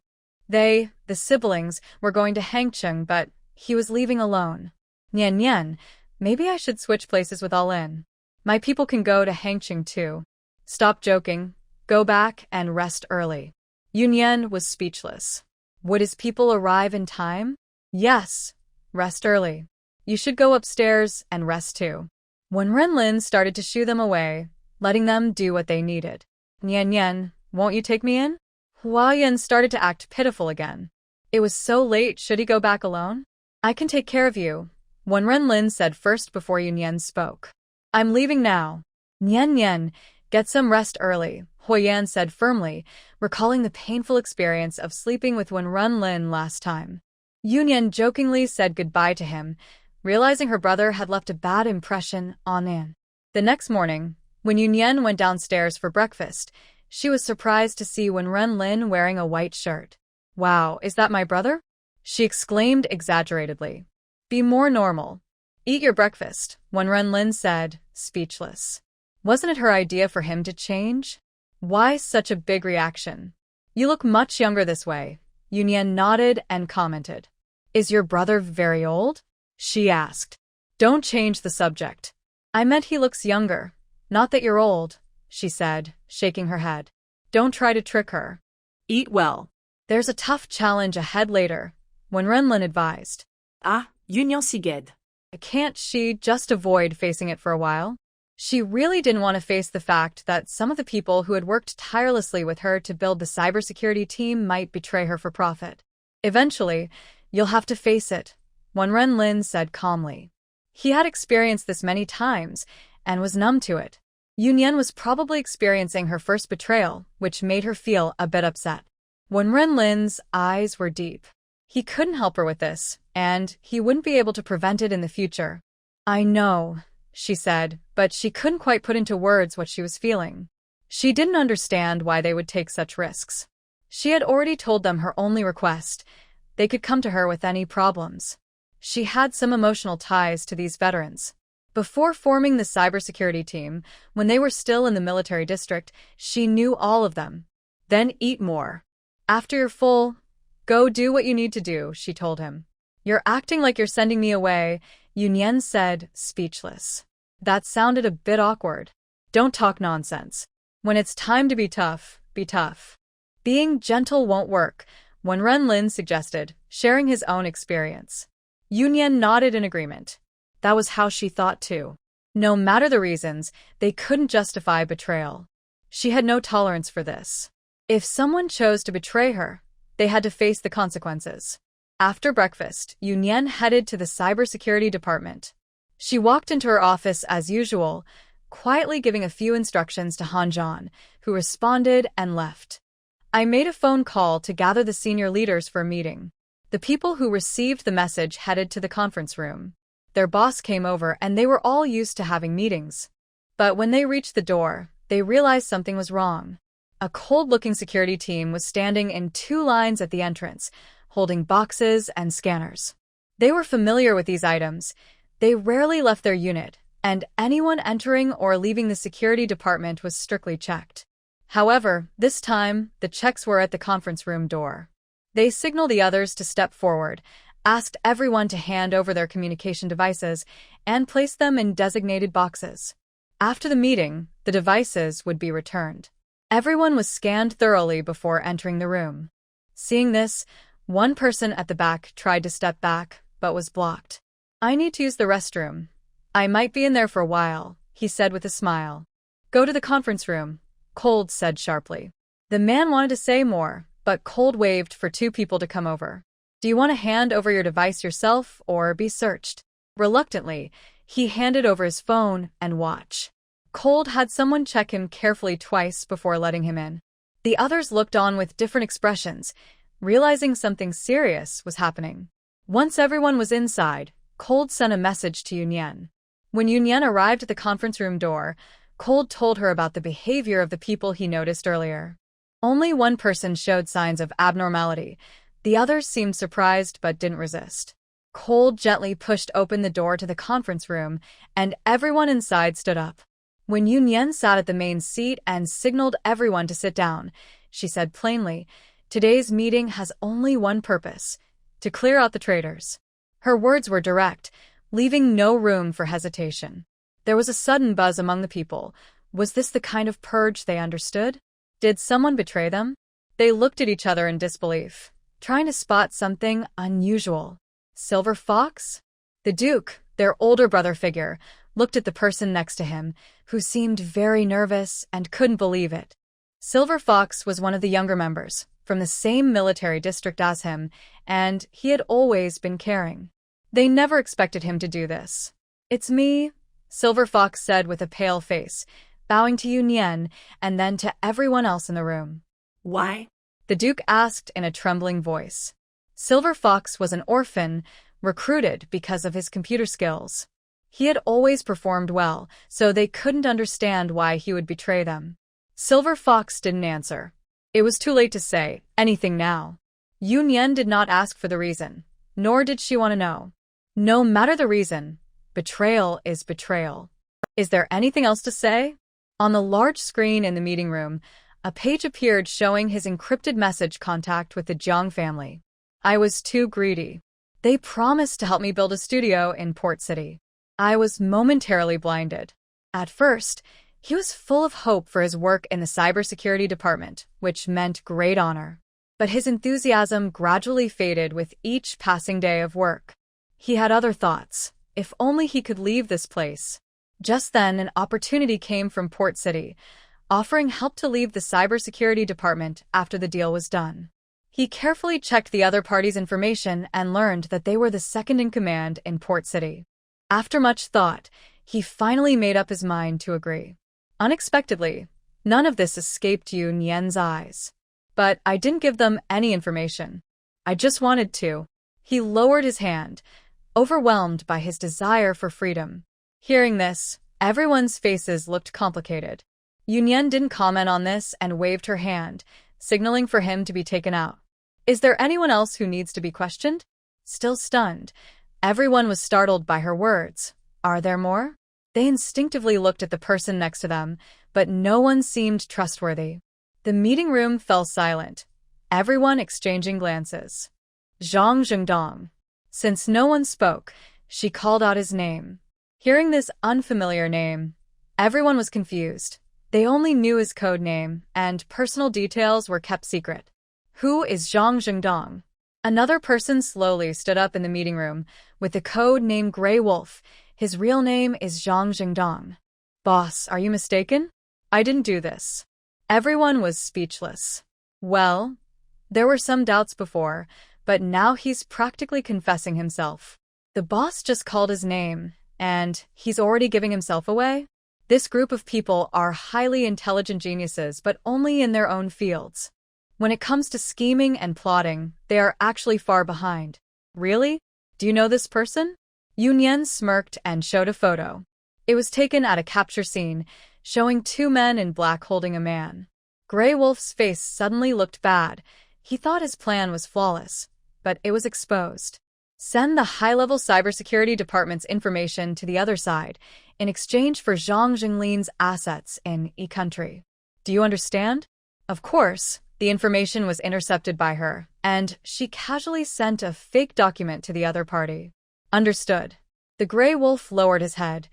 They, the siblings, were going to Hangcheng, but he was leaving alone. Nian, maybe I should switch places with All-In. My people can go to Hangcheng too. Stop joking. Go back and rest early. Yunyan was speechless. Would his people arrive in time? Yes. Rest early. You should go upstairs and rest too. When Renlin started to shoo them away, letting them do what they needed. Nian, won't you take me in? Huayan started to act pitiful again. It was so late, should he go back alone? I can take care of you, Wen Renlin said first before Yunyan spoke. I'm leaving now. Nian, get some rest early, Huayan said firmly, recalling the painful experience of sleeping with Wen Renlin last time. Yunyan jokingly said goodbye to him, realizing her brother had left a bad impression on An. The next morning, when Yunyan went downstairs for breakfast, she was surprised to see Wen Renlin wearing a white shirt. Wow, is that my brother? She exclaimed exaggeratedly. Be more normal. Eat your breakfast, Wen Renlin said, speechless. Wasn't it her idea for him to change? Why such a big reaction? You look much younger this way. Yunyan nodded and commented. Is your brother very old? She asked. Don't change the subject. I meant he looks younger. Not that you're old, she said, shaking her head. Don't try to trick her. Eat well. There's a tough challenge ahead later, Wen Renlin advised. Yunyan siged. Can't she just avoid facing it for a while? She really didn't want to face the fact that some of the people who had worked tirelessly with her to build the cybersecurity team might betray her for profit. Eventually, you'll have to face it, Wen Renlin said calmly. He had experienced this many times and was numb to it. Yunyan was probably experiencing her first betrayal, which made her feel a bit upset. Wen Renlin's eyes were deep. He couldn't help her with this, and he wouldn't be able to prevent it in the future. I know, she said, but she couldn't quite put into words what she was feeling. She didn't understand why they would take such risks. She had already told them her only request. They could come to her with any problems. She had some emotional ties to these veterans. Before forming the cybersecurity team, when they were still in the military district, she knew all of them. Then eat more. After you're full, go do what you need to do, she told him. You're acting like you're sending me away, Yunyan said, speechless. That sounded a bit awkward. Don't talk nonsense. When it's time to be tough, be tough. Being gentle won't work, Wen Renlin suggested, sharing his own experience. Yunyan nodded in agreement. That was how she thought too. No matter the reasons, they couldn't justify betrayal. She had no tolerance for this. If someone chose to betray her, they had to face the consequences. After breakfast, Yunyan headed to the cybersecurity department. She walked into her office as usual, quietly giving a few instructions to Hanjan, who responded and left. I made a phone call to gather the senior leaders for a meeting. The people who received the message headed to the conference room. Their boss came over and they were all used to having meetings. But when they reached the door, they realized something was wrong. A cold-looking security team was standing in 2 lines at the entrance, holding boxes and scanners. They were familiar with these items. They rarely left their unit, and anyone entering or leaving the security department was strictly checked. However, this time, the checks were at the conference room door. They signaled the others to step forward, asked everyone to hand over their communication devices, and place them in designated boxes. After the meeting, the devices would be returned. Everyone was scanned thoroughly before entering the room. Seeing this, one person at the back tried to step back, but was blocked. I need to use the restroom. I might be in there for a while, he said with a smile. Go to the conference room, Cold said sharply. The man wanted to say more, but Cold waved for 2 people to come over. Do you want to hand over your device yourself or be searched? Reluctantly, he handed over his phone and watch. Cold had someone check him carefully twice before letting him in. The others looked on with different expressions, realizing something serious was happening. Once everyone was inside, Cold sent a message to Yunyan. When Yunyan arrived at the conference room door, Cold told her about the behavior of the people he noticed earlier. Only one person showed signs of abnormality. The others seemed surprised but didn't resist. Cold gently pushed open the door to the conference room, and everyone inside stood up. When Yunyan sat at the main seat and signaled everyone to sit down, she said plainly, "Today's meeting has only one purpose: to clear out the traitors." Her words were direct, leaving no room for hesitation. There was a sudden buzz among the people. Was this the kind of purge they understood? Did someone betray them? They looked at each other in disbelief, trying to spot something unusual. Silver Fox? The Duke, their older brother figure, looked at the person next to him, who seemed very nervous and couldn't believe it. Silver Fox was one of the younger members, from the same military district as him, and he had always been caring. They never expected him to do this. "It's me," Silver Fox said with a pale face, bowing to Yunyan and then to everyone else in the room. "Why?" the Duke asked in a trembling voice. Silver Fox was an orphan, recruited because of his computer skills. He had always performed well, so they couldn't understand why he would betray them. Silver Fox didn't answer. It was too late to say anything now. Yunyan did not ask for the reason, nor did she want to know. No matter the reason, betrayal is betrayal. Is there anything else to say? On the large screen in the meeting room, a page appeared showing his encrypted message contact with the Jiang family. "I was too greedy. They promised to help me build a studio in Port City. I was momentarily blinded." At first, he was full of hope for his work in the cybersecurity department, which meant great honor. But his enthusiasm gradually faded with each passing day of work. He had other thoughts. If only he could leave this place. Just then, an opportunity came from Port City, offering help to leave the cybersecurity department after the deal was done. He carefully checked the other party's information and learned that they were the second in command in Port City. After much thought, he finally made up his mind to agree. Unexpectedly, none of this escaped Yunyan's eyes. "But I didn't give them any information. I just wanted to." He lowered his hand, overwhelmed by his desire for freedom. Hearing this, everyone's faces looked complicated. Yunyan didn't comment on this and waved her hand, signaling for him to be taken out. "Is there anyone else who needs to be questioned?" Still stunned, everyone was startled by her words. "Are there more?" They instinctively looked at the person next to them, but no one seemed trustworthy. The meeting room fell silent, everyone exchanging glances. Zhang Zhengdong. Since no one spoke, she called out his name. Hearing this unfamiliar name, everyone was confused. They only knew his code name, and personal details were kept secret. "Who is Zhang Zhengdong?" Another person slowly stood up in the meeting room, with the code name Grey Wolf. "His real name is Zhang Zhengdong." "Boss, are you mistaken? I didn't do this." Everyone was speechless. Well, there were some doubts before, but now he's practically confessing himself. The boss just called his name, and he's already giving himself away? This group of people are highly intelligent geniuses, but only in their own fields. When it comes to scheming and plotting, they are actually far behind. "Really? Do you know this person?" Yunyan smirked and showed a photo. It was taken at a capture scene, showing two men in black holding a man. Grey Wolf's face suddenly looked bad. He thought his plan was flawless, but it was exposed. "Send the high-level cybersecurity department's information to the other side in exchange for Zhang Zhenglin's assets in E-country. Do you understand?" Of course, the information was intercepted by her, and she casually sent a fake document to the other party. "Understood." The Grey Wolf lowered his head.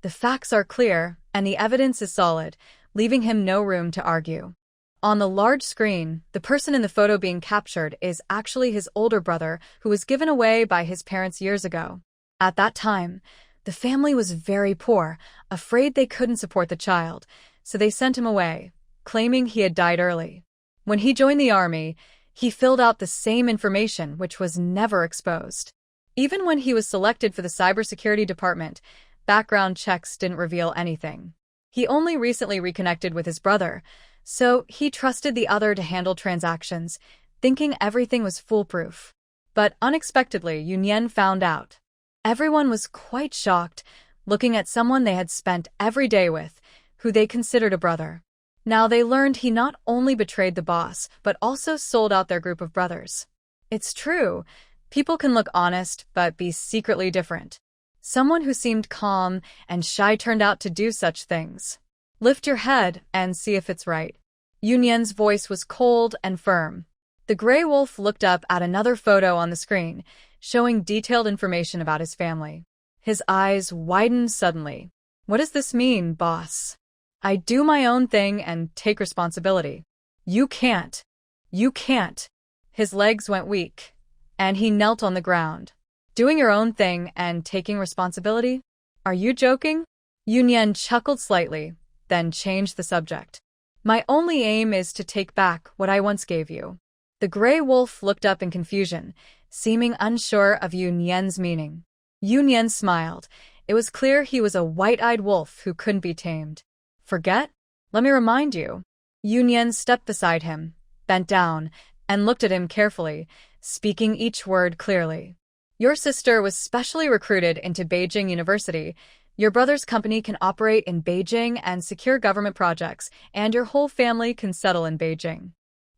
The facts are clear, and the evidence is solid, leaving him no room to argue. On the large screen, the person in the photo being captured is actually his older brother, who was given away by his parents years ago. At that time, the family was very poor, afraid they couldn't support the child, so they sent him away, claiming he had died early. When he joined the army, he filled out the same information, which was never exposed. Even when he was selected for the cybersecurity department, background checks didn't reveal anything. He only recently reconnected with his brother, so he trusted the other to handle transactions, thinking everything was foolproof. But unexpectedly, Yunyan found out. Everyone was quite shocked, looking at someone they had spent every day with, who they considered a brother. Now they learned he not only betrayed the boss, but also sold out their group of brothers. It's true, people can look honest, but be secretly different. Someone who seemed calm and shy turned out to do such things. Lift your head and see if it's right. Yunyan's voice was cold and firm. The gray wolf looked up at another photo on the screen, showing detailed information about his family. His eyes widened suddenly. What does this mean, boss? I do my own thing and take responsibility. You can't. You can't. His legs went weak, and he knelt on the ground. Doing your own thing and taking responsibility? Are you joking? Yunyan chuckled slightly, then changed the subject. My only aim is to take back what I once gave you. The gray wolf looked up in confusion, seeming unsure of Yunyan's meaning. Yunyan smiled. It was clear he was a white-eyed wolf who couldn't be tamed. Forget? Let me remind you. Yunyan stepped beside him, bent down, and looked at him carefully, speaking each word clearly. Your sister was specially recruited into Beijing University. Your brother's company can operate in Beijing and secure government projects, and your whole family can settle in Beijing.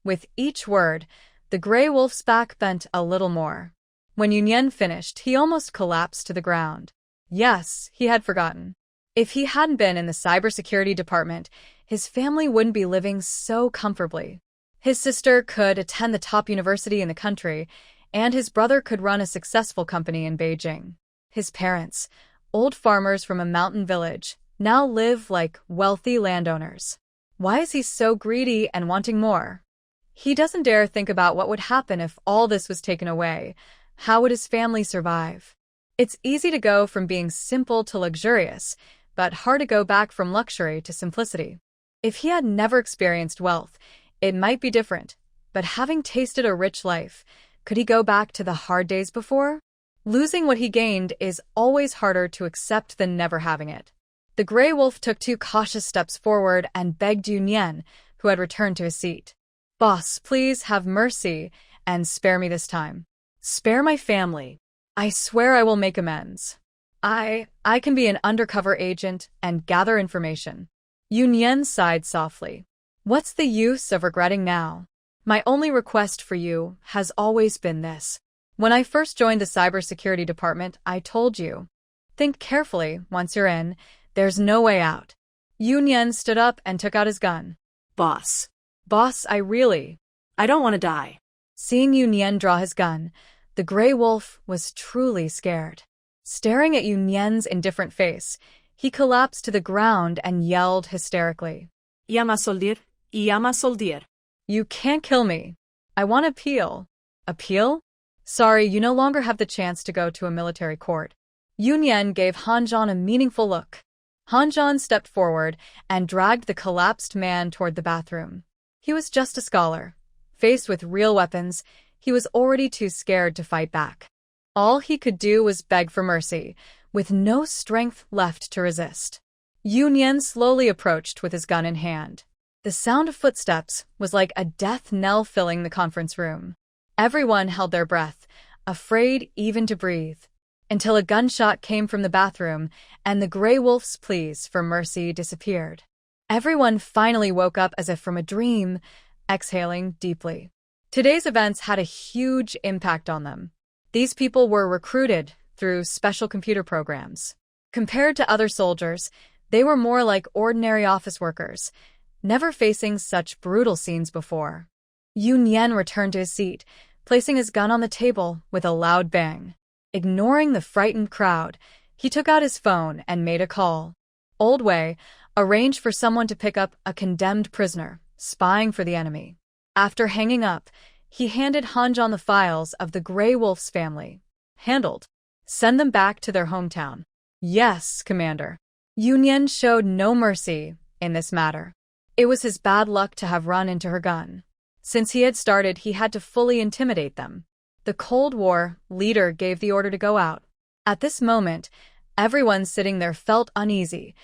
With each word, the gray wolf's back bent a little more. When Yunyan finished, he almost collapsed to the ground. Yes, he had forgotten. If he hadn't been in the cybersecurity department, his family wouldn't be living so comfortably. His sister could attend the top university in the country, and his brother could run a successful company in Beijing. His parents, old farmers from a mountain village, now live like wealthy landowners. Why is he so greedy and wanting more? He doesn't dare think about what would happen if all this was taken away. How would his family survive? It's easy to go from being simple to luxurious, but hard to go back from luxury to simplicity. If he had never experienced wealth, it might be different, but having tasted a rich life, could he go back to the hard days before? Losing what he gained is always harder to accept than never having it. The gray wolf took 2 cautious steps forward and begged Yunyan, who had returned to his seat. Boss, please have mercy and spare me this time. Spare my family. I swear I will make amends. I can be an undercover agent and gather information. Yunyan sighed softly. What's the use of regretting now? My only request for you has always been this. When I first joined the cybersecurity department, I told you. Think carefully, once you're in, there's no way out. Yunyan stood up and took out his gun. Boss, I don't want to die. Seeing Yunyan draw his gun, the gray wolf was truly scared. Staring at Yunyan's indifferent face, he collapsed to the ground and yelled hysterically. Llama soldier. You can't kill me. I want appeal. Appeal? Sorry, you no longer have the chance to go to a military court. Yunyan gave Hanzhan a meaningful look. Hanzhan stepped forward and dragged the collapsed man toward the bathroom. He was just a scholar. Faced with real weapons, he was already too scared to fight back. All he could do was beg for mercy, with no strength left to resist. Yunyan slowly approached with his gun in hand. The sound of footsteps was like a death knell filling the conference room. Everyone held their breath, afraid even to breathe, until a gunshot came from the bathroom and the gray wolf's pleas for mercy disappeared. Everyone finally woke up as if from a dream, exhaling deeply. Today's events had a huge impact on them. These people were recruited through special computer programs. Compared to other soldiers, they were more like ordinary office workers, never facing such brutal scenes before. Yunyan returned to his seat, placing his gun on the table with a loud bang. Ignoring the frightened crowd, he took out his phone and made a call. Old Wei arranged for someone to pick up a condemned prisoner, spying for the enemy. After hanging up, he handed Hanzhan the files of the Grey Wolf's family. Handled. Send them back to their hometown. Yes, Commander. Yunyan showed no mercy in this matter. It was his bad luck to have run into her gun. Since he had started, he had to fully intimidate them. The Cold War leader gave the order to go out. At this moment, everyone sitting there felt uneasy.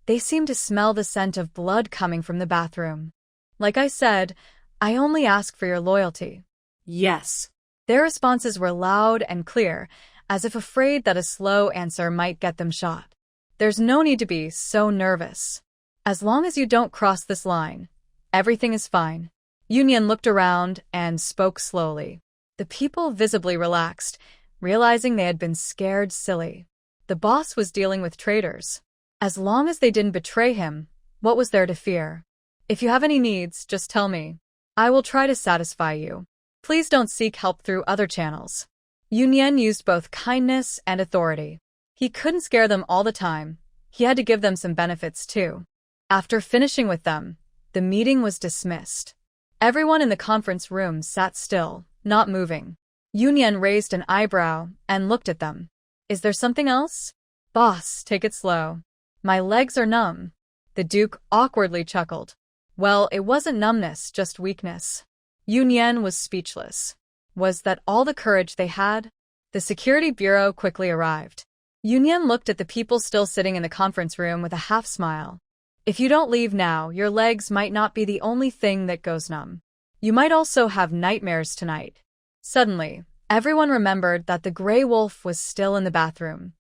They seemed to smell the scent of blood coming from the bathroom. Like I said, I only ask for your loyalty. Yes. Their responses were loud and clear, as if afraid that a slow answer might get them shot. There's no need to be so nervous. As long as you don't cross this line, everything is fine. Yunyan looked around and spoke slowly. The people visibly relaxed, realizing they had been scared silly. The boss was dealing with traitors. As long as they didn't betray him, what was there to fear? If you have any needs, just tell me. I will try to satisfy you. Please don't seek help through other channels. Yunyan used both kindness and authority. He couldn't scare them all the time. He had to give them some benefits too. After finishing with them, the meeting was dismissed. Everyone in the conference room sat still, not moving. Yunyan raised an eyebrow and looked at them. Is there something else? Boss, take it slow. My legs are numb. The Duke awkwardly chuckled. Well, it wasn't numbness, just weakness. Yunyan was speechless. Was that all the courage they had? The security bureau quickly arrived. Yunyan looked at the people still sitting in the conference room with a half-smile. If you don't leave now, your legs might not be the only thing that goes numb. You might also have nightmares tonight. Suddenly, everyone remembered that the gray wolf was still in the bathroom.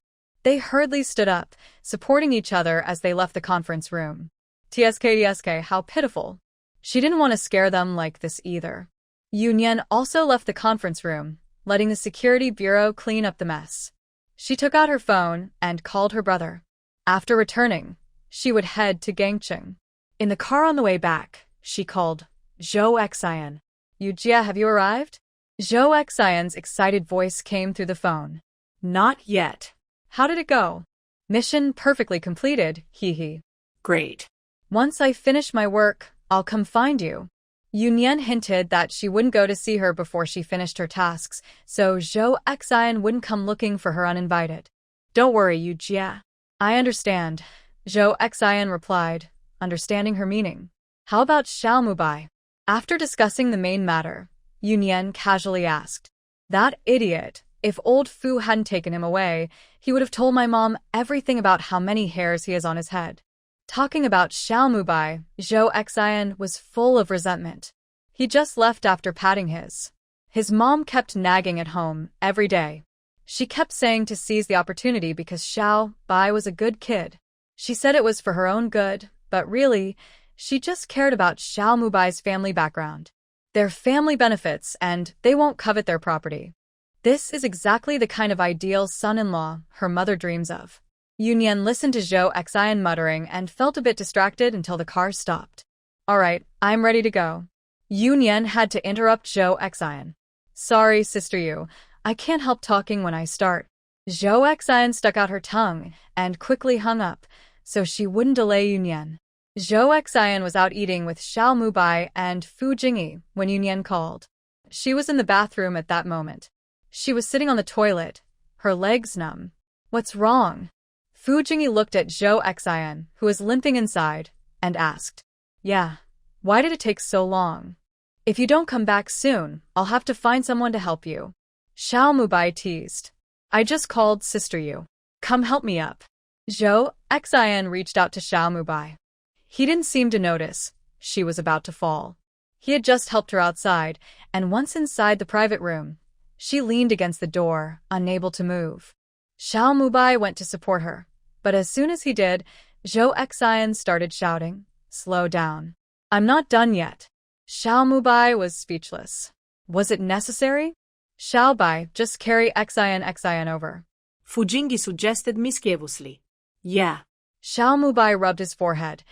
They hurriedly stood up, supporting each other as they left the conference room. TSK, how pitiful. She didn't want to scare them like this either. Yunyan also left the conference room, letting the security bureau clean up the mess. She took out her phone and called her brother. After returning, she would head to Gangcheng. In the car on the way back, she called, Zhou Xian. Yujia, have you arrived? Zhou Xian's excited voice came through the phone. Not yet. How did it go? Mission perfectly completed, hee. Great. Once I finish my work, I'll come find you. Yunyan hinted that she wouldn't go to see her before she finished her tasks, so Zhou Xian wouldn't come looking for her uninvited. Don't worry, Yujia. I understand, Zhou Xian replied, understanding her meaning. How about Xiao Mubai? After discussing the main matter, Yunyan casually asked. That idiot. If old Fu hadn't taken him away, he would have told my mom everything about how many hairs he has on his head. Talking about Xiao Mubai, Zhou Xian was full of resentment. He just left after patting his. His mom kept nagging at home every day. She kept saying to seize the opportunity because Xiao Bai was a good kid. She said it was for her own good, but really, she just cared about Xiao Mubai's family background. Their family benefits, and they won't covet their property. This is exactly the kind of ideal son-in-law her mother dreams of. Yunyan listened to Zhou Xian muttering and felt a bit distracted until the car stopped. All right, I'm ready to go. Yunyan had to interrupt Zhou Xian. Sorry, Sister Yu, I can't help talking when I start. Zhou Xian stuck out her tongue and quickly hung up, so she wouldn't delay Yunyan. Zhou Xian was out eating with Xiao Mubai and Fu Jingyi when Yunyan called. She was in the bathroom at that moment. She was sitting on the toilet, her legs numb. What's wrong? Fu Jingyi looked at Zhou Xian, who was limping inside, and asked. Yeah, why did it take so long? If you don't come back soon, I'll have to find someone to help you. Xiao Mubai teased. I just called Sister Yu. Come help me up. Zhou Xian reached out to Xiao Mubai. He didn't seem to notice. She was about to fall. He had just helped her outside, and once inside the private room, she leaned against the door, unable to move. Xiao Mubai went to support her, but as soon as he did, Zhou Xian started shouting, Slow down. I'm not done yet. Xiao Mubai was speechless. Was it necessary? Xiao Bai, just carry Xian over. Fu Jingyi suggested mischievously. Yeah. Xiao Mubai rubbed his forehead,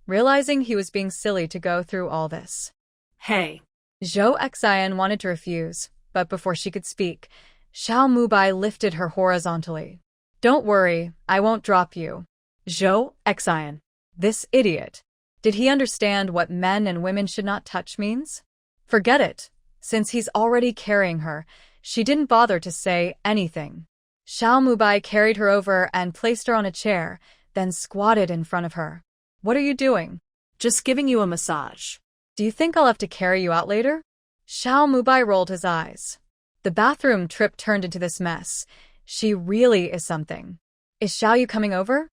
realizing he was being silly to go through all this. Hey. Zhou Xian wanted to refuse, but before she could speak, Xiao Mubai lifted her horizontally. Don't worry, I won't drop you. Zhou Xian. This idiot. Did he understand what men and women should not touch means? Forget it. Since he's already carrying her, she didn't bother to say anything. Xiao Mubai carried her over and placed her on a chair, then squatted in front of her. What are you doing? Just giving you a massage. Do you think I'll have to carry you out later? Xiao Mubai rolled his eyes. The bathroom trip turned into this mess. She really is something. Is Xiao Yu coming over?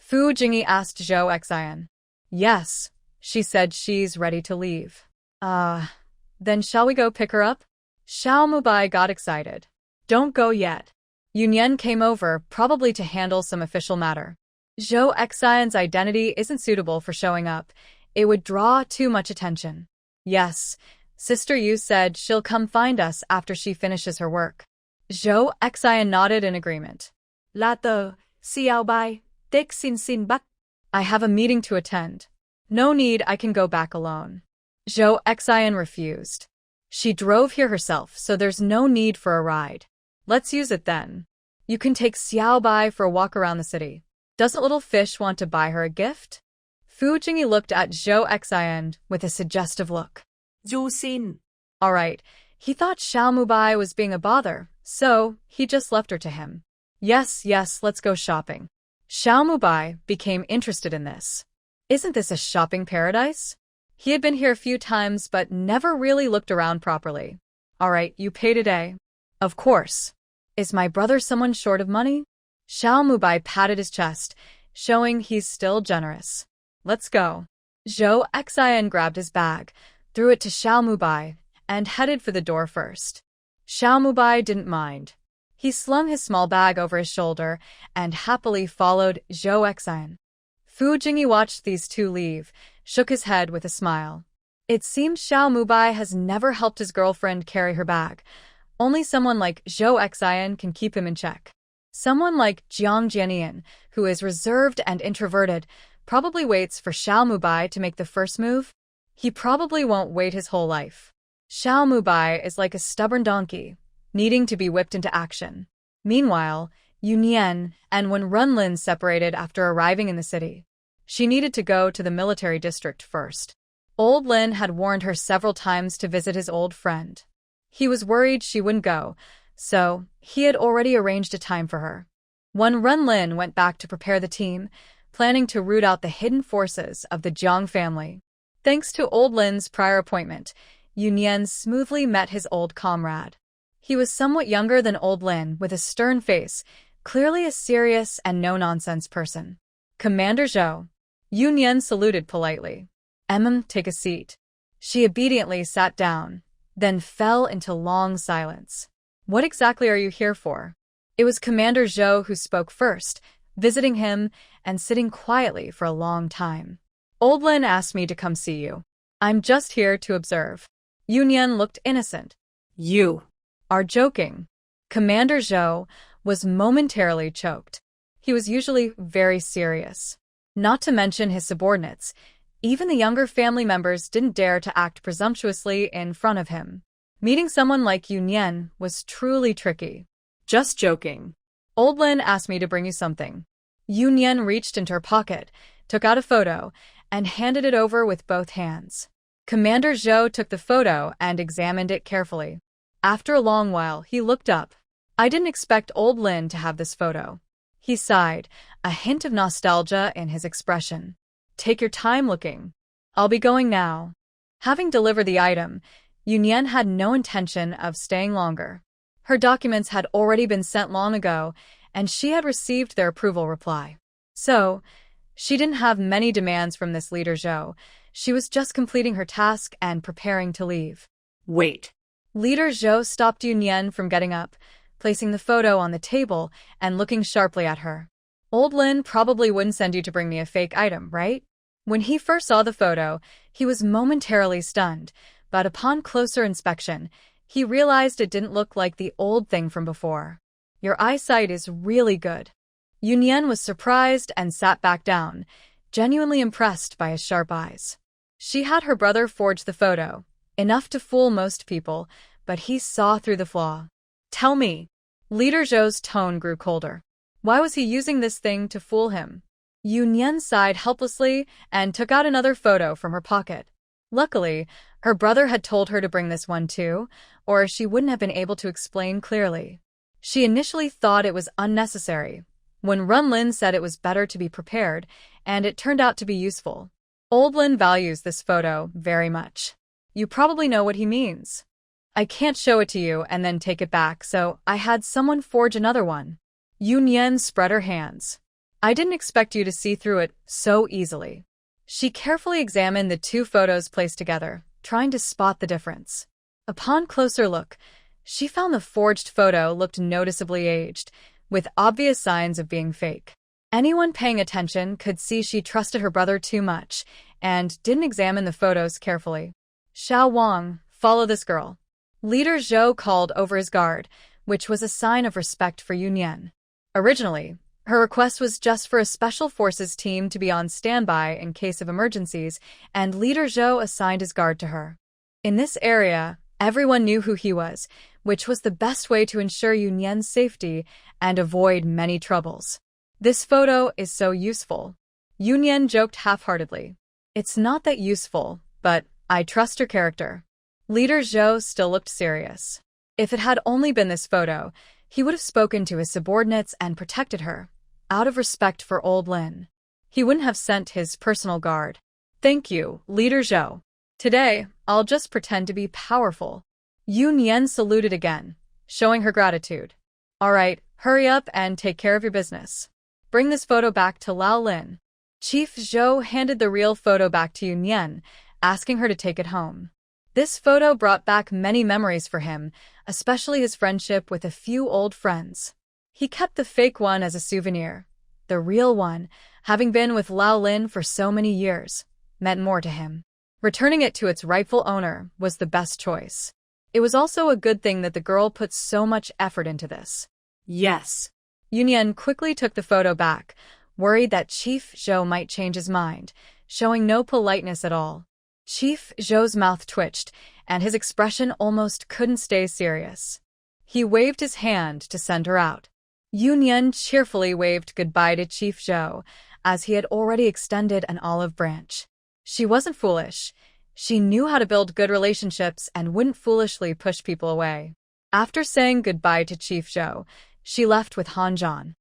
Fu Jingyi asked Zhou Xian. Yes, she said she's ready to leave. Then shall we go pick her up? Xiao Mubai got excited. Don't go yet. Yunyan came over, probably to handle some official matter. Zhou Xian's identity isn't suitable for showing up. It would draw too much attention. Yes, Sister Yu said she'll come find us after she finishes her work. Zhou Xian nodded in agreement. Later, Xiao Bai, take Xin back. I have a meeting to attend. No need, I can go back alone. Zhou Xian refused. She drove here herself, so there's no need for a ride. Let's use it then. You can take Xiao Bai for a walk around the city. Doesn't little fish want to buy her a gift? Fu Jingyi looked at Zhou Xian with a suggestive look. Du Xin. All right, he thought Xiao Mubai was being a bother, so he just left her to him. Yes, let's go shopping. Xiao Mubai became interested in this. Isn't this a shopping paradise? He had been here a few times but never really looked around properly. All right, you pay today. Of course. Is my brother someone short of money? Xiao Mubai patted his chest, showing he's still generous. Let's go. Zhou Xian grabbed his bag, threw it to Xiao Mubai, and headed for the door first. Xiao Mubai didn't mind. He slung his small bag over his shoulder and happily followed Zhou Xian. Fu Jingyi watched these two leave, shook his head with a smile. It seemed Xiao Mubai has never helped his girlfriend carry her bag. Only someone like Zhou Xian can keep him in check. Someone like Jiang Jianian, who is reserved and introverted, probably waits for Xiao Mubai to make the first move. He probably won't wait his whole life. Xiao Mubai is like a stubborn donkey, needing to be whipped into action. Meanwhile, Yunyan and Wen Runlin separated after arriving in the city. She needed to go to the military district first. Old Lin had warned her several times to visit his old friend. He was worried she wouldn't go, so he had already arranged a time for her. Wen Runlin went back to prepare the team, planning to root out the hidden forces of the Jiang family. Thanks to Old Lin's prior appointment, Yunyan smoothly met his old comrade. He was somewhat younger than Old Lin, with a stern face, clearly a serious and no-nonsense person. Commander Zhou. Yunyan saluted politely. Take a seat. She obediently sat down, then fell into long silence. What exactly are you here for? It was Commander Zhou who spoke first, visiting him and sitting quietly for a long time. Old Lin asked me to come see you. I'm just here to observe. Yunyan looked innocent. You are joking. Commander Zhou was momentarily choked. He was usually very serious. Not to mention his subordinates, even the younger family members didn't dare to act presumptuously in front of him. Meeting someone like Yunyan was truly tricky. Just joking. Old Lin asked me to bring you something. Yunyan reached into her pocket, took out a photo, and handed it over with both hands. Commander Zhou took the photo and examined it carefully. After a long while, he looked up. I didn't expect Old Lin to have this photo. He sighed, a hint of nostalgia in his expression. Take your time looking. I'll be going now. Having delivered the item, Yunyan had no intention of staying longer. Her documents had already been sent long ago, and she had received their approval reply. So, she didn't have many demands from this leader Zhou. She was just completing her task and preparing to leave. Wait. Leader Zhou stopped Yunyan from getting up, placing the photo on the table and looking sharply at her. Old Lin probably wouldn't send you to bring me a fake item, right? When he first saw the photo, he was momentarily stunned, but upon closer inspection, he realized it didn't look like the old thing from before. Your eyesight is really good. Yunyan was surprised and sat back down, genuinely impressed by his sharp eyes. She had her brother forge the photo, enough to fool most people, but he saw through the flaw. Tell me. Leader Zhou's tone grew colder. Why was he using this thing to fool him? Yunyan sighed helplessly and took out another photo from her pocket. Luckily, her brother had told her to bring this one too, or she wouldn't have been able to explain clearly. She initially thought it was unnecessary, when Runlin said it was better to be prepared, and it turned out to be useful. Old Lin values this photo very much. You probably know what he means. I can't show it to you and then take it back, so I had someone forge another one. Yunyan spread her hands. I didn't expect you to see through it so easily. She carefully examined the two photos placed together, trying to spot the difference. Upon closer look, she found the forged photo looked noticeably aged, with obvious signs of being fake. Anyone paying attention could see she trusted her brother too much and didn't examine the photos carefully. Xiao Wang, follow this girl. Leader Zhou called over his guard, which was a sign of respect for Yunyan. Originally, her request was just for a special forces team to be on standby in case of emergencies, and Leader Zhou assigned his guard to her. In this area, everyone knew who he was, which was the best way to ensure Yunyan's safety and avoid many troubles. This photo is so useful. Yunyan joked half-heartedly. It's not that useful, but I trust her character. Leader Zhou still looked serious. If it had only been this photo, he would have spoken to his subordinates and protected her, out of respect for old Lin. He wouldn't have sent his personal guard. Thank you, Leader Zhou. Today, I'll just pretend to be powerful. Yunyan saluted again, showing her gratitude. All right, hurry up and take care of your business. Bring this photo back to Lao Lin. Chief Zhou handed the real photo back to Yunyan, asking her to take it home. This photo brought back many memories for him, especially his friendship with a few old friends. He kept the fake one as a souvenir. The real one, having been with Lao Lin for so many years, meant more to him. Returning it to its rightful owner was the best choice. It was also a good thing that the girl put so much effort into this. Yes. Yunyan quickly took the photo back, worried that Chief Zhou might change his mind, showing no politeness at all. Chief Zhou's mouth twitched, and his expression almost couldn't stay serious. He waved his hand to send her out. Yunyan cheerfully waved goodbye to Chief Zhou, as he had already extended an olive branch. She wasn't foolish. She knew how to build good relationships and wouldn't foolishly push people away. After saying goodbye to Chief Zhou, she left with Han Zhan.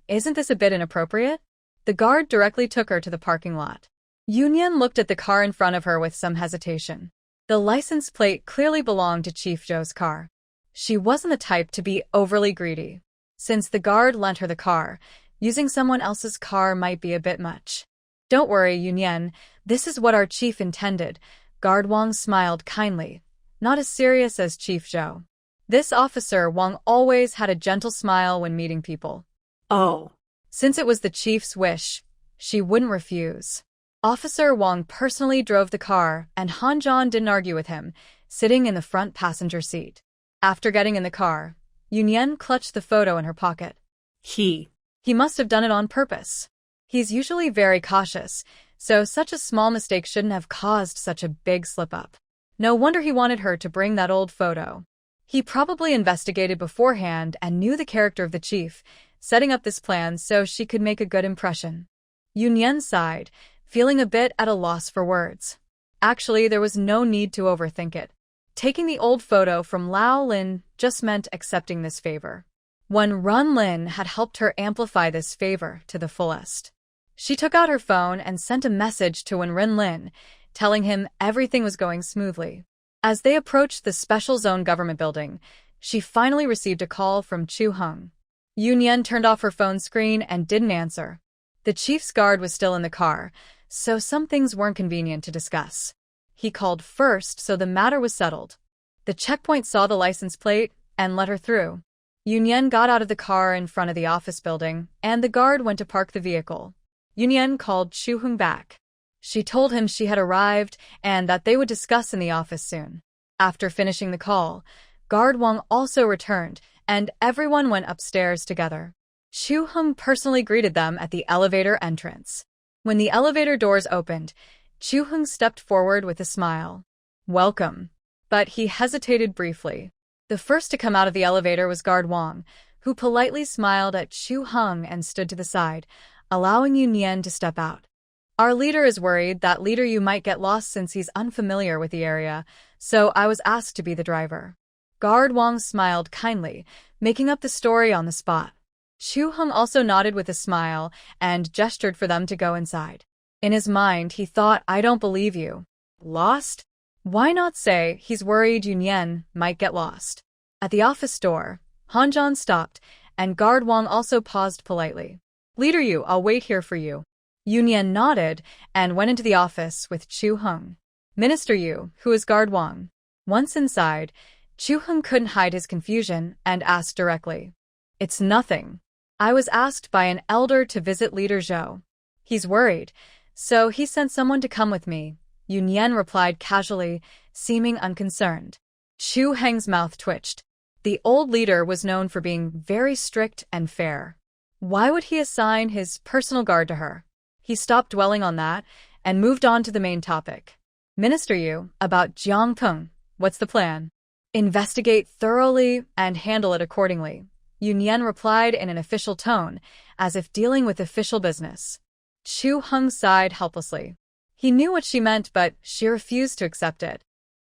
Isn't this a bit inappropriate? The guard directly took her to the parking lot. Yunyan looked at the car in front of her with some hesitation. The license plate clearly belonged to Chief Zhou's car. She wasn't the type to be overly greedy. Since the guard lent her the car, using someone else's car might be a bit much. Don't worry, Yunyan, this is what our chief intended. Guard Wang smiled kindly, not as serious as Chief Zhou. This officer Wang always had a gentle smile when meeting people. Oh. Since it was the chief's wish, she wouldn't refuse. Officer Wang personally drove the car, and Han Zhan didn't argue with him, sitting in the front passenger seat. After getting in the car, Yunyan clutched the photo in her pocket. He must have done it on purpose. He's usually very cautious, so such a small mistake shouldn't have caused such a big slip-up. No wonder he wanted her to bring that old photo. He probably investigated beforehand and knew the character of the chief, setting up this plan so she could make a good impression. Yunyan sighed, feeling a bit at a loss for words. Actually, there was no need to overthink it. Taking the old photo from Lao Lin just meant accepting this favor. Run Lin had helped her amplify this favor to the fullest. She took out her phone and sent a message to Wen Lin, telling him everything was going smoothly. As they approached the Special Zone Government Building, she finally received a call from Chu Heng. Yunyan turned off her phone screen and didn't answer. The chief's guard was still in the car, so some things weren't convenient to discuss. He called first, so the matter was settled. The checkpoint saw the license plate and let her through. Yunyan got out of the car in front of the office building, and the guard went to park the vehicle. Yunyan called Chu Heng back. She told him she had arrived and that they would discuss in the office soon. After finishing the call, Guard Wang also returned, and everyone went upstairs together. Chu Heng personally greeted them at the elevator entrance. When the elevator doors opened, Chu Heng stepped forward with a smile. Welcome. But he hesitated briefly. The first to come out of the elevator was Guard Wang, who politely smiled at Chu Heng and stood to the side, allowing Yunyan to step out. Our leader is worried that Leader Yu might get lost since he's unfamiliar with the area, so I was asked to be the driver. Guard Wang smiled kindly, making up the story on the spot. Chu Heng also nodded with a smile and gestured for them to go inside. In his mind, he thought, I don't believe you. Lost? Why not say he's worried Yunyan might get lost? At the office door, Han Zhan stopped, and Guard Wang also paused politely. Leader Yu, I'll wait here for you. Yunyan nodded and went into the office with Chu Heng. Minister Yu, who is guard Wang? Once inside, Chu Heng couldn't hide his confusion and asked directly. It's nothing. I was asked by an elder to visit Leader Zhou. He's worried, so he sent someone to come with me, Yunyan replied casually, seeming unconcerned. Chu Heng's mouth twitched. The old leader was known for being very strict and fair. Why would he assign his personal guard to her? He stopped dwelling on that and moved on to the main topic. Minister Yu, about Jiang Peng, what's the plan? Investigate thoroughly and handle it accordingly, Yunyan replied in an official tone, as if dealing with official business. Chu Heng sighed helplessly. He knew what she meant, but she refused to accept it.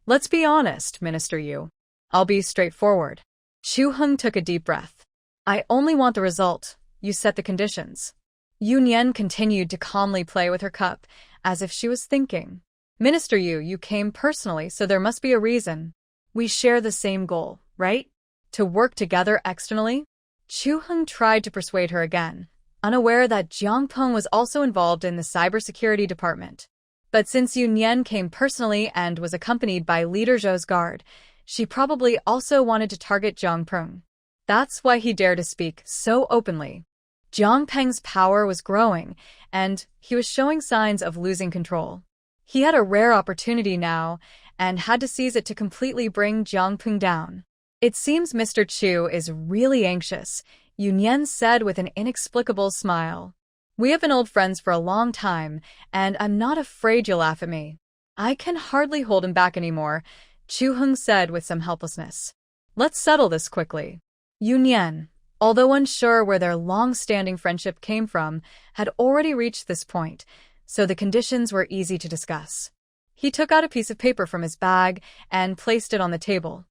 Let's be honest, Minister Yu. I'll be straightforward. Chu Heng took a deep breath. I only want the result. You set the conditions. Yunyan continued to calmly play with her cup, as if she was thinking. Minister Yu, you came personally, so there must be a reason. We share the same goal, right? To work together externally? Chu Heng tried to persuade her again, unaware that Jiang Peng was also involved in the cybersecurity department. But since Yunyan came personally and was accompanied by Leader Zhou's guard, she probably also wanted to target Jiang Peng. That's why he dared to speak so openly. Jiang Peng's power was growing, and he was showing signs of losing control. He had a rare opportunity now, and had to seize it to completely bring Jiang Peng down. It seems Mr. Chu is really anxious, Yunyan said with an inexplicable smile. We have been old friends for a long time, and I'm not afraid you'll laugh at me. I can hardly hold him back anymore, Chu Heng said with some helplessness. Let's settle this quickly. Yunyan, although unsure where their long-standing friendship came from, had already reached this point, so the conditions were easy to discuss. He took out a piece of paper from his bag and placed it on the table.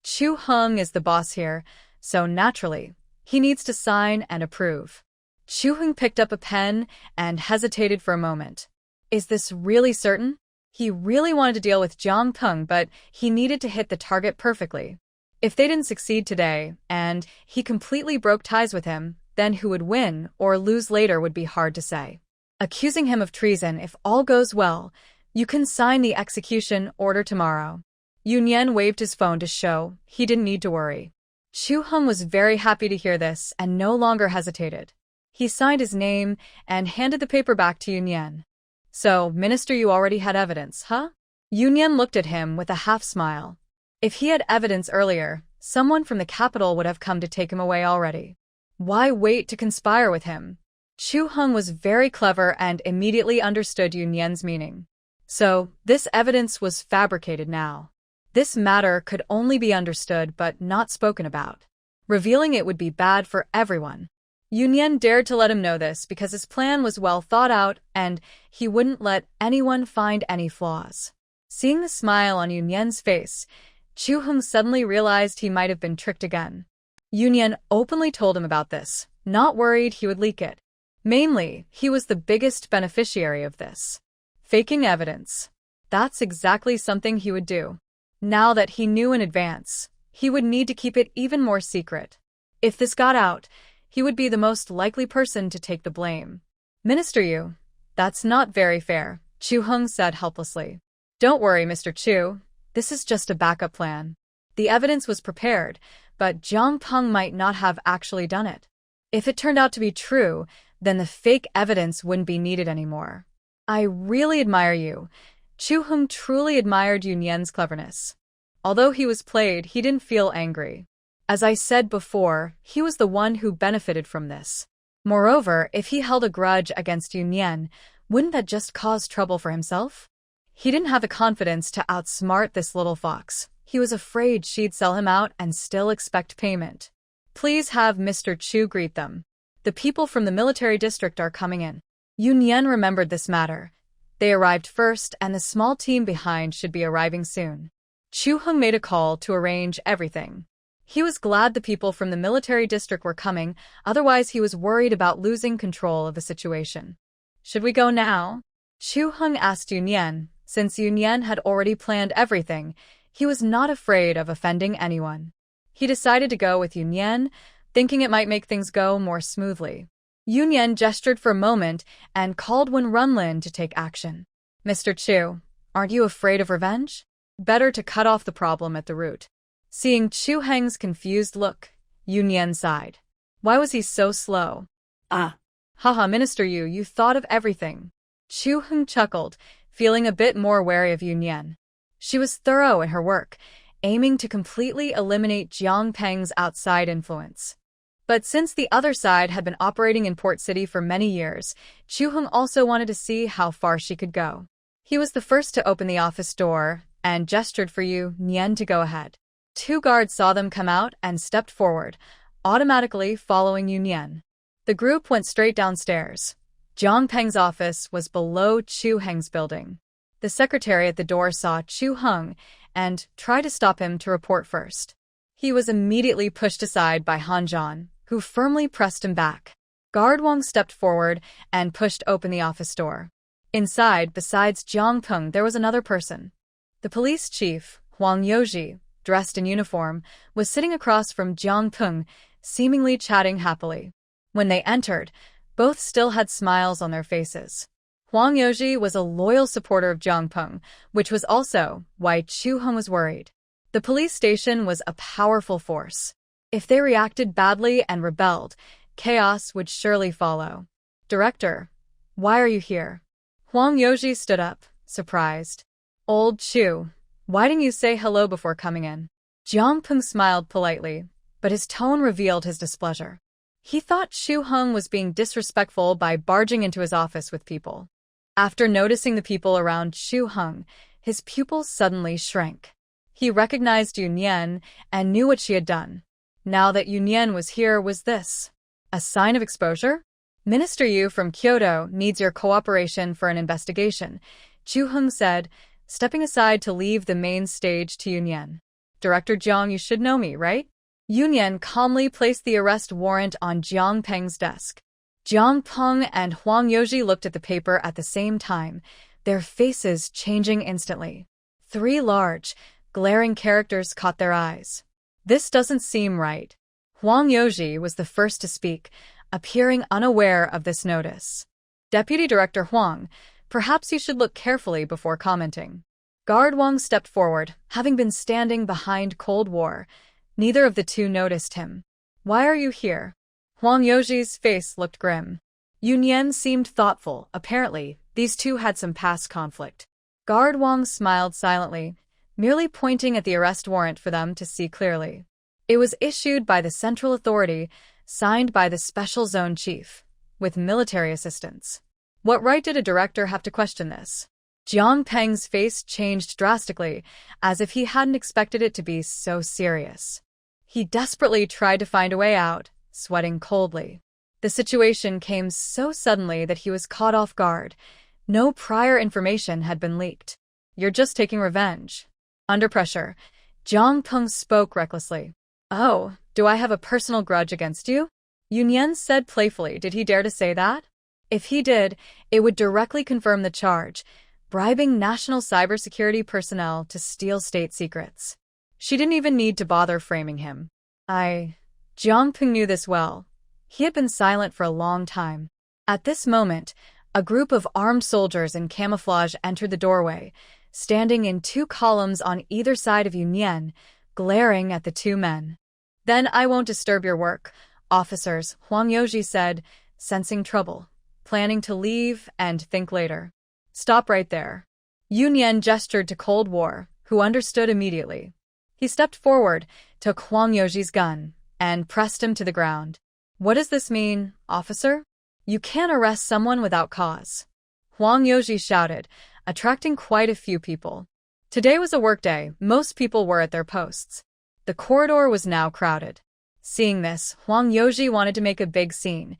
Chu Heng is the boss here, so naturally, he needs to sign and approve. Chu Heng picked up a pen and hesitated for a moment. Is this really certain? He really wanted to deal with Jiang Peng, but he needed to hit the target perfectly. If they didn't succeed today, and he completely broke ties with him, then who would win or lose later would be hard to say. Accusing him of treason, if all goes well, you can sign the execution order tomorrow. Yunyan waved his phone to show he didn't need to worry. Chu Heng was very happy to hear this and no longer hesitated. He signed his name and handed the paper back to Yunyan. So, Minister, you already had evidence, huh? Yunyan looked at him with a half-smile. If he had evidence earlier, someone from the capital would have come to take him away already. Why wait to conspire with him? Chu Heng was very clever and immediately understood Yunyan's meaning. So, this evidence was fabricated now. This matter could only be understood but not spoken about. Revealing it would be bad for everyone. Yunyan dared to let him know this because his plan was well thought out and he wouldn't let anyone find any flaws. Seeing the smile on Yunyan's face, Chu Heng suddenly realized he might have been tricked again. Yunyan openly told him about this, not worried he would leak it. Mainly, he was the biggest beneficiary of this. Faking evidence. That's exactly something he would do. Now that he knew in advance, he would need to keep it even more secret. If this got out, he would be the most likely person to take the blame. Minister Yu, that's not very fair, Chu Heng said helplessly. Don't worry, Mr. Chu. This is just a backup plan. The evidence was prepared, but Jiang Peng might not have actually done it. If it turned out to be true, then the fake evidence wouldn't be needed anymore. I really admire you. Chu Heng truly admired Yunyan's cleverness. Although he was played, he didn't feel angry. As I said before, he was the one who benefited from this. Moreover, if he held a grudge against Yunyan, wouldn't that just cause trouble for himself? He didn't have the confidence to outsmart this little fox. He was afraid she'd sell him out and still expect payment. Please have Mr. Chu greet them. The people from the military district are coming in. Yunyan remembered this matter. They arrived first, and the small team behind should be arriving soon. Chu Heng made a call to arrange everything. He was glad the people from the military district were coming, otherwise he was worried about losing control of the situation. Should we go now? Chu Heng asked Yunyan. Since Yunyan had already planned everything, he was not afraid of offending anyone. He decided to go with Yunyan, thinking it might make things go more smoothly. Yunyan gestured for a moment and called Wen Runlin to take action. Mr. Chu, aren't you afraid of revenge? Better to cut off the problem at the root. Seeing Chu Heng's confused look, Yunyan sighed. Why was he so slow? Haha, Minister Yu, you thought of everything. Chu Heng chuckled, feeling a bit more wary of Yunyan. She was thorough in her work, aiming to completely eliminate Jiang Peng's outside influence. But since the other side had been operating in Port City for many years, Chu Heng also wanted to see how far she could go. He was the first to open the office door and gestured for Yu Nian to go ahead. 2 guards saw them come out and stepped forward, automatically following Yu Nian. The group went straight downstairs. Jiang Peng's office was below Chu Heng's building. The secretary at the door saw Chu Heng and tried to stop him to report first. He was immediately pushed aside by Han Zhan, who firmly pressed him back. Guard Wang stepped forward and pushed open the office door. Inside, besides Jiang Peng, there was another person. The police chief, Huang Youji, dressed in uniform, was sitting across from Jiang Peng, seemingly chatting happily. When they entered, both still had smiles on their faces. Huang Youji was a loyal supporter of Jiang Peng, which was also why Chu Heng was worried. The police station was a powerful force. If they reacted badly and rebelled, chaos would surely follow. Director, why are you here? Huang Youji stood up, surprised. Old Chu, why didn't you say hello before coming in? Jiang Peng smiled politely, but his tone revealed his displeasure. He thought Chu Heng was being disrespectful by barging into his office with people. After noticing the people around Chu Heng, his pupils suddenly shrank. He recognized Yu Nian and knew what she had done. Now that Yu Nian was here, was this a sign of exposure? Minister Yu from Kyoto needs your cooperation for an investigation, Chu Heng said, stepping aside to leave the main stage to Yu Nian. Director Jiang, you should know me, right? Yu Nian calmly placed the arrest warrant on Jiang Peng's desk. Jiang Peng and Huang Youji looked at the paper at the same time, their faces changing instantly. 3 large, glaring characters caught their eyes. This doesn't seem right. Huang Youji was the first to speak, appearing unaware of this notice. Deputy Director Huang, perhaps you should look carefully before commenting. Guard Wang stepped forward, having been standing behind Cold War. Neither of the two noticed him. Why are you here? Huang Youji's face looked grim. Yu Nian seemed thoughtful. Apparently, these two had some past conflict. Guard Wang smiled silently, merely pointing at the arrest warrant for them to see clearly. It was issued by the Central Authority, signed by the Special Zone Chief, with military assistance. What right did a director have to question this? Jiang Peng's face changed drastically, as if he hadn't expected it to be so serious. He desperately tried to find a way out, sweating coldly. The situation came so suddenly that he was caught off guard. No prior information had been leaked. You're just taking revenge. Under pressure, Jiang Peng spoke recklessly. Oh, do I have a personal grudge against you? Yu Nian said playfully. Did he dare to say that? If he did, it would directly confirm the charge, bribing national cybersecurity personnel to steal state secrets. She didn't even need to bother framing him. Jiang Peng knew this well. He had been silent for a long time. At this moment, a group of armed soldiers in camouflage entered the doorway, standing in 2 columns on either side of Yu Nian, glaring at the 2 men. Then I won't disturb your work, officers, Huang Youji said, sensing trouble, planning to leave and think later. Stop right there. Yu Nian gestured to Cold War, who understood immediately. He stepped forward, took Huang Youji's gun, and pressed him to the ground. What does this mean, officer? You can't arrest someone without cause. Huang Youji shouted, attracting quite a few people. Today was a workday. Most people were at their posts. The corridor was now crowded. Seeing this, Huang Youji wanted to make a big scene.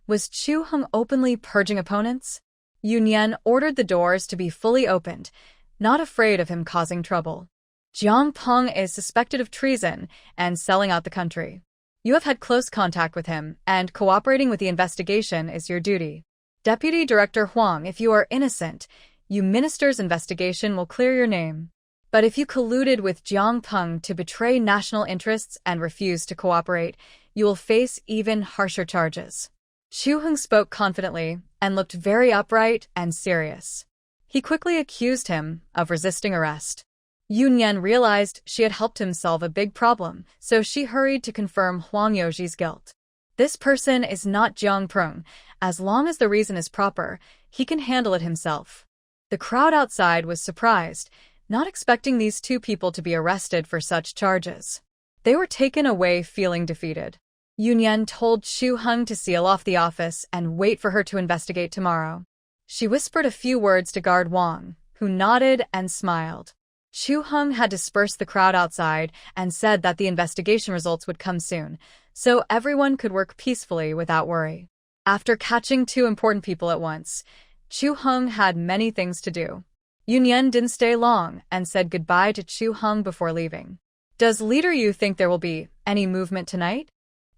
Was Chu Heng openly purging opponents? Yu Nian ordered the doors to be fully opened, not afraid of him causing trouble. Jiang Peng is suspected of treason and selling out the country. You have had close contact with him, and cooperating with the investigation is your duty. Deputy Director Huang, if you are innocent, Yu Minister's investigation will clear your name. But if you colluded with Jiang Peng to betray national interests and refuse to cooperate, you will face even harsher charges. Chu Hung spoke confidently and looked very upright and serious. He quickly accused him of resisting arrest. Yoon Yen realized she had helped him solve a big problem, so she hurried to confirm Hwang Yoji's guilt. This person is not Jeong Prung. As long as the reason is proper, he can handle it himself. The crowd outside was surprised, not expecting these two people to be arrested for such charges. They were taken away feeling defeated. Yoon Yen told Chu Hung to seal off the office and wait for her to investigate tomorrow. She whispered a few words to guard Wang, who nodded and smiled. Chu Hung had dispersed the crowd outside and said that the investigation results would come soon, so everyone could work peacefully without worry. After catching two important people at once, Chu Hung had many things to do. Yoon Yen didn't stay long and said goodbye to Chu Hung before leaving. Does Leader Yu think there will be any movement tonight?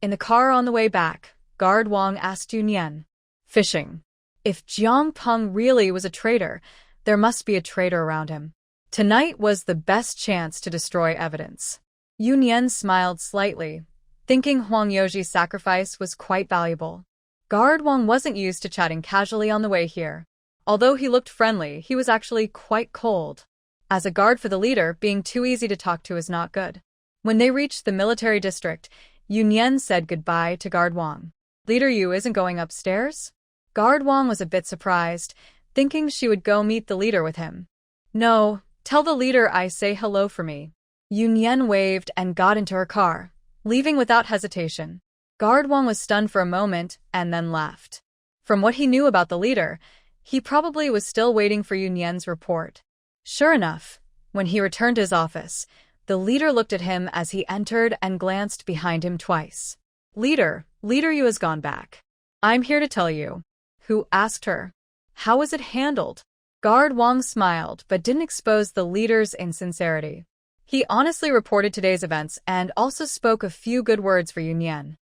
In the car on the way back, Guard Wang asked Yoon Yen. Fishing. If Jeong Pung really was a traitor, there must be a traitor around him. Tonight was the best chance to destroy evidence. Yoon Yen smiled slightly, thinking Hwang Yoji's sacrifice was quite valuable. Guard Wang wasn't used to chatting casually on the way here. Although he looked friendly, he was actually quite cold. As a guard for the leader, being too easy to talk to is not good. When they reached the military district, Yoon Yen said goodbye to Guard Wang. Leader Yu isn't going upstairs? Guard Wang was a bit surprised, thinking she would go meet the leader with him. No, tell the leader I say hello for me. Yoon Yen waved and got into her car, leaving without hesitation. Guard Wang was stunned for a moment and then laughed. From what he knew about the leader, he probably was still waiting for Yoon Yen's report. Sure enough, when he returned to his office, the leader looked at him as he entered and glanced behind him twice. Leader Yu has gone back. I'm here to tell you. Who asked her? How was it handled? Guard Wang smiled but didn't expose the leader's insincerity. He honestly reported today's events and also spoke a few good words for Yoon Yen.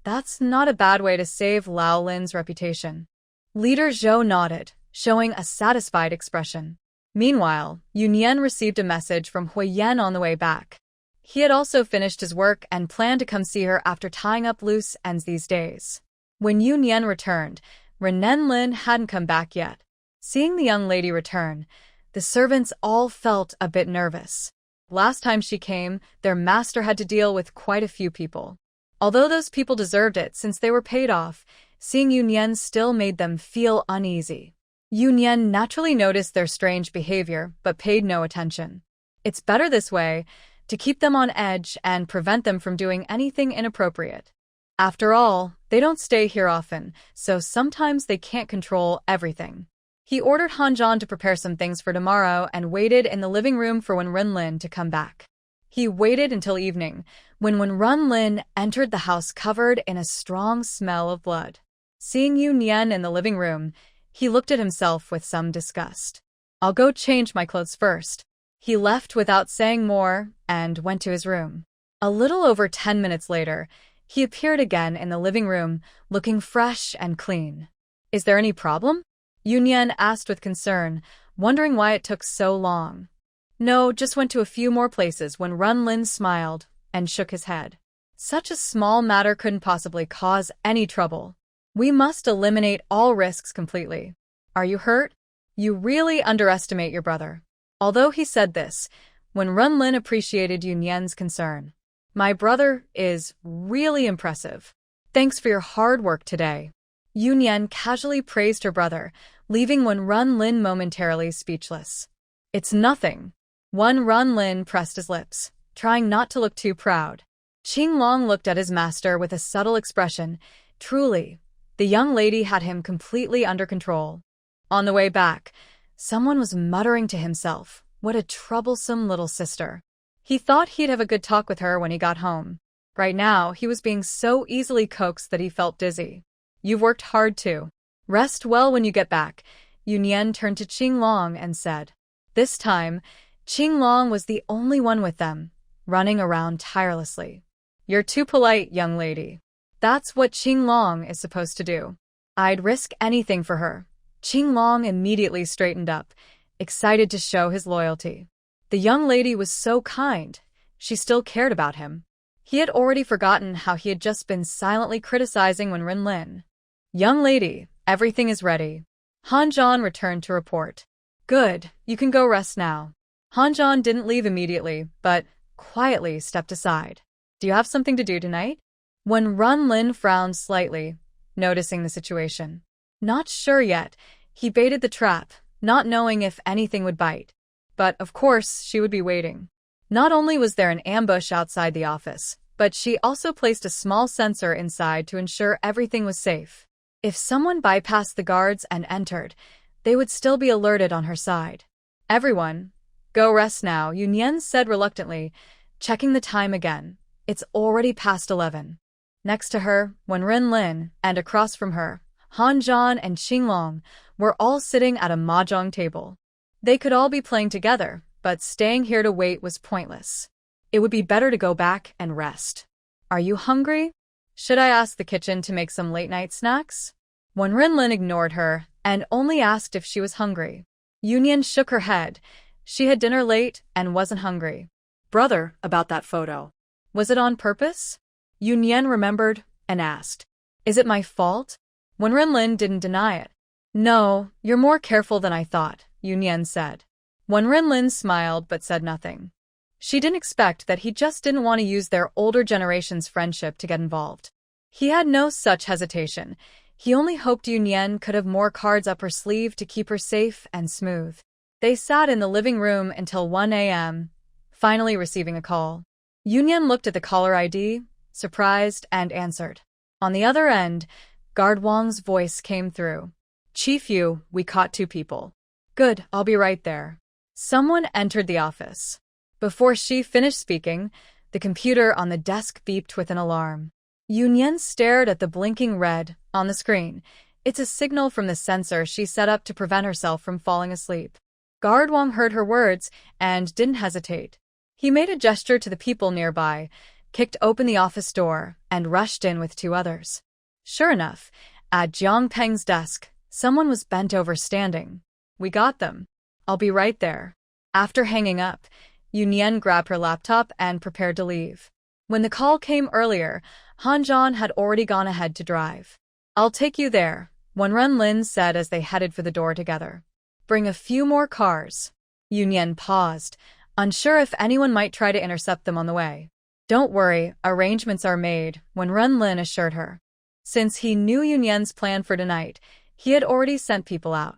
That's not a bad way to save Lao Lin's reputation. Leader Zhou nodded, showing a satisfied expression. Meanwhile, Yoon Yen received a message from Hui Yen on the way back. He had also finished his work and planned to come see her after tying up loose ends these days. When Yoon Yen returned, Renan Lin hadn't come back yet. Seeing the young lady return, the servants all felt a bit nervous. Last time she came, their master had to deal with quite a few people. Although those people deserved it since they were paid off, seeing Yoon Yen still made them feel uneasy. Yoon Yen naturally noticed their strange behavior but paid no attention. It's better this way, to keep them on edge and prevent them from doing anything inappropriate. After all, they don't stay here often, so sometimes they can't control everything. He ordered Hanjan to prepare some things for tomorrow and waited in the living room for Wen Lin to come back. He waited until evening, when Wen Lin entered the house covered in a strong smell of blood. Seeing Yoon Yen in the living room, he looked at himself with some disgust. I'll go change my clothes first. He left without saying more and went to his room. A little over 10 minutes later, he appeared again in the living room, looking fresh and clean. Is there any problem? Yoon Yen asked with concern, wondering why it took so long. No, just went to a few more places. When Wen Lin smiled and shook his head. Such a small matter couldn't possibly cause any trouble. We must eliminate all risks completely. Are you hurt? You really underestimate your brother. Although he said this, when Wen Lin appreciated Yoon Yen's concern. My brother is really impressive. Thanks for your hard work today. Yoon Yen casually praised her brother, leaving Wen Lin momentarily speechless. It's nothing. Wen Lin pressed his lips, trying not to look too proud. Qing Long looked at his master with a subtle expression. Truly, the young lady had him completely under control. On the way back, someone was muttering to himself, what a troublesome little sister. He thought he'd have a good talk with her when he got home. Right now, he was being so easily coaxed that he felt dizzy. You've worked hard too. Rest well when you get back. Yoon Yen turned to Qing Long and said. This time, Qing Long was the only one with them, running around tirelessly. You're too polite, young lady. That's what Qing Long is supposed to do. I'd risk anything for her. Qing Long immediately straightened up, excited to show his loyalty. The young lady was so kind. She still cared about him. He had already forgotten how he had just been silently criticizing when Rinlin. Young lady, everything is ready. Hanjan returned to report. Good, you can go rest now. Hanjan didn't leave immediately, but quietly stepped aside. Do you have something to do tonight? When Runlin frowned slightly, noticing the situation. Not sure yet, he baited the trap, not knowing if anything would bite. But, of course, she would be waiting. Not only was there an ambush outside the office, but she also placed a small sensor inside to ensure everything was safe. If someone bypassed the guards and entered, they would still be alerted on her side. Everyone, go rest now, Yunyan said reluctantly, checking the time again. It's already past 11. Next to her, Wen Rinlin, and across from her, Han Zhan and Qinglong were all sitting at a mahjong table. They could all be playing together, but staying here to wait was pointless. It would be better to go back and rest. Are you hungry? Should I ask the kitchen to make some late-night snacks? Wen Rinlin ignored her and only asked if she was hungry. Yunyan shook her head. She had dinner late and wasn't hungry. Brother, about that photo. Was it on purpose? Yunyan remembered and asked. Is it my fault? Wen Rinlin didn't deny it. No, you're more careful than I thought, Yunyan said. Wen Rinlin smiled but said nothing. She didn't expect that he just didn't want to use their older generation's friendship to get involved. He had no such hesitation. He only hoped Yunyan could have more cards up her sleeve to keep her safe and smooth. They sat in the living room until 1 a.m., finally receiving a call. Yunyan looked at the caller ID, surprised, and answered. On the other end, Guard Wang's voice came through. Chief Yu, we caught 2 people. Good, I'll be right there. Someone entered the office. Before she finished speaking, the computer on the desk beeped with an alarm. Yunyan stared at the blinking red on the screen. It's a signal from the sensor she set up to prevent herself from falling asleep. Guard Wang heard her words and didn't hesitate. He made a gesture to the people nearby, kicked open the office door, and rushed in with 2 others. Sure enough, at Jiang Peng's desk, someone was bent over standing. We got them. I'll be right there. After hanging up, Yunyan grabbed her laptop and prepared to leave. When the call came earlier, Han Zhan had already gone ahead to drive. I'll take you there, Wen Rinlin said as they headed for the door together. Bring a few more cars. Yunyan paused, unsure if anyone might try to intercept them on the way. Don't worry, arrangements are made, Wen Rinlin assured her. Since he knew Yunyan's plan for tonight, he had already sent people out.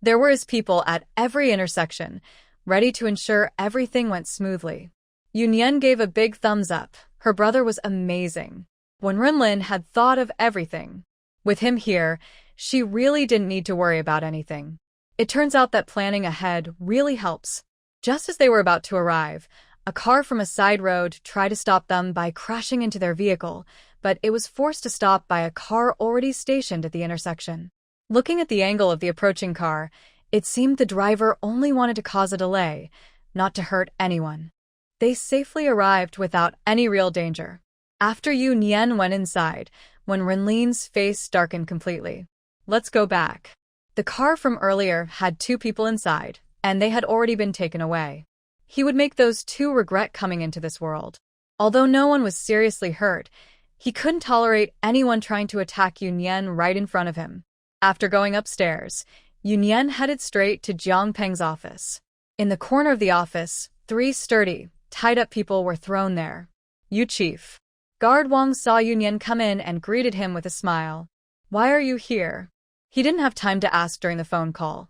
There were his people at every intersection, ready to ensure everything went smoothly. Yunyan gave a big thumbs up. Her brother was amazing. Wen Rinlin had thought of everything. With him here, she really didn't need to worry about anything. It turns out that planning ahead really helps. Just as they were about to arrive, a car from a side road tried to stop them by crashing into their vehicle, but it was forced to stop by a car already stationed at the intersection. Looking at the angle of the approaching car, it seemed the driver only wanted to cause a delay, not to hurt anyone. They safely arrived without any real danger. After Yunyan went inside, when Rinlin's face darkened completely. Let's go back. The car from earlier had 2 people inside, and they had already been taken away. He would make those 2 regret coming into this world. Although no one was seriously hurt, he couldn't tolerate anyone trying to attack Yunyan right in front of him. After going upstairs, Yunyan headed straight to Jiang Peng's office. In the corner of the office, 3 sturdy, tied-up people were thrown there. You chief. Guard Wang saw Yunyan come in and greeted him with a smile. Why are you here? He didn't have time to ask during the phone call.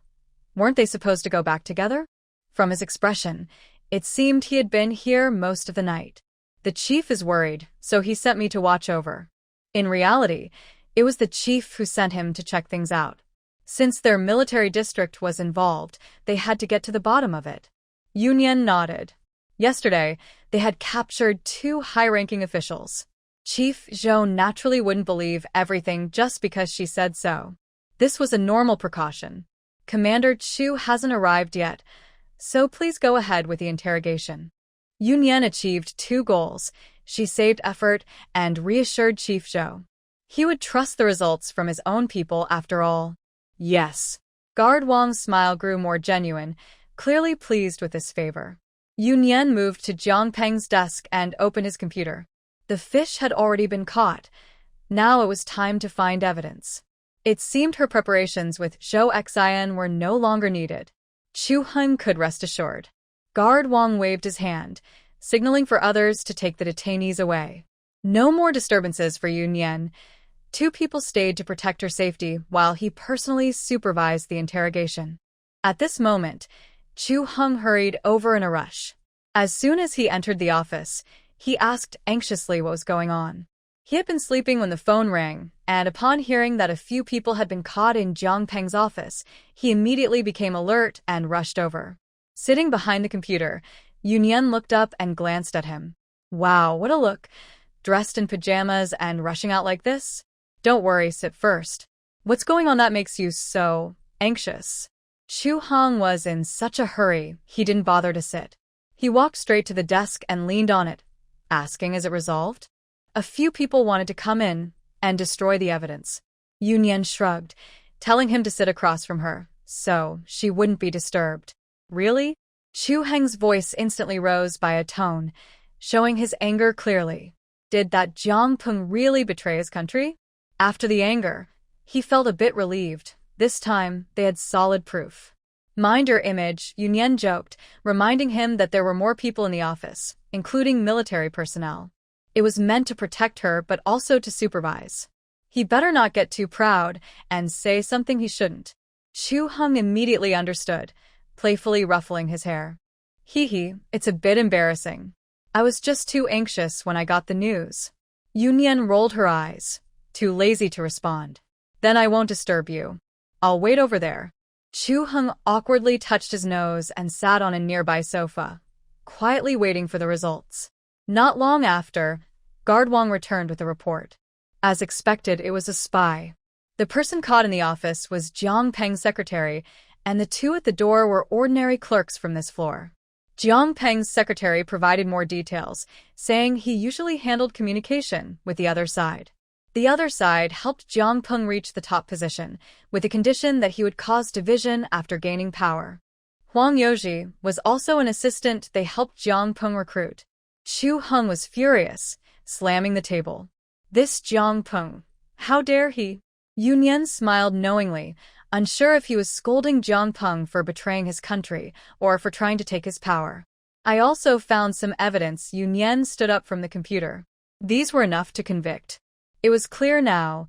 Weren't they supposed to go back together? From his expression, it seemed he had been here most of the night. The chief is worried, so he sent me to watch over. In reality, it was the chief who sent him to check things out. Since their military district was involved, they had to get to the bottom of it. Yunyan nodded. Yesterday, they had captured 2 high-ranking officials. Chief Zhou naturally wouldn't believe everything just because she said so. This was a normal precaution. Commander Chu hasn't arrived yet, so please go ahead with the interrogation. Yunyan achieved 2 goals. She saved effort and reassured Chief Zhou. He would trust the results from his own people after all. Yes. Guard Wang's smile grew more genuine, clearly pleased with this favor. Yunyan moved to Jiang Peng's desk and opened his computer. The The fish had already been caught. Now it was time to find evidence. It seemed her preparations with Zhou Xian were no longer needed. Chu Heng could rest assured. Guard Wang waved his hand, signaling for others to take the detainees away. No more disturbances for Yun Yan. 2 people stayed to protect her safety while he personally supervised the interrogation. At this moment, Chu Heng hurried over in a rush. As soon as he entered the office, he asked anxiously what was going on. He had been sleeping when the phone rang, and upon hearing that a few people had been caught in Jiang Peng's office, he immediately became alert and rushed over. Sitting behind the computer, Yun Yan looked up and glanced at him. Wow, what a look! Dressed in pajamas and rushing out like this? Don't worry, sit first. What's going on that makes you so anxious? Chu Heng was in such a hurry, he didn't bother to sit. He walked straight to the desk and leaned on it, asking, is it resolved? A few people wanted to come in and destroy the evidence. Yun Yan shrugged, telling him to sit across from her, so she wouldn't be disturbed. Really? Chu Heng's voice instantly rose by a tone, showing his anger clearly. Did that Jiang Peng really betray his country? After the anger, he felt a bit relieved. This time, they had solid proof. Mind your image, Yun Yan joked, reminding him that there were more people in the office, including military personnel. It was meant to protect her but also to supervise. He better not get too proud and say something he shouldn't. Chu Heng immediately understood, playfully ruffling his hair. Hee, it's a bit embarrassing. I was just too anxious when I got the news. Yun Yan rolled her eyes, too lazy to respond. Then I won't disturb you. I'll wait over there. Chu Heng awkwardly touched his nose and sat on a nearby sofa, quietly waiting for the results. Not long after, Guard Wang returned with a report. As expected, it was a spy. The person caught in the office was Jiang Peng's secretary, and the 2 at the door were ordinary clerks from this floor. Jiang Peng's secretary provided more details, saying he usually handled communication with the other side. The other side helped Jiang Peng reach the top position, with the condition that he would cause division after gaining power. Huang Youji was also an assistant they helped Jiang Peng recruit. Chu Heng was furious, slamming the table. This Jiang Peng, how dare he? Yun Yan smiled knowingly, unsure if he was scolding Jiang Peng for betraying his country or for trying to take his power. I also found some evidence. Yun Yan stood up from the computer. These were enough to convict. It was clear now,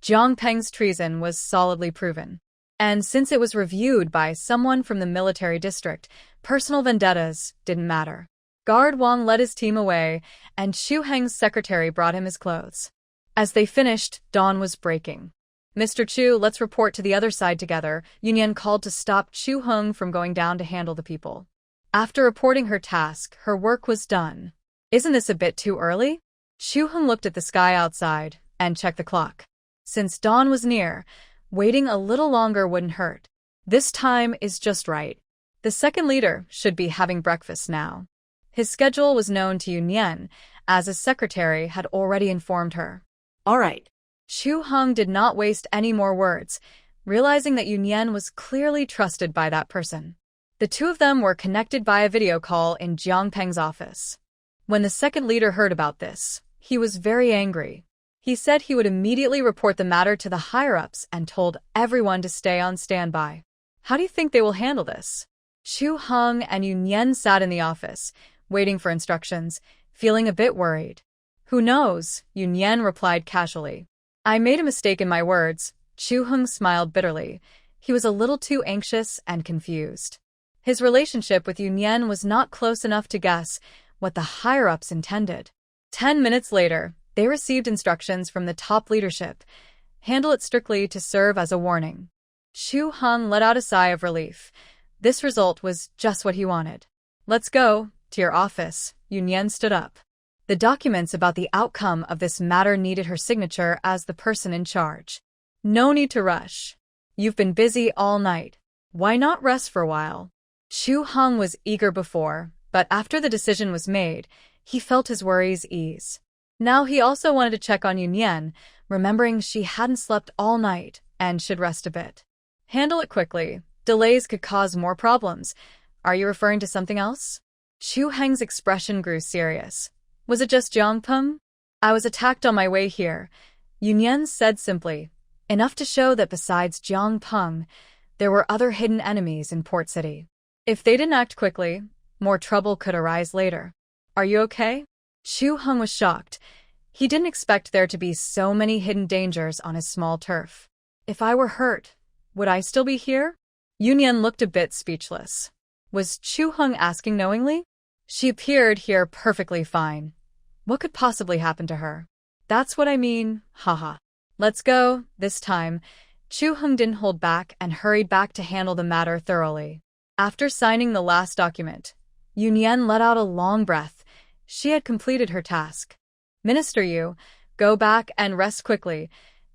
Jiang Peng's treason was solidly proven. And since it was reviewed by someone from the military district, personal vendettas didn't matter. Guard Wang led his team away, and Chu Heng's secretary brought him his clothes. As they finished, dawn was breaking. Mr. Chu, let's report to the other side together. Yun Yan called to stop Chu Heng from going down to handle the people. After reporting her task, her work was done. Isn't this a bit too early? Chu Heng looked at the sky outside and checked the clock. Since dawn was near, waiting a little longer wouldn't hurt. This time is just right. The second leader should be having breakfast now. His schedule was known to Yun Yan, as his secretary had already informed her. All right. Chu Heng did not waste any more words, realizing that Yun Yan was clearly trusted by that person. The 2 of them were connected by a video call in Jiang Peng's office. When the second leader heard about this, he was very angry. He said he would immediately report the matter to the higher-ups and told everyone to stay on standby. How do you think they will handle this? Chu Heng and Yun Yan sat in the office, waiting for instructions, feeling a bit worried. Who knows? Yun Yan replied casually. I made a mistake in my words. Chu Heng smiled bitterly. He was a little too anxious and confused. His relationship with Yun Yan was not close enough to guess what the higher-ups intended. 10 minutes later, they received instructions from the top leadership. Handle it strictly to serve as a warning. Chu Heng let out a sigh of relief. This result was just what he wanted. Let's go to your office. Yun Yan stood up. The documents about the outcome of this matter needed her signature as the person in charge. No need to rush. You've been busy all night. Why not rest for a while? Chu Heng was eager before, but after the decision was made, he felt his worries ease. Now he also wanted to check on Yun Yan, remembering she hadn't slept all night and should rest a bit. Handle it quickly. Delays could cause more problems. Are you referring to something else? Chu Heng's expression grew serious. Was it just Jiang Peng? I was attacked on my way here, Yunyan said simply, enough to show that besides Jiang Peng, there were other hidden enemies in Port City. If they didn't act quickly, more trouble could arise later. Are you okay? Chu Heng was shocked. He didn't expect there to be so many hidden dangers on his small turf. If I were hurt, would I still be here? Yunyan looked a bit speechless. Was Chu Heng asking knowingly? She appeared here perfectly fine. What could possibly happen to her? That's what I mean, haha. Let's go, this time. Chu Heng didn't hold back and hurried back to handle the matter thoroughly. After signing the last document, Yunyan let out a long breath. She had completed her task. Minister Yu, go back and rest quickly.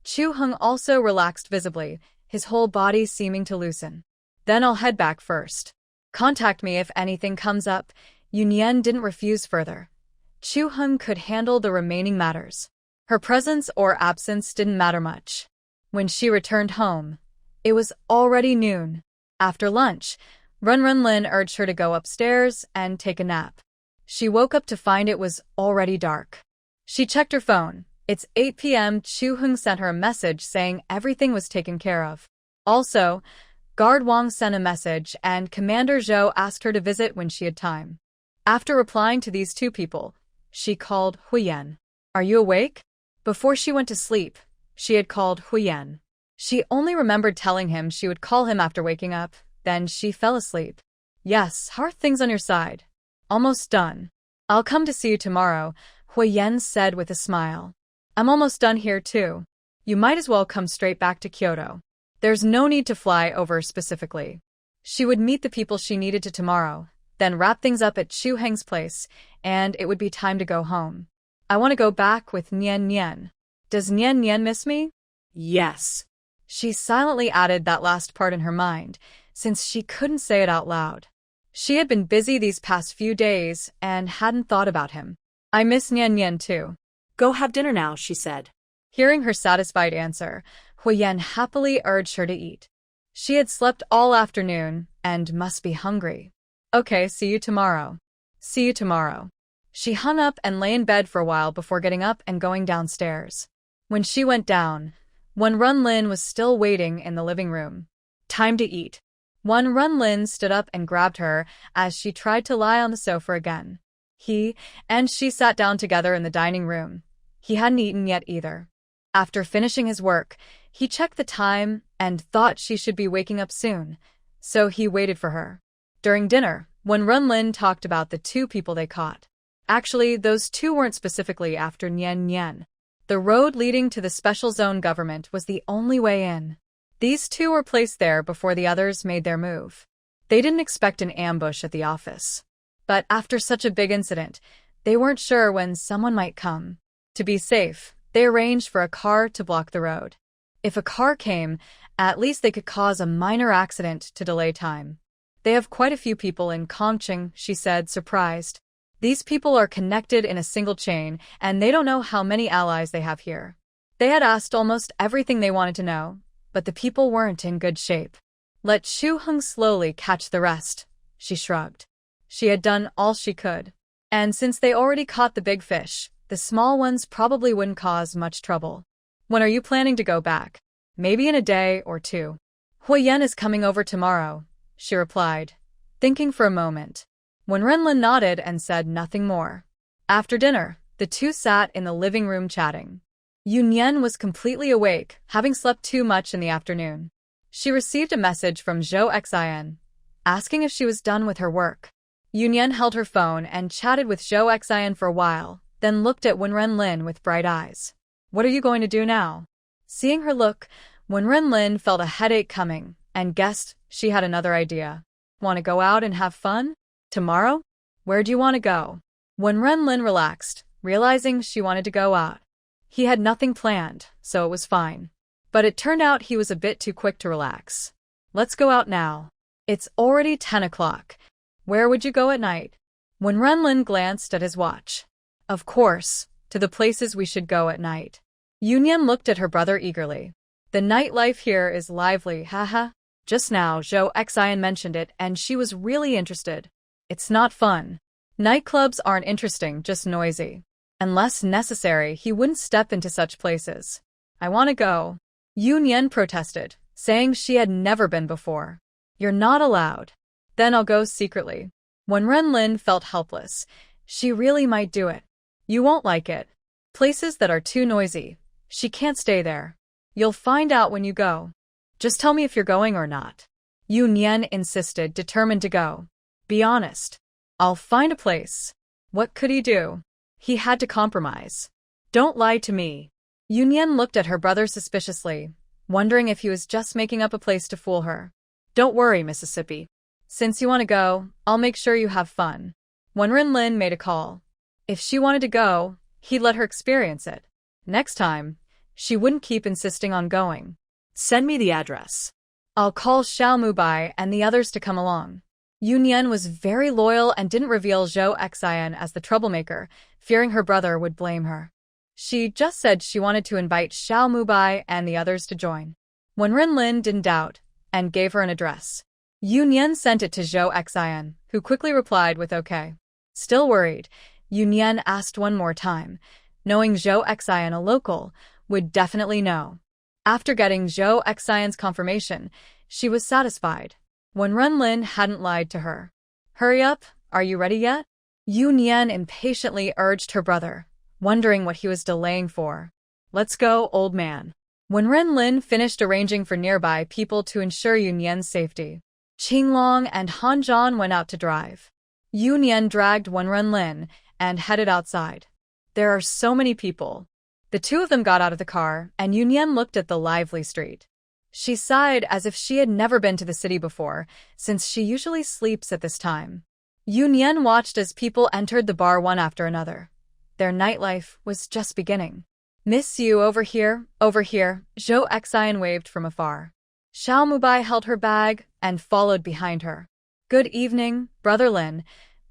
Chu Heng also relaxed visibly, his whole body seeming to loosen. Then I'll head back first. Contact me if anything comes up. Yunyan didn't refuse further. Chu Heng could handle the remaining matters. Her presence or absence didn't matter much. When she returned home, it was already noon. After lunch, Lin urged her to go upstairs and take a nap. She woke up to find it was already dark. She checked her phone. It's 8 p.m. Chu Heng sent her a message saying everything was taken care of. Also, Guard Wang sent a message and Commander Zhou asked her to visit when she had time. After replying to these two people, she called Huyen. Are you awake? Before she went to sleep, she had called Huyen. She only remembered telling him she would call him after waking up, then she fell asleep. Yes, how are things on your side? Almost done. I'll come to see you tomorrow, Huyen said with a smile. I'm almost done here too. You might as well come straight back to Kyoto. There's no need to fly over specifically. She would meet the people she needed to tomorrow, then wrap things up at Chu Heng's place, and it would be time to go home. I want to go back with Nian Nian. Does Nian Nian miss me? Yes. She silently added that last part in her mind, since she couldn't say it out loud. She had been busy these past few days and hadn't thought about him. I miss Nian Nian too. Go have dinner now, she said. Hearing her satisfied answer, Huyen happily urged her to eat. She had slept all afternoon and must be hungry. Okay, see you tomorrow. See you tomorrow. She hung up and lay in bed for a while before getting up and going downstairs. When she went down, Lin was still waiting in the living room. Time to eat. Lin stood up and grabbed her as she tried to lie on the sofa again. He and she sat down together in the dining room. He hadn't eaten yet either. After finishing his work, he checked the time and thought she should be waking up soon, so he waited for her. During dinner, Lin talked about the two people they caught. Actually, those two weren't specifically after Nian Nian. The road leading to the special zone government was the only way in. These two were placed there before the others made their move. They didn't expect an ambush at the office. But after such a big incident, they weren't sure when someone might come. To be safe, they arranged for a car to block the road. If a car came, at least they could cause a minor accident to delay time. They have quite a few people in Kongqing, she said, surprised. These people are connected in a single chain, and they don't know how many allies they have here. They had asked almost everything they wanted to know, but the people weren't in good shape. Let Chu Heng slowly catch the rest, she shrugged. She had done all she could. And since they already caught the big fish, the small ones probably wouldn't cause much trouble. When are you planning to go back? Maybe in a day or two. Huyen is coming over tomorrow, she replied, thinking for a moment. Lin nodded and said nothing more. After dinner, the two sat in the living room chatting. Yunyan was completely awake, having slept too much in the afternoon. She received a message from Zhou Xian, asking if she was done with her work. Yunyan held her phone and chatted with Zhou Xian for a while, then looked at Lin with bright eyes. What are you going to do now? Seeing her look, Lin felt a headache coming and guessed she had another idea. Want to go out and have fun? Tomorrow? Where do you want to go? Lin relaxed, realizing she wanted to go out. He had nothing planned, so it was fine. But it turned out he was a bit too quick to relax. Let's go out now. It's already 10 o'clock. Where would you go at night? Lin glanced at his watch. Of course, to the places we should go at night. Yunyan looked at her brother eagerly. The nightlife here is lively, haha. Just now Zhou Xian mentioned it and she was really interested. It's not fun. Nightclubs aren't interesting, just noisy. Unless necessary, he wouldn't step into such places. I want to go. Yunyan protested, saying she had never been before. You're not allowed. Then I'll go secretly. When Renlin felt helpless, she really might do it. You won't like it. Places that are too noisy. She can't stay there. You'll find out when you go. Just tell me if you're going or not. Yunyan insisted, determined to go. Be honest. I'll find a place. What could he do? He had to compromise. Don't lie to me. Yunyan looked at her brother suspiciously, wondering if he was just making up a place to fool her. Don't worry, Mississippi. Since you want to go, I'll make sure you have fun. When Renlin made a call, if she wanted to go, he'd let her experience it. Next time, she wouldn't keep insisting on going. Send me the address. I'll call Xiao Mubai and the others to come along. Yunyan was very loyal and didn't reveal Zhou Xian as the troublemaker, fearing her brother would blame her. She just said she wanted to invite Xiao Mubai and the others to join. When Renlin didn't doubt, and gave her an address, Yunyan sent it to Zhou Xian, who quickly replied with okay. Still worried, Yunyan asked one more time, knowing Zhou Xian, a local, would definitely know. After getting Zhou Xian's confirmation, she was satisfied. When Renlin hadn't lied to her. Hurry up, are you ready yet? Yunyan impatiently urged her brother, wondering what he was delaying for. Let's go, old man. When Renlin finished arranging for nearby people to ensure Yunyan's safety, Qinglong and Hanzhan went out to drive. Yunyan dragged Wen Renlin and headed outside. There are so many people. The two of them got out of the car, and Yunyan looked at the lively street. She sighed as if she had never been to the city before, since she usually sleeps at this time. Yunyan watched as people entered the bar one after another. Their nightlife was just beginning. Miss you over here, Zhou Xian waved from afar. Xiao Mubai held her bag and followed behind her. Good evening, Brother Lin.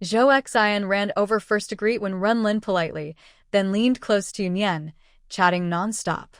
Zhou Xian ran over first to greet Wen Renlin politely, then leaned close to Yunyan, chatting non-stop.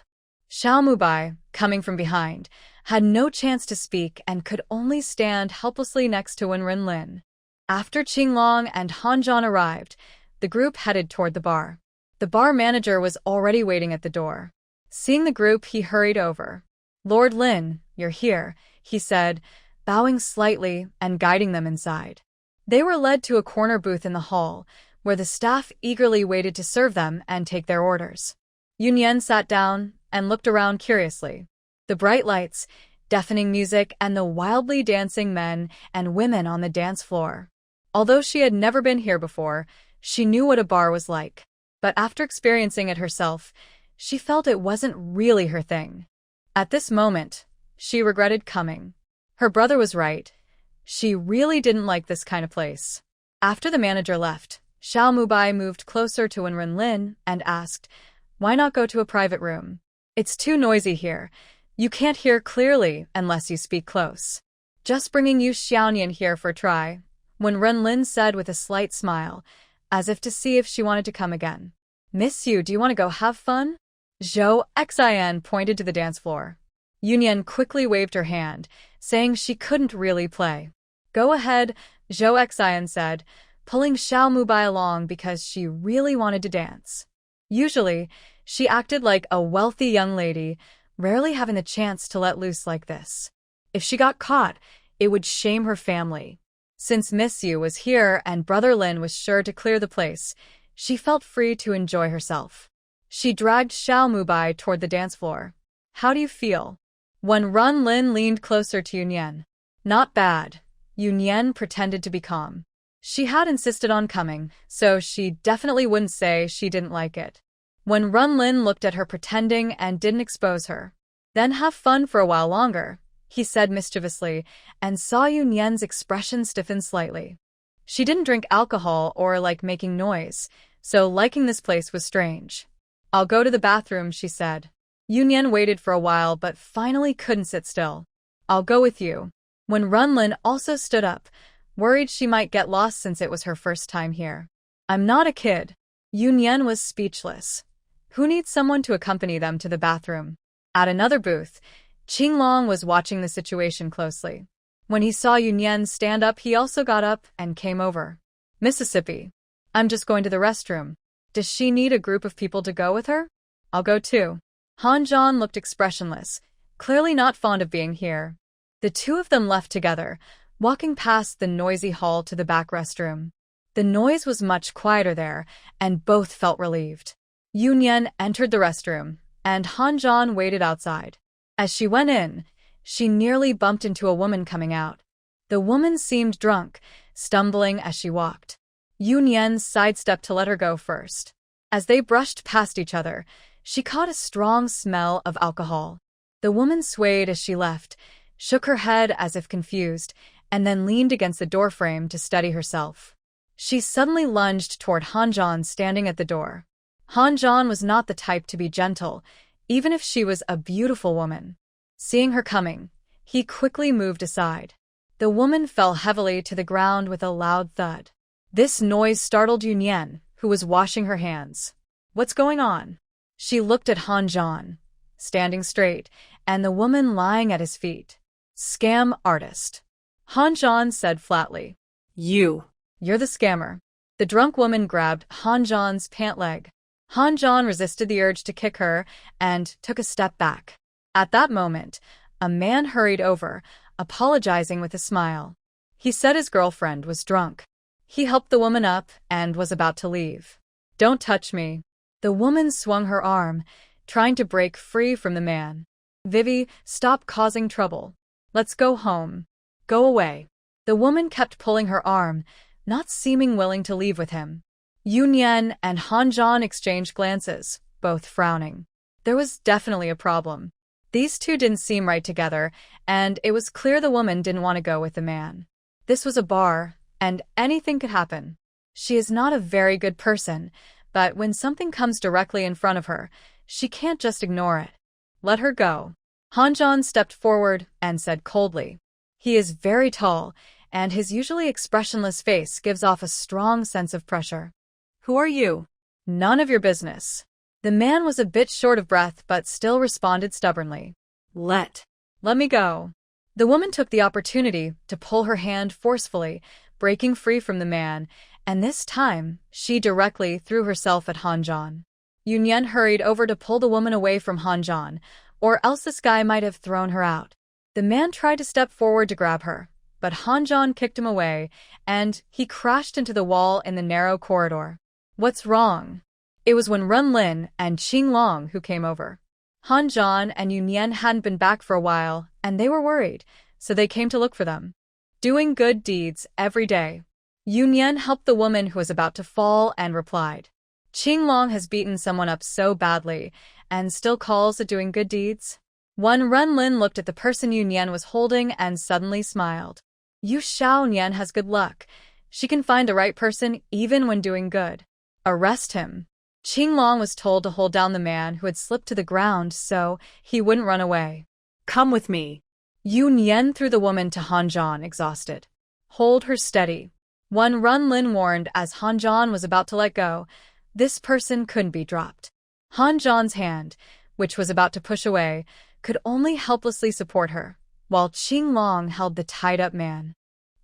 Xiao Mubai, coming from behind, had no chance to speak and could only stand helplessly next to Wen Renlin. After Qinglong and Hanzhan arrived, the group headed toward the bar. The bar manager was already waiting at the door. Seeing the group, he hurried over. Lord Lin, you're here, he said, bowing slightly and guiding them inside. They were led to a corner booth in the hall, where the staff eagerly waited to serve them and take their orders. Yunyan sat down and looked around curiously. The bright lights, deafening music, and the wildly dancing men and women on the dance floor. Although she had never been here before, she knew what a bar was like. But after experiencing it herself, she felt it wasn't really her thing. At this moment, she regretted coming. Her brother was right. She really didn't like this kind of place. After the manager left, Xiao Mubai moved closer to Wen Renlin and asked, why not go to a private room? It's too noisy here. You can't hear clearly unless you speak close. Just bringing you Xiaonian here for a try, Wen Renlin said with a slight smile, as if to see if she wanted to come again. Miss you, do you want to go have fun? Zhou Xian pointed to the dance floor. Yunyan quickly waved her hand, saying she couldn't really play. Go ahead, Zhou Xian said, pulling Xiao Mubai along because she really wanted to dance. Usually, she acted like a wealthy young lady, rarely having the chance to let loose like this. If she got caught, it would shame her family. Since Miss Yu was here and Brother Lin was sure to clear the place, she felt free to enjoy herself. She dragged Xiao Mubai toward the dance floor. How do you feel? When Renlin leaned closer to Yunyan. Not bad. Yunyan pretended to be calm. She had insisted on coming, so she definitely wouldn't say she didn't like it. When Renlin looked at her pretending and didn't expose her. Then have fun for a while longer, he said mischievously, and saw Yunyan's expression stiffen slightly. She didn't drink alcohol or like making noise, so liking this place was strange. I'll go to the bathroom, she said. Yunyan waited for a while but finally couldn't sit still. I'll go with you. When Renlin also stood up, worried she might get lost since it was her first time here. I'm not a kid. Yunyan was speechless. Who needs someone to accompany them to the bathroom? At another booth, Qinglong was watching the situation closely. When he saw Yunyan stand up, he also got up and came over. Mississippi. I'm just going to the restroom. Does she need a group of people to go with her? I'll go too. Han Zhan looked expressionless, clearly not fond of being here. The two of them left together, walking past the noisy hall to the back restroom. The noise was much quieter there, and both felt relieved. Yunyan entered the restroom, and Han Zhan waited outside. As she went in, she nearly bumped into a woman coming out. The woman seemed drunk, stumbling as she walked. Yunyan sidestepped to let her go first. As they brushed past each other, she caught a strong smell of alcohol. The woman swayed as she left, shook her head as if confused, and then leaned against the doorframe to steady herself. She suddenly lunged toward Han Zhan standing at the door. Han Zhan was not the type to be gentle, even if she was a beautiful woman. Seeing her coming, he quickly moved aside. The woman fell heavily to the ground with a loud thud. This noise startled Yunyan, who was washing her hands. What's going on? She looked at Han Zhan, standing straight, and the woman lying at his feet. Scam artist. Han Zhan said flatly. You're the scammer. The drunk woman grabbed Han Zhan's pant leg. Han Zhan resisted the urge to kick her and took a step back. At that moment, a man hurried over, apologizing with a smile. He said his girlfriend was drunk. He helped the woman up and was about to leave. Don't touch me. The woman swung her arm, trying to break free from the man. Vivi, stop causing trouble. Let's go home. Go away. The woman kept pulling her arm, not seeming willing to leave with him. Yunyan and Han Zhan exchanged glances, both frowning. There was definitely a problem. These two didn't seem right together, and it was clear the woman didn't want to go with the man. This was a bar, and anything could happen. She is not a very good person, but when something comes directly in front of her, she can't just ignore it. Let her go. Han Zhan stepped forward and said coldly. He is very tall, and his usually expressionless face gives off a strong sense of pressure. Who are you? None of your business. The man was a bit short of breath but still responded stubbornly. Let me go. The woman took the opportunity to pull her hand forcefully, breaking free from the man, and this time she directly threw herself at Han Zhan. Yunyan hurried over to pull the woman away from Han Zhan, or else this guy might have thrown her out. The man tried to step forward to grab her, but Han Zhan kicked him away, and he crashed into the wall in the narrow corridor. What's wrong? It was when Renlin and Qinglong who came over. Han Zhan and Yunyan hadn't been back for a while, and they were worried, so they came to look for them. Doing good deeds every day. Yunyan helped the woman who was about to fall and replied. Qinglong has beaten someone up so badly, and still calls it doing good deeds? One Renlin looked at the person Yunyan was holding and suddenly smiled. Yu Xiaonian has good luck. She can find the right person even when doing good. Arrest him. Qinglong was told to hold down the man who had slipped to the ground so he wouldn't run away. Come with me. Yunyan threw the woman to Han Zhan, exhausted. Hold her steady. One Renlin warned as Han Zhan was about to let go. This person couldn't be dropped. Han Zhan's hand, which was about to push away, could only helplessly support her, while Qinglong held the tied-up man.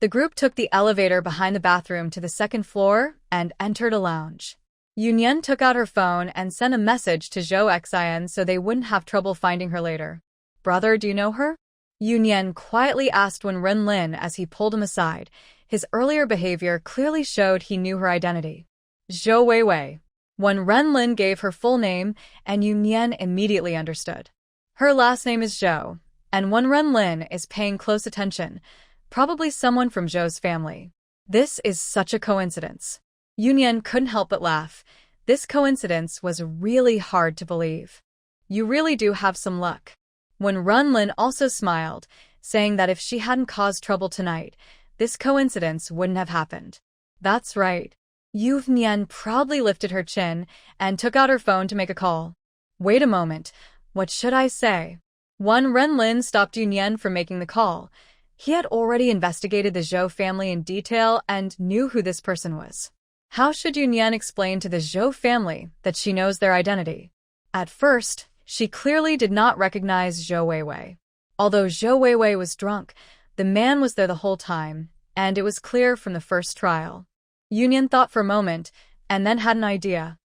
The group took the elevator behind the bathroom to the second floor and entered a lounge. Yunyan took out her phone and sent a message to Zhou Xian so they wouldn't have trouble finding her later. Brother, do you know her? Yunyan quietly asked when Renlin as he pulled him aside. His earlier behavior clearly showed he knew her identity. Zhou Weiwei. When Renlin gave her full name, and Yunyan immediately understood. Her last name is Zhou, and when Renlin is paying close attention, probably someone from Zhou's family. This is such a coincidence. Yunyan couldn't help but laugh. This coincidence was really hard to believe. You really do have some luck. When Renlin also smiled, saying that if she hadn't caused trouble tonight, this coincidence wouldn't have happened. That's right. Yunyan proudly lifted her chin and took out her phone to make a call. Wait a moment, what should I say? One Renlin stopped Yunyan from making the call. He had already investigated the Zhou family in detail and knew who this person was. How should Yunyan explain to the Zhou family that she knows their identity? At first, she clearly did not recognize Zhou Weiwei. Although Zhou Weiwei was drunk, the man was there the whole time, and it was clear from the first trial. Yunyan thought for a moment, and then had an idea.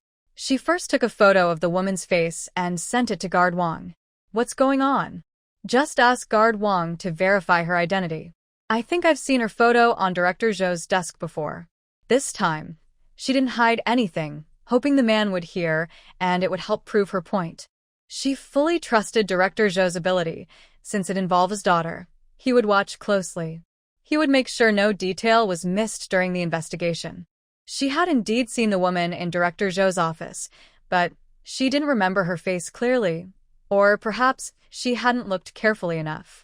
She first took a photo of the woman's face and sent it to Guard Wang. What's going on? Just asked Guard Wang to verify her identity. I think I've seen her photo on Director Zhou's desk before. This time, she didn't hide anything, hoping the man would hear and it would help prove her point. She fully trusted Director Zhou's ability, since it involved his daughter. He would watch closely. He would make sure no detail was missed during the investigation. She had indeed seen the woman in Director Zhou's office, but she didn't remember her face clearly, or perhaps she hadn't looked carefully enough.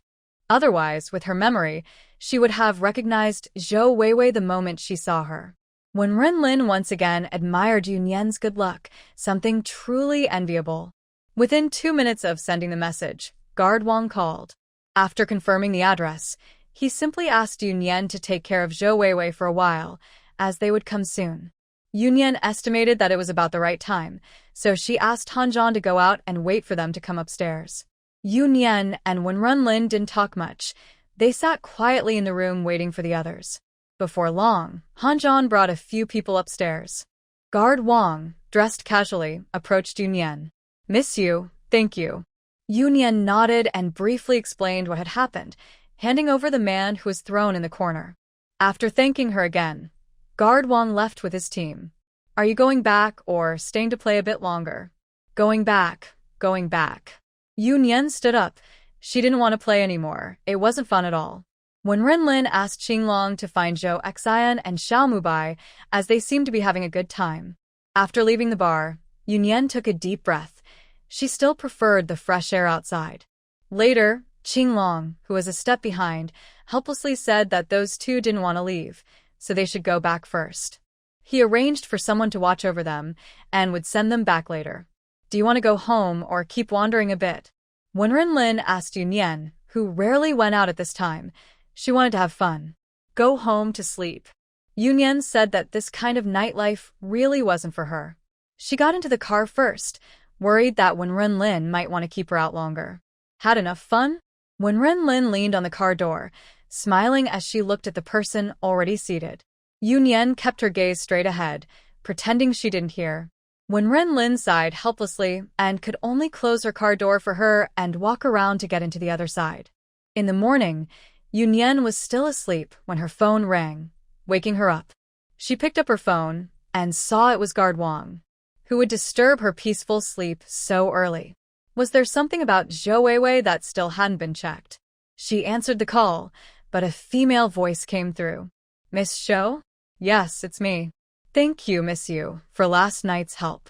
Otherwise, with her memory, she would have recognized Zhou Weiwei the moment she saw her. When Renlin once again admired Yunyan's good luck, something truly enviable. Within 2 minutes of sending the message, Guard Wang called. After confirming the address, he simply asked Yunyan to take care of Zhou Weiwei for a while, as they would come soon. Yunyan estimated that it was about the right time, so she asked Hanzhan to go out and wait for them to come upstairs. Yunyan and Wen Renlin didn't talk much. They sat quietly in the room waiting for the others. Before long, Hanzhan brought a few people upstairs. Guard Wang, dressed casually, approached Yunyan. Miss you, thank you. Yunyan nodded and briefly explained what had happened, handing over the man who was thrown in the corner. After thanking her again, Guard Wang left with his team. Are you going back or staying to play a bit longer? Going back, going back. Yunyan stood up. She didn't want to play anymore. It wasn't fun at all. When Renlin asked Qinglong to find Zhou Xian and Xiao Mubai, as they seemed to be having a good time. After leaving the bar, Yunyan took a deep breath. She still preferred the fresh air outside. Later, Qinglong, who was a step behind, helplessly said that those two didn't want to leave, so they should go back first. He arranged for someone to watch over them and would send them back later. Do you want to go home or keep wandering a bit? When Renlin asked Yunyan, who rarely went out at this time, she wanted to have fun. Go home to sleep. Yunyan said that this kind of nightlife really wasn't for her. She got into the car first, worried that Wen Renlin might want to keep her out longer. Had enough fun? Wen Renlin leaned on the car door, smiling as she looked at the person already seated. Yunyan kept her gaze straight ahead, pretending she didn't hear. Wen Renlin sighed helplessly and could only close her car door for her and walk around to get into the other side. In the morning, Yunyan was still asleep when her phone rang, waking her up. She picked up her phone and saw it was Guard Wang, who would disturb her peaceful sleep so early. Was there something about Zhou Weiwei that still hadn't been checked? She answered the call, but a female voice came through. Miss Zhou? Yes, it's me. Thank you, miss you, for last night's help.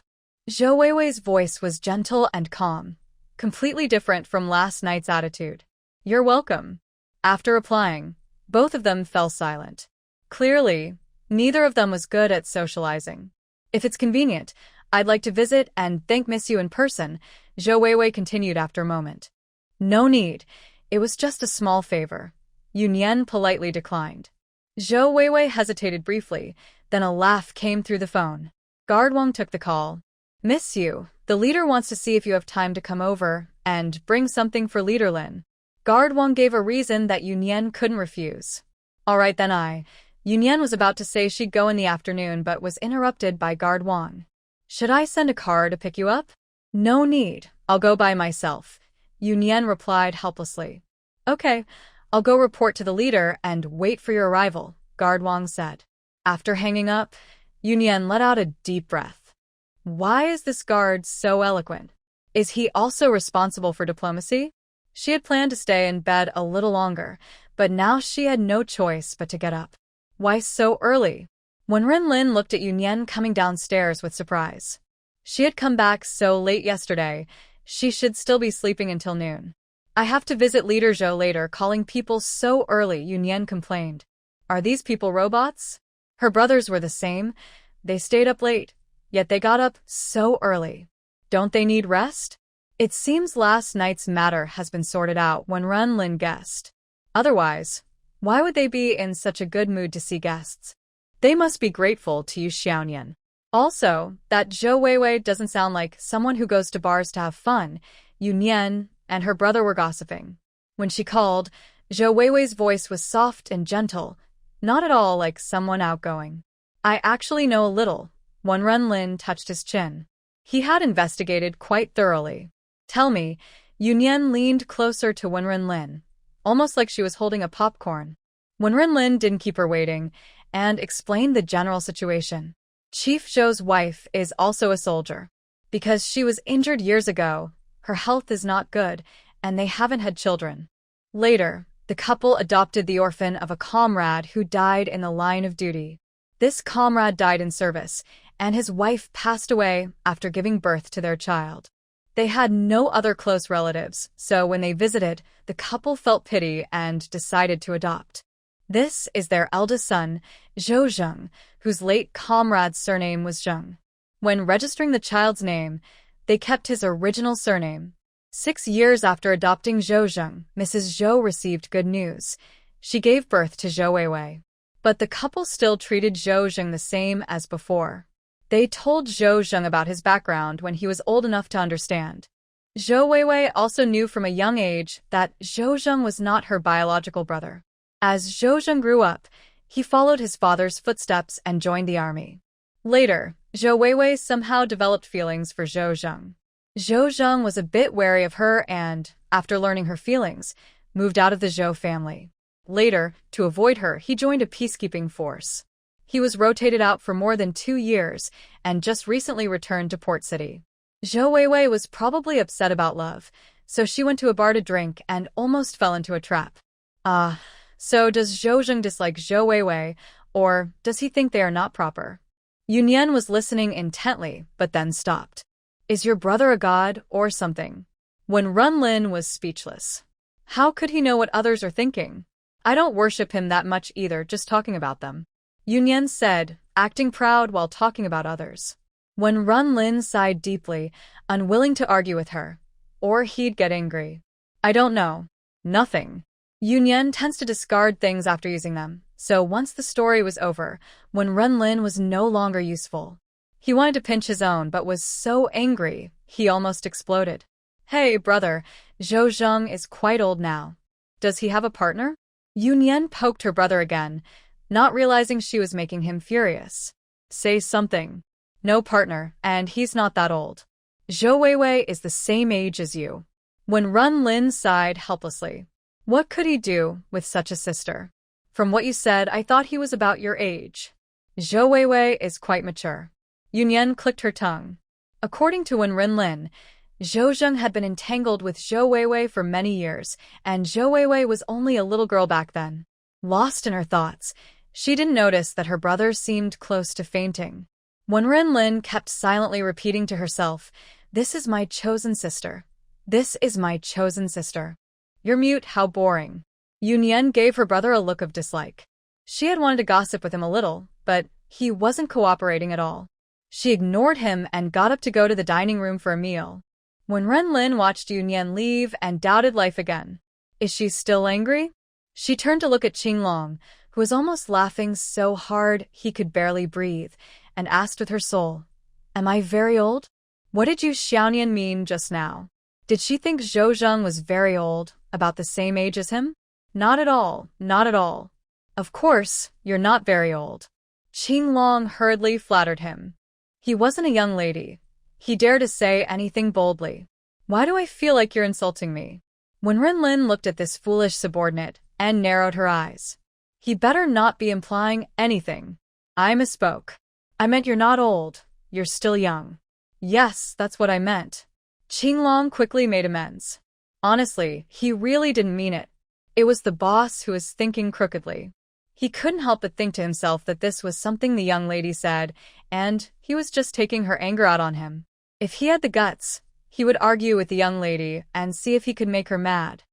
Zhou Weiwei's voice was gentle and calm, completely different from last night's attitude. You're welcome. After replying, both of them fell silent. Clearly, neither of them was good at socializing. If it's convenient, I'd like to visit and thank Miss Yu in person, Zhou Weiwei continued after a moment. No need. It was just a small favor. Yunyan politely declined. Zhou Weiwei hesitated briefly, then a laugh came through the phone. Guard Wang took the call. Miss Yu, the leader wants to see if you have time to come over and bring something for Leader Lin. Guard Wang gave a reason that Yunyan couldn't refuse. All right then Yunyan was about to say she'd go in the afternoon but was interrupted by Guard Wang. Should I send a car to pick you up? No need, I'll go by myself, Yunyan replied helplessly. Okay, I'll go report to the leader and wait for your arrival, Guard Wang said. After hanging up, Yunyan let out a deep breath. Why is this guard so eloquent? Is he also responsible for diplomacy? She had planned to stay in bed a little longer, but now she had no choice but to get up. Why so early? When Renlin looked at Yunyan coming downstairs with surprise. She had come back so late yesterday, she should still be sleeping until noon. I have to visit Leader Zhou later, calling people so early, Yunyan complained. Are these people robots? Her brothers were the same. They stayed up late, yet they got up so early. Don't they need rest? It seems last night's matter has been sorted out when Renlin guessed. Otherwise, why would they be in such a good mood to see guests? They must be grateful to Yu Xiaonian. Also, that Zhou Weiwei doesn't sound like someone who goes to bars to have fun. Yunyan and her brother were gossiping. When she called, Zhou Weiwei's voice was soft and gentle, not at all like someone outgoing. I actually know a little. Wen Renlin touched his chin. He had investigated quite thoroughly. Tell me, Yunyan leaned closer to Wenren, almost like she was holding a popcorn. Wenren didn't keep her waiting and explained the general situation. Chief Zhou's wife is also a soldier. Because she was injured years ago, her health is not good, and they haven't had children. Later, the couple adopted the orphan of a comrade who died in the line of duty. This comrade died in service, and his wife passed away after giving birth to their child. They had no other close relatives, so when they visited, the couple felt pity and decided to adopt. This is their eldest son, Zhou Zheng, whose late comrade's surname was Zheng. When registering the child's name, they kept his original surname. 6 years after adopting Zhou Zheng, Mrs. Zhou received good news. She gave birth to Zhou Weiwei. But the couple still treated Zhou Zheng the same as before. They told Zhou Zheng about his background when he was old enough to understand. Zhou Weiwei also knew from a young age that Zhou Zheng was not her biological brother. As Zhou Zheng grew up, he followed his father's footsteps and joined the army. Later, Zhou Weiwei somehow developed feelings for Zhou Zheng. Zhou Zheng was a bit wary of her and, after learning her feelings, moved out of the Zhou family. Later, to avoid her, he joined a peacekeeping force. He was rotated out for more than 2 years and just recently returned to Port City. Zhou Weiwei was probably upset about love, so she went to a bar to drink and almost fell into a trap. So does Zhou Zheng dislike Zhou Weiwei, or does he think they are not proper? Yunyan was listening intently, but then stopped. Is your brother a god or something? When Runlin was speechless. How could he know what others are thinking? I don't worship him that much either, just talking about them. Yunyan said, acting proud while talking about others. When Runlin sighed deeply, unwilling to argue with her, or he'd get angry. I don't know. Nothing. Yunyan tends to discard things after using them, so once the story was over, when Runlin was no longer useful. He wanted to pinch his own but was so angry, he almost exploded. Hey, brother, Zhou Zheng is quite old now. Does he have a partner? Yunyan poked her brother again, not realizing she was making him furious. Say something. No partner, and he's not that old. Zhou Weiwei is the same age as you. When Runlin sighed helplessly. What could he do with such a sister? From what you said, I thought he was about your age. Zhou Weiwei is quite mature. Yunyan clicked her tongue. According to Wenren, Zhou Zheng had been entangled with Zhou Weiwei for many years, and Zhou Weiwei was only a little girl back then. Lost in her thoughts, she didn't notice that her brother seemed close to fainting. Wenren kept silently repeating to herself, "This is my chosen sister. This is my chosen sister." You're mute, how boring. Yunyan gave her brother a look of dislike. She had wanted to gossip with him a little, but he wasn't cooperating at all. She ignored him and got up to go to the dining room for a meal. When Renlin watched Yunyan leave and doubted life again. Is she still angry? She turned to look at Qinglong, who was almost laughing so hard he could barely breathe, and asked with her soul, Am I very old? What did you Xiaonian mean just now? Did she think Zhou Zheng was very old, about the same age as him? Not at all, not at all. Of course, you're not very old. Qinglong hurriedly flattered him. He wasn't a young lady. He dared to say anything boldly. Why do I feel like you're insulting me? When Renlin looked at this foolish subordinate and narrowed her eyes. He better not be implying anything. I misspoke. I meant you're not old, you're still young. Yes, that's what I meant. Qinglong quickly made amends. Honestly, he really didn't mean it. It was the boss who was thinking crookedly. He couldn't help but think to himself that this was something the young lady said, and he was just taking her anger out on him. If he had the guts, he would argue with the young lady and see if he could make her mad.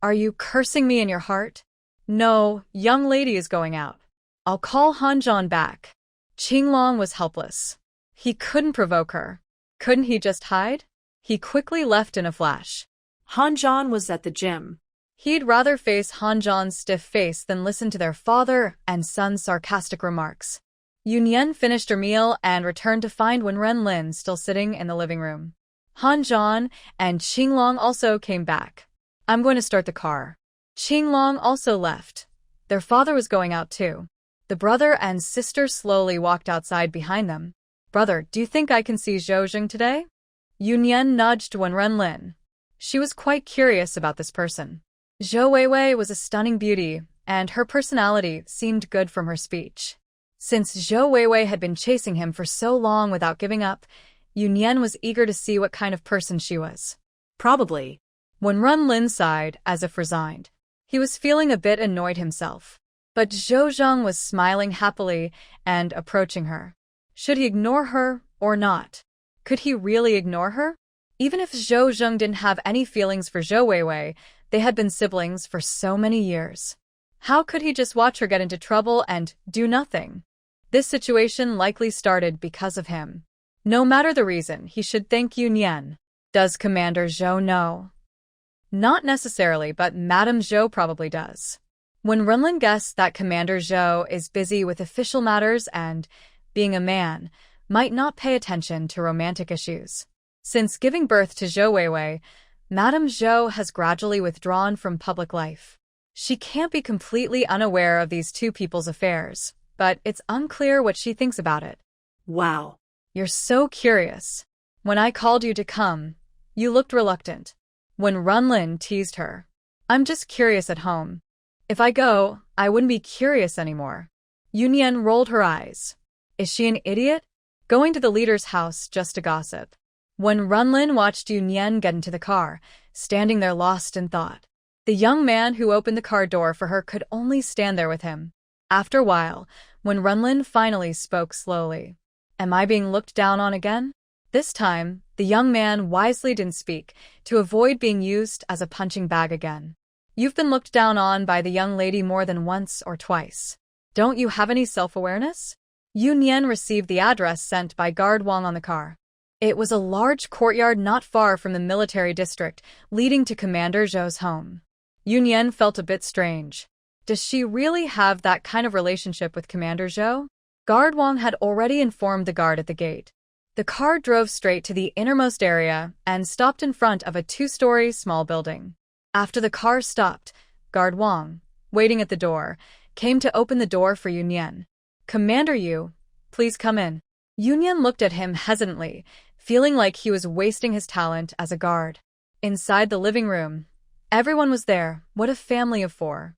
Are you cursing me in your heart? No, young lady is going out. I'll call Hanzhan back. Qinglong was helpless. He couldn't provoke her. Couldn't he just hide? He quickly left in a flash. Hanzhan was at the gym. He'd rather face Hanzhan's stiff face than listen to their father and son's sarcastic remarks. Yunyan finished her meal and returned to find Renlin still sitting in the living room. Hanzhan and Qinglong also came back. I'm going to start the car. Qinglong also left. Their father was going out too. The brother and sister slowly walked outside behind them. Brother, do you think I can see Zhou Jing today? Yunyan nudged Wen Renlin. She was quite curious about this person. Zhou Weiwei was a stunning beauty, and her personality seemed good from her speech. Since Zhou Weiwei had been chasing him for so long without giving up, Yunyan was eager to see what kind of person she was. Probably. Wen Renlin sighed, as if resigned. He was feeling a bit annoyed himself. But Zhou Zheng was smiling happily and approaching her. Should he ignore her or not? Could he really ignore her? Even if Zhou Zheng didn't have any feelings for Zhou Weiwei, they had been siblings for so many years. How could he just watch her get into trouble and do nothing? This situation likely started because of him. No matter the reason, he should thank Yunyan. Does Commander Zhou know? Not necessarily, but Madame Zhou probably does. When Renlin guessed that Commander Zhou is busy with official matters and, being a man, might not pay attention to romantic issues. Since giving birth to Zhou Weiwei, Madame Zhou has gradually withdrawn from public life. She can't be completely unaware of these two people's affairs, but it's unclear what she thinks about it. Wow. You're so curious. When I called you to come, you looked reluctant. When Renlin teased her. I'm just curious at home. If I go, I wouldn't be curious anymore. Yunyan rolled her eyes. Is she an idiot? Going to the leader's house just to gossip. When Renlin watched Yunyan get into the car, standing there lost in thought. The young man who opened the car door for her could only stand there with him. After a while, when Renlin finally spoke slowly. Am I being looked down on again? This time, the young man wisely didn't speak, to avoid being used as a punching bag again. You've been looked down on by the young lady more than once or twice. Don't you have any self-awareness? Yunyan received the address sent by Guard Wang on the car. It was a large courtyard not far from the military district, leading to Commander Zhou's home. Yunyan felt a bit strange. Does she really have that kind of relationship with Commander Zhou? Guard Wang had already informed the guard at the gate. The car drove straight to the innermost area and stopped in front of a 2-story small building. After the car stopped, Guard Wang, waiting at the door, came to open the door for Yunyan. Commander Yu, please come in. Yunyan looked at him hesitantly, feeling like he was wasting his talent as a guard. Inside the living room, everyone was there. What a family of 4.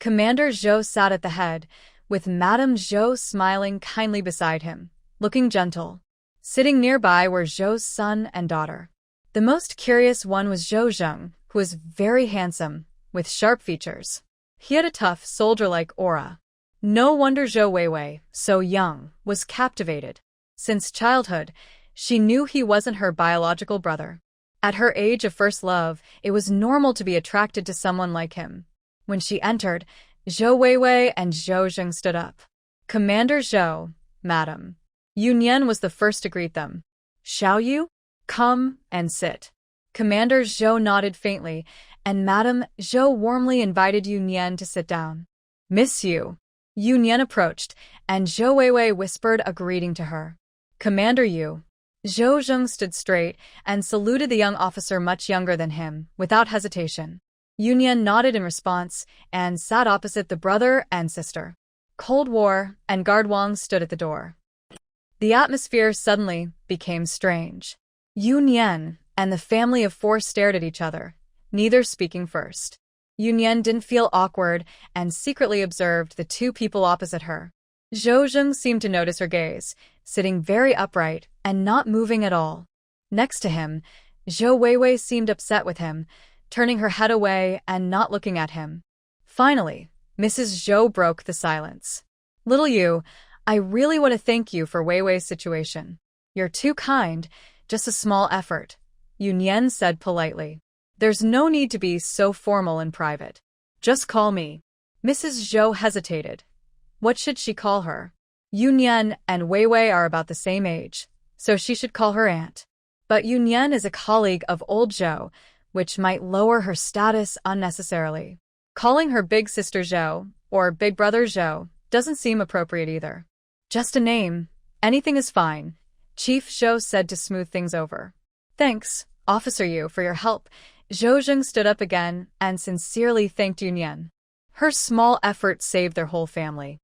Commander Zhou sat at the head, with Madame Zhou smiling kindly beside him, looking gentle. Sitting nearby were Zhou's son and daughter. The most curious one was Zhou Zheng, who was very handsome, with sharp features. He had a tough, soldier-like aura. No wonder Zhou Weiwei, so young, was captivated. Since childhood, she knew he wasn't her biological brother. At her age of first love, it was normal to be attracted to someone like him. When she entered, Zhou Weiwei and Zhou Zheng stood up. Commander Zhou, Madam. Yunyan was the first to greet them. Xiao Yu? Come and sit. Commander Zhou nodded faintly, and Madame Zhou warmly invited Yunyan to sit down. Miss Yu. Yunyan approached, and Zhou Weiwei whispered a greeting to her. Commander Yu. Zhou Zheng stood straight and saluted the young officer much younger than him, without hesitation. Yunyan nodded in response and sat opposite the brother and sister. Cold War and Guard Wang stood at the door. The atmosphere suddenly became strange. Yunyan and the family of 4 stared at each other, neither speaking first. Yunyan didn't feel awkward and secretly observed the 2 people opposite her. Zhou Zheng seemed to notice her gaze, sitting very upright and not moving at all. Next to him, Zhou Weiwei seemed upset with him, turning her head away and not looking at him. Finally, Mrs. Zhou broke the silence. Little Yu, I really want to thank you for Weiwei's situation. You're too kind, just a small effort, Yunyan said politely. There's no need to be so formal in private. Just call me. Mrs. Zhou hesitated. What should she call her? Yunyan and Weiwei are about the same age, so she should call her aunt. But Yunyan is a colleague of old Zhou, which might lower her status unnecessarily. Calling her big sister Zhou, or big brother Zhou, doesn't seem appropriate either. Just a name. Anything is fine, Chief Zhou said to smooth things over. Thanks, Officer Yu, for your help. Zhou Zheng stood up again and sincerely thanked Yunyan. Her small effort saved their whole family.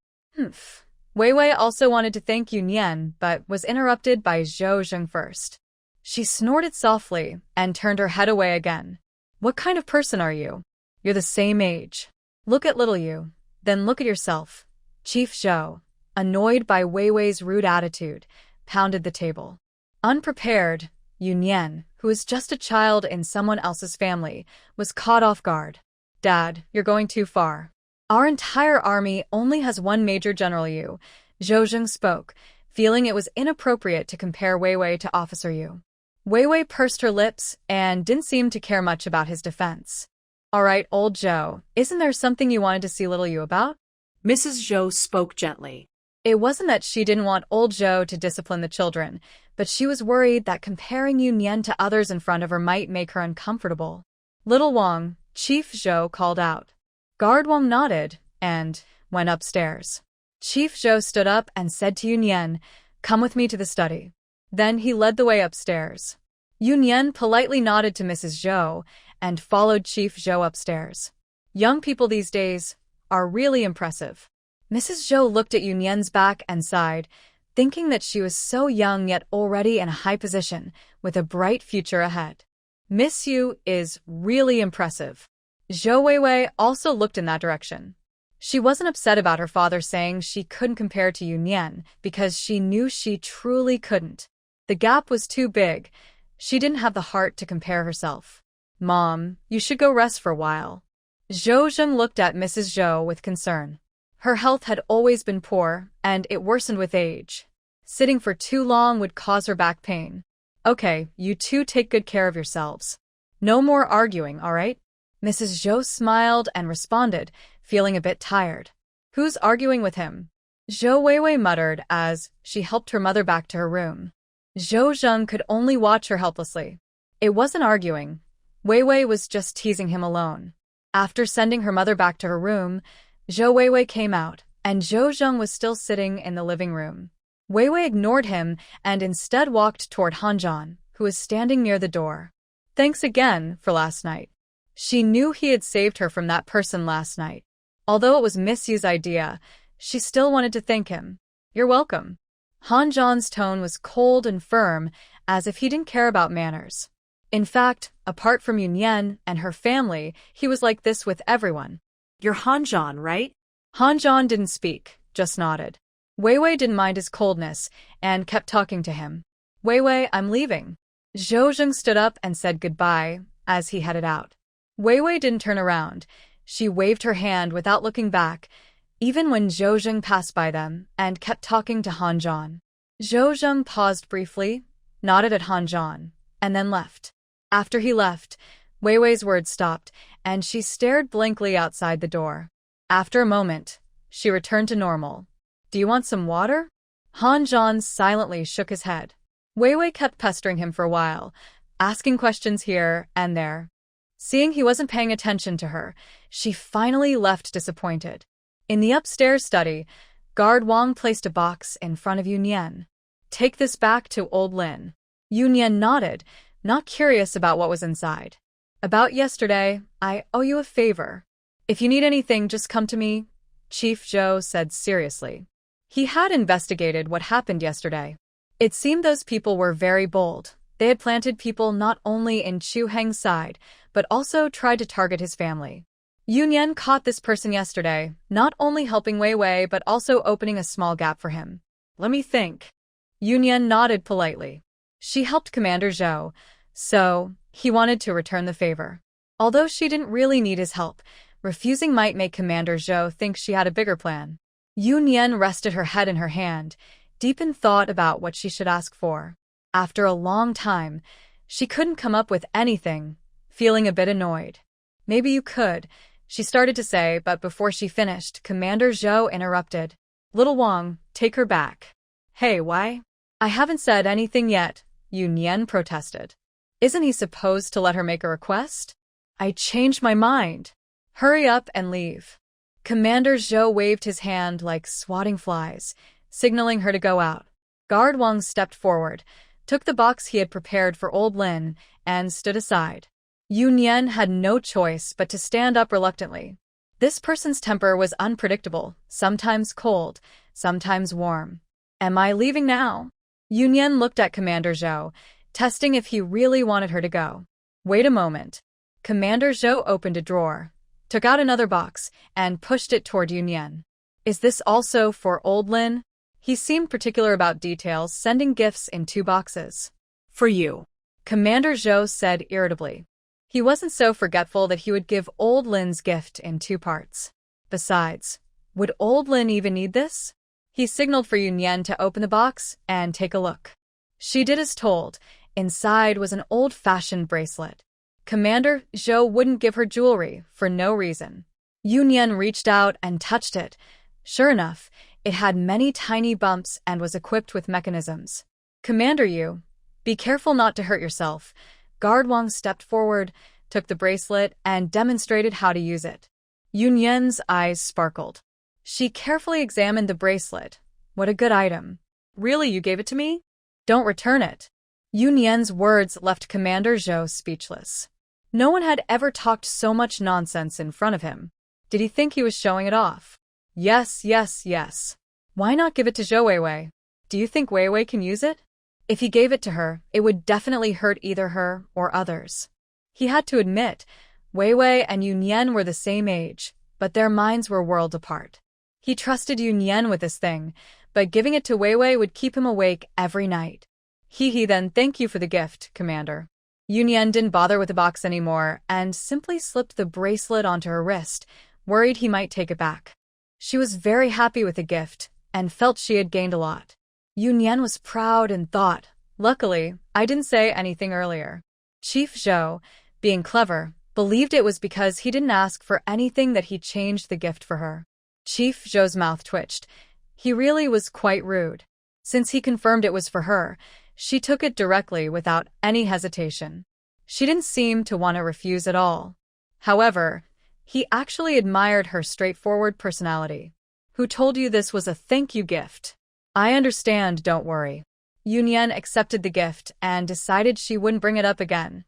Wei Wei also wanted to thank Yun Yan, but was interrupted by Zhou Zheng first. She snorted softly and turned her head away again. What kind of person are you? You're the same age. Look at little you, then look at yourself. Chief Zhou, annoyed by Wei Wei's rude attitude, pounded the table. Unprepared, Yun Yan, who was just a child in someone else's family, was caught off guard. Dad, you're going too far. Our entire army only has one Major General Yu, Zhou Zheng spoke, feeling it was inappropriate to compare Wei Wei to Officer Yu. Wei Wei pursed her lips and didn't seem to care much about his defense. All right, old Zhou, isn't there something you wanted to see little Yu about? Mrs. Zhou spoke gently. It wasn't that she didn't want old Zhou to discipline the children, but she was worried that comparing Yun Yan to others in front of her might make her uncomfortable. Little Wang, Chief Zhou called out. Guard Wang nodded and went upstairs. Chief Zhou stood up and said to Yun Yan, "Come with me to the study." Then he led the way upstairs. Yun Yan politely nodded to Mrs. Zhou and followed Chief Zhou upstairs. Young people these days are really impressive. Mrs. Zhou looked at Yun Yan's back and sighed, thinking that she was so young yet already in a high position with a bright future ahead. Miss Yu is really impressive. Zhou Weiwei also looked in that direction. She wasn't upset about her father saying she couldn't compare to Yun Yan because she knew she truly couldn't. The gap was too big. She didn't have the heart to compare herself. Mom, you should go rest for a while. Zhou Zheng looked at Mrs. Zhou with concern. Her health had always been poor, and it worsened with age. Sitting for too long would cause her back pain. Okay, you two take good care of yourselves. No more arguing, all right? Mrs. Zhou smiled and responded, feeling a bit tired. Who's arguing with him? Zhou Weiwei muttered as she helped her mother back to her room. Zhou Zheng could only watch her helplessly. It wasn't arguing. Weiwei was just teasing him alone. After sending her mother back to her room, Zhou Weiwei came out, and Zhou Zheng was still sitting in the living room. Weiwei ignored him and instead walked toward Hanzhan, who was standing near the door. Thanks again for last night. She knew he had saved her from that person last night. Although it was Miss Yu's idea, she still wanted to thank him. You're welcome. Hanzhan's tone was cold and firm, as if he didn't care about manners. In fact, apart from Yun Yan and her family, he was like this with everyone. You're Hanzhan, right? Hanzhan didn't speak, just nodded. Weiwei didn't mind his coldness and kept talking to him. Weiwei, I'm leaving. Zhou Zheng stood up and said goodbye as he headed out. Weiwei didn't turn around. She waved her hand without looking back, even when Zhou Zheng passed by them and kept talking to Hanzhan. Zhou Zheng paused briefly, nodded at Hanzhan, and then left. After he left, Weiwei's words stopped, and she stared blankly outside the door. After a moment, she returned to normal. Do you want some water? Hanzhan silently shook his head. Weiwei kept pestering him for a while, asking questions here and there. Seeing he wasn't paying attention to her, she finally left disappointed. In the upstairs study, Guard Wang placed a box in front of Yun Yan. Take this back to old Lin. Yun Yan nodded, not curious about what was inside. About yesterday, I owe you a favor. If you need anything, just come to me, Chief Zhou said seriously. He had investigated what happened yesterday. It seemed those people were very bold. They had planted people not only in Chu Heng's side, but also tried to target his family. Yun Yan caught this person yesterday, not only helping Weiwei but also opening a small gap for him. Let me think. Yun Yan nodded politely. She helped Commander Zhou, so he wanted to return the favor. Although she didn't really need his help, refusing might make Commander Zhou think she had a bigger plan. Yun Yan rested her head in her hand, deep in thought about what she should ask for. After a long time, she couldn't come up with anything, feeling a bit annoyed. Maybe you could, she started to say, but before she finished, Commander Zhou interrupted. Little Wang, take her back. Hey, why? I haven't said anything yet, Yun Yan protested. Isn't he supposed to let her make a request? I changed my mind. Hurry up and leave. Commander Zhou waved his hand like swatting flies, signaling her to go out. Guard Wang stepped forward, took the box he had prepared for old Lin, and stood aside. Yun Yan had no choice but to stand up reluctantly. This person's temper was unpredictable, sometimes cold, sometimes warm. Am I leaving now? Yunyan looked at Commander Zhou, testing if he really wanted her to go. Wait a moment. Commander Zhou opened a drawer, took out another box, and pushed it toward Yunyan. Is this also for old Lin? He seemed particular about details, sending gifts in 2 boxes. For you. Commander Zhou said irritably. He wasn't so forgetful that he would give old Lin's gift in 2 parts. Besides, would old Lin even need this? He signaled for Yunyan to open the box and take a look. She did as told. Inside was an old-fashioned bracelet. Commander Zhou wouldn't give her jewelry for no reason. Yunyan reached out and touched it. Sure enough, it had many tiny bumps and was equipped with mechanisms. Commander Yu, be careful not to hurt yourself. Guard Wang stepped forward, took the bracelet, and demonstrated how to use it. Yunyan's eyes sparkled. She carefully examined the bracelet. What a good item. Really, you gave it to me? Don't return it. Yunyan's words left Commander Zhou speechless. No one had ever talked so much nonsense in front of him. Did he think he was showing it off? Yes, yes, yes. Why not give it to Zhou Weiwei? Do you think Weiwei can use it? If he gave it to her, it would definitely hurt either her or others. He had to admit, Weiwei and Yunyan were the same age, but their minds were worlds apart. He trusted Yunyan with this thing, but giving it to Weiwei would keep him awake every night. Then thank you for the gift, Commander. Yunyan didn't bother with the box anymore and simply slipped the bracelet onto her wrist, worried he might take it back. She was very happy with the gift and felt she had gained a lot. Yunyan was proud and thought, luckily, I didn't say anything earlier. Chief Zhou, being clever, believed it was because he didn't ask for anything that he changed the gift for her. Chief Zhou's mouth twitched. He really was quite rude. Since he confirmed it was for her, she took it directly without any hesitation. She didn't seem to want to refuse at all. However, he actually admired her straightforward personality. Who told you this was a thank you gift? I understand, don't worry. Yunyan accepted the gift and decided she wouldn't bring it up again.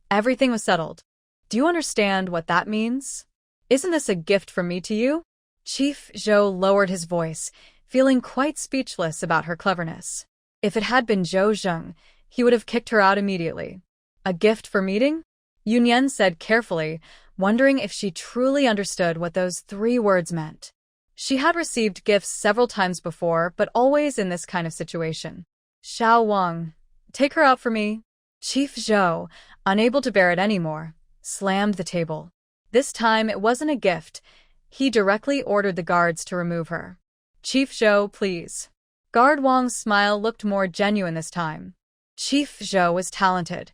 Everything was settled. Do you understand what that means? Isn't this a gift from me to you? Chief Zhou lowered his voice, feeling quite speechless about her cleverness. If it had been Zhou Zheng, he would have kicked her out immediately. A gift for meeting? Yunyan said carefully, wondering if she truly understood what those 3 words meant. She had received gifts several times before, but always in this kind of situation. Xiao Wang, take her out for me. Chief Zhou, unable to bear it anymore, slammed the table. This time it wasn't a gift. He directly ordered the guards to remove her. Chief Zhou, please. Guard Wang's smile looked more genuine this time. Chief Zhou was talented.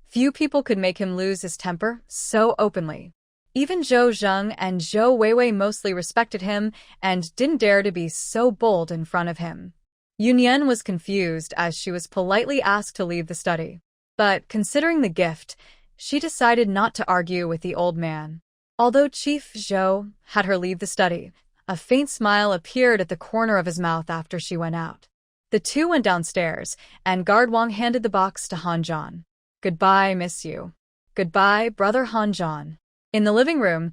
Few people could make him lose his temper so openly. Even Zhou Zheng and Zhou Weiwei mostly respected him and didn't dare to be so bold in front of him. Yunyan was confused as she was politely asked to leave the study. But considering the gift, she decided not to argue with the old man. Although Chief Zhou had her leave the study, a faint smile appeared at the corner of his mouth after she went out. The 2 went downstairs, and Guard Wang handed the box to Han Zhan. Goodbye, miss you. Goodbye, brother Han Zhan. In the living room,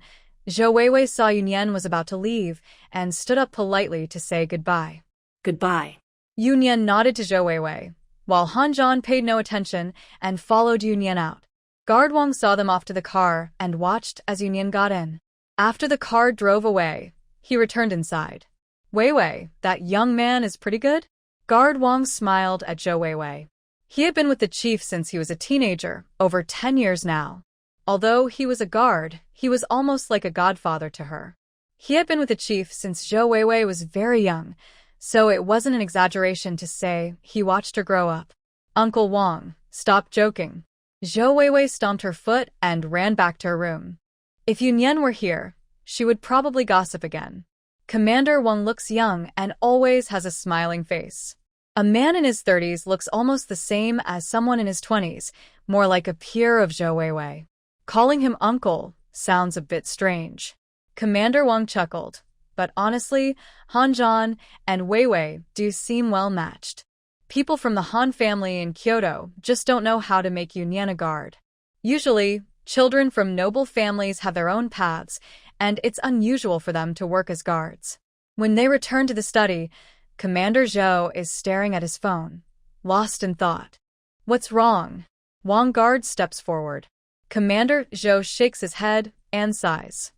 Zhou Weiwei saw Yunyan was about to leave and stood up politely to say goodbye. Goodbye. Yunyan nodded to Zhou Weiwei, while Han Zhan paid no attention and followed Yunyan out. Guard Wang saw them off to the car and watched as Yunyan got in. After the car drove away, he returned inside. Weiwei, that young man is pretty good? Guard Wang smiled at Zhou Weiwei. He had been with the chief since he was a teenager, over 10 years now. Although he was a guard, he was almost like a godfather to her. He had been with the chief since Zhou Weiwei was very young, so it wasn't an exaggeration to say he watched her grow up. Uncle Wang, stop joking. Zhou Weiwei stomped her foot and ran back to her room. If Yunyan were here, she would probably gossip again. Commander Wang looks young and always has a smiling face. A man in his 30s looks almost the same as someone in his 20s, more like a peer of Zhou Weiwei. Calling him uncle sounds a bit strange. Commander Wang chuckled, but honestly, Han Zhan and Weiwei do seem well matched. People from the Han family in Kyoto just don't know how to make Yunyan a guard. Usually, children from noble families have their own paths, and it's unusual for them to work as guards. When they return to the study, Commander Zhou is staring at his phone, lost in thought. What's wrong? Wang Guard steps forward. Commander Zhou shakes his head and sighs.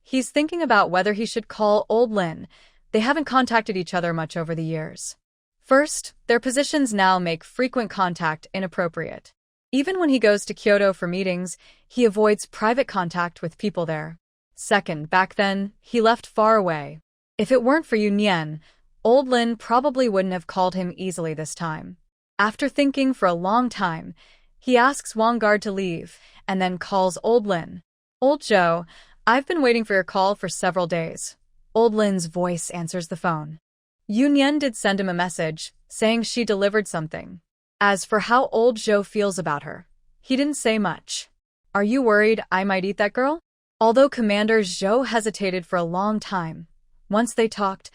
He's thinking about whether he should call old Lin. They haven't contacted each other much over the years. First, their positions now make frequent contact inappropriate. Even when he goes to Kyoto for meetings, he avoids private contact with people there. Second, back then, he left far away. If it weren't for Yunyan, old Lin probably wouldn't have called him easily this time. After thinking for a long time, he asks Wang Guard to leave, and then calls old Lin. Old Zhou, I've been waiting for your call for several days. Old Lin's voice answers the phone. Yunyan did send him a message, saying she delivered something. As for how old Zhou feels about her, he didn't say much. Are you worried I might eat that girl? Although Commander Zhou hesitated for a long time, once they talked,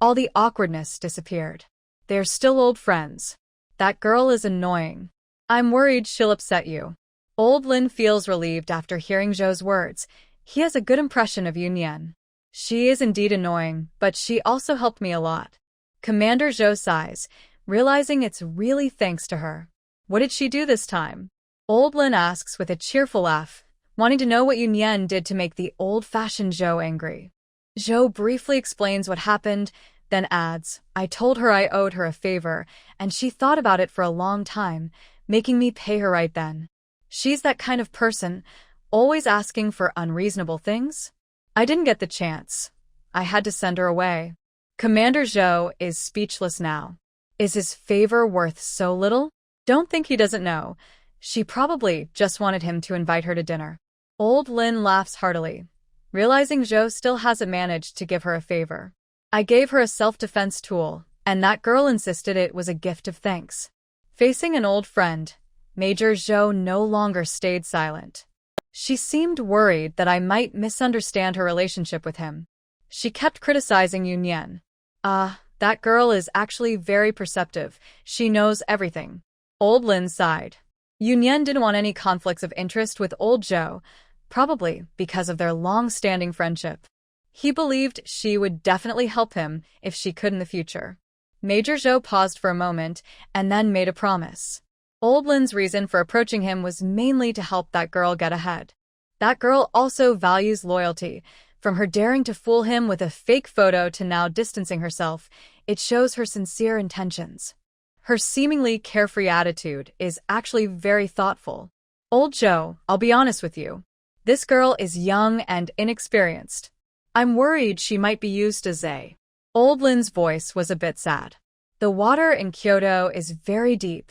all the awkwardness disappeared. They're still old friends. That girl is annoying. I'm worried she'll upset you. Old Lin feels relieved after hearing Zhou's words. He has a good impression of Yunyan. She is indeed annoying, but she also helped me a lot. Commander Zhou sighs, realizing it's really thanks to her. What did she do this time? Old Lin asks with a cheerful laugh, wanting to know what Yunyan did to make the old-fashioned Zhou angry. Zhou briefly explains what happened, then adds, I told her I owed her a favor, and she thought about it for a long time, making me pay her right then. She's that kind of person, always asking for unreasonable things. I didn't get the chance. I had to send her away. Commander Zhou is speechless now. Is his favor worth so little? Don't think he doesn't know. She probably just wanted him to invite her to dinner. Old Lin laughs heartily, realizing Zhou still hasn't managed to give her a favor. I gave her a self-defense tool, and that girl insisted it was a gift of thanks. Facing an old friend, Major Zhou no longer stayed silent. She seemed worried that I might misunderstand her relationship with him. She kept criticizing Yunyan. That girl is actually very perceptive. She knows everything. Old Lin sighed. Yunyan didn't want any conflicts of interest with old Zhou, probably because of their long-standing friendship. He believed she would definitely help him if she could in the future. Major Zhou paused for a moment and then made a promise. Old Lin's reason for approaching him was mainly to help that girl get ahead. That girl also values loyalty. From her daring to fool him with a fake photo to now distancing herself, it shows her sincere intentions. Her seemingly carefree attitude is actually very thoughtful. Old Zhou, I'll be honest with you. This girl is young and inexperienced. I'm worried she might be used as a... Old Lin's voice was a bit sad. The water in Kyoto is very deep.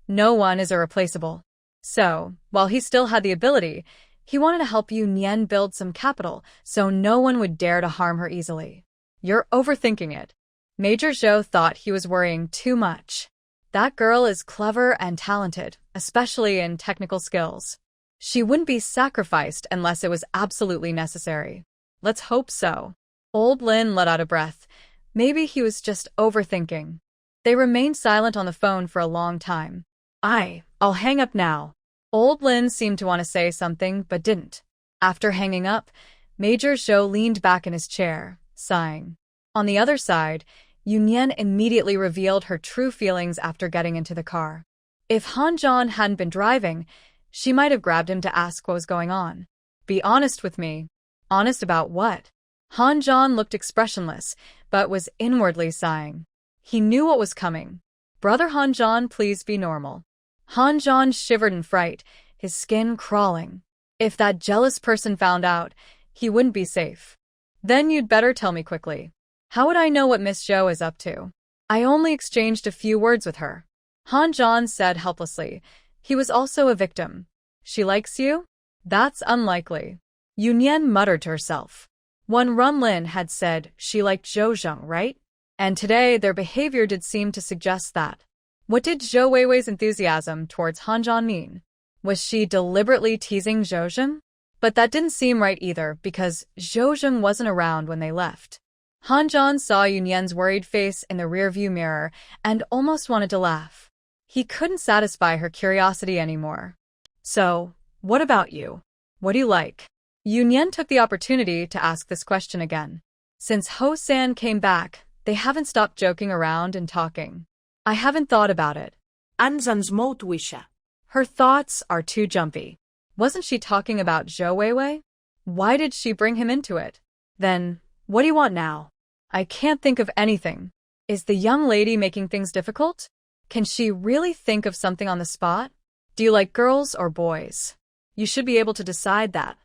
No one is irreplaceable. So, while he still had the ability, he wanted to help Yunyan build some capital so no one would dare to harm her easily. You're overthinking it. Major Zhou thought he was worrying too much. That girl is clever and talented, especially in technical skills. She wouldn't be sacrificed unless it was absolutely necessary. Let's hope so. Old Lin let out a breath. Maybe he was just overthinking. They remained silent on the phone for a long time. I'll hang up now. Old Lin seemed to want to say something but didn't. After hanging up, Major Zhou leaned back in his chair, sighing. On the other side, Yunyan immediately revealed her true feelings after getting into the car. If Han Zhan hadn't been driving, she might have grabbed him to ask what was going on. Be honest with me. Honest about what? Han Zhan looked expressionless, but was inwardly sighing. He knew what was coming. Brother Han Zhan, please be normal. Han Zhan shivered in fright, his skin crawling. If that jealous person found out, he wouldn't be safe. Then you'd better tell me quickly. How would I know what Miss Zhou is up to? I only exchanged a few words with her. Han Zhan said helplessly. He was also a victim. She likes you? That's unlikely. Yunyan muttered to herself. When Runlin had said she liked Zhou Zheng, right? And today their behavior did seem to suggest that. What did Zhou Weiwei's enthusiasm towards Han Zhan mean? Was she deliberately teasing Zhou Zheng? But that didn't seem right either because Zhou Zheng wasn't around when they left. Han Zhan saw Yunyan's worried face in the rearview mirror and almost wanted to laugh. He couldn't satisfy her curiosity anymore. So, what about you? What do you like? Yunyan took the opportunity to ask this question again. Since Ho-san came back, they haven't stopped joking around and talking. I haven't thought about it. Ansans mootwisha. Her thoughts are too jumpy. Wasn't she talking about Zhou Weiwei? Why did she bring him into it? Then, what do you want now? I can't think of anything. Is the young lady making things difficult? Can she really think of something on the spot? Do you like girls or boys? You should be able to decide that.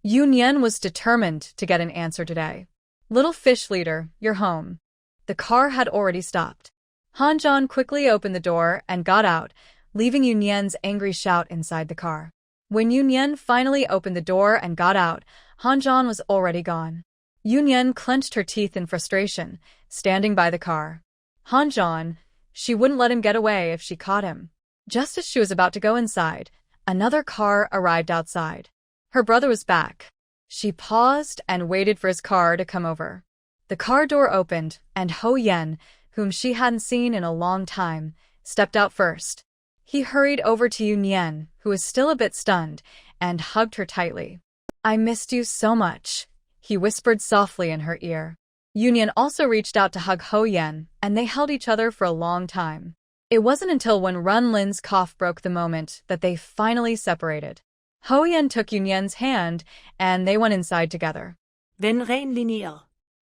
Yunyan was determined to get an answer today. Little fish leader, you're home. The car had already stopped. Hanjan quickly opened the door and got out, leaving Yunyan's angry shout inside the car. When Yunyan finally opened the door and got out, Hanjan was already gone. Yunyan clenched her teeth in frustration, standing by the car. Hanjan, she wouldn't let him get away if she caught him. Just as she was about to go inside, another car arrived outside. Her brother was back. She paused and waited for his car to come over. The car door opened, and Ho Yen, whom she hadn't seen in a long time, stepped out first. He hurried over to Yunyan, who was still a bit stunned, and hugged her tightly. I missed you so much, he whispered softly in her ear. Yunyan also reached out to hug Ho Yen, and they held each other for a long time. It wasn't until when Runlin's cough broke the moment that they finally separated. Ho Yen took Yunyan's hand, and they went inside together. Ven rein linear.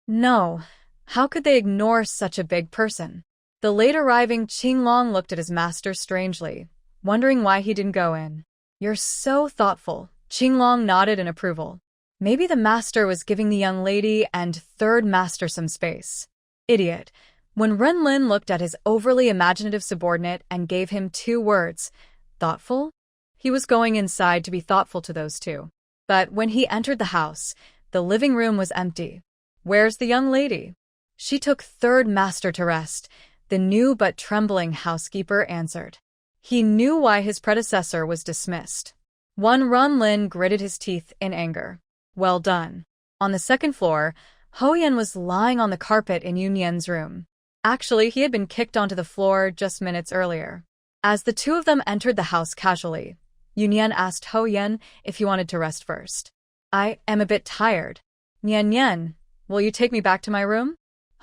No, how could they ignore such a big person? The late-arriving Qinglong looked at his master strangely, wondering why he didn't go in. You're so thoughtful. Qinglong nodded in approval. Maybe the master was giving the young lady and third master some space. Idiot. When Renlin looked at his overly imaginative subordinate and gave him 2 words, thoughtful? He was going inside to be thoughtful to those 2. But when he entered the house, the living room was empty. Where's the young lady? She took third master to rest, the new but trembling housekeeper answered. He knew why his predecessor was dismissed. Runlin gritted his teeth in anger. Well done. On the second floor, Ho Yen was lying on the carpet in Yunyan's room. Actually, he had been kicked onto the floor just minutes earlier. As the 2 of them entered the house casually, Yunyan asked Ho Yen if he wanted to rest first. I am a bit tired. Nyan, will you take me back to my room?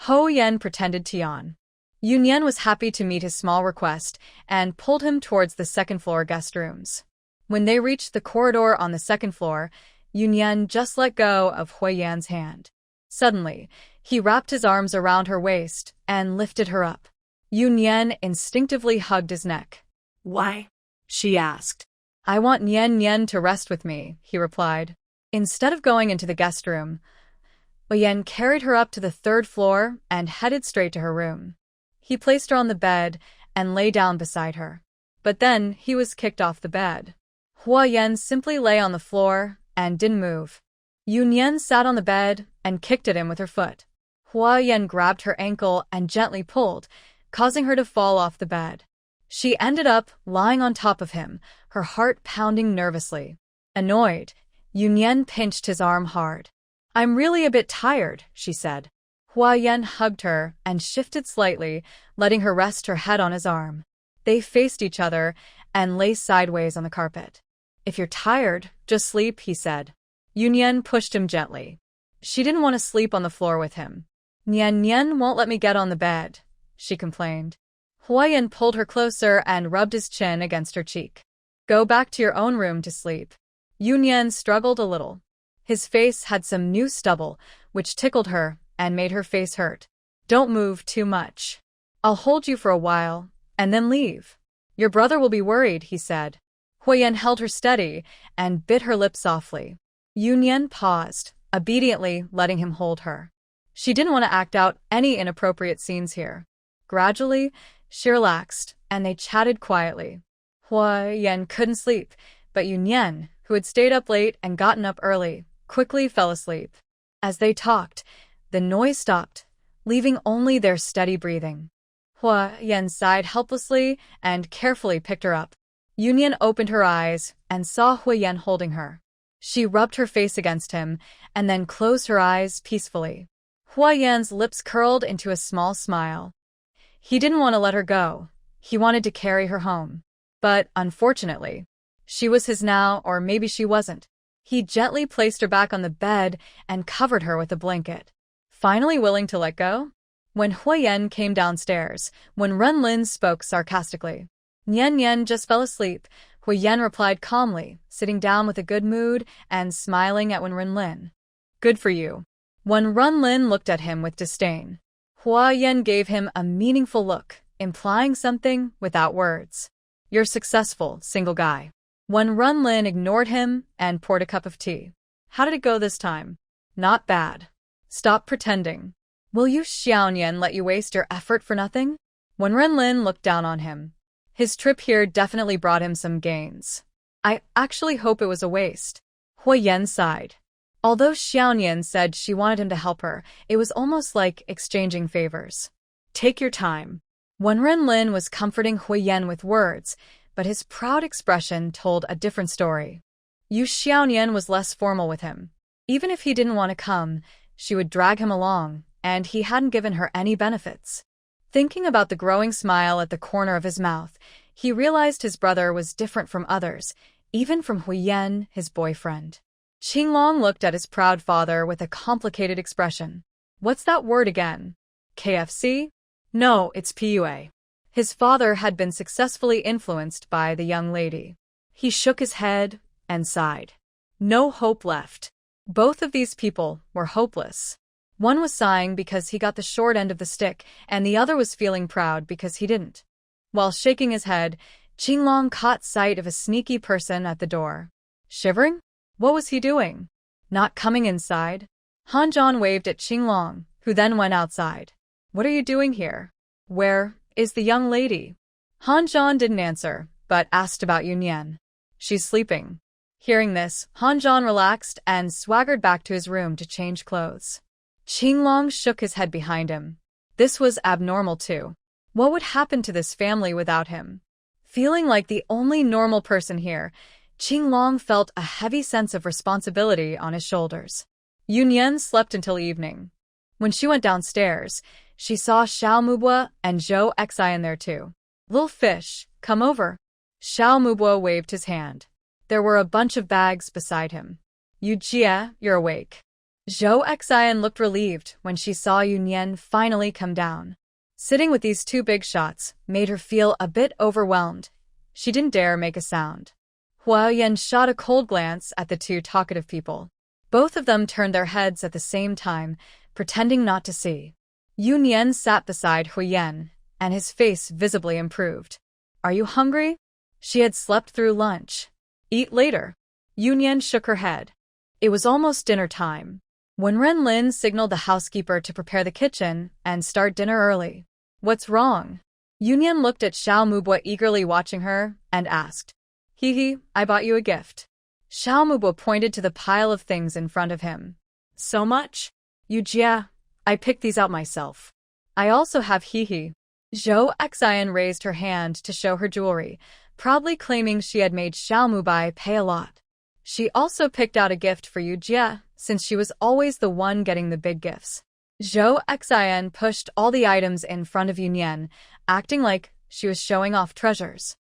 Ho Yen pretended to yawn. Yunyan was happy to meet his small request and pulled him towards the second-floor guest rooms. When they reached the corridor on the second floor, Yunyan just let go of Hui Yan's hand. Suddenly, he wrapped his arms around her waist and lifted her up. Yunyan instinctively hugged his neck. Why? She asked. I want Nyan to rest with me, he replied. Instead of going into the guest room, Hui Yan carried her up to the 3rd floor and headed straight to her room. He placed her on the bed and lay down beside her. But then he was kicked off the bed. Hua Yan simply lay on the floor and didn't move. Yunyan sat on the bed and kicked at him with her foot. Hua Yan grabbed her ankle and gently pulled, causing her to fall off the bed. She ended up lying on top of him, her heart pounding nervously. Annoyed, Yunyan pinched his arm hard. I'm really a bit tired, she said. Hua Yan hugged her and shifted slightly, letting her rest her head on his arm. They faced each other and lay sideways on the carpet. If you're tired, just sleep, he said. Yunyan pushed him gently. She didn't want to sleep on the floor with him. Nyan won't let me get on the bed, she complained. Hua Yan pulled her closer and rubbed his chin against her cheek. Go back to your own room to sleep. Yunyan struggled a little. His face had some new stubble, which tickled her and made her face hurt. Don't move too much. I'll hold you for a while, and then leave. Your brother will be worried, he said. Hui Yan held her steady and bit her lip softly. Yunyan paused, obediently letting him hold her. She didn't want to act out any inappropriate scenes here. Gradually, she relaxed, and they chatted quietly. Hui Yan couldn't sleep, but Yunyan, who had stayed up late and gotten up early, quickly fell asleep. As they talked, the noise stopped, leaving only their steady breathing. Hua Yan sighed helplessly and carefully picked her up. Yunyan opened her eyes and saw Hui Yan holding her. She rubbed her face against him and then closed her eyes peacefully. Hua Yan's lips curled into a small smile. He didn't want to let her go. He wanted to carry her home. But, unfortunately, she was his now, or maybe she wasn't. He gently placed her back on the bed and covered her with a blanket. Finally willing to let go? When Huiyan came downstairs, when Renlin spoke sarcastically, Nian Nian just fell asleep, Huiyan replied calmly, sitting down with a good mood and smiling at Renlin. Good for you. When Renlin looked at him with disdain, Huiyan gave him a meaningful look, implying something without words. You're successful, single guy. When Renlin ignored him and poured a cup of tea. How did it go this time? Not bad. Stop pretending. Will you Xiaonian let you waste your effort for nothing? When Renlin looked down on him, his trip here definitely brought him some gains. I actually hope it was a waste. Huiyan sighed. Although Xiaonian said she wanted him to help her, it was almost like exchanging favors. Take your time. When Renlin was comforting Huiyan with words, but his proud expression told a different story. Yu Xiaonian was less formal with him. Even if he didn't want to come, she would drag him along, and he hadn't given her any benefits. Thinking about the growing smile at the corner of his mouth, he realized his brother was different from others, even from Huiyan, his boyfriend. Qinglong looked at his proud father with a complicated expression. What's that word again? KFC? No, it's PUA. His father had been successfully influenced by the young lady. He shook his head and sighed. No hope left. Both of these people were hopeless. One was sighing because he got the short end of the stick, and the other was feeling proud because he didn't. While shaking his head, Qinglong caught sight of a sneaky person at the door. Shivering? What was he doing? Not coming inside? Hanzhong waved at Qinglong, who then went outside. What are you doing here? Where is the young lady? Hanzhong didn't answer, but asked about Yunyan. She's sleeping. Hearing this, Hanzhong relaxed and swaggered back to his room to change clothes. Qinglong shook his head behind him. This was abnormal too. What would happen to this family without him? Feeling like the only normal person here, Qinglong felt a heavy sense of responsibility on his shoulders. Yunyan slept until evening. When she went downstairs, she saw Xiao Mubua and Zhou Xian there too. Little fish, come over. Xiao Mubua waved his hand. There were a bunch of bags beside him. Yu Jia, you're awake. Zhou Xian looked relieved when she saw Yunyan finally come down. Sitting with these two big shots made her feel a bit overwhelmed. She didn't dare make a sound. Huiyan shot a cold glance at the two talkative people. Both of them turned their heads at the same time, pretending not to see. Yunyan sat beside Huiyan, and his face visibly improved. Are you hungry? She had slept through lunch. Eat later. Yunyan shook her head. It was almost dinner time. When Renlin signaled the housekeeper to prepare the kitchen and start dinner early. What's wrong? Yunyan looked at Xiao Mubua eagerly watching her and asked. Hee, I bought you a gift. Xiao Mubua pointed to the pile of things in front of him. So much? Yu Jia, I picked these out myself. I also have hee. Zhou Xian raised her hand to show her jewelry, proudly claiming she had made Xiao Mubua pay a lot. She also picked out a gift for Yu Jia, since she was always the one getting the big gifts. Zhou Xian pushed all the items in front of Yunyan, acting like she was showing off treasures.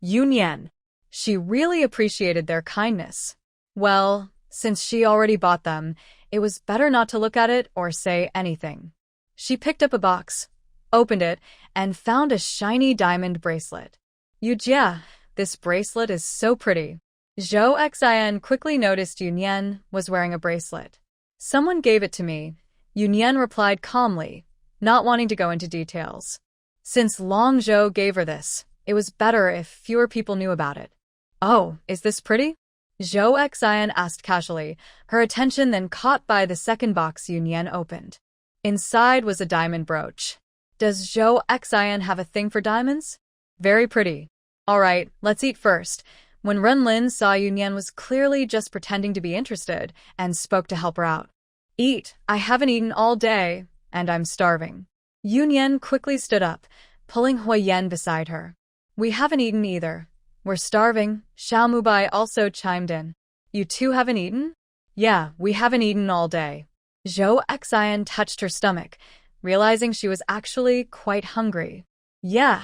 Yunyan. She really appreciated their kindness. Well, since she already bought them, it was better not to look at it or say anything. She picked up a box, opened it, and found a shiny diamond bracelet. Yu Jia, this bracelet is so pretty. Zhou Xian quickly noticed Yunyan was wearing a bracelet. Someone gave it to me, Yunyan replied calmly, not wanting to go into details. Since Long Zhou gave her this, it was better if fewer people knew about it. Oh, is this pretty? Zhou Xian asked casually, her attention then caught by the second box Yunyan opened. Inside was a diamond brooch. Does Zhou Xian have a thing for diamonds? Very pretty. Alright, let's eat first. When Renlin saw Yunyan was clearly just pretending to be interested and spoke to help her out. Eat, I haven't eaten all day, and I'm starving. Yunyan quickly stood up, pulling Huiyan beside her. We haven't eaten either. We're starving, Xiao Mubua also chimed in. You two haven't eaten? Yeah, we haven't eaten all day. Zhou Xian touched her stomach, realizing she was actually quite hungry. Yeah,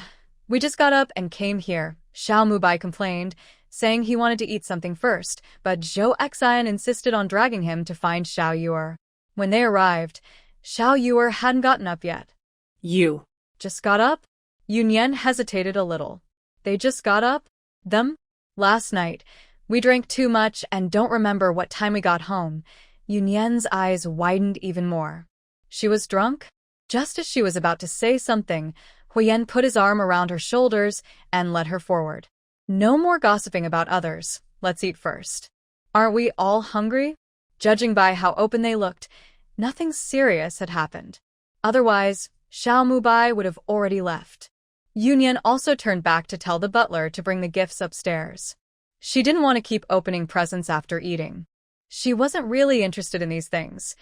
we just got up and came here, Xiao Mubua complained, saying he wanted to eat something first, but Zhou Xian insisted on dragging him to find Xiao Yuer. When they arrived, Xiao Yuer hadn't gotten up yet. You Just got up? Yunyan hesitated a little. They just got up? Them? Last night. We drank too much and don't remember what time we got home. Yunyan's eyes widened even more. She was drunk? Just as she was about to say something, Huyen put his arm around her shoulders and led her forward. No more gossiping about others. Let's eat first. Aren't we all hungry? Judging by how open they looked, nothing serious had happened. Otherwise, Xiao Mubai would have already left. Yunyan also turned back to tell the butler to bring the gifts upstairs. She didn't want to keep opening presents after eating. She wasn't really interested in these things.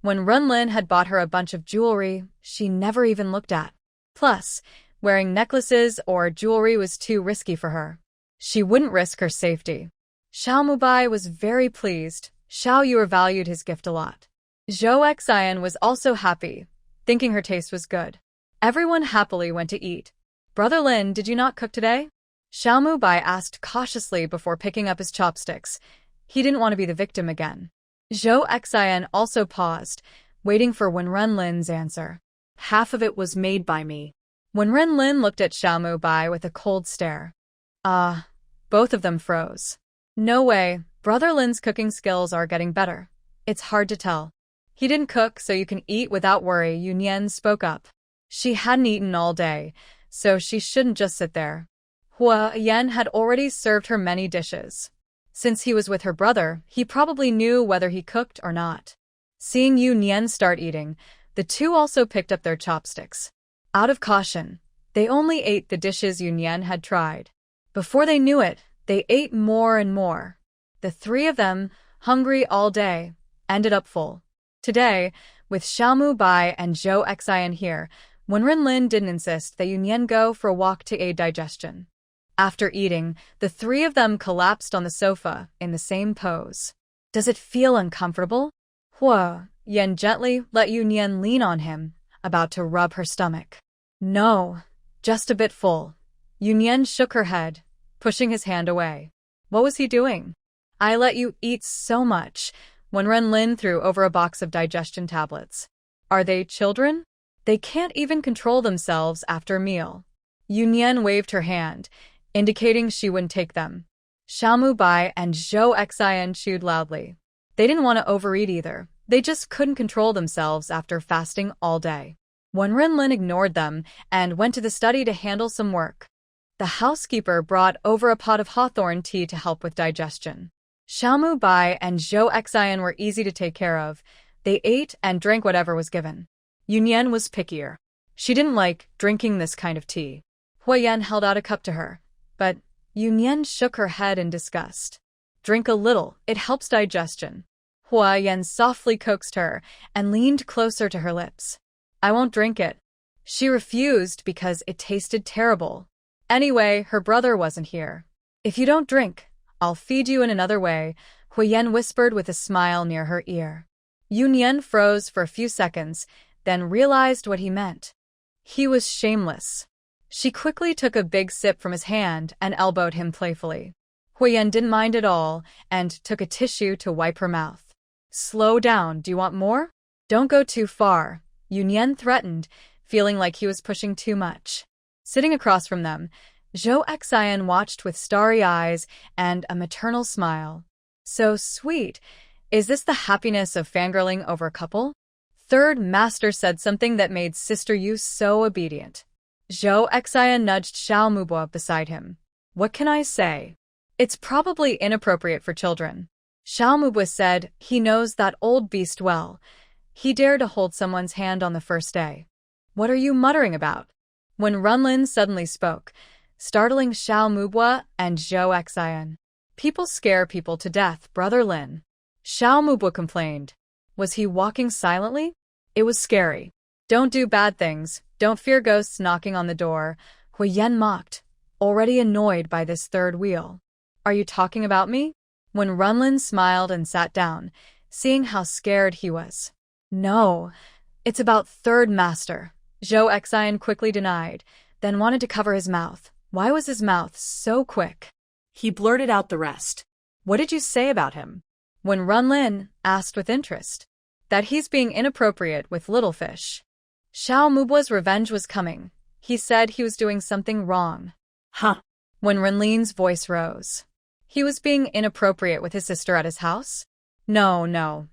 When Runlin had bought her a bunch of jewelry, she never even looked at. Plus, wearing necklaces or jewelry was too risky for her. She wouldn't risk her safety. Xiao Mubai was very pleased. Xiao Yuer valued his gift a lot. Zhou Xian was also happy, thinking her taste was good. Everyone happily went to eat. Brother Lin, did you not cook today? Xiao Mubai asked cautiously before picking up his chopsticks. He didn't want to be the victim again. Zhou Xian also paused, waiting for Wenren Lin's answer. Half of it was made by me. Wenren Lin looked at Xiao Mubai with a cold stare. Both of them froze. No way, Brother Lin's cooking skills are getting better. It's hard to tell. He didn't cook so you can eat without worry, Yunyan spoke up. She hadn't eaten all day, so she shouldn't just sit there. Hua Yan had already served her many dishes. Since he was with her brother, he probably knew whether he cooked or not. Seeing Yunyan start eating, the two also picked up their chopsticks. Out of caution, they only ate the dishes Yunyan had tried. Before they knew it, they ate more and more. The three of them, hungry all day, ended up full. Today, with Xiao Mubai and Zhou Xian here, Wenren Lin didn't insist that Yunyan go for a walk to aid digestion. After eating, the three of them collapsed on the sofa in the same pose. Does it feel uncomfortable? Hua Yan gently let Yunyan lean on him, about to rub her stomach. No, just a bit full. Yunyan shook her head, pushing his hand away. What was he doing? I let you eat so much. Wenren Lin threw over a box of digestion tablets. Are they children? They can't even control themselves after a meal. Yunyan waved her hand, indicating she wouldn't take them. Xiao Mubai and Zhou Xian chewed loudly. They didn't want to overeat either. They just couldn't control themselves after fasting all day. Wenren Lin ignored them and went to the study to handle some work. The housekeeper brought over a pot of hawthorn tea to help with digestion. Xiao Mubai and Zhou Xian were easy to take care of. They ate and drank whatever was given. Yunyan was pickier. She didn't like drinking this kind of tea. Huayan held out a cup to her, but Yunyan shook her head in disgust. Drink a little, it helps digestion. Huayan softly coaxed her and leaned closer to her lips. I won't drink it. She refused because it tasted terrible. Anyway, her brother wasn't here. If you don't drink, I'll feed you in another way, Huayan whispered with a smile near her ear. Yunyan froze for a few seconds, then realized what he meant. He was shameless. She quickly took a big sip from his hand and elbowed him playfully. Huayan didn't mind at all and took a tissue to wipe her mouth. Slow down, do you want more? Don't go too far, Yunyan threatened, feeling like he was pushing too much. Sitting across from them, Zhou Xian watched with starry eyes and a maternal smile. So sweet. Is this the happiness of fangirling over a couple? Third Master said something that made Sister Yu so obedient. Zhou Xian nudged Xiao Mubai beside him. What can I say? It's probably inappropriate for children. Xiao Mubai said he knows that old beast well. He dared to hold someone's hand on the first day. What are you muttering about? When Runlin suddenly spoke, startling Xiao Mubai and Zhou Xian. People scare people to death, Brother Lin. Xiao Mubai complained. Was he walking silently? It was scary. Don't do bad things. Don't fear ghosts knocking on the door, Huayan mocked, already annoyed by this third wheel. Are you talking about me? When Runlin smiled and sat down, seeing how scared he was. No, it's about Third Master, Zhou Xian quickly denied, then wanted to cover his mouth. Why was his mouth so quick? He blurted out the rest. What did you say about him? When Runlin asked with interest. that he's being inappropriate with little fish. Xiao Mubua's revenge was coming. He said he was doing something wrong. Huh. When Renlin's voice rose. He was being inappropriate with his sister at his house? No,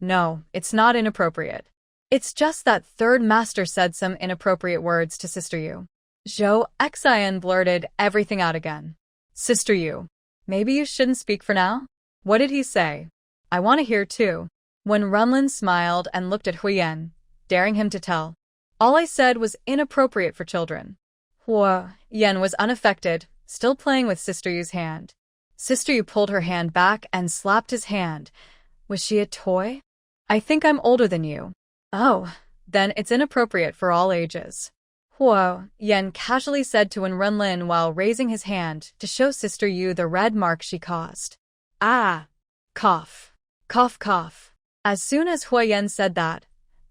it's not inappropriate. It's just that third master said some inappropriate words to Sister Yu. Zhou Xian blurted everything out again. Sister Yu, maybe you shouldn't speak for now? What did he say? I want to hear too. When Renlin smiled and looked at Huyen, daring him to tell. All I said was inappropriate for children. Huyen was unaffected, still playing with Sister Yu's hand. Sister Yu pulled her hand back and slapped his hand. Was she a toy? I think I'm older than you. Oh, then it's inappropriate for all ages. Huyen casually said to Renlin while raising his hand to show Sister Yu the red mark she caused. Ah! Cough. Cough, cough. As soon as Huyen said that,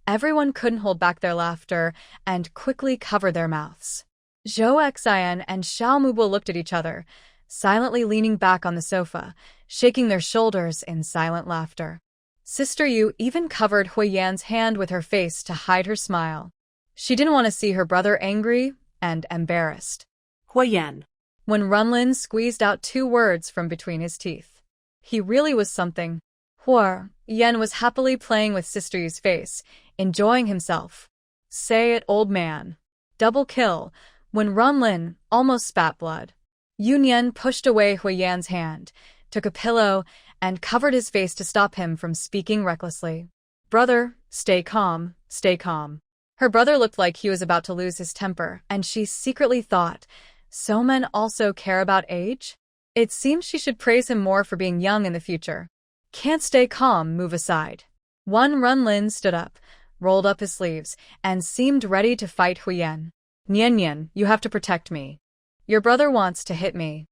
everyone couldn't hold back their laughter and quickly covered their mouths. Zhou Xian and Xiao Mubua looked at each other, silently leaning back on the sofa, shaking their shoulders in silent laughter. Sister Yu even covered Huyen's hand with her face to hide her smile. She didn't want to see her brother angry and embarrassed. Huyen. When Renlin squeezed out 2 words from between his teeth. He really was something. Huyen was happily playing with Sister Yu's face, enjoying himself. Say it, old man. Double kill, when Renlin almost spat blood. Yunyan pushed away Huyen's hand, took a pillow, and covered his face to stop him from speaking recklessly. Brother, stay calm, stay calm. Her brother looked like he was about to lose his temper, and she secretly thought, so men also care about age? It seems she should praise him more for being young in the future. Can't stay calm, move aside. Renlin stood up, rolled up his sleeves, and seemed ready to fight Huyen. Nian, you have to protect me. Your brother wants to hit me.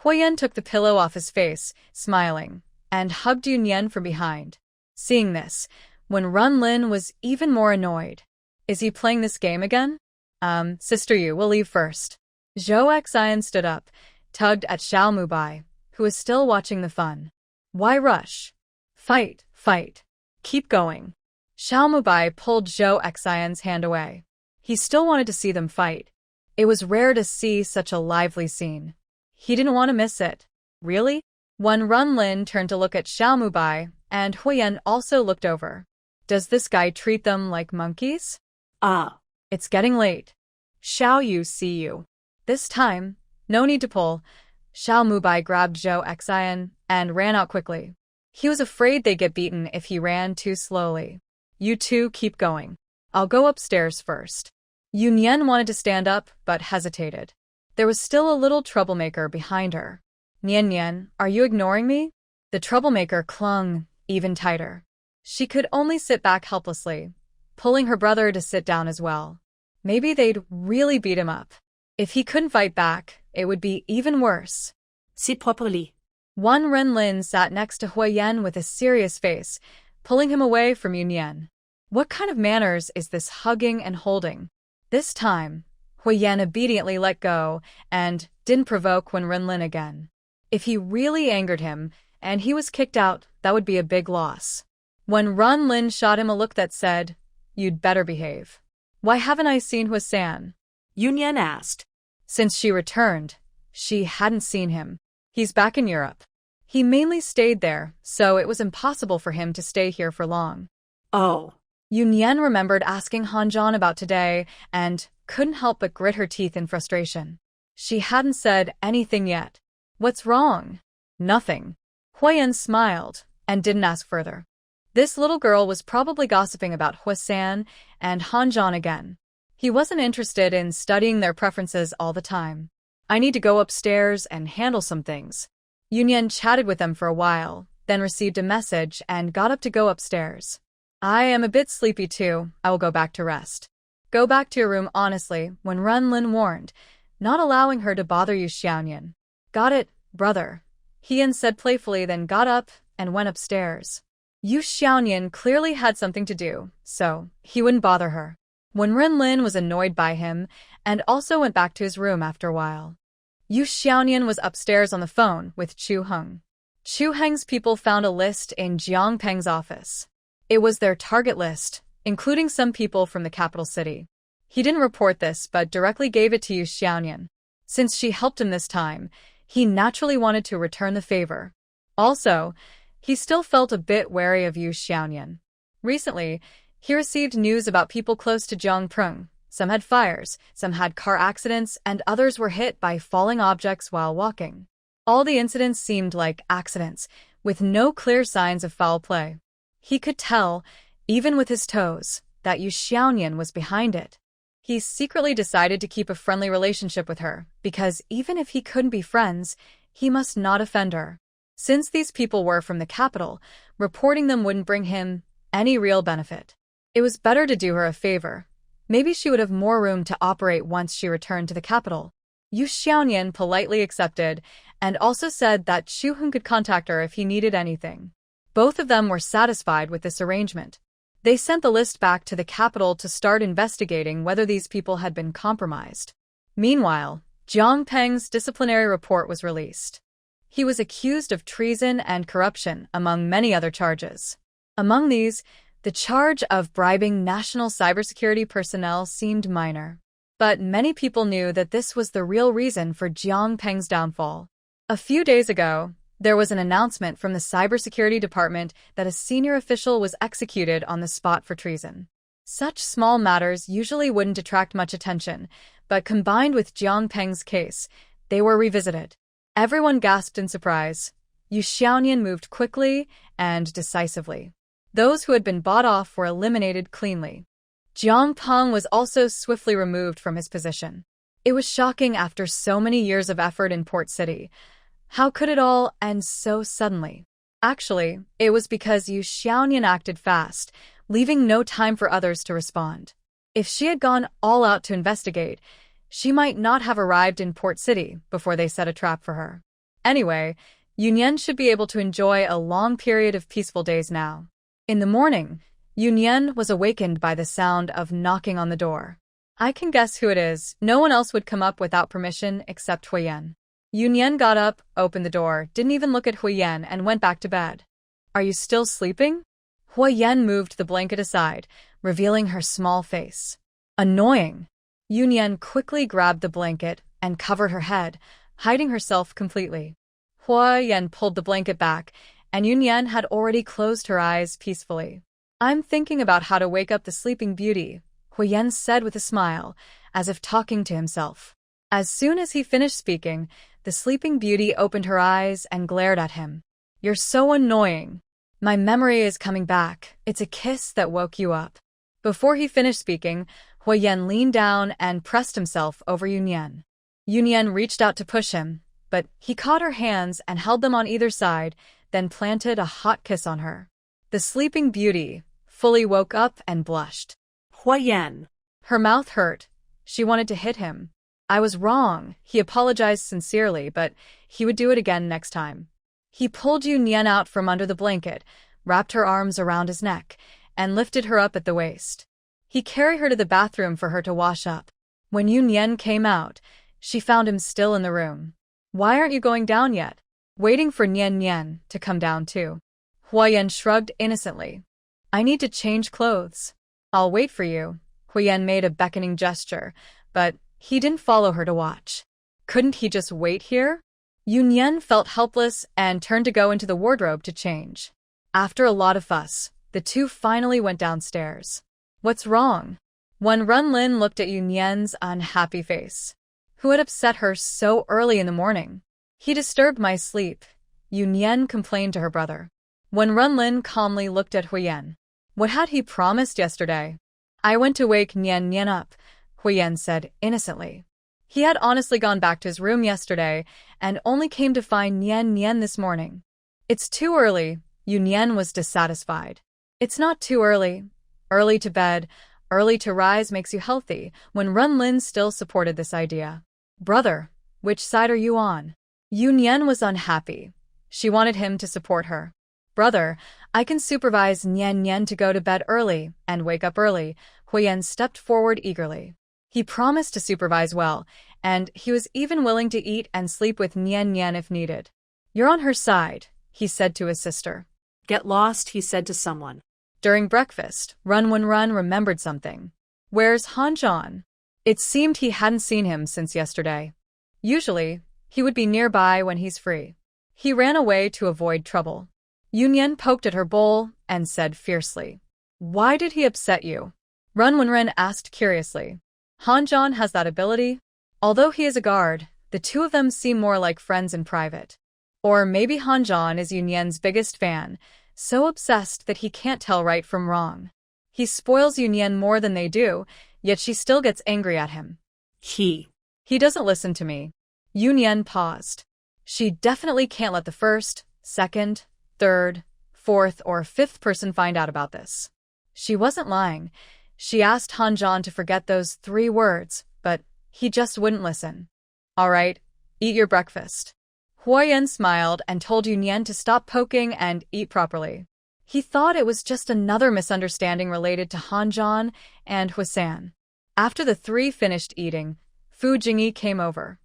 Huyen took the pillow off his face, smiling, and hugged Yunyan from behind. Seeing this, when Renlin was even more annoyed. Is he playing this game again? Sister Yu, we'll leave first. Zhou Xian stood up, tugged at Xiao Mubai, who was still watching the fun. Why rush? Fight, fight. Keep going. Xiao Mubai pulled Zhou Xian's hand away. He still wanted to see them fight. It was rare to see such a lively scene. He didn't want to miss it. Really? When Renlin turned to look at Xiao Mubai, and Huyen also looked over. Does this guy treat them like monkeys? Ah. It's getting late. Xiao Yu, see you. This time, no need to pull. Xiao Mubai grabbed Zhou Xian and ran out quickly. He was afraid they'd get beaten if he ran too slowly. You two keep going. I'll go upstairs first. Yunyan wanted to stand up, but hesitated. There was still a little troublemaker behind her. Nian, are you ignoring me? The troublemaker clung even tighter. She could only sit back helplessly, pulling her brother to sit down as well. Maybe they'd really beat him up. If he couldn't fight back, it would be even worse. Sit properly. Renlin sat next to Huyen with a serious face, pulling him away from Yunyan. What kind of manners is this hugging and holding? This time, Huyen obediently let go and didn't provoke Renlin again. If he really angered him and he was kicked out, that would be a big loss. When Renlin shot him a look that said, "You'd better behave." Why haven't I seen Huisan? Yunyan asked. Since she returned, she hadn't seen him. He's back in Europe. He mainly stayed there, so it was impossible for him to stay here for long. Oh. Yunyan remembered asking Hanzhan about today and couldn't help but grit her teeth in frustration. She hadn't said anything yet. What's wrong? Nothing. Huyen smiled and didn't ask further. This little girl was probably gossiping about Huisan and Hanzhan again. He wasn't interested in studying their preferences all the time. I need to go upstairs and handle some things. Yunyan chatted with them for a while, then received a message and got up to go upstairs. I am a bit sleepy too. I will go back to rest. Go back to your room honestly, when Renlin warned, not allowing her to bother you, Xiaoyan. Got it, brother. Hien said playfully, then got up and went upstairs. Yu Xiaoyan clearly had something to do, so he wouldn't bother her. When Renlin was annoyed by him and also went back to his room after a while. Yu Xiaoyan was upstairs on the phone with Chu Heng. Chu Heng's people found a list in Jiang Peng's office. It was their target list, including some people from the capital city. He didn't report this but directly gave it to Yu Xiaoyan. Since she helped him this time, he naturally wanted to return the favor. Also, he still felt a bit wary of Yu Xiaoyan. Recently, he received news about people close to Zhongprung. Some had fires, some had car accidents, and others were hit by falling objects while walking. All the incidents seemed like accidents, with no clear signs of foul play. He could tell, even with his toes, that Yu Xiaoyan was behind it. He secretly decided to keep a friendly relationship with her, because even if he couldn't be friends, he must not offend her. Since these people were from the capital, reporting them wouldn't bring him any real benefit. It was better to do her a favor. Maybe she would have more room to operate once she returned to the capital. Yu Xiaoyan politely accepted, and also said that Xu Hun could contact her if he needed anything. Both of them were satisfied with this arrangement. They sent the list back to the capital to start investigating whether these people had been compromised. Meanwhile, Jiang Peng's disciplinary report was released. He was accused of treason and corruption, among many other charges. Among these, the charge of bribing national cybersecurity personnel seemed minor. But many people knew that this was the real reason for Jiang Peng's downfall. A few days ago, there was an announcement from the cybersecurity department that a senior official was executed on the spot for treason. Such small matters usually wouldn't attract much attention, but combined with Jiang Peng's case, they were revisited. Everyone gasped in surprise. Yu Xiaoyan moved quickly and decisively. Those who had been bought off were eliminated cleanly. Jiang Peng was also swiftly removed from his position. It was shocking after so many years of effort in Port City. How could it all end so suddenly? Actually, it was because Yu Xiaoyan acted fast, leaving no time for others to respond. If she had gone all out to investigate, she might not have arrived in Port City before they set a trap for her. Anyway, Yunyan should be able to enjoy a long period of peaceful days now. In the morning, Yunyan was awakened by the sound of knocking on the door. I can guess who it is. No one else would come up without permission except Huiyan. Yunyan got up, opened the door, didn't even look at Huiyan, and went back to bed. Are you still sleeping? Huiyan moved the blanket aside, revealing her small face. Annoying. Yunyan quickly grabbed the blanket and covered her head, hiding herself completely. Huiyan pulled the blanket back, and Yunyan had already closed her eyes peacefully. I'm thinking about how to wake up the sleeping beauty, Huiyan said with a smile, as if talking to himself. As soon as he finished speaking, the sleeping beauty opened her eyes and glared at him. You're so annoying. My memory is coming back. It's a kiss that woke you up. Before he finished speaking, Huiyan leaned down and pressed himself over Yunyan. Yunyan reached out to push him, but he caught her hands and held them on either side, then planted a hot kiss on her. The sleeping beauty fully woke up and blushed. Huiyan. Her mouth hurt. She wanted to hit him. I was wrong. He apologized sincerely, but he would do it again next time. He pulled Yunyan out from under the blanket, wrapped her arms around his neck, and lifted her up at the waist. He carried her to the bathroom for her to wash up. When Yunyan came out, she found him still in the room. Why aren't you going down yet? Waiting for Nian Nian to come down too. Huiyan shrugged innocently. I need to change clothes. I'll wait for you. Huiyan made a beckoning gesture, but he didn't follow her to watch. Couldn't he just wait here? Yunyan felt helpless and turned to go into the wardrobe to change. After a lot of fuss, the two finally went downstairs. What's wrong? When Runlin looked at Yunyan's unhappy face. Who had upset her so early in the morning? He disturbed my sleep, Yunyan complained to her brother. When Runlin calmly looked at Huiyan. What had he promised yesterday? I went to wake Nian Nian up, Huiyan said innocently. He had honestly gone back to his room yesterday and only came to find Nian Nian this morning. It's too early, Yunyan was dissatisfied. It's not too early. Early to bed, early to rise makes you healthy, when Runlin still supported this idea. Brother, which side are you on? Yunyan was unhappy. She wanted him to support her. Brother, I can supervise Nian Nian to go to bed early and wake up early. Huiyan stepped forward eagerly. He promised to supervise well, and he was even willing to eat and sleep with Nian Nian if needed. You're on her side, he said to his sister. Get lost, he said to someone. During breakfast, Run remembered something. Where's Hanjan? It seemed he hadn't seen him since yesterday. Usually, he would be nearby when he's free. He ran away to avoid trouble. Yunyan poked at her bowl and said fiercely, "Why did he upset you?" Run asked curiously. "Hanjan has that ability? Although he is a guard, the two of them seem more like friends in private. Or maybe Hanjan is Yunyan's biggest fan, so obsessed that he can't tell right from wrong. He spoils Yunyan more than they do, yet she still gets angry at him. He doesn't listen to me." Yunyan paused. She definitely can't let the first, second, third, fourth, or fifth person find out about this. She wasn't lying. She asked Hanjan to forget those 3 words, but he just wouldn't listen. "All right, eat your breakfast." Huoyan smiled and told Yunyan to stop poking and eat properly. He thought it was just another misunderstanding related to Hanjan and Huisan. After the 3 finished eating, Fu Jingyi came over.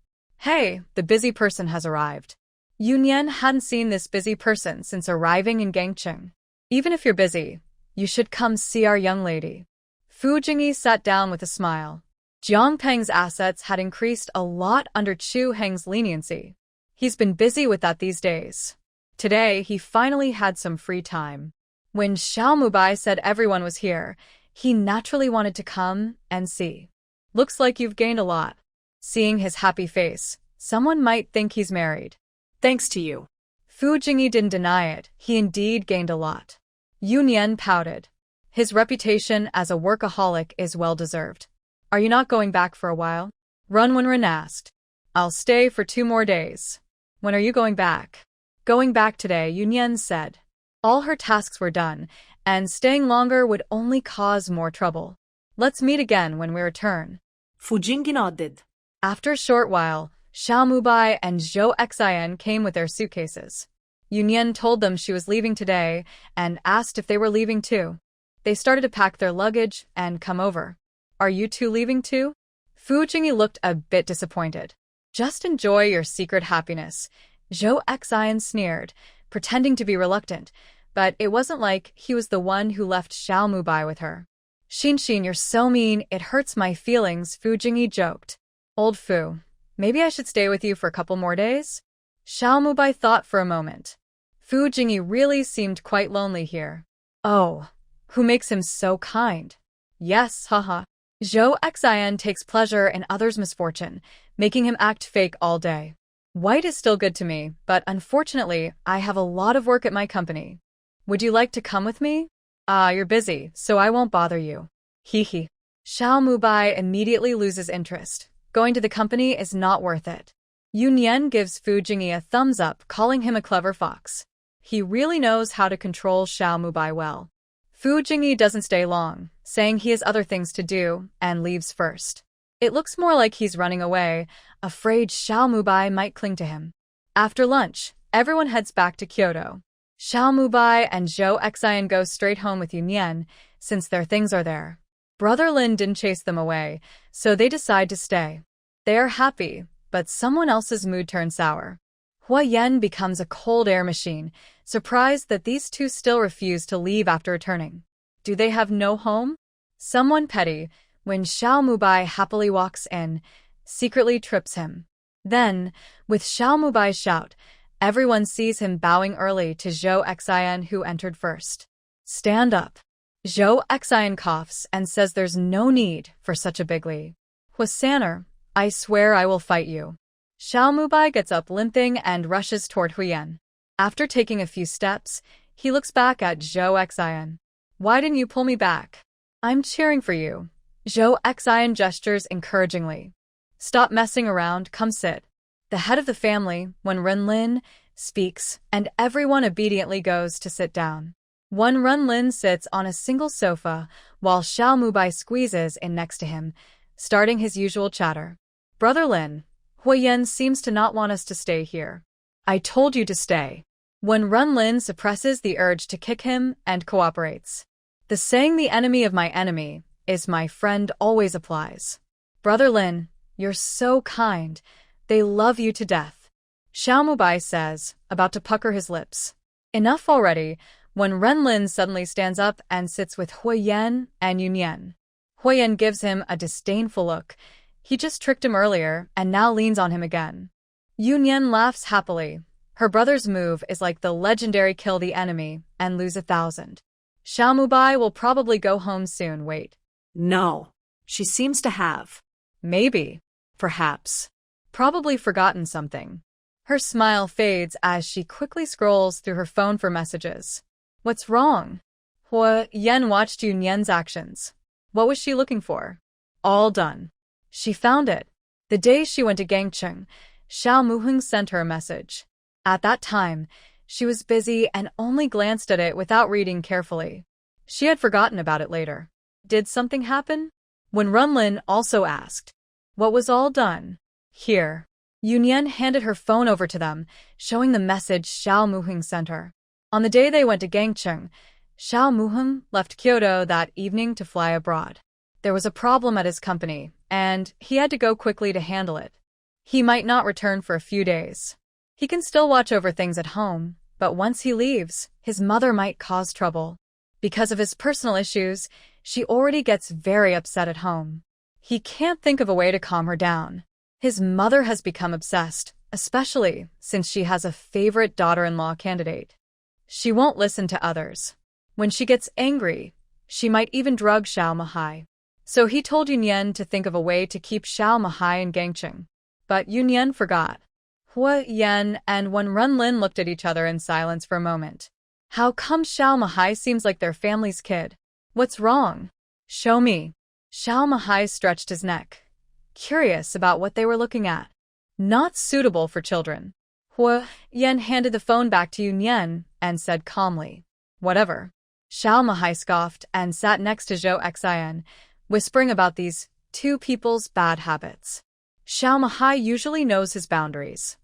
"Hey, the busy person has arrived." Yunyan hadn't seen this busy person since arriving in Gangcheng. "Even if you're busy, you should come see our young lady." Fu Jingyi sat down with a smile. Jiang Peng's assets had increased a lot under Chu Heng's leniency. He's been busy with that these days. Today, he finally had some free time. When Xiao Mubai said everyone was here, he naturally wanted to come and see. "Looks like you've gained a lot." Seeing his happy face, someone might think he's married. "Thanks to you." Fu Jingyi didn't deny it, he indeed gained a lot. Yunyan pouted. His reputation as a workaholic is well-deserved. "Are you not going back for a while?" Run asked. "I'll stay for 2 more days." "When are you going back?" "Going back today," Yunyan said. All her tasks were done, and staying longer would only cause more trouble. "Let's meet again when we return." Fu Jingyi nodded. After a short while, Xiao Mubai and Zhou Xian came with their suitcases. Yunyan told them she was leaving today and asked if they were leaving too. They started to pack their luggage and come over. "Are you two leaving too?" Fu Jingyi looked a bit disappointed. "Just enjoy your secret happiness," Zhou Xian sneered, pretending to be reluctant, but it wasn't like he was the one who left Xiao Mubai with her. "Xin, you're so mean, it hurts my feelings," Fu Jingyi joked. "Old Fu, maybe I should stay with you for a couple more days?" Xiao Mubai thought for a moment. Fu Jingyi really seemed quite lonely here. "Oh, who makes him so kind?" "Yes, haha." Zhou Xian takes pleasure in others' misfortune, making him act fake all day. "White is still good to me, but unfortunately, I have a lot of work at my company. Would you like to come with me?" You're busy, so I won't bother you." Hee. Xiao Mubai immediately loses interest. Going to the company is not worth it. Yunyan gives Fu Jingyi a thumbs up, calling him a clever fox. He really knows how to control Xiao Mubai well. Fu Jingyi doesn't stay long, saying he has other things to do, and leaves first. It looks more like he's running away, afraid Xiao Mubai might cling to him. After lunch, everyone heads back to Kyoto. Xiao Mubai and Zhou Xian go straight home with Yunyan, since their things are there. Brother Lin didn't chase them away, so they decide to stay. They are happy, but someone else's mood turns sour. Huoyan becomes a cold air machine, surprised that these two still refuse to leave after returning. Do they have no home? Someone petty, when Xiao Mubai happily walks in, secretly trips him. Then, with Xiao Mubai's shout, everyone sees him bowing early to Zhou Xian, who entered first. "Stand up." Zhou Xian coughs and says there's no need for such a bigly. "Huisaner, I swear I will fight you." Xiao Mubai gets up limping and rushes toward Huiyan. After taking a few steps, he looks back at Zhou Xian. "Why didn't you pull me back?" "I'm cheering for you." Zhou Xian gestures encouragingly. "Stop messing around, come sit." The head of the family, Renlin, speaks, and everyone obediently goes to sit down. Renlin sits on a single sofa, while Xiao Mubai squeezes in next to him, starting his usual chatter. "Brother Lin, Huiyan seems to not want us to stay here." "I told you to stay." Renlin suppresses the urge to kick him and cooperates. The saying "the enemy of my enemy is my friend" always applies. "Brother Lin, you're so kind. They love you to death." Xiao Mubai says, about to pucker his lips. "Enough already." when Renlin suddenly stands up and sits with Huiyan and Yunyan. Huiyan gives him a disdainful look. He just tricked him earlier and now leans on him again. Yunyan laughs happily. Her brother's move is like the legendary kill the enemy and lose 1,000. Xiaomubai will probably go home soon, wait. No. She seems to have. Maybe. Perhaps. Probably forgotten something. Her smile fades as she quickly scrolls through her phone for messages. What's wrong? Huiyan watched Yunyan's actions. What was she looking for? All done. She found it. The day she went to Gangcheng, Xiao Muheng sent her a message. At that time, she was busy and only glanced at it without reading carefully. She had forgotten about it later. Did something happen? When Renlin also asked. What was all done? Here. Yunyan handed her phone over to them, showing the message Xiao Muheng sent her. On the day they went to Gangcheng, Xiao Muheng left Kyoto that evening to fly abroad. There was a problem at his company, and he had to go quickly to handle it. He might not return for a few days. He can still watch over things at home, but once he leaves, his mother might cause trouble. Because of his personal issues, she already gets very upset at home. He can't think of a way to calm her down. His mother has become obsessed, especially since she has a favorite daughter-in-law candidate. She won't listen to others. When she gets angry, she might even drug Xiao Mahai. So he told Yunyan to think of a way to keep Xiao Mahai in Gangcheng. But Yunyan forgot. Huiyan and Wen Renlin looked at each other in silence for a moment. How come Xiao Mahai seems like their family's kid? What's wrong? Show me. Xiao Mahai stretched his neck, curious about what they were looking at. Not suitable for children. Huiyan handed the phone back to Yunyan and said calmly, whatever. Xiao Mahai scoffed and sat next to Zhou Xian, whispering about these two people's bad habits. Xiao Mahai usually knows his boundaries.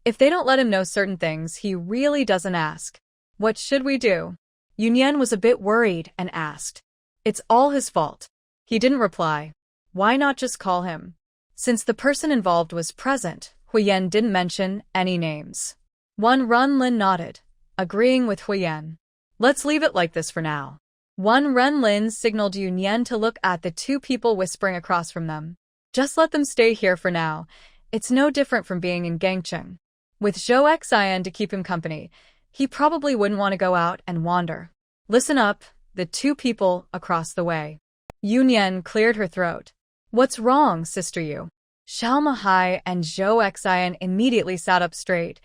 If they don't let him know certain things, he really doesn't ask. What should we do? Yunyan was a bit worried and asked. It's all his fault. He didn't reply. Why not just call him? Since the person involved was present, Huiyan didn't mention any names. Wen Renlin nodded, agreeing with Huiyan. Let's leave it like this for now. Wen Renlin signaled Yunyan to look at the two people whispering across from them. Just let them stay here for now. It's no different from being in Gangcheng. With Zhou Xian to keep him company, he probably wouldn't want to go out and wander. Listen up, the two people across the way. Yunyan cleared her throat. What's wrong, sister you? Xiao Mahai and Zhou Xian immediately sat up straight,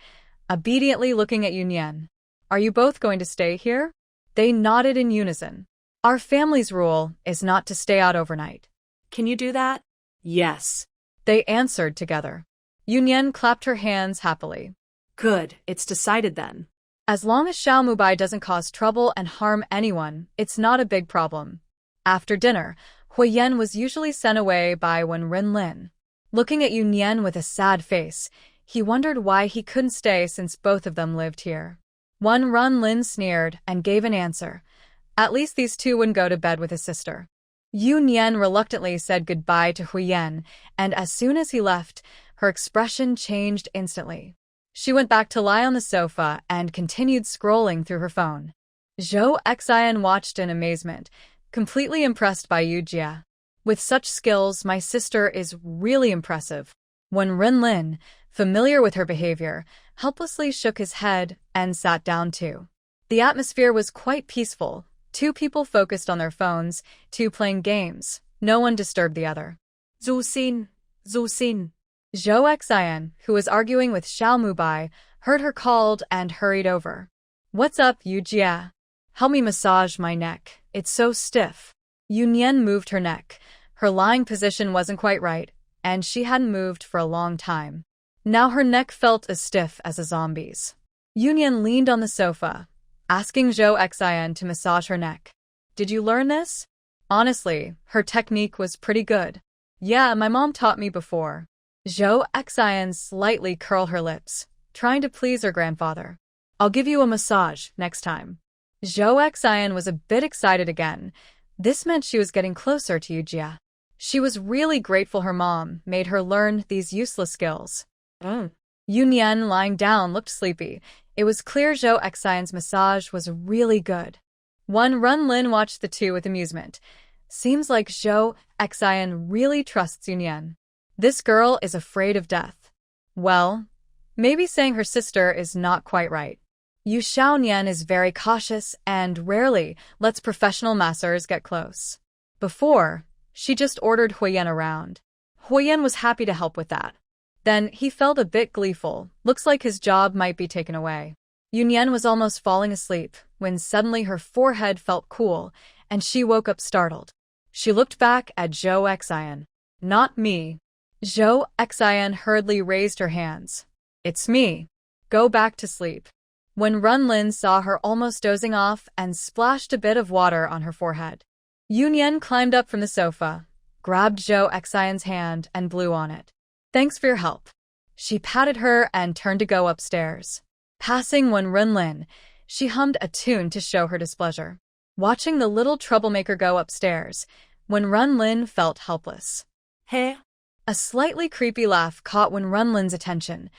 obediently looking at Yunyan. Are you both going to stay here? They nodded in unison. Our family's rule is not to stay out overnight. Can you do that? Yes. They answered together. Yunyan clapped her hands happily. Good, it's decided then. As long as Xiao Mubai doesn't cause trouble and harm anyone, it's not a big problem. After dinner, Huiyan was usually sent away by Wen Renlin. Looking at Yunyan with a sad face, he wondered why he couldn't stay since both of them lived here. Wen Renlin sneered and gave an answer. At least these two wouldn't go to bed with his sister. Yunyan reluctantly said goodbye to Huiyan, and as soon as he left, her expression changed instantly. She went back to lie on the sofa and continued scrolling through her phone. Zhou Xian watched in amazement, completely impressed by Yujia. With such skills, my sister is really impressive. When Renlin, familiar with her behavior, helplessly shook his head and sat down too. The atmosphere was quite peaceful. Two people focused on their phones, two playing games. No one disturbed the other. Zuxin. Zhou Xian, who was arguing with Xiao Mubai, heard her called and hurried over. What's up, Yujia? Help me massage my neck. It's so stiff. Yunyan moved her neck. Her lying position wasn't quite right, and she hadn't moved for a long time. Now her neck felt as stiff as a zombie's. Yunyan leaned on the sofa, asking Zhou Xian to massage her neck. Did you learn this? Honestly, her technique was pretty good. Yeah, my mom taught me before. Zhou Xian slightly curled her lips, trying to please her grandfather. I'll give you a massage next time. Zhou Xian was a bit excited again. This meant she was getting closer to Yujia. She was really grateful her mom made her learn these useless skills. Yunyan, lying down, looked sleepy. It was clear Zhou Xian's massage was really good. Run Lin watched the two with amusement. Seems like Zhou Xian really trusts Yunyan. This girl is afraid of death. Well, maybe saying her sister is not quite right. Yu Xiaonian is very cautious and rarely lets professional masseurs get close. Before, she just ordered Huiyan around. Huiyan was happy to help with that. Then he felt a bit gleeful. Looks like his job might be taken away. Yunyan was almost falling asleep when suddenly her forehead felt cool and she woke up startled. She looked back at Zhou Xian. Not me. Zhou Xian hurriedly raised her hands. It's me. Go back to sleep. When Lin saw her almost dozing off and splashed a bit of water on her forehead. Yunyan climbed up from the sofa, grabbed Zhou Xian's hand and blew on it. Thanks for your help. She patted her and turned to go upstairs. Passing Lin, she hummed a tune to show her displeasure. Watching the little troublemaker go upstairs, Lin felt helpless. Hey. A slightly creepy laugh caught Lin's attention.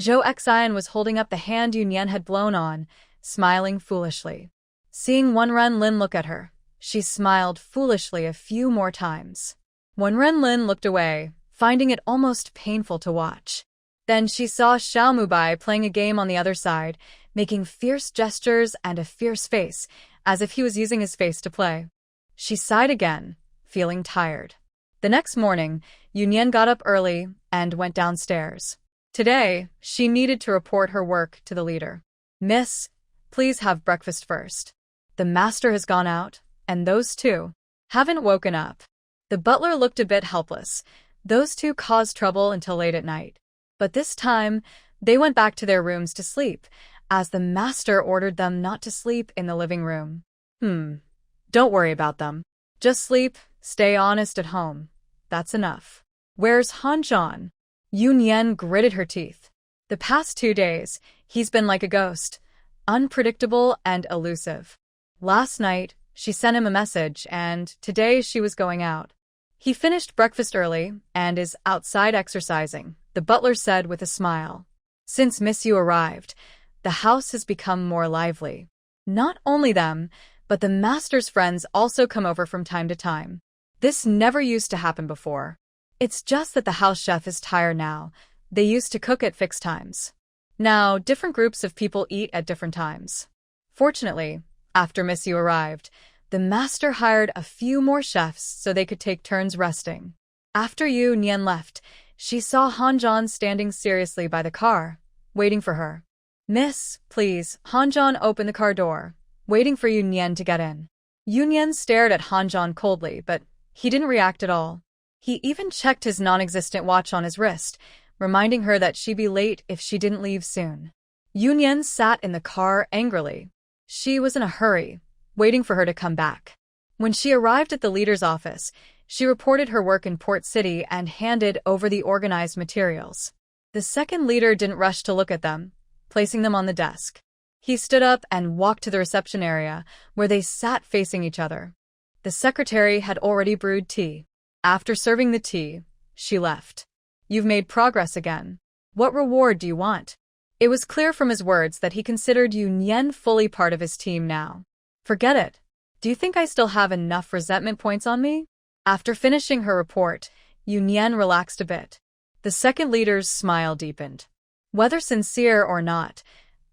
Zhou Xian was holding up the hand Yunyan had blown on, smiling foolishly. Seeing Lin look at her, she smiled foolishly a few more times. Lin looked away, finding it almost painful to watch. Then she saw Xiao Mubai playing a game on the other side, making fierce gestures and a fierce face, as if he was using his face to play. She sighed again, feeling tired. The next morning, Yunyan got up early and went downstairs. Today, she needed to report her work to the leader. Miss, please have breakfast first. The master has gone out, and those two haven't woken up. The butler looked a bit helpless. Those two caused trouble until late at night. But this time, they went back to their rooms to sleep, as the master ordered them not to sleep in the living room. Don't worry about them. Just sleep, stay honest at home. That's enough. Where's Hanzhan? Yunyan gritted her teeth. The past 2 days, he's been like a ghost, unpredictable and elusive. Last night, she sent him a message, and today she was going out. He finished breakfast early and is outside exercising, the butler said with a smile. Since Miss Yu arrived, the house has become more lively. Not only them, but the master's friends also come over from time to time. This never used to happen before. It's just that the house chef is tired now. They used to cook at fixed times. Now, different groups of people eat at different times. Fortunately, after Miss Yu arrived, the master hired a few more chefs so they could take turns resting. After Yunyan left, she saw Hanzhan standing seriously by the car, waiting for her. Miss, please. Hanzhan opened the car door, waiting for Yunyan to get in. Yunyan stared at Hanzhan coldly, but he didn't react at all. He even checked his non-existent watch on his wrist, reminding her that she'd be late if she didn't leave soon. Yunyan sat in the car angrily. She was in a hurry, waiting for her to come back. When she arrived at the leader's office, she reported her work in Port City and handed over the organized materials. The second leader didn't rush to look at them, placing them on the desk. He stood up and walked to the reception area, where they sat facing each other. The secretary had already brewed tea. After serving the tea, she left. You've made progress again. What reward do you want? It was clear from his words that he considered Yunyan fully part of his team now. Forget it. Do you think I still have enough resentment points on me? After finishing her report, Yunyan relaxed a bit. The second leader's smile deepened. Whether sincere or not,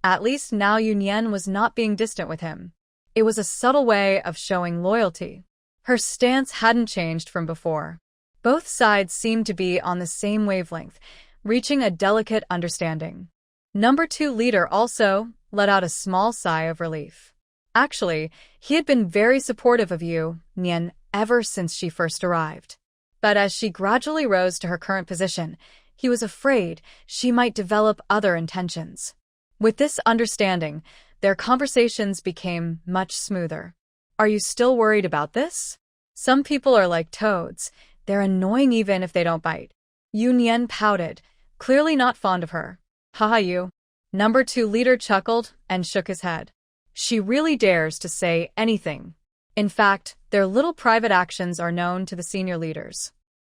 at least now Yunyan was not being distant with him. It was a subtle way of showing loyalty. Her stance hadn't changed from before. Both sides seemed to be on the same wavelength, reaching a delicate understanding. Number 2 leader also let out a small sigh of relief. Actually, he had been very supportive of Yunyan ever since she first arrived. But as she gradually rose to her current position, he was afraid she might develop other intentions. With this understanding, their conversations became much smoother. Are you still worried about this? Some people are like toads. They're annoying even if they don't bite. Yunyan pouted, clearly not fond of her. Haha you. Number 2 leader chuckled and shook his head. She really dares to say anything. In fact, their little private actions are known to the senior leaders.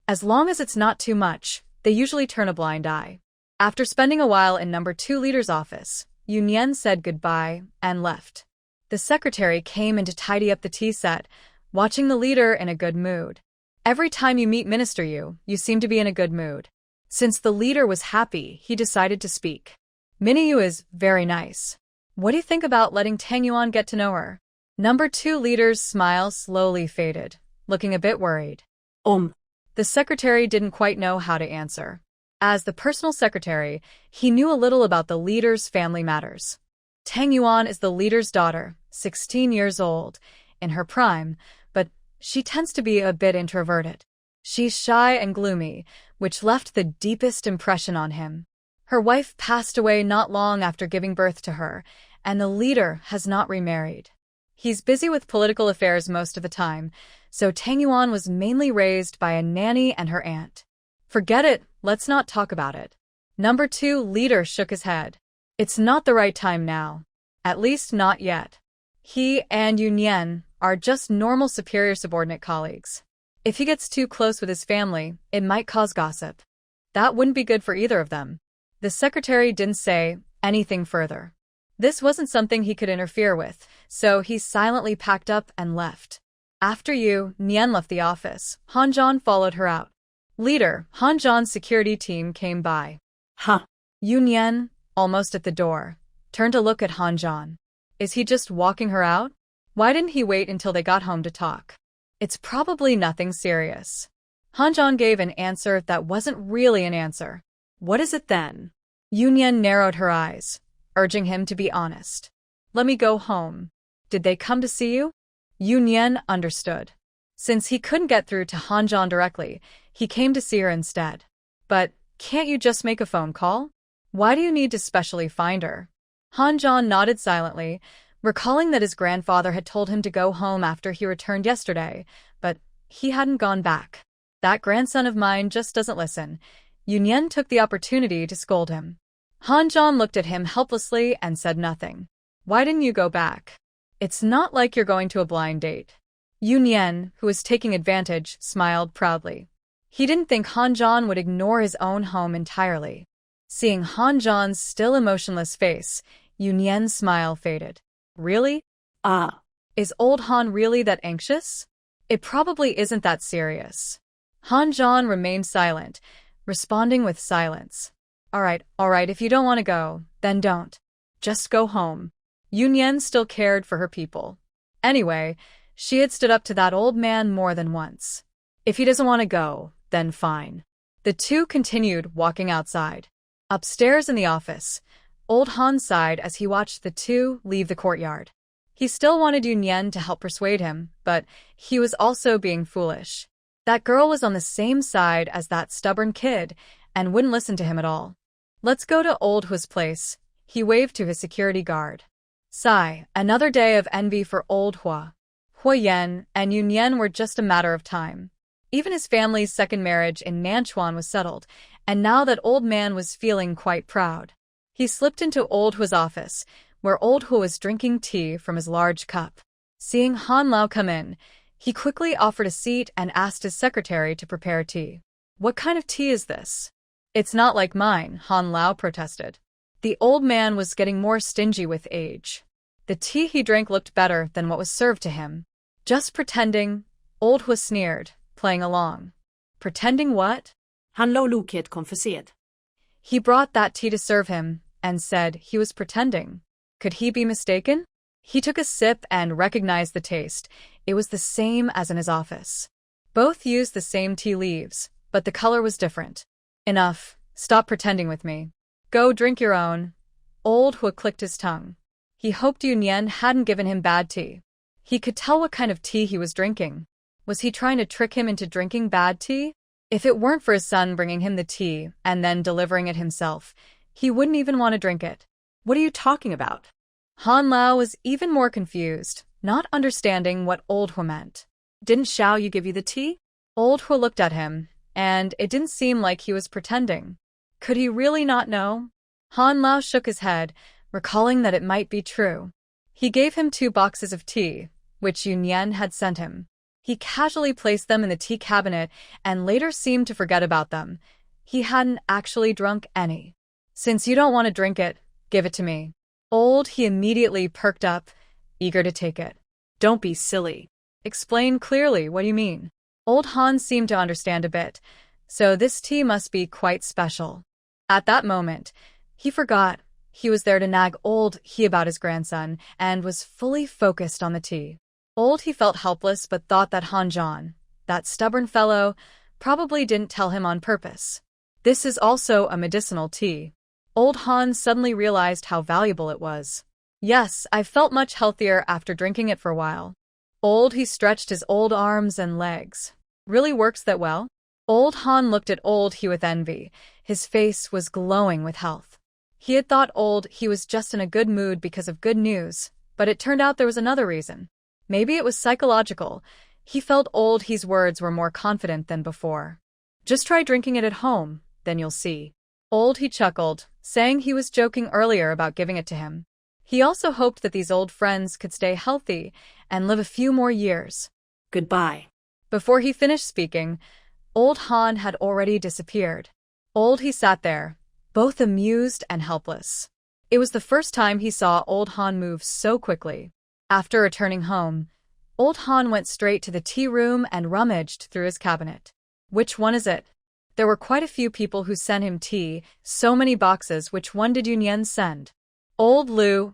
As long as it's not too much, they usually turn a blind eye. After spending a while in number 2 leader's office, Yunyan said goodbye and left. The secretary came in to tidy up the tea set, watching the leader in a good mood. Every time you meet Minister you seem to be in a good mood. Since the leader was happy, he decided to speak. Minyu is very nice. What do you think about letting Tang Yuan get to know her? Number 2 leader's smile slowly faded, looking a bit worried. The secretary didn't quite know how to answer. As the personal secretary, he knew a little about the leader's family matters. Tang Yuan is the leader's daughter, 16 years old, in her prime, but she tends to be a bit introverted. She's shy and gloomy, which left the deepest impression on him. Her wife passed away not long after giving birth to her, and the leader has not remarried. He's busy with political affairs most of the time, so Tang Yuan was mainly raised by a nanny and her aunt. Forget it, let's not talk about it. Number 2 leader shook his head. It's not the right time now. At least not yet. He and Yunyan are just normal superior-subordinate colleagues. If he gets too close with his family, it might cause gossip. That wouldn't be good for either of them. The secretary didn't say anything further. This wasn't something he could interfere with, so he silently packed up and left. After Nian left the office, Han Zhan followed her out. Leader, Han Zhan's security team came by. Yunyan, almost at the door, turned to look at Han Zhan. Is he just walking her out? Why didn't he wait until they got home to talk? It's probably nothing serious. Han Zhan gave an answer that wasn't really an answer. What is it then? Yunyan narrowed her eyes, urging him to be honest. Let me go home. Did they come to see you? Yunyan understood. Since he couldn't get through to Han Zhan directly, he came to see her instead. But can't you just make a phone call? Why do you need to specially find her? Han Zhan nodded silently, recalling that his grandfather had told him to go home after he returned yesterday, but he hadn't gone back. That grandson of mine just doesn't listen. Yunyan took the opportunity to scold him. Han Zhan looked at him helplessly and said nothing. Why didn't you go back? It's not like you're going to a blind date. Yunyan, who was taking advantage, smiled proudly. He didn't think Han Zhan would ignore his own home entirely. Seeing Han Zhan's still emotionless face, Yunyan's smile faded. Really? Is old Han really that anxious? It probably isn't that serious. Han Zhan remained silent, responding with silence. All right, if you don't want to go, then don't. Just go home. Yunyan still cared for her people. Anyway, she had stood up to that old man more than once. If he doesn't want to go, then fine. The two continued walking outside. Upstairs in the office, old Han sighed as he watched the two leave the courtyard. He still wanted Yunyan to help persuade him, but he was also being foolish. That girl was on the same side as that stubborn kid and wouldn't listen to him at all. Let's go to old Hua's place, he waved to his security guard. Sigh, another day of envy for old Hua. Hua Yan and Yunyan were just a matter of time. Even his family's second marriage in Nanchuan was settled, and now that old man was feeling quite proud. He slipped into old Hua's office, where old Hua was drinking tea from his large cup. Seeing Han Lao come in, he quickly offered a seat and asked his secretary to prepare tea. What kind of tea is this? It's not like mine, Han Lao protested. The old man was getting more stingy with age. The tea he drank looked better than what was served to him. Just pretending, old Hua sneered, playing along. Pretending what? Han la lokhet kom för sent. He brought that tea to serve him, and said he was pretending. Could he be mistaken? He took a sip and recognized the taste. It was the same as in his office. Both used the same tea leaves, but the color was different. Enough, stop pretending with me. Go drink your own. Old Hua clicked his tongue. He hoped Yunyan hadn't given him bad tea. He could tell what kind of tea he was drinking. Was he trying to trick him into drinking bad tea? If it weren't for his son bringing him the tea and then delivering it himself, he wouldn't even want to drink it. What are you talking about? Han Lao was even more confused, not understanding what old Hua meant. Didn't Xiao Yu give you the tea? Old Hua looked at him, and it didn't seem like he was pretending. Could he really not know? Han Lao shook his head, recalling that it might be true. He gave him 2 boxes of tea, which Yunyan had sent him. He casually placed them in the tea cabinet and later seemed to forget about them. He hadn't actually drunk any. Since you don't want to drink it, give it to me. He immediately perked up, eager to take it. Don't be silly. Explain clearly, what do you mean? Old Han seemed to understand a bit, so this tea must be quite special. At that moment, he forgot he was there to nag He about his grandson and was fully focused on the tea. He felt helpless but thought that Han, that stubborn fellow, probably didn't tell him on purpose. This is also a medicinal tea. Han suddenly realized how valuable it was. Yes, I felt much healthier after drinking it for a while. He stretched his arms and legs. Really works that well? Han looked at He with envy. His face was glowing with health. He had thought He was just in a good mood because of good news, but it turned out there was another reason. Maybe it was psychological. He felt He's words were more confident than before. Just try drinking it at home, then you'll see. He chuckled, saying he was joking earlier about giving it to him. He also hoped that these old friends could stay healthy and live a few more years. Goodbye. Before he finished speaking, Han had already disappeared. He sat there, both amused and helpless. It was the first time he saw Han move so quickly. After returning home, Han went straight to the tea room and rummaged through his cabinet. Which one is it? There were quite a few people who sent him tea, so many boxes. Which one did Yunyan send? Old Lu.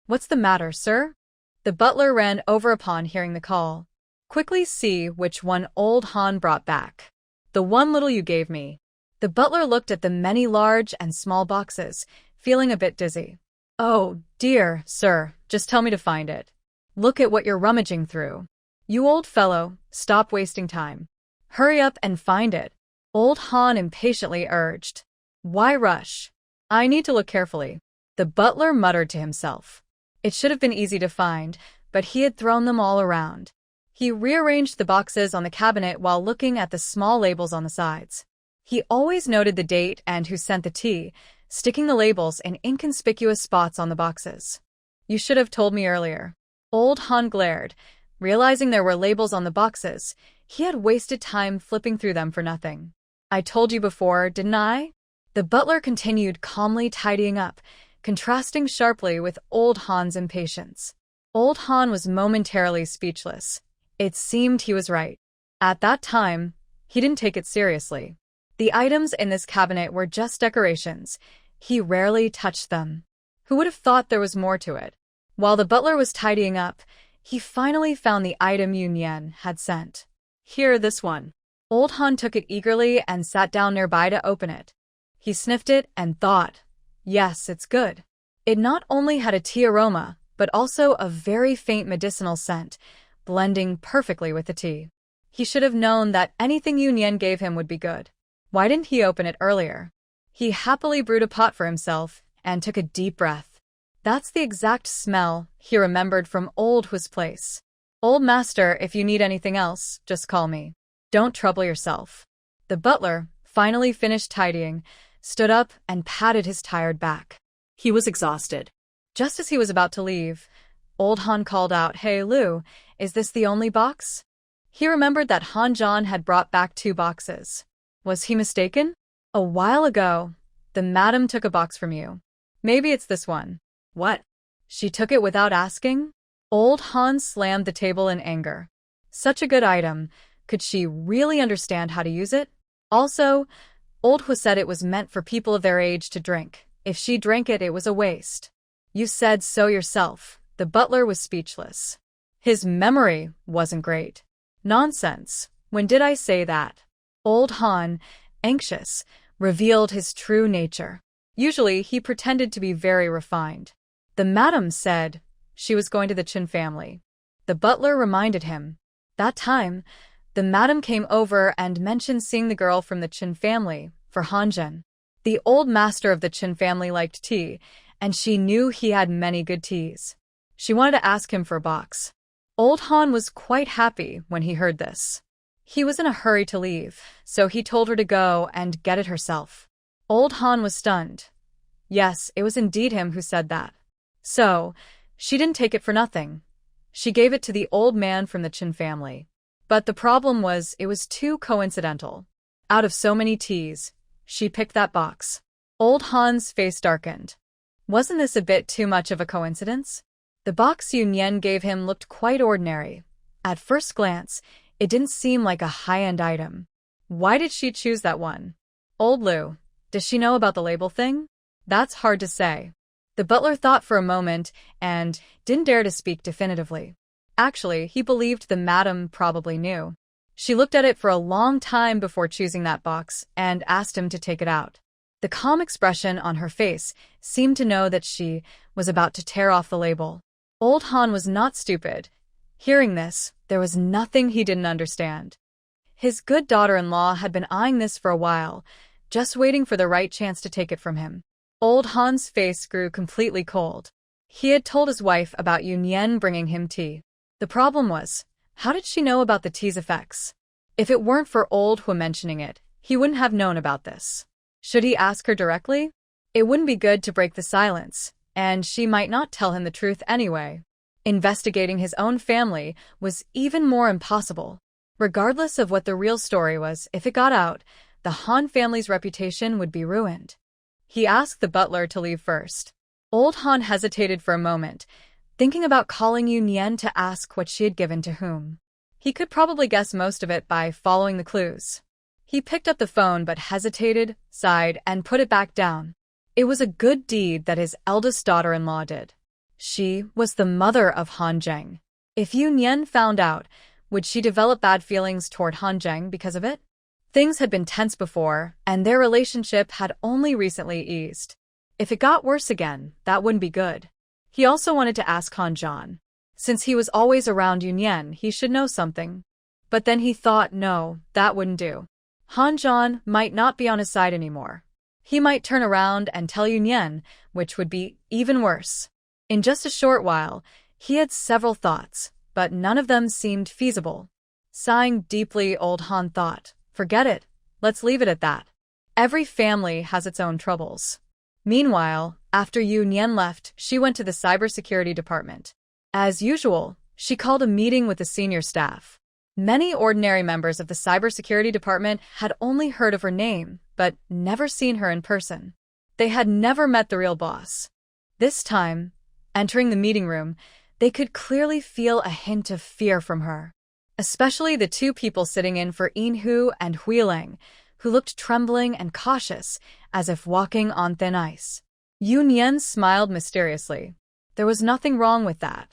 What's the matter, sir? The butler ran over upon hearing the call. Quickly see which one Han brought back. The one little you gave me. The butler looked at the many large and small boxes, feeling a bit dizzy. Oh, dear, sir, just tell me to find it. Look at what you're rummaging through. You old fellow, stop wasting time. Hurry up and find it. Han impatiently urged. Why rush? I need to look carefully. The butler muttered to himself. It should have been easy to find, but he had thrown them all around. He rearranged the boxes on the cabinet while looking at the small labels on the sides. He always noted the date and who sent the tea, sticking the labels in inconspicuous spots on the boxes. You should have told me earlier. Han glared. Realizing there were labels on the boxes, he had wasted time flipping through them for nothing. I told you before, didn't I? The butler continued calmly tidying up, contrasting sharply with Han's impatience. Han was momentarily speechless. It seemed he was right. At that time, he didn't take it seriously. The items in this cabinet were just decorations. He rarely touched them. Who would have thought there was more to it? While the butler was tidying up, he finally found the item Yunyan had sent. Here, this one. Han took it eagerly and sat down nearby to open it. He sniffed it and thought, yes, it's good. It not only had a tea aroma, but also a very faint medicinal scent, blending perfectly with the tea. He should have known that anything Yunyan gave him would be good. Why didn't he open it earlier? He happily brewed a pot for himself and took a deep breath. That's the exact smell he remembered from Hu's place. Old master, if you need anything else, just call me. Don't trouble yourself. The butler, finally finished tidying, stood up and patted his tired back. He was exhausted. Just as he was about to leave, Han called out, Hey Lu, is this the only box? He remembered that Han had brought back 2 boxes. Was he mistaken? A while ago, the madam took a box from you. Maybe it's this one. What? She took it without asking? Han slammed the table in anger. Such a good item. Could she really understand how to use it? Also, Hu said it was meant for people of their age to drink. If she drank it, it was a waste. You said so yourself. The butler was speechless. His memory wasn't great. Nonsense. When did I say that? Han, anxious, revealed his true nature. Usually, he pretended to be very refined. The madam said she was going to the Chin family. The butler reminded him. That time, the madam came over and mentioned seeing the girl from the Chin family for Hanjin. The old master of the Chin family liked tea, and she knew he had many good teas. She wanted to ask him for a box. Han was quite happy when he heard this. He was in a hurry to leave, so he told her to go and get it herself. Han was stunned. Yes, it was indeed him who said that. So, she didn't take it for nothing. She gave it to the old man from the Chin family. But the problem was it was too coincidental. Out of so many teas, she picked that box. Han's face darkened. Wasn't this a bit too much of a coincidence? The box Yoon Yen gave him looked quite ordinary. At first glance, it didn't seem like a high-end item. Why did she choose that one? Old Lou, does she know about the label thing? That's hard to say. The butler thought for a moment and didn't dare to speak definitively. Actually, he believed the madam probably knew. She looked at it for a long time before choosing that box and asked him to take it out. The calm expression on her face seemed to know that she was about to tear off the label. Old Han was not stupid. Hearing this, there was nothing he didn't understand. His good daughter-in-law had been eyeing this for a while, just waiting for the right chance to take it from him. Old Han's face grew completely cold. He had told his wife about Yoon Yen bringing him tea. The problem was, how did she know about the tea's effects? If it weren't for Old Hu mentioning it, he wouldn't have known about this. Should he ask her directly? It wouldn't be good to break the silence, and she might not tell him the truth anyway. Investigating his own family was even more impossible. Regardless of what the real story was, if it got out, the Han family's reputation would be ruined. He asked the butler to leave first. Old Han hesitated for a moment, thinking about calling Yoon Yen to ask what she had given to whom. He could probably guess most of it by following the clues. He picked up the phone but hesitated, sighed, and put it back down. It was a good deed that his eldest daughter-in-law did. She was the mother of Han Zheng. If Yoon Yen found out, would she develop bad feelings toward Han Zheng because of it? Things had been tense before, and their relationship had only recently eased. If it got worse again, that wouldn't be good. He also wanted to ask Han Zhan. Since he was always around Yoon Yen, he should know something. But then he thought, no, that wouldn't do. Han Zhan might not be on his side anymore. He might turn around and tell Yoon Yen, which would be even worse. In just a short while, he had several thoughts, but none of them seemed feasible. Sighing deeply, Old Han thought, forget it, let's leave it at that. Every family has its own troubles. Meanwhile, after Yoon Yen left, she went to the cybersecurity department. As usual, she called a meeting with the senior staff. Many ordinary members of the cybersecurity department had only heard of her name, but never seen her in person. They had never met the real boss. This time, entering the meeting room, they could clearly feel a hint of fear from her. Especially the two people sitting in for Yin-Hu and Huileng, who looked trembling and cautious, as if walking on thin ice. Yoon Yen smiled mysteriously. There was nothing wrong with that.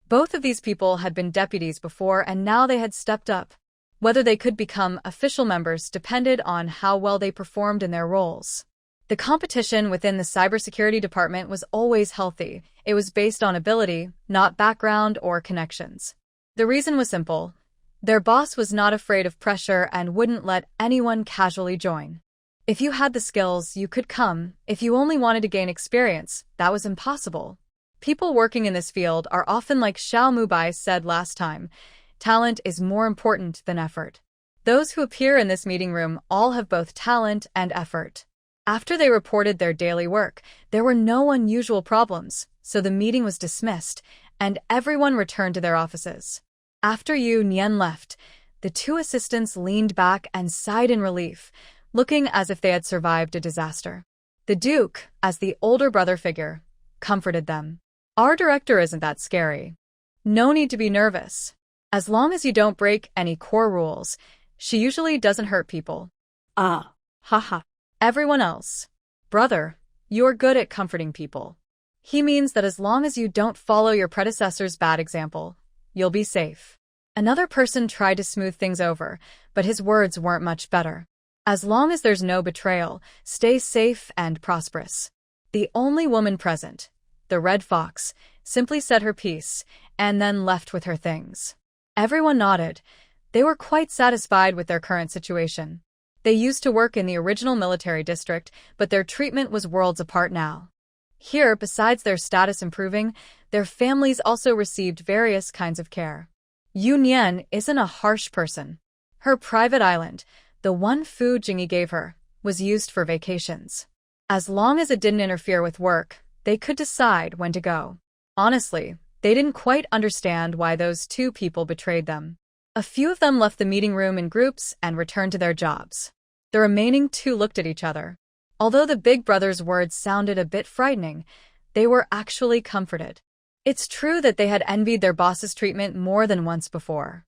Both of these people had been deputies before, and now they had stepped up. Whether they could become official members depended on how well they performed in their roles. The competition within the cybersecurity department was always healthy. It was based on ability, not background or connections. The reason was simple. Their boss was not afraid of pressure and wouldn't let anyone casually join. If you had the skills, you could come. If you only wanted to gain experience, that was impossible. People working in this field are often like Xiao Mubai said last time, talent is more important than effort. Those who appear in this meeting room all have both talent and effort. After they reported their daily work, there were no unusual problems, so the meeting was dismissed, and everyone returned to their offices. After Yoon Yen left, the two assistants leaned back and sighed in relief, looking as if they had survived a disaster. The Duke, as the older brother figure, comforted them. Our director isn't that scary. No need to be nervous. As long as you don't break any core rules, she usually doesn't hurt people. Ah, haha. Everyone else. Brother, you're good at comforting people. He means that as long as you don't follow your predecessor's bad example, you'll be safe. Another person tried to smooth things over, but his words weren't much better. As long as there's no betrayal, stay safe and prosperous. The only woman present, the Red Fox, simply said her piece, and then left with her things. Everyone nodded. They were quite satisfied with their current situation. They used to work in the original military district, but their treatment was worlds apart now. Here, besides their status improving, their families also received various kinds of care. Yoon Yen isn't a harsh person. Her private island, the one Fu Jingyi gave her, was used for vacations. As long as it didn't interfere with work, they could decide when to go. Honestly, they didn't quite understand why those two people betrayed them. A few of them left the meeting room in groups and returned to their jobs. The remaining two looked at each other. Although the big brother's words sounded a bit frightening, They were actually comforted. It's true that they had envied their boss's treatment more than once before.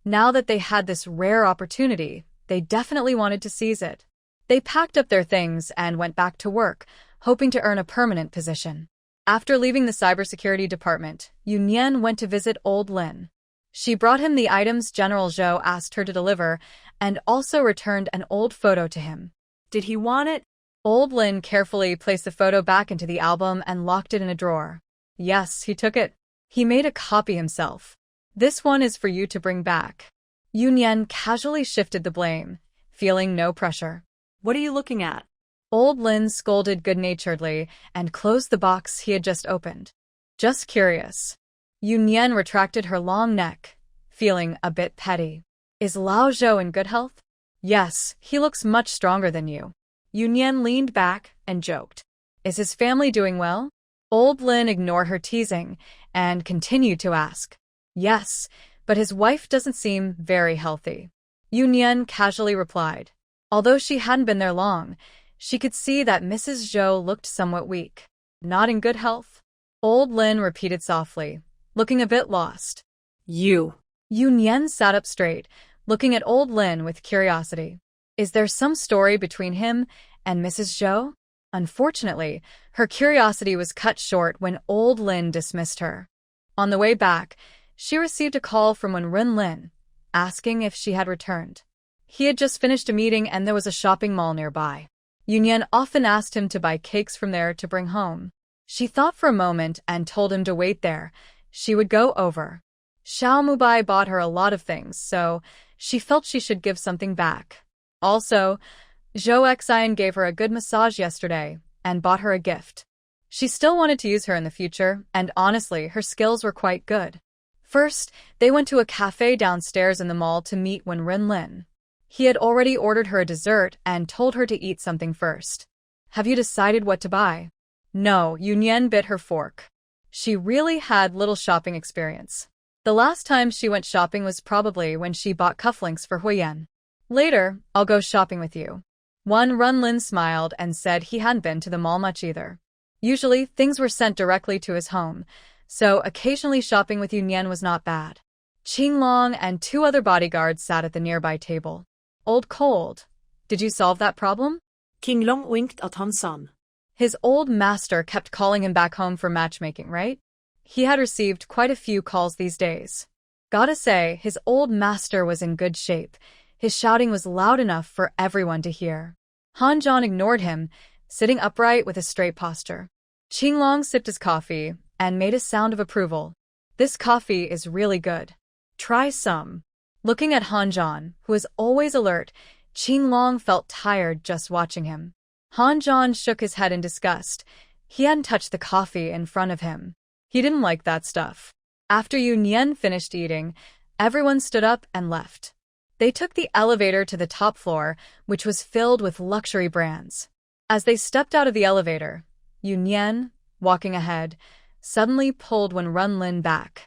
Now that they had this rare opportunity, they definitely wanted to seize it. They packed up their things and went back to work, hoping to earn a permanent position. After leaving the cybersecurity department, Yunyan went to visit old Lin. She brought him the items General Zhou asked her to deliver and also returned an old photo to him. Did he want it? Old Lin carefully placed the photo back into the album and locked it in a drawer. Yes, he took it. He made a copy himself. This one is for you to bring back. Yunyan casually shifted the blame, feeling no pressure. What are you looking at? Old Lin scolded good-naturedly and closed the box he had just opened. Just curious. Yunyan retracted her long neck, feeling a bit petty. Is Lao Zhou in good health? Yes, he looks much stronger than you. Yunyan leaned back and joked. Is his family doing well? Old Lin ignored her teasing and continued to ask. Yes, but his wife doesn't seem very healthy. Yunyan casually replied. Although she hadn't been there long, she could see that Mrs. Zhou looked somewhat weak. Not in good health? Old Lin repeated softly, looking a bit lost. You. Yunyan sat up straight, looking at old Lin with curiosity. Is there some story between him and Mrs. Zhou? Unfortunately, her curiosity was cut short when old Lin dismissed her. On the way back, she received a call from Wen Lin, asking if she had returned. He had just finished a meeting and there was a shopping mall nearby. Yunyan often asked him to buy cakes from there to bring home. She thought for a moment and told him to wait there. She would go over. Xiao Mubai bought her a lot of things, so she felt she should give something back. Also, Zhou Xian gave her a good massage yesterday and bought her a gift. She still wanted to use her in the future, and honestly, her skills were quite good. First, they went to a cafe downstairs in the mall to meet Wen Lin. He had already ordered her a dessert and told her to eat something first. Have you decided what to buy? No, Yunyan bit her fork. She really had little shopping experience. The last time she went shopping was probably when she bought cufflinks for Huiyan. Later, I'll go shopping with you. Wen Lin smiled and said he hadn't been to the mall much either. Usually, things were sent directly to his home, so occasionally shopping with Yunyan was not bad. Qinglong and 2 other bodyguards sat at the nearby table. Old Cold, did you solve that problem? Qinglong winked at Han San. His old master kept calling him back home for matchmaking, right? He had received quite a few calls these days. Gotta say, his old master was in good shape. His shouting was loud enough for everyone to hear. Han Zhan ignored him, sitting upright with a straight posture. Qinglong sipped his coffee and made a sound of approval. This coffee is really good. Try some. Looking at Han Zhan, who was always alert, Qinglong felt tired just watching him. Han Zhan shook his head in disgust. He hadn't touched the coffee in front of him. He didn't like that stuff. After Yunyan finished eating, everyone stood up and left. They took the elevator to the top floor, which was filled with luxury brands. As they stepped out of the elevator, Yunyan, walking ahead, suddenly pulled Wen Lin back.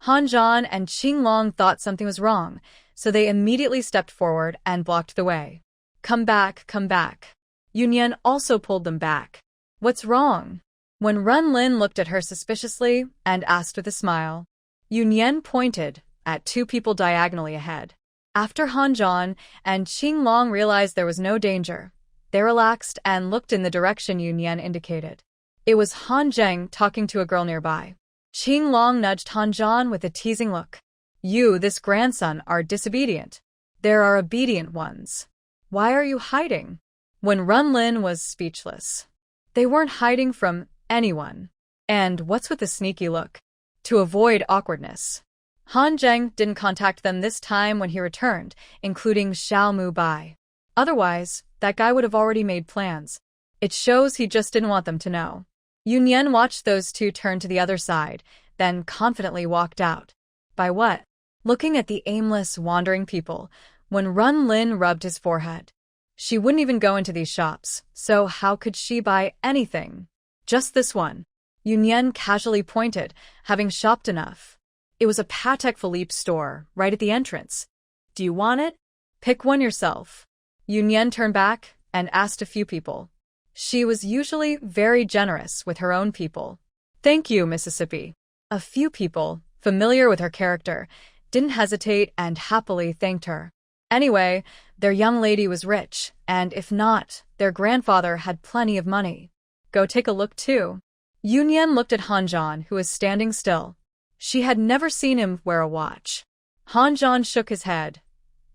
Han Zhan and Qinglong thought something was wrong, so they immediately stepped forward and blocked the way. Come back, come back. Yunyan also pulled them back. What's wrong? Wen Lin looked at her suspiciously and asked with a smile. Yunyan pointed at 2 people diagonally ahead. After Han Zhan and Qinglong realized there was no danger, they relaxed and looked in the direction Yunyan indicated. It was Han Zheng talking to a girl nearby. Qinglong nudged Han Zhan with a teasing look. You, this grandson, are disobedient. There are obedient ones. Why are you hiding? Wen Lin was speechless. They weren't hiding from anyone. And what's with the sneaky look? To avoid awkwardness. Han Zheng didn't contact them this time when he returned, including Xiao Mubai. Otherwise, that guy would have already made plans. It shows he just didn't want them to know. Yunyan watched those 2 turn to the other side, then confidently walked out. By what? Looking at the aimless, wandering people, Wen Lin rubbed his forehead. She wouldn't even go into these shops, so how could she buy anything? Just this one. Yunyan casually pointed, having shopped enough. It was a Patek Philippe store, right at the entrance. Do you want it? Pick one yourself. Yunyan turned back and asked a few people. She was usually very generous with her own people. Thank you, Mississippi. A few people, familiar with her character, didn't hesitate and happily thanked her. Anyway, their young lady was rich, and if not, their grandfather had plenty of money. Go take a look too. Yunyan looked at Hanjan, who was standing still. She had never seen him wear a watch. Hanjan shook his head.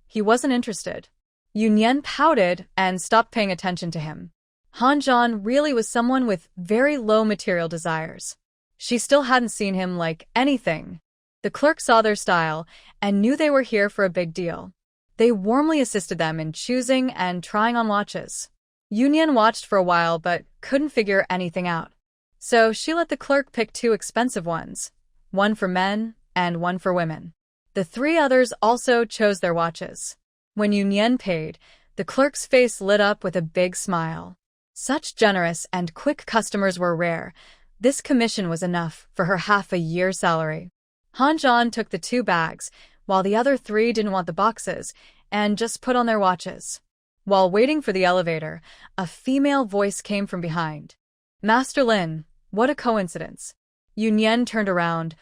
He wasn't interested. Yunyan pouted and stopped paying attention to him. Hanjan really was someone with very low material desires. She still hadn't seen him like anything. The clerk saw their style and knew they were here for a big deal. They warmly assisted them in choosing and trying on watches. Yunyan watched for a while but couldn't figure anything out. So she let the clerk pick 2 expensive ones, one for men and one for women. The 3 others also chose their watches. When Yunyan paid, the clerk's face lit up with a big smile. Such generous and quick customers were rare. This commission was enough for her half a year's salary. Hanjan took the 2 bags, while the other 3 didn't want the boxes, and just put on their watches. While waiting for the elevator, a female voice came from behind. Master Lin, what a coincidence. Yunyan turned around.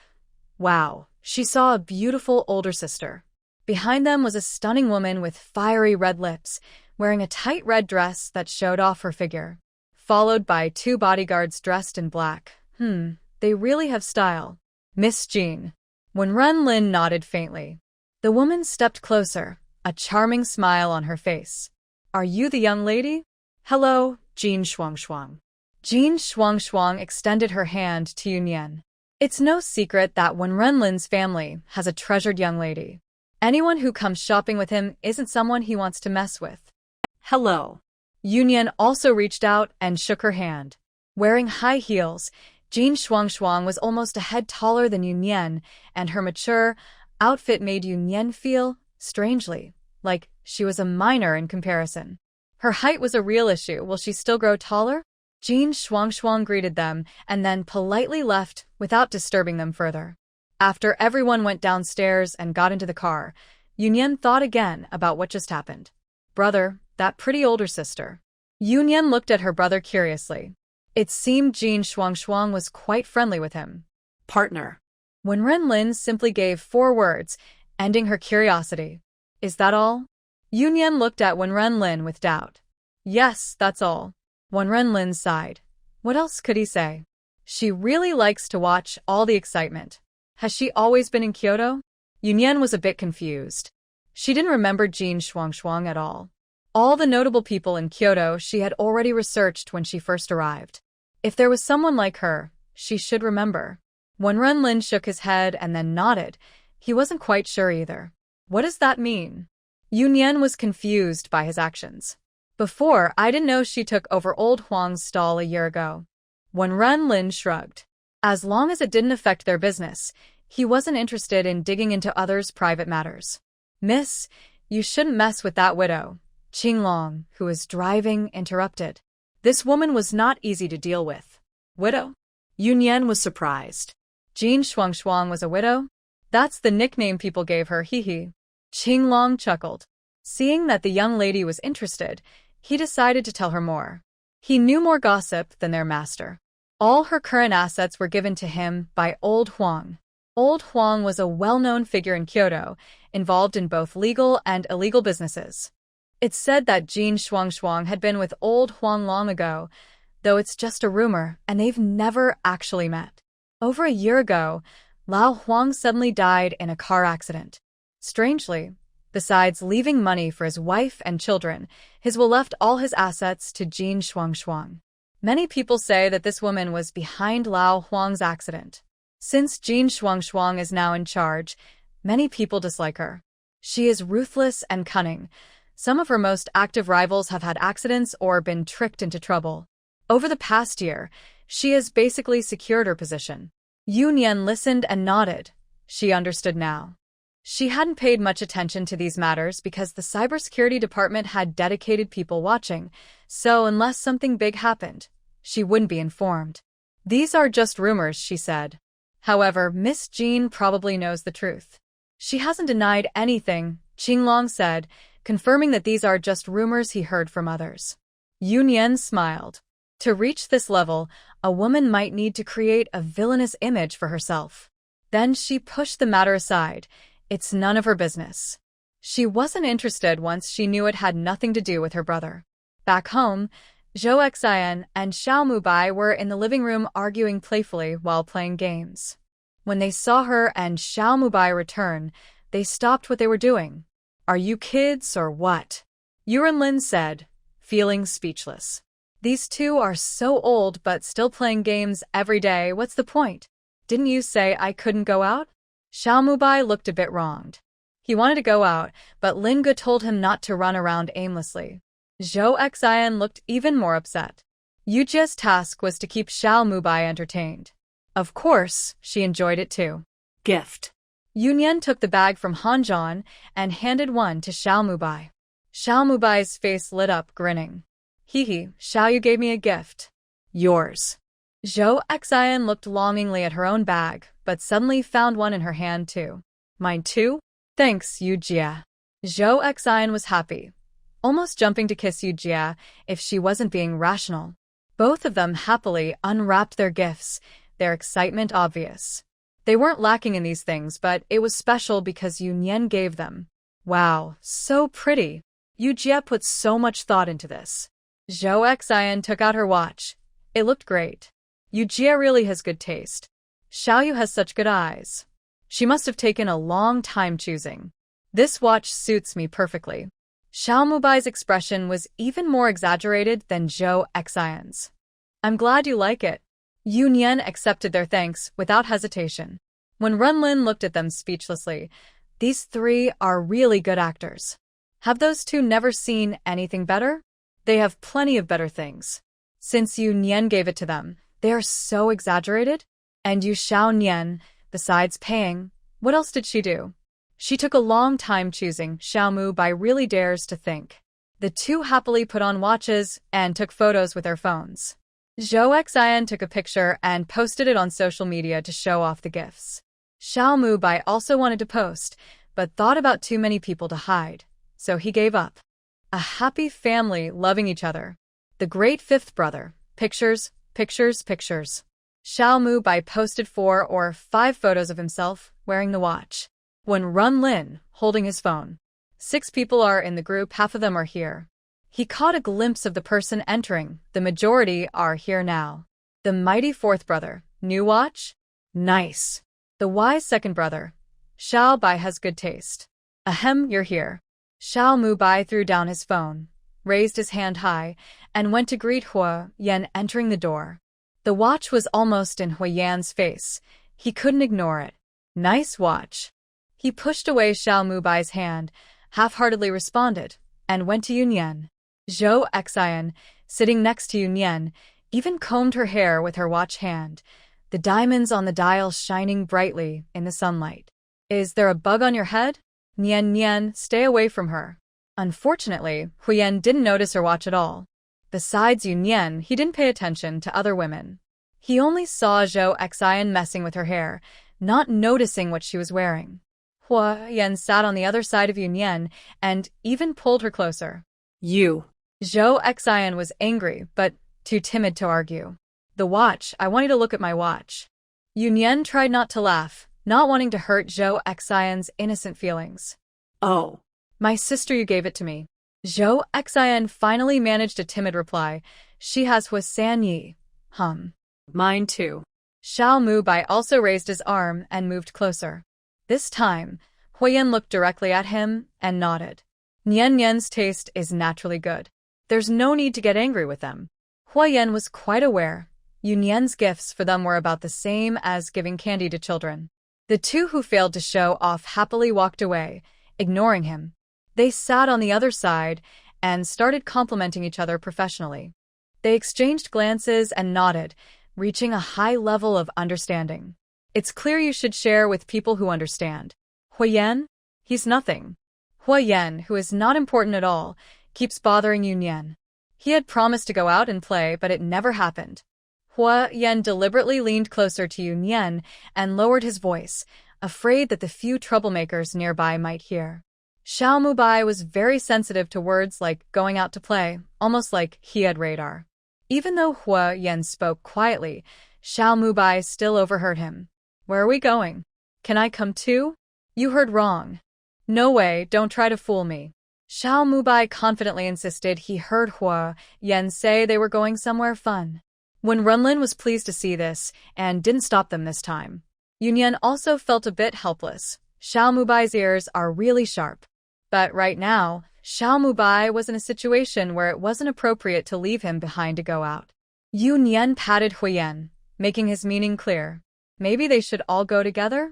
Wow, she saw a beautiful older sister. Behind them was a stunning woman with fiery red lips, wearing a tight red dress that showed off her figure, followed by 2 bodyguards dressed in black. They really have style. Miss Jean. When Renlin nodded faintly, the woman stepped closer, a charming smile on her face. Are you the young lady? Hello, Jean Shuangshuang. Jean Shuangshuang extended her hand to Yunyan. It's no secret that when Renlin's family has a treasured young lady, anyone who comes shopping with him isn't someone he wants to mess with. Hello. Yunyan also reached out and shook her hand. Wearing high heels, Jean Shuangshuang was almost a head taller than Yunyan, and her mature outfit made Yunyan feel, strangely, like she was a minor in comparison. Her height was a real issue. Will she still grow taller? Jean Shuangshuang greeted them and then politely left without disturbing them further. After everyone went downstairs and got into the car, Yunyan thought again about what just happened. Brother, that pretty older sister. Yunyan looked at her brother curiously. It seemed Jean Shuangshuang was quite friendly with him. Partner. When Renlin simply gave 4 words, ending her curiosity. Is that all? Yunyan looked at Wen Renlin with doubt. Yes, that's all. Wen Renlin sighed. What else could he say? She really likes to watch all the excitement. Has she always been in Kyoto? Yunyan was a bit confused. She didn't remember Jean Shuangshuang at all. All the notable people in Kyoto she had already researched when she first arrived. If there was someone like her, she should remember. When Renlin shook his head and then nodded, he wasn't quite sure either. What does that mean? Yunyan was confused by his actions. Before, I didn't know she took over old Huang's stall a year ago. When Renlin shrugged. As long as it didn't affect their business, he wasn't interested in digging into others' private matters. Miss, you shouldn't mess with that widow. Qinglong, who was driving, interrupted. This woman was not easy to deal with. Widow? Yunyan was surprised. Jean Shuangshuang was a widow? That's the nickname people gave her, hee. Qinglong chuckled. Seeing that the young lady was interested, he decided to tell her more. He knew more gossip than their master. All her current assets were given to him by Old Huang. Old Huang was a well-known figure in Kyoto, involved in both legal and illegal businesses. It's said that Jean Shuangshuang had been with Old Huang long ago, though it's just a rumor and they've never actually met. Over a year ago, Lao Huang suddenly died in a car accident. Strangely, besides leaving money for his wife and children, his will left all his assets to Jean Shuangshuang. Many people say that this woman was behind Lao Huang's accident. Since Jean Shuangshuang is now in charge, many people dislike her. She is ruthless and cunning. Some of her most active rivals have had accidents or been tricked into trouble. Over the past year, she has basically secured her position. Yunyan listened and nodded. She understood now. She hadn't paid much attention to these matters because the cybersecurity department had dedicated people watching, so unless something big happened, she wouldn't be informed. These are just rumors, she said. However, Miss Jean probably knows the truth. She hasn't denied anything, Qinglong said, confirming that these are just rumors he heard from others. Yunyan smiled. To reach this level, a woman might need to create a villainous image for herself. Then she pushed the matter aside. It's none of her business. She wasn't interested once she knew it had nothing to do with her brother. Back home, Zhou Xian and Xiao Mubai were in the living room arguing playfully while playing games. When they saw her and Xiao Mubai return, they stopped what they were doing. "Are you kids or what?" Yuanlin said, feeling speechless. "These two are so old but still playing games every day. What's the point? Didn't you say I couldn't go out?" Xiao Mubai looked a bit wronged. He wanted to go out, but Lin Ge told him not to run around aimlessly. Zhou Xian looked even more upset. Yujia's task was to keep Xiao Mubai entertained. Of course, she enjoyed it too. Gift. Yunyan took the bag from Hanzhan and handed one to Xiao Mubai. Xiao Mubai's face lit up, grinning. Hee, Xiao, you gave me a gift. Yours. Zhou Xian looked longingly at her own bag, but suddenly found one in her hand too. Mine too? Thanks, Yujia. Zhou Xian was happy, almost jumping to kiss Yujia if she wasn't being rational. Both of them happily unwrapped their gifts, their excitement obvious. They weren't lacking in these things, but it was special because Yunyan gave them. Wow, so pretty. Yujia put so much thought into this. Zhou Xian took out her watch. It looked great. Yujia really has good taste. Xiaoyu has such good eyes. She must have taken a long time choosing. This watch suits me perfectly. Xiao Mubai's expression was even more exaggerated than Zhou Xian's. I'm glad you like it. Yunyan accepted their thanks without hesitation. When Runlin looked at them speechlessly, these three are really good actors. Have those two never seen anything better? They have plenty of better things. Since Yunyan gave it to them, they are so exaggerated. And Yu Xiaonian, besides paying, what else did she do? She took a long time choosing. Xiaomu Bai really dares to think. The two happily put on watches and took photos with their phones. Zhou Xian took a picture and posted it on social media to show off the gifts. Xiaomu Bai also wanted to post, but thought about too many people to hide, so he gave up. A happy family loving each other. The great fifth brother. Pictures, pictures, pictures. Xiaomu Bai posted 4 or 5 photos of himself wearing the watch. When Runlin, holding his phone. 6 people are in the group, half of them are here. He caught a glimpse of the person entering. The majority are here now. The mighty fourth brother. New watch? Nice. The wise second brother. Xiao Bai has good taste. Ahem, you're here. Xiao Mubai threw down his phone, raised his hand high, and went to greet Hua Yan entering the door. The watch was almost in Hua Yan's face. He couldn't ignore it. Nice watch. He pushed away Xiao Mubai's hand, half-heartedly responded, and went to Yunyan. Zhou Xian, sitting next to Yunyan, even combed her hair with her watch hand, the diamonds on the dial shining brightly in the sunlight. Is there a bug on your head? Nian, stay away from her. Unfortunately, Huyen didn't notice her watch at all. Besides Yunyan, he didn't pay attention to other women. He only saw Zhou Xian messing with her hair, not noticing what she was wearing. Hua Yan sat on the other side of Yunyan and even pulled her closer. You. Zhou Xian was angry, but too timid to argue. The watch, I want you to look at my watch. Yunyan tried not to laugh, not wanting to hurt Zhou Xian's innocent feelings. Oh. My sister, you gave it to me. Zhou Xian finally managed a timid reply. She has Hua San Yi. Mine too. Xiao Mubai also raised his arm and moved closer. This time, Huyen looked directly at him and nodded. Nian's taste is naturally good. There's no need to get angry with them. Huyen was quite aware. Yunyan's gifts for them were about the same as giving candy to children. The two who failed to show off happily walked away, ignoring him. They sat on the other side and started complimenting each other professionally. They exchanged glances and nodded, reaching a high level of understanding. It's clear you should share with people who understand. Huyen? He's nothing. Huyen, who is not important at all, keeps bothering Yunyan. He had promised to go out and play, but it never happened. Huyen deliberately leaned closer to Yunyan and lowered his voice, afraid that the few troublemakers nearby might hear. Xiao Mubai was very sensitive to words like going out to play, almost like he had radar. Even though Hua Yan spoke quietly, Xiao Mubai still overheard him. Where are we going? Can I come too? You heard wrong. No way, don't try to fool me. Xiao Mubai confidently insisted he heard Hua Yan say they were going somewhere fun. When Runlin was pleased to see this and didn't stop them this time, Yunyan also felt a bit helpless. Xiao Mubai's ears are really sharp. But right now, Xiao Mubai was in a situation where it wasn't appropriate to leave him behind to go out. Yunyan patted Huyen, making his meaning clear. Maybe they should all go together?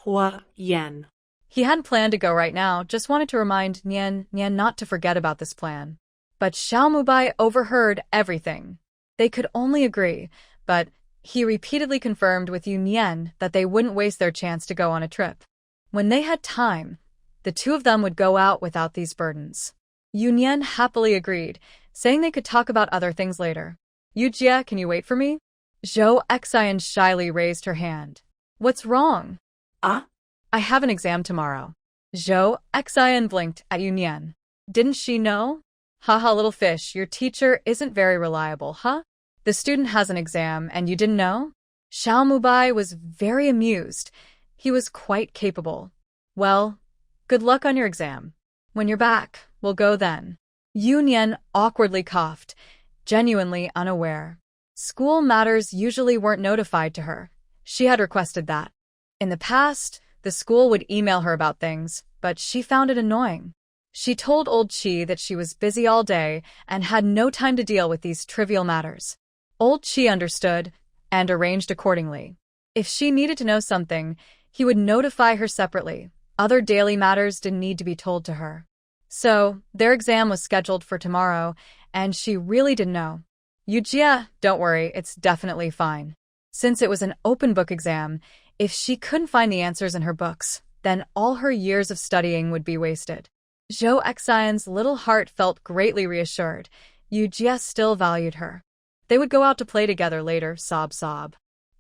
Huyen. He hadn't planned to go right now, just wanted to remind Nian not to forget about this plan. But Xiao Mubai overheard everything. They could only agree, but he repeatedly confirmed with Yunyan that they wouldn't waste their chance to go on a trip. When they had time, the two of them would go out without these burdens. Yunyan happily agreed, saying they could talk about other things later. Yujia, can you wait for me? Zhou Xian shyly raised her hand. What's wrong? Ah? I have an exam tomorrow. Zhou Xian blinked at Yunyan. Didn't she know? Haha, little fish, your teacher isn't very reliable, huh? The student has an exam and you didn't know? Xiao Mubai was very amused. He was quite capable. Well, good luck on your exam. When you're back, we'll go then. Yunyan awkwardly coughed, genuinely unaware. School matters usually weren't notified to her. She had requested that. In the past, the school would email her about things, but she found it annoying. She told Old Chi that she was busy all day and had no time to deal with these trivial matters. Old Chi understood and arranged accordingly. If she needed to know something, he would notify her separately. Other daily matters didn't need to be told to her. So, their exam was scheduled for tomorrow, and she really didn't know. Yujia, don't worry, it's definitely fine. Since it was an open book exam, if she couldn't find the answers in her books, then all her years of studying would be wasted. Zhou Xian's little heart felt greatly reassured. Yujia still valued her. They would go out to play together later, sob.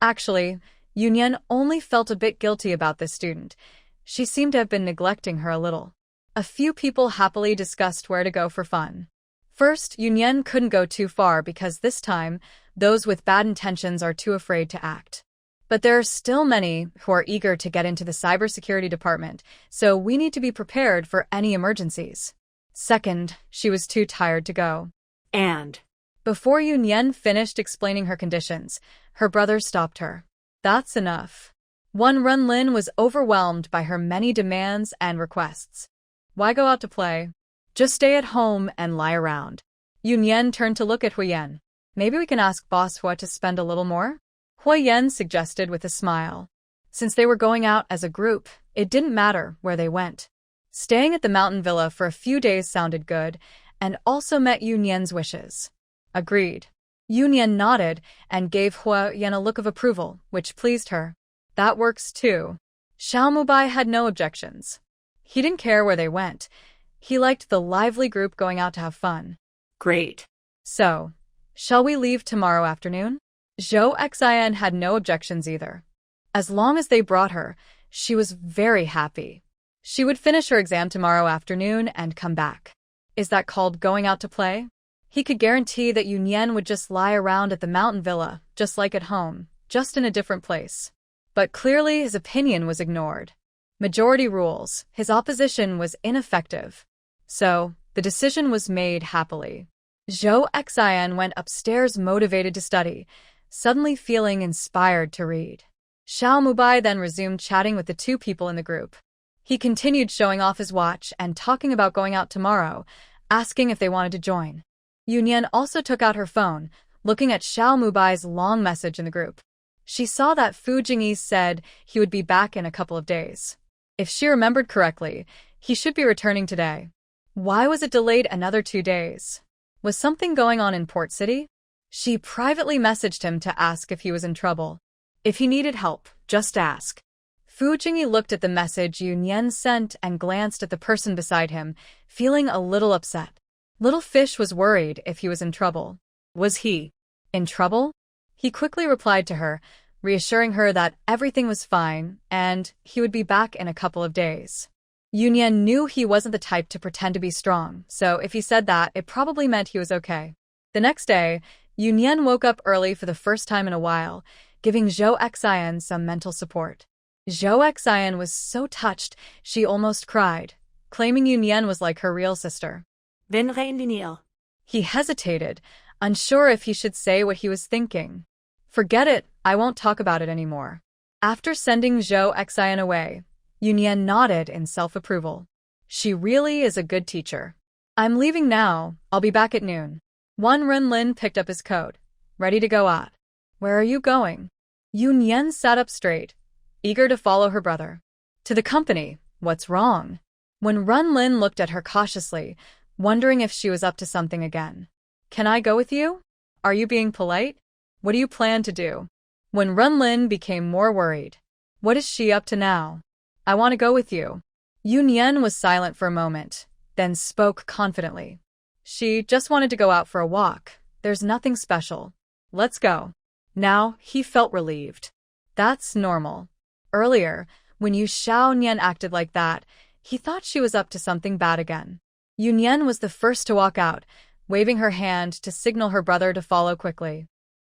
Actually, Yunyan only felt a bit guilty about this student. She seemed to have been neglecting her a little. A few people happily discussed where to go for fun. First, Yunyan couldn't go too far because this time, those with bad intentions are too afraid to act. But there are still many who are eager to get into the cybersecurity department, so we need to be prepared for any emergencies. Second, she was too tired to go. And before Yunyan finished explaining her conditions, her brother stopped her. That's enough. Runlin was overwhelmed by her many demands and requests. Why go out to play? Just stay at home and lie around. Yunyan turned to look at Huyen. Maybe we can ask Boss Hua to spend a little more? Huyen suggested with a smile. Since they were going out as a group, it didn't matter where they went. Staying at the mountain villa for a few days sounded good, and also met Yunyan's wishes. Agreed. Yunyan nodded and gave Huyen a look of approval, which pleased her. That works too. Xiao Mubai had no objections. He didn't care where they went. He liked the lively group going out to have fun. Great. So, shall we leave tomorrow afternoon? Zhou Xian had no objections either. As long as they brought her, she was very happy. She would finish her exam tomorrow afternoon and come back. Is that called going out to play? He could guarantee that Yunyan would just lie around at the mountain villa, just like at home, just in a different place. But clearly his opinion was ignored. Majority rules, his opposition was ineffective. So, the decision was made happily. Zhou Xian went upstairs motivated to study, suddenly feeling inspired to read. Xiao Mubai then resumed chatting with the two people in the group. He continued showing off his watch and talking about going out tomorrow, asking if they wanted to join. Yunyan also took out her phone, looking at Xiao Mubai's long message in the group. She saw that Fu Jingyi said he would be back in a couple of days. If she remembered correctly, he should be returning today. Why was it delayed another 2 days? Was something going on in Port City? She privately messaged him to ask if he was in trouble. If he needed help, just ask. Fu Jingyi looked at the message Yunyan sent and glanced at the person beside him, feeling a little upset. Little Fish was worried if he was in trouble. Was he in trouble? He quickly replied to her, reassuring her that everything was fine and he would be back in a couple of days. Yunyan knew he wasn't the type to pretend to be strong, so if he said that, it probably meant he was okay. The next day, Yunyan woke up early for the first time in a while, giving Zhou Xian some mental support. Zhou Xian was so touched she almost cried, claiming Yunyan was like her real sister. Wenn reinlinier. He hesitated, unsure if he should say what he was thinking. Forget it, I won't talk about it anymore. After sending Zhou Xian away, Yunyan nodded in self-approval. She really is a good teacher. I'm leaving now, I'll be back at noon. Wan Renlin picked up his coat, ready to go out. Where are you going? Yunyan sat up straight, eager to follow her brother. To the company, what's wrong? When Renlin looked at her cautiously, wondering if she was up to something again. Can I go with you? Are you being polite? What do you plan to do? When Renlin became more worried. What is she up to now? I want to go with you. Yunyan was silent for a moment, then spoke confidently. She just wanted to go out for a walk. There's nothing special. Let's go. Now, he felt relieved. That's normal. Earlier, when Yu Xiaonian acted like that, he thought she was up to something bad again. Yunyan was the first to walk out, waving her hand to signal her brother to follow quickly.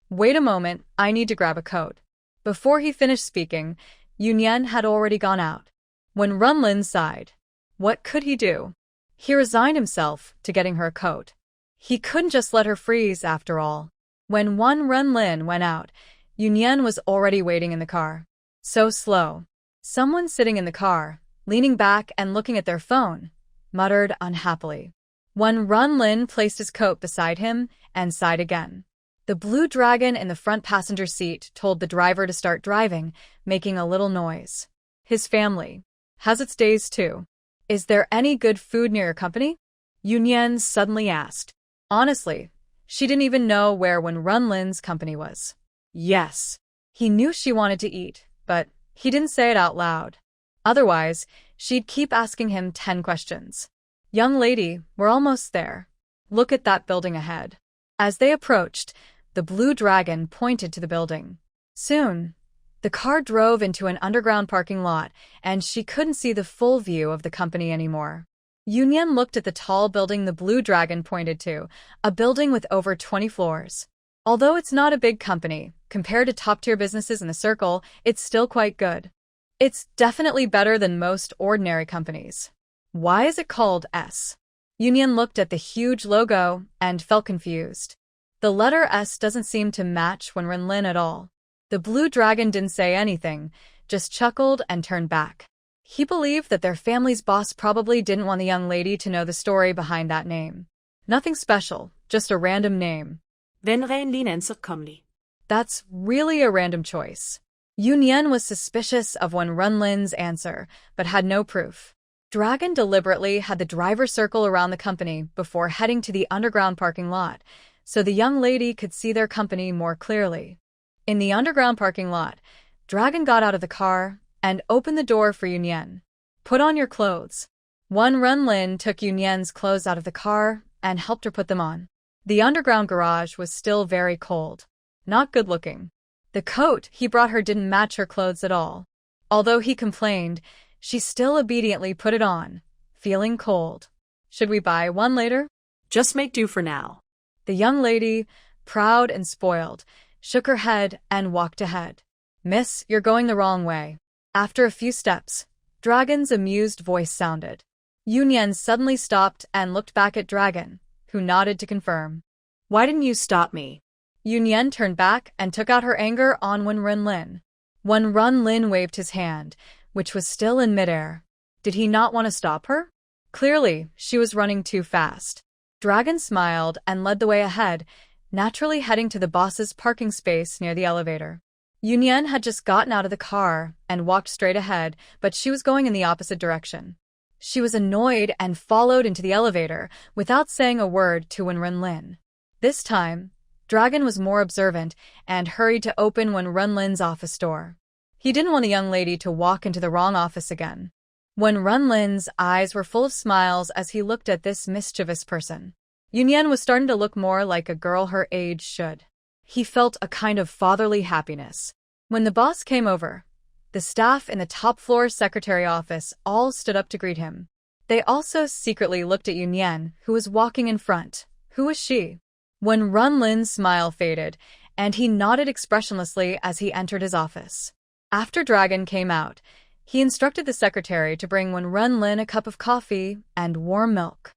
Wait a moment, I need to grab a coat. Before he finished speaking, Yunyan had already gone out. When Renlin sighed, what could he do? He resigned himself to getting her a coat. He couldn't just let her freeze after all. When Wan Renlin went out, Yunyan was already waiting in the car. So slow. Someone sitting in the car, leaning back and looking at their phone, muttered unhappily. Wan Renlin placed his coat beside him and sighed again. The blue dragon in the front passenger seat told the driver to start driving, making a little noise. His family has its days too. Is there any good food near your company? Yunyan suddenly asked. Honestly, she didn't even know where Wan Renlin's company was. Yes. He knew she wanted to eat, but he didn't say it out loud. Otherwise, she'd keep asking him 10 questions. Young lady, we're almost there. Look at that building ahead. As they approached, the blue dragon pointed to the building. Soon, the car drove into an underground parking lot, and she couldn't see the full view of the company anymore. Yunyan looked at the tall building the blue dragon pointed to, a building with over 20 floors. Although it's not a big company, compared to top-tier businesses in the circle, it's still quite good. It's definitely better than most ordinary companies. Why is it called S? Yunyan looked at the huge logo and felt confused. The letter S doesn't seem to match Wan Renlin at all. The blue dragon didn't say anything, just chuckled and turned back. He believed that their family's boss probably didn't want the young lady to know the story behind that name. Nothing special, just a random name. Wenn Renlin comely. That's really a random choice. Yunyan was suspicious of Wan Renlin's answer, but had no proof. Dragon deliberately had the driver circle around the company before heading to the underground parking lot, so the young lady could see their company more clearly. In the underground parking lot, Dragon got out of the car and opened the door for Yunyan. Put on your clothes. Wan Renlin took Yunyan's clothes out of the car and helped her put them on. The underground garage was still very cold. Not good looking. The coat he brought her didn't match her clothes at all. Although he complained, she still obediently put it on, feeling cold. Should we buy one later? Just make do for now. The young lady, proud and spoiled, shook her head and walked ahead. Miss, you're going the wrong way. After a few steps, Dragon's amused voice sounded. Yunyan suddenly stopped and looked back at Dragon, who nodded to confirm. Why didn't you stop me? Yunyan turned back and took out her anger on Wan Renlin. Wan Renlin waved his hand, which was still in midair. Did he not want to stop her? Clearly, she was running too fast. Dragon smiled and led the way ahead, naturally heading to the boss's parking space near the elevator. Yunyan had just gotten out of the car and walked straight ahead, but she was going in the opposite direction. She was annoyed and followed into the elevator without saying a word to Wan Renlin. This time, Dragon was more observant and hurried to open Wan Renlin's office door. He didn't want the young lady to walk into the wrong office again. Wan Renlin's eyes were full of smiles as he looked at this mischievous person. Yunyan was starting to look more like a girl her age should. He felt a kind of fatherly happiness. When the boss came over, the staff in the top-floor secretary office all stood up to greet him. They also secretly looked at Yunyan, who was walking in front. Who was she? When Runlin's smile faded, and he nodded expressionlessly as he entered his office. After Dragon came out, he instructed the secretary to bring Wen Runlin a cup of coffee and warm milk.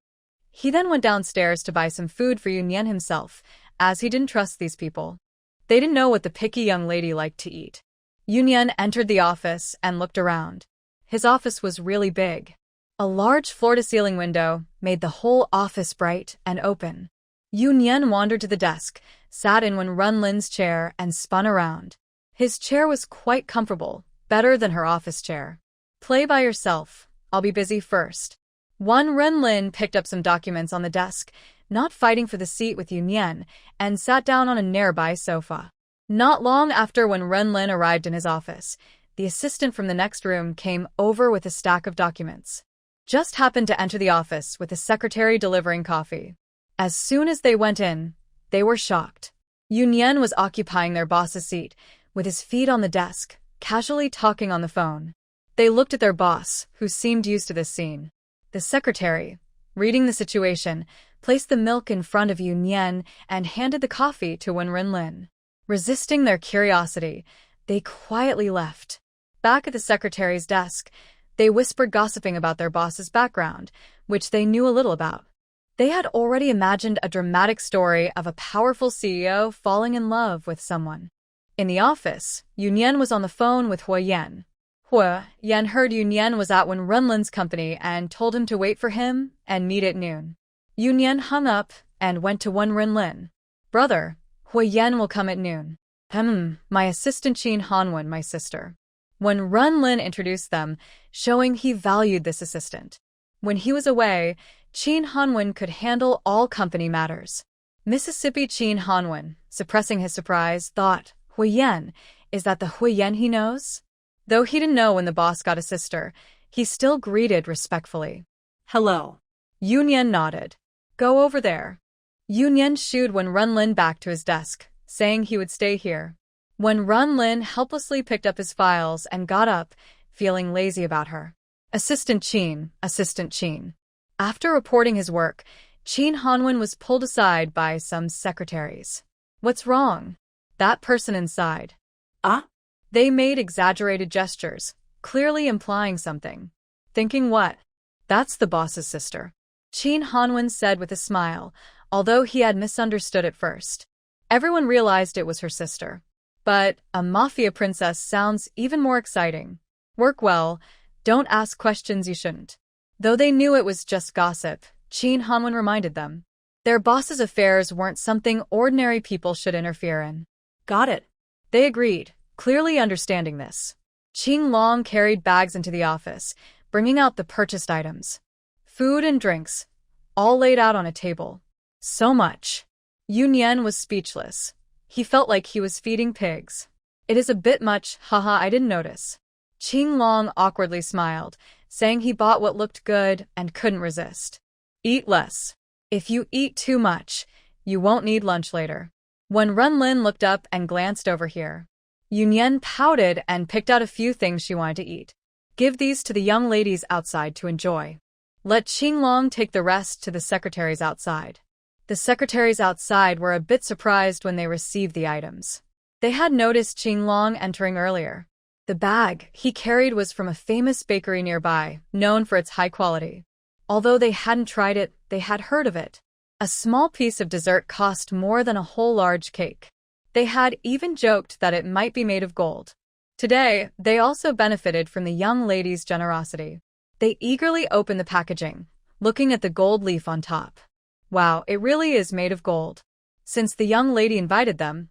He then went downstairs to buy some food for Yunyan himself, as he didn't trust these people. They didn't know what the picky young lady liked to eat. Yunyan entered the office and looked around. His office was really big. A large floor-to-ceiling window made the whole office bright and open. Yunyan wandered to the desk, sat in Wen Runlin's chair, and spun around. His chair was quite comfortable, better than her office chair. Play by yourself. I'll be busy first. Wen Runlin picked up some documents on the desk, not fighting for the seat with Yunyan, and sat down on a nearby sofa. Not long after Wen Runlin arrived in his office, the assistant from the next room came over with a stack of documents. Just happened to enter the office with the secretary delivering coffee. As soon as they went in, they were shocked. Yunyan was occupying their boss's seat, with his feet on the desk, casually talking on the phone. They looked at their boss, who seemed used to this scene. The secretary, reading the situation, placed the milk in front of Yunyan and handed the coffee to Wen Runlin. Resisting their curiosity, they quietly left. Back at the secretary's desk, they whispered gossiping about their boss's background, which they knew a little about. They had already imagined a dramatic story of a powerful CEO falling in love with someone. In the office, Yunyan was on the phone with Hua Yan. Hua Yan heard Yunyan was at Wen Runlin's company and told him to wait for him and meet at noon. Yunyan hung up and went to Wen Runlin. Brother, Hua Yan will come at noon. My assistant Qin Hanwen, my sister. Wen Runlin introduced them, showing he valued this assistant. When he was away, Qin Hanwen could handle all company matters. Mississippi Qin Hanwen, suppressing his surprise, thought, Hua Yan, is that the Hua Yan he knows? Though he didn't know when the boss got a sister, he still greeted respectfully. Hello. Yunyan nodded. Go over there. Yunyan shooed Wen Runlin back to his desk, saying he would stay here. Wen Runlin helplessly picked up his files and got up, feeling lazy about her. Assistant Qin, Assistant Qin. After reporting his work, Qin Hanwen was pulled aside by some secretaries. What's wrong? That person inside. Ah? They made exaggerated gestures, clearly implying something. Thinking what? That's the boss's sister. Qin Hanwen said with a smile, although he had misunderstood at first. Everyone realized it was her sister. But a mafia princess sounds even more exciting. Work well, don't ask questions you shouldn't. Though they knew it was just gossip, Qin Hanwen reminded them. Their boss's affairs weren't something ordinary people should interfere in. Got it. They agreed, clearly understanding this. Qing Long carried bags into the office, bringing out the purchased items. Food and drinks, all laid out on a table. So much. Yunyan was speechless. He felt like he was feeding pigs. It is a bit much, haha, I didn't notice. Qing Long awkwardly smiled, saying he bought what looked good and couldn't resist. Eat less. If you eat too much, you won't need lunch later. Wen Runlin looked up and glanced over here. Yunyan pouted and picked out a few things she wanted to eat. Give these to the young ladies outside to enjoy. Let Qing Long take the rest to the secretaries outside. The secretaries outside were a bit surprised when they received the items. They had noticed Qing Long entering earlier. The bag he carried was from a famous bakery nearby, known for its high quality. Although they hadn't tried it, they had heard of it. A small piece of dessert cost more than a whole large cake. They had even joked that it might be made of gold. Today, they also benefited from the young lady's generosity. They eagerly opened the packaging, looking at the gold leaf on top. Wow, it really is made of gold. Since the young lady invited them,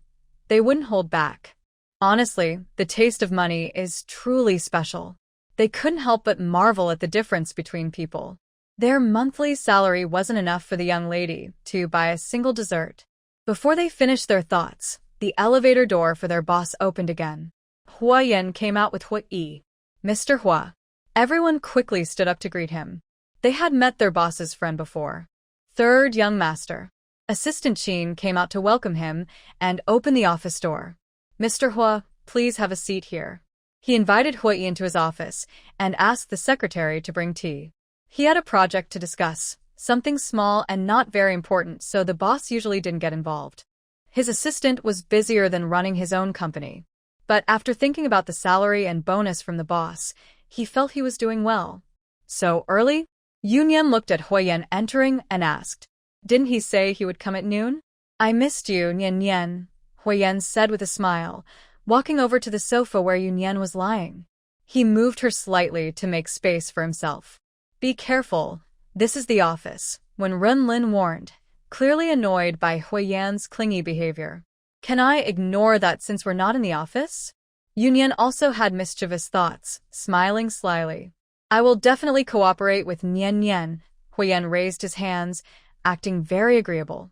they wouldn't hold back. Honestly, the taste of money is truly special. They couldn't help but marvel at the difference between people. Their monthly salary wasn't enough for the young lady to buy a single dessert. Before they finished their thoughts, the elevator door for their boss opened again. Hua Yan came out with Hua Yi. Mr. Hua. Everyone quickly stood up to greet him. They had met their boss's friend before. Third young master. Assistant Qin came out to welcome him and open the office door. Mr. Hua, please have a seat here. He invited Hua Yi into his office and asked the secretary to bring tea. He had a project to discuss, Something small and not very important, so the boss usually didn't get involved. His assistant was busier than running his own company. But after thinking about the salary and bonus from the boss, he felt he was doing well. So early? Yunyan looked at Huiyan entering and asked, "Didn't he say he would come at noon?" "I missed you, Nian," Huiyan said with a smile, walking over to the sofa where Yunyan was lying. He moved her slightly to make space for himself. "Be careful. This is the office," when Renlin warned, clearly annoyed by Huiyan's clingy behavior. "Can I ignore that since we're not in the office?" Yunyan also had mischievous thoughts, smiling slyly. "I will definitely cooperate with Nian." Huiyan raised his hands, acting very agreeable.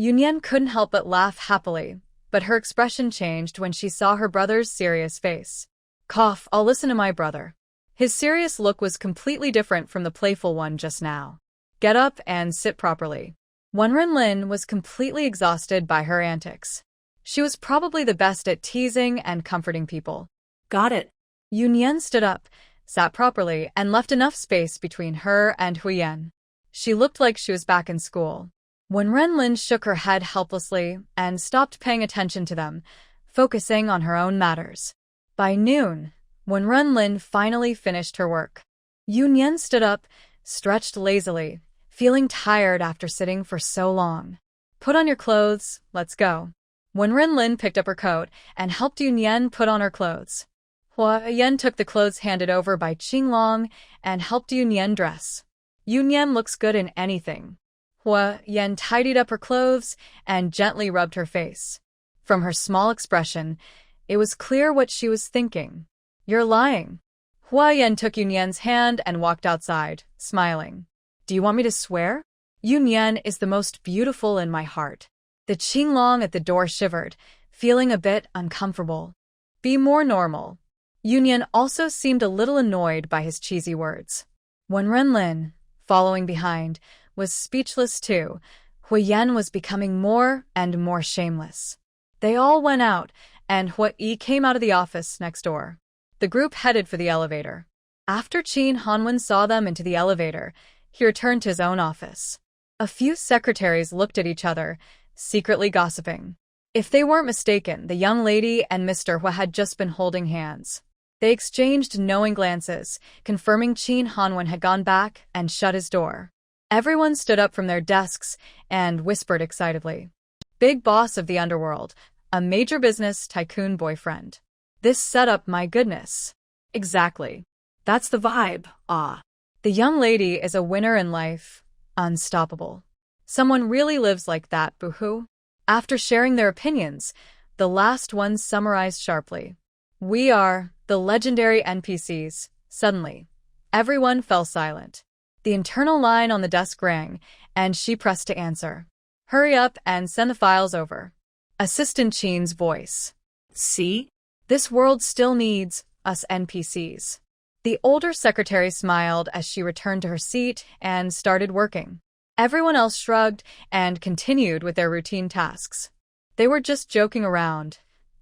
Yunyan couldn't help but laugh happily, but her expression changed when she saw her brother's serious face. "Cough, I'll listen to my brother." His serious look was completely different from the playful one just now. "Get up and sit properly." Wenren was completely exhausted by her antics. She was probably the best at teasing and comforting people. Got it. Yunyan stood up, sat properly, and left enough space between her and Huiyan. She looked like she was back in school. When Renlin shook her head helplessly and stopped paying attention to them, focusing on her own matters. By noon, when Renlin finally finished her work, Yunyan stood up, stretched lazily, feeling tired after sitting for so long. "Put on your clothes, let's go." When Renlin picked up her coat and helped Yunyan put on her clothes, Huiyan took the clothes handed over by Qinglong and helped Yunyan dress. Yunyan looks good in anything. Huiyan tidied up her clothes and gently rubbed her face. From her small expression, it was clear what she was thinking. "You're lying." Huiyan took Yunyan's hand and walked outside, smiling. "Do you want me to swear?" "Yunyan is the most beautiful in my heart." The Qinglong at the door shivered, feeling a bit uncomfortable. "Be more normal." Yunyan also seemed a little annoyed by his cheesy words. When Renlin, following behind, was speechless too, Huiyan was becoming more and more shameless. They all went out, and Hui came out of the office next door. The group headed for the elevator. After Qin Hanwen saw them into the elevator, he returned to his own office. A few secretaries looked at each other, secretly gossiping. If they weren't mistaken, the young lady and Mr. Hua had just been holding hands. They exchanged knowing glances, confirming Qin Hanwen had gone back and shut his door. Everyone stood up from their desks and whispered excitedly. "Big boss of the underworld, a major business tycoon boyfriend. This setup, my goodness." "Exactly. That's the vibe, ah." The young lady is a winner in life, unstoppable. Someone really lives like that, boohoo. After sharing their opinions, the last one summarized sharply. "We are the legendary NPCs." Suddenly, everyone fell silent. The internal line on the desk rang, and she pressed to answer. "Hurry up and send the files over." Assistant Qin's voice. "See? "This world still needs us NPCs." The older secretary smiled as she returned to her seat and started working. Everyone else shrugged and continued with their routine tasks. They were just joking around.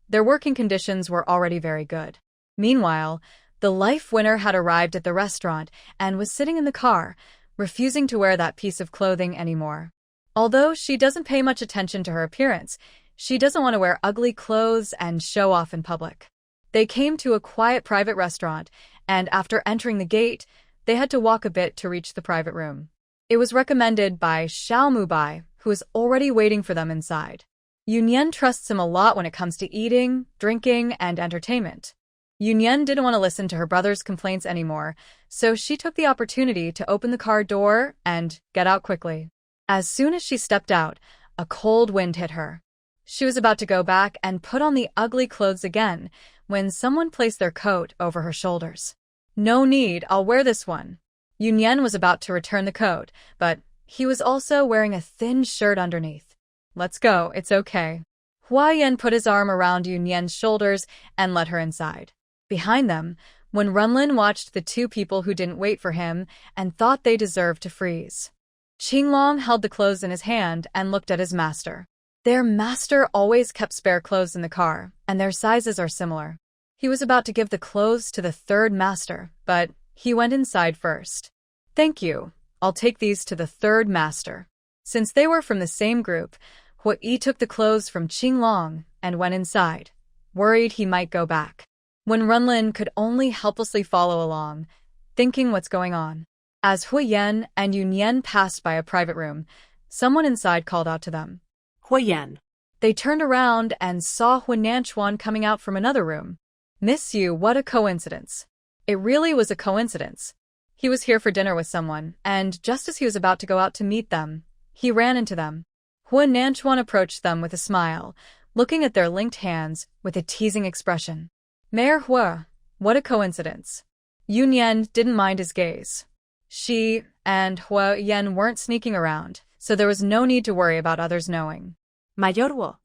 Their working conditions were already very good. Meanwhile, the life winner had arrived at the restaurant and was sitting in the car, refusing to wear that piece of clothing anymore. Although she doesn't pay much attention to her appearance, she doesn't want to wear ugly clothes and show off in public. They came to a quiet private restaurant, and after entering the gate, they had to walk a bit to reach the private room. It was recommended by Xiao Mubai, who was already waiting for them inside. Yunyan trusts him a lot when it comes to eating, drinking, and entertainment. Yunyan didn't want to listen to her brother's complaints anymore, so she took the opportunity to open the car door and get out quickly. As soon as she stepped out, a cold wind hit her. She was about to go back and put on the ugly clothes again when someone placed their coat over her shoulders. "No need, I'll wear this one." Yunyan was about to return the coat, but he was also wearing a thin shirt underneath. "Let's go, it's okay." Huiyan put his arm around Yunyan's shoulders and led her inside. Behind them, when Renlin watched the two people who didn't wait for him and thought they deserved to freeze. Qinglong held the clothes in his hand and looked at his master. Their master always kept spare clothes in the car, and their sizes are similar. He was about to give the clothes to the third master, but he went inside first. "Thank you." I'll take these to the third master. Since they were from the same group, Hua Yi took the clothes from Qinglong and went inside, worried he might go back. When Runlin could only helplessly follow along, thinking what's going on. As Hui Yan and Yun Yan passed by a private room, someone inside called out to them. Hui Yan. They turned around and saw Hu Nanchuan coming out from another room. Miss Yu, what a coincidence. It really was a coincidence. He was here for dinner with someone, and just as he was about to go out to meet them, he ran into them. Hu Nanchuan approached them with a smile, looking at their linked hands with a teasing expression. Mayor Hua, what a coincidence. Yun Yan didn't mind his gaze. She and Hua Yan weren't sneaking around, so there was no need to worry about others knowing. Mayor Wu.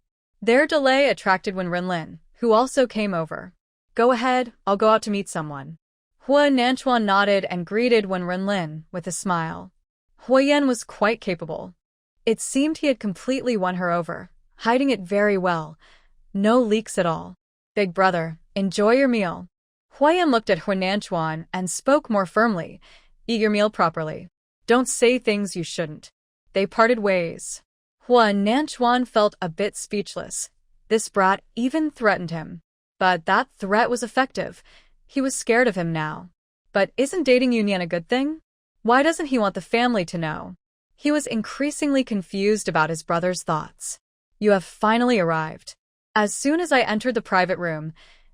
Their delay attracted Wen Renlin, who also came over. Go ahead, I'll go out to meet someone. Hua Nanchuan nodded and greeted Wen Renlin with a smile. Hua Yan was quite capable. It seemed he had completely won her over, hiding it very well. No leaks at all. Big brother, enjoy your meal. Hua Yan looked at Hu Nanchuan and spoke more firmly. Eat your meal properly. Don't say things you shouldn't. They parted ways. Hua Nanchuan felt a bit speechless. This brat even threatened him. But that threat was effective. He was scared of him now. But isn't dating Yun Yan a good thing? Why doesn't he want the family to know? He was increasingly confused about his brother's thoughts. You have finally arrived. As soon as I entered the private room,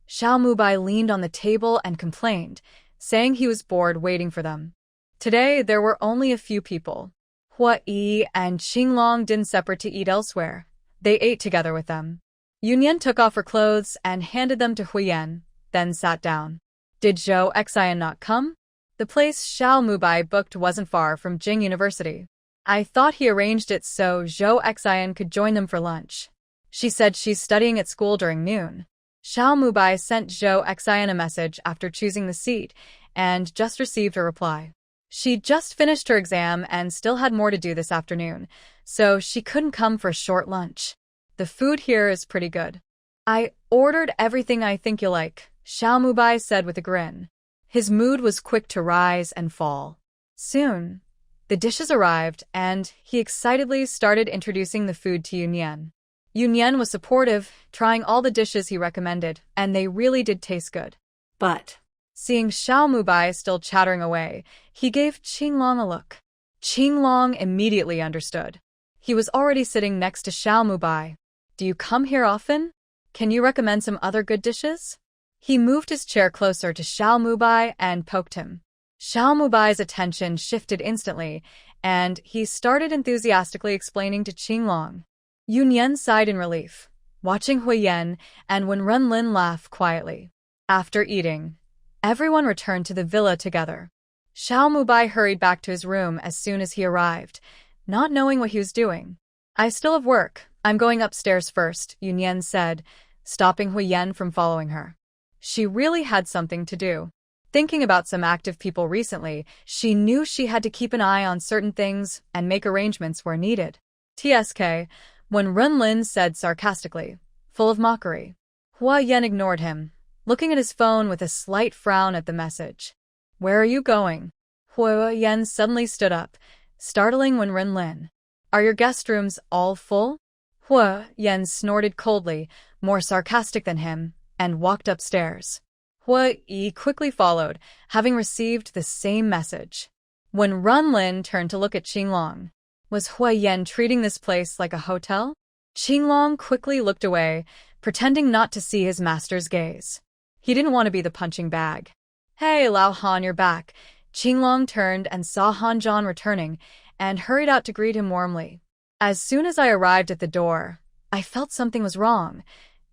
Xiao Mubai leaned on the table and complained, saying he was bored waiting for them. Today, there were only a few people. Hua Yi and Qinglong didn't separate to eat elsewhere. They ate together with them. Yun Yan took off her clothes and handed them to Hui Yan, then sat down. Did Zhou Xian not come? The place Xiao Mubai booked wasn't far from Jing University. I thought he arranged it so Zhou Xian could join them for lunch. She said she's studying at school during noon. Xiao Mubai sent Zhou Xian a message after choosing the seat and just received a reply. She just finished her exam and still had more to do this afternoon, so she couldn't come for a short lunch. The food here is pretty good. I ordered everything I think you like, Xiao Mubai said with a grin. His mood was quick to rise and fall. Soon, the dishes arrived and he excitedly started introducing the food to Yun Yan. Yun Yan was supportive, trying all the dishes he recommended, and they really did taste good. But seeing Xiao Mubai still chattering away, he gave Qinglong a look. Qinglong immediately understood. He was already sitting next to Xiao Mubai. Do you come here often? Can you recommend some other good dishes? He moved his chair closer to Xiao Mubai and poked him. Xiao Mubai's attention shifted instantly, and he started enthusiastically explaining to Qinglong. Yun Yan sighed in relief, watching Hui Yan and Wen Renlin laugh quietly. After eating, everyone returned to the villa together. Xiao Mubai hurried back to his room as soon as he arrived, not knowing what he was doing. I still have work. I'm going upstairs first, Yun Yan said, stopping Hui Yan from following her. She really had something to do. Thinking about some active people recently, she knew she had to keep an eye on certain things and make arrangements where needed. TSK, when Renlin said sarcastically, full of mockery. Hua Yan ignored him, looking at his phone with a slight frown at the message. Where are you going? Hua Yan suddenly stood up, startling Wen Renlin. Are your guest rooms all full? Hua Yan snorted coldly, more sarcastic than him, and walked upstairs. Hua Yi quickly followed, having received the same message. When Renlin turned to look at Qinglong, was Hua Yan treating this place like a hotel? Qinglong quickly looked away, pretending not to see his master's gaze. He didn't want to be the punching bag. Hey, Lao Han, you're back. Qinglong turned and saw Han Zhan returning, and hurried out to greet him warmly. As soon as I arrived at the door, I felt something was wrong,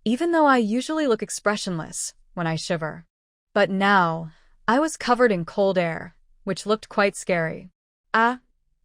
even though I usually look expressionless when I shiver. But now, I was covered in cold air, which looked quite scary.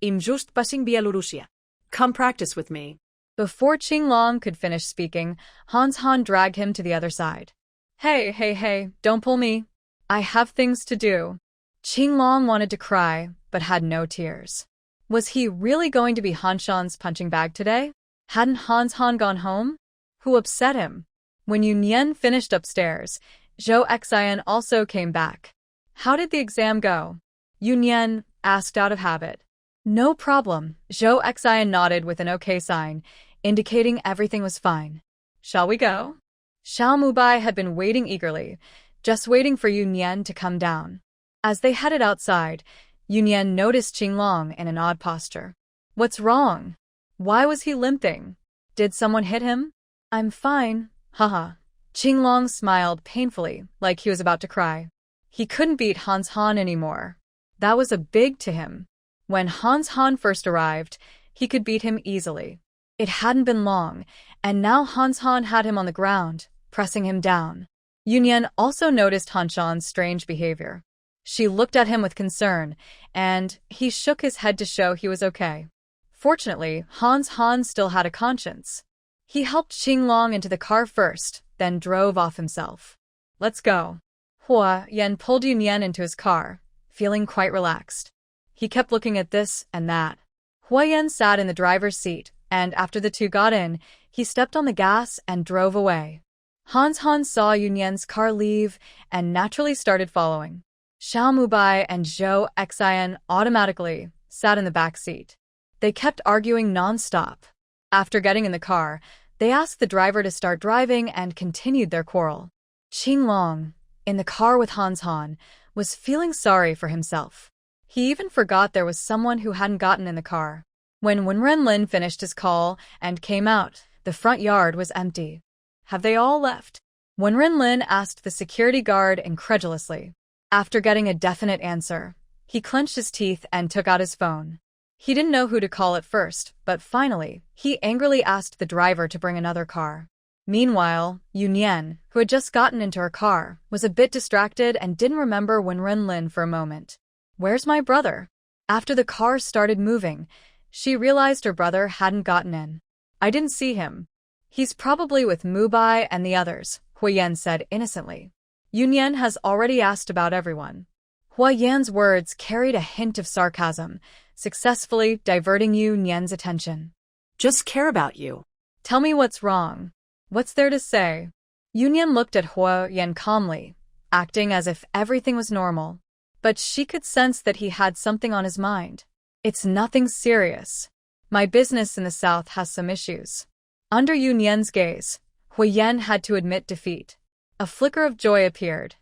Im just passing Bielorusia. Come practice with me. Before Qinglong could finish speaking, Hans Han dragged him to the other side. Hey, don't pull me. I have things to do. Qinglong wanted to cry, but had no tears. Was he really going to be Han Shan's punching bag today? Hadn't Hans Han gone home? Who upset him? When Yun Yan finished upstairs, Zhou Xian also came back. How did the exam go? Yun Yan asked out of habit. No problem. Zhou Xian nodded with an okay sign, indicating everything was fine. Shall we go? Xiao Mubai had been waiting eagerly, just waiting for Yu Nian to come down. As they headed outside, Yu Nian noticed Qinglong in an odd posture. What's wrong? Why was he limping? Did someone hit him? I'm fine, haha. Qinglong smiled painfully, like he was about to cry. He couldn't beat Hans Han anymore. That was a big to him. When Hans Han first arrived, he could beat him easily. It hadn't been long, and now Hans Han had him on the ground, pressing him down. Yu Nian also noticed Han Shan's strange behavior. She looked at him with concern, and he shook his head to show he was okay. Fortunately, Hans Han still had a conscience. He helped Qinglong into the car first, then drove off himself. Let's go. Hua Yan pulled Yu Nian into his car, feeling quite relaxed. He kept looking at this and that. Hua Yan sat in the driver's seat, and after the two got in, he stepped on the gas and drove away. Hans Han saw Yu Nian's car leave and naturally started following. Xiao Mubai and Zhou Xian automatically sat in the back seat. They kept arguing non-stop. After getting in the car, they asked the driver to start driving and continued their quarrel. Qinglong, in the car with Hans Han, was feeling sorry for himself. He even forgot there was someone who hadn't gotten in the car. When Wenren finished his call and came out, the front yard was empty. Have they all left? Wenren asked the security guard incredulously. After getting a definite answer, he clenched his teeth and took out his phone. He didn't know who to call at first, but finally, he angrily asked the driver to bring another car. Meanwhile, Yu Nian, who had just gotten into her car, was a bit distracted and didn't remember Wenren for a moment. Where's my brother? After the car started moving, she realized her brother hadn't gotten in. I didn't see him. He's probably with Mubai and the others, Hua Yan said innocently. Yu Nian has already asked about everyone. Hua Yan's words carried a hint of sarcasm, successfully diverting Yu Nian's attention. Just care about you. Tell me what's wrong. What's there to say? Yu Nian looked at Hua Yan calmly, acting as if everything was normal. But she could sense that he had something on his mind. It's nothing serious. My business in the south has some issues. Under Yu Nian's gaze, Hua Yan had to admit defeat. A flicker of joy appeared.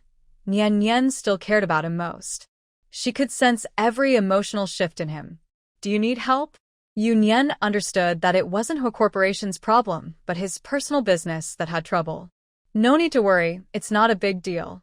Nian still cared about him most. She could sense every emotional shift in him. Do you need help? Yu Nian understood that it wasn't Hua Corporation's problem, but his personal business that had trouble. No need to worry, it's not a big deal.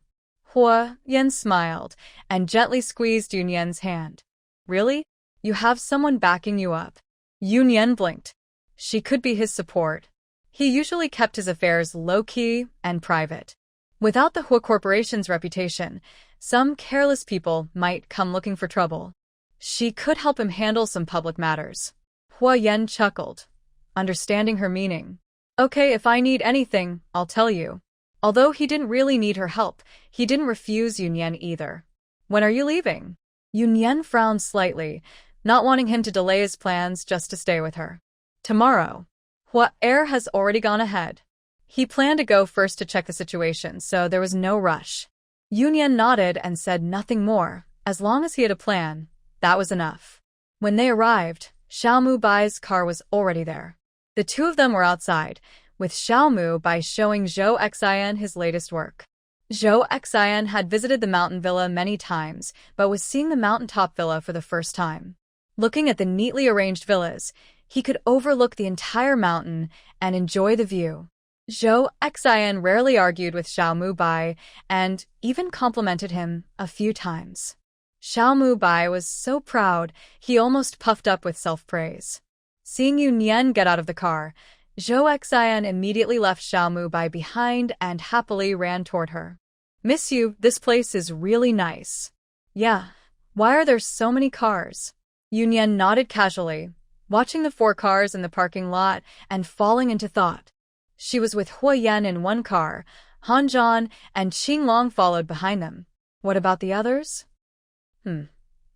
Hua Yan smiled and gently squeezed Yu Nian's hand. Really? You have someone backing you up? Yu Nian blinked. She could be his support. He usually kept his affairs low-key and private. Without the Hua Corporation's reputation, some careless people might come looking for trouble. She could help him handle some public matters. Hua Yan chuckled, understanding her meaning. Okay, if I need anything, I'll tell you. Although he didn't really need her help, he didn't refuse Yu Nian either. When are you leaving? Yu Nian frowned slightly, not wanting him to delay his plans just to stay with her. Tomorrow. Hua Er has already gone ahead. He planned to go first to check the situation, so there was no rush. Yu Nian nodded and said nothing more. As long as he had a plan, that was enough. When they arrived, Xiao Mubai's car was already there. The two of them were outside, with Xiao Mubai showing Zhou Xian his latest work. Zhou Xian had visited the mountain villa many times, but was seeing the mountaintop villa for the first time. Looking at the neatly arranged villas, he could overlook the entire mountain and enjoy the view. Zhou Xian rarely argued with Xiao Mubai and even complimented him a few times. Xiao Mubai was so proud, he almost puffed up with self-praise. Seeing Yu Nian get out of the car, Zhou Xian immediately left Xiao Mubai behind and happily ran toward her. Miss you, this place is really nice. Yeah, why are there so many cars? Yu Nian nodded casually, watching the 4 cars in the parking lot and falling into thought. She was with Hua Yan in one car, Han Zhan and Qinglong followed behind them. What about the others?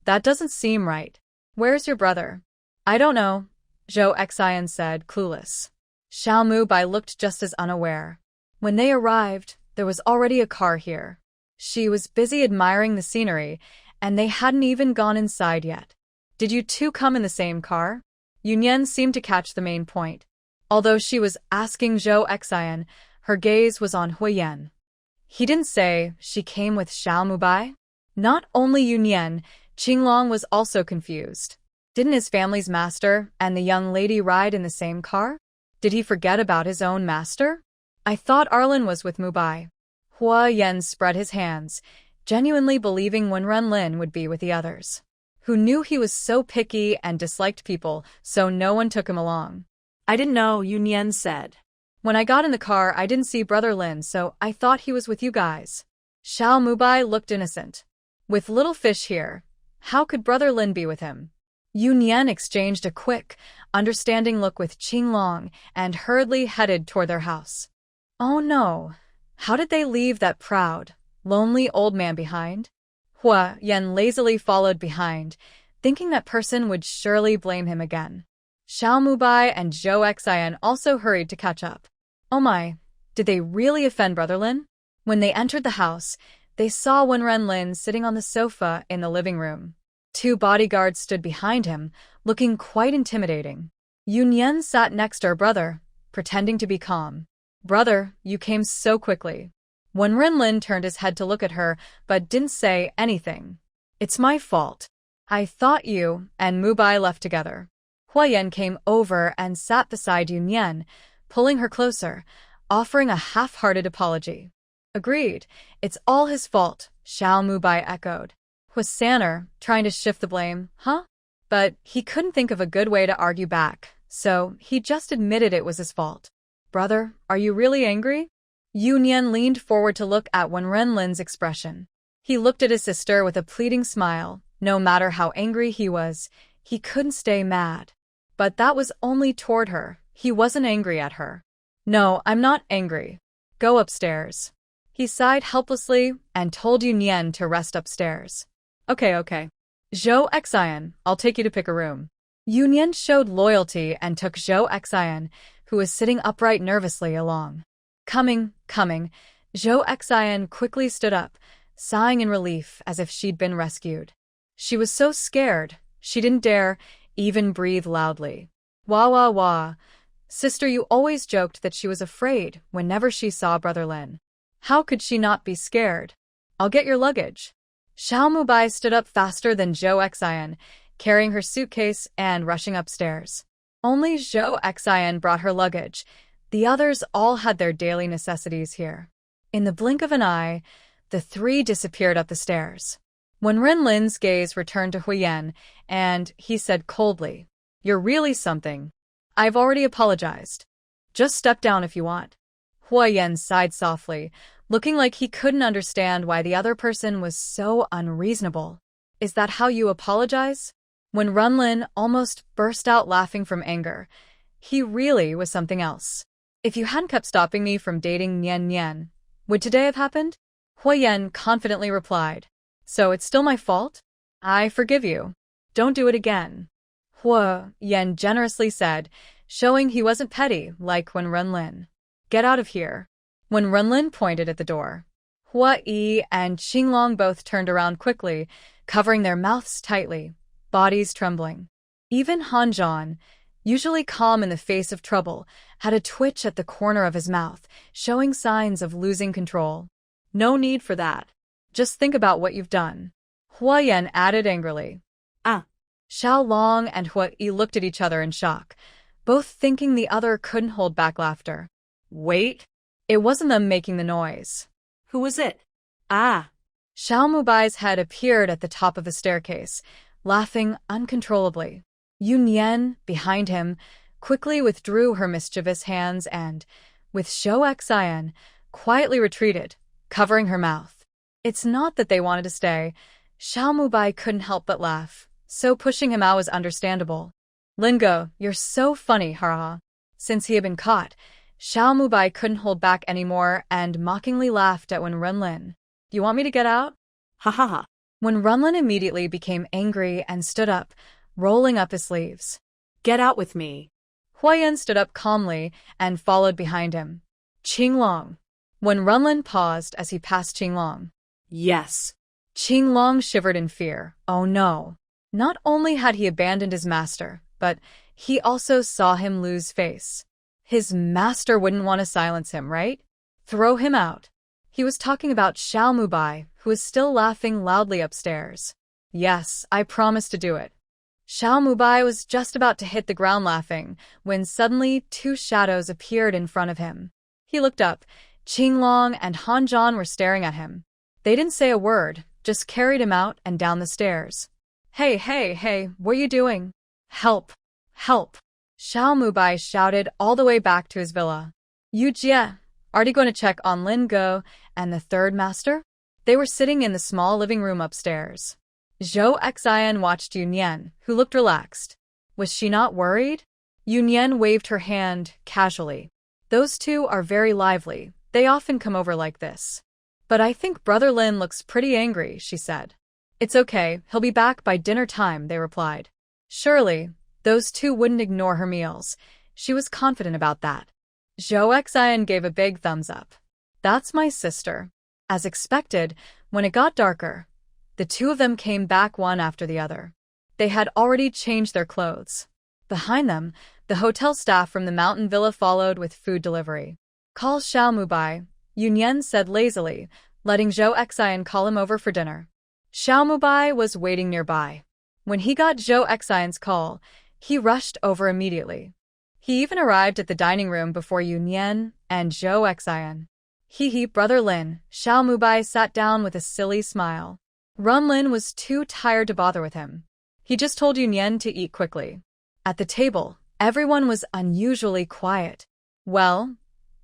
That doesn't seem right. Where's your brother? I don't know, Zhou Xian said, clueless. Xiao Mubai looked just as unaware. When they arrived, there was already a car here. She was busy admiring the scenery, and they hadn't even gone inside yet. Did you two come in the same car? Yunyan seemed to catch the main point. Although she was asking Zhou Xian, her gaze was on Huiyan. He didn't say she came with Xiao Mubai? Not only Yunyan, Qinglong was also confused. Didn't his family's master and the young lady ride in the same car? Did he forget about his own master? I thought Arlen was with Mubai. Huiyan spread his hands, genuinely believing Wen Renlin would be with the others. Who knew he was so picky and disliked people, so no one took him along. I didn't know, Yunyan said. When I got in the car, I didn't see Brother Lin, so I thought he was with you guys. Xiao Mubai looked innocent. With little fish here, how could Brother Lin be with him? Yunyan exchanged a quick, understanding look with Qinglong and hurriedly headed toward their house. Oh no! How did they leave that proud, lonely old man behind? Huiyan lazily followed behind, thinking that person would surely blame him again. Xiao Mubai and Zhou Xian also hurried to catch up. Oh my, did they really offend Brother Lin? When they entered the house, they saw Wen Renlin sitting on the sofa in the living room. 2 bodyguards stood behind him, looking quite intimidating. Yunyan sat next to her brother, pretending to be calm. Brother, you came so quickly. Wen Renlin turned his head to look at her, but didn't say anything. It's my fault. I thought you and Mubai left together. Huiyan came over and sat beside Yunyan, pulling her closer, offering a half-hearted apology. Agreed, it's all his fault, Xiao Mubai echoed. Huisaner, trying to shift the blame, huh? But he couldn't think of a good way to argue back, so he just admitted it was his fault. Brother, are you really angry? Yunyan leaned forward to look at Wen Renlin's expression. He looked at his sister with a pleading smile. No matter how angry he was, he couldn't stay mad. But that was only toward her. He wasn't angry at her. No, I'm not angry. Go upstairs. He sighed helplessly and told Yunyan to rest upstairs. Okay. Zhou Xian, I'll take you to pick a room. Yunyan showed loyalty and took Zhou Xian, who was sitting upright nervously, along. Coming. Zhou Xian quickly stood up, sighing in relief as if she'd been rescued. She was so scared, she didn't dare even breathe loudly. Wah. Sister, you always joked that she was afraid whenever she saw Brother Lin. How could she not be scared? I'll get your luggage. Xiao Mubai stood up faster than Zhou Xian, carrying her suitcase and rushing upstairs. Only Zhou Xian brought her luggage. The others all had their daily necessities here. In the blink of an eye, the 3 disappeared up the stairs. When Renlin's gaze returned to Huiyan, and he said coldly, You're really something. I've already apologized. Just step down if you want. Huiyan sighed softly, looking like he couldn't understand why the other person was so unreasonable. Is that how you apologize? When Renlin almost burst out laughing from anger, he really was something else. If you hadn't kept stopping me from dating Nian, would today have happened? Huiyan confidently replied. So it's still my fault? I forgive you. Don't do it again. Huiyan generously said, showing he wasn't petty like when Renlin. Get out of here. When Renlin pointed at the door, Hui and Qinglong both turned around quickly, covering their mouths tightly, bodies trembling. Even Hanzhan, usually calm in the face of trouble, had a twitch at the corner of his mouth, showing signs of losing control. No need for that. Just think about what you've done. Huiyan added angrily. Xiao Long and Hui looked at each other in shock, both thinking the other couldn't hold back laughter. Wait. It wasn't them making the noise. Who was it? Xiao Mubai's head appeared at the top of the staircase, laughing uncontrollably. Yunyan, behind him, quickly withdrew her mischievous hands and, with Zhou Xian, quietly retreated, covering her mouth. It's not that they wanted to stay. Xiao Mubai couldn't help but laugh, so pushing him out was understandable. Lingo, you're so funny, haha. Since he had been caught, Xiao Mubai couldn't hold back anymore and mockingly laughed at Wen Renlin. You want me to get out? Ha ha ha. Wen Renlin immediately became angry and stood up, rolling up his sleeves. Get out with me. Huiyan stood up calmly and followed behind him. Qinglong. Wen Renlin paused as he passed Qinglong. Yes. Qinglong shivered in fear. Oh no. Not only had he abandoned his master, but he also saw him lose face. His master wouldn't want to silence him, right? Throw him out. He was talking about Xiao Mubai, who was still laughing loudly upstairs. Yes, I promised to do it. Xiao Mubai was just about to hit the ground laughing when suddenly 2 shadows appeared in front of him. He looked up. Qinglong and Han Zhan were staring at him. They didn't say a word, just carried him out and down the stairs. Hey, what are you doing? Help! Help! Xiao Mubai shouted all the way back to his villa. Yu Jie, are you going to check on Lin Go and the third master? They were sitting in the small living room upstairs. Zhou Xian watched Yu Nian, who looked relaxed. Was she not worried? Yu Nian waved her hand casually. Those two are very lively. They often come over like this. But I think Brother Lin looks pretty angry, she said. It's okay, he'll be back by dinner time, they replied. Surely, those two wouldn't ignore her meals. She was confident about that. Zhou Xian gave a big thumbs up. That's my sister. As expected, when it got darker, the two of them came back one after the other. They had already changed their clothes. Behind them, the hotel staff from the mountain villa followed with food delivery. Call Xiao Mubai, Yu Nian said lazily, letting Zhou Xian call him over for dinner. Xiao Mubai was waiting nearby. When he got Zhou Xian's call, he rushed over immediately. He even arrived at the dining room before Yu Nian and Zhou Xian. Brother Lin, Xiao Mubai sat down with a silly smile. Lin was too tired to bother with him. He just told Yu Nian to eat quickly. At the table, everyone was unusually quiet. Well,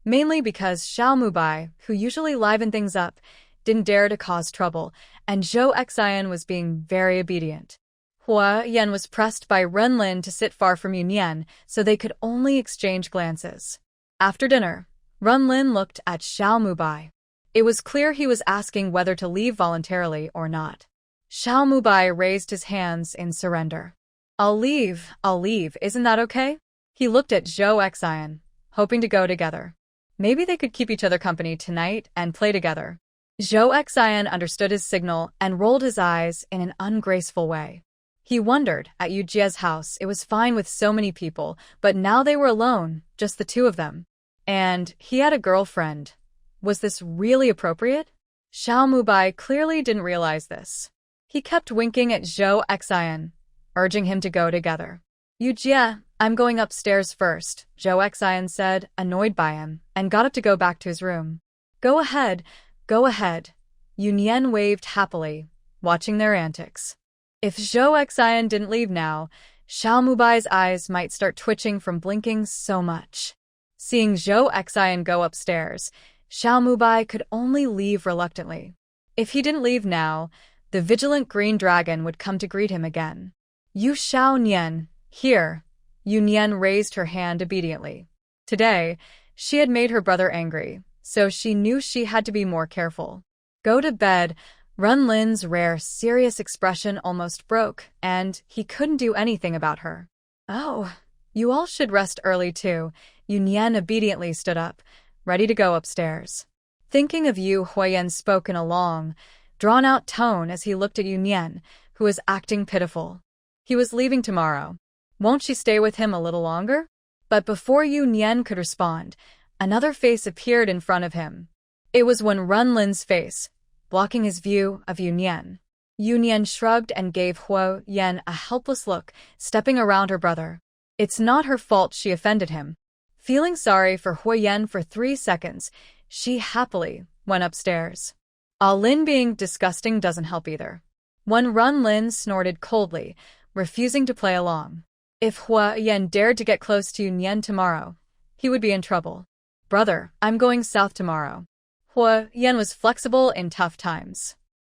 mainly because Xiao Mubai, who usually livened things up, didn't dare to cause trouble, and Zhou Xian was being very obedient. Hua Yan was pressed by Lin to sit far from Yu Nian, so they could only exchange glances. After dinner, Lin looked at Xiao Mubai. It was clear he was asking whether to leave voluntarily or not. Xiao Mubai raised his hands in surrender. I'll leave, isn't that okay? He looked at Zhou Xian, hoping to go together. Maybe they could keep each other company tonight and play together. Zhou Xian understood his signal and rolled his eyes in an ungraceful way. He wondered, at Yu Jie's house, it was fine with so many people, but now they were alone, just the two of them. And he had a girlfriend. Was this really appropriate? Xiao Mubai clearly didn't realize this. He kept winking at Zhou Xian, urging him to go together. Yu Jie, I'm going upstairs first, Zhou Xian said, annoyed by him, and got up to go back to his room. Go ahead. Yu Nian waved happily, watching their antics. If Zhou Xian didn't leave now, Xiao Mubai's eyes might start twitching from blinking so much. Seeing Zhou Xian go upstairs, Xiao Mubai could only leave reluctantly. If he didn't leave now, the vigilant green dragon would come to greet him again. Yu Xiao Nian, here. Yu Nian raised her hand obediently. Today, she had made her brother angry, so she knew she had to be more careful. Go to bed. Lin's rare, serious expression almost broke, and he couldn't do anything about her. Oh, you all should rest early too. Yu Nian obediently stood up, ready to go upstairs. Thinking of Yu Huiyan spoke in a long, drawn-out tone as he looked at Yu Nian, who was acting pitiful. He was leaving tomorrow. Won't she stay with him a little longer? But before Yu Nian could respond, another face appeared in front of him. It was Lin's face, blocking his view of Yu Nian. Yu Nian shrugged and gave Hua Yan a helpless look, stepping around her brother. It's not her fault she offended him. Feeling sorry for Hua Yan for 3 seconds, she happily went upstairs. Lin being disgusting doesn't help either. Lin snorted coldly, refusing to play along. If Hua Yan dared to get close to Yu Nian tomorrow, he would be in trouble. Brother, I'm going south tomorrow. Hua Yan was flexible in tough times.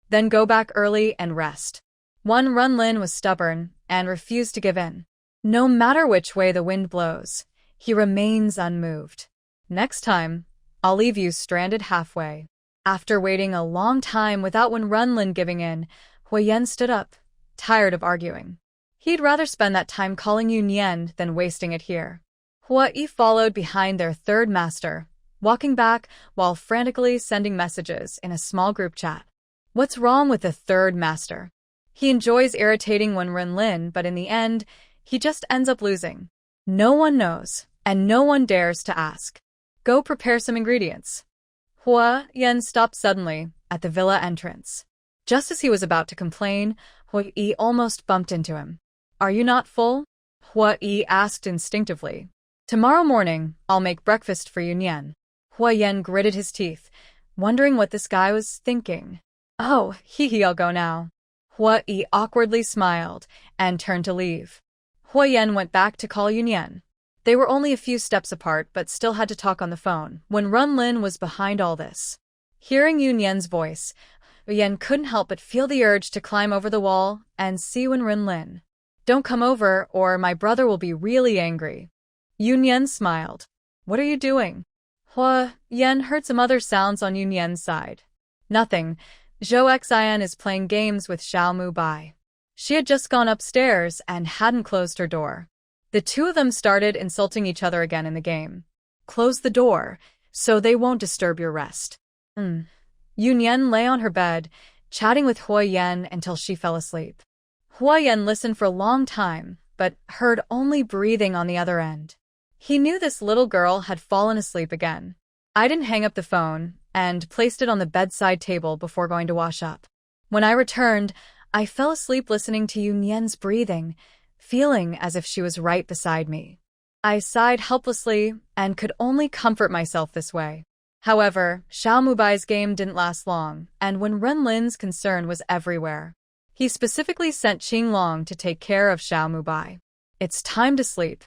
Then go back early and rest. Lin was stubborn and refused to give in. No matter which way the wind blows, he remains unmoved. Next time, I'll leave you stranded halfway. After waiting a long time without Lin giving in, Hua Yan stood up, tired of arguing. He'd rather spend that time calling Yu Nian than wasting it here. Hua Yi followed behind their third master, walking back while frantically sending messages in a small group chat. What's wrong with the third master? He enjoys irritating Wenlin, but in the end, he just ends up losing. No one knows, and no one dares to ask. Go prepare some ingredients. Hua Yan stopped suddenly at the villa entrance. Just as he was about to complain, Hua Yi almost bumped into him. Are you not full? Hua Yi asked instinctively. Tomorrow morning, I'll make breakfast for you, Nian. Hua Yan gritted his teeth, wondering what this guy was thinking. Oh, I'll go now. Hua Yi awkwardly smiled and turned to leave. Hua Yan went back to call Yunyan. They were only a few steps apart but still had to talk on the phone when Runlin was behind all this. Hearing Yunyan's voice, Yan couldn't help but feel the urge to climb over the wall and see Runlin. Don't come over or my brother will be really angry. Yunyan smiled. What are you doing? Hua Yan heard some other sounds on Yunyan's side. Nothing. Zhou Xian is playing games with Xiao Mubai. She had just gone upstairs and hadn't closed her door. The two of them started insulting each other again in the game. Close the door, so they won't disturb your rest. Yunyan lay on her bed, chatting with Hua Yan until she fell asleep. Hua Yan listened for a long time, but heard only breathing on the other end. He knew this little girl had fallen asleep again. I didn't hang up the phone and placed it on the bedside table before going to wash up. When I returned, I fell asleep listening to Yunyan's breathing, feeling as if she was right beside me. I sighed helplessly and could only comfort myself this way. However, Xiao Mubai's game didn't last long, and when Renlin's concern was everywhere. He specifically sent Qinglong to take care of Xiao Mubai. It's time to sleep.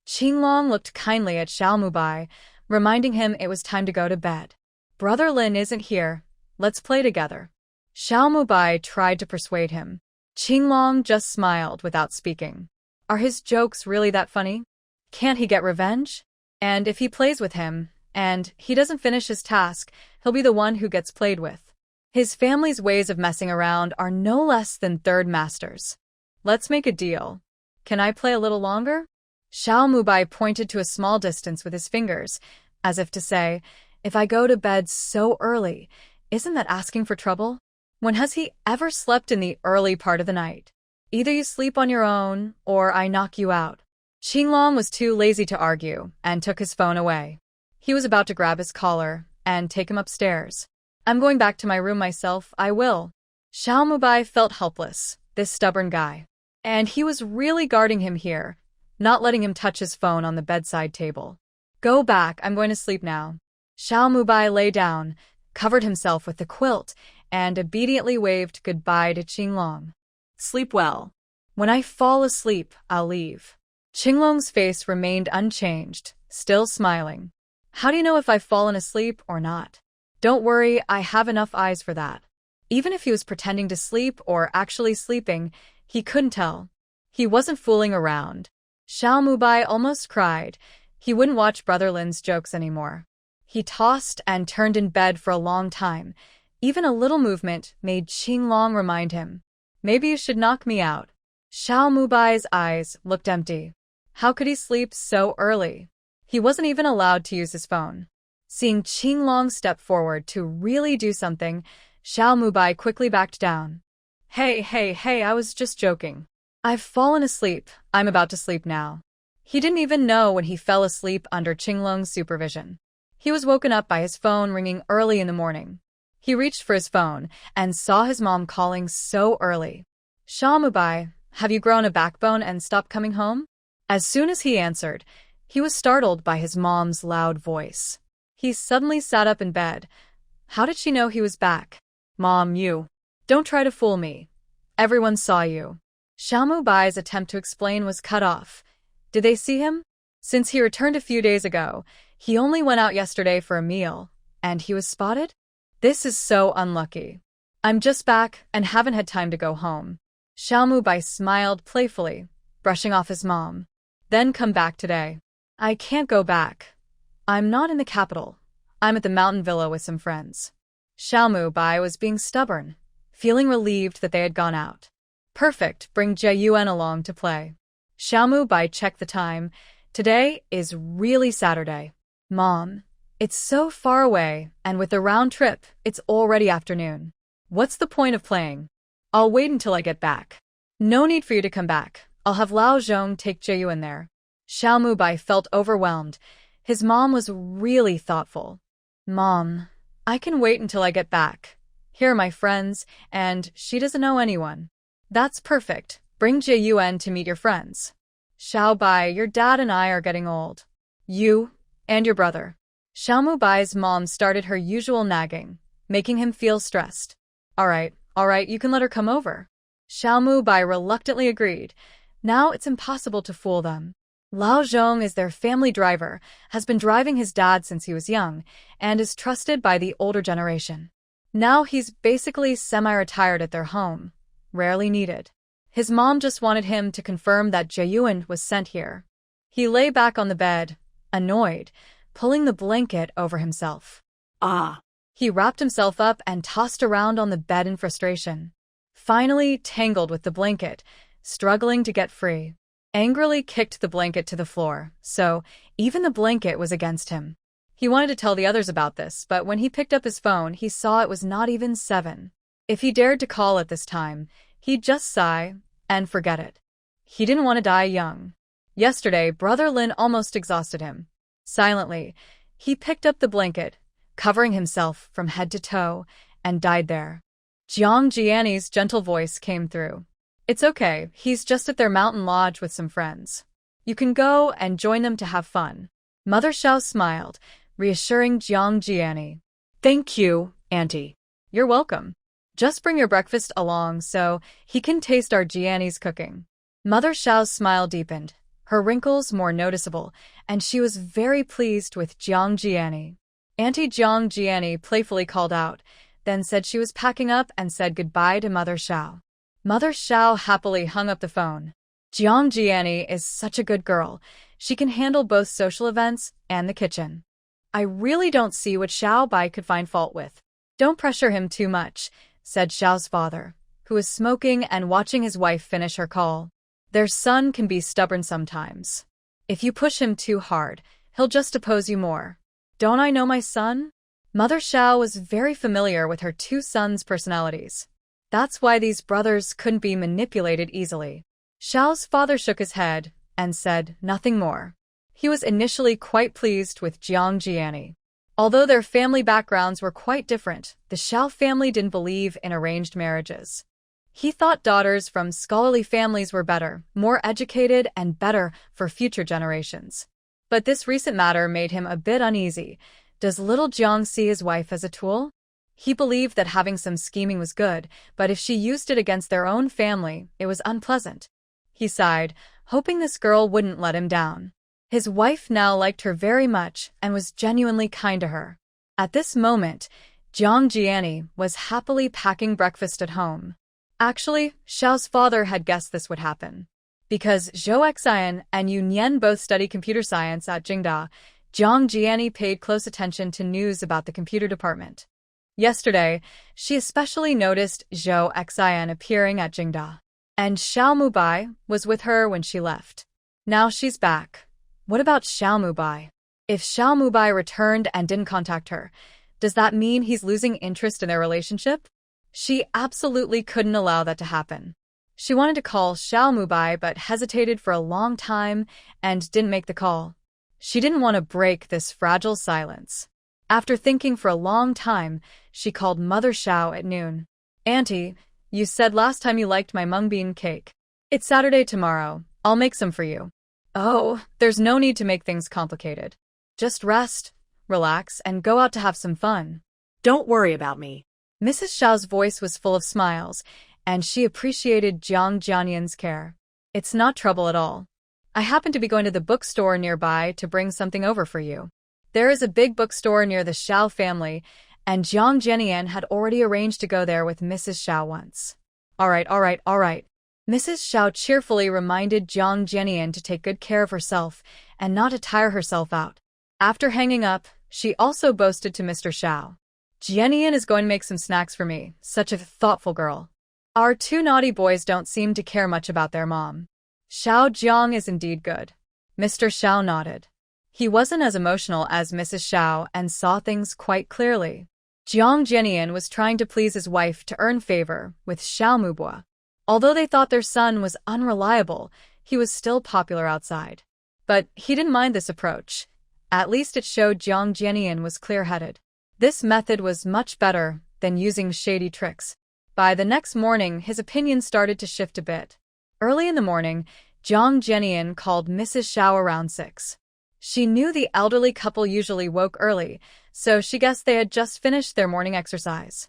Qinglong looked kindly at Xiao Mubai, reminding him it was time to go to bed. Brother Lin isn't here. Let's play together. Xiao Mubai tried to persuade him. Qinglong just smiled without speaking. Are his jokes really that funny? Can't he get revenge? And if he plays with him, and he doesn't finish his task, he'll be the one who gets played with. His family's ways of messing around are no less than third masters. Let's make a deal. Can I play a little longer? Xiao Mubai pointed to a small distance with his fingers, as if to say, if I go to bed so early, isn't that asking for trouble? When has he ever slept in the early part of the night? Either you sleep on your own, or I knock you out. Qinglong was too lazy to argue and took his phone away. He was about to grab his collar and take him upstairs. I'm going back to my room myself, I will. Xiao Mubai felt helpless, this stubborn guy. And he was really guarding him here, not letting him touch his phone on the bedside table. Go back, I'm going to sleep now. Xiao Mubai lay down, covered himself with the quilt, and obediently waved goodbye to Qinglong. Sleep well. When I fall asleep, I'll leave. Qinglong's face remained unchanged, still smiling. How do you know if I've fallen asleep or not? Don't worry, I have enough eyes for that. Even if he was pretending to sleep or actually sleeping, he couldn't tell. He wasn't fooling around. Xiao Mubai almost cried. He wouldn't watch Brother Lin's jokes anymore. He tossed and turned in bed for a long time. Even a little movement made Qinglong remind him. Maybe you should knock me out. Xiao Mubai's eyes looked empty. How could he sleep so early? He wasn't even allowed to use his phone. Seeing Qinglong step forward to really do something, Xiao Mubai quickly backed down. Hey, I was just joking. I've fallen asleep. I'm about to sleep now. He didn't even know when he fell asleep under Qinglong's supervision. He was woken up by his phone ringing early in the morning. He reached for his phone and saw his mom calling so early. Xiao Mubai, have you grown a backbone and stopped coming home? As soon as he answered, he was startled by his mom's loud voice. He suddenly sat up in bed. How did she know he was back? Mom, you. Don't try to fool me. Everyone saw you. Xiao Mubai's attempt to explain was cut off. Did they see him? Since he returned a few days ago, he only went out yesterday for a meal, and he was spotted? This is so unlucky. I'm just back and haven't had time to go home. Xiao Mubai smiled playfully, brushing off his mom. Then come back today. I can't go back. I'm not in the capital. I'm at the mountain villa with some friends. Xiao Mubai was being stubborn, feeling relieved that they had gone out. Perfect, bring Jie Yuan along to play. Xiao Mubai checked the time. Today is really Saturday. Mom, it's so far away, and with the round trip, it's already afternoon. What's the point of playing? I'll wait until I get back. No need for you to come back. I'll have Lao Zhong take Jiyu in there. Xiao Mubai felt overwhelmed. His mom was really thoughtful. Mom, I can wait until I get back. Here are my friends, and she doesn't know anyone. That's perfect. Bring Jiyuan to meet your friends. Xiao Bai, your dad and I are getting old. You and your brother. Xiao Mubai's mom started her usual nagging, making him feel stressed. All right, you can let her come over. Xiao Mubai reluctantly agreed. Now it's impossible to fool them. Lao Zhong is their family driver, has been driving his dad since he was young, and is trusted by the older generation. Now he's basically semi-retired at their home, rarely needed. His mom just wanted him to confirm that Jiyuan was sent here. He lay back on the bed, annoyed, pulling the blanket over himself. He wrapped himself up and tossed around on the bed in frustration. Finally tangled with the blanket, struggling to get free. Angrily kicked the blanket to the floor, so even the blanket was against him. He wanted to tell the others about this, but when he picked up his phone, he saw it was not even 7. If he dared to call at this time, he'd just sigh and forget it. He didn't want to die young. Yesterday, Brother Lin almost exhausted him. Silently, he picked up the blanket, covering himself from head to toe, and died there. Jiang Jiani's gentle voice came through. It's okay, he's just at their mountain lodge with some friends. You can go and join them to have fun. Mother Xiao smiled, reassuring Jiang Jiani. Thank you, Auntie. You're welcome. Just bring your breakfast along so he can taste our Jiani's cooking. Mother Xiao's smile deepened, her wrinkles more noticeable, and she was very pleased with Jiang Jiani. Auntie Jiang Jiani playfully called out, then said she was packing up and said goodbye to Mother Xiao. Mother Xiao happily hung up the phone. Jiang Jiani is such a good girl. She can handle both social events and the kitchen. I really don't see what Xiao Bai could find fault with. Don't pressure him too much, said Xiao's father, who was smoking and watching his wife finish her call. Their son can be stubborn sometimes. If you push him too hard, he'll just oppose you more. Don't I know my son? Mother Xiao was very familiar with her two sons' personalities. That's why these brothers couldn't be manipulated easily. Xiao's father shook his head and said nothing more. He was initially quite pleased with Jiang Jiani. Although their family backgrounds were quite different, the Xiao family didn't believe in arranged marriages. He thought daughters from scholarly families were better, more educated, and better for future generations. But this recent matter made him a bit uneasy. Does little Jiang see his wife as a tool? He believed that having some scheming was good, but if she used it against their own family, it was unpleasant. He sighed, hoping this girl wouldn't let him down. His wife now liked her very much and was genuinely kind to her. At this moment, Jiang Jiani was happily packing breakfast at home. Actually, Xiao's father had guessed this would happen. Because Zhou Xian and Yu Nian both study computer science at Jingda, Jiang Jiani paid close attention to news about the computer department. Yesterday, she especially noticed Zhou Xian appearing at Jingda. And Xiao Mubai was with her when she left. Now she's back. What about Xiao Mubai? If Xiao Mubai returned and didn't contact her, does that mean he's losing interest in their relationship? She absolutely couldn't allow that to happen. She wanted to call Xiao Mubai but hesitated for a long time and didn't make the call. She didn't want to break this fragile silence. After thinking for a long time, she called Mother Xiao at noon. Auntie, you said last time you liked my mung bean cake. It's Saturday tomorrow. I'll make some for you. Oh, there's no need to make things complicated. Just rest, relax, and go out to have some fun. Don't worry about me. Mrs. Xiao's voice was full of smiles, and she appreciated Jiang Jianian's care. It's not trouble at all. I happen to be going to the bookstore nearby to bring something over for you. There is a big bookstore near the Xiao family, and Jiang Jianian had already arranged to go there with Mrs. Xiao once. All right. Mrs. Xiao cheerfully reminded Jiang Jianian to take good care of herself and not to tire herself out. After hanging up, she also boasted to Mr. Xiao. Jianian is going to make some snacks for me, such a thoughtful girl. Our two naughty boys don't seem to care much about their mom. Xiao Jiang is indeed good. Mr. Xiao nodded. He wasn't as emotional as Mrs. Xiao and saw things quite clearly. Jiang Jianian was trying to please his wife to earn favor with Xiao Mubua. Although they thought their son was unreliable, he was still popular outside. But he didn't mind this approach. At least it showed Jiang Jianian was clear-headed. This method was much better than using shady tricks. By the next morning, his opinion started to shift a bit. Early in the morning, Jiang Jianian called Mrs. Xiao around 6. She knew the elderly couple usually woke early, so she guessed they had just finished their morning exercise.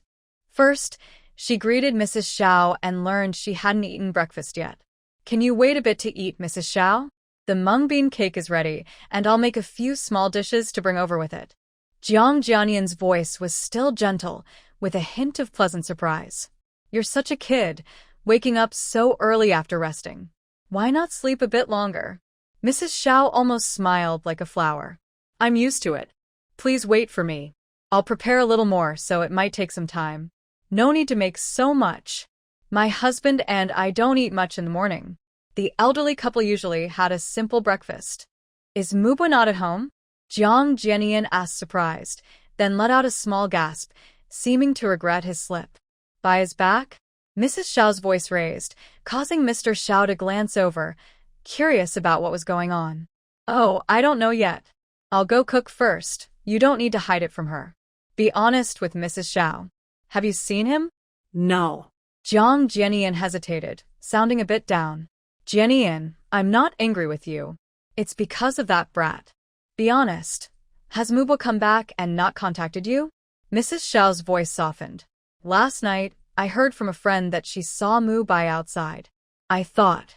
First, she greeted Mrs. Xiao and learned she hadn't eaten breakfast yet. "Can you wait a bit to eat, Mrs. Xiao? The mung bean cake is ready, and I'll make a few small dishes to bring over with it." Jiang Jianian's voice was still gentle, with a hint of pleasant surprise. "You're such a kid, waking up so early after resting. Why not sleep a bit longer?" Mrs. Xiao almost smiled like a flower. "I'm used to it. Please wait for me. I'll prepare a little more, so it might take some time. No need to make so much. My husband and I don't eat much in the morning." The elderly couple usually had a simple breakfast. "Is Mubwa not at home?" Jiang Jianian asked, surprised, then let out a small gasp, seeming to regret his slip. "By his back?" Mrs. Xiao's voice raised, causing Mr. Xiao to glance over, curious about what was going on. "Oh, I don't know yet. I'll go cook first. You don't need to hide it from her. Be honest with Mrs. Xiao. Have you seen him?" No. Jiang Jianian hesitated, sounding a bit down. "Jianian, I'm not angry with you. It's because of that brat. Be honest. Has Mubwa come back and not contacted you?" Mrs. Xiao's voice softened. "Last night, I heard from a friend that she saw Mubai outside. I thought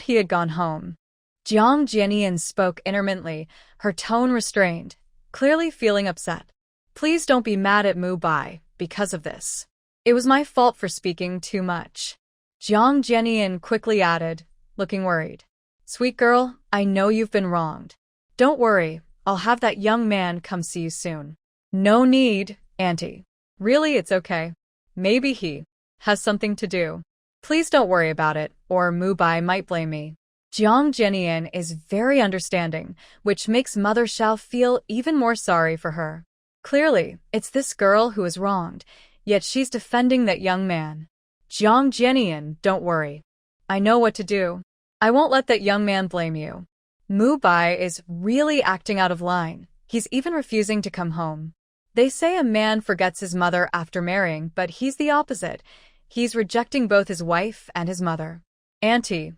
he had gone home." Jiang Jianian spoke intermittently, her tone restrained, clearly feeling upset. "Please don't be mad at Mubai because of this. It was my fault for speaking too much." Jiang Jianian quickly added, looking worried. "Sweet girl, I know you've been wronged. Don't worry, I'll have that young man come see you soon." "No need, Auntie. Really, it's okay. Maybe he has something to do. Please don't worry about it, or Mubai might blame me." Jiang Jianian is very understanding, which makes Mother Xiao feel even more sorry for her. Clearly, it's this girl who is wronged, yet she's defending that young man. "Jiang Jianian, don't worry. I know what to do. I won't let that young man blame you. Mubai is really acting out of line. He's even refusing to come home. They say a man forgets his mother after marrying, but he's the opposite. He's rejecting both his wife and his mother. Auntie,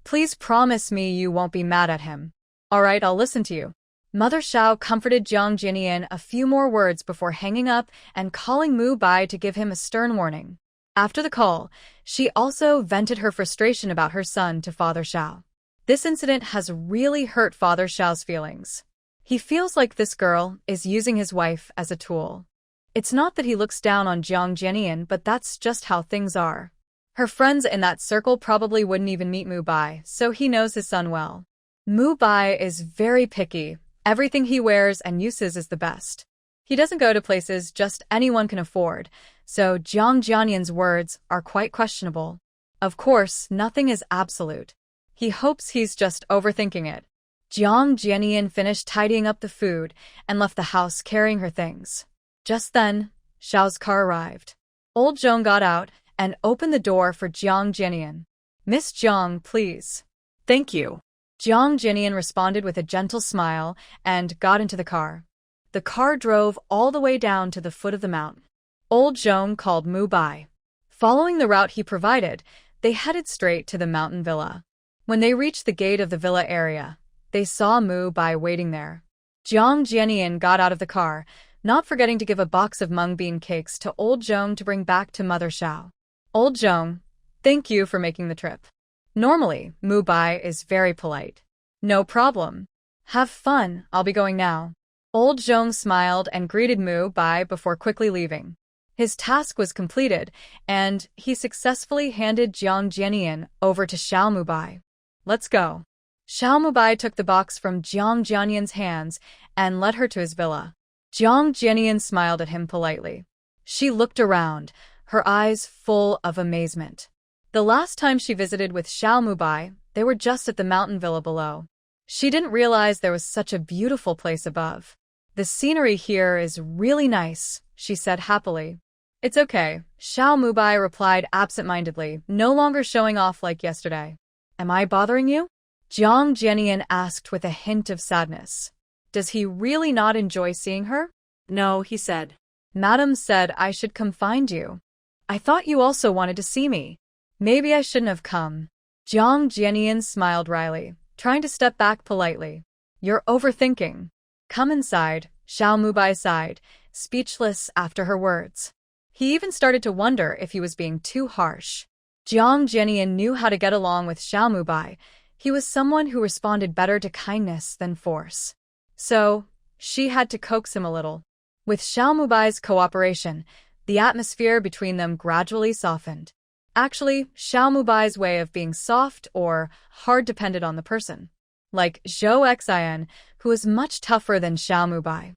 please promise me you won't be mad at him." "All right, I'll listen to you." Mother Xiao comforted Jiang Jianian a few more words before hanging up and calling Mubai to give him a stern warning. After the call, she also vented her frustration about her son to Father Xiao. This incident has really hurt Father Xiao's feelings. He feels like this girl is using his wife as a tool. It's not that he looks down on Jiang Jianian, but that's just how things are. Her friends in that circle probably wouldn't even meet Mubai, so he knows his son well. Mubai is very picky. Everything he wears and uses is the best. He doesn't go to places just anyone can afford, so Jiang Jianian's words are quite questionable. Of course, nothing is absolute. He hopes he's just overthinking it. Jiang Jianian finished tidying up the food and left the house carrying her things. Just then, Xiao's car arrived. Old Zhong got out and opened the door for Jiang Jianian. "Miss Jiang, please." Thank you. Jiang Jianian responded with a gentle smile and got into the car. The car drove all the way down to the foot of the mountain. Old Zhong called Mubai. Following the route he provided, they headed straight to the mountain villa. When they reached the gate of the villa area, they saw Mubai waiting there. Jiang Jianian got out of the car, not forgetting to give a box of mung bean cakes to Old Zhong to bring back to Mother Xiao. "Old Zhong, thank you for making the trip." Normally, Mubai is very polite. "No problem. Have fun, I'll be going now." Old Zhong smiled and greeted Mubai before quickly leaving. His task was completed, and he successfully handed Jiang Jianian over to Xiao Mubai. "Let's go." Xiao Mubai took the box from Jiang Jianian's hands and led her to his villa. Jiang Jianian smiled at him politely. She looked around, her eyes full of amazement. The last time she visited with Xiao Mubai, they were just at the mountain villa below. She didn't realize there was such a beautiful place above. The scenery here is really nice, she said happily. It's okay, Xiao Mubai replied absent-mindedly, no longer showing off like yesterday. Am I bothering you? Jiang Jianian asked with a hint of sadness. Does he really not enjoy seeing her? No, he said. Madam said I should come find you. I thought you also wanted to see me. Maybe I shouldn't have come. Jiang Jianian smiled wryly, trying to step back politely. You're overthinking. Come inside, Xiao Mubai sighed, speechless after her words. He even started to wonder if he was being too harsh. Jiang Jianian knew how to get along with Xiao Mubai. He was someone who responded better to kindness than force. So, she had to coax him a little. With Xiao Mubai's cooperation, the atmosphere between them gradually softened. Actually, Xiao Mubai's way of being soft or hard depended on the person. Like Zhou Xian, who was much tougher than Xiao Mubai.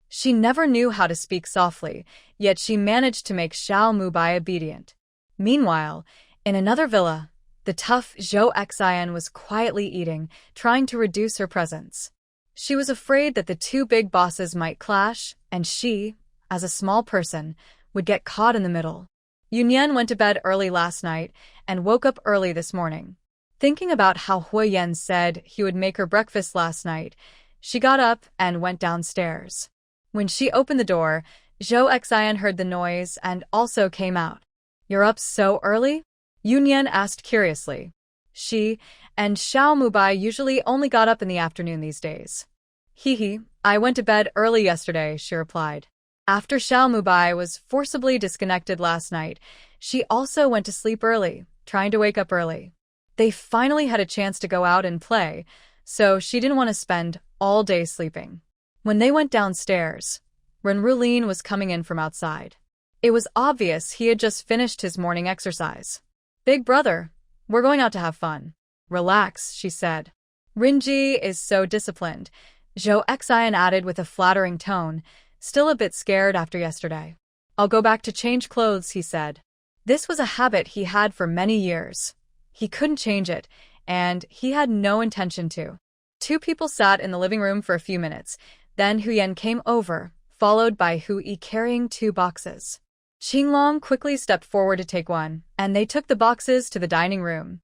She never knew how to speak softly, yet she managed to make Xiao Mubai obedient. Meanwhile, in another villa, the tough Zhou Xian was quietly eating, trying to reduce her presence. She was afraid that the two big bosses might clash, and she, as a small person, would get caught in the middle. Yunyan went to bed early last night and woke up early this morning. Thinking about how Huiyan said he would make her breakfast last night, she got up and went downstairs. When she opened the door, Zhou Xian heard the noise and also came out. You're up so early? Yunyan asked curiously. She and Xiao Mubai usually only got up in the afternoon these days. Hee, I went to bed early yesterday, she replied. After Xiao Mubai was forcibly disconnected last night, she also went to sleep early, trying to wake up early. They finally had a chance to go out and play, so she didn't want to spend all day sleeping. When they went downstairs, Renrulin was coming in from outside. It was obvious he had just finished his morning exercise. Big brother, we're going out to have fun. Relax, she said. Rinji is so disciplined, Zhou Xian added with a flattering tone, still a bit scared after yesterday. I'll go back to change clothes, he said. This was a habit he had for many years. He couldn't change it, and he had no intention to. Two people sat in the living room for a few minutes. Then Huiyan came over, followed by Hui carrying two boxes. Qinglong quickly stepped forward to take one, and they took the boxes to the dining room.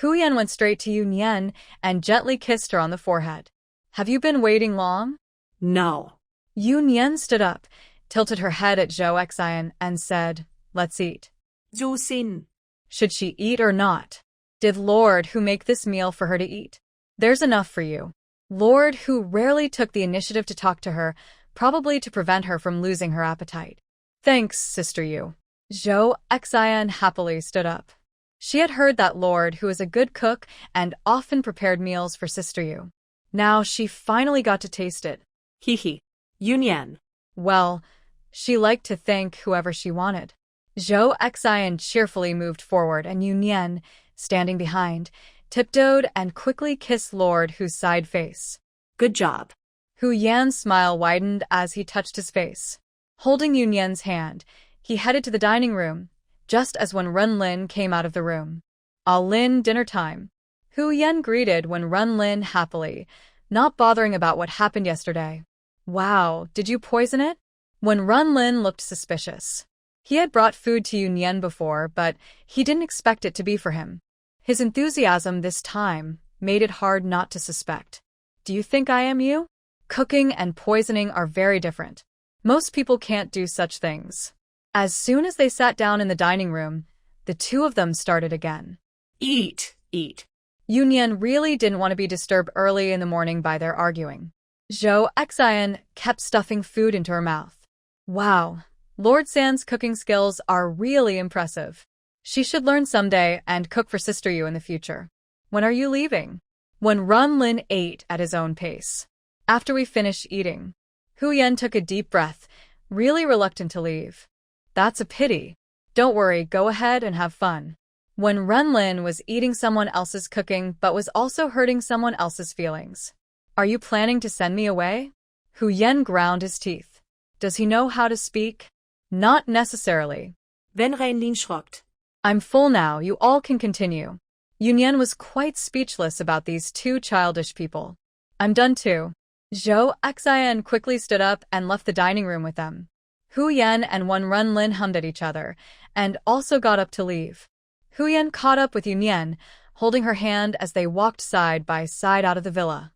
Huiyan went straight to Yunyan and gently kissed her on the forehead. Have you been waiting long? No. Yunyan stood up, tilted her head at Zhou Xian, and said, Let's eat. Zhu Xin. Should she eat or not? Did Lord Hu make this meal for her to eat? There's enough for you. Lord Hu rarely took the initiative to talk to her, probably to prevent her from losing her appetite. Thanks, Sister Yu. Zhou Xian happily stood up. She had heard that Lord Hu was a good cook and often prepared meals for Sister Yu. Now she finally got to taste it. Hee. Yunyan. Well, she liked to thank whoever she wanted. Zhou Xian cheerfully moved forward and Yunyan, standing behind, tiptoed and quickly kissed Lord Hu's side face. Good job. Huiyan's smile widened as he touched his face. Holding Yunyan's hand, he headed to the dining room, just as when Renlin came out of the room. Lin, dinner time. Huiyan greeted when Renlin happily, not bothering about what happened yesterday. Wow, did you poison it? When Renlin looked suspicious. He had brought food to Yunyan before, but he didn't expect it to be for him. His enthusiasm this time made it hard not to suspect. Do you think I am you? Cooking and poisoning are very different. Most people can't do such things. As soon as they sat down in the dining room, the two of them started again. Eat. Yunyan really didn't want to be disturbed early in the morning by their arguing. Zhou Xian kept stuffing food into her mouth. Wow, Lord San's cooking skills are really impressive. She should learn someday and cook for Sister Yu in the future. When are you leaving? When Renlin ate at his own pace. After we finish eating. Huiyan took a deep breath, really reluctant to leave. That's a pity. Don't worry, go ahead and have fun. When Renlin was eating someone else's cooking but was also hurting someone else's feelings. Are you planning to send me away? Huiyan ground his teeth. Does he know how to speak? Not necessarily. Then Renlin shrugged. I'm full now, you all can continue. Yunyan was quite speechless about these two childish people. I'm done too. Zhou Xian quickly stood up and left the dining room with them. Hu Yan and Wen Runlin hummed at each other, and also got up to leave. Hu Yan caught up with Yun Yan, holding her hand as they walked side by side out of the villa.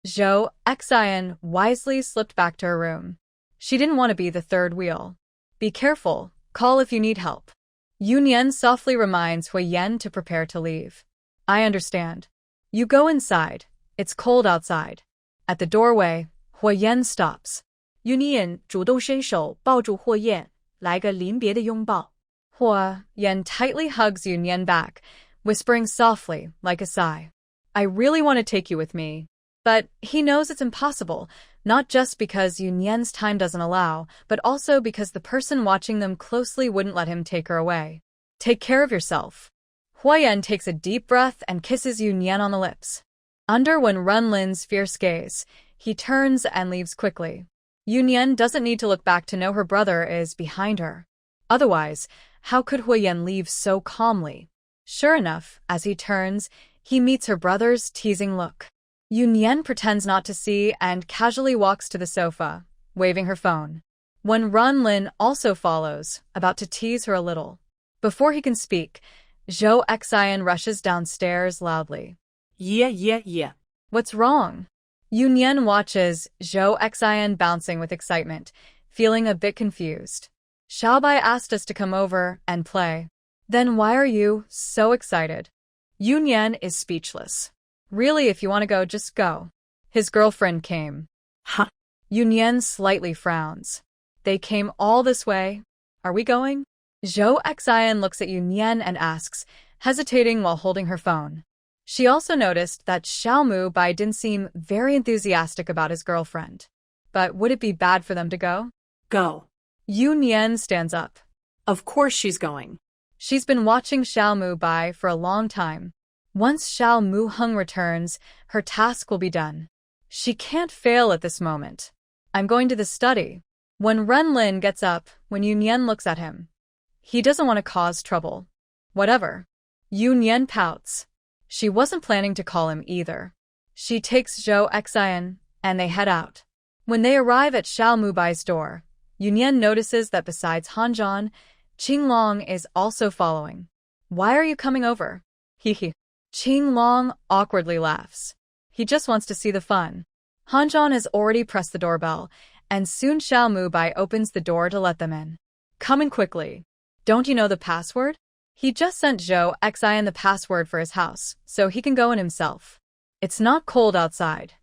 Zhou Xian wisely slipped back to her room. She didn't want to be the third wheel. Be careful, call if you need help. Yun Yan softly reminds Hui Yan to prepare to leave. I understand. You go inside, it's cold outside. At the doorway, Hui Yan stops. Yun Yan 主动伸手抱住霍彦，来个临别的拥抱。Hui Yan tightly hugs Yun Yan back, whispering softly, like a sigh. I really want to take you with me. But he knows it's impossible, not just because Yun Yan's time doesn't allow, but also because the person watching them closely wouldn't let him take her away. Take care of yourself. Hui Yan takes a deep breath and kisses Yun Yan on the lips. Under Wen Runlin's fierce gaze, he turns and leaves quickly. Yun Yan doesn't need to look back to know her brother is behind her. Otherwise, how could Hui Yan leave so calmly? Sure enough, as he turns, he meets her brother's teasing look. Yun Yan pretends not to see and casually walks to the sofa, waving her phone. Wen Runlin also follows, about to tease her a little. Before he can speak, Zhou Xian rushes downstairs loudly. Yeah. What's wrong? Yun Yan watches Zhou Xian bouncing with excitement, feeling a bit confused. Xiaobai asked us to come over and play. Then why are you so excited? Yun Yan is speechless. Really, if you want to go, just go. His girlfriend came. Huh? Yun Yan slightly frowns. They came all this way? Are we going? Zhou Xian looks at Yun Yan and asks, hesitating while holding her phone. She also noticed that Xiaomu Bai didn't seem very enthusiastic about his girlfriend. But would it be bad for them to go? Go. Yun Yan stands up. Of course she's going. She's been watching Xiaomu Bai for a long time. Once Xiao Mu Hung returns, her task will be done. She can't fail at this moment. I'm going to the study. When Renlin gets up, when Yun Yan looks at him. He doesn't want to cause trouble. Whatever. Yun Yan pouts. She wasn't planning to call him either. She takes Zhou Xian, and they head out. When they arrive at Xiao Mubai's door, Yun Yan notices that besides Hanzhan, Qinglong is also following. Why are you coming over? Hehe. Qinglong awkwardly laughs. He just wants to see the fun. Hanzhan has already pressed the doorbell, and soon Xiao Mubai opens the door to let them in. Come in quickly. Don't you know the password? He just sent Zhou Xian the password for his house, so he can go in himself. It's not cold outside.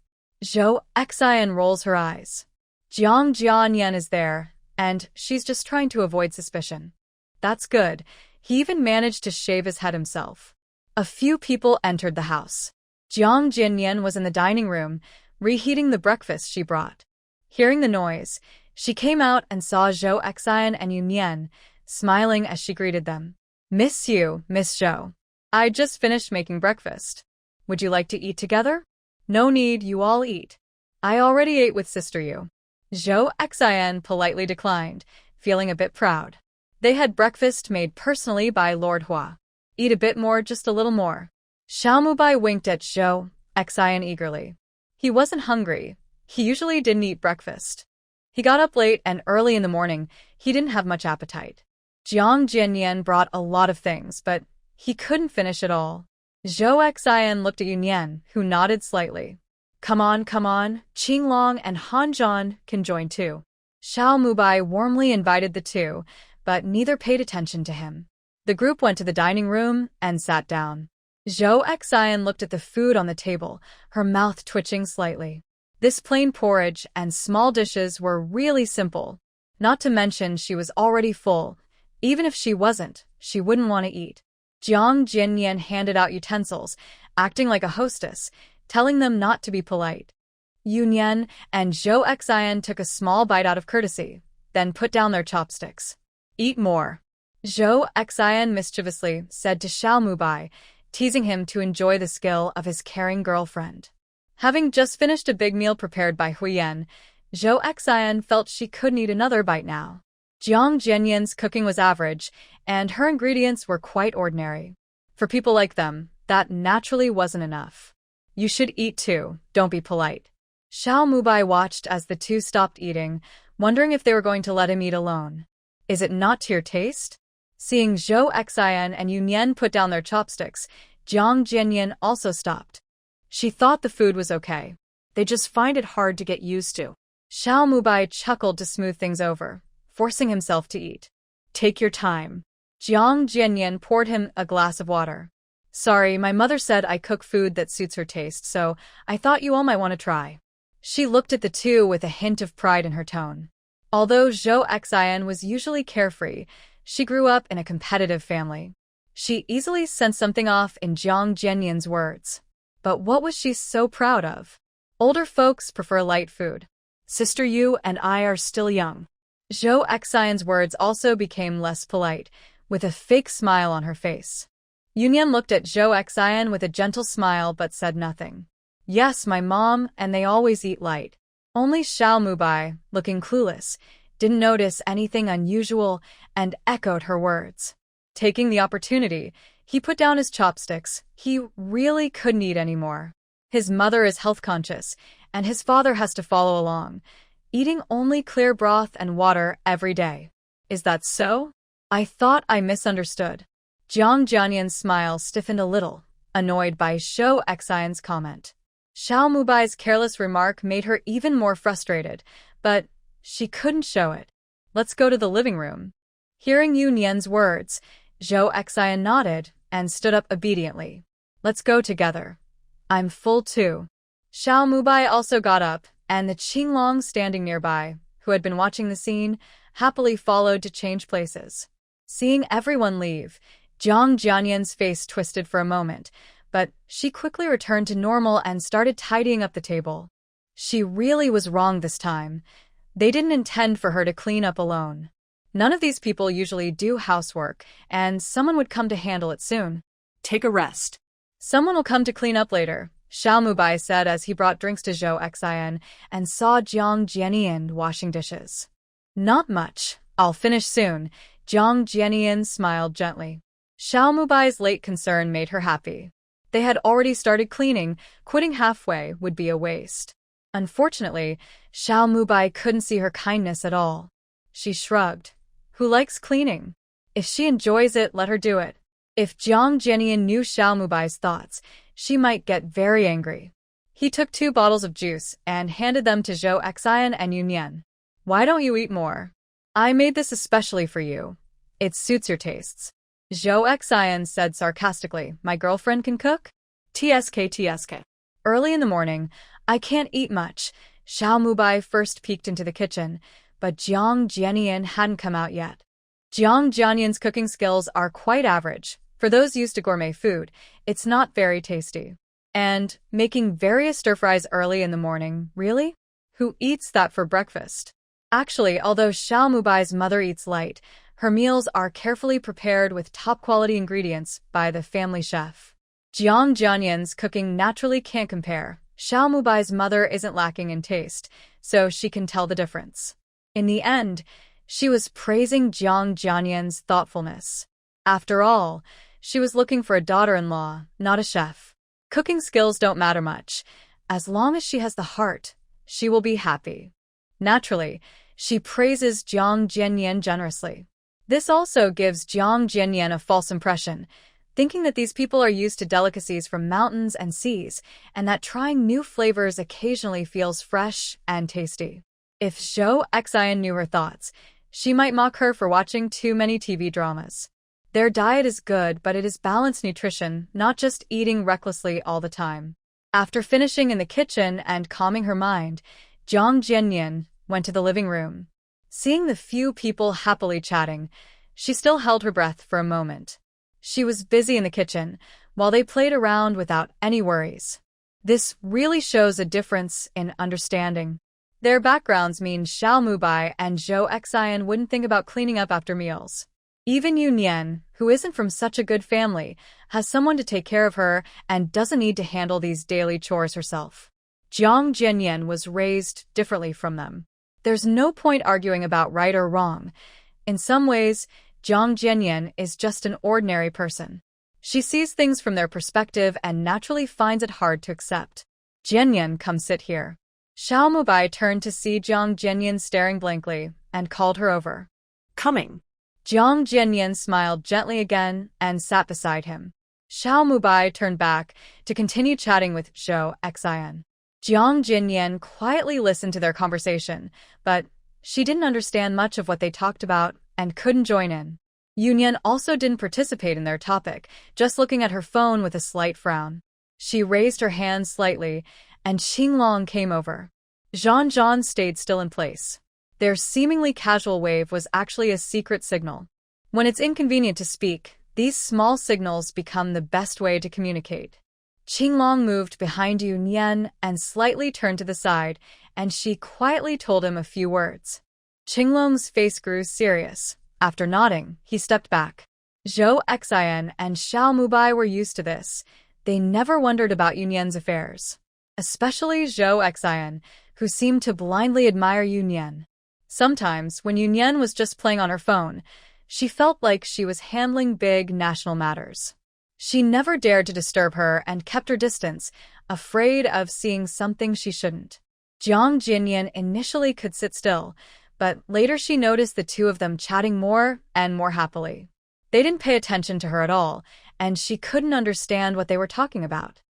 Zhou Xian rolls her eyes. Jiang Jianyan is there, and she's just trying to avoid suspicion. That's good. He even managed to shave his head himself. A few people entered the house. Jiang Jianyan was in the dining room, reheating the breakfast she brought. Hearing the noise, she came out and saw Zhou Xian and Yun Yan, smiling as she greeted them. Miss you, Miss Zhou. I just finished making breakfast. Would you like to eat together? No need, you all eat. I already ate with Sister Yu. Zhou Xian politely declined, feeling a bit proud. They had breakfast made personally by Lord Hua. Eat a bit more, just a little more. Xiao Mubai winked at Zhou Xian eagerly. He wasn't hungry. He usually didn't eat breakfast. He got up late and early in the morning, he didn't have much appetite. Jiang Jianyan brought a lot of things, but he couldn't finish it all. Zhou Xian looked at Yun Yan, who nodded slightly. Come on, Qinglong and Hanzhan can join too. Xiao Mubai warmly invited the two, but neither paid attention to him. The group went to the dining room and sat down. Zhou Xian looked at the food on the table, her mouth twitching slightly. This plain porridge and small dishes were really simple. Not to mention she was already full. Even if she wasn't, she wouldn't want to eat. Jiang Jianyan handed out utensils, acting like a hostess, telling them not to be polite. Yun Yan and Zhou Xian took a small bite out of courtesy, then put down their chopsticks. Eat more. Zhou Xian mischievously said to Xiao Mubai, teasing him to enjoy the skill of his caring girlfriend. Having just finished a big meal prepared by Huyen, Zhou Xian felt she couldn't eat another bite now. Jiang Jianyan's cooking was average, and her ingredients were quite ordinary. For people like them, that naturally wasn't enough. You should eat too, don't be polite. Xiao Mubai watched as the two stopped eating, wondering if they were going to let him eat alone. Is it not to your taste? Seeing Zhou Xian and Yu Nian put down their chopsticks, Jiang Jianyan also stopped. She thought the food was okay. They just find it hard to get used to. Xiao Mubai chuckled to smooth things over, forcing himself to eat. Take your time. Jiang Jianyan poured him a glass of water. Sorry, my mother said I cook food that suits her taste, so I thought you all might want to try. She looked at the two with a hint of pride in her tone. Although Zhou Xian was usually carefree, she grew up in a competitive family. She easily sensed something off in Jiang Jianyan's words. But what was she so proud of? Older folks prefer light food. Sister Yu and I are still young. Zhou Xian's words also became less polite, with a fake smile on her face. Yunyan looked at Zhou Xian with a gentle smile but said nothing. Yes, my mom, and they always eat light. Only Xiao Mubai, looking clueless, didn't notice anything unusual and echoed her words. Taking the opportunity, he put down his chopsticks. He really couldn't eat anymore. His mother is health-conscious, and his father has to follow along, eating only clear broth and water every day. Is that so? I thought I misunderstood. Jiang Jianyan's smile stiffened a little, annoyed by Zhou Xian's comment. Xiao Mubai's careless remark made her even more frustrated, but she couldn't show it. Let's go to the living room. Hearing Yu Nian's words, Zhou Xian nodded and stood up obediently. Let's go together. I'm full too. Xiao Mubai also got up, and the Qinglong standing nearby, who had been watching the scene, happily followed to change places. Seeing everyone leave, Jiang Jianyan's face twisted for a moment, but she quickly returned to normal and started tidying up the table. She really was wrong this time. They didn't intend for her to clean up alone. None of these people usually do housework, and someone would come to handle it soon. Take a rest. Someone will come to clean up later, Xiao Mubai said as he brought drinks to Zhou Xian and saw Jiang Jianyan washing dishes. Not much. I'll finish soon, Jiang Jianyan smiled gently. Xiao Mubai's late concern made her happy. They had already started cleaning. Quitting halfway would be a waste. Unfortunately, Xiao Mubai couldn't see her kindness at all. She shrugged. Who likes cleaning? If she enjoys it, let her do it. If Jiang Jianyan knew Xiao Mubai's thoughts, she might get very angry. He took 2 bottles of juice and handed them to Zhou Xian and Yu Nian. Why don't you eat more? I made this especially for you. It suits your tastes. Zhou Xian said sarcastically, my girlfriend can cook? TSK. Early in the morning, I can't eat much. Xiao Mubai first peeked into the kitchen, but Jiang Jianyan hadn't come out yet. Jiang Jianyan's cooking skills are quite average. For those used to gourmet food, it's not very tasty. And making various stir-fries early in the morning, really? Who eats that for breakfast? Actually, although Xiao Mubai's mother eats light, her meals are carefully prepared with top-quality ingredients by the family chef. Jiang Jianyan's cooking naturally can't compare. Xiao Mubai's mother isn't lacking in taste, so she can tell the difference. In the end, she was praising Jiang Jianyan's thoughtfulness. After all, she was looking for a daughter-in-law, not a chef. Cooking skills don't matter much. As long as she has the heart, she will be happy. Naturally, she praises Jiang Jianyan generously. This also gives Jiang Jianyan a false impression, thinking that these people are used to delicacies from mountains and seas, and that trying new flavors occasionally feels fresh and tasty. If Zhou Xian knew her thoughts, she might mock her for watching too many TV dramas. Their diet is good, but it is balanced nutrition, not just eating recklessly all the time. After finishing in the kitchen and calming her mind, Jiang Jianyan went to the living room. Seeing the few people happily chatting, she still held her breath for a moment. She was busy in the kitchen, while they played around without any worries. This really shows a difference in understanding. Their backgrounds mean Xiao Mubai and Zhou Xian wouldn't think about cleaning up after meals. Even Yu Nian, who isn't from such a good family, has someone to take care of her and doesn't need to handle these daily chores herself. Jiang Jianyan was raised differently from them. There's no point arguing about right or wrong. In some ways, Jiang Jianyan is just an ordinary person. She sees things from their perspective and naturally finds it hard to accept. Jianyan, come sit here. Xiao Mubai turned to see Jiang Jianyan staring blankly and called her over. Coming. Jiang Jianyan smiled gently again and sat beside him. Xiao Mubai turned back to continue chatting with Zhou Xian. Jiang Jianyan quietly listened to their conversation, but she didn't understand much of what they talked about and couldn't join in. Yunyan also didn't participate in their topic, just looking at her phone with a slight frown. She raised her hand slightly, and Qinglong came over. Zhan stayed still in place. Their seemingly casual wave was actually a secret signal. When it's inconvenient to speak, these small signals become the best way to communicate. Qinglong moved behind Yunyan and slightly turned to the side, and she quietly told him a few words. Qinglong's face grew serious. After nodding, he stepped back. Zhou Xian and Xiao Mubai were used to this. They never wondered about Yunyan's affairs. Especially Zhou Xian, who seemed to blindly admire Yunyan. Sometimes, when Yunyan was just playing on her phone, she felt like she was handling big national matters. She never dared to disturb her and kept her distance, afraid of seeing something she shouldn't. Jiang Jianyan initially could sit still, but later she noticed the two of them chatting more and more happily. They didn't pay attention to her at all, and she couldn't understand what they were talking about.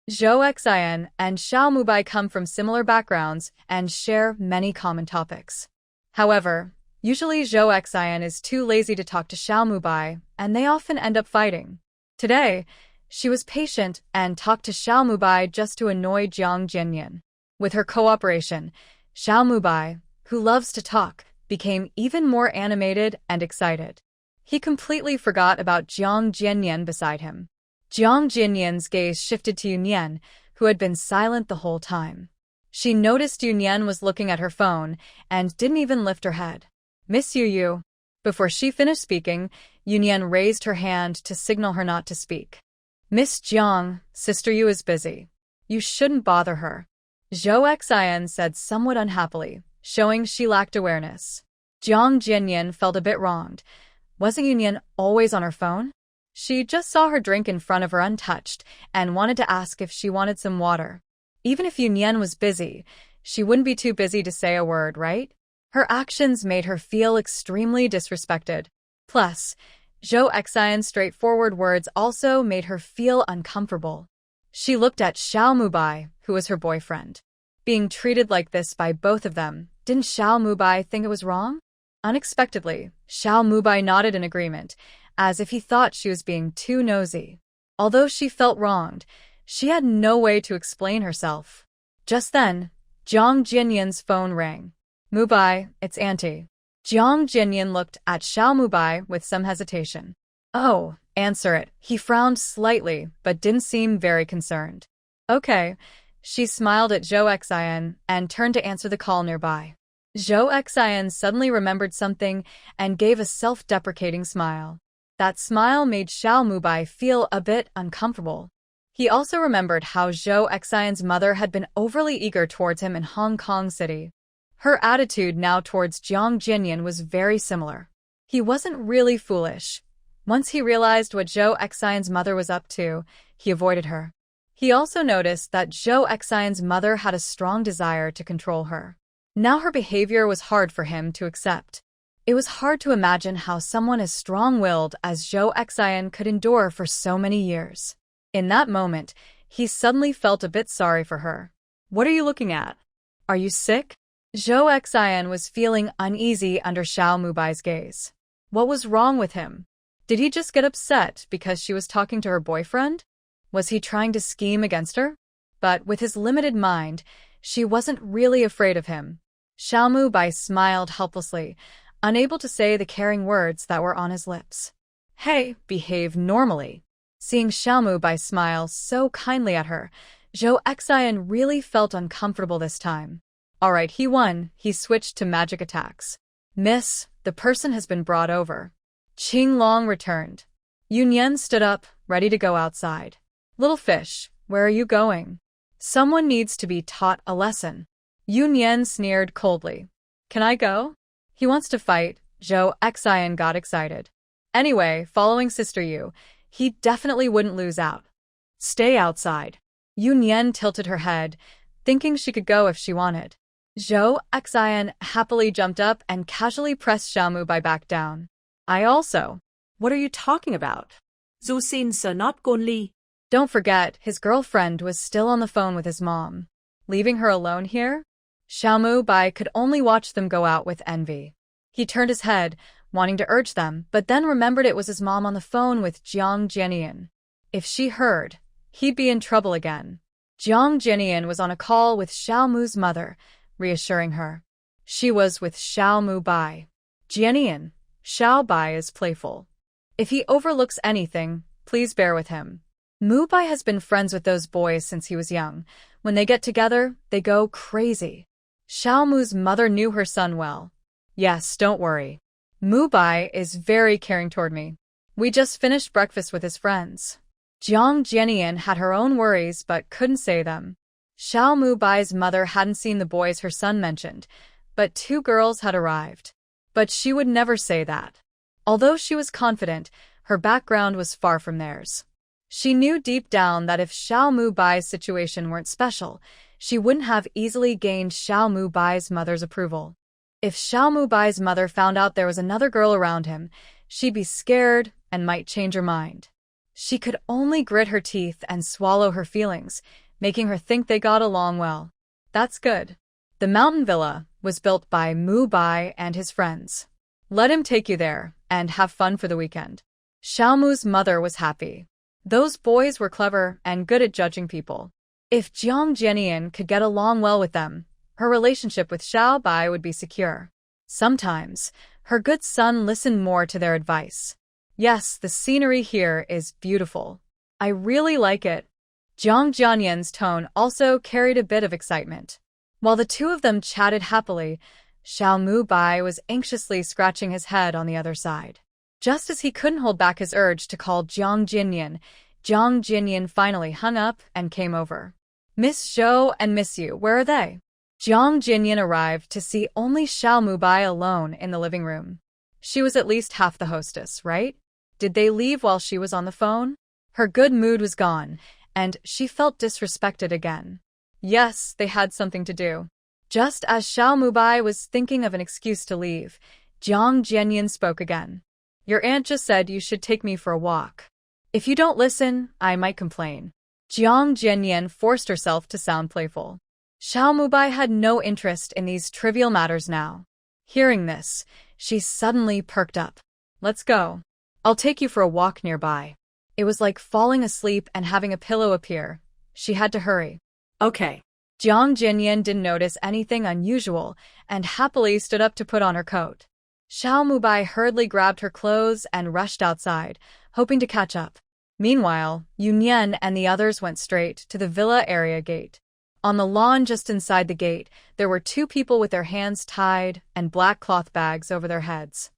Zhou Xian and Xiao Mubai come from similar backgrounds and share many common topics. However, usually Zhou Xian is too lazy to talk to Xiao Mubai, and they often end up fighting. Today, she was patient and talked to Xiao Mubai just to annoy Jiang Jianyan. With her cooperation, Xiao Mubai, who loves to talk, became even more animated and excited. He completely forgot about Jiang Jianyan beside him. Jiang Jianyan's gaze shifted to Yunyan, who had been silent the whole time. She noticed Yunyan was looking at her phone and didn't even lift her head. "Miss Yu." Before she finished speaking, Yunyan raised her hand to signal her not to speak. "Miss Jiang, Sister Yu is busy. You shouldn't bother her," Zhou Xian said somewhat unhappily, showing she lacked awareness. Jiang Jianyan felt a bit wronged. Wasn't Yunyan always on her phone? She just saw her drink in front of her untouched and wanted to ask if she wanted some water. Even if Yunyan was busy, she wouldn't be too busy to say a word, right? Her actions made her feel extremely disrespected. Plus, Zhou Xian's straightforward words also made her feel uncomfortable. She looked at Xiao Mubai, who was her boyfriend. Being treated like this by both of them, didn't Xiao Mubai think it was wrong? Unexpectedly, Xiao Mubai nodded in agreement, as if he thought she was being too nosy. Although she felt wronged, she had no way to explain herself. Just then, Jiang Jianyan's phone rang. "Mubai, it's Auntie." Jiang Jianyan looked at Xiao Mubai with some hesitation. "Oh, answer it." He frowned slightly, but didn't seem very concerned. "Okay." She smiled at Zhou Xian and turned to answer the call nearby. Zhou Xian suddenly remembered something and gave a self-deprecating smile. That smile made Xiao Mubai feel a bit uncomfortable. He also remembered how Zhou Xian's mother had been overly eager towards him in Hong Kong City. Her attitude now towards Jiang Jianyan was very similar. He wasn't really foolish. Once he realized what Zhou Xian's mother was up to, he avoided her. He also noticed that Zhou Xian's mother had a strong desire to control her. Now her behavior was hard for him to accept. It was hard to imagine how someone as strong-willed as Zhou Xian could endure for so many years. In that moment, he suddenly felt a bit sorry for her. "What are you looking at? Are you sick?" Zhou Xian was feeling uneasy under Xiao Mubai's gaze. What was wrong with him? Did he just get upset because she was talking to her boyfriend? Was he trying to scheme against her? But with his limited mind, she wasn't really afraid of him. Xiao Mubai smiled helplessly, unable to say the caring words that were on his lips. "Hey, behave normally." Seeing Xiao Mubai smile so kindly at her, Zhou Xian really felt uncomfortable this time. Alright, he won. He switched to magic attacks. "Miss, the person has been brought over." Qinglong returned. Yunyan stood up, ready to go outside. "Little fish, where are you going?" "Someone needs to be taught a lesson." Yunyan sneered coldly. "Can I go?" "He wants to fight." Zhou Xian got excited. Anyway, following Sister Yu, he definitely wouldn't lose out. "Stay outside." Yunyan tilted her head. thinking she could go if she wanted. Zhou Xian happily jumped up and casually pressed Xiaomu Bai back down. I also. What are you talking about? Zhu Xin sir not Gonli. Don't forget, his girlfriend was still on the phone with his mom. Leaving her alone here? Xiaomu Bai could only watch them go out with envy. He turned his head, wanting to urge them, but then remembered it was his mom on the phone with Jiang Jianian. If she heard, he'd be in trouble again. Jiang Jianian was on a call with Xiaomu's mother, reassuring her. She was with Xiaomu Bai. Jianian, Xiao Bai is playful. If he overlooks anything, please bear with him. Mu Bai has been friends with those boys since he was young. When they get together, they go crazy. Xiaomu's mother knew her son well. Yes, don't worry. Mu Bai is very caring toward me. We just finished breakfast with his friends. Jiang Jianian had her own worries but couldn't say them. Xiaomu Bai's mother hadn't seen the boys her son mentioned, but 2 girls had arrived. But she would never say that. Although she was confident, her background was far from theirs. She knew deep down that if Xiaomu Bai's situation weren't special, she wouldn't have easily gained Xiaomu Bai's mother's approval. If Xiaomu Bai's mother found out there was another girl around him, she'd be scared and might change her mind. She could only grit her teeth and swallow her feelings, making her think they got along well. That's good. The mountain villa was built by Mu Bai and his friends. Let him take you there and have fun for the weekend. Xiaomu's mother was happy. Those boys were clever and good at judging people. If Jiang Jianian could get along well with them, her relationship with Xiao Bai would be secure. Sometimes, her good son listened more to their advice. Yes, the scenery here is beautiful. I really like it. Jiang Jianian's tone also carried a bit of excitement. While the 2 of them chatted happily, Xiaomu Bai was anxiously scratching his head on the other side. Just as he couldn't hold back his urge to call Jiang Jianian finally hung up and came over. Miss Zhou and Miss Yu, where are they? Jiang Jianian arrived to see only Xiaomu Bai alone in the living room. She was at least half the hostess, right? Did they leave while she was on the phone? Her good mood was gone, and she felt disrespected again. Yes, they had something to do. Just as Xiaomu Bai was thinking of an excuse to leave, Jiang Jianian spoke again. Your aunt just said you should take me for a walk. If you don't listen, I might complain. Jiang Jianian forced herself to sound playful. Xiaomu Bai had no interest in these trivial matters now. Hearing this, she suddenly perked up. Let's go. I'll take you for a walk nearby. It was like falling asleep and having a pillow appear. She had to hurry. Okay. Jiang Jianian didn't notice anything unusual and happily stood up to put on her coat. Xiaomu Bai hurriedly grabbed her clothes and rushed outside, hoping to catch up. Meanwhile, Yunyan and the others went straight to the villa area gate. On the lawn just inside the gate, there were 2 people with their hands tied and black cloth bags over their heads.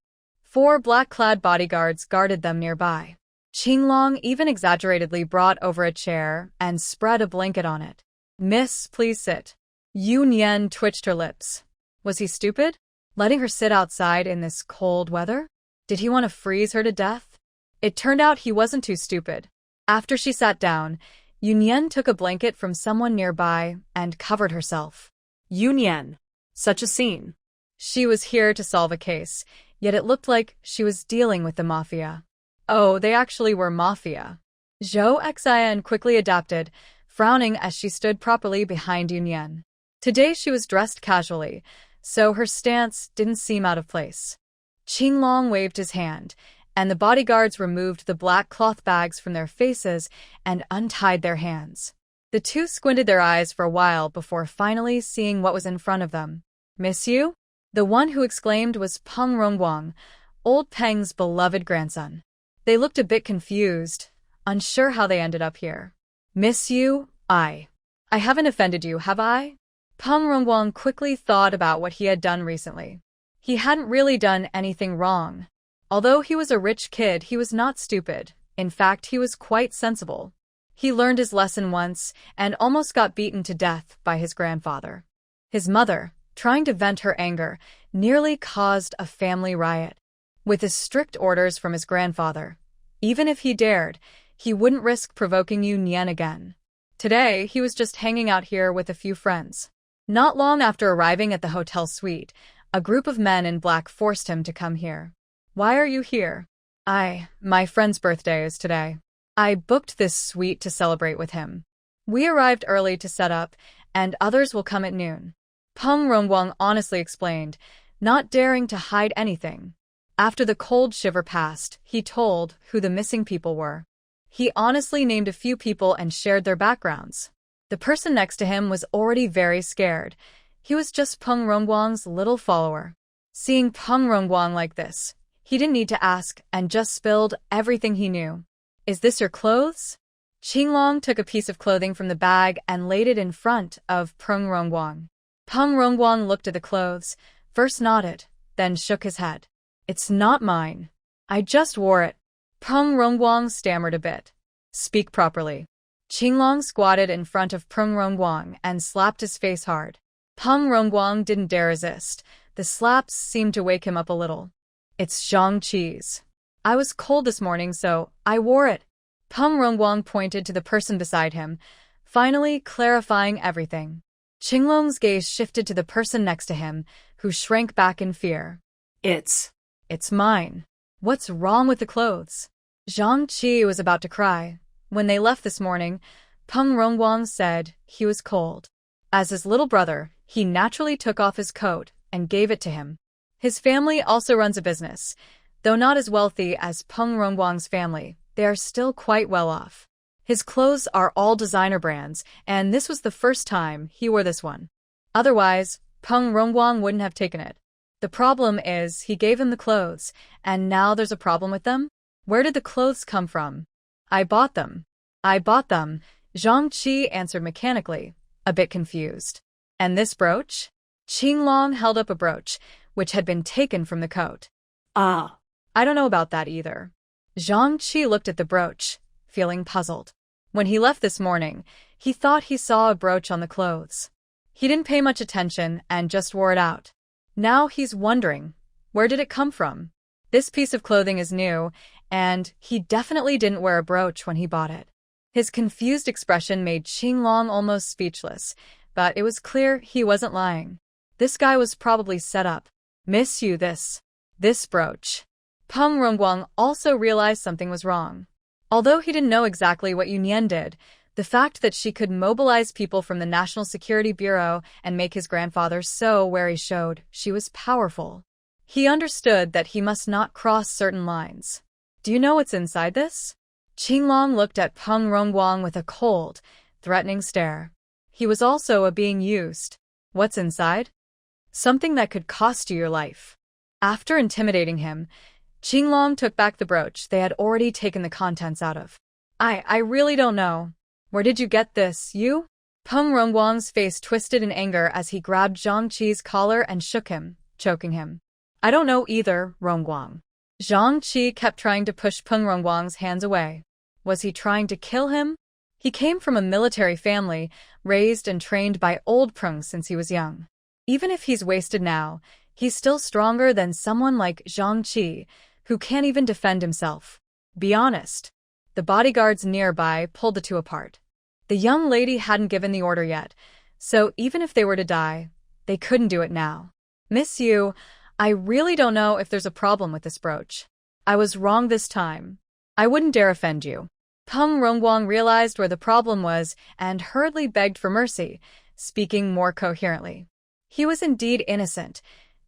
4 black-clad bodyguards guarded them nearby. Qinglong even exaggeratedly brought over a chair and spread a blanket on it. Miss, please sit. Yunyan twitched her lips. Was he stupid? Letting her sit outside in this cold weather? Did he want to freeze her to death? It turned out he wasn't too stupid. After she sat down, Yunyan took a blanket from someone nearby and covered herself. Yunyan. Such a scene. She was here to solve a case, yet it looked like she was dealing with the mafia. Oh, they actually were mafia. Zhou Xian quickly adapted, frowning as she stood properly behind Yunyan. Today she was dressed casually, so her stance didn't seem out of place. Qinglong waved his hand, and the bodyguards removed the black cloth bags from their faces and untied their hands. The 2 squinted their eyes for a while before finally seeing what was in front of them. Miss Yu? The one who exclaimed was Peng Rongguang, old Peng's beloved grandson. They looked a bit confused, unsure how they ended up here. Miss Yu, I haven't offended you, have I? Peng Rongguang quickly thought about what he had done recently. He hadn't really done anything wrong. Although he was a rich kid, he was not stupid. In fact, he was quite sensible. He learned his lesson once and almost got beaten to death by his grandfather. His mother, trying to vent her anger, nearly caused a family riot. With his strict orders from his grandfather, even if he dared, he wouldn't risk provoking Yunyan again. Today, he was just hanging out here with a few friends. Not long after arriving at the hotel suite, a group of men in black forced him to come here. Why are you here? My friend's birthday is today. I booked this suite to celebrate with him. We arrived early to set up, and others will come at noon. Peng Rongguang honestly explained, not daring to hide anything. After the cold shiver passed, he told who the missing people were. He honestly named a few people and shared their backgrounds. The person next to him was already very scared. He was just Peng Rongguang's little follower. Seeing Peng Rongguang like this, he didn't need to ask and just spilled everything he knew. Is this your clothes? Qinglong took a piece of clothing from the bag and laid it in front of Peng Rongguang. Peng Rongguang looked at the clothes, first nodded, then shook his head. It's not mine. I just wore it. Peng Rongguang stammered a bit. Speak properly. Qinglong squatted in front of Peng Rongguang and slapped his face hard. Peng Rongguang didn't dare resist. The slaps seemed to wake him up a little. It's Zhang Qi's. I was cold this morning, so I wore it. Peng Rongguang pointed to the person beside him, finally clarifying everything. Qinglong's gaze shifted to the person next to him, who shrank back in fear. It's mine. What's wrong with the clothes? Zhang Qi was about to cry. When they left this morning, Peng Rongguang said he was cold. As his little brother, he naturally took off his coat and gave it to him. His family also runs a business. Though not as wealthy as Peng Rongguang's family, they are still quite well off. His clothes are all designer brands, and this was the first time he wore this one. Otherwise, Peng Rongguang wouldn't have taken it. The problem is he gave him the clothes, and now there's a problem with them? Where did the clothes come from? I bought them. Zhang Qi answered mechanically, a bit confused. And this brooch? Qinglong held up a brooch, which had been taken from the coat. I don't know about that either. Zhang Qi looked at the brooch, feeling puzzled. When he left this morning, he thought he saw a brooch on the clothes. He didn't pay much attention and just wore it out. Now he's wondering, where did it come from? This piece of clothing is new, and he definitely didn't wear a brooch when he bought it. His confused expression made Qinglong almost speechless, but it was clear he wasn't lying. This guy was probably set up. Miss you this brooch. Peng Rongguang also realized something was wrong. Although he didn't know exactly what Yunyan did, the fact that she could mobilize people from the National Security Bureau and make his grandfather so wary showed she was powerful. He understood that he must not cross certain lines. Do you know what's inside this? Qinglong looked at Peng Rongguang with a cold, threatening stare. He was also being used. What's inside? Something that could cost you your life. After intimidating him, Qinglong took back the brooch they had already taken the contents out of. I really don't know. Where did you get this, you? Peng Rongguang's face twisted in anger as he grabbed Zhang Qi's collar and shook him, choking him. I don't know either, Rongguang. Zhang Qi kept trying to push Peng Rongguang's hands away. Was he trying to kill him? He came from a military family, raised and trained by old Peng since he was young. Even if he's wasted now, he's still stronger than someone like Zhang Qi, who can't even defend himself. Be honest. The bodyguards nearby pulled the two apart. The young lady hadn't given the order yet, so even if they were to die, they couldn't do it now. Miss Yu, I really don't know if there's a problem with this brooch. I was wrong this time. I wouldn't dare offend you. Peng Rongguang realized where the problem was and hurriedly begged for mercy, speaking more coherently. He was indeed innocent.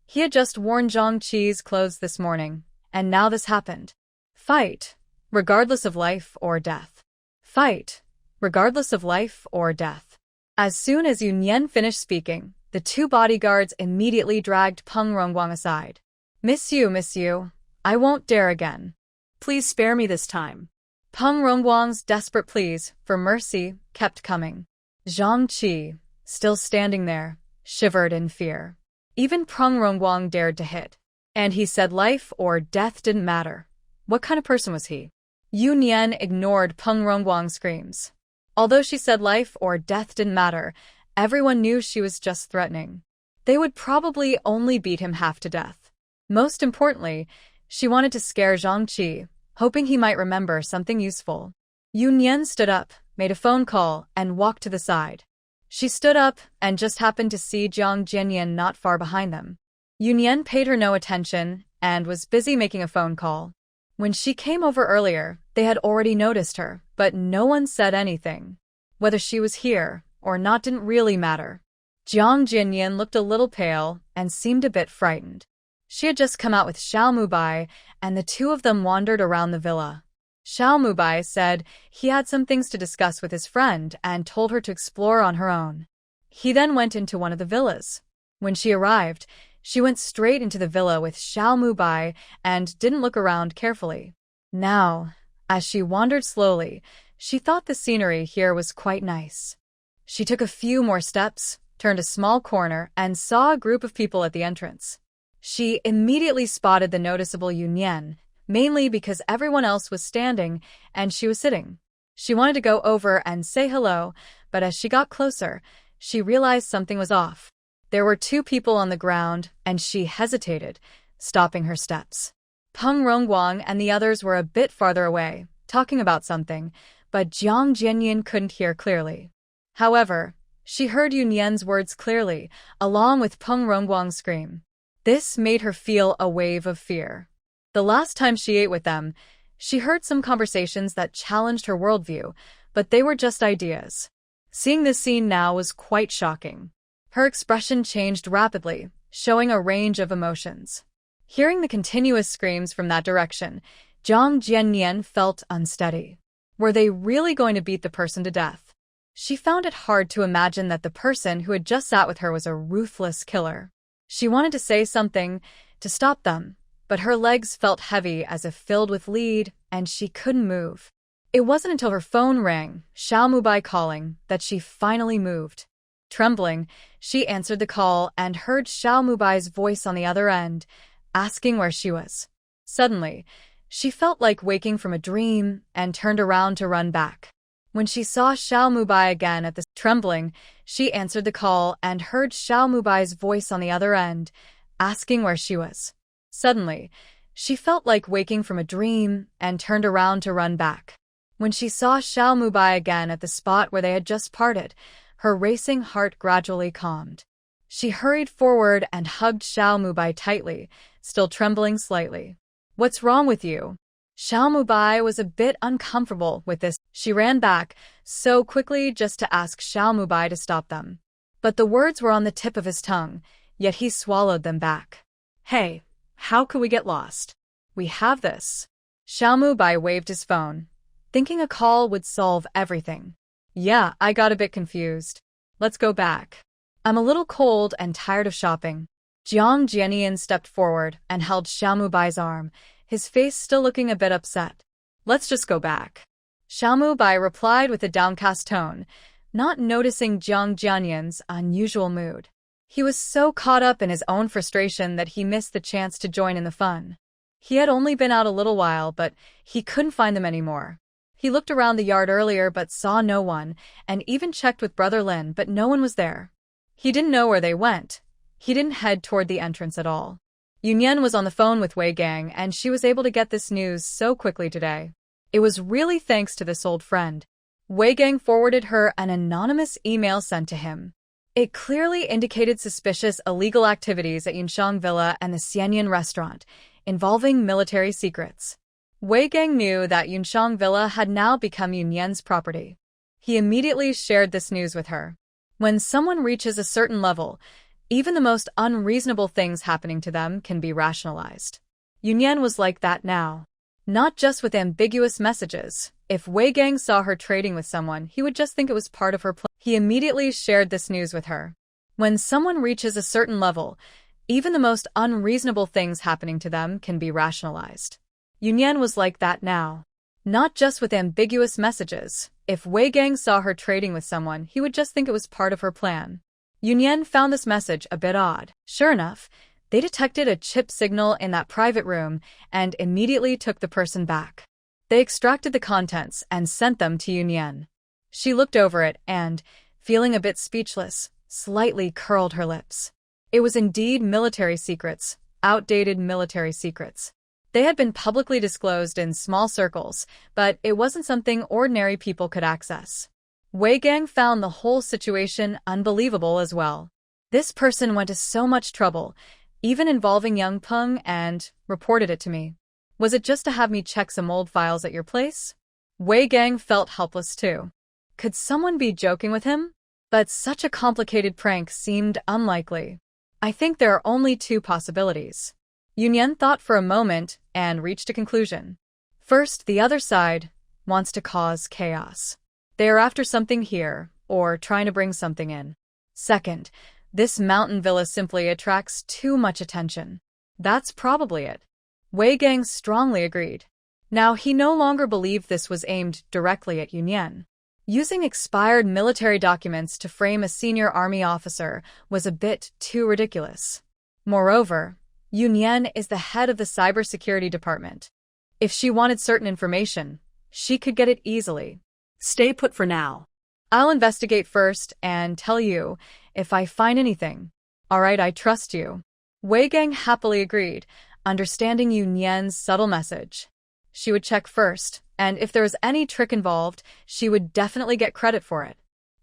He had just worn Zhang Qi's clothes this morning, and now this happened. Fight, regardless of life or death. Fight, regardless of life or death. As soon as Yunyan finished speaking, the two bodyguards immediately dragged Peng Rongguang aside. Miss Yu, I won't dare again. Please spare me this time. Peng Rongguang's desperate pleas for mercy kept coming. Zhang Qi, still standing there, shivered in fear. Even Peng Rongguang dared to hit. And he said life or death didn't matter. What kind of person was he? Yunyan ignored Peng Rongguang's screams. Although she said life or death didn't matter, everyone knew she was just threatening. They would probably only beat him half to death. Most importantly, she wanted to scare Zhang Qi, hoping he might remember something useful. Yunyan stood up, made a phone call, and walked to the side. She stood up and just happened to see Jiang Jianyan not far behind them. Yunyan paid her no attention and was busy making a phone call. When she came over earlier, they had already noticed her, but no one said anything. Whether she was here or not didn't really matter. Jiang Jianyan looked a little pale and seemed a bit frightened. She had just come out with Xiao Mubai, and the two of them wandered around the villa. Xiao Mubai said he had some things to discuss with his friend and told her to explore on her own. He then went into one of the villas. When she arrived, she went straight into the villa with Xiao Mubai and didn't look around carefully. Now, as she wandered slowly, she thought the scenery here was quite nice. She took a few more steps, turned a small corner, and saw a group of people at the entrance. She immediately spotted the noticeable Yunyan, mainly because everyone else was standing and she was sitting. She wanted to go over and say hello, but as she got closer, she realized something was off. There were two people on the ground, and she hesitated, stopping her steps. Peng Rongguang and the others were a bit farther away, talking about something, but Jiang Jianyan couldn't hear clearly. However, she heard Yunyan's words clearly, along with Peng Rongguang's scream. This made her feel a wave of fear. The last time she ate with them, she heard some conversations that challenged her worldview, but they were just ideas. Seeing this scene now was quite shocking. Her expression changed rapidly, showing a range of emotions. Hearing the continuous screams from that direction, Jiang Jianyan felt unsteady. Were they really going to beat the person to death? She found it hard to imagine that the person who had just sat with her was a ruthless killer. She wanted to say something to stop them, but her legs felt heavy as if filled with lead, and she couldn't move. It wasn't until her phone rang, Xiao Mubai calling, that she finally moved. Trembling, she answered the call and heard Xiao Mubai's voice on the other end, asking where she was. Suddenly, she felt like waking from a dream and turned around to run back. When she saw Xiao Mubai again at the trembling, she answered the call and heard Xiao Mubai's voice on the other end, asking where she was. Suddenly, she felt like waking from a dream and turned around to run back. When she saw Xiao Mubai again at the spot where they had just parted, her racing heart gradually calmed. She hurried forward and hugged Xiao Mubai tightly, still trembling slightly. "What's wrong with you?" Xiao Mubai was a bit uncomfortable with this. She ran back so quickly just to ask Xiao Mubai to stop them. But the words were on the tip of his tongue, yet he swallowed them back. "Hey, how could we get lost? We have this." Xiao Mubai waved his phone, thinking a call would solve everything. "Yeah, I got a bit confused. Let's go back. I'm a little cold and tired of shopping." Jiang Jianyan stepped forward and held Xiao Mubai's arm, his face still looking a bit upset. "Let's just go back." Xiao Mubai replied with a downcast tone, not noticing Jiang Jianyan's unusual mood. He was so caught up in his own frustration that he missed the chance to join in the fun. He had only been out a little while, but he couldn't find them anymore. He looked around the yard earlier but saw no one, and even checked with Brother Lin, but no one was there. He didn't know where they went. He didn't head toward the entrance at all. Yunyan was on the phone with Wei Gang, and she was able to get this news so quickly today. It was really thanks to this old friend. Wei Gang forwarded her an anonymous email sent to him. It clearly indicated suspicious illegal activities at Yunshang Villa and the Xianyan restaurant, involving military secrets. Wei Gang knew that Yunshang Villa had now become Yunyan's property. He immediately shared this news with her. When someone reaches a certain level, even the most unreasonable things happening to them can be rationalized. Yunyan was like that now. Not just with ambiguous messages. If Wei Gang saw her trading with someone, he would just think it was part of her plan. He immediately shared this news with her. When someone reaches a certain level, even the most unreasonable things happening to them can be rationalized. Yunyan was like that now. Not just with ambiguous messages. If Wei Gang saw her trading with someone, he would just think it was part of her plan. Yunyan found this message a bit odd. Sure enough, they detected a chip signal in that private room and immediately took the person back. They extracted the contents and sent them to Yunyan. She looked over it and, feeling a bit speechless, slightly curled her lips. It was indeed military secrets, outdated military secrets. They had been publicly disclosed in small circles, but it wasn't something ordinary people could access. Wei Gang found the whole situation unbelievable as well. This person went to so much trouble, even involving young Peng, and reported it to me. Was it just to have me check some old files at your place? Wei Gang felt helpless too. Could someone be joking with him? But such a complicated prank seemed unlikely. I think there are only two possibilities. Yunyan thought for a moment and reached a conclusion. First, the other side wants to cause chaos. They are after something here, or trying to bring something in. Second, this mountain villa simply attracts too much attention. That's probably it. Wei Gang strongly agreed. Now, he no longer believed this was aimed directly at Yunyan. Using expired military documents to frame a senior army officer was a bit too ridiculous. Moreover, Yunyan is the head of the cybersecurity department. If she wanted certain information, she could get it easily. Stay put for now. I'll investigate first and tell you if I find anything. All right, I trust you. Wei Gang happily agreed, understanding Yunyan's subtle message. She would check first, and if there was any trick involved, she would definitely get credit for it.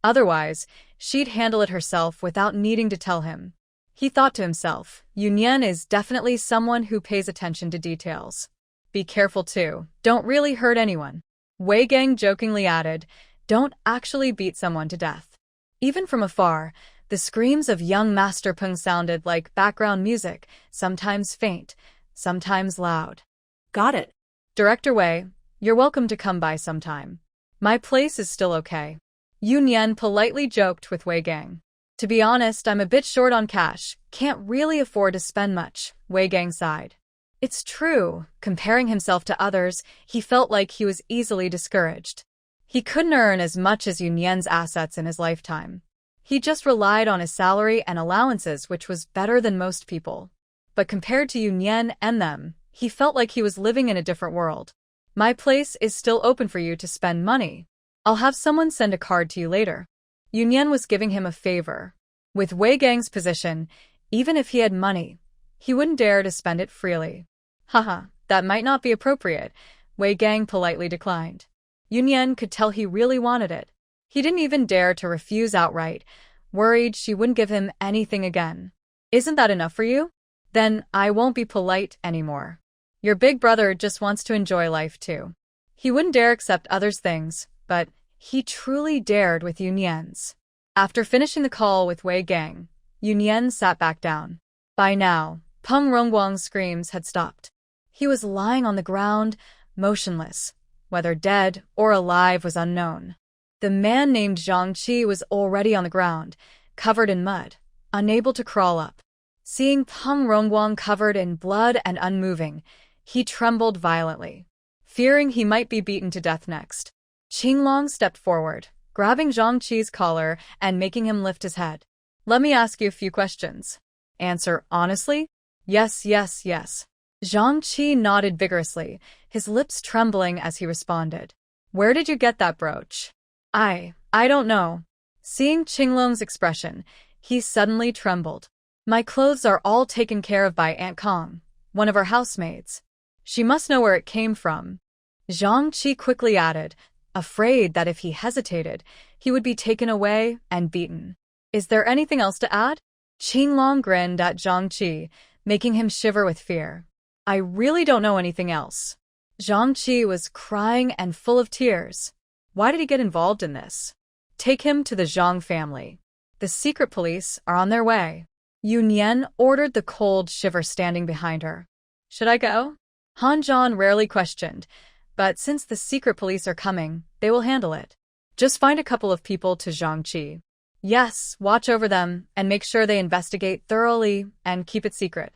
Otherwise, she'd handle it herself without needing to tell him. He thought to himself, Yunyan is definitely someone who pays attention to details. Be careful too, don't really hurt anyone. Wei Gang jokingly added, don't actually beat someone to death. Even from afar, the screams of young Master Peng sounded like background music, sometimes faint, sometimes loud. Got it. Director Wei, you're welcome to come by sometime. My place is still okay. Yunyan politely joked with Wei Gang. To be honest, I'm a bit short on cash, can't really afford to spend much, Wei Gang sighed. It's true, comparing himself to others, he felt like he was easily discouraged. He couldn't earn as much as Yunyan's assets in his lifetime. He just relied on his salary and allowances, which was better than most people. But compared to Yunyan and them, he felt like he was living in a different world. My place is still open for you to spend money. I'll have someone send a card to you later. Yunyan was giving him a favor. With Wei Gang's position, even if he had money, he wouldn't dare to spend it freely. Haha, that might not be appropriate, Wei Gang politely declined. Yunyan could tell he really wanted it. He didn't even dare to refuse outright, worried she wouldn't give him anything again. Isn't that enough for you? Then I won't be polite anymore. Your big brother just wants to enjoy life too. He wouldn't dare accept others' things, but he truly dared with Yunyan's. After finishing the call with Wei Gang, Yunyan sat back down. By now, Peng Rongguang's screams had stopped. He was lying on the ground, motionless. Whether dead or alive was unknown. The man named Zhang Qi was already on the ground, covered in mud, unable to crawl up. Seeing Peng Rongguang covered in blood and unmoving, he trembled violently, fearing he might be beaten to death next. Qinglong stepped forward, grabbing Zhang Qi's collar and making him lift his head. Let me ask you a few questions. Answer honestly? Yes, yes, yes. Zhang Qi nodded vigorously, his lips trembling as he responded. Where did you get that brooch? I don't know. Seeing Qinglong's expression, he suddenly trembled. My clothes are all taken care of by Aunt Kong, one of our housemaids. She must know where it came from. Zhang Qi quickly added, afraid that if he hesitated, he would be taken away and beaten. Is there anything else to add? Qinglong grinned at Zhang Qi, making him shiver with fear. I really don't know anything else. Zhang Qi was crying and full of tears. Why did he get involved in this? Take him to the Zhang family. The secret police are on their way. Yunyan ordered, the cold shiver standing behind her. Should I go? Han Zhan rarely questioned, but since the secret police are coming, they will handle it. Just find a couple of people to Zhang Qi. Yes, watch over them and make sure they investigate thoroughly and keep it secret.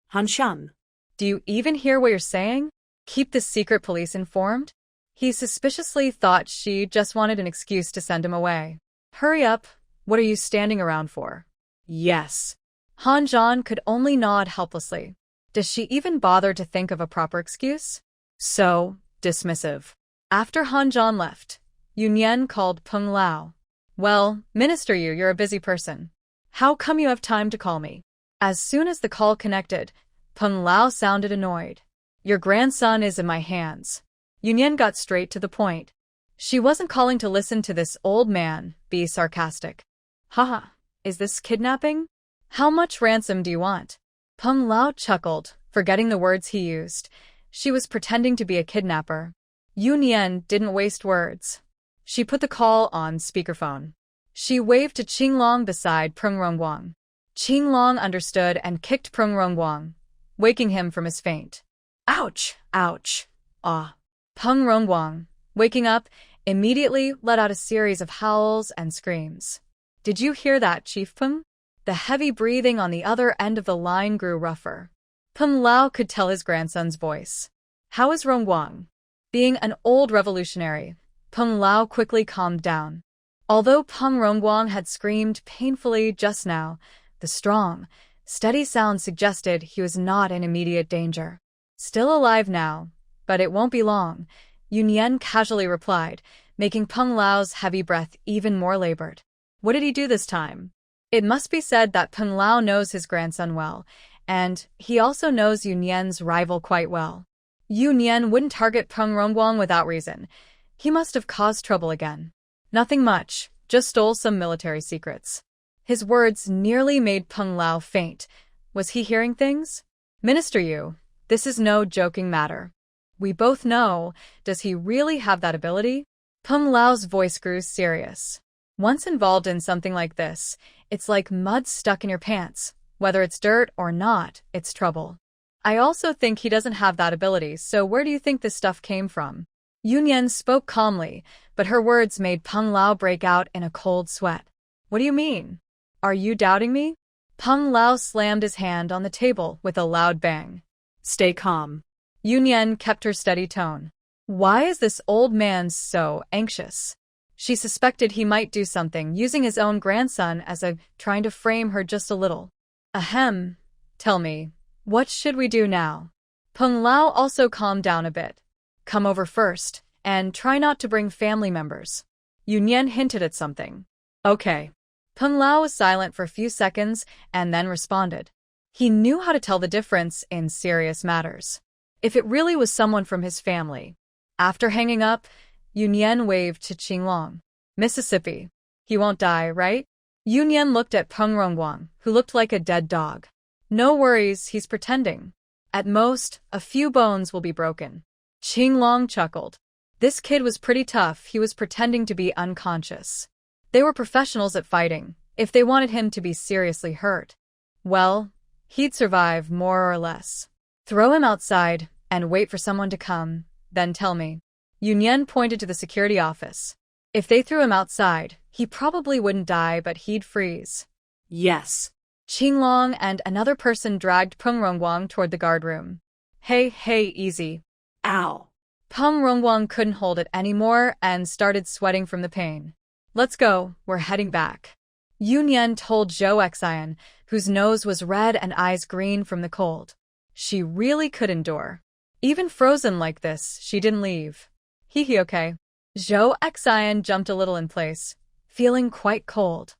Han Shan. Do you even hear what you're saying? Keep the secret police informed? He suspiciously thought she just wanted an excuse to send him away. Hurry up, what are you standing around for? Yes. Han Zhan could only nod helplessly. Does she even bother to think of a proper excuse? So dismissive. After Han Zhan left, Yunyan called Peng Lao. Well, Minister Yu, you're a busy person. How come you have time to call me? As soon as the call connected, Peng Lao sounded annoyed. Your grandson is in my hands. Yunyan got straight to the point. She wasn't calling to listen to this old man be sarcastic. Haha, is this kidnapping? How much ransom do you want? Peng Lao chuckled, forgetting the words he used. She was pretending to be a kidnapper. Yunyan didn't waste words. She put the call on speakerphone. She waved to Qinglong beside Peng Rongguang. Qinglong understood and kicked Peng Rongguang, waking him from his faint. Ouch, ouch, ah. Peng Rongguang, waking up, immediately let out a series of howls and screams. Did you hear that, Chief Peng? The heavy breathing on the other end of the line grew rougher. Peng Lao could tell his grandson's voice. How is Rongguang? Being an old revolutionary, Peng Lao quickly calmed down. Although Peng Rongguang had screamed painfully just now, the strong, steady sound suggested he was not in immediate danger. Still alive now, but it won't be long, Yunyan casually replied, making Peng Lao's heavy breath even more labored. What did he do this time? It must be said that Peng Lao knows his grandson well, and he also knows Yunyan's rival quite well. Yunyan wouldn't target Peng Rongguang without reason. He must have caused trouble again. Nothing much, just stole some military secrets. His words nearly made Peng Lao faint. Was he hearing things? Minister Yu, this is no joking matter. We both know, does he really have that ability? Peng Lao's voice grew serious. Once involved in something like this, it's like mud stuck in your pants. Whether it's dirt or not, it's trouble. I also think he doesn't have that ability, so where do you think this stuff came from? Yunyan spoke calmly, but her words made Peng Lao break out in a cold sweat. What do you mean? Are you doubting me? Peng Lao slammed his hand on the table with a loud bang. Stay calm. Yunyan kept her steady tone. Why is this old man so anxious? She suspected he might do something, using his own grandson as trying to frame her just a little. Ahem. Tell me, what should we do now? Peng Lao also calmed down a bit. Come over first, and try not to bring family members. Yunyan hinted at something. Okay. Peng Lao was silent for a few seconds and then responded. He knew how to tell the difference in serious matters. If it really was someone from his family. After hanging up, Yunyan waved to Qinglong. Mississippi. He won't die, right? Yunyan looked at Peng Rongguang, who looked like a dead dog. No worries, he's pretending. At most, a few bones will be broken. Qinglong chuckled. This kid was pretty tough, he was pretending to be unconscious. They were professionals at fighting. If they wanted him to be seriously hurt, well, he'd survive more or less. Throw him outside and wait for someone to come, then tell me. Yunyan pointed to the security office. If they threw him outside, he probably wouldn't die, but he'd freeze. Yes. Qinglong and another person dragged Peng Rongguang toward the guard room. Hey, easy. Ow. Peng Rongguang couldn't hold it anymore and started sweating from the pain. Let's go, we're heading back. Yunyan told Zhou Xian, whose nose was red and eyes green from the cold. She really could endure. Even frozen like this, she didn't leave. Hee okay. Zhou Xian jumped a little in place, feeling quite cold.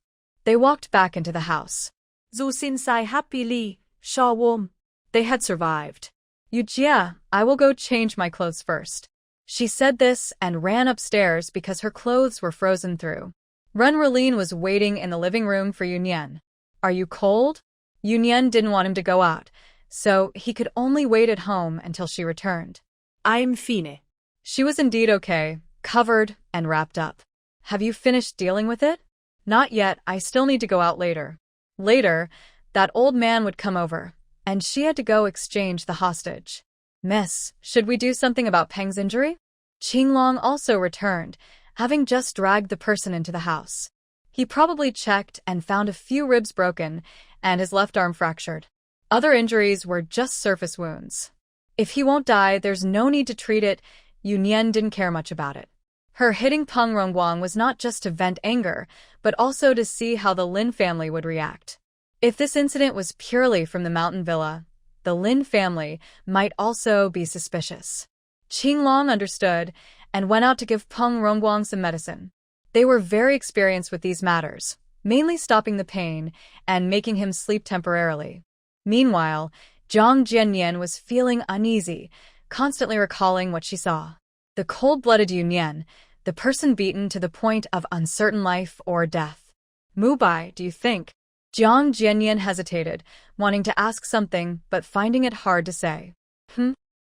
They walked back into the house. Zhu Xinsai happily, shaw warm. They had survived. Yujia, I will go change my clothes first. She said this and ran upstairs because her clothes were frozen through. Ren Relin was waiting in the living room for Yunyan. Are you cold? Yunyan didn't want him to go out, so he could only wait at home until she returned. I'm fine. She was indeed okay, covered and wrapped up. Have you finished dealing with it? Not yet, I still need to go out later. Later, that old man would come over, and she had to go exchange the hostage. Miss, should we do something about Peng's injury? Qinglong also returned, having just dragged the person into the house. He probably checked and found a few ribs broken and his left arm fractured. Other injuries were just surface wounds. If he won't die, there's no need to treat it. Yunyan didn't care much about it. Her hitting Peng Rongguang was not just to vent anger, but also to see how the Lin family would react. If this incident was purely from the mountain villa, the Lin family might also be suspicious. Qinglong understood and went out to give Peng Rongguang some medicine. They were very experienced with these matters, mainly stopping the pain and making him sleep temporarily. Meanwhile, Jiang Jianyan was feeling uneasy, constantly recalling what she saw. The cold-blooded Yunyan, the person beaten to the point of uncertain life or death. Mubai, do you think? Jiang Jianyan hesitated, wanting to ask something but finding it hard to say.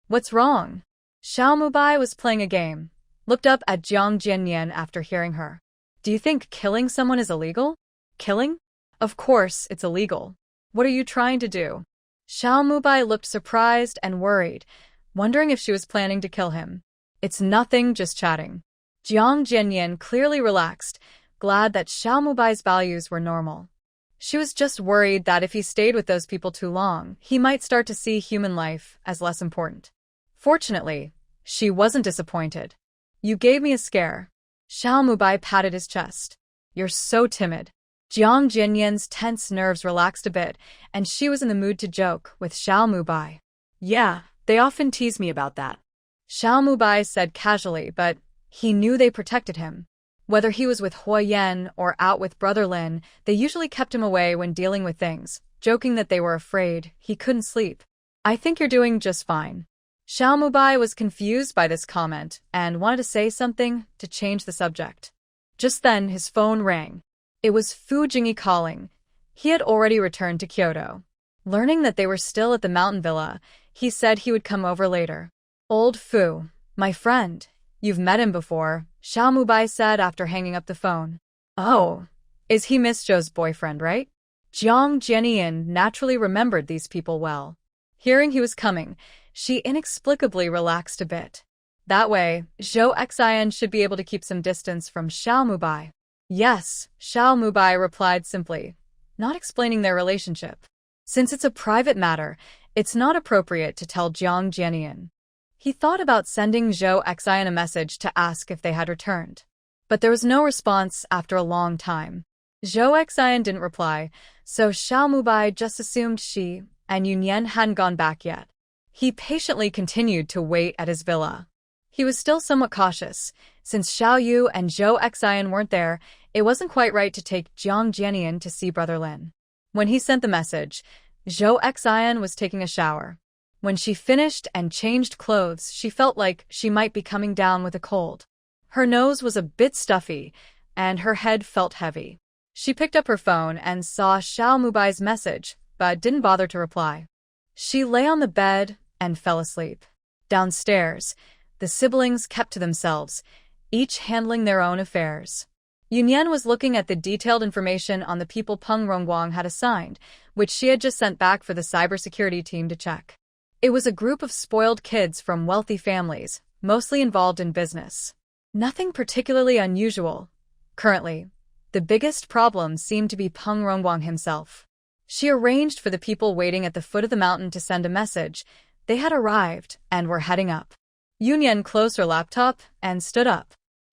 What's wrong? Xiao Mubai was playing a game, looked up at Jiang Jianyan after hearing her. Do you think killing someone is illegal? Killing? Of course, it's illegal. What are you trying to do? Xiao Mubai looked surprised and worried, wondering if she was planning to kill him. It's nothing, just chatting. Jiang Jianyan clearly relaxed, glad that Xiao Mubai's values were normal. She was just worried that if he stayed with those people too long, he might start to see human life as less important. Fortunately, she wasn't disappointed. You gave me a scare. Xiao Mubai patted his chest. You're so timid. Jiang Jianyan's tense nerves relaxed a bit, and she was in the mood to joke with Xiao Mubai. Yeah, they often tease me about that. Xiao Mubai said casually, but he knew they protected him. Whether he was with Huo Yan or out with Brother Lin, they usually kept him away when dealing with things, joking that they were afraid he couldn't sleep. I think you're doing just fine. Xiao Mubai was confused by this comment and wanted to say something to change the subject. Just then, his phone rang. It was Fu Jingyi calling. He had already returned to Kyoto. Learning that they were still at the mountain villa, he said he would come over later. Old Fu, my friend. You've met him before, Xiao Mubai said after hanging up the phone. Oh, is he Miss Zhou's boyfriend, right? Jiang Jianyan naturally remembered these people well. Hearing he was coming, she inexplicably relaxed a bit. That way, Zhou Xian should be able to keep some distance from Xiao Mubai. Yes, Xiao Mubai replied simply, not explaining their relationship. Since it's a private matter, it's not appropriate to tell Jiang Jianyan. He thought about sending Zhou Xian a message to ask if they had returned. But there was no response after a long time. Zhou Xian didn't reply, so Xiao Mubai just assumed she and Yunyan hadn't gone back yet. He patiently continued to wait at his villa. He was still somewhat cautious. Since Xiao Yu and Zhou Xian weren't there, it wasn't quite right to take Jiang Jianyan to see Brother Lin. When he sent the message, Zhou Xian was taking a shower. When she finished and changed clothes, she felt like she might be coming down with a cold. Her nose was a bit stuffy, and her head felt heavy. She picked up her phone and saw Xiao Mubai's message, but didn't bother to reply. She lay on the bed and fell asleep. Downstairs, the siblings kept to themselves, each handling their own affairs. Yunyan was looking at the detailed information on the people Peng Rongguang had assigned, which she had just sent back for the cybersecurity team to check. It was a group of spoiled kids from wealthy families, mostly involved in business. Nothing particularly unusual. Currently, the biggest problem seemed to be Peng Rongguang himself. She arranged for the people waiting at the foot of the mountain to send a message. They had arrived and were heading up. Yunyan closed her laptop and stood up.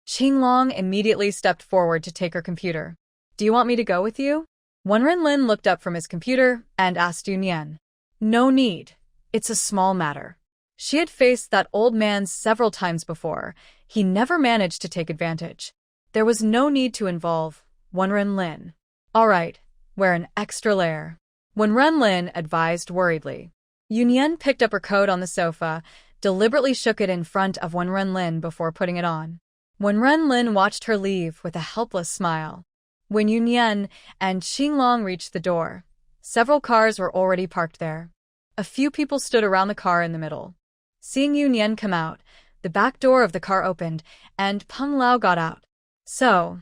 Qinglong immediately stepped forward to take her computer. Do you want me to go with you? Wenren Lin looked up from his computer and asked Yunyan. No need. It's a small matter. She had faced that old man several times before. He never managed to take advantage. There was no need to involve Wenren Lin. All right, wear an extra layer. Wenren Lin advised worriedly. Yunyan picked up her coat on the sofa, deliberately shook it in front of Wenren Lin before putting it on. Wenren Lin watched her leave with a helpless smile. When Yunyan and Qinglong reached the door, several cars were already parked there. A few people stood around the car in the middle. Seeing Yunyan come out, the back door of the car opened, and Peng Lao got out. So,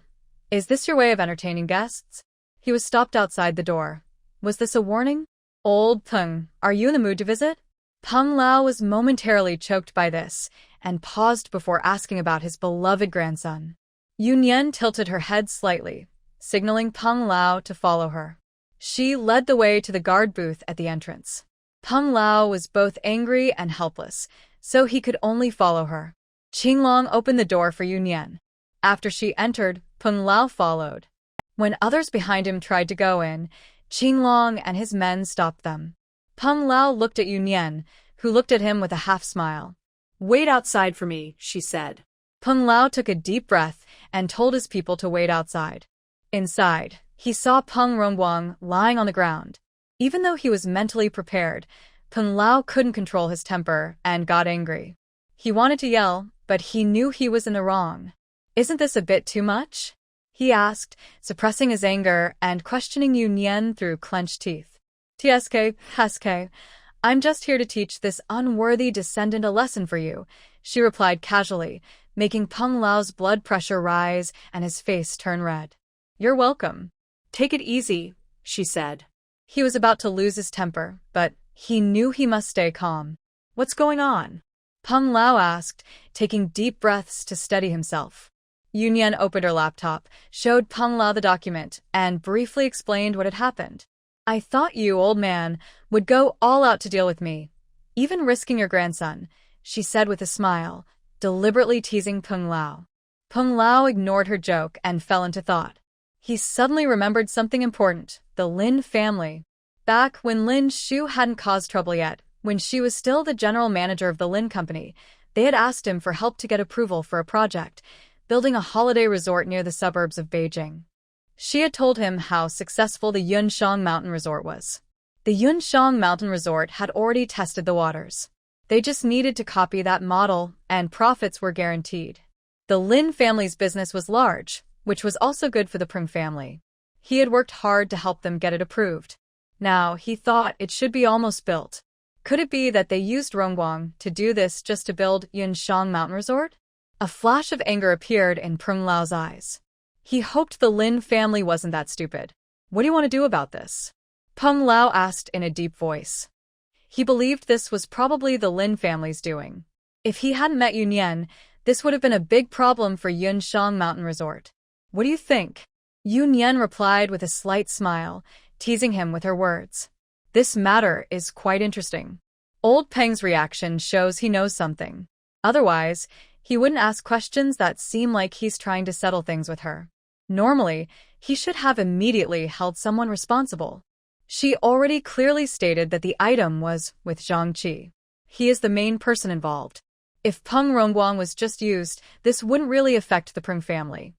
is this your way of entertaining guests? He was stopped outside the door. Was this a warning? Old Peng, are you in the mood to visit? Peng Lao was momentarily choked by this, and paused before asking about his beloved grandson. Yunyan tilted her head slightly, signaling Peng Lao to follow her. She led the way to the guard booth at the entrance. Peng Lao was both angry and helpless, so he could only follow her. Qinglong opened the door for Yunyan. After she entered, Peng Lao followed. When others behind him tried to go in, Qinglong and his men stopped them. Peng Lao looked at Yunyan, who looked at him with a half-smile. Wait outside for me, she said. Peng Lao took a deep breath and told his people to wait outside. Inside, he saw Peng Rongguang lying on the ground. Even though he was mentally prepared, Peng Lao couldn't control his temper and got angry. He wanted to yell, but he knew he was in the wrong. "Isn't this a bit too much?" he asked, suppressing his anger and questioning Yu Nian through clenched teeth. "TSK, I'm just here to teach this unworthy descendant a lesson for you," she replied casually, making Peng Lao's blood pressure rise and his face turn red. "You're welcome. Take it easy," she said. He was about to lose his temper, but he knew he must stay calm. "What's going on?" Peng Lao asked, taking deep breaths to steady himself. Yu Nian opened her laptop, showed Peng Lao the document, and briefly explained what had happened. "I thought you, old man, would go all out to deal with me, even risking your grandson," she said with a smile, deliberately teasing Peng Lao. Peng Lao ignored her joke and fell into thought. He suddenly remembered something important: the Lin family. Back when Lin Shu hadn't caused trouble yet, when she was still the general manager of the Lin company, they had asked him for help to get approval for a project, building a holiday resort near the suburbs of Beijing. She had told him how successful the Yunshang Mountain Resort was. The Yunshang Mountain Resort had already tested the waters. They just needed to copy that model, and profits were guaranteed. The Lin family's business was large, which was also good for the Peng family. He had worked hard to help them get it approved. Now, he thought it should be almost built. Could it be that they used Rongguang to do this just to build Yunshang Mountain Resort? A flash of anger appeared in Peng Lao's eyes. He hoped the Lin family wasn't that stupid. "What do you want to do about this?" Peng Lao asked in a deep voice. He believed this was probably the Lin family's doing. If he hadn't met Yu Nian, this would have been a big problem for Yunshang Mountain Resort. "What do you think?" Yu Nian replied with a slight smile, teasing him with her words. "This matter is quite interesting." Old Peng's reaction shows he knows something. Otherwise, he wouldn't ask questions that seem like he's trying to settle things with her. Normally, he should have immediately held someone responsible. She already clearly stated that the item was with Zhang Qi. He is the main person involved. If Peng Rongguang was just used, this wouldn't really affect the Peng family.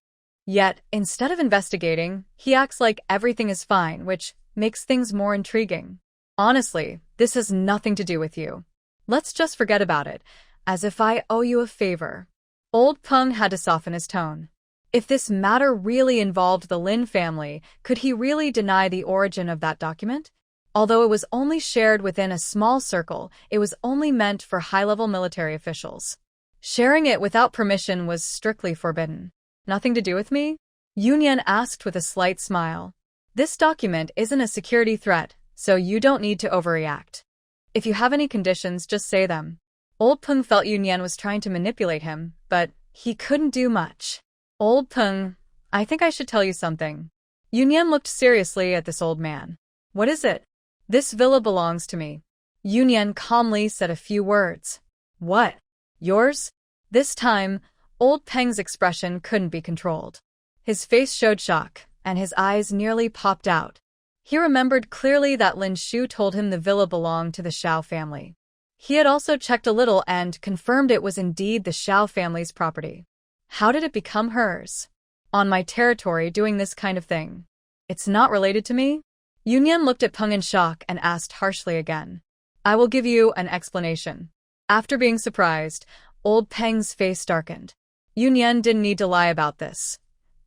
Yet, instead of investigating, he acts like everything is fine, which makes things more intriguing. "Honestly, this has nothing to do with you. Let's just forget about it, as if I owe you a favor." Old Peng had to soften his tone. If this matter really involved the Lin family, could he really deny the origin of that document? Although it was only shared within a small circle, it was only meant for high-level military officials. Sharing it without permission was strictly forbidden. "Nothing to do with me?" Yu Nian asked with a slight smile. "This document isn't a security threat, so you don't need to overreact. If you have any conditions, just say them." Old Peng felt Yu Nian was trying to manipulate him, but he couldn't do much. "Old Peng, I think I should tell you something." Yu Nian looked seriously at this old man. "What is it?" "This villa belongs to me." Yu Nian calmly said a few words. "What? Yours?" This time, Old Peng's expression couldn't be controlled. His face showed shock, and his eyes nearly popped out. He remembered clearly that Lin Shu told him the villa belonged to the Shao family. He had also checked a little and confirmed it was indeed the Shao family's property. How did it become hers? "On my territory doing this kind of thing. It's not related to me?" Yu Nian looked at Peng in shock and asked harshly again. "I will give you an explanation." After being surprised, Old Peng's face darkened. Yu Nian didn't need to lie about this.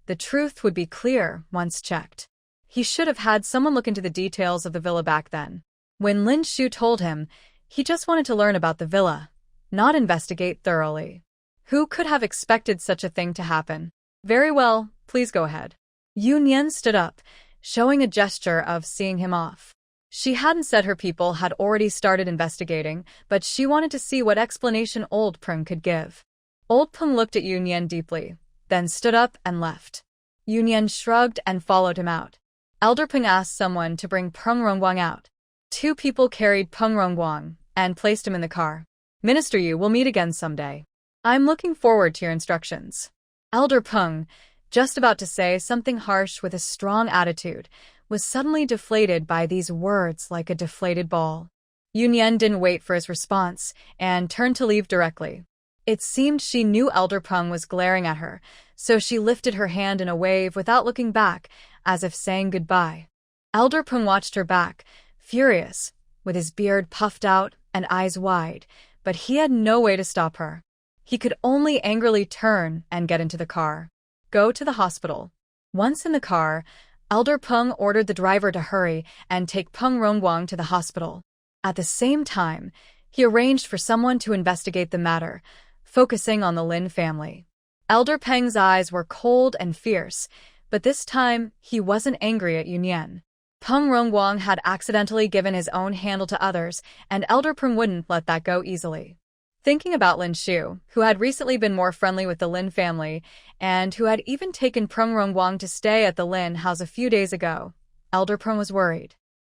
The truth would be clear once checked. He should have had someone look into the details of the villa back then. When Lin Shu told him, he just wanted to learn about the villa, not investigate thoroughly. Who could have expected such a thing to happen? "Very well, please go ahead." Yu Nian stood up, showing a gesture of seeing him off. She hadn't said her people had already started investigating, but she wanted to see what explanation Old Peng could give. Old Peng looked at Yu Nian deeply, then stood up and left. Yu Nian shrugged and followed him out. Elder Peng asked someone to bring Peng Rongguang out. 2 people carried Peng Rongguang and placed him in the car. "Minister Yu, we'll meet again someday. I'm looking forward to your instructions." Elder Peng, just about to say something harsh with a strong attitude, was suddenly deflated by these words like a deflated ball. Yu Nian didn't wait for his response and turned to leave directly. It seemed she knew Elder Peng was glaring at her, so she lifted her hand in a wave without looking back, as if saying goodbye. Elder Peng watched her back, furious, with his beard puffed out and eyes wide, but he had no way to stop her. He could only angrily turn and get into the car. Go to the hospital. Once in the car, Elder Peng ordered the driver to hurry and take Peng Rongguang to the hospital. At the same time, he arranged for someone to investigate the matter, focusing on the Lin family. Elder Peng's eyes were cold and fierce, but this time he wasn't angry at Yunyan. Peng Rongguang had accidentally given his own handle to others, and Elder Peng wouldn't let that go easily. Thinking about Lin Shu, who had recently been more friendly with the Lin family, and who had even taken Peng Rongguang to stay at the Lin house a few days ago, Elder Peng was worried.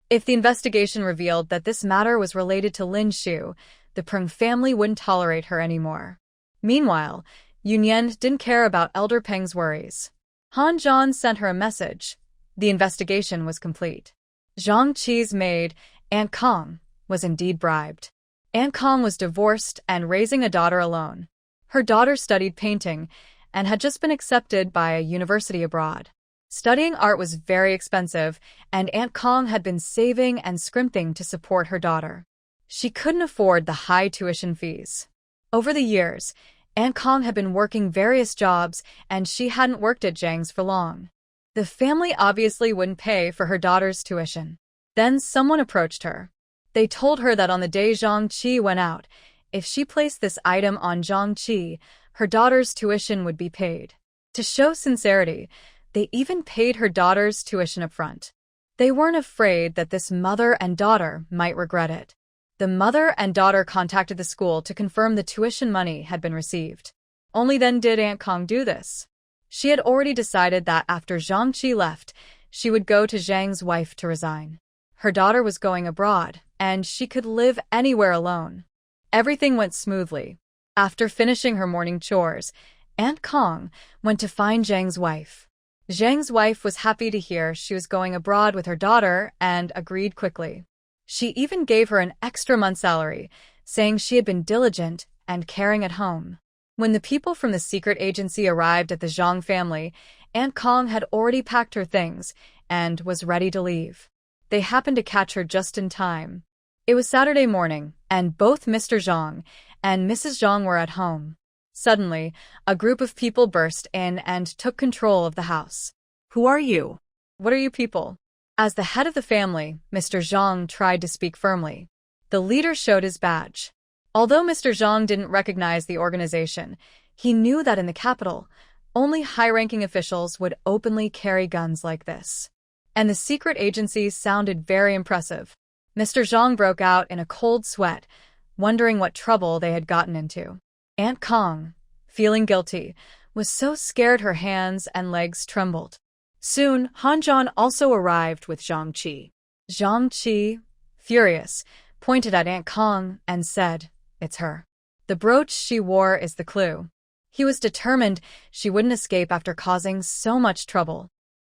If the investigation revealed that this matter was related to Lin Shu, the Peng family wouldn't tolerate her anymore. Meanwhile, Yunyan didn't care about Elder Peng's worries. Han Zhan sent her a message. The investigation was complete. Zhang Qi's maid, Aunt Kong, was indeed bribed. Aunt Kong was divorced and raising a daughter alone. Her daughter studied painting and had just been accepted by a university abroad. Studying art was very expensive, and Aunt Kong had been saving and scrimping to support her daughter. She couldn't afford the high tuition fees. Over the years, Aunt Kong had been working various jobs, and she hadn't worked at Zhang's for long. The family obviously wouldn't pay for her daughter's tuition. Then someone approached her. They told her that on the day Zhang Qi went out, if she placed this item on Zhang Qi, her daughter's tuition would be paid. To show sincerity, they even paid her daughter's tuition up front. They weren't afraid that this mother and daughter might regret it. The mother and daughter contacted the school to confirm the tuition money had been received. Only then did Aunt Kong do this. She had already decided that after Zhang Qi left, she would go to Zhang's wife to resign. Her daughter was going abroad, and she could live anywhere alone. Everything went smoothly. After finishing her morning chores, Aunt Kong went to find Zhang's wife. Zhang's wife was happy to hear she was going abroad with her daughter and agreed quickly. She even gave her an extra month's salary, saying she had been diligent and caring at home. When the people from the secret agency arrived at the Zhang family, Aunt Kong had already packed her things and was ready to leave. They happened to catch her just in time. It was Saturday morning, and both Mr. Zhang and Mrs. Zhang were at home. Suddenly, a group of people burst in and took control of the house. Who are you? What are you people? As the head of the family, Mr. Zhang tried to speak firmly. The leader showed his badge. Although Mr. Zhang didn't recognize the organization, he knew that in the capital, only high-ranking officials would openly carry guns like this. And the secret agency sounded very impressive. Mr. Zhang broke out in a cold sweat, wondering what trouble they had gotten into. Aunt Kong, feeling guilty, was so scared her hands and legs trembled. Soon, Han Zhan also arrived with Zhang Qi. Zhang Qi, furious, pointed at Aunt Kong and said, "It's her. The brooch she wore is the clue." He was determined she wouldn't escape after causing so much trouble.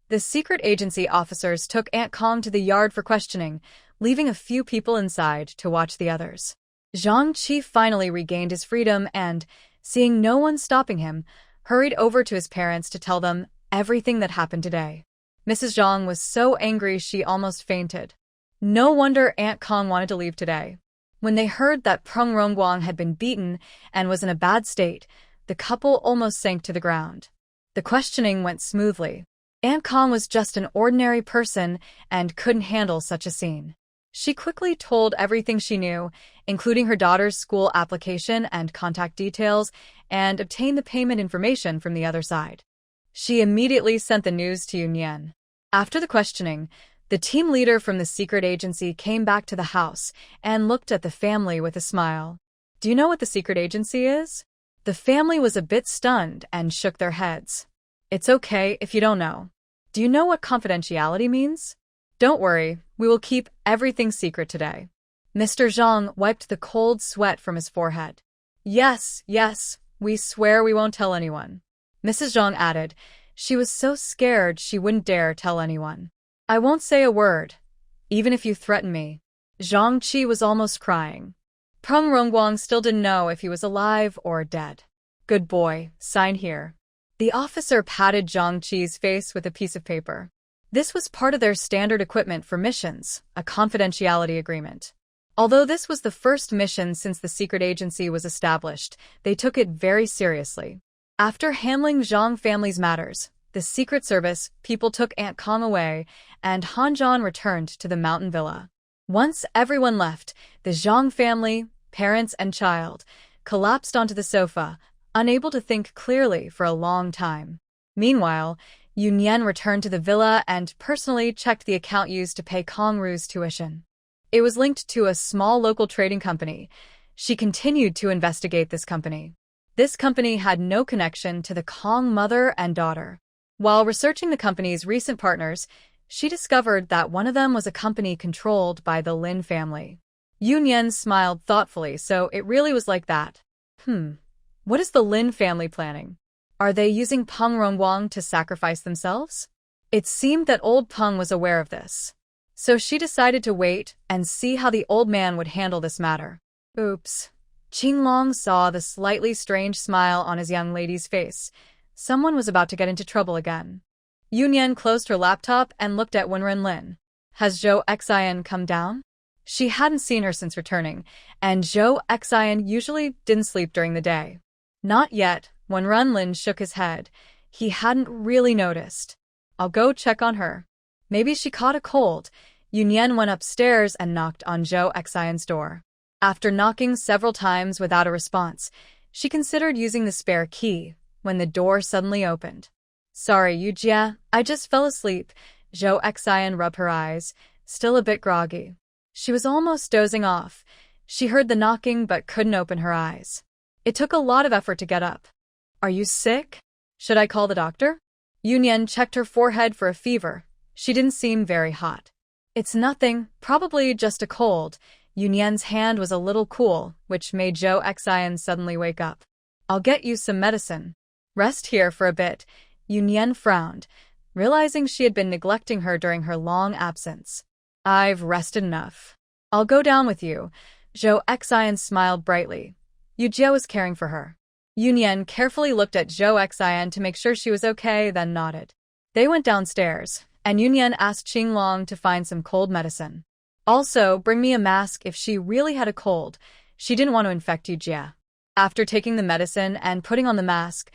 The secret agency officers took Aunt Kong to the yard for questioning, leaving a few people inside to watch the others. Zhang Qi finally regained his freedom and, seeing no one stopping him, hurried over to his parents to tell them everything that happened today. Mrs. Zhang was so angry she almost fainted. No wonder Aunt Kong wanted to leave today. When they heard that Peng Rongguang had been beaten and was in a bad state, the couple almost sank to the ground. The questioning went smoothly. Aunt Kong was just an ordinary person and couldn't handle such a scene. She quickly told everything she knew, including her daughter's school application and contact details, and obtained the payment information from the other side. She immediately sent the news to Yunyan. After the questioning, the team leader from the secret agency came back to the house and looked at the family with a smile. "Do you know what the secret agency is?" The family was a bit stunned and shook their heads. "It's okay if you don't know. Do you know what confidentiality means?" "Don't worry, we will keep everything secret today." Mr. Zhang wiped the cold sweat from his forehead. Yes, we swear we won't tell anyone." Mrs. Zhang added. She was so scared she wouldn't dare tell anyone. "I won't say a word, even if you threaten me." Zhang Qi was almost crying. Peng Rongguang still didn't know if he was alive or dead. "Good boy, sign here." The officer patted Zhang Qi's face with a piece of paper. This was part of their standard equipment for missions, a confidentiality agreement. Although this was the first mission since the secret agency was established, they took it very seriously. After handling Zhang family's matters, the Secret Service people took Aunt Kong away, and Han Zhan returned to the mountain villa. Once everyone left, the Zhang family, parents and child, collapsed onto the sofa, unable to think clearly for a long time. Meanwhile, Yunyan returned to the villa and personally checked the account used to pay Kong Ru's tuition. It was linked to a small local trading company. She continued to investigate this company. This company had no connection to the Kong mother and daughter. While researching the company's recent partners, she discovered that one of them was a company controlled by the Lin family. Yunyan smiled thoughtfully, so it really was like that. What is the Lin family planning? Are they using Peng Rongguang to sacrifice themselves? It seemed that old Peng was aware of this. So she decided to wait and see how the old man would handle this matter. Oops. Qinglong saw the slightly strange smile on his young lady's face. Someone was about to get into trouble again. Yunyan closed her laptop and looked at Wenren Lin. Has Zhou Xian come down? She hadn't seen her since returning, and Zhou Xian usually didn't sleep during the day. Not yet. Wenren Lin shook his head. He hadn't really noticed. I'll go check on her. Maybe she caught a cold. Yunyan went upstairs and knocked on Zhou Xian's door. After knocking several times without a response, she considered using the spare key when the door suddenly opened. Sorry, Yujia, I just fell asleep. Zhou Xian rubbed her eyes, still a bit groggy. She was almost dozing off. She heard the knocking but couldn't open her eyes. It took a lot of effort to get up. Are you sick? Should I call the doctor? Yunyan checked her forehead for a fever. She didn't seem very hot. It's nothing, probably just a cold. Yunyan's hand was a little cool, which made Zhou Xian suddenly wake up. I'll get you some medicine. Rest here for a bit. Yunyan frowned, realizing she had been neglecting her during her long absence. I've rested enough. I'll go down with you. Zhou Xian smiled brightly. Yujia was caring for her. Yunyan carefully looked at Zhou Xian to make sure she was okay, then nodded. They went downstairs, and Yunyan asked Qinglong to find some cold medicine. Also, bring me a mask if she really had a cold. She didn't want to infect Yujia. After taking the medicine and putting on the mask,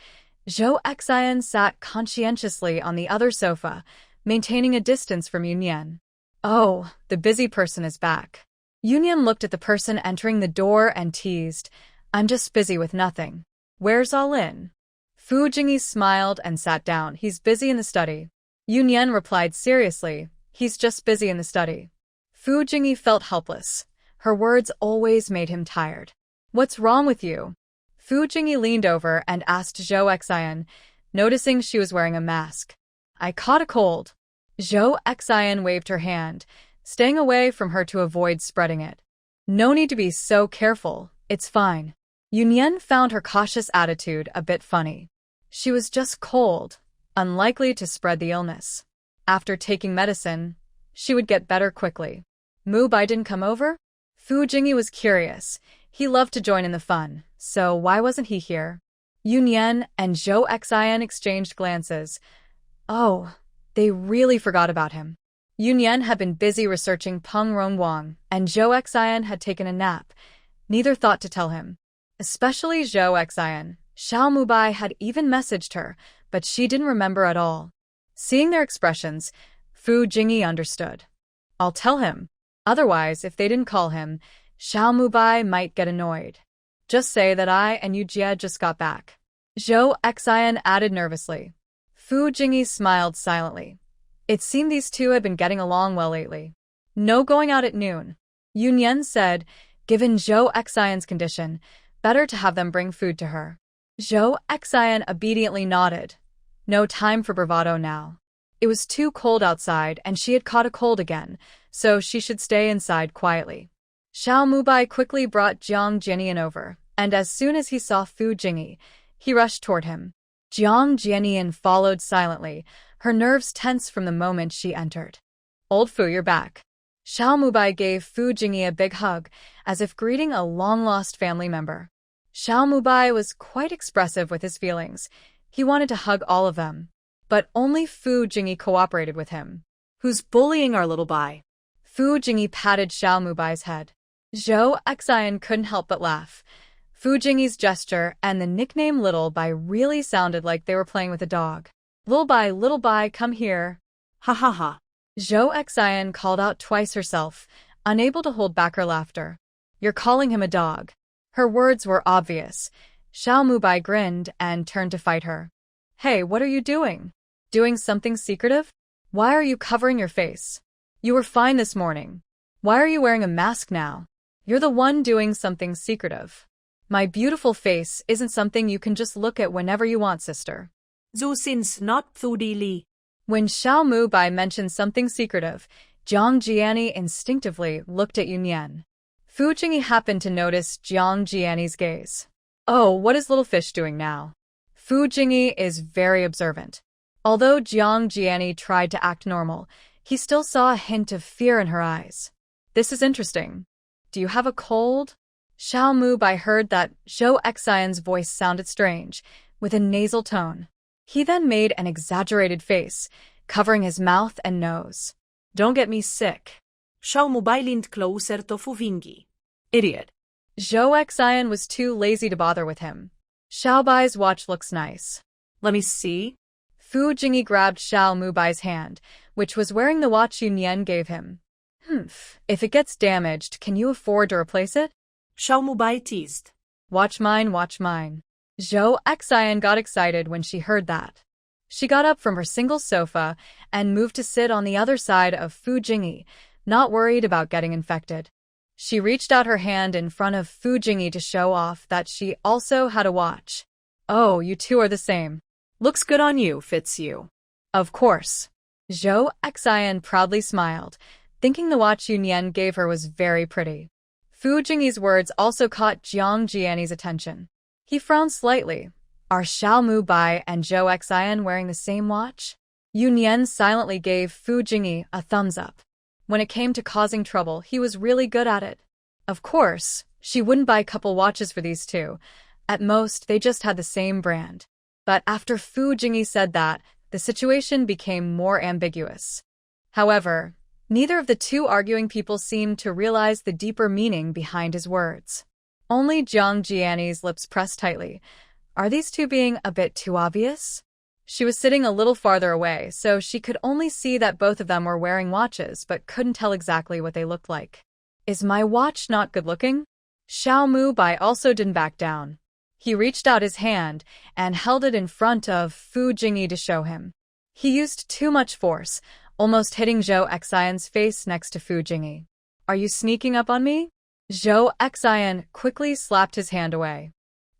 Zhou Xian sat conscientiously on the other sofa, maintaining a distance from Yunyan. Oh, the busy person is back. Yunyan looked at the person entering the door and teased, I'm just busy with nothing. Where's All In? Fu Jingyi smiled and sat down. He's busy in the study. Yunyan replied seriously, he's just busy in the study. Fu Jingyi felt helpless. Her words always made him tired. What's wrong with you? Fu Jingyi leaned over and asked Zhou Xian, noticing she was wearing a mask. I caught a cold. Zhou Xian waved her hand, staying away from her to avoid spreading it. No need to be so careful, it's fine. Yunyan found her cautious attitude a bit funny. She was just cold, unlikely to spread the illness. After taking medicine, she would get better quickly. Mu Bai didn't come over? Fu Jingyi was curious. He loved to join in the fun, so why wasn't he here? Yunyan and Zhou Xian exchanged glances. Oh, they really forgot about him. Yunyan had been busy researching Peng Rongguang, and Zhou Xian had taken a nap. Neither thought to tell him. Especially Zhou Xian. Xiao Mubai had even messaged her, but she didn't remember at all. Seeing their expressions, Fu Jingyi understood. I'll tell him. Otherwise, if they didn't call him, Xiao Mubai might get annoyed. Just say that I and Yujia just got back. Zhou Xian added nervously. Fu Jingyi smiled silently. It seemed these two had been getting along well lately. No going out at noon. Yunyan said, given Zhou Xian's condition, better to have them bring food to her. Zhou Xian obediently nodded. No time for bravado now. It was too cold outside and she had caught a cold again, so she should stay inside quietly. Xiao Mubai quickly brought Jiang Jianian over, and as soon as he saw Fu Jingyi, he rushed toward him. Jiang Jianian followed silently, her nerves tense from the moment she entered. Old Fu, you're back. Xiao Mubai gave Fu Jingyi a big hug, as if greeting a long-lost family member. Xiao Mubai was quite expressive with his feelings. He wanted to hug all of them. But only Fu Jingyi cooperated with him. Who's bullying our little Bai? Fu Jingyi patted Xiao Mubai's head. Zhou Xian couldn't help but laugh. Fu Jingyi's gesture and the nickname Little Bai really sounded like they were playing with a dog. Little Bai, come here. Ha ha ha. Zhou Xian called out twice herself, unable to hold back her laughter. You're calling him a dog. Her words were obvious. Xiao Mubai grinned and turned to fight her. Hey, what are you doing? Doing something secretive? Why are you covering your face? You were fine this morning. Why are you wearing a mask now? You're the one doing something secretive. My beautiful face isn't something you can just look at whenever you want, sister. Du sind's not zu Li. When Xiao Mubai mentioned something secretive, Jiang Jiani instinctively looked at Yunyan. Fu Jingyi happened to notice Jiang Jiani's gaze. Oh, what is little fish doing now? Fu Jingyi is very observant. Although Jiang Jiani tried to act normal, he still saw a hint of fear in her eyes. This is interesting. Do you have a cold? Xiao Mubai heard that Zhou Xian's voice sounded strange, with a nasal tone. He then made an exaggerated face, covering his mouth and nose. Don't get me sick. Xiao Mubai leaned closer to Fu Jingyi. Idiot. Zhou Xian was too lazy to bother with him. Xiao Bai's watch looks nice. Let me see. Fu Jingyi grabbed Xiao Mubai's hand, which was wearing the watch Yunyan gave him. If it gets damaged, can you afford to replace it? Xiao Mubai teased. Watch mine, watch mine. Zhou Xian got excited when she heard that. She got up from her single sofa and moved to sit on the other side of Fu Jingyi, not worried about getting infected. She reached out her hand in front of Fu Jingyi to show off that she also had a watch. Oh, you two are the same. Looks good on you, fits you. Of course. Zhou Xian proudly smiled, thinking the watch Yunyan gave her was very pretty. Fu Jingyi's words also caught Jiang Jiani's attention. He frowned slightly. Are Xiao Mubai and Zhou Xian wearing the same watch? Yunyan silently gave Fu Jingyi a thumbs up. When it came to causing trouble, he was really good at it. Of course, she wouldn't buy couple watches for these two. At most, they just had the same brand. But after Fu Jingyi said that, the situation became more ambiguous. However, neither of the two arguing people seemed to realize the deeper meaning behind his words. Only Jiang Jiani's lips pressed tightly. Are these two being a bit too obvious? She was sitting a little farther away, so she could only see that both of them were wearing watches but couldn't tell exactly what they looked like. Is my watch not good-looking? Xiao Mubai also didn't back down. He reached out his hand and held it in front of Fu Jingyi to show him. He used too much force, almost hitting Zhou Xian's face next to Fu Jingyi. Are you sneaking up on me? Zhou Xian quickly slapped his hand away.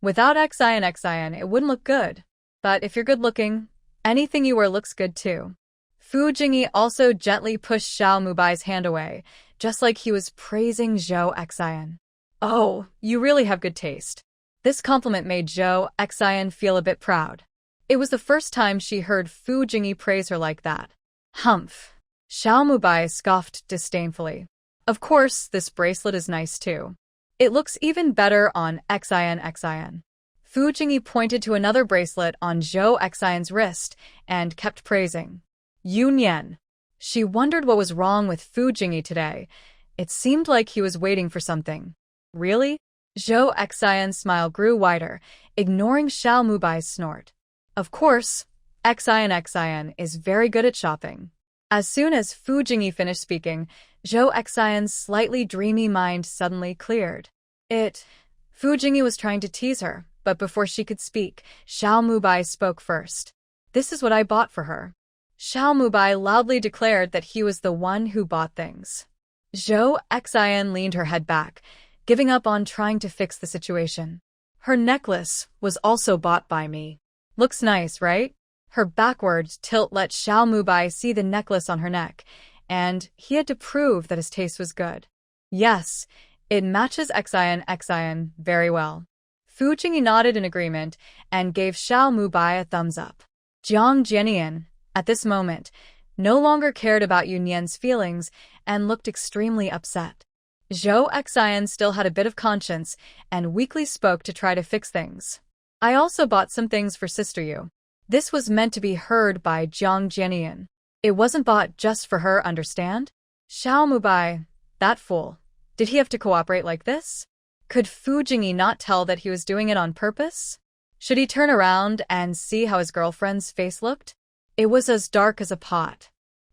Without Xian, it wouldn't look good. But if you're good-looking, anything you wear looks good too. Fu Jingyi also gently pushed Xiao Mubai's hand away, just like he was praising Zhou Xian. Oh, you really have good taste. This compliment made Zhou Xian feel a bit proud. It was the first time she heard Fu Jingyi praise her like that. Humph. Xiao Mubai scoffed disdainfully. Of course, this bracelet is nice too. It looks even better on Xian. Fu Jingyi pointed to another bracelet on Zhou Xian's wrist and kept praising. Yunyan. She wondered what was wrong with Fu Jingyi today. It seemed like he was waiting for something. Really? Zhou Xian's smile grew wider, ignoring Xiao Mubai's snort. Of course, Xian is very good at shopping. As soon as Fu Jingyi finished speaking, Zhou Xian's slightly dreamy mind suddenly cleared. Fu Jingyi was trying to tease her, but before she could speak, Xiao Mubai spoke first. This is what I bought for her. Xiao Mubai loudly declared that he was the one who bought things. Zhou Xian leaned her head back, giving up on trying to fix the situation. Her necklace was also bought by me. Looks nice, right? Her backward tilt let Xiao Mubai see the necklace on her neck, and he had to prove that his taste was good. Yes, it matches Xian very well. Fu Jingyi nodded in agreement and gave Xiao Mubai a thumbs up. Jiang Jianian, at this moment, no longer cared about Yunyan's feelings and looked extremely upset. Zhou Xian still had a bit of conscience and weakly spoke to try to fix things. I also bought some things for Sister Yu. This was meant to be heard by Jiang Jianian. It wasn't bought just for her, understand? Xiao Mubai, that fool. Did he have to cooperate like this? Could Fu Jingyi not tell that he was doing it on purpose? Should he turn around and see how his girlfriend's face looked? It was as dark as a pot.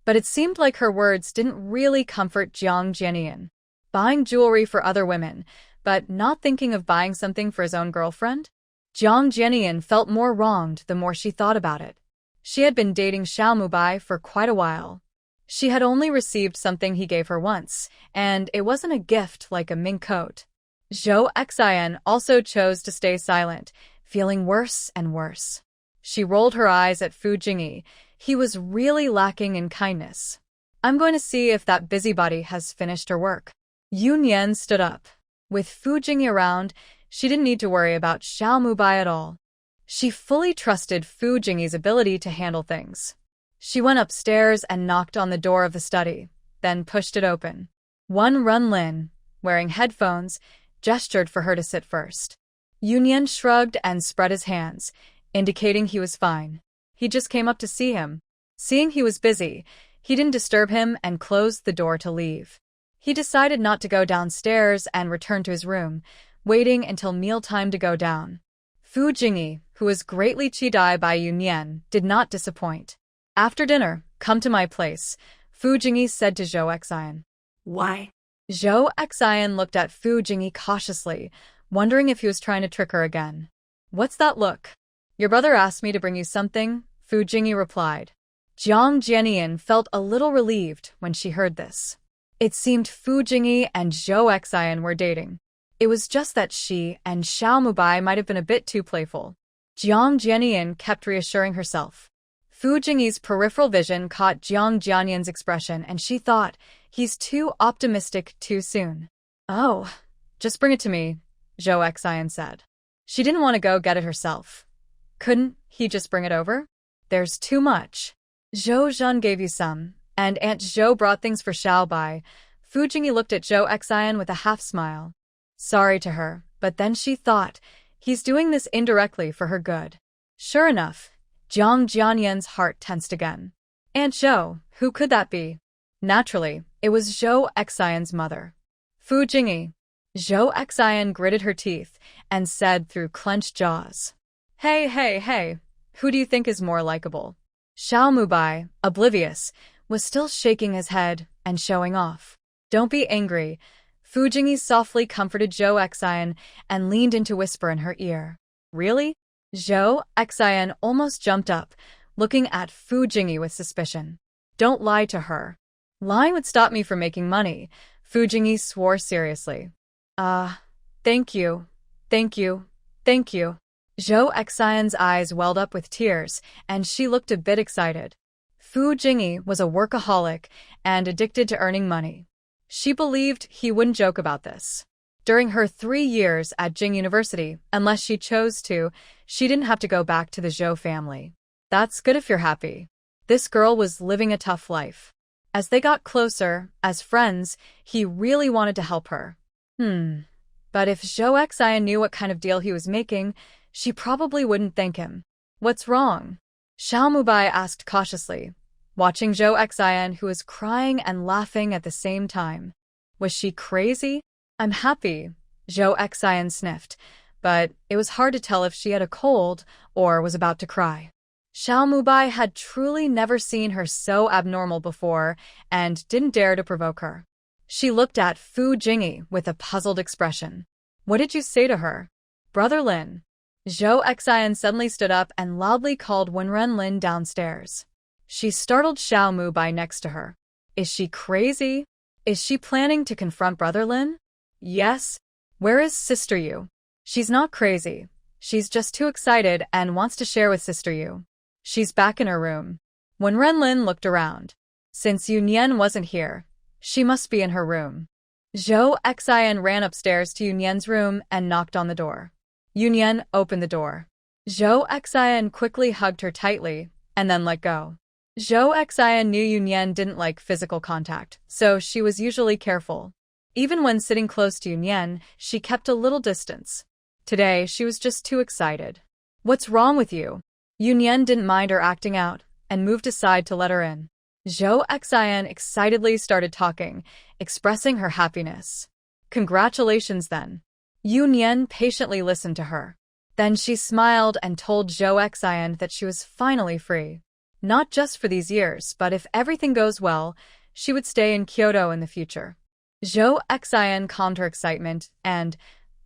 But it seemed like her words didn't really comfort Jiang Jianian. Buying jewelry for other women, but not thinking of buying something for his own girlfriend? Jiang Jianian felt more wronged the more she thought about it. She had been dating Xiao Mubai for quite a while. She had only received something he gave her once, and it wasn't a gift like a mink coat. Zhou Xian also chose to stay silent, feeling worse and worse. She rolled her eyes at Fu Jingyi. He was really lacking in kindness. I'm going to see if that busybody has finished her work. Yun Yan stood up. With Fu Jingyi around, she didn't need to worry about Xiao Mubai at all. She fully trusted Fu Jingyi's ability to handle things. She went upstairs and knocked on the door of the study, then pushed it open. Wen Runlin, wearing headphones, gestured for her to sit first. Yun Yan shrugged and spread his hands, indicating he was fine. He just came up to see him. Seeing he was busy, he didn't disturb him and closed the door to leave. He decided not to go downstairs and return to his room, waiting until mealtime to go down. Fu Jingyi, who was greatly chidai by Yun Yan, did not disappoint. After dinner, come to my place, Fu Jingyi said to Zhou Xian. Why? Zhou Xian looked at Fu Jingyi cautiously, wondering if he was trying to trick her again. What's that look? Your brother asked me to bring you something, Fu Jingyi replied. Jiang Jianian felt a little relieved when she heard this. It seemed Fu Jingyi and Zhou Xian were dating. It was just that she and Xiao Mubai might have been a bit too playful. Jiang Jianian kept reassuring herself. Fu Jingyi's peripheral vision caught Jiang Jianian's expression, and she thought, he's too optimistic too soon. Oh, just bring it to me, Zhou Xian said. She didn't want to go get it herself. Couldn't he just bring it over? There's too much. Zhou Zhan gave you some, and Aunt Zhou brought things for Xiaobai. Fu Jingyi looked at Zhou Xian with a half-smile. Sorry to her, but then she thought, he's doing this indirectly for her good. Sure enough, Jiang Jianian's heart tensed again. Aunt Zhou, who could that be? Naturally, it was Zhou Xian's mother. Fu Jingyi. Zhou Xian gritted her teeth and said through clenched jaws. Hey, who do you think is more likable? Xiao Mubai, oblivious, was still shaking his head and showing off. Don't be angry. Fu Jingyi softly comforted Zhou Xian and leaned in to whisper in her ear. Really? Zhou Xian almost jumped up, looking at Fu Jingyi with suspicion. Don't lie to her. Lying would stop me from making money, Fu Jingyi swore seriously. Thank you. Zhou Xian's eyes welled up with tears, and she looked a bit excited. Fu Jingyi was a workaholic and addicted to earning money. She believed he wouldn't joke about this. During her 3 years at Jing University, unless she chose to, she didn't have to go back to the Zhou family. That's good if you're happy. This girl was living a tough life. As they got closer, as friends, he really wanted to help her. But if Zhou Xian knew what kind of deal he was making, she probably wouldn't thank him. What's wrong? Xiao Mubai asked cautiously, watching Zhou Xian, who was crying and laughing at the same time. Was she crazy? I'm happy, Zhou Xian sniffed, but it was hard to tell if she had a cold or was about to cry. Xiao Mubai had truly never seen her so abnormal before and didn't dare to provoke her. She looked at Fu Jingyi with a puzzled expression. What did you say to her? Brother Lin. Zhou Xian suddenly stood up and loudly called Wenren Lin downstairs. She startled Xiao Mubai next to her. Is she crazy? Is she planning to confront Brother Lin? Yes. Where is Sister Yu? She's not crazy. She's just too excited and wants to share with Sister Yu. She's back in her room. Wenren Lin looked around. Since Yun Yan wasn't here, she must be in her room. Zhou Xian ran upstairs to Yun Yan's room and knocked on the door. Yun Yan opened the door. Zhou Xian quickly hugged her tightly and then let go. Zhou Xian knew Yun Yan didn't like physical contact, so she was usually careful. Even when sitting close to Yun Yan, she kept a little distance. Today, she was just too excited. What's wrong with you? Yun Yan didn't mind her acting out and moved aside to let her in. Zhou Xian excitedly started talking, expressing her happiness. Congratulations then. Yu Nian patiently listened to her. Then she smiled and told Zhou Xian that she was finally free. Not just for these years, but if everything goes well, she would stay in Kyoto in the future. Zhou Xian calmed her excitement and,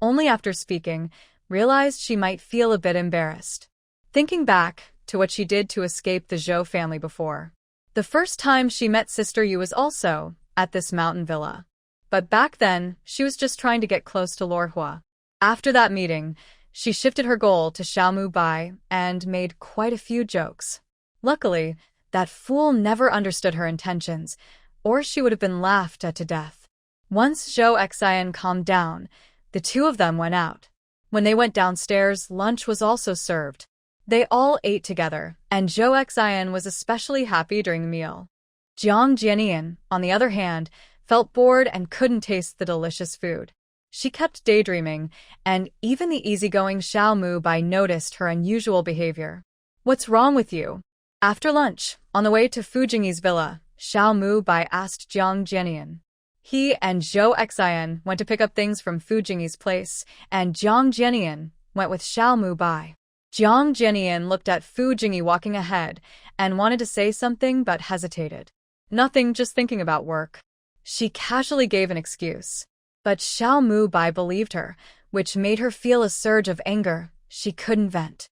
only after speaking, realized she might feel a bit embarrassed. Thinking back to what she did to escape the Zhou family before. The first time she met Sister Yu was also at this mountain villa. But back then, she was just trying to get close to Lord Hua. After that meeting, she shifted her goal to Xiaomu Bai and made quite a few jokes. Luckily, that fool never understood her intentions, or she would have been laughed at to death. Once Zhou Xian calmed down, the two of them went out. When they went downstairs, lunch was also served. They all ate together, and Zhou Xian was especially happy during the meal. Jiang Jianian, on the other hand, felt bored and couldn't taste the delicious food. She kept daydreaming, and even the easygoing Xiaomu Bai noticed her unusual behavior. "What's wrong with you?" After lunch, on the way to Fu Jingyi's villa, Xiaomu Bai asked Jiang Jianian. He and Zhou Xian went to pick up things from Fu Jingyi's place, and Jiang Jianian went with Xiaomu Bai. Jiang Jianian looked at Fu Jingyi walking ahead and wanted to say something but hesitated. "Nothing, just thinking about work." She casually gave an excuse. But Xiaomu Bai believed her, which made her feel a surge of anger she couldn't vent.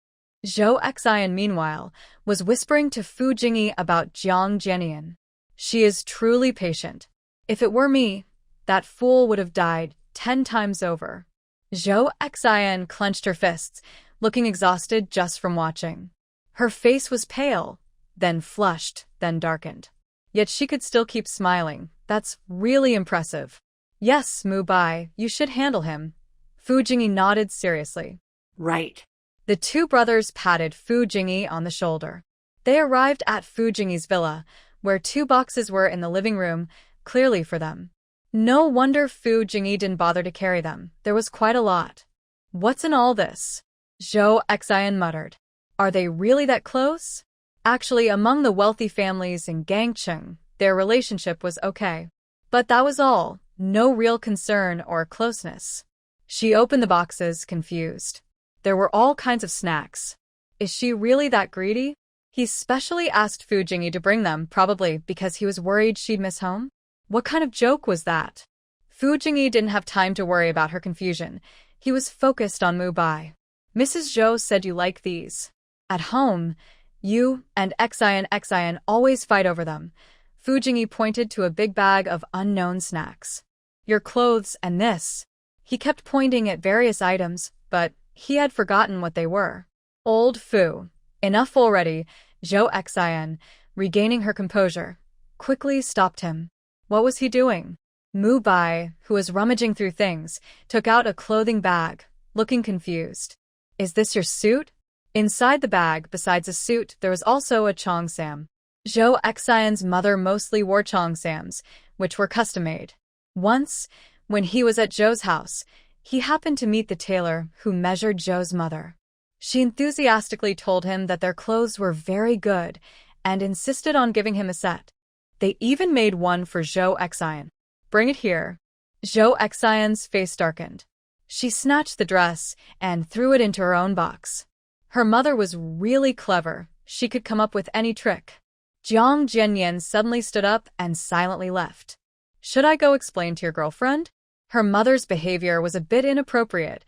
Zhou Xian, meanwhile, was whispering to Fu Jingyi about Jiang Jianian. "She is truly patient. If it were me, that fool would have died 10 times over." Zhou Xian clenched her fists, looking exhausted just from watching. Her face was pale, then flushed, then darkened. Yet she could still keep smiling. "That's really impressive." "Yes, Mu Bai, you should handle him." Fu Jingyi nodded seriously. "Right." The two brothers patted Fu Jingyi on the shoulder. They arrived at Fu Jingyi's villa, where 2 boxes were in the living room, clearly for them. No wonder Fu Jingyi didn't bother to carry them. There was quite a lot. "What's in all this?" Zhou Xian muttered. "Are they really that close?" Actually, among the wealthy families in Gangcheng, their relationship was okay. But that was all, no real concern or closeness. She opened the boxes, confused. There were all kinds of snacks. Is she really that greedy? He specially asked Fu Jingyi to bring them, probably because he was worried she'd miss home. What kind of joke was that? Fu Jingyi didn't have time to worry about her confusion. He was focused on Mu Bai. "Mrs. Zhou said you like these. At home, you and Xian always fight over them." Fu Jingyi pointed to a big bag of unknown snacks. "Your clothes and this." He kept pointing at various items, but he had forgotten what they were. "Old Fu, enough already." Zhou Xian, regaining her composure, quickly stopped him. What was he doing? Mu Bai, who was rummaging through things, took out a clothing bag, looking confused. "Is this your suit?" Inside the bag, besides a suit, there was also a cheongsam. Zhou Xian's mother mostly wore cheongsams, which were custom-made. Once, when he was at Zhou's house, he happened to meet the tailor who measured Zhou's mother. She enthusiastically told him that their clothes were very good and insisted on giving him a set. They even made one for Zhou Xian. "Bring it here." Zhou Xian's face darkened. She snatched the dress and threw it into her own box. Her mother was really clever. She could come up with any trick. Jiang Jianyan suddenly stood up and silently left. "Should I go explain to your girlfriend?" Her mother's behavior was a bit inappropriate.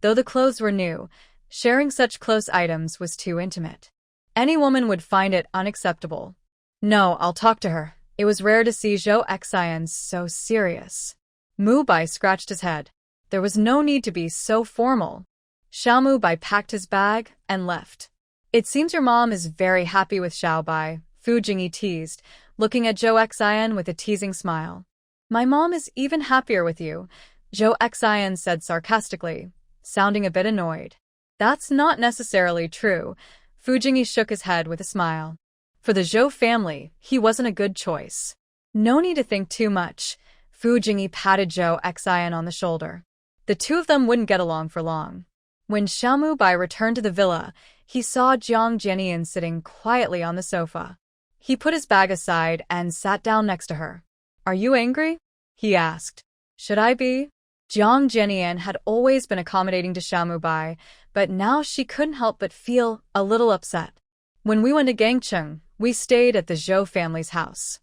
Though the clothes were new, sharing such close items was too intimate. Any woman would find it unacceptable. "No, I'll talk to her." It was rare to see Zhou Xian so serious. Mu Bai scratched his head. There was no need to be so formal. Xiaomu Bai packed his bag and left. "It seems your mom is very happy with Xiao Bai," Fu Jingyi teased, looking at Zhou Xian with a teasing smile. "My mom is even happier with you," Zhou Xian said sarcastically, sounding a bit annoyed. "That's not necessarily true." Fu Jingyi shook his head with a smile. For the Zhou family, he wasn't a good choice. "No need to think too much." Fu Jingyi patted Zhou Xian on the shoulder. The two of them wouldn't get along for long. When Xiaomu Bai returned to the villa, he saw Jiang Jianian sitting quietly on the sofa. He put his bag aside and sat down next to her. "Are you angry?" he asked. "Should I be?" Jiang Jianian had always been accommodating to Xiao Mubai, but now she couldn't help but feel a little upset. When we went to Gangcheng, we stayed at the Zhou family's house.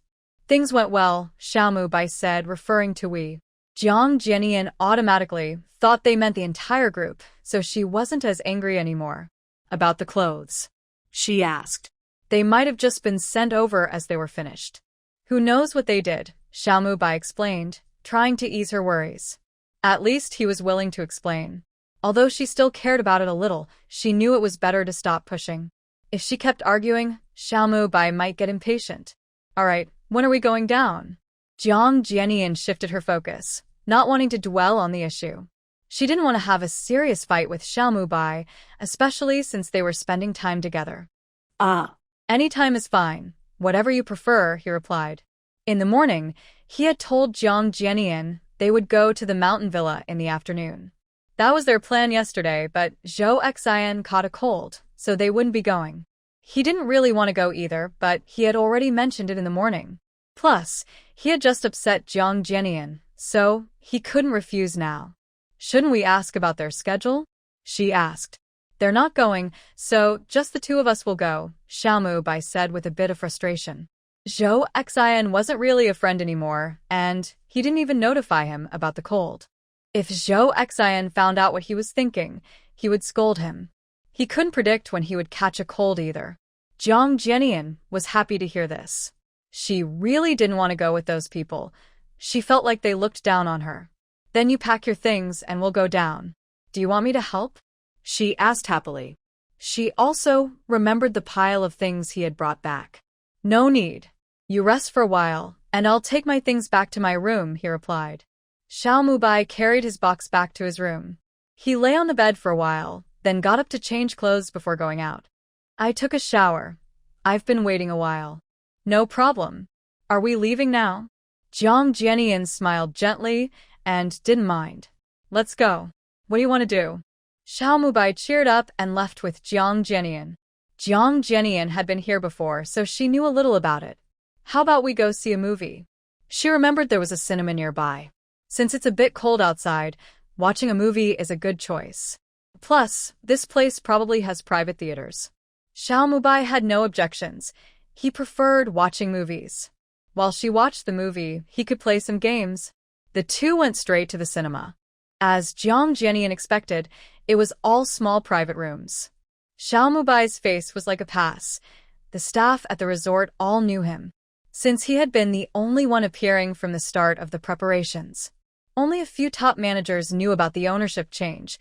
Things went well, Xiao Mubai said, referring to we. Jiang Jianian automatically thought they meant the entire group, so she wasn't as angry anymore. About the clothes, she asked. They might have just been sent over as they were finished. Who knows what they did, Xiao Mubai explained, trying to ease her worries. At least he was willing to explain. Although she still cared about it a little, she knew it was better to stop pushing. If she kept arguing, Xiao Mubai might get impatient. Alright, when are we going down? Jiang Jianian shifted her focus, not wanting to dwell on the issue. She didn't want to have a serious fight with Xiao Mubai, especially since they were spending time together. Any time is fine, whatever you prefer, he replied. In the morning, he had told Jiang Jianian they would go to the mountain villa in the afternoon. That was their plan yesterday, but Zhou Xian caught a cold, so they wouldn't be going. He didn't really want to go either, but he had already mentioned it in the morning. Plus, he had just upset Jiang Jianian, so he couldn't refuse now. Shouldn't we ask about their schedule? She asked. They're not going, so just the two of us will go, Xiao Mubai said with a bit of frustration. Zhou Xian wasn't really a friend anymore, and he didn't even notify him about the cold. If Zhou Xian found out what he was thinking, he would scold him. He couldn't predict when he would catch a cold either. Jiang Jianian was happy to hear this. She really didn't want to go with those people. She felt like they looked down on her. Then you pack your things and we'll go down. Do you want me to help? She asked happily. She also remembered the pile of things he had brought back. No need. You rest for a while, and I'll take my things back to my room, he replied. Xiao Mubai carried his box back to his room. He lay on the bed for a while, then got up to change clothes before going out. I took a shower. I've been waiting a while. No problem. Are we leaving now? Jiang Jianian smiled gently and didn't mind. Let's go. What do you want to do? Xiao Mubai cheered up and left with Jiang Jianian. Jiang Jianian had been here before, so she knew a little about it. How about we go see a movie? She remembered there was a cinema nearby. Since it's a bit cold outside, watching a movie is a good choice. Plus, this place probably has private theaters. Xiao Mubai had no objections. He preferred watching movies. While she watched the movie, he could play some games. The two went straight to the cinema. As Jiang Jianian expected, it was all small private rooms. Xiao Mubai's face was like a pass. The staff at the resort all knew him, since he had been the only one appearing from the start of the preparations. Only a few top managers knew about the ownership change.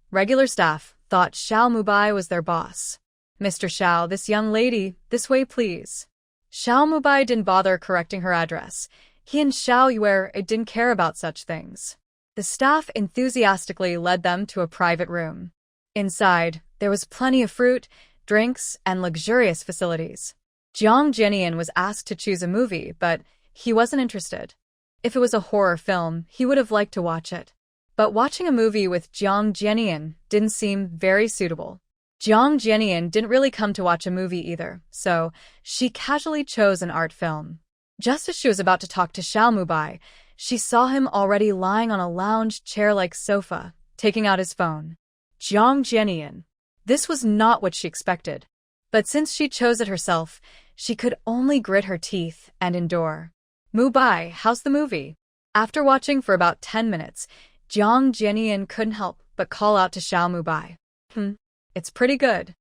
Regular staff thought Xiao Mubai was their boss. Mr. Xiao, this young lady, this way please. Xiao Mubai didn't bother correcting her address. He and Xiao Yue didn't care about such things. The staff enthusiastically led them to a private room. Inside, there was plenty of fruit, drinks, and luxurious facilities. Jiang Jianian was asked to choose a movie, but he wasn't interested. If it was a horror film, he would have liked to watch it. But watching a movie with Jiang Jianian didn't seem very suitable. Jiang Jianian didn't really come to watch a movie either, so she casually chose an art film. Just as she was about to talk to Xiao Mubai, she saw him already lying on a lounge chair-like sofa, taking out his phone. Jiang Jianian. This was not what she expected. But since she chose it herself, she could only grit her teeth and endure. Mubai, how's the movie? After watching for about 10 minutes, Jiang Jianian couldn't help but call out to Xiao Mubai. It's pretty good.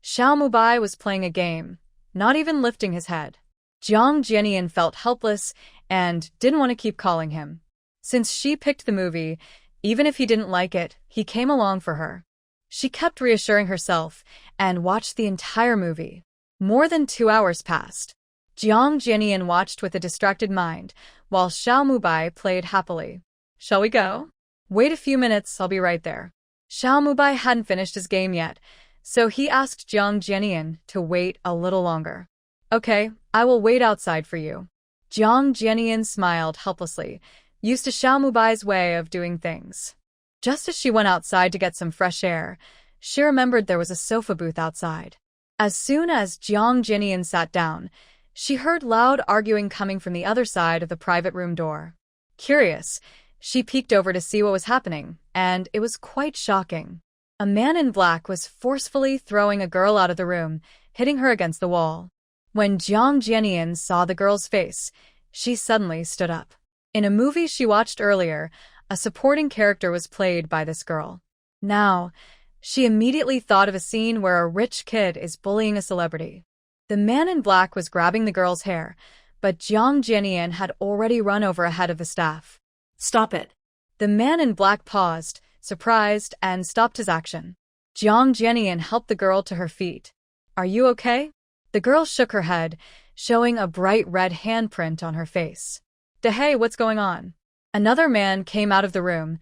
Xiao Mubai was playing a game, not even lifting his head. Jiang Jianian felt helpless and didn't want to keep calling him. Since she picked the movie, even if he didn't like it, he came along for her. She kept reassuring herself and watched the entire movie. More than 2 hours passed. Jiang Jianian watched with a distracted mind, while Xiao Mubai played happily. Shall we go? Wait a few minutes, I'll be right there. Xiao Mubai hadn't finished his game yet, so he asked Jiang Jianian to wait a little longer. Okay, I will wait outside for you. Jiang Jianian smiled helplessly, used to Xiao Mubai's way of doing things. Just as she went outside to get some fresh air, she remembered there was a sofa booth outside. As soon as Jiang Jianian sat down, she heard loud arguing coming from the other side of the private room door. Curious, She peeked over to see what was happening, and it was quite shocking. A man in black was forcefully throwing a girl out of the room, hitting her against the wall. When Jiang Jianian saw the girl's face, she suddenly stood up. In a movie she watched earlier, a supporting character was played by this girl. Now, she immediately thought of a scene where a rich kid is bullying a celebrity. The man in black was grabbing the girl's hair, but Jiang Jianian had already run over ahead of the staff. Stop it. The man in black paused, surprised, and stopped his action. Jiang Jianian helped the girl to her feet. Are you okay? The girl shook her head, showing a bright red handprint on her face. Hey, what's going on? Another man came out of the room,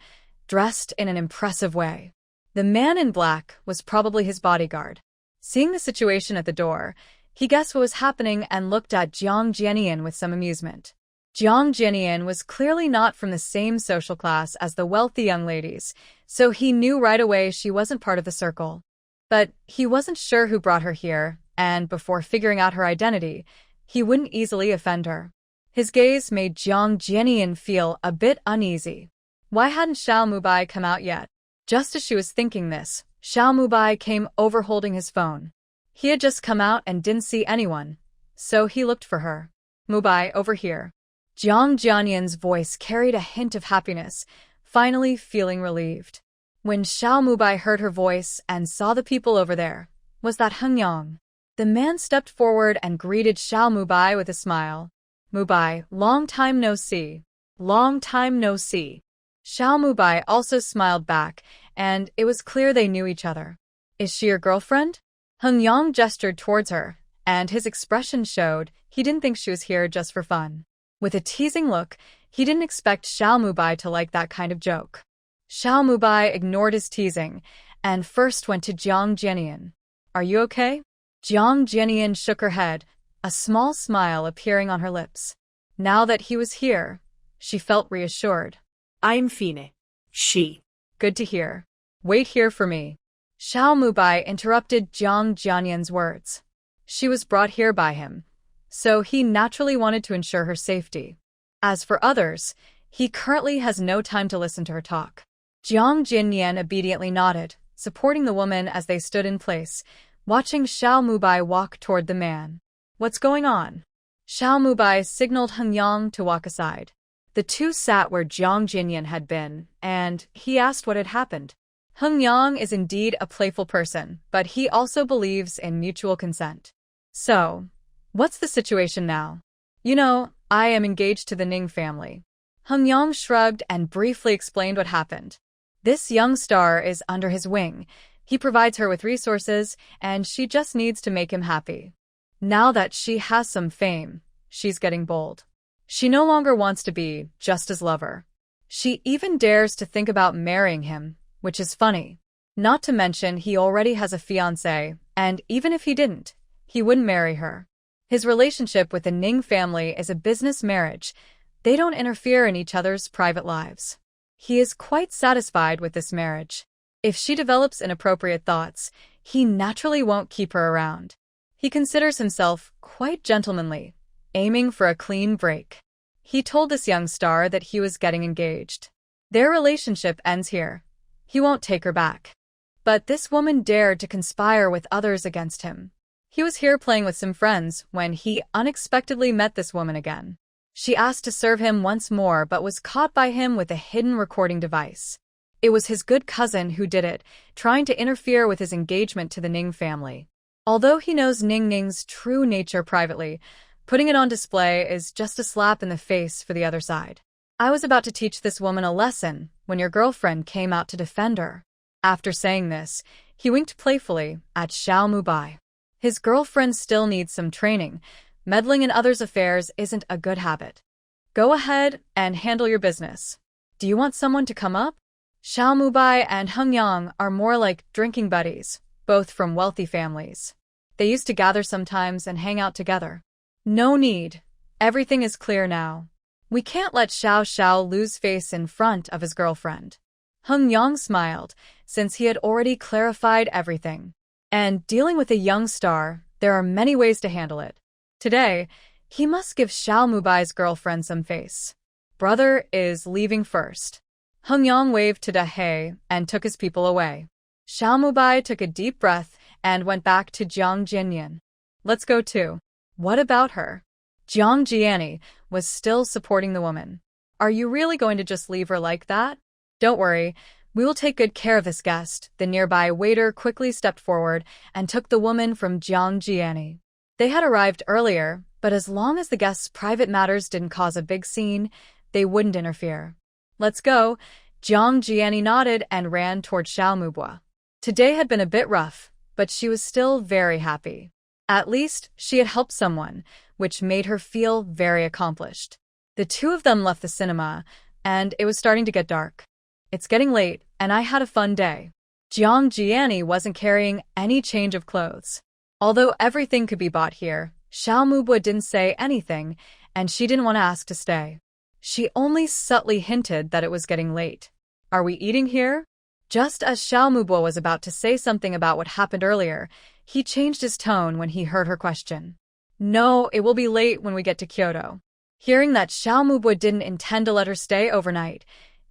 dressed in an impressive way. The man in black was probably his bodyguard. Seeing the situation at the door, he guessed what was happening and looked at Jiang Jianian with some amusement. Jiang Jianian was clearly not from the same social class as the wealthy young ladies, so he knew right away she wasn't part of the circle. But he wasn't sure who brought her here, and before figuring out her identity, he wouldn't easily offend her. His gaze made Jiang Jianian feel a bit uneasy. Why hadn't Xiao Mubai come out yet? Just as she was thinking this, Xiao Mubai came over holding his phone. He had just come out and didn't see anyone, so he looked for her. Mubai, over here. Jiang Jianian's voice carried a hint of happiness, finally feeling relieved. When Xiao Mubai heard her voice and saw the people over there, was that Heng Yang? The man stepped forward and greeted Xiao Mubai with a smile. Mubai, long time no see. Long time no see. Xiao Mubai also smiled back, and it was clear they knew each other. Is she your girlfriend? Heng Yang gestured towards her, and his expression showed he didn't think she was here just for fun. With a teasing look, he didn't expect Xiao Mubai to like that kind of joke. Xiao Mubai ignored his teasing, and first went to Jiang Jianian. Are you okay? Jiang Jianian shook her head, a small smile appearing on her lips. Now that he was here, she felt reassured. I'm fine. She. Good to hear. Wait here for me. Xiao Mubai interrupted Jiang Jianian's words. She was brought here by him, so he naturally wanted to ensure her safety. As for others, he currently has no time to listen to her talk. Jiang Jianian obediently nodded, supporting the woman as they stood in place, watching Xiao Mubai walk toward the man. What's going on? Xiao Mubai signaled Heng Yang to walk aside. The two sat where Jiang Jianian had been, and he asked what had happened. Heng Yang is indeed a playful person, but he also believes in mutual consent. So, what's the situation now? You know, I am engaged to the Ning family. Heng Yang shrugged and briefly explained what happened. This young star is under his wing. He provides her with resources, and she just needs to make him happy. Now that she has some fame, she's getting bold. She no longer wants to be just his lover. She even dares to think about marrying him, which is funny. Not to mention he already has a fiancée, and even if he didn't, he wouldn't marry her. His relationship with the Ning family is a business marriage. They don't interfere in each other's private lives. He is quite satisfied with this marriage. If she develops inappropriate thoughts, he naturally won't keep her around. He considers himself quite gentlemanly, aiming for a clean break. He told this young star that he was getting engaged. Their relationship ends here. He won't take her back. But this woman dared to conspire with others against him. He was here playing with some friends when he unexpectedly met this woman again. She asked to serve him once more but was caught by him with a hidden recording device. It was his good cousin who did it, trying to interfere with his engagement to the Ning family. Although he knows Ning's true nature privately, putting it on display is just a slap in the face for the other side. I was about to teach this woman a lesson when your girlfriend came out to defend her. After saying this, he winked playfully at Xiao Mubai. His girlfriend still needs some training. Meddling in others' affairs isn't a good habit. Go ahead and handle your business. Do you want someone to come up? Xiao Mubai and Heng Yang are more like drinking buddies, both from wealthy families. They used to gather sometimes and hang out together. No need. Everything is clear now. We can't let Xiao lose face in front of his girlfriend. Heng Yang smiled, since he had already clarified everything. And dealing with a young star, there are many ways to handle it. Today, he must give Xiao Mubai's girlfriend some face. Brother is leaving first. Hungyang waved to Dahe and took his people away. Xiaomubai took a deep breath and went back to Jiang Jianyan. Let's go too. What about her? Jiang Jiani was still supporting the woman. Are you really going to just leave her like that? Don't worry, we will take good care of this guest. The nearby waiter quickly stepped forward and took the woman from Jiang Jiani. They had arrived earlier, but as long as the guest's private matters didn't cause a big scene, they wouldn't interfere. Let's go. Jiang Jiani nodded and ran toward Xiaomubua. Today had been a bit rough, but she was still very happy. At least, she had helped someone, which made her feel very accomplished. The two of them left the cinema, and it was starting to get dark. It's getting late, and I had a fun day. Jiang Jiani wasn't carrying any change of clothes. Although everything could be bought here, Xiaomubua didn't say anything, and she didn't want to ask to stay. She only subtly hinted that it was getting late. Are we eating here? Just as Xiaomubua was about to say something about what happened earlier, he changed his tone when he heard her question. No, it will be late when we get to Kyoto. Hearing that Xiaomubua didn't intend to let her stay overnight,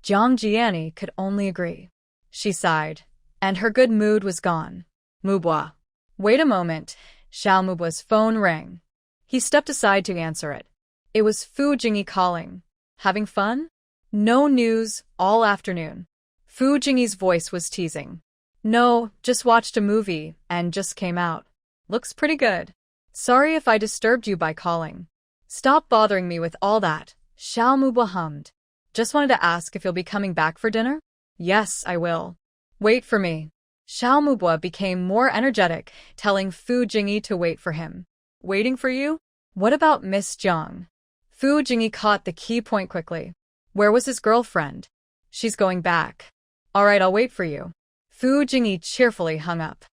Jiang Jiani could only agree. She sighed, and her good mood was gone. Mubua. Wait a moment. Xiaomubua's phone rang. He stepped aside to answer it. It was Fu Jingyi calling. Having fun? No news all afternoon. Fu Jingyi's voice was teasing. No, just watched a movie and just came out. Looks pretty good. Sorry if I disturbed you by calling. Stop bothering me with all that, Xiaomubua hummed. Just wanted to ask if you'll be coming back for dinner? Yes, I will. Wait for me. Xiaomubua became more energetic, telling Fu Jingyi to wait for him. Waiting for you? What about Miss Jiang? Fu Jingyi caught the key point quickly. Where was his girlfriend? She's going back. All right, I'll wait for you. Fu Jingyi cheerfully hung up.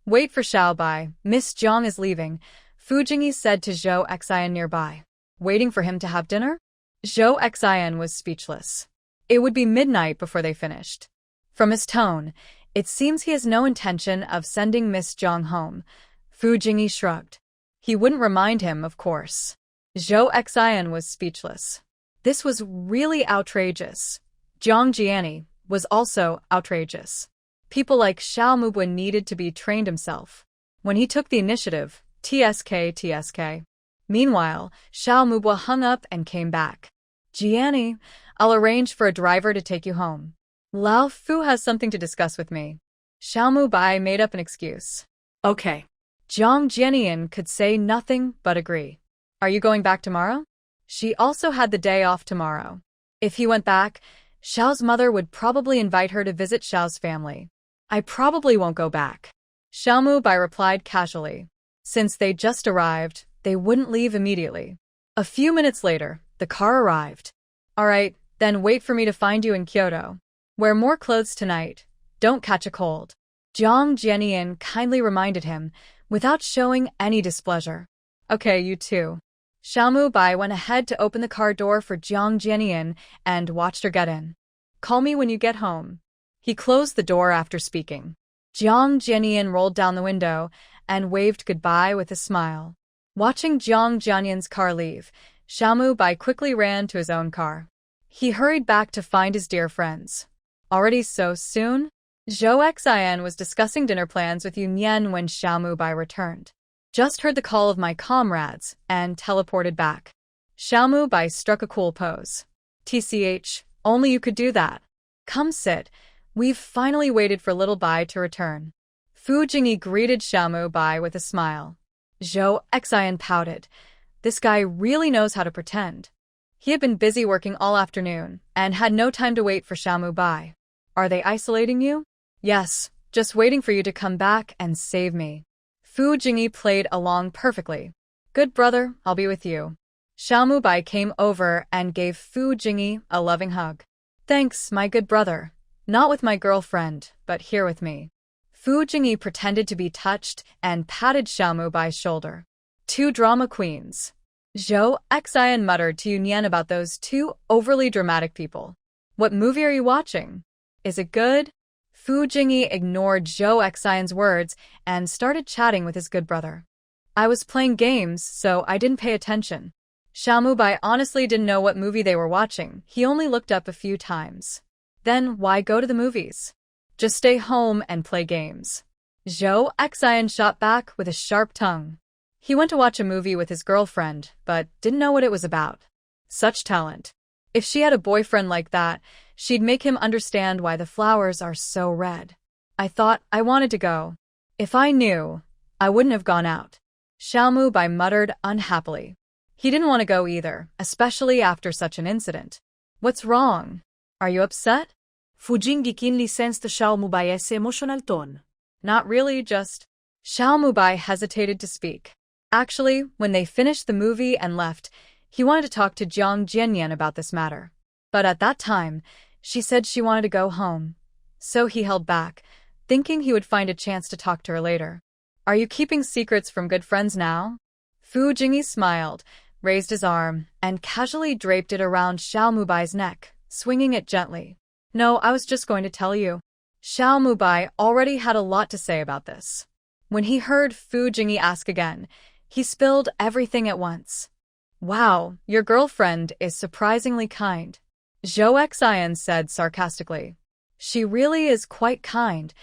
Wait for Xiaobai, Miss Jiang is leaving, Fu Jingyi said to Zhou Xian nearby. Waiting for him to have dinner? Zhou Xian was speechless. It would be midnight before they finished. From his tone, it seems he has no intention of sending Miss Jiang home. Fu Jingyi shrugged. He wouldn't remind him, of course. Zhou Xian was speechless. This was really outrageous. Jiang Jiani was also outrageous. People like Xiaomubua needed to be trained himself. When he took the initiative, TSK. Meanwhile, Xiaomubua hung up and came back. Jiani, I'll arrange for a driver to take you home. Lao Fu has something to discuss with me. Xiaomubai made up an excuse. Okay. Jiang Jianian could say nothing but agree. Are you going back tomorrow? She also had the day off tomorrow. If he went back, Xiao's mother would probably invite her to visit Xiao's family. I probably won't go back. Xiaomubai replied casually. Since they just arrived, they wouldn't leave immediately. A few minutes later, the car arrived. All right, then wait for me to find you in Kyoto. Wear more clothes tonight. Don't catch a cold. Jiang Jianian kindly reminded him, without showing any displeasure. Okay, you too. Xiaomubai went ahead to open the car door for Jiang Jianian and watched her get in. Call me when you get home. He closed the door after speaking. Jiang Jianian rolled down the window and waved goodbye with a smile. Watching Jiang Jianian's car leave, Xiaomubai quickly ran to his own car. He hurried back to find his dear friends. Already so soon? Zhou Xian was discussing dinner plans with Yun Yan when Xiaomubai returned. Just heard the call of my comrades and teleported back. Xiaomubai struck a cool pose. TCH, only you could do that. Come sit. We've finally waited for little Bai to return. Fu Jingyi greeted Xiaomubai with a smile. Zhou Xian pouted. This guy really knows how to pretend. He had been busy working all afternoon and had no time to wait for Xiaomubai. Are they isolating you? Yes, just waiting for you to come back and save me. Fu Jingyi played along perfectly. Good brother, I'll be with you. Xiaomubai came over and gave Fu Jingyi a loving hug. Thanks, my good brother. Not with my girlfriend, but here with me. Fu Jingyi pretended to be touched and patted Xiaomubai's shoulder. Two drama queens. Zhou Xian muttered to Yun Yan about those two overly dramatic people. What movie are you watching? Is it good? Fu Jingyi ignored Zhou Xian's words and started chatting with his good brother. I was playing games, so I didn't pay attention. Xiaomubai honestly didn't know what movie they were watching. He only looked up a few times. Then why go to the movies? Just stay home and play games. Zhou Xian shot back with a sharp tongue. He went to watch a movie with his girlfriend, but didn't know what it was about. Such talent. If she had a boyfriend like that, she'd make him understand why the flowers are so red. I thought I wanted to go. If I knew, I wouldn't have gone out. Xiaomubai muttered unhappily. He didn't want to go either, especially after such an incident. What's wrong? Are you upset? Fu Jingyi keenly sensed Xiaomubai's emotional tone. Not really, just... Xiaomubai hesitated to speak. Actually, when they finished the movie and left, he wanted to talk to Jiang Jianyan about this matter. But at that time, she said she wanted to go home. So he held back, thinking he would find a chance to talk to her later. Are you keeping secrets from good friends now? Fu Jingyi smiled, raised his arm, and casually draped it around Xiaomubai's neck, swinging it gently. No, I was just going to tell you. Xiaomubai already had a lot to say about this. When he heard Fu Jingyi ask again, he spilled everything at once. Wow, your girlfriend is surprisingly kind, Zhou Xian said sarcastically. She really is quite kind,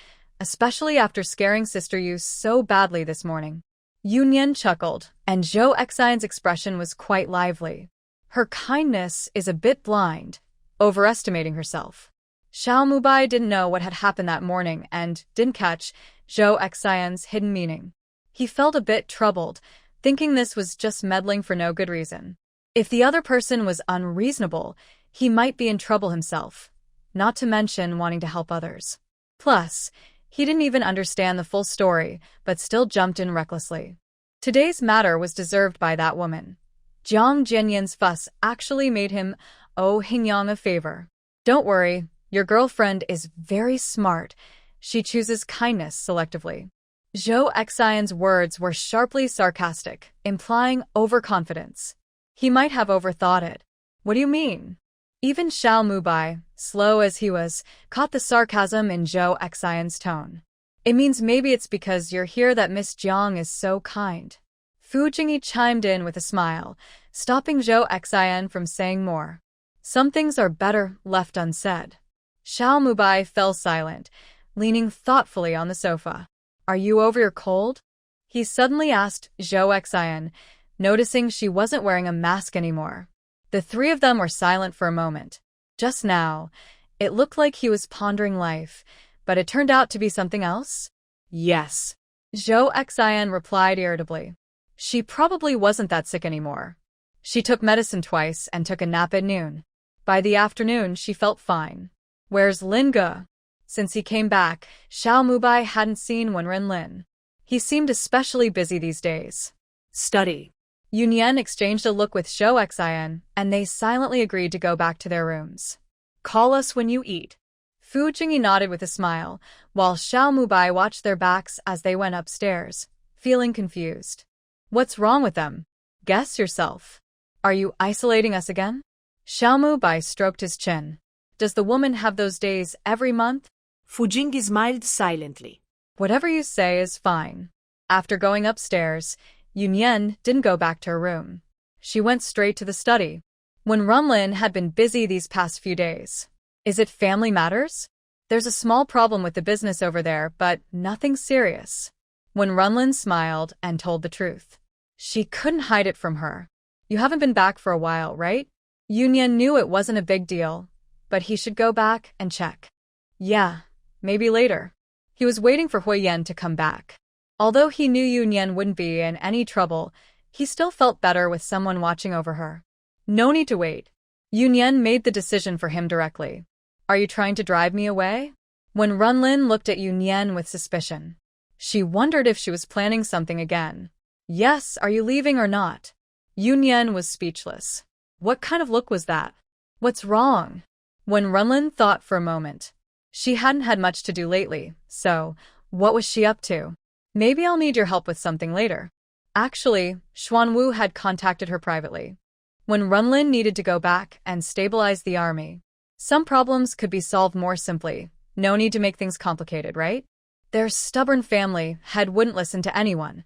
especially after scaring Sister Yu so badly this morning. Yunyan chuckled, and Zhou Xian's expression was quite lively. Her kindness is a bit blind, overestimating herself. Xiaomubai didn't know what had happened that morning and didn't catch Zhou Xian's hidden meaning. He felt a bit troubled, thinking this was just meddling for no good reason. If the other person was unreasonable, he might be in trouble himself, not to mention wanting to help others. Plus, he didn't even understand the full story, but still jumped in recklessly. Today's matter was deserved by that woman. Jiang Jianyan's fuss actually made him owe Hingyang a favor. Don't worry, your girlfriend is very smart. She chooses kindness selectively. Zhou Xian's words were sharply sarcastic, implying overconfidence. He might have overthought it. What do you mean? Even Xiaomubai, slow as he was, caught the sarcasm in Zhou Xian's tone. It means maybe it's because you're here that Miss Jiang is so kind. Fu Jingyi chimed in with a smile, stopping Zhou Xian from saying more. Some things are better left unsaid. Xiaomubai fell silent, leaning thoughtfully on the sofa. Are you over your cold? He suddenly asked Zhou Xian, noticing she wasn't wearing a mask anymore. The three of them were silent for a moment. Just now, it looked like he was pondering life, but it turned out to be something else? Yes. Zhou Xian replied irritably. She probably wasn't that sick anymore. She took medicine twice and took a nap at noon. By the afternoon, she felt fine. Where's Lin Ge? Since he came back, Xiaomubai hadn't seen Wenren Lin. He seemed especially busy these days. Study. Yunyan exchanged a look with Zhou Xian, and they silently agreed to go back to their rooms. Call us when you eat. Fu Jingyi nodded with a smile, while Xiaomubai watched their backs as they went upstairs, feeling confused. What's wrong with them? Guess yourself. Are you isolating us again? Xiaomubai stroked his chin. Does the woman have those days every month? Fu Jingyi smiled silently. Whatever you say is fine. After going upstairs, Yunyan didn't go back to her room. She went straight to the study. When Runlin had been busy these past few days. Is it family matters? There's a small problem with the business over there, but nothing serious. When Runlin smiled and told the truth. She couldn't hide it from her. You haven't been back for a while, right? Yunyan knew it wasn't a big deal, but he should go back and check. Yeah, maybe later. He was waiting for Huiyan to come back. Although he knew Yunyan wouldn't be in any trouble, he still felt better with someone watching over her. No need to wait. Yunyan made the decision for him directly. Are you trying to drive me away? When Runlin looked at Yunyan with suspicion. She wondered if she was planning something again. Yes, are you leaving or not? Yunyan was speechless. What kind of look was that? What's wrong? When Runlin thought for a moment. She hadn't had much to do lately, so what was she up to? Maybe I'll need your help with something later. Actually, Xuanwu had contacted her privately. When Runlin needed to go back and stabilize the army. Some problems could be solved more simply. No need to make things complicated, right? Their stubborn family head wouldn't listen to anyone.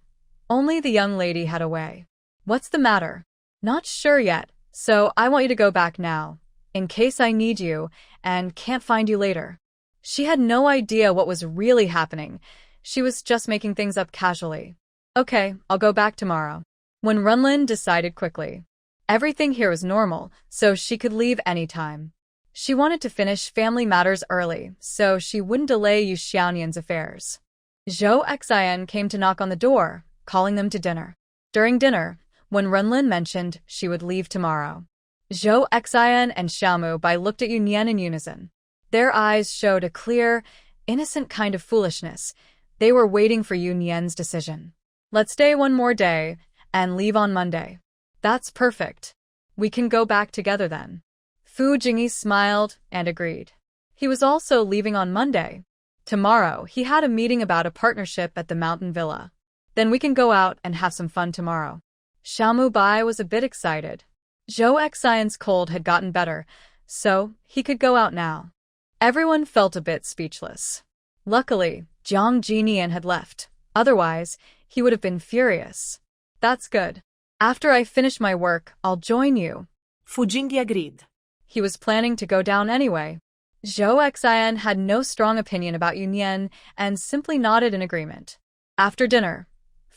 Only the young lady had a way. What's the matter? Not sure yet, so I want you to go back now, in case I need you and can't find you later. She had no idea what was really happening. She was just making things up casually. Okay, I'll go back tomorrow. When Runlin decided quickly. Everything here was normal, so she could leave anytime. She wanted to finish family matters early, so she wouldn't delay Yu Xiaonian's affairs. Zhou Xian came to knock on the door, calling them to dinner. During dinner, when Runlin mentioned she would leave tomorrow, Zhou Xian and Xiaomu Bai looked at Yunyan in unison. Their eyes showed a clear, innocent kind of foolishness. They were waiting for Yunyan's decision. Let's stay one more day and leave on Monday. That's perfect. We can go back together then. Fu Jingyi smiled and agreed. He was also leaving on Monday. Tomorrow, he had a meeting about a partnership at the mountain villa. Then we can go out and have some fun tomorrow. Xiaomu Bai was a bit excited. Zhou Xian's cold had gotten better, so he could go out now. Everyone felt a bit speechless. Luckily, Jiang Jinian had left. Otherwise, he would have been furious. That's good. After I finish my work, I'll join you. Fu Jingyi agreed. He was planning to go down anyway. Zhou Xian had no strong opinion about Yunyan and simply nodded in agreement. After dinner,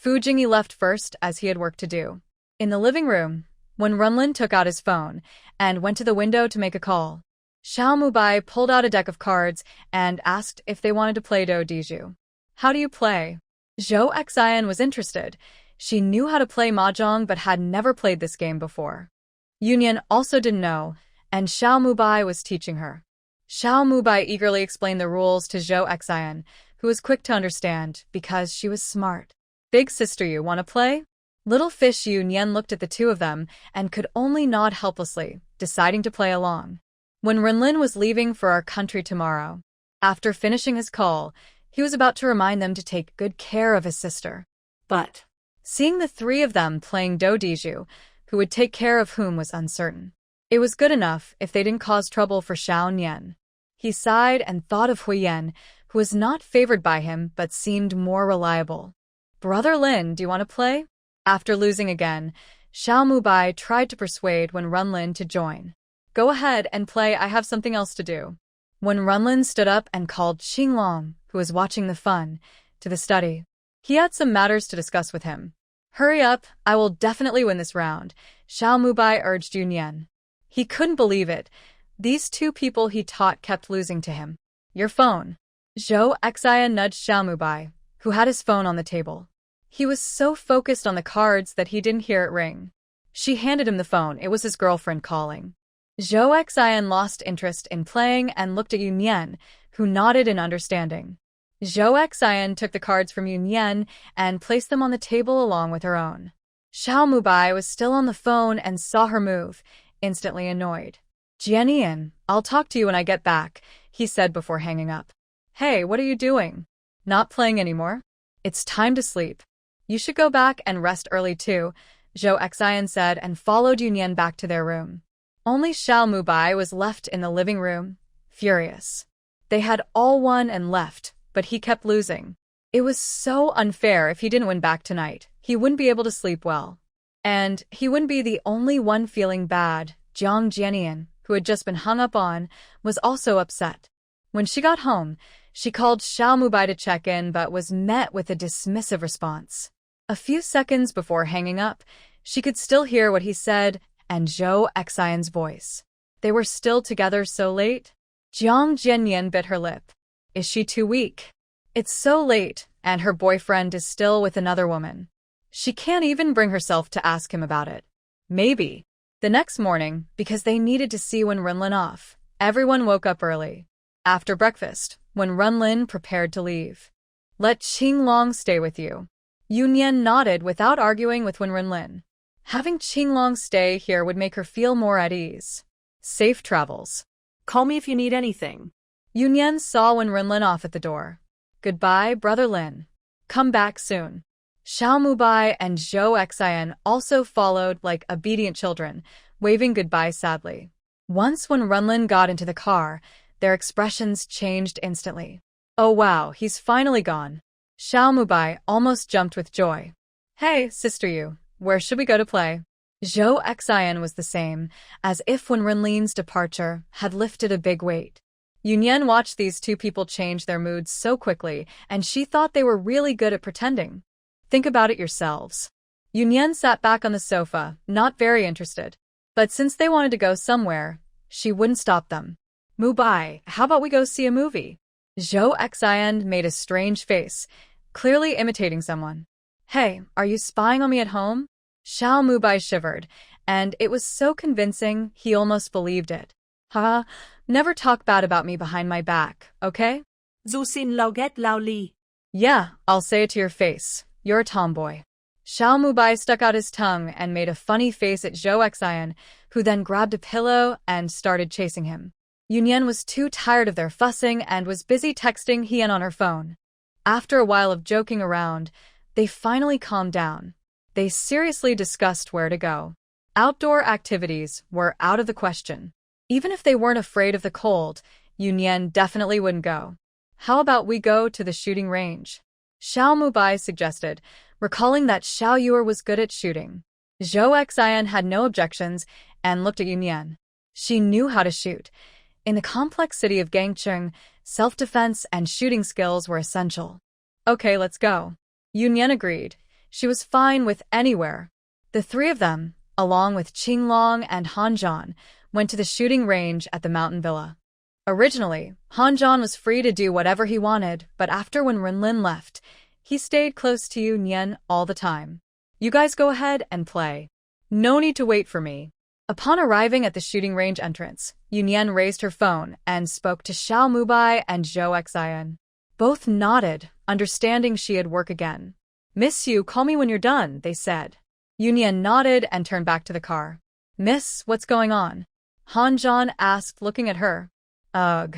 Fu Jingyi left first as he had work to do. In the living room, when Runlin took out his phone and went to the window to make a call, Xiaomu Bai pulled out a deck of cards and asked if they wanted to play Do Diju. How do you play? Zhou Xian was interested. She knew how to play mahjong but had never played this game before. Yunyan also didn't know, and Xiaomu Bai was teaching her. Xiaomu Bai eagerly explained the rules to Zhou Xian, who was quick to understand because she was smart. Big sister, you want to play? Little fish Yunyan looked at the two of them and could only nod helplessly, deciding to play along. When Runlin was leaving for our country tomorrow, after finishing his call, he was about to remind them to take good care of his sister. But seeing the three of them playing Do Diju, who would take care of whom was uncertain. It was good enough if they didn't cause trouble for Xiao Nian. He sighed and thought of Huyen, who was not favored by him but seemed more reliable. Brother Lin, do you want to play? After losing again, Xiaomu Bai tried to persuade Wen Runlin to join. Go ahead and play, I have something else to do. When Runlin stood up and called Qinglong, who was watching the fun, to the study. He had some matters to discuss with him. Hurry up, I will definitely win this round, Xiaomu Bai urged Yunyan. He couldn't believe it. These two people he taught kept losing to him. Your phone. Zhou Xian nudged Xiaomu Bai, who had his phone on the table. He was so focused on the cards that he didn't hear it ring. She handed him the phone. It was his girlfriend calling. Zhou Xian lost interest in playing and looked at Yunyan, who nodded in understanding. Zhou Xian took the cards from Yunyan and placed them on the table along with her own. Xiaomu Bai was still on the phone and saw her move, instantly annoyed. Jianian, I'll talk to you when I get back, he said before hanging up. Hey, what are you doing? Not playing anymore? It's time to sleep. You should go back and rest early too, Zhou Xian said and followed Yunyan back to their room. Only Xiaomu Bai was left in the living room, furious. They had all won and left, but he kept losing. It was so unfair. If he didn't win back tonight, he wouldn't be able to sleep well. And he wouldn't be the only one feeling bad. Jiang Jianian, who had just been hung up on, was also upset. When she got home, she called Xiaomu Bai to check in but was met with a dismissive response. A few seconds before hanging up, she could still hear what he said and Zhou Xian's voice. They were still together so late? Jiang Jianian bit her lip. Is she too weak? It's so late, and her boyfriend is still with another woman. She can't even bring herself to ask him about it. Maybe. The next morning, because they needed to see Wen Runlin off, everyone woke up early. After breakfast, when Runlin prepared to leave. Let Qinglong stay with you. Yunyan nodded without arguing with Wen Runlin. Having Qinglong stay here would make her feel more at ease. Safe travels. Call me if you need anything. Yunyan saw Wen Runlin off at the door. Goodbye, Brother Lin. Come back soon. Xiaomu Bai and Zhou Xian also followed like obedient children, waving goodbye sadly. Once when Runlin got into the car, their expressions changed instantly. Oh wow, he's finally gone. Xiaomu Bai almost jumped with joy. Hey, sister you, where should we go to play? Zhou Xian was the same, as if when Renlin's departure had lifted a big weight. Yunyan watched these two people change their moods so quickly, and she thought they were really good at pretending. Think about it yourselves. Yunyan sat back on the sofa, not very interested. But since they wanted to go somewhere, she wouldn't stop them. Mubai, how about we go see a movie? Zhou Xian made a strange face, clearly imitating someone. Hey, are you spying on me at home? Xiao Mubai shivered, and it was so convincing he almost believed it. Haha, never talk bad about me behind my back, okay? Dù xin lao ghét lao ly. Yeah, I'll say it to your face. You're a tomboy. Xiao Mubai stuck out his tongue and made a funny face at Zhou Xian, who then grabbed a pillow and started chasing him. Yunyan was too tired of their fussing and was busy texting Hien on her phone. After a while of joking around, they finally calmed down. They seriously discussed where to go. Outdoor activities were out of the question. Even if they weren't afraid of the cold, Yunyan definitely wouldn't go. How about we go to the shooting range? Xiao Mubai suggested, recalling that Xiao Yuer was good at shooting. Zhou Xian had no objections and looked at Yunyan. She knew how to shoot. In the complex city of Gangcheng, self-defense and shooting skills were essential. Okay, let's go. Yunyan agreed. She was fine with anywhere. The three of them, along with Qinglong and Hanzhan, went to the shooting range at the mountain villa. Originally, Hanzhan was free to do whatever he wanted, but after when Renlin left, he stayed close to Yunyan all the time. You guys go ahead and play. No need to wait for me. Upon arriving at the shooting range entrance, Yunyan raised her phone and spoke to Xiao Mubai and Zhou Xian. Both nodded, understanding she had work again. Miss you, call me when you're done, they said. Yunyan nodded and turned back to the car. Miss, what's going on? Hanzhan asked, looking at her. Ugh.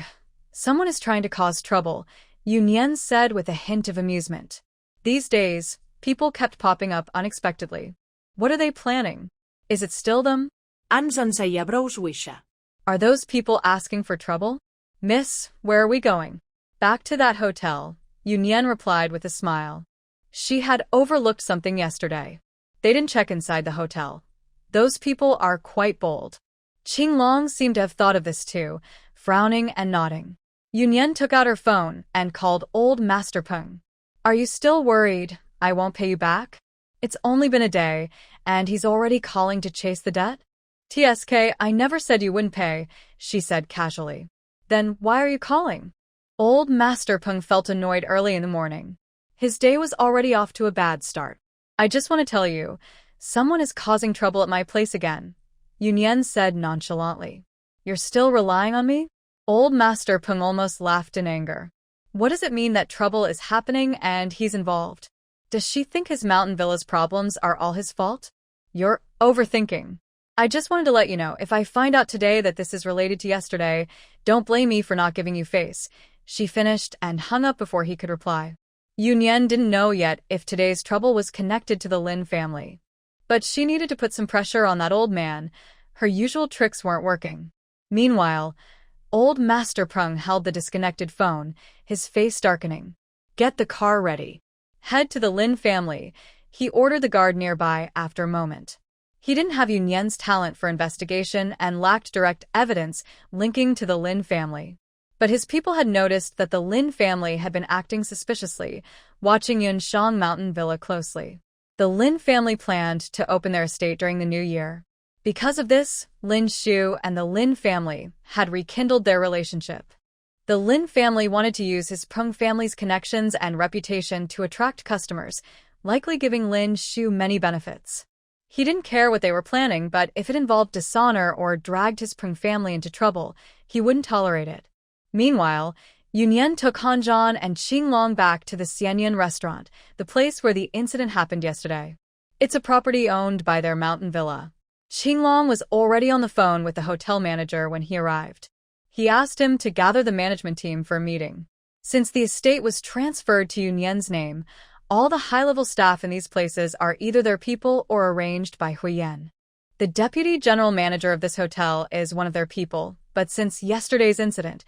Someone is trying to cause trouble, Yunyan said with a hint of amusement. These days, people kept popping up unexpectedly. What are they planning? Is it still them? Ens ensaïabrous wisha. Are those people asking for trouble? Miss, where are we going? Back to that hotel, Yunyan replied with a smile. She had overlooked something yesterday. They didn't check inside the hotel. Those people are quite bold. Qinglong seemed to have thought of this too, frowning and nodding. Yunyan took out her phone and called old Master Peng. Are you still worried I won't pay you back? It's only been a day, and he's already calling to chase the debt? TSK, I never said you wouldn't pay, she said casually. Then why are you calling? Old Master Peng felt annoyed early in the morning. His day was already off to a bad start. I just want to tell you, someone is causing trouble at my place again, Yunyan said nonchalantly. You're still relying on me? Old Master Peng almost laughed in anger. What does it mean that trouble is happening and he's involved? Does she think his mountain villa's problems are all his fault? You're overthinking. I just wanted to let you know, if I find out today that this is related to yesterday, don't blame me for not giving you face. She finished and hung up before he could reply. Yunyan didn't know yet if today's trouble was connected to the Lin family. But she needed to put some pressure on that old man. Her usual tricks weren't working. Meanwhile, old Master Peng held the disconnected phone, his face darkening. Get the car ready. Head to the Lin family, he ordered the guard nearby after a moment. He didn't have Yunyan's talent for investigation and lacked direct evidence linking to the Lin family. But his people had noticed that the Lin family had been acting suspiciously, watching Yunshang Mountain Villa closely. The Lin family planned to open their estate during the new year. Because of this, Lin Shu and the Lin family had rekindled their relationship. The Lin family wanted to use his Peng family's connections and reputation to attract customers, likely giving Lin Shu many benefits. He didn't care what they were planning, but if it involved dishonor or dragged his Peng family into trouble, he wouldn't tolerate it. Meanwhile, Yunyan took Hanzhan and Qinglong back to the Xianyan restaurant, the place where the incident happened yesterday. It's a property owned by their mountain villa. Qinglong was already on the phone with the hotel manager when he arrived. He asked him to gather the management team for a meeting. Since the estate was transferred to Yunyan's name, all the high-level staff in these places are either their people or arranged by Huiyan. The deputy general manager of this hotel is one of their people, but since yesterday's incident,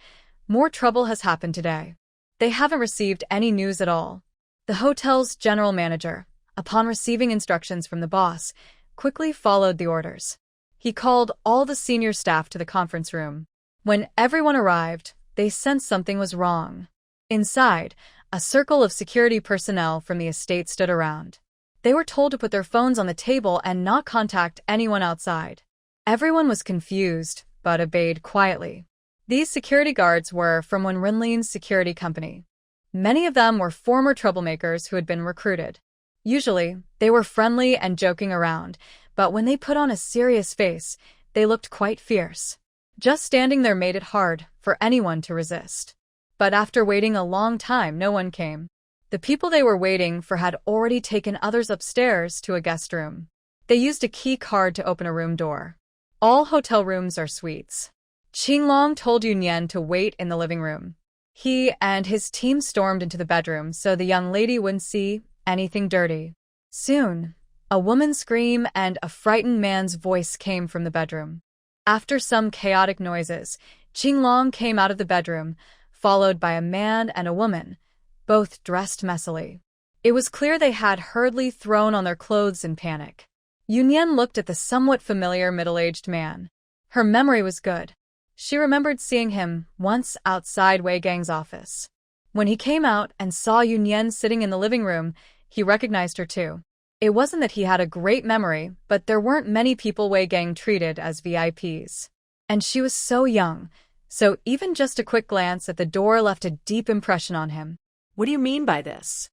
more trouble has happened today. They haven't received any news at all. The hotel's general manager, upon receiving instructions from the boss, quickly followed the orders. He called all the senior staff to the conference room. When everyone arrived, they sensed something was wrong. Inside, a circle of security personnel from the estate stood around. They were told to put their phones on the table and not contact anyone outside. Everyone was confused, but obeyed quietly. These security guards were from Wenrinlin's security company. Many of them were former troublemakers who had been recruited. Usually, they were friendly and joking around, but when they put on a serious face, they looked quite fierce. Just standing there made it hard for anyone to resist. But after waiting a long time, no one came. The people they were waiting for had already taken others upstairs to a guest room. They used a key card to open a room door. All hotel rooms are suites. Qinglong told Yunyan to wait in the living room. He and his team stormed into the bedroom so the young lady wouldn't see anything dirty. Soon, a woman's scream and a frightened man's voice came from the bedroom. After some chaotic noises, Qinglong came out of the bedroom, followed by a man and a woman, both dressed messily. It was clear they had hurriedly thrown on their clothes in panic. Yunyan looked at the somewhat familiar middle-aged man. Her memory was good. She remembered seeing him once outside Wei Gang's office. When he came out and saw Yunyan sitting in the living room, he recognized her too. It wasn't that he had a great memory, but there weren't many people Wei Gang treated as VIPs. And she was so young, so even just a quick glance at the door left a deep impression on him. What do you mean by this?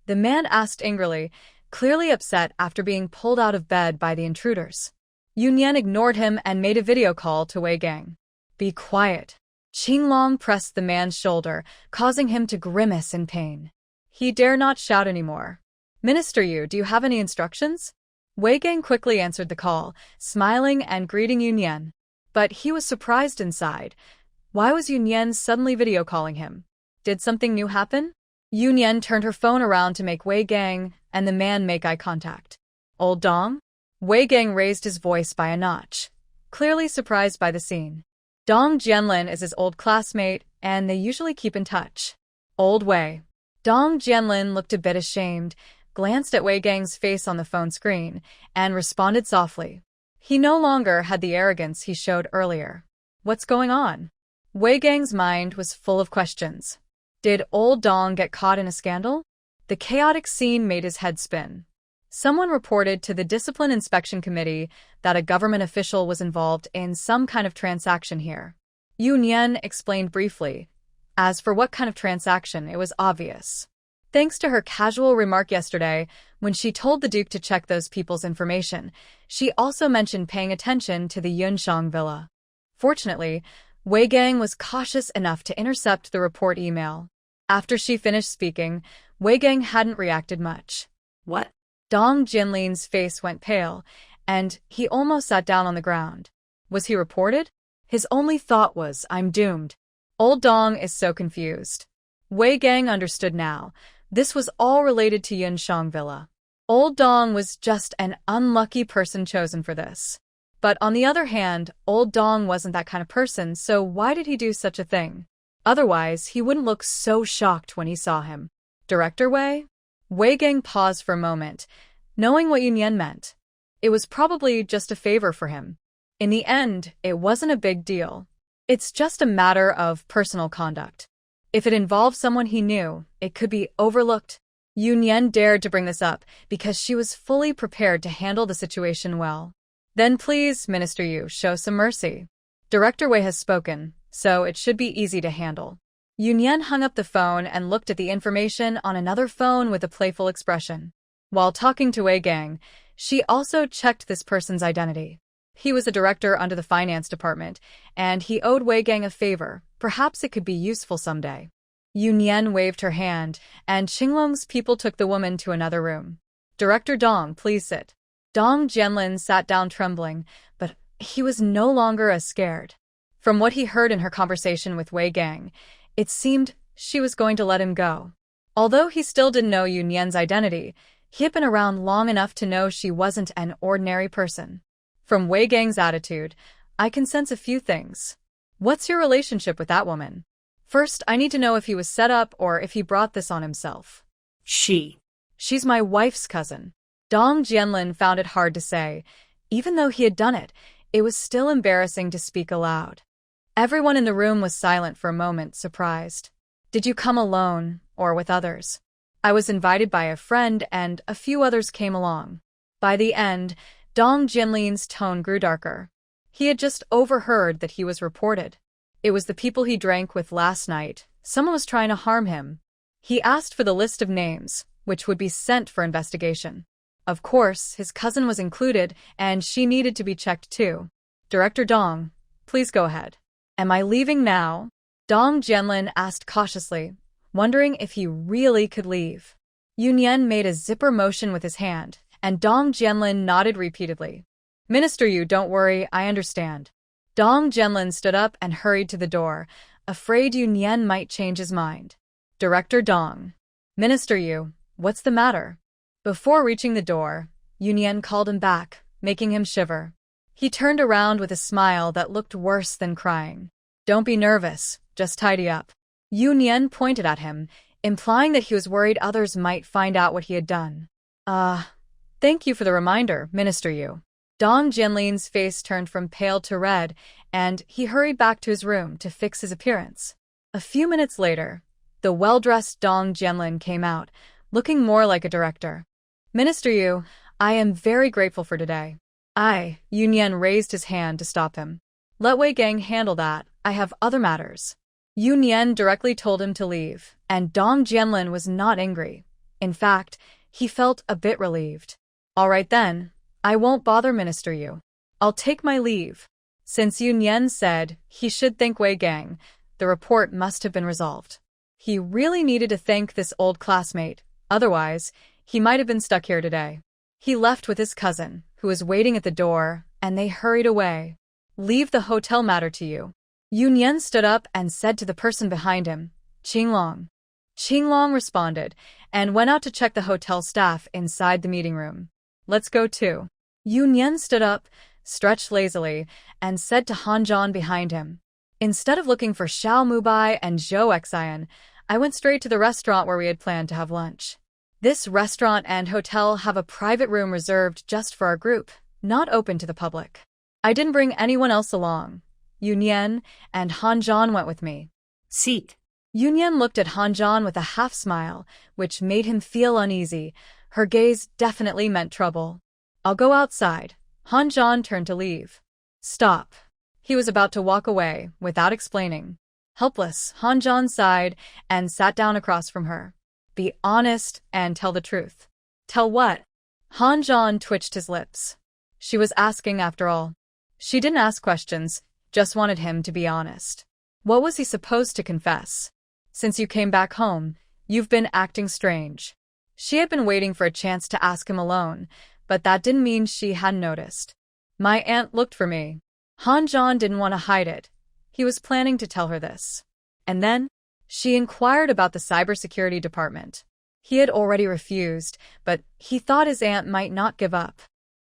The man asked angrily, clearly upset after being pulled out of bed by the intruders. Yunyan ignored him and made a video call to Wei Gang. Be quiet. Qinglong pressed the man's shoulder, causing him to grimace in pain. He dare not shout anymore. Minister Yu, do you have any instructions? Wei Gang quickly answered the call, smiling and greeting Yunyan. But he was surprised inside. Why was Yunyan suddenly video calling him? Did something new happen? Yunyan turned her phone around to make Wei Gang and the man make eye contact. Old Dong? Wei Gang raised his voice by a notch, clearly surprised by the scene. Dong Jianlin is his old classmate, and they usually keep in touch. Old Wei. Dong Jianlin looked a bit ashamed, glanced at Wei Gang's face on the phone screen, and responded softly. He no longer had the arrogance he showed earlier. What's going on? Wei Gang's mind was full of questions. Did old Dong get caught in a scandal? The chaotic scene made his head spin. Someone reported to the Discipline Inspection Committee that a government official was involved in some kind of transaction here. Yunyan explained briefly. As for what kind of transaction, it was obvious. Thanks to her casual remark yesterday, when she told the Duke to check those people's information, she also mentioned paying attention to the Yunshang villa. Fortunately, Wei Gang was cautious enough to intercept the report email. After she finished speaking, Wei Gang hadn't reacted much. What? Dong Jinlin's face went pale, and he almost sat down on the ground. Was he reported? His only thought was, I'm doomed. Old Dong is so confused. Wei Gang understood now. This was all related to Yunshang Villa. Old Dong was just an unlucky person chosen for this. But on the other hand, Old Dong wasn't that kind of person, so why did he do such a thing? Otherwise, he wouldn't look so shocked when he saw him. Director Wei? Wei Gang paused for a moment, knowing what Yunyan meant. It was probably just a favor for him. In the end, it wasn't a big deal. It's just a matter of personal conduct. If it involved someone he knew, it could be overlooked. Yunyan dared to bring this up because she was fully prepared to handle the situation well. Then please, Minister Yu, show some mercy. Director Wei has spoken, so it should be easy to handle. Yunyan hung up the phone and looked at the information on another phone with a playful expression. While talking to Wei Gang, she also checked this person's identity. He was a director under the finance department, and he owed Wei Gang a favor. Perhaps it could be useful someday. Yunyan waved her hand, and Qinglong's people took the woman to another room. Director Dong, please sit. Dong Jianlin sat down trembling, but he was no longer as scared. From what he heard in her conversation with Wei Gang, it seemed she was going to let him go. Although he still didn't know Yunyan's identity, he had been around long enough to know she wasn't an ordinary person. From Wei Gang's attitude, I can sense a few things. What's your relationship with that woman? First, I need to know if he was set up or if he brought this on himself. She's my wife's cousin. Dong Jianlin found it hard to say. Even though he had done it, it was still embarrassing to speak aloud. Everyone in the room was silent for a moment, surprised. Did you come alone, or with others? I was invited by a friend, and a few others came along. By the end, Dong Jianlin's tone grew darker. He had just overheard that he was reported. It was the people he drank with last night. Someone was trying to harm him. He asked for the list of names, which would be sent for investigation. Of course, his cousin was included, and she needed to be checked too. Director Dong, please go ahead. Am I leaving now? Dong Jianlin asked cautiously, wondering if he really could leave. Yunyan made a zipper motion with his hand, and Dong Jianlin nodded repeatedly. Minister Yu, don't worry, I understand. Dong Jianlin stood up and hurried to the door, afraid Yunyan might change his mind. Director Dong. Minister Yu, what's the matter? Before reaching the door, Yunyan called him back, making him shiver. He turned around with a smile that looked worse than crying. Don't be nervous, just tidy up. Yunyan pointed at him, implying that he was worried others might find out what he had done. Thank you for the reminder, Minister Yu. Dong Jianlin's face turned from pale to red, and he hurried back to his room to fix his appearance. A few minutes later, the well-dressed Dong Jianlin came out, looking more like a director. Minister Yu, I am very grateful for today. Yunyan raised his hand to stop him. Let Wei Gang handle that, I have other matters. Yunyan directly told him to leave, and Dong Jianlin was not angry. In fact, he felt a bit relieved. All right then, I won't bother Minister Yu. I'll take my leave. Since Yunyan said he should thank Wei Gang, the report must have been resolved. He really needed to thank this old classmate, otherwise, he might have been stuck here today. He left with his cousin, who was waiting at the door, and they hurried away. Leave the hotel matter to you. Yunyan stood up and said to the person behind him, Qinglong. Qinglong responded, and went out to check the hotel staff inside the meeting room. Let's go too. Yunyan stood up, stretched lazily, and said to Hanzhan behind him, Instead of looking for Xiao Mubai and Zhou Xian, I went straight to the restaurant where we had planned to have lunch. This restaurant and hotel have a private room reserved just for our group, not open to the public. I didn't bring anyone else along. Yunyan and Hanzhan went with me. Seat. Yunyan looked at Hanzhan with a half-smile, which made him feel uneasy. Her gaze definitely meant trouble. I'll go outside. Hanzhan turned to leave. Stop. He was about to walk away, without explaining. Helpless, Hanzhan sighed and sat down across from her. Be honest and tell the truth. Tell what? Hanzhan twitched his lips. She was asking after all. She didn't ask questions, just wanted him to be honest. What was he supposed to confess? Since you came back home, you've been acting strange. She had been waiting for a chance to ask him alone, but that didn't mean she hadn't noticed. My aunt looked for me. Hanzhan didn't want to hide it. He was planning to tell her this. And then, she inquired about the cybersecurity department. He had already refused, but he thought his aunt might not give up.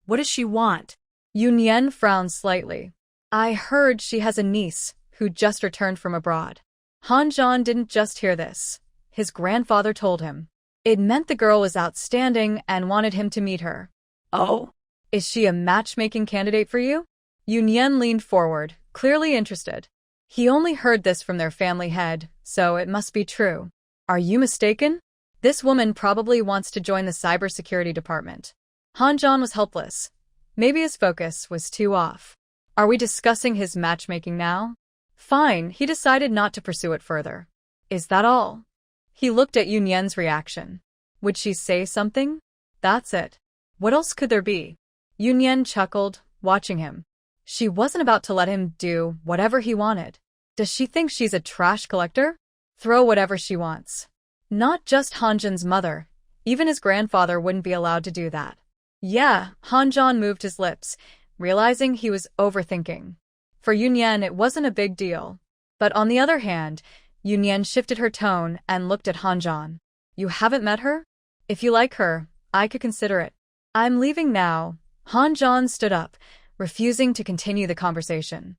What does she want? Yunyan frowned slightly. I heard she has a niece who just returned from abroad. Hanzhan didn't just hear this. His grandfather told him. It meant the girl was outstanding and wanted him to meet her. Oh? Is she a matchmaking candidate for you? Yunyan leaned forward, clearly interested. He only heard this from their family head, so it must be true. Are you mistaken? This woman probably wants to join the cybersecurity department. Hanzhan was helpless. Maybe his focus was too off. Are we discussing his matchmaking now? Fine, he decided not to pursue it further. Is that all? He looked at Yunyan's reaction. Would she say something? That's it. What else could there be? Yunyan chuckled, watching him. She wasn't about to let him do whatever he wanted. Does she think she's a trash collector? Throw whatever she wants. Not just Hanzhan's mother. Even his grandfather wouldn't be allowed to do that. Yeah, Hanzhan moved his lips, realizing he was overthinking. For Yunyan, it wasn't a big deal. But on the other hand, Yunyan shifted her tone and looked at Hanzhan. You haven't met her? If you like her, I could consider it. I'm leaving now. Hanzhan stood up, refusing to continue the conversation.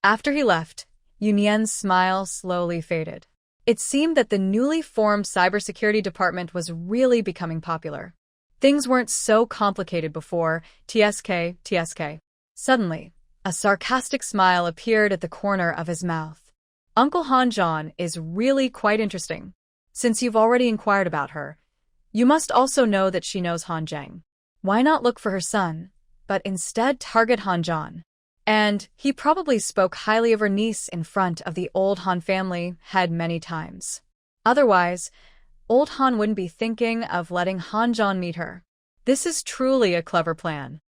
After he left, Yunyan's smile slowly faded. It seemed that the newly formed cybersecurity department was really becoming popular. Things weren't so complicated before, TSK, TSK. Suddenly, a sarcastic smile appeared at the corner of his mouth. Uncle Hanjan is really quite interesting. Since you've already inquired about her, you must also know that she knows Hanjang. Why not look for her son, but instead target Hanjan? And he probably spoke highly of her niece in front of the old Han family head many times. Otherwise, old Han wouldn't be thinking of letting Hanjan meet her. This is truly a clever plan.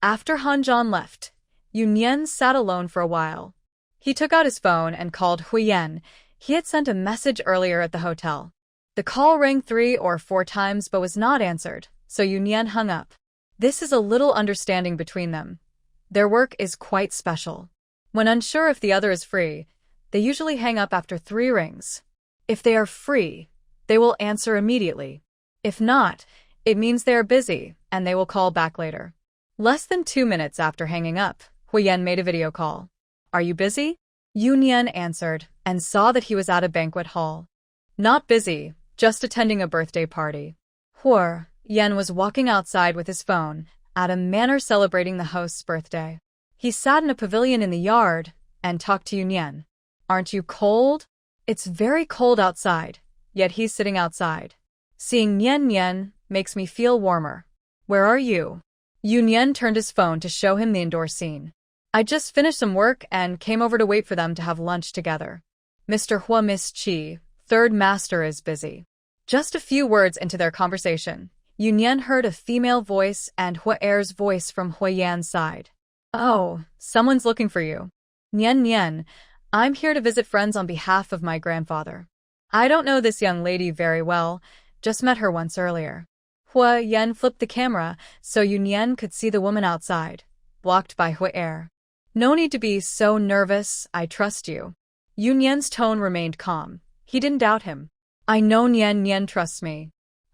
After Hanjan left, Yunyan sat alone for a while. He took out his phone and called Huyen. He had sent a message earlier at the hotel. The call rang 3 or 4 times but was not answered, so Yunyan hung up. This is a little understanding between them. Their work is quite special. When unsure if the other is free, they usually hang up after 3 rings. If they are free, they will answer immediately. If not, it means they are busy, and they will call back later. Less than 2 minutes after hanging up, Huyen made a video call. Are you busy? Yunyan answered, and saw that he was at a banquet hall. Not busy, just attending a birthday party. Yen was walking outside with his phone, at a manor celebrating the host's birthday. He sat in a pavilion in the yard, and talked to Yunyan. Aren't you cold? It's very cold outside, yet he's sitting outside. Seeing Nyen makes me feel warmer. Where are you? Yunyan turned his phone to show him the indoor scene. I just finished some work and came over to wait for them to have lunch together. Mr. Hua Miss Chi, third master, is busy. Just a few words into their conversation, Yunyan heard a female voice and Hua Er's voice from Huyan's side. Oh, someone's looking for you. Nyen, I'm here to visit friends on behalf of my grandfather. I don't know this young lady very well, just met her once earlier. Huyen flipped the camera so Yunyan could see the woman outside, blocked by Hua Er. No need to be so nervous, I trust you. Yunyan's tone remained calm. He didn't doubt him. I know Nyen trusts me.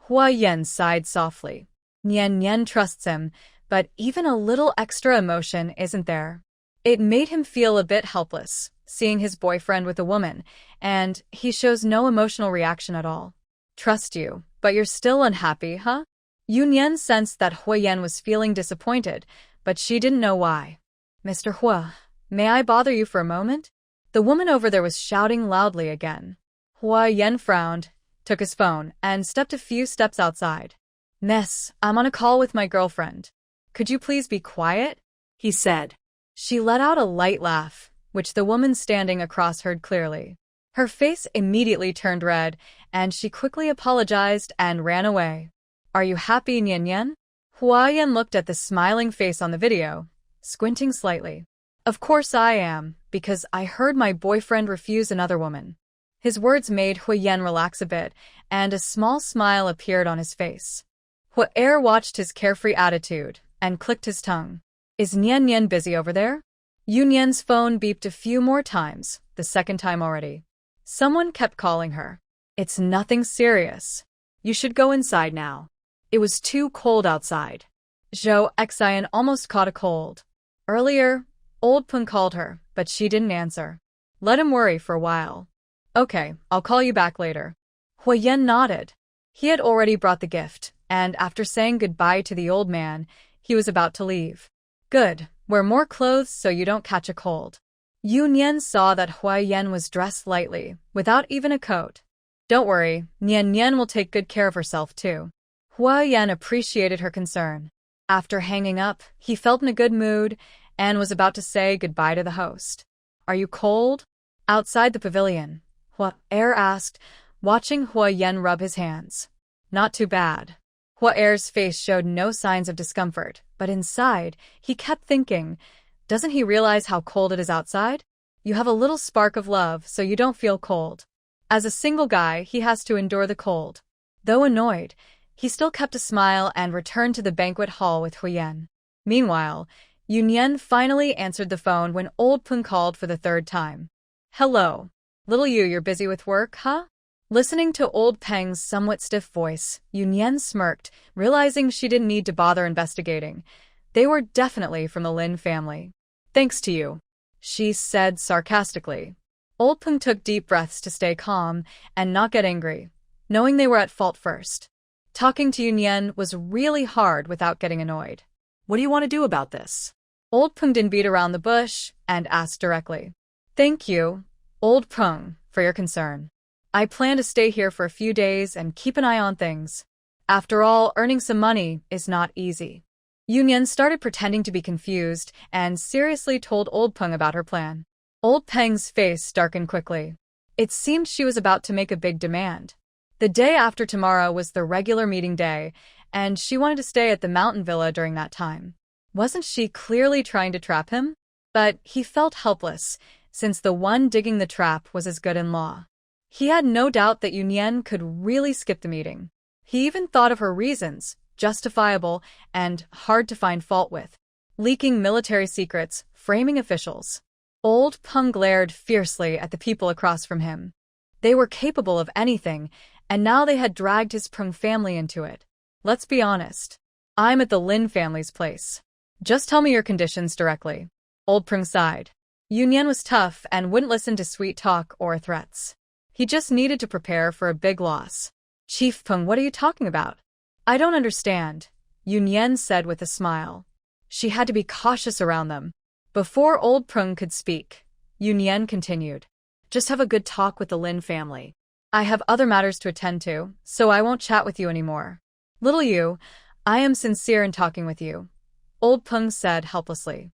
Huyen sighed softly. Nyen trusts him, but even a little extra emotion isn't there. It made him feel a bit helpless, seeing his boyfriend with a woman, and he shows no emotional reaction at all. Trust you, but you're still unhappy, huh? Yunyan sensed that Huyen was feeling disappointed, but she didn't know why. Mr. Hua, may I bother you for a moment? The woman over there was shouting loudly again. Huyen frowned, took his phone, and stepped a few steps outside. Miss, I'm on a call with my girlfriend. Could you please be quiet? He said. She let out a light laugh, which the woman standing across heard clearly. Her face immediately turned red, and she quickly apologized and ran away. Are you happy, Nyen? Huyen looked at the smiling face on the video, squinting slightly. Of course I am, because I heard my boyfriend refuse another woman. His words made Huyen relax a bit, and a small smile appeared on his face. Hua Er watched his carefree attitude, and clicked his tongue. Is Nyen busy over there? Yunyan's phone beeped a few more times, the second time already. Someone kept calling her. It's nothing serious. You should go inside now. It was too cold outside. Zhou Xian almost caught a cold. Earlier, Old Pun called her, but she didn't answer. Let him worry for a while. Okay, I'll call you back later. Huyen nodded. He had already brought the gift, and after saying goodbye to the old man, he was about to leave. Good, wear more clothes so you don't catch a cold. Yunyan saw that Huyen was dressed lightly, without even a coat. Don't worry, Nyen will take good care of herself too. Huyen appreciated her concern. After hanging up, he felt in a good mood, and was about to say goodbye to the host. Are you cold? Outside the pavilion, Hua Er asked, watching Huyen rub his hands. Not too bad. Hua Er's face showed no signs of discomfort, but inside, he kept thinking, doesn't he realize how cold it is outside? You have a little spark of love, so you don't feel cold. As a single guy, he has to endure the cold. Though annoyed, he still kept a smile and returned to the banquet hall with Huyen. Meanwhile, Yunyan finally answered the phone when Old Pun called for the 3rd time. Hello. Little you're busy with work, huh? Listening to Old Peng's somewhat stiff voice, Yunyan smirked, realizing she didn't need to bother investigating. They were definitely from the Lin family. Thanks to you, she said sarcastically. Old Peng took deep breaths to stay calm and not get angry, knowing they were at fault first. Talking to Yunyan was really hard without getting annoyed. What do you want to do about this? Old Peng didn't beat around the bush and asked directly. Thank you, Old Peng, for your concern. I plan to stay here for a few days and keep an eye on things. After all, earning some money is not easy. Yunyan started pretending to be confused and seriously told Old Peng about her plan. Old Peng's face darkened quickly. It seemed she was about to make a big demand. The day after tomorrow was the regular meeting day, and she wanted to stay at the mountain villa during that time. Wasn't she clearly trying to trap him? But he felt helpless, since the one digging the trap was his good-in-law. He had no doubt that Yunyan could really skip the meeting. He even thought of her reasons, justifiable and hard to find fault with. Leaking military secrets, framing officials. Old Peng glared fiercely at the people across from him. They were capable of anything, and now they had dragged his Peng family into it. Let's be honest. I'm at the Lin family's place. Just tell me your conditions directly. Old Peng sighed. Yunyan was tough and wouldn't listen to sweet talk or threats. He just needed to prepare for a big loss. Chief Peng, what are you talking about? I don't understand, Yunyan said with a smile. She had to be cautious around them. Before Old Peng could speak, Yunyan continued. Just have a good talk with the Lin family. I have other matters to attend to, so I won't chat with you anymore. Little you, I am sincere in talking with you, Old Peng said helplessly.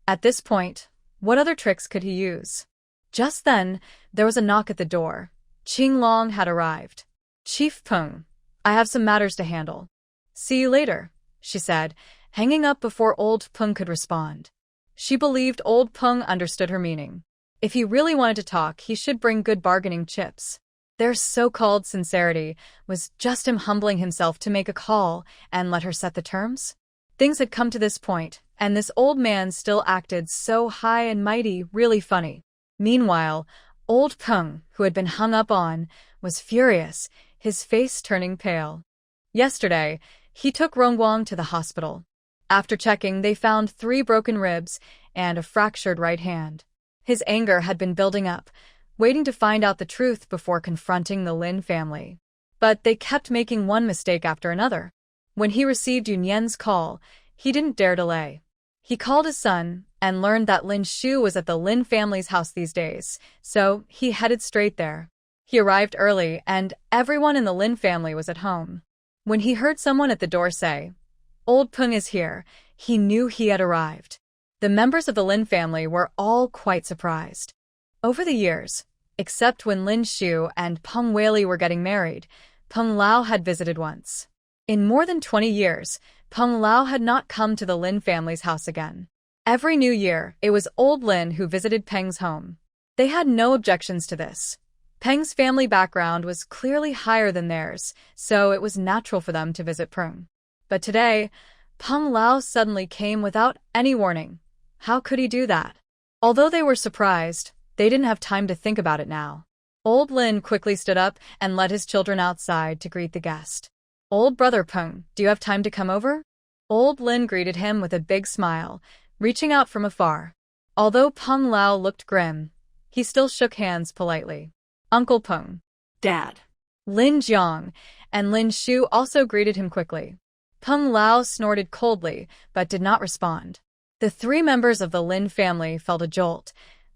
At this point, what other tricks could he use? Just then, there was a knock at the door. Qing Long had arrived. Chief Peng, I have some matters to handle. See you later, she said, hanging up before Old Peng could respond. She believed Old Peng understood her meaning. If he really wanted to talk, he should bring good bargaining chips. Their so-called sincerity was just him humbling himself to make a call and let her set the terms. Things had come to this point, and this old man still acted so high and mighty, really funny. Meanwhile, Old Peng, who had been hung up on, was furious, his face turning pale. Yesterday, he took Rongguang to the hospital. After checking, they found 3 broken ribs and a fractured right hand. His anger had been building up, waiting to find out the truth before confronting the Lin family. But they kept making one mistake after another. When he received Yunyan's call, he didn't dare delay. He called his son and learned that Lin Shu was at the Lin family's house these days, so he headed straight there. He arrived early, and everyone in the Lin family was at home. When he heard someone at the door say, "Old Peng is here," he knew he had arrived. The members of the Lin family were all quite surprised. Over the years, except when Lin Shu and Peng Weili were getting married, Peng Lao had visited once. In more than 20 years, Peng Lao had not come to the Lin family's house again. Every New Year, it was old Lin who visited Peng's home. They had no objections to this. Peng's family background was clearly higher than theirs, so it was natural for them to visit Peng. But today, Peng Lao suddenly came without any warning. How could he do that? Although they were surprised, they didn't have time to think about it now. Old Lin quickly stood up and led his children outside to greet the guest. "Old brother Peng, do you have time to come over?" Old Lin greeted him with a big smile, reaching out from afar. Although Peng Lao looked grim, he still shook hands politely. "Uncle Peng." Dad. Lin Jiang and Lin Shu also greeted him quickly. Peng Lao snorted coldly, but did not respond. The 3 members of the Lin family felt a jolt.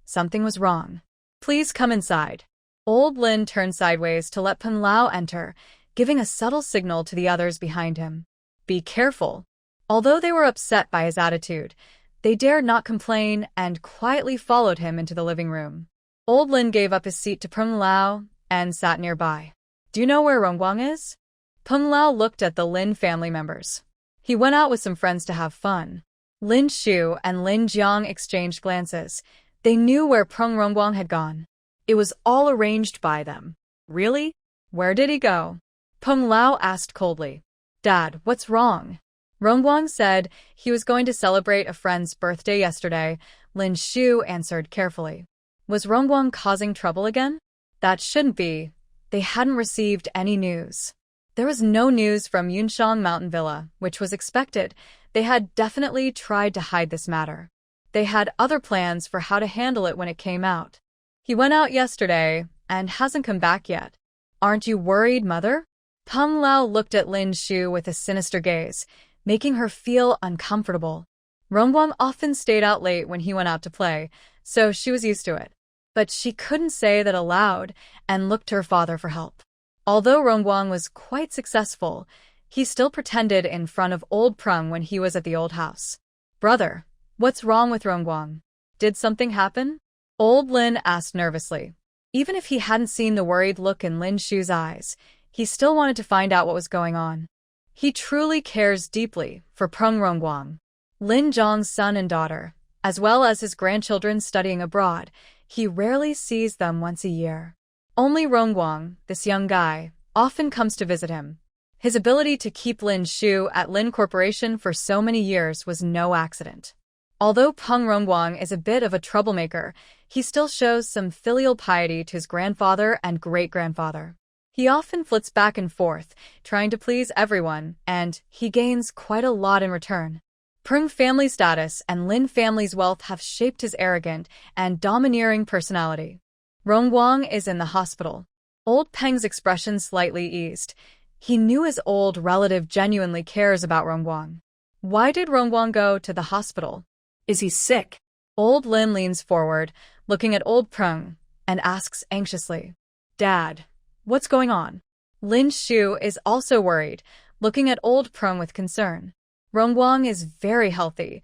Something was wrong. "Please come inside." Old Lin turned sideways to let Peng Lao enter, giving a subtle signal to the others behind him. Be careful. Although they were upset by his attitude, they dared not complain and quietly followed him into the living room. Old Lin gave up his seat to Peng Lao and sat nearby. "Do you know where Rongguang is?" Peng Lao looked at the Lin family members. "He went out with some friends to have fun." Lin Shu and Lin Jiang exchanged glances. They knew where Peng Rongguang had gone. It was all arranged by them. "Really? Where did he go?" Peng Lao asked coldly. "Dad, what's wrong?" Rongguang said he was going to celebrate a friend's birthday yesterday. Lin Shu answered carefully. Was Rongguang causing trouble again? That shouldn't be. They hadn't received any news. There was no news from Yunshang Mountain Villa, which was expected. They had definitely tried to hide this matter. They had other plans for how to handle it when it came out. He went out yesterday and hasn't come back yet. Aren't you worried, Mother? Peng Lao looked at Lin Shu with a sinister gaze, making her feel uncomfortable. Rongguang often stayed out late when he went out to play, so she was used to it. But she couldn't say that aloud and looked to her father for help. Although Rongguang was quite successful, he still pretended in front of old Prung when he was at the old house. "Brother, what's wrong with Rongguang? Did something happen?" Old Lin asked nervously. Even if he hadn't seen the worried look in Lin Shu's eyes, he still wanted to find out what was going on. He truly cares deeply for Prung Rongguang, Lin Zhang's son and daughter, as well as his grandchildren studying abroad. He rarely sees them once a year. Only Rongguang, this young guy, often comes to visit him. His ability to keep Lin Shu at Lin Corporation for so many years was no accident. Although Peng Rongguang is a bit of a troublemaker, he still shows some filial piety to his grandfather and great-grandfather. He often flits back and forth, trying to please everyone, and he gains quite a lot in return. Prung family status and Lin family's wealth have shaped his arrogant and domineering personality. Rongguang is in the hospital. Old Peng's expression slightly eased. He knew his old relative genuinely cares about Rongguang. Why did Rongguang go to the hospital? Is he sick? Old Lin leans forward, looking at old Prung, and asks anxiously, "Dad, what's going on?" Lin Shu is also worried, looking at old Prung with concern. Rongguang is very healthy.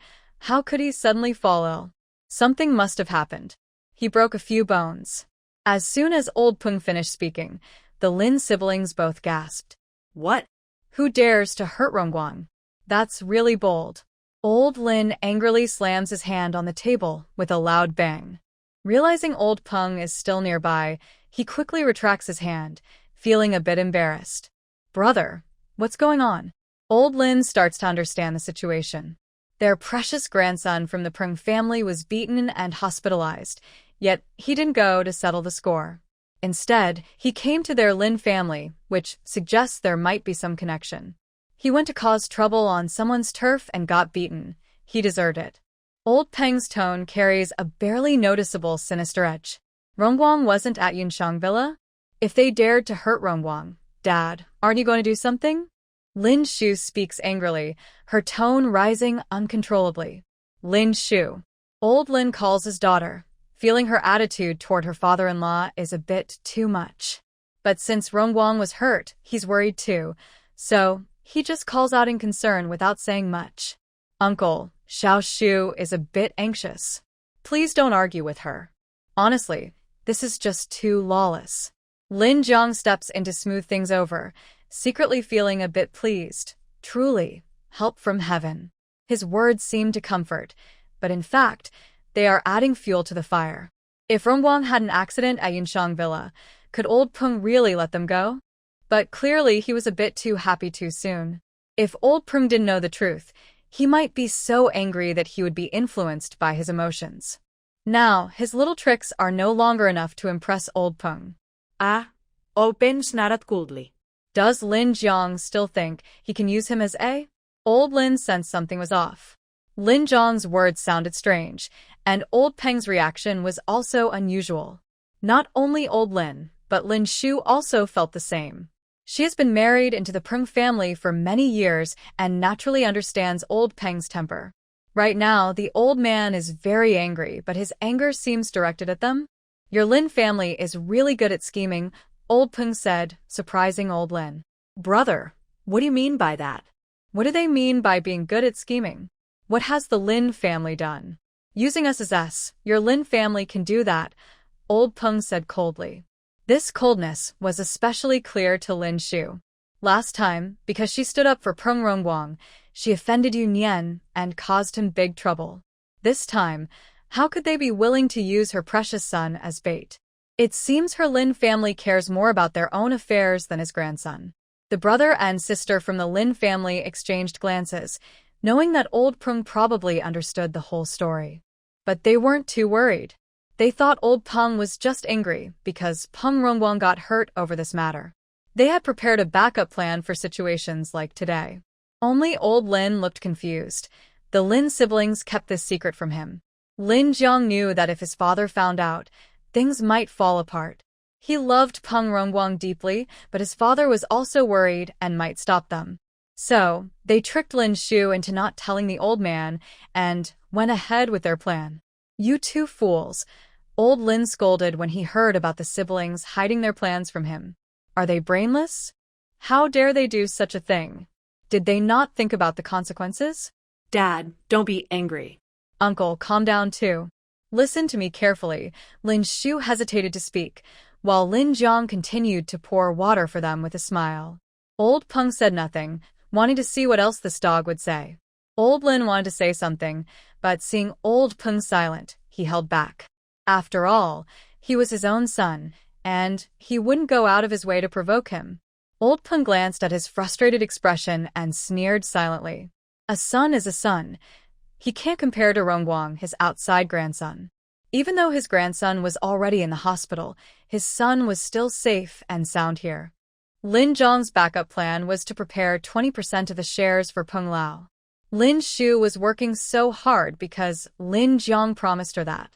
How could he suddenly fall ill? Something must have happened. He broke a few bones. As soon as old Pung finished speaking, the Lin siblings both gasped. What? Who dares to hurt Rongguang? That's really bold. Old Lin angrily slams his hand on the table with a loud bang. Realizing old Pung is still nearby, he quickly retracts his hand, feeling a bit embarrassed. "Brother, what's going on?" Old Lin starts to understand the situation. Their precious grandson from the Prung family was beaten and hospitalized, yet he didn't go to settle the score. Instead, he came to their Lin family, which suggests there might be some connection. He went to cause trouble on someone's turf and got beaten. He deserved it. Old Peng's tone carries a barely noticeable sinister edge. Rongguang wasn't at Yunshang Villa? If they dared to hurt Rongguang, Dad, aren't you going to do something? Lin Shu speaks angrily, her tone rising uncontrollably. "Lin Shu." Old Lin calls his daughter, feeling her attitude toward her father-in-law is a bit too much. But since Rongguang was hurt, he's worried too, so he just calls out in concern without saying much. "Uncle, Xiao Shu is a bit anxious. Please don't argue with her. Honestly, this is just too lawless." Lin Jiang steps in to smooth things over, secretly feeling a bit pleased. Truly, help from heaven. His words seem to comfort, but in fact, they are adding fuel to the fire. If Rongguang had an accident at Yunshang Villa, could old Peng really let them go? But clearly he was a bit too happy too soon. If old Peng didn't know the truth, he might be so angry that he would be influenced by his emotions. Now, his little tricks are no longer enough to impress old Peng. Open snarat coldly. Does Lin Jiang still think he can use him as a? Old Lin sensed something was off. Lin Jiang's words sounded strange, and old Peng's reaction was also unusual. Not only old Lin, but Lin Shu also felt the same. She has been married into the Prung family for many years and naturally understands old Peng's temper. Right now, the old man is very angry, but his anger seems directed at them. "Your Lin family is really good at scheming," old Peng said, surprising old Lin. "Brother, what do you mean by that?" "What do they mean by being good at scheming? What has the Lin family done? Using us as S, your Lin family can do that," old Peng said coldly. This coldness was especially clear to Lin Shu. Last time, because she stood up for Prung Rongguang, she offended Yun Yan and caused him big trouble. This time, how could they be willing to use her precious son as bait? It seems her Lin family cares more about their own affairs than his grandson. The brother and sister from the Lin family exchanged glances, knowing that old Prung probably understood the whole story. But they weren't too worried. They thought old Peng was just angry because Peng Rongguang got hurt over this matter. They had prepared a backup plan for situations like today. Only old Lin looked confused. The Lin siblings kept this secret from him. Lin Jiang knew that if his father found out, things might fall apart. He loved Peng Rongguang deeply, but his father was also worried and might stop them. So, they tricked Lin Shu into not telling the old man and went ahead with their plan. "You two fools," old Lin scolded when he heard about the siblings hiding their plans from him. "Are they brainless? How dare they do such a thing? Did they not think about the consequences?" Dad, don't be angry. "Uncle, calm down too. Listen to me carefully." Lin Shu hesitated to speak, while Lin Jiang continued to pour water for them with a smile. Old Peng said nothing, wanting to see what else this dog would say. Old Lin wanted to say something, but seeing Old Peng silent, he held back. After all, he was his own son, and he wouldn't go out of his way to provoke him. Old Peng glanced at his frustrated expression and sneered silently. A son is a son. He can't compare to Rongguang, his outside grandson. Even though his grandson was already in the hospital, his son was still safe and sound here. Lin Zhang's backup plan was to prepare 20% of the shares for Peng Lao. Lin Shu was working so hard because Lin Jiang promised her that.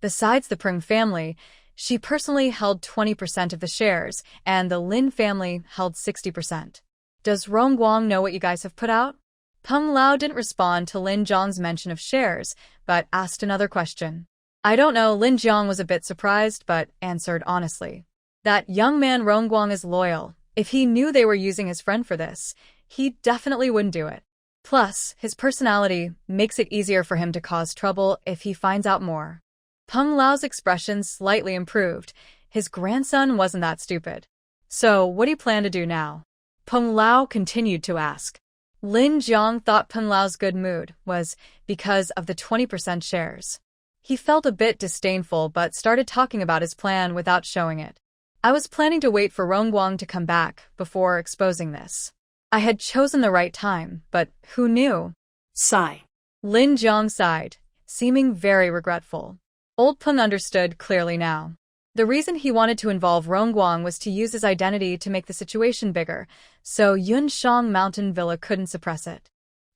Besides the Peng family, she personally held 20% of the shares, and the Lin family held 60%. "Does Rongguang know what you guys have put out?" Peng Lao didn't respond to Lin Jiang's mention of shares, but asked another question. "I don't know." Lin Jiang was a bit surprised, but answered honestly. "That young man Rongguang is loyal. If he knew they were using his friend for this, he definitely wouldn't do it. Plus, his personality makes it easier for him to cause trouble if he finds out more." Peng Lao's expression slightly improved. His grandson wasn't that stupid. "So, what do you plan to do now?" Peng Lao continued to ask. Lin Jiang thought Peng Lao's good mood was because of the 20% shares. He felt a bit disdainful but started talking about his plan without showing it. "I was planning to wait for Rongguang to come back before exposing this. I had chosen the right time, but who knew?" Sigh. Lin Jiang sighed, seeming very regretful. Old Peng understood clearly now. The reason he wanted to involve Rongguang was to use his identity to make the situation bigger, so Yunshang Mountain Villa couldn't suppress it.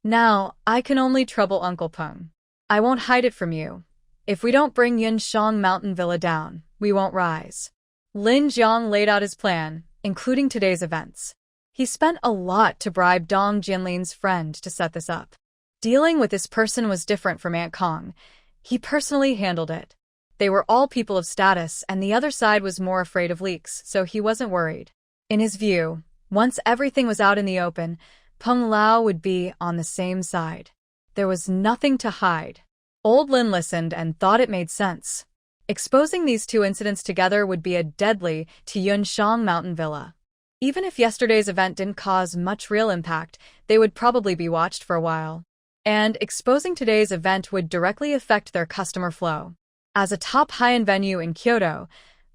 "Now, I can only trouble Uncle Peng. I won't hide it from you. If we don't bring Yunshang Mountain Villa down, we won't rise." Lin Jiang laid out his plan, including today's events. He spent a lot to bribe Dong Jinlin's friend to set this up. Dealing with this person was different from Aunt Kong. He personally handled it. They were all people of status, and the other side was more afraid of leaks, so he wasn't worried. In his view, once everything was out in the open, Peng Lao would be on the same side. There was nothing to hide. Old Lin listened and thought it made sense. Exposing these two incidents together would be a deadly to Yunshang Mountain Villa. Even if yesterday's event didn't cause much real impact, they would probably be watched for a while. And exposing today's event would directly affect their customer flow. As a top high-end venue in Kyoto,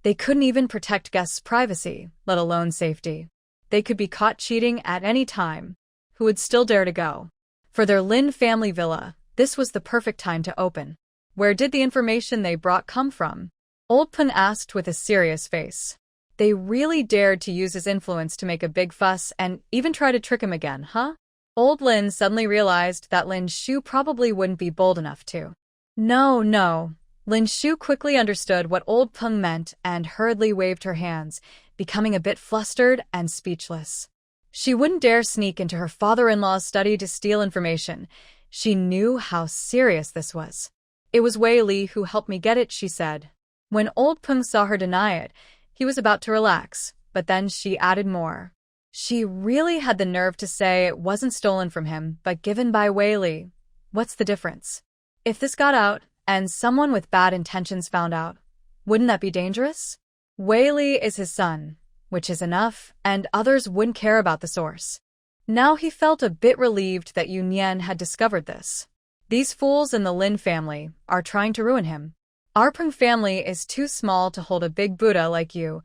they couldn't even protect guests' privacy, let alone safety. They could be caught cheating at any time. Who would still dare to go? For their Lin family villa, this was the perfect time to open. Where did the information they brought come from? Old Peng asked with a serious face. They really dared to use his influence to make a big fuss and even try to trick him again, huh? Old Lin suddenly realized that Lin Shu probably wouldn't be bold enough to. No. Lin Shu quickly understood what Old Peng meant and hurriedly waved her hands, becoming a bit flustered and speechless. She wouldn't dare sneak into her father-in-law's study to steal information. She knew how serious this was. "It was Wei Li who helped me get it," she said. When Old Peng saw her deny it, he was about to relax, but then she added more. She really had the nerve to say it wasn't stolen from him, but given by Wei Li. What's the difference? If this got out, and someone with bad intentions found out, wouldn't that be dangerous? Wei Li is his son, which is enough, and others wouldn't care about the source. Now he felt a bit relieved that Yun Yan had discovered this. These fools in the Lin family are trying to ruin him. "Our Peng family is too small to hold a big Buddha like you,"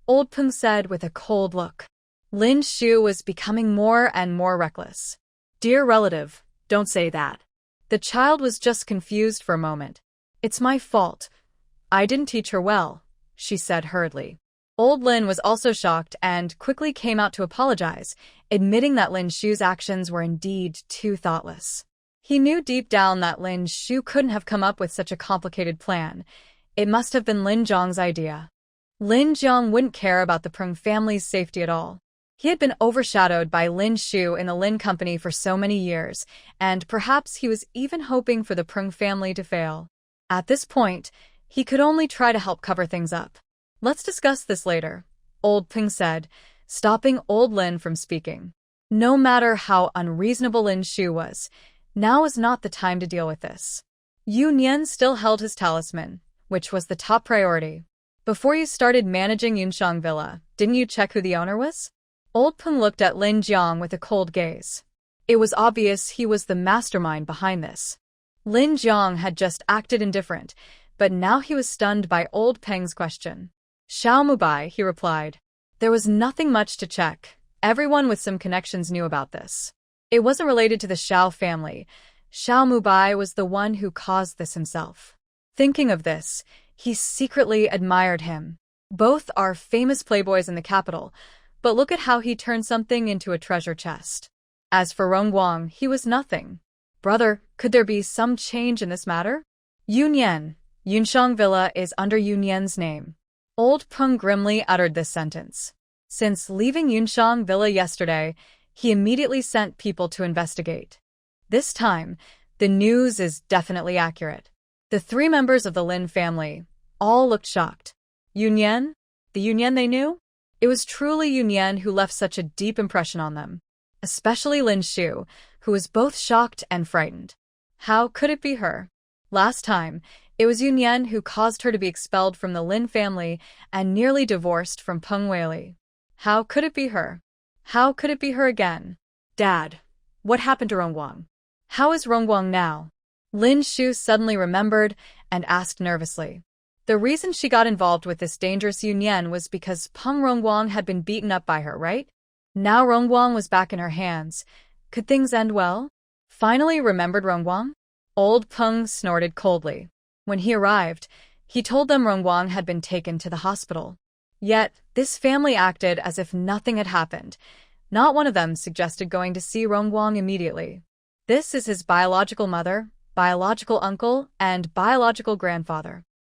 Old Peng said with a cold look. Lin Shu was becoming more and more reckless. Dear relative, don't say that. The child was just confused for a moment. "It's my fault. I didn't teach her well," she said hurriedly. Old Lin was also shocked and quickly came out to apologize, admitting that Lin Shu's actions were indeed too thoughtless. He knew deep down that Lin Shu couldn't have come up with such a complicated plan. It must have been Lin Zhang's idea. Lin Jiang wouldn't care about the Prung family's safety at all. He had been overshadowed by Lin Shu in the Lin company for so many years, and perhaps he was even hoping for the Prung family to fail. At this point, he could only try to help cover things up. Let's discuss this later, Old Ping said, stopping Old Lin from speaking. No matter how unreasonable Lin Shu was, now was not the time to deal with this. Yu Nian still held his talisman, which was the top priority. Before you started managing Yunshang Villa, didn't you check who the owner was? Old Peng looked at Lin Jiang with a cold gaze. It was obvious he was the mastermind behind this. Lin Jiang had just acted indifferent, but now he was stunned by Old Peng's question. Xiao Mubai, he replied. There was nothing much to check. Everyone with some connections knew about this. It wasn't related to the Xiao family. Xiao Mubai was the one who caused this himself. Thinking of this, he secretly admired him. Both are famous playboys in the capital, but look at how he turned something into a treasure chest. As for Rongguang, he was nothing. Brother, could there be some change in this matter? Yunyan, Yunshang Villa is under Yunyan's name. Old Peng grimly uttered this sentence. Since leaving Yunshang Villa yesterday, he immediately sent people to investigate. This time, the news is definitely accurate. The 3 members of the Lin family all looked shocked. Yunyan? The Yunyan they knew? It was truly Yunyan who left such a deep impression on them. Especially Lin Shu, who was both shocked and frightened. How could it be her? Last time, it was Yunyan who caused her to be expelled from the Lin family and nearly divorced from Peng Weili. How could it be her? How could it be her again? Dad, what happened to Rongguang? How is Rongguang now? Lin Shu suddenly remembered and asked nervously. The reason she got involved with this dangerous Yunyan was because Peng Rongguang had been beaten up by her, right? Now Rongguang was back in her hands. Could things end well? Finally remembered Rongguang? Old Peng snorted coldly. When he arrived, he told them Rongguang had been taken to the hospital. Yet, this family acted as if nothing had happened. Not one of them suggested going to see Rongguang immediately. This is his biological mother, biological uncle, and biological grandfather.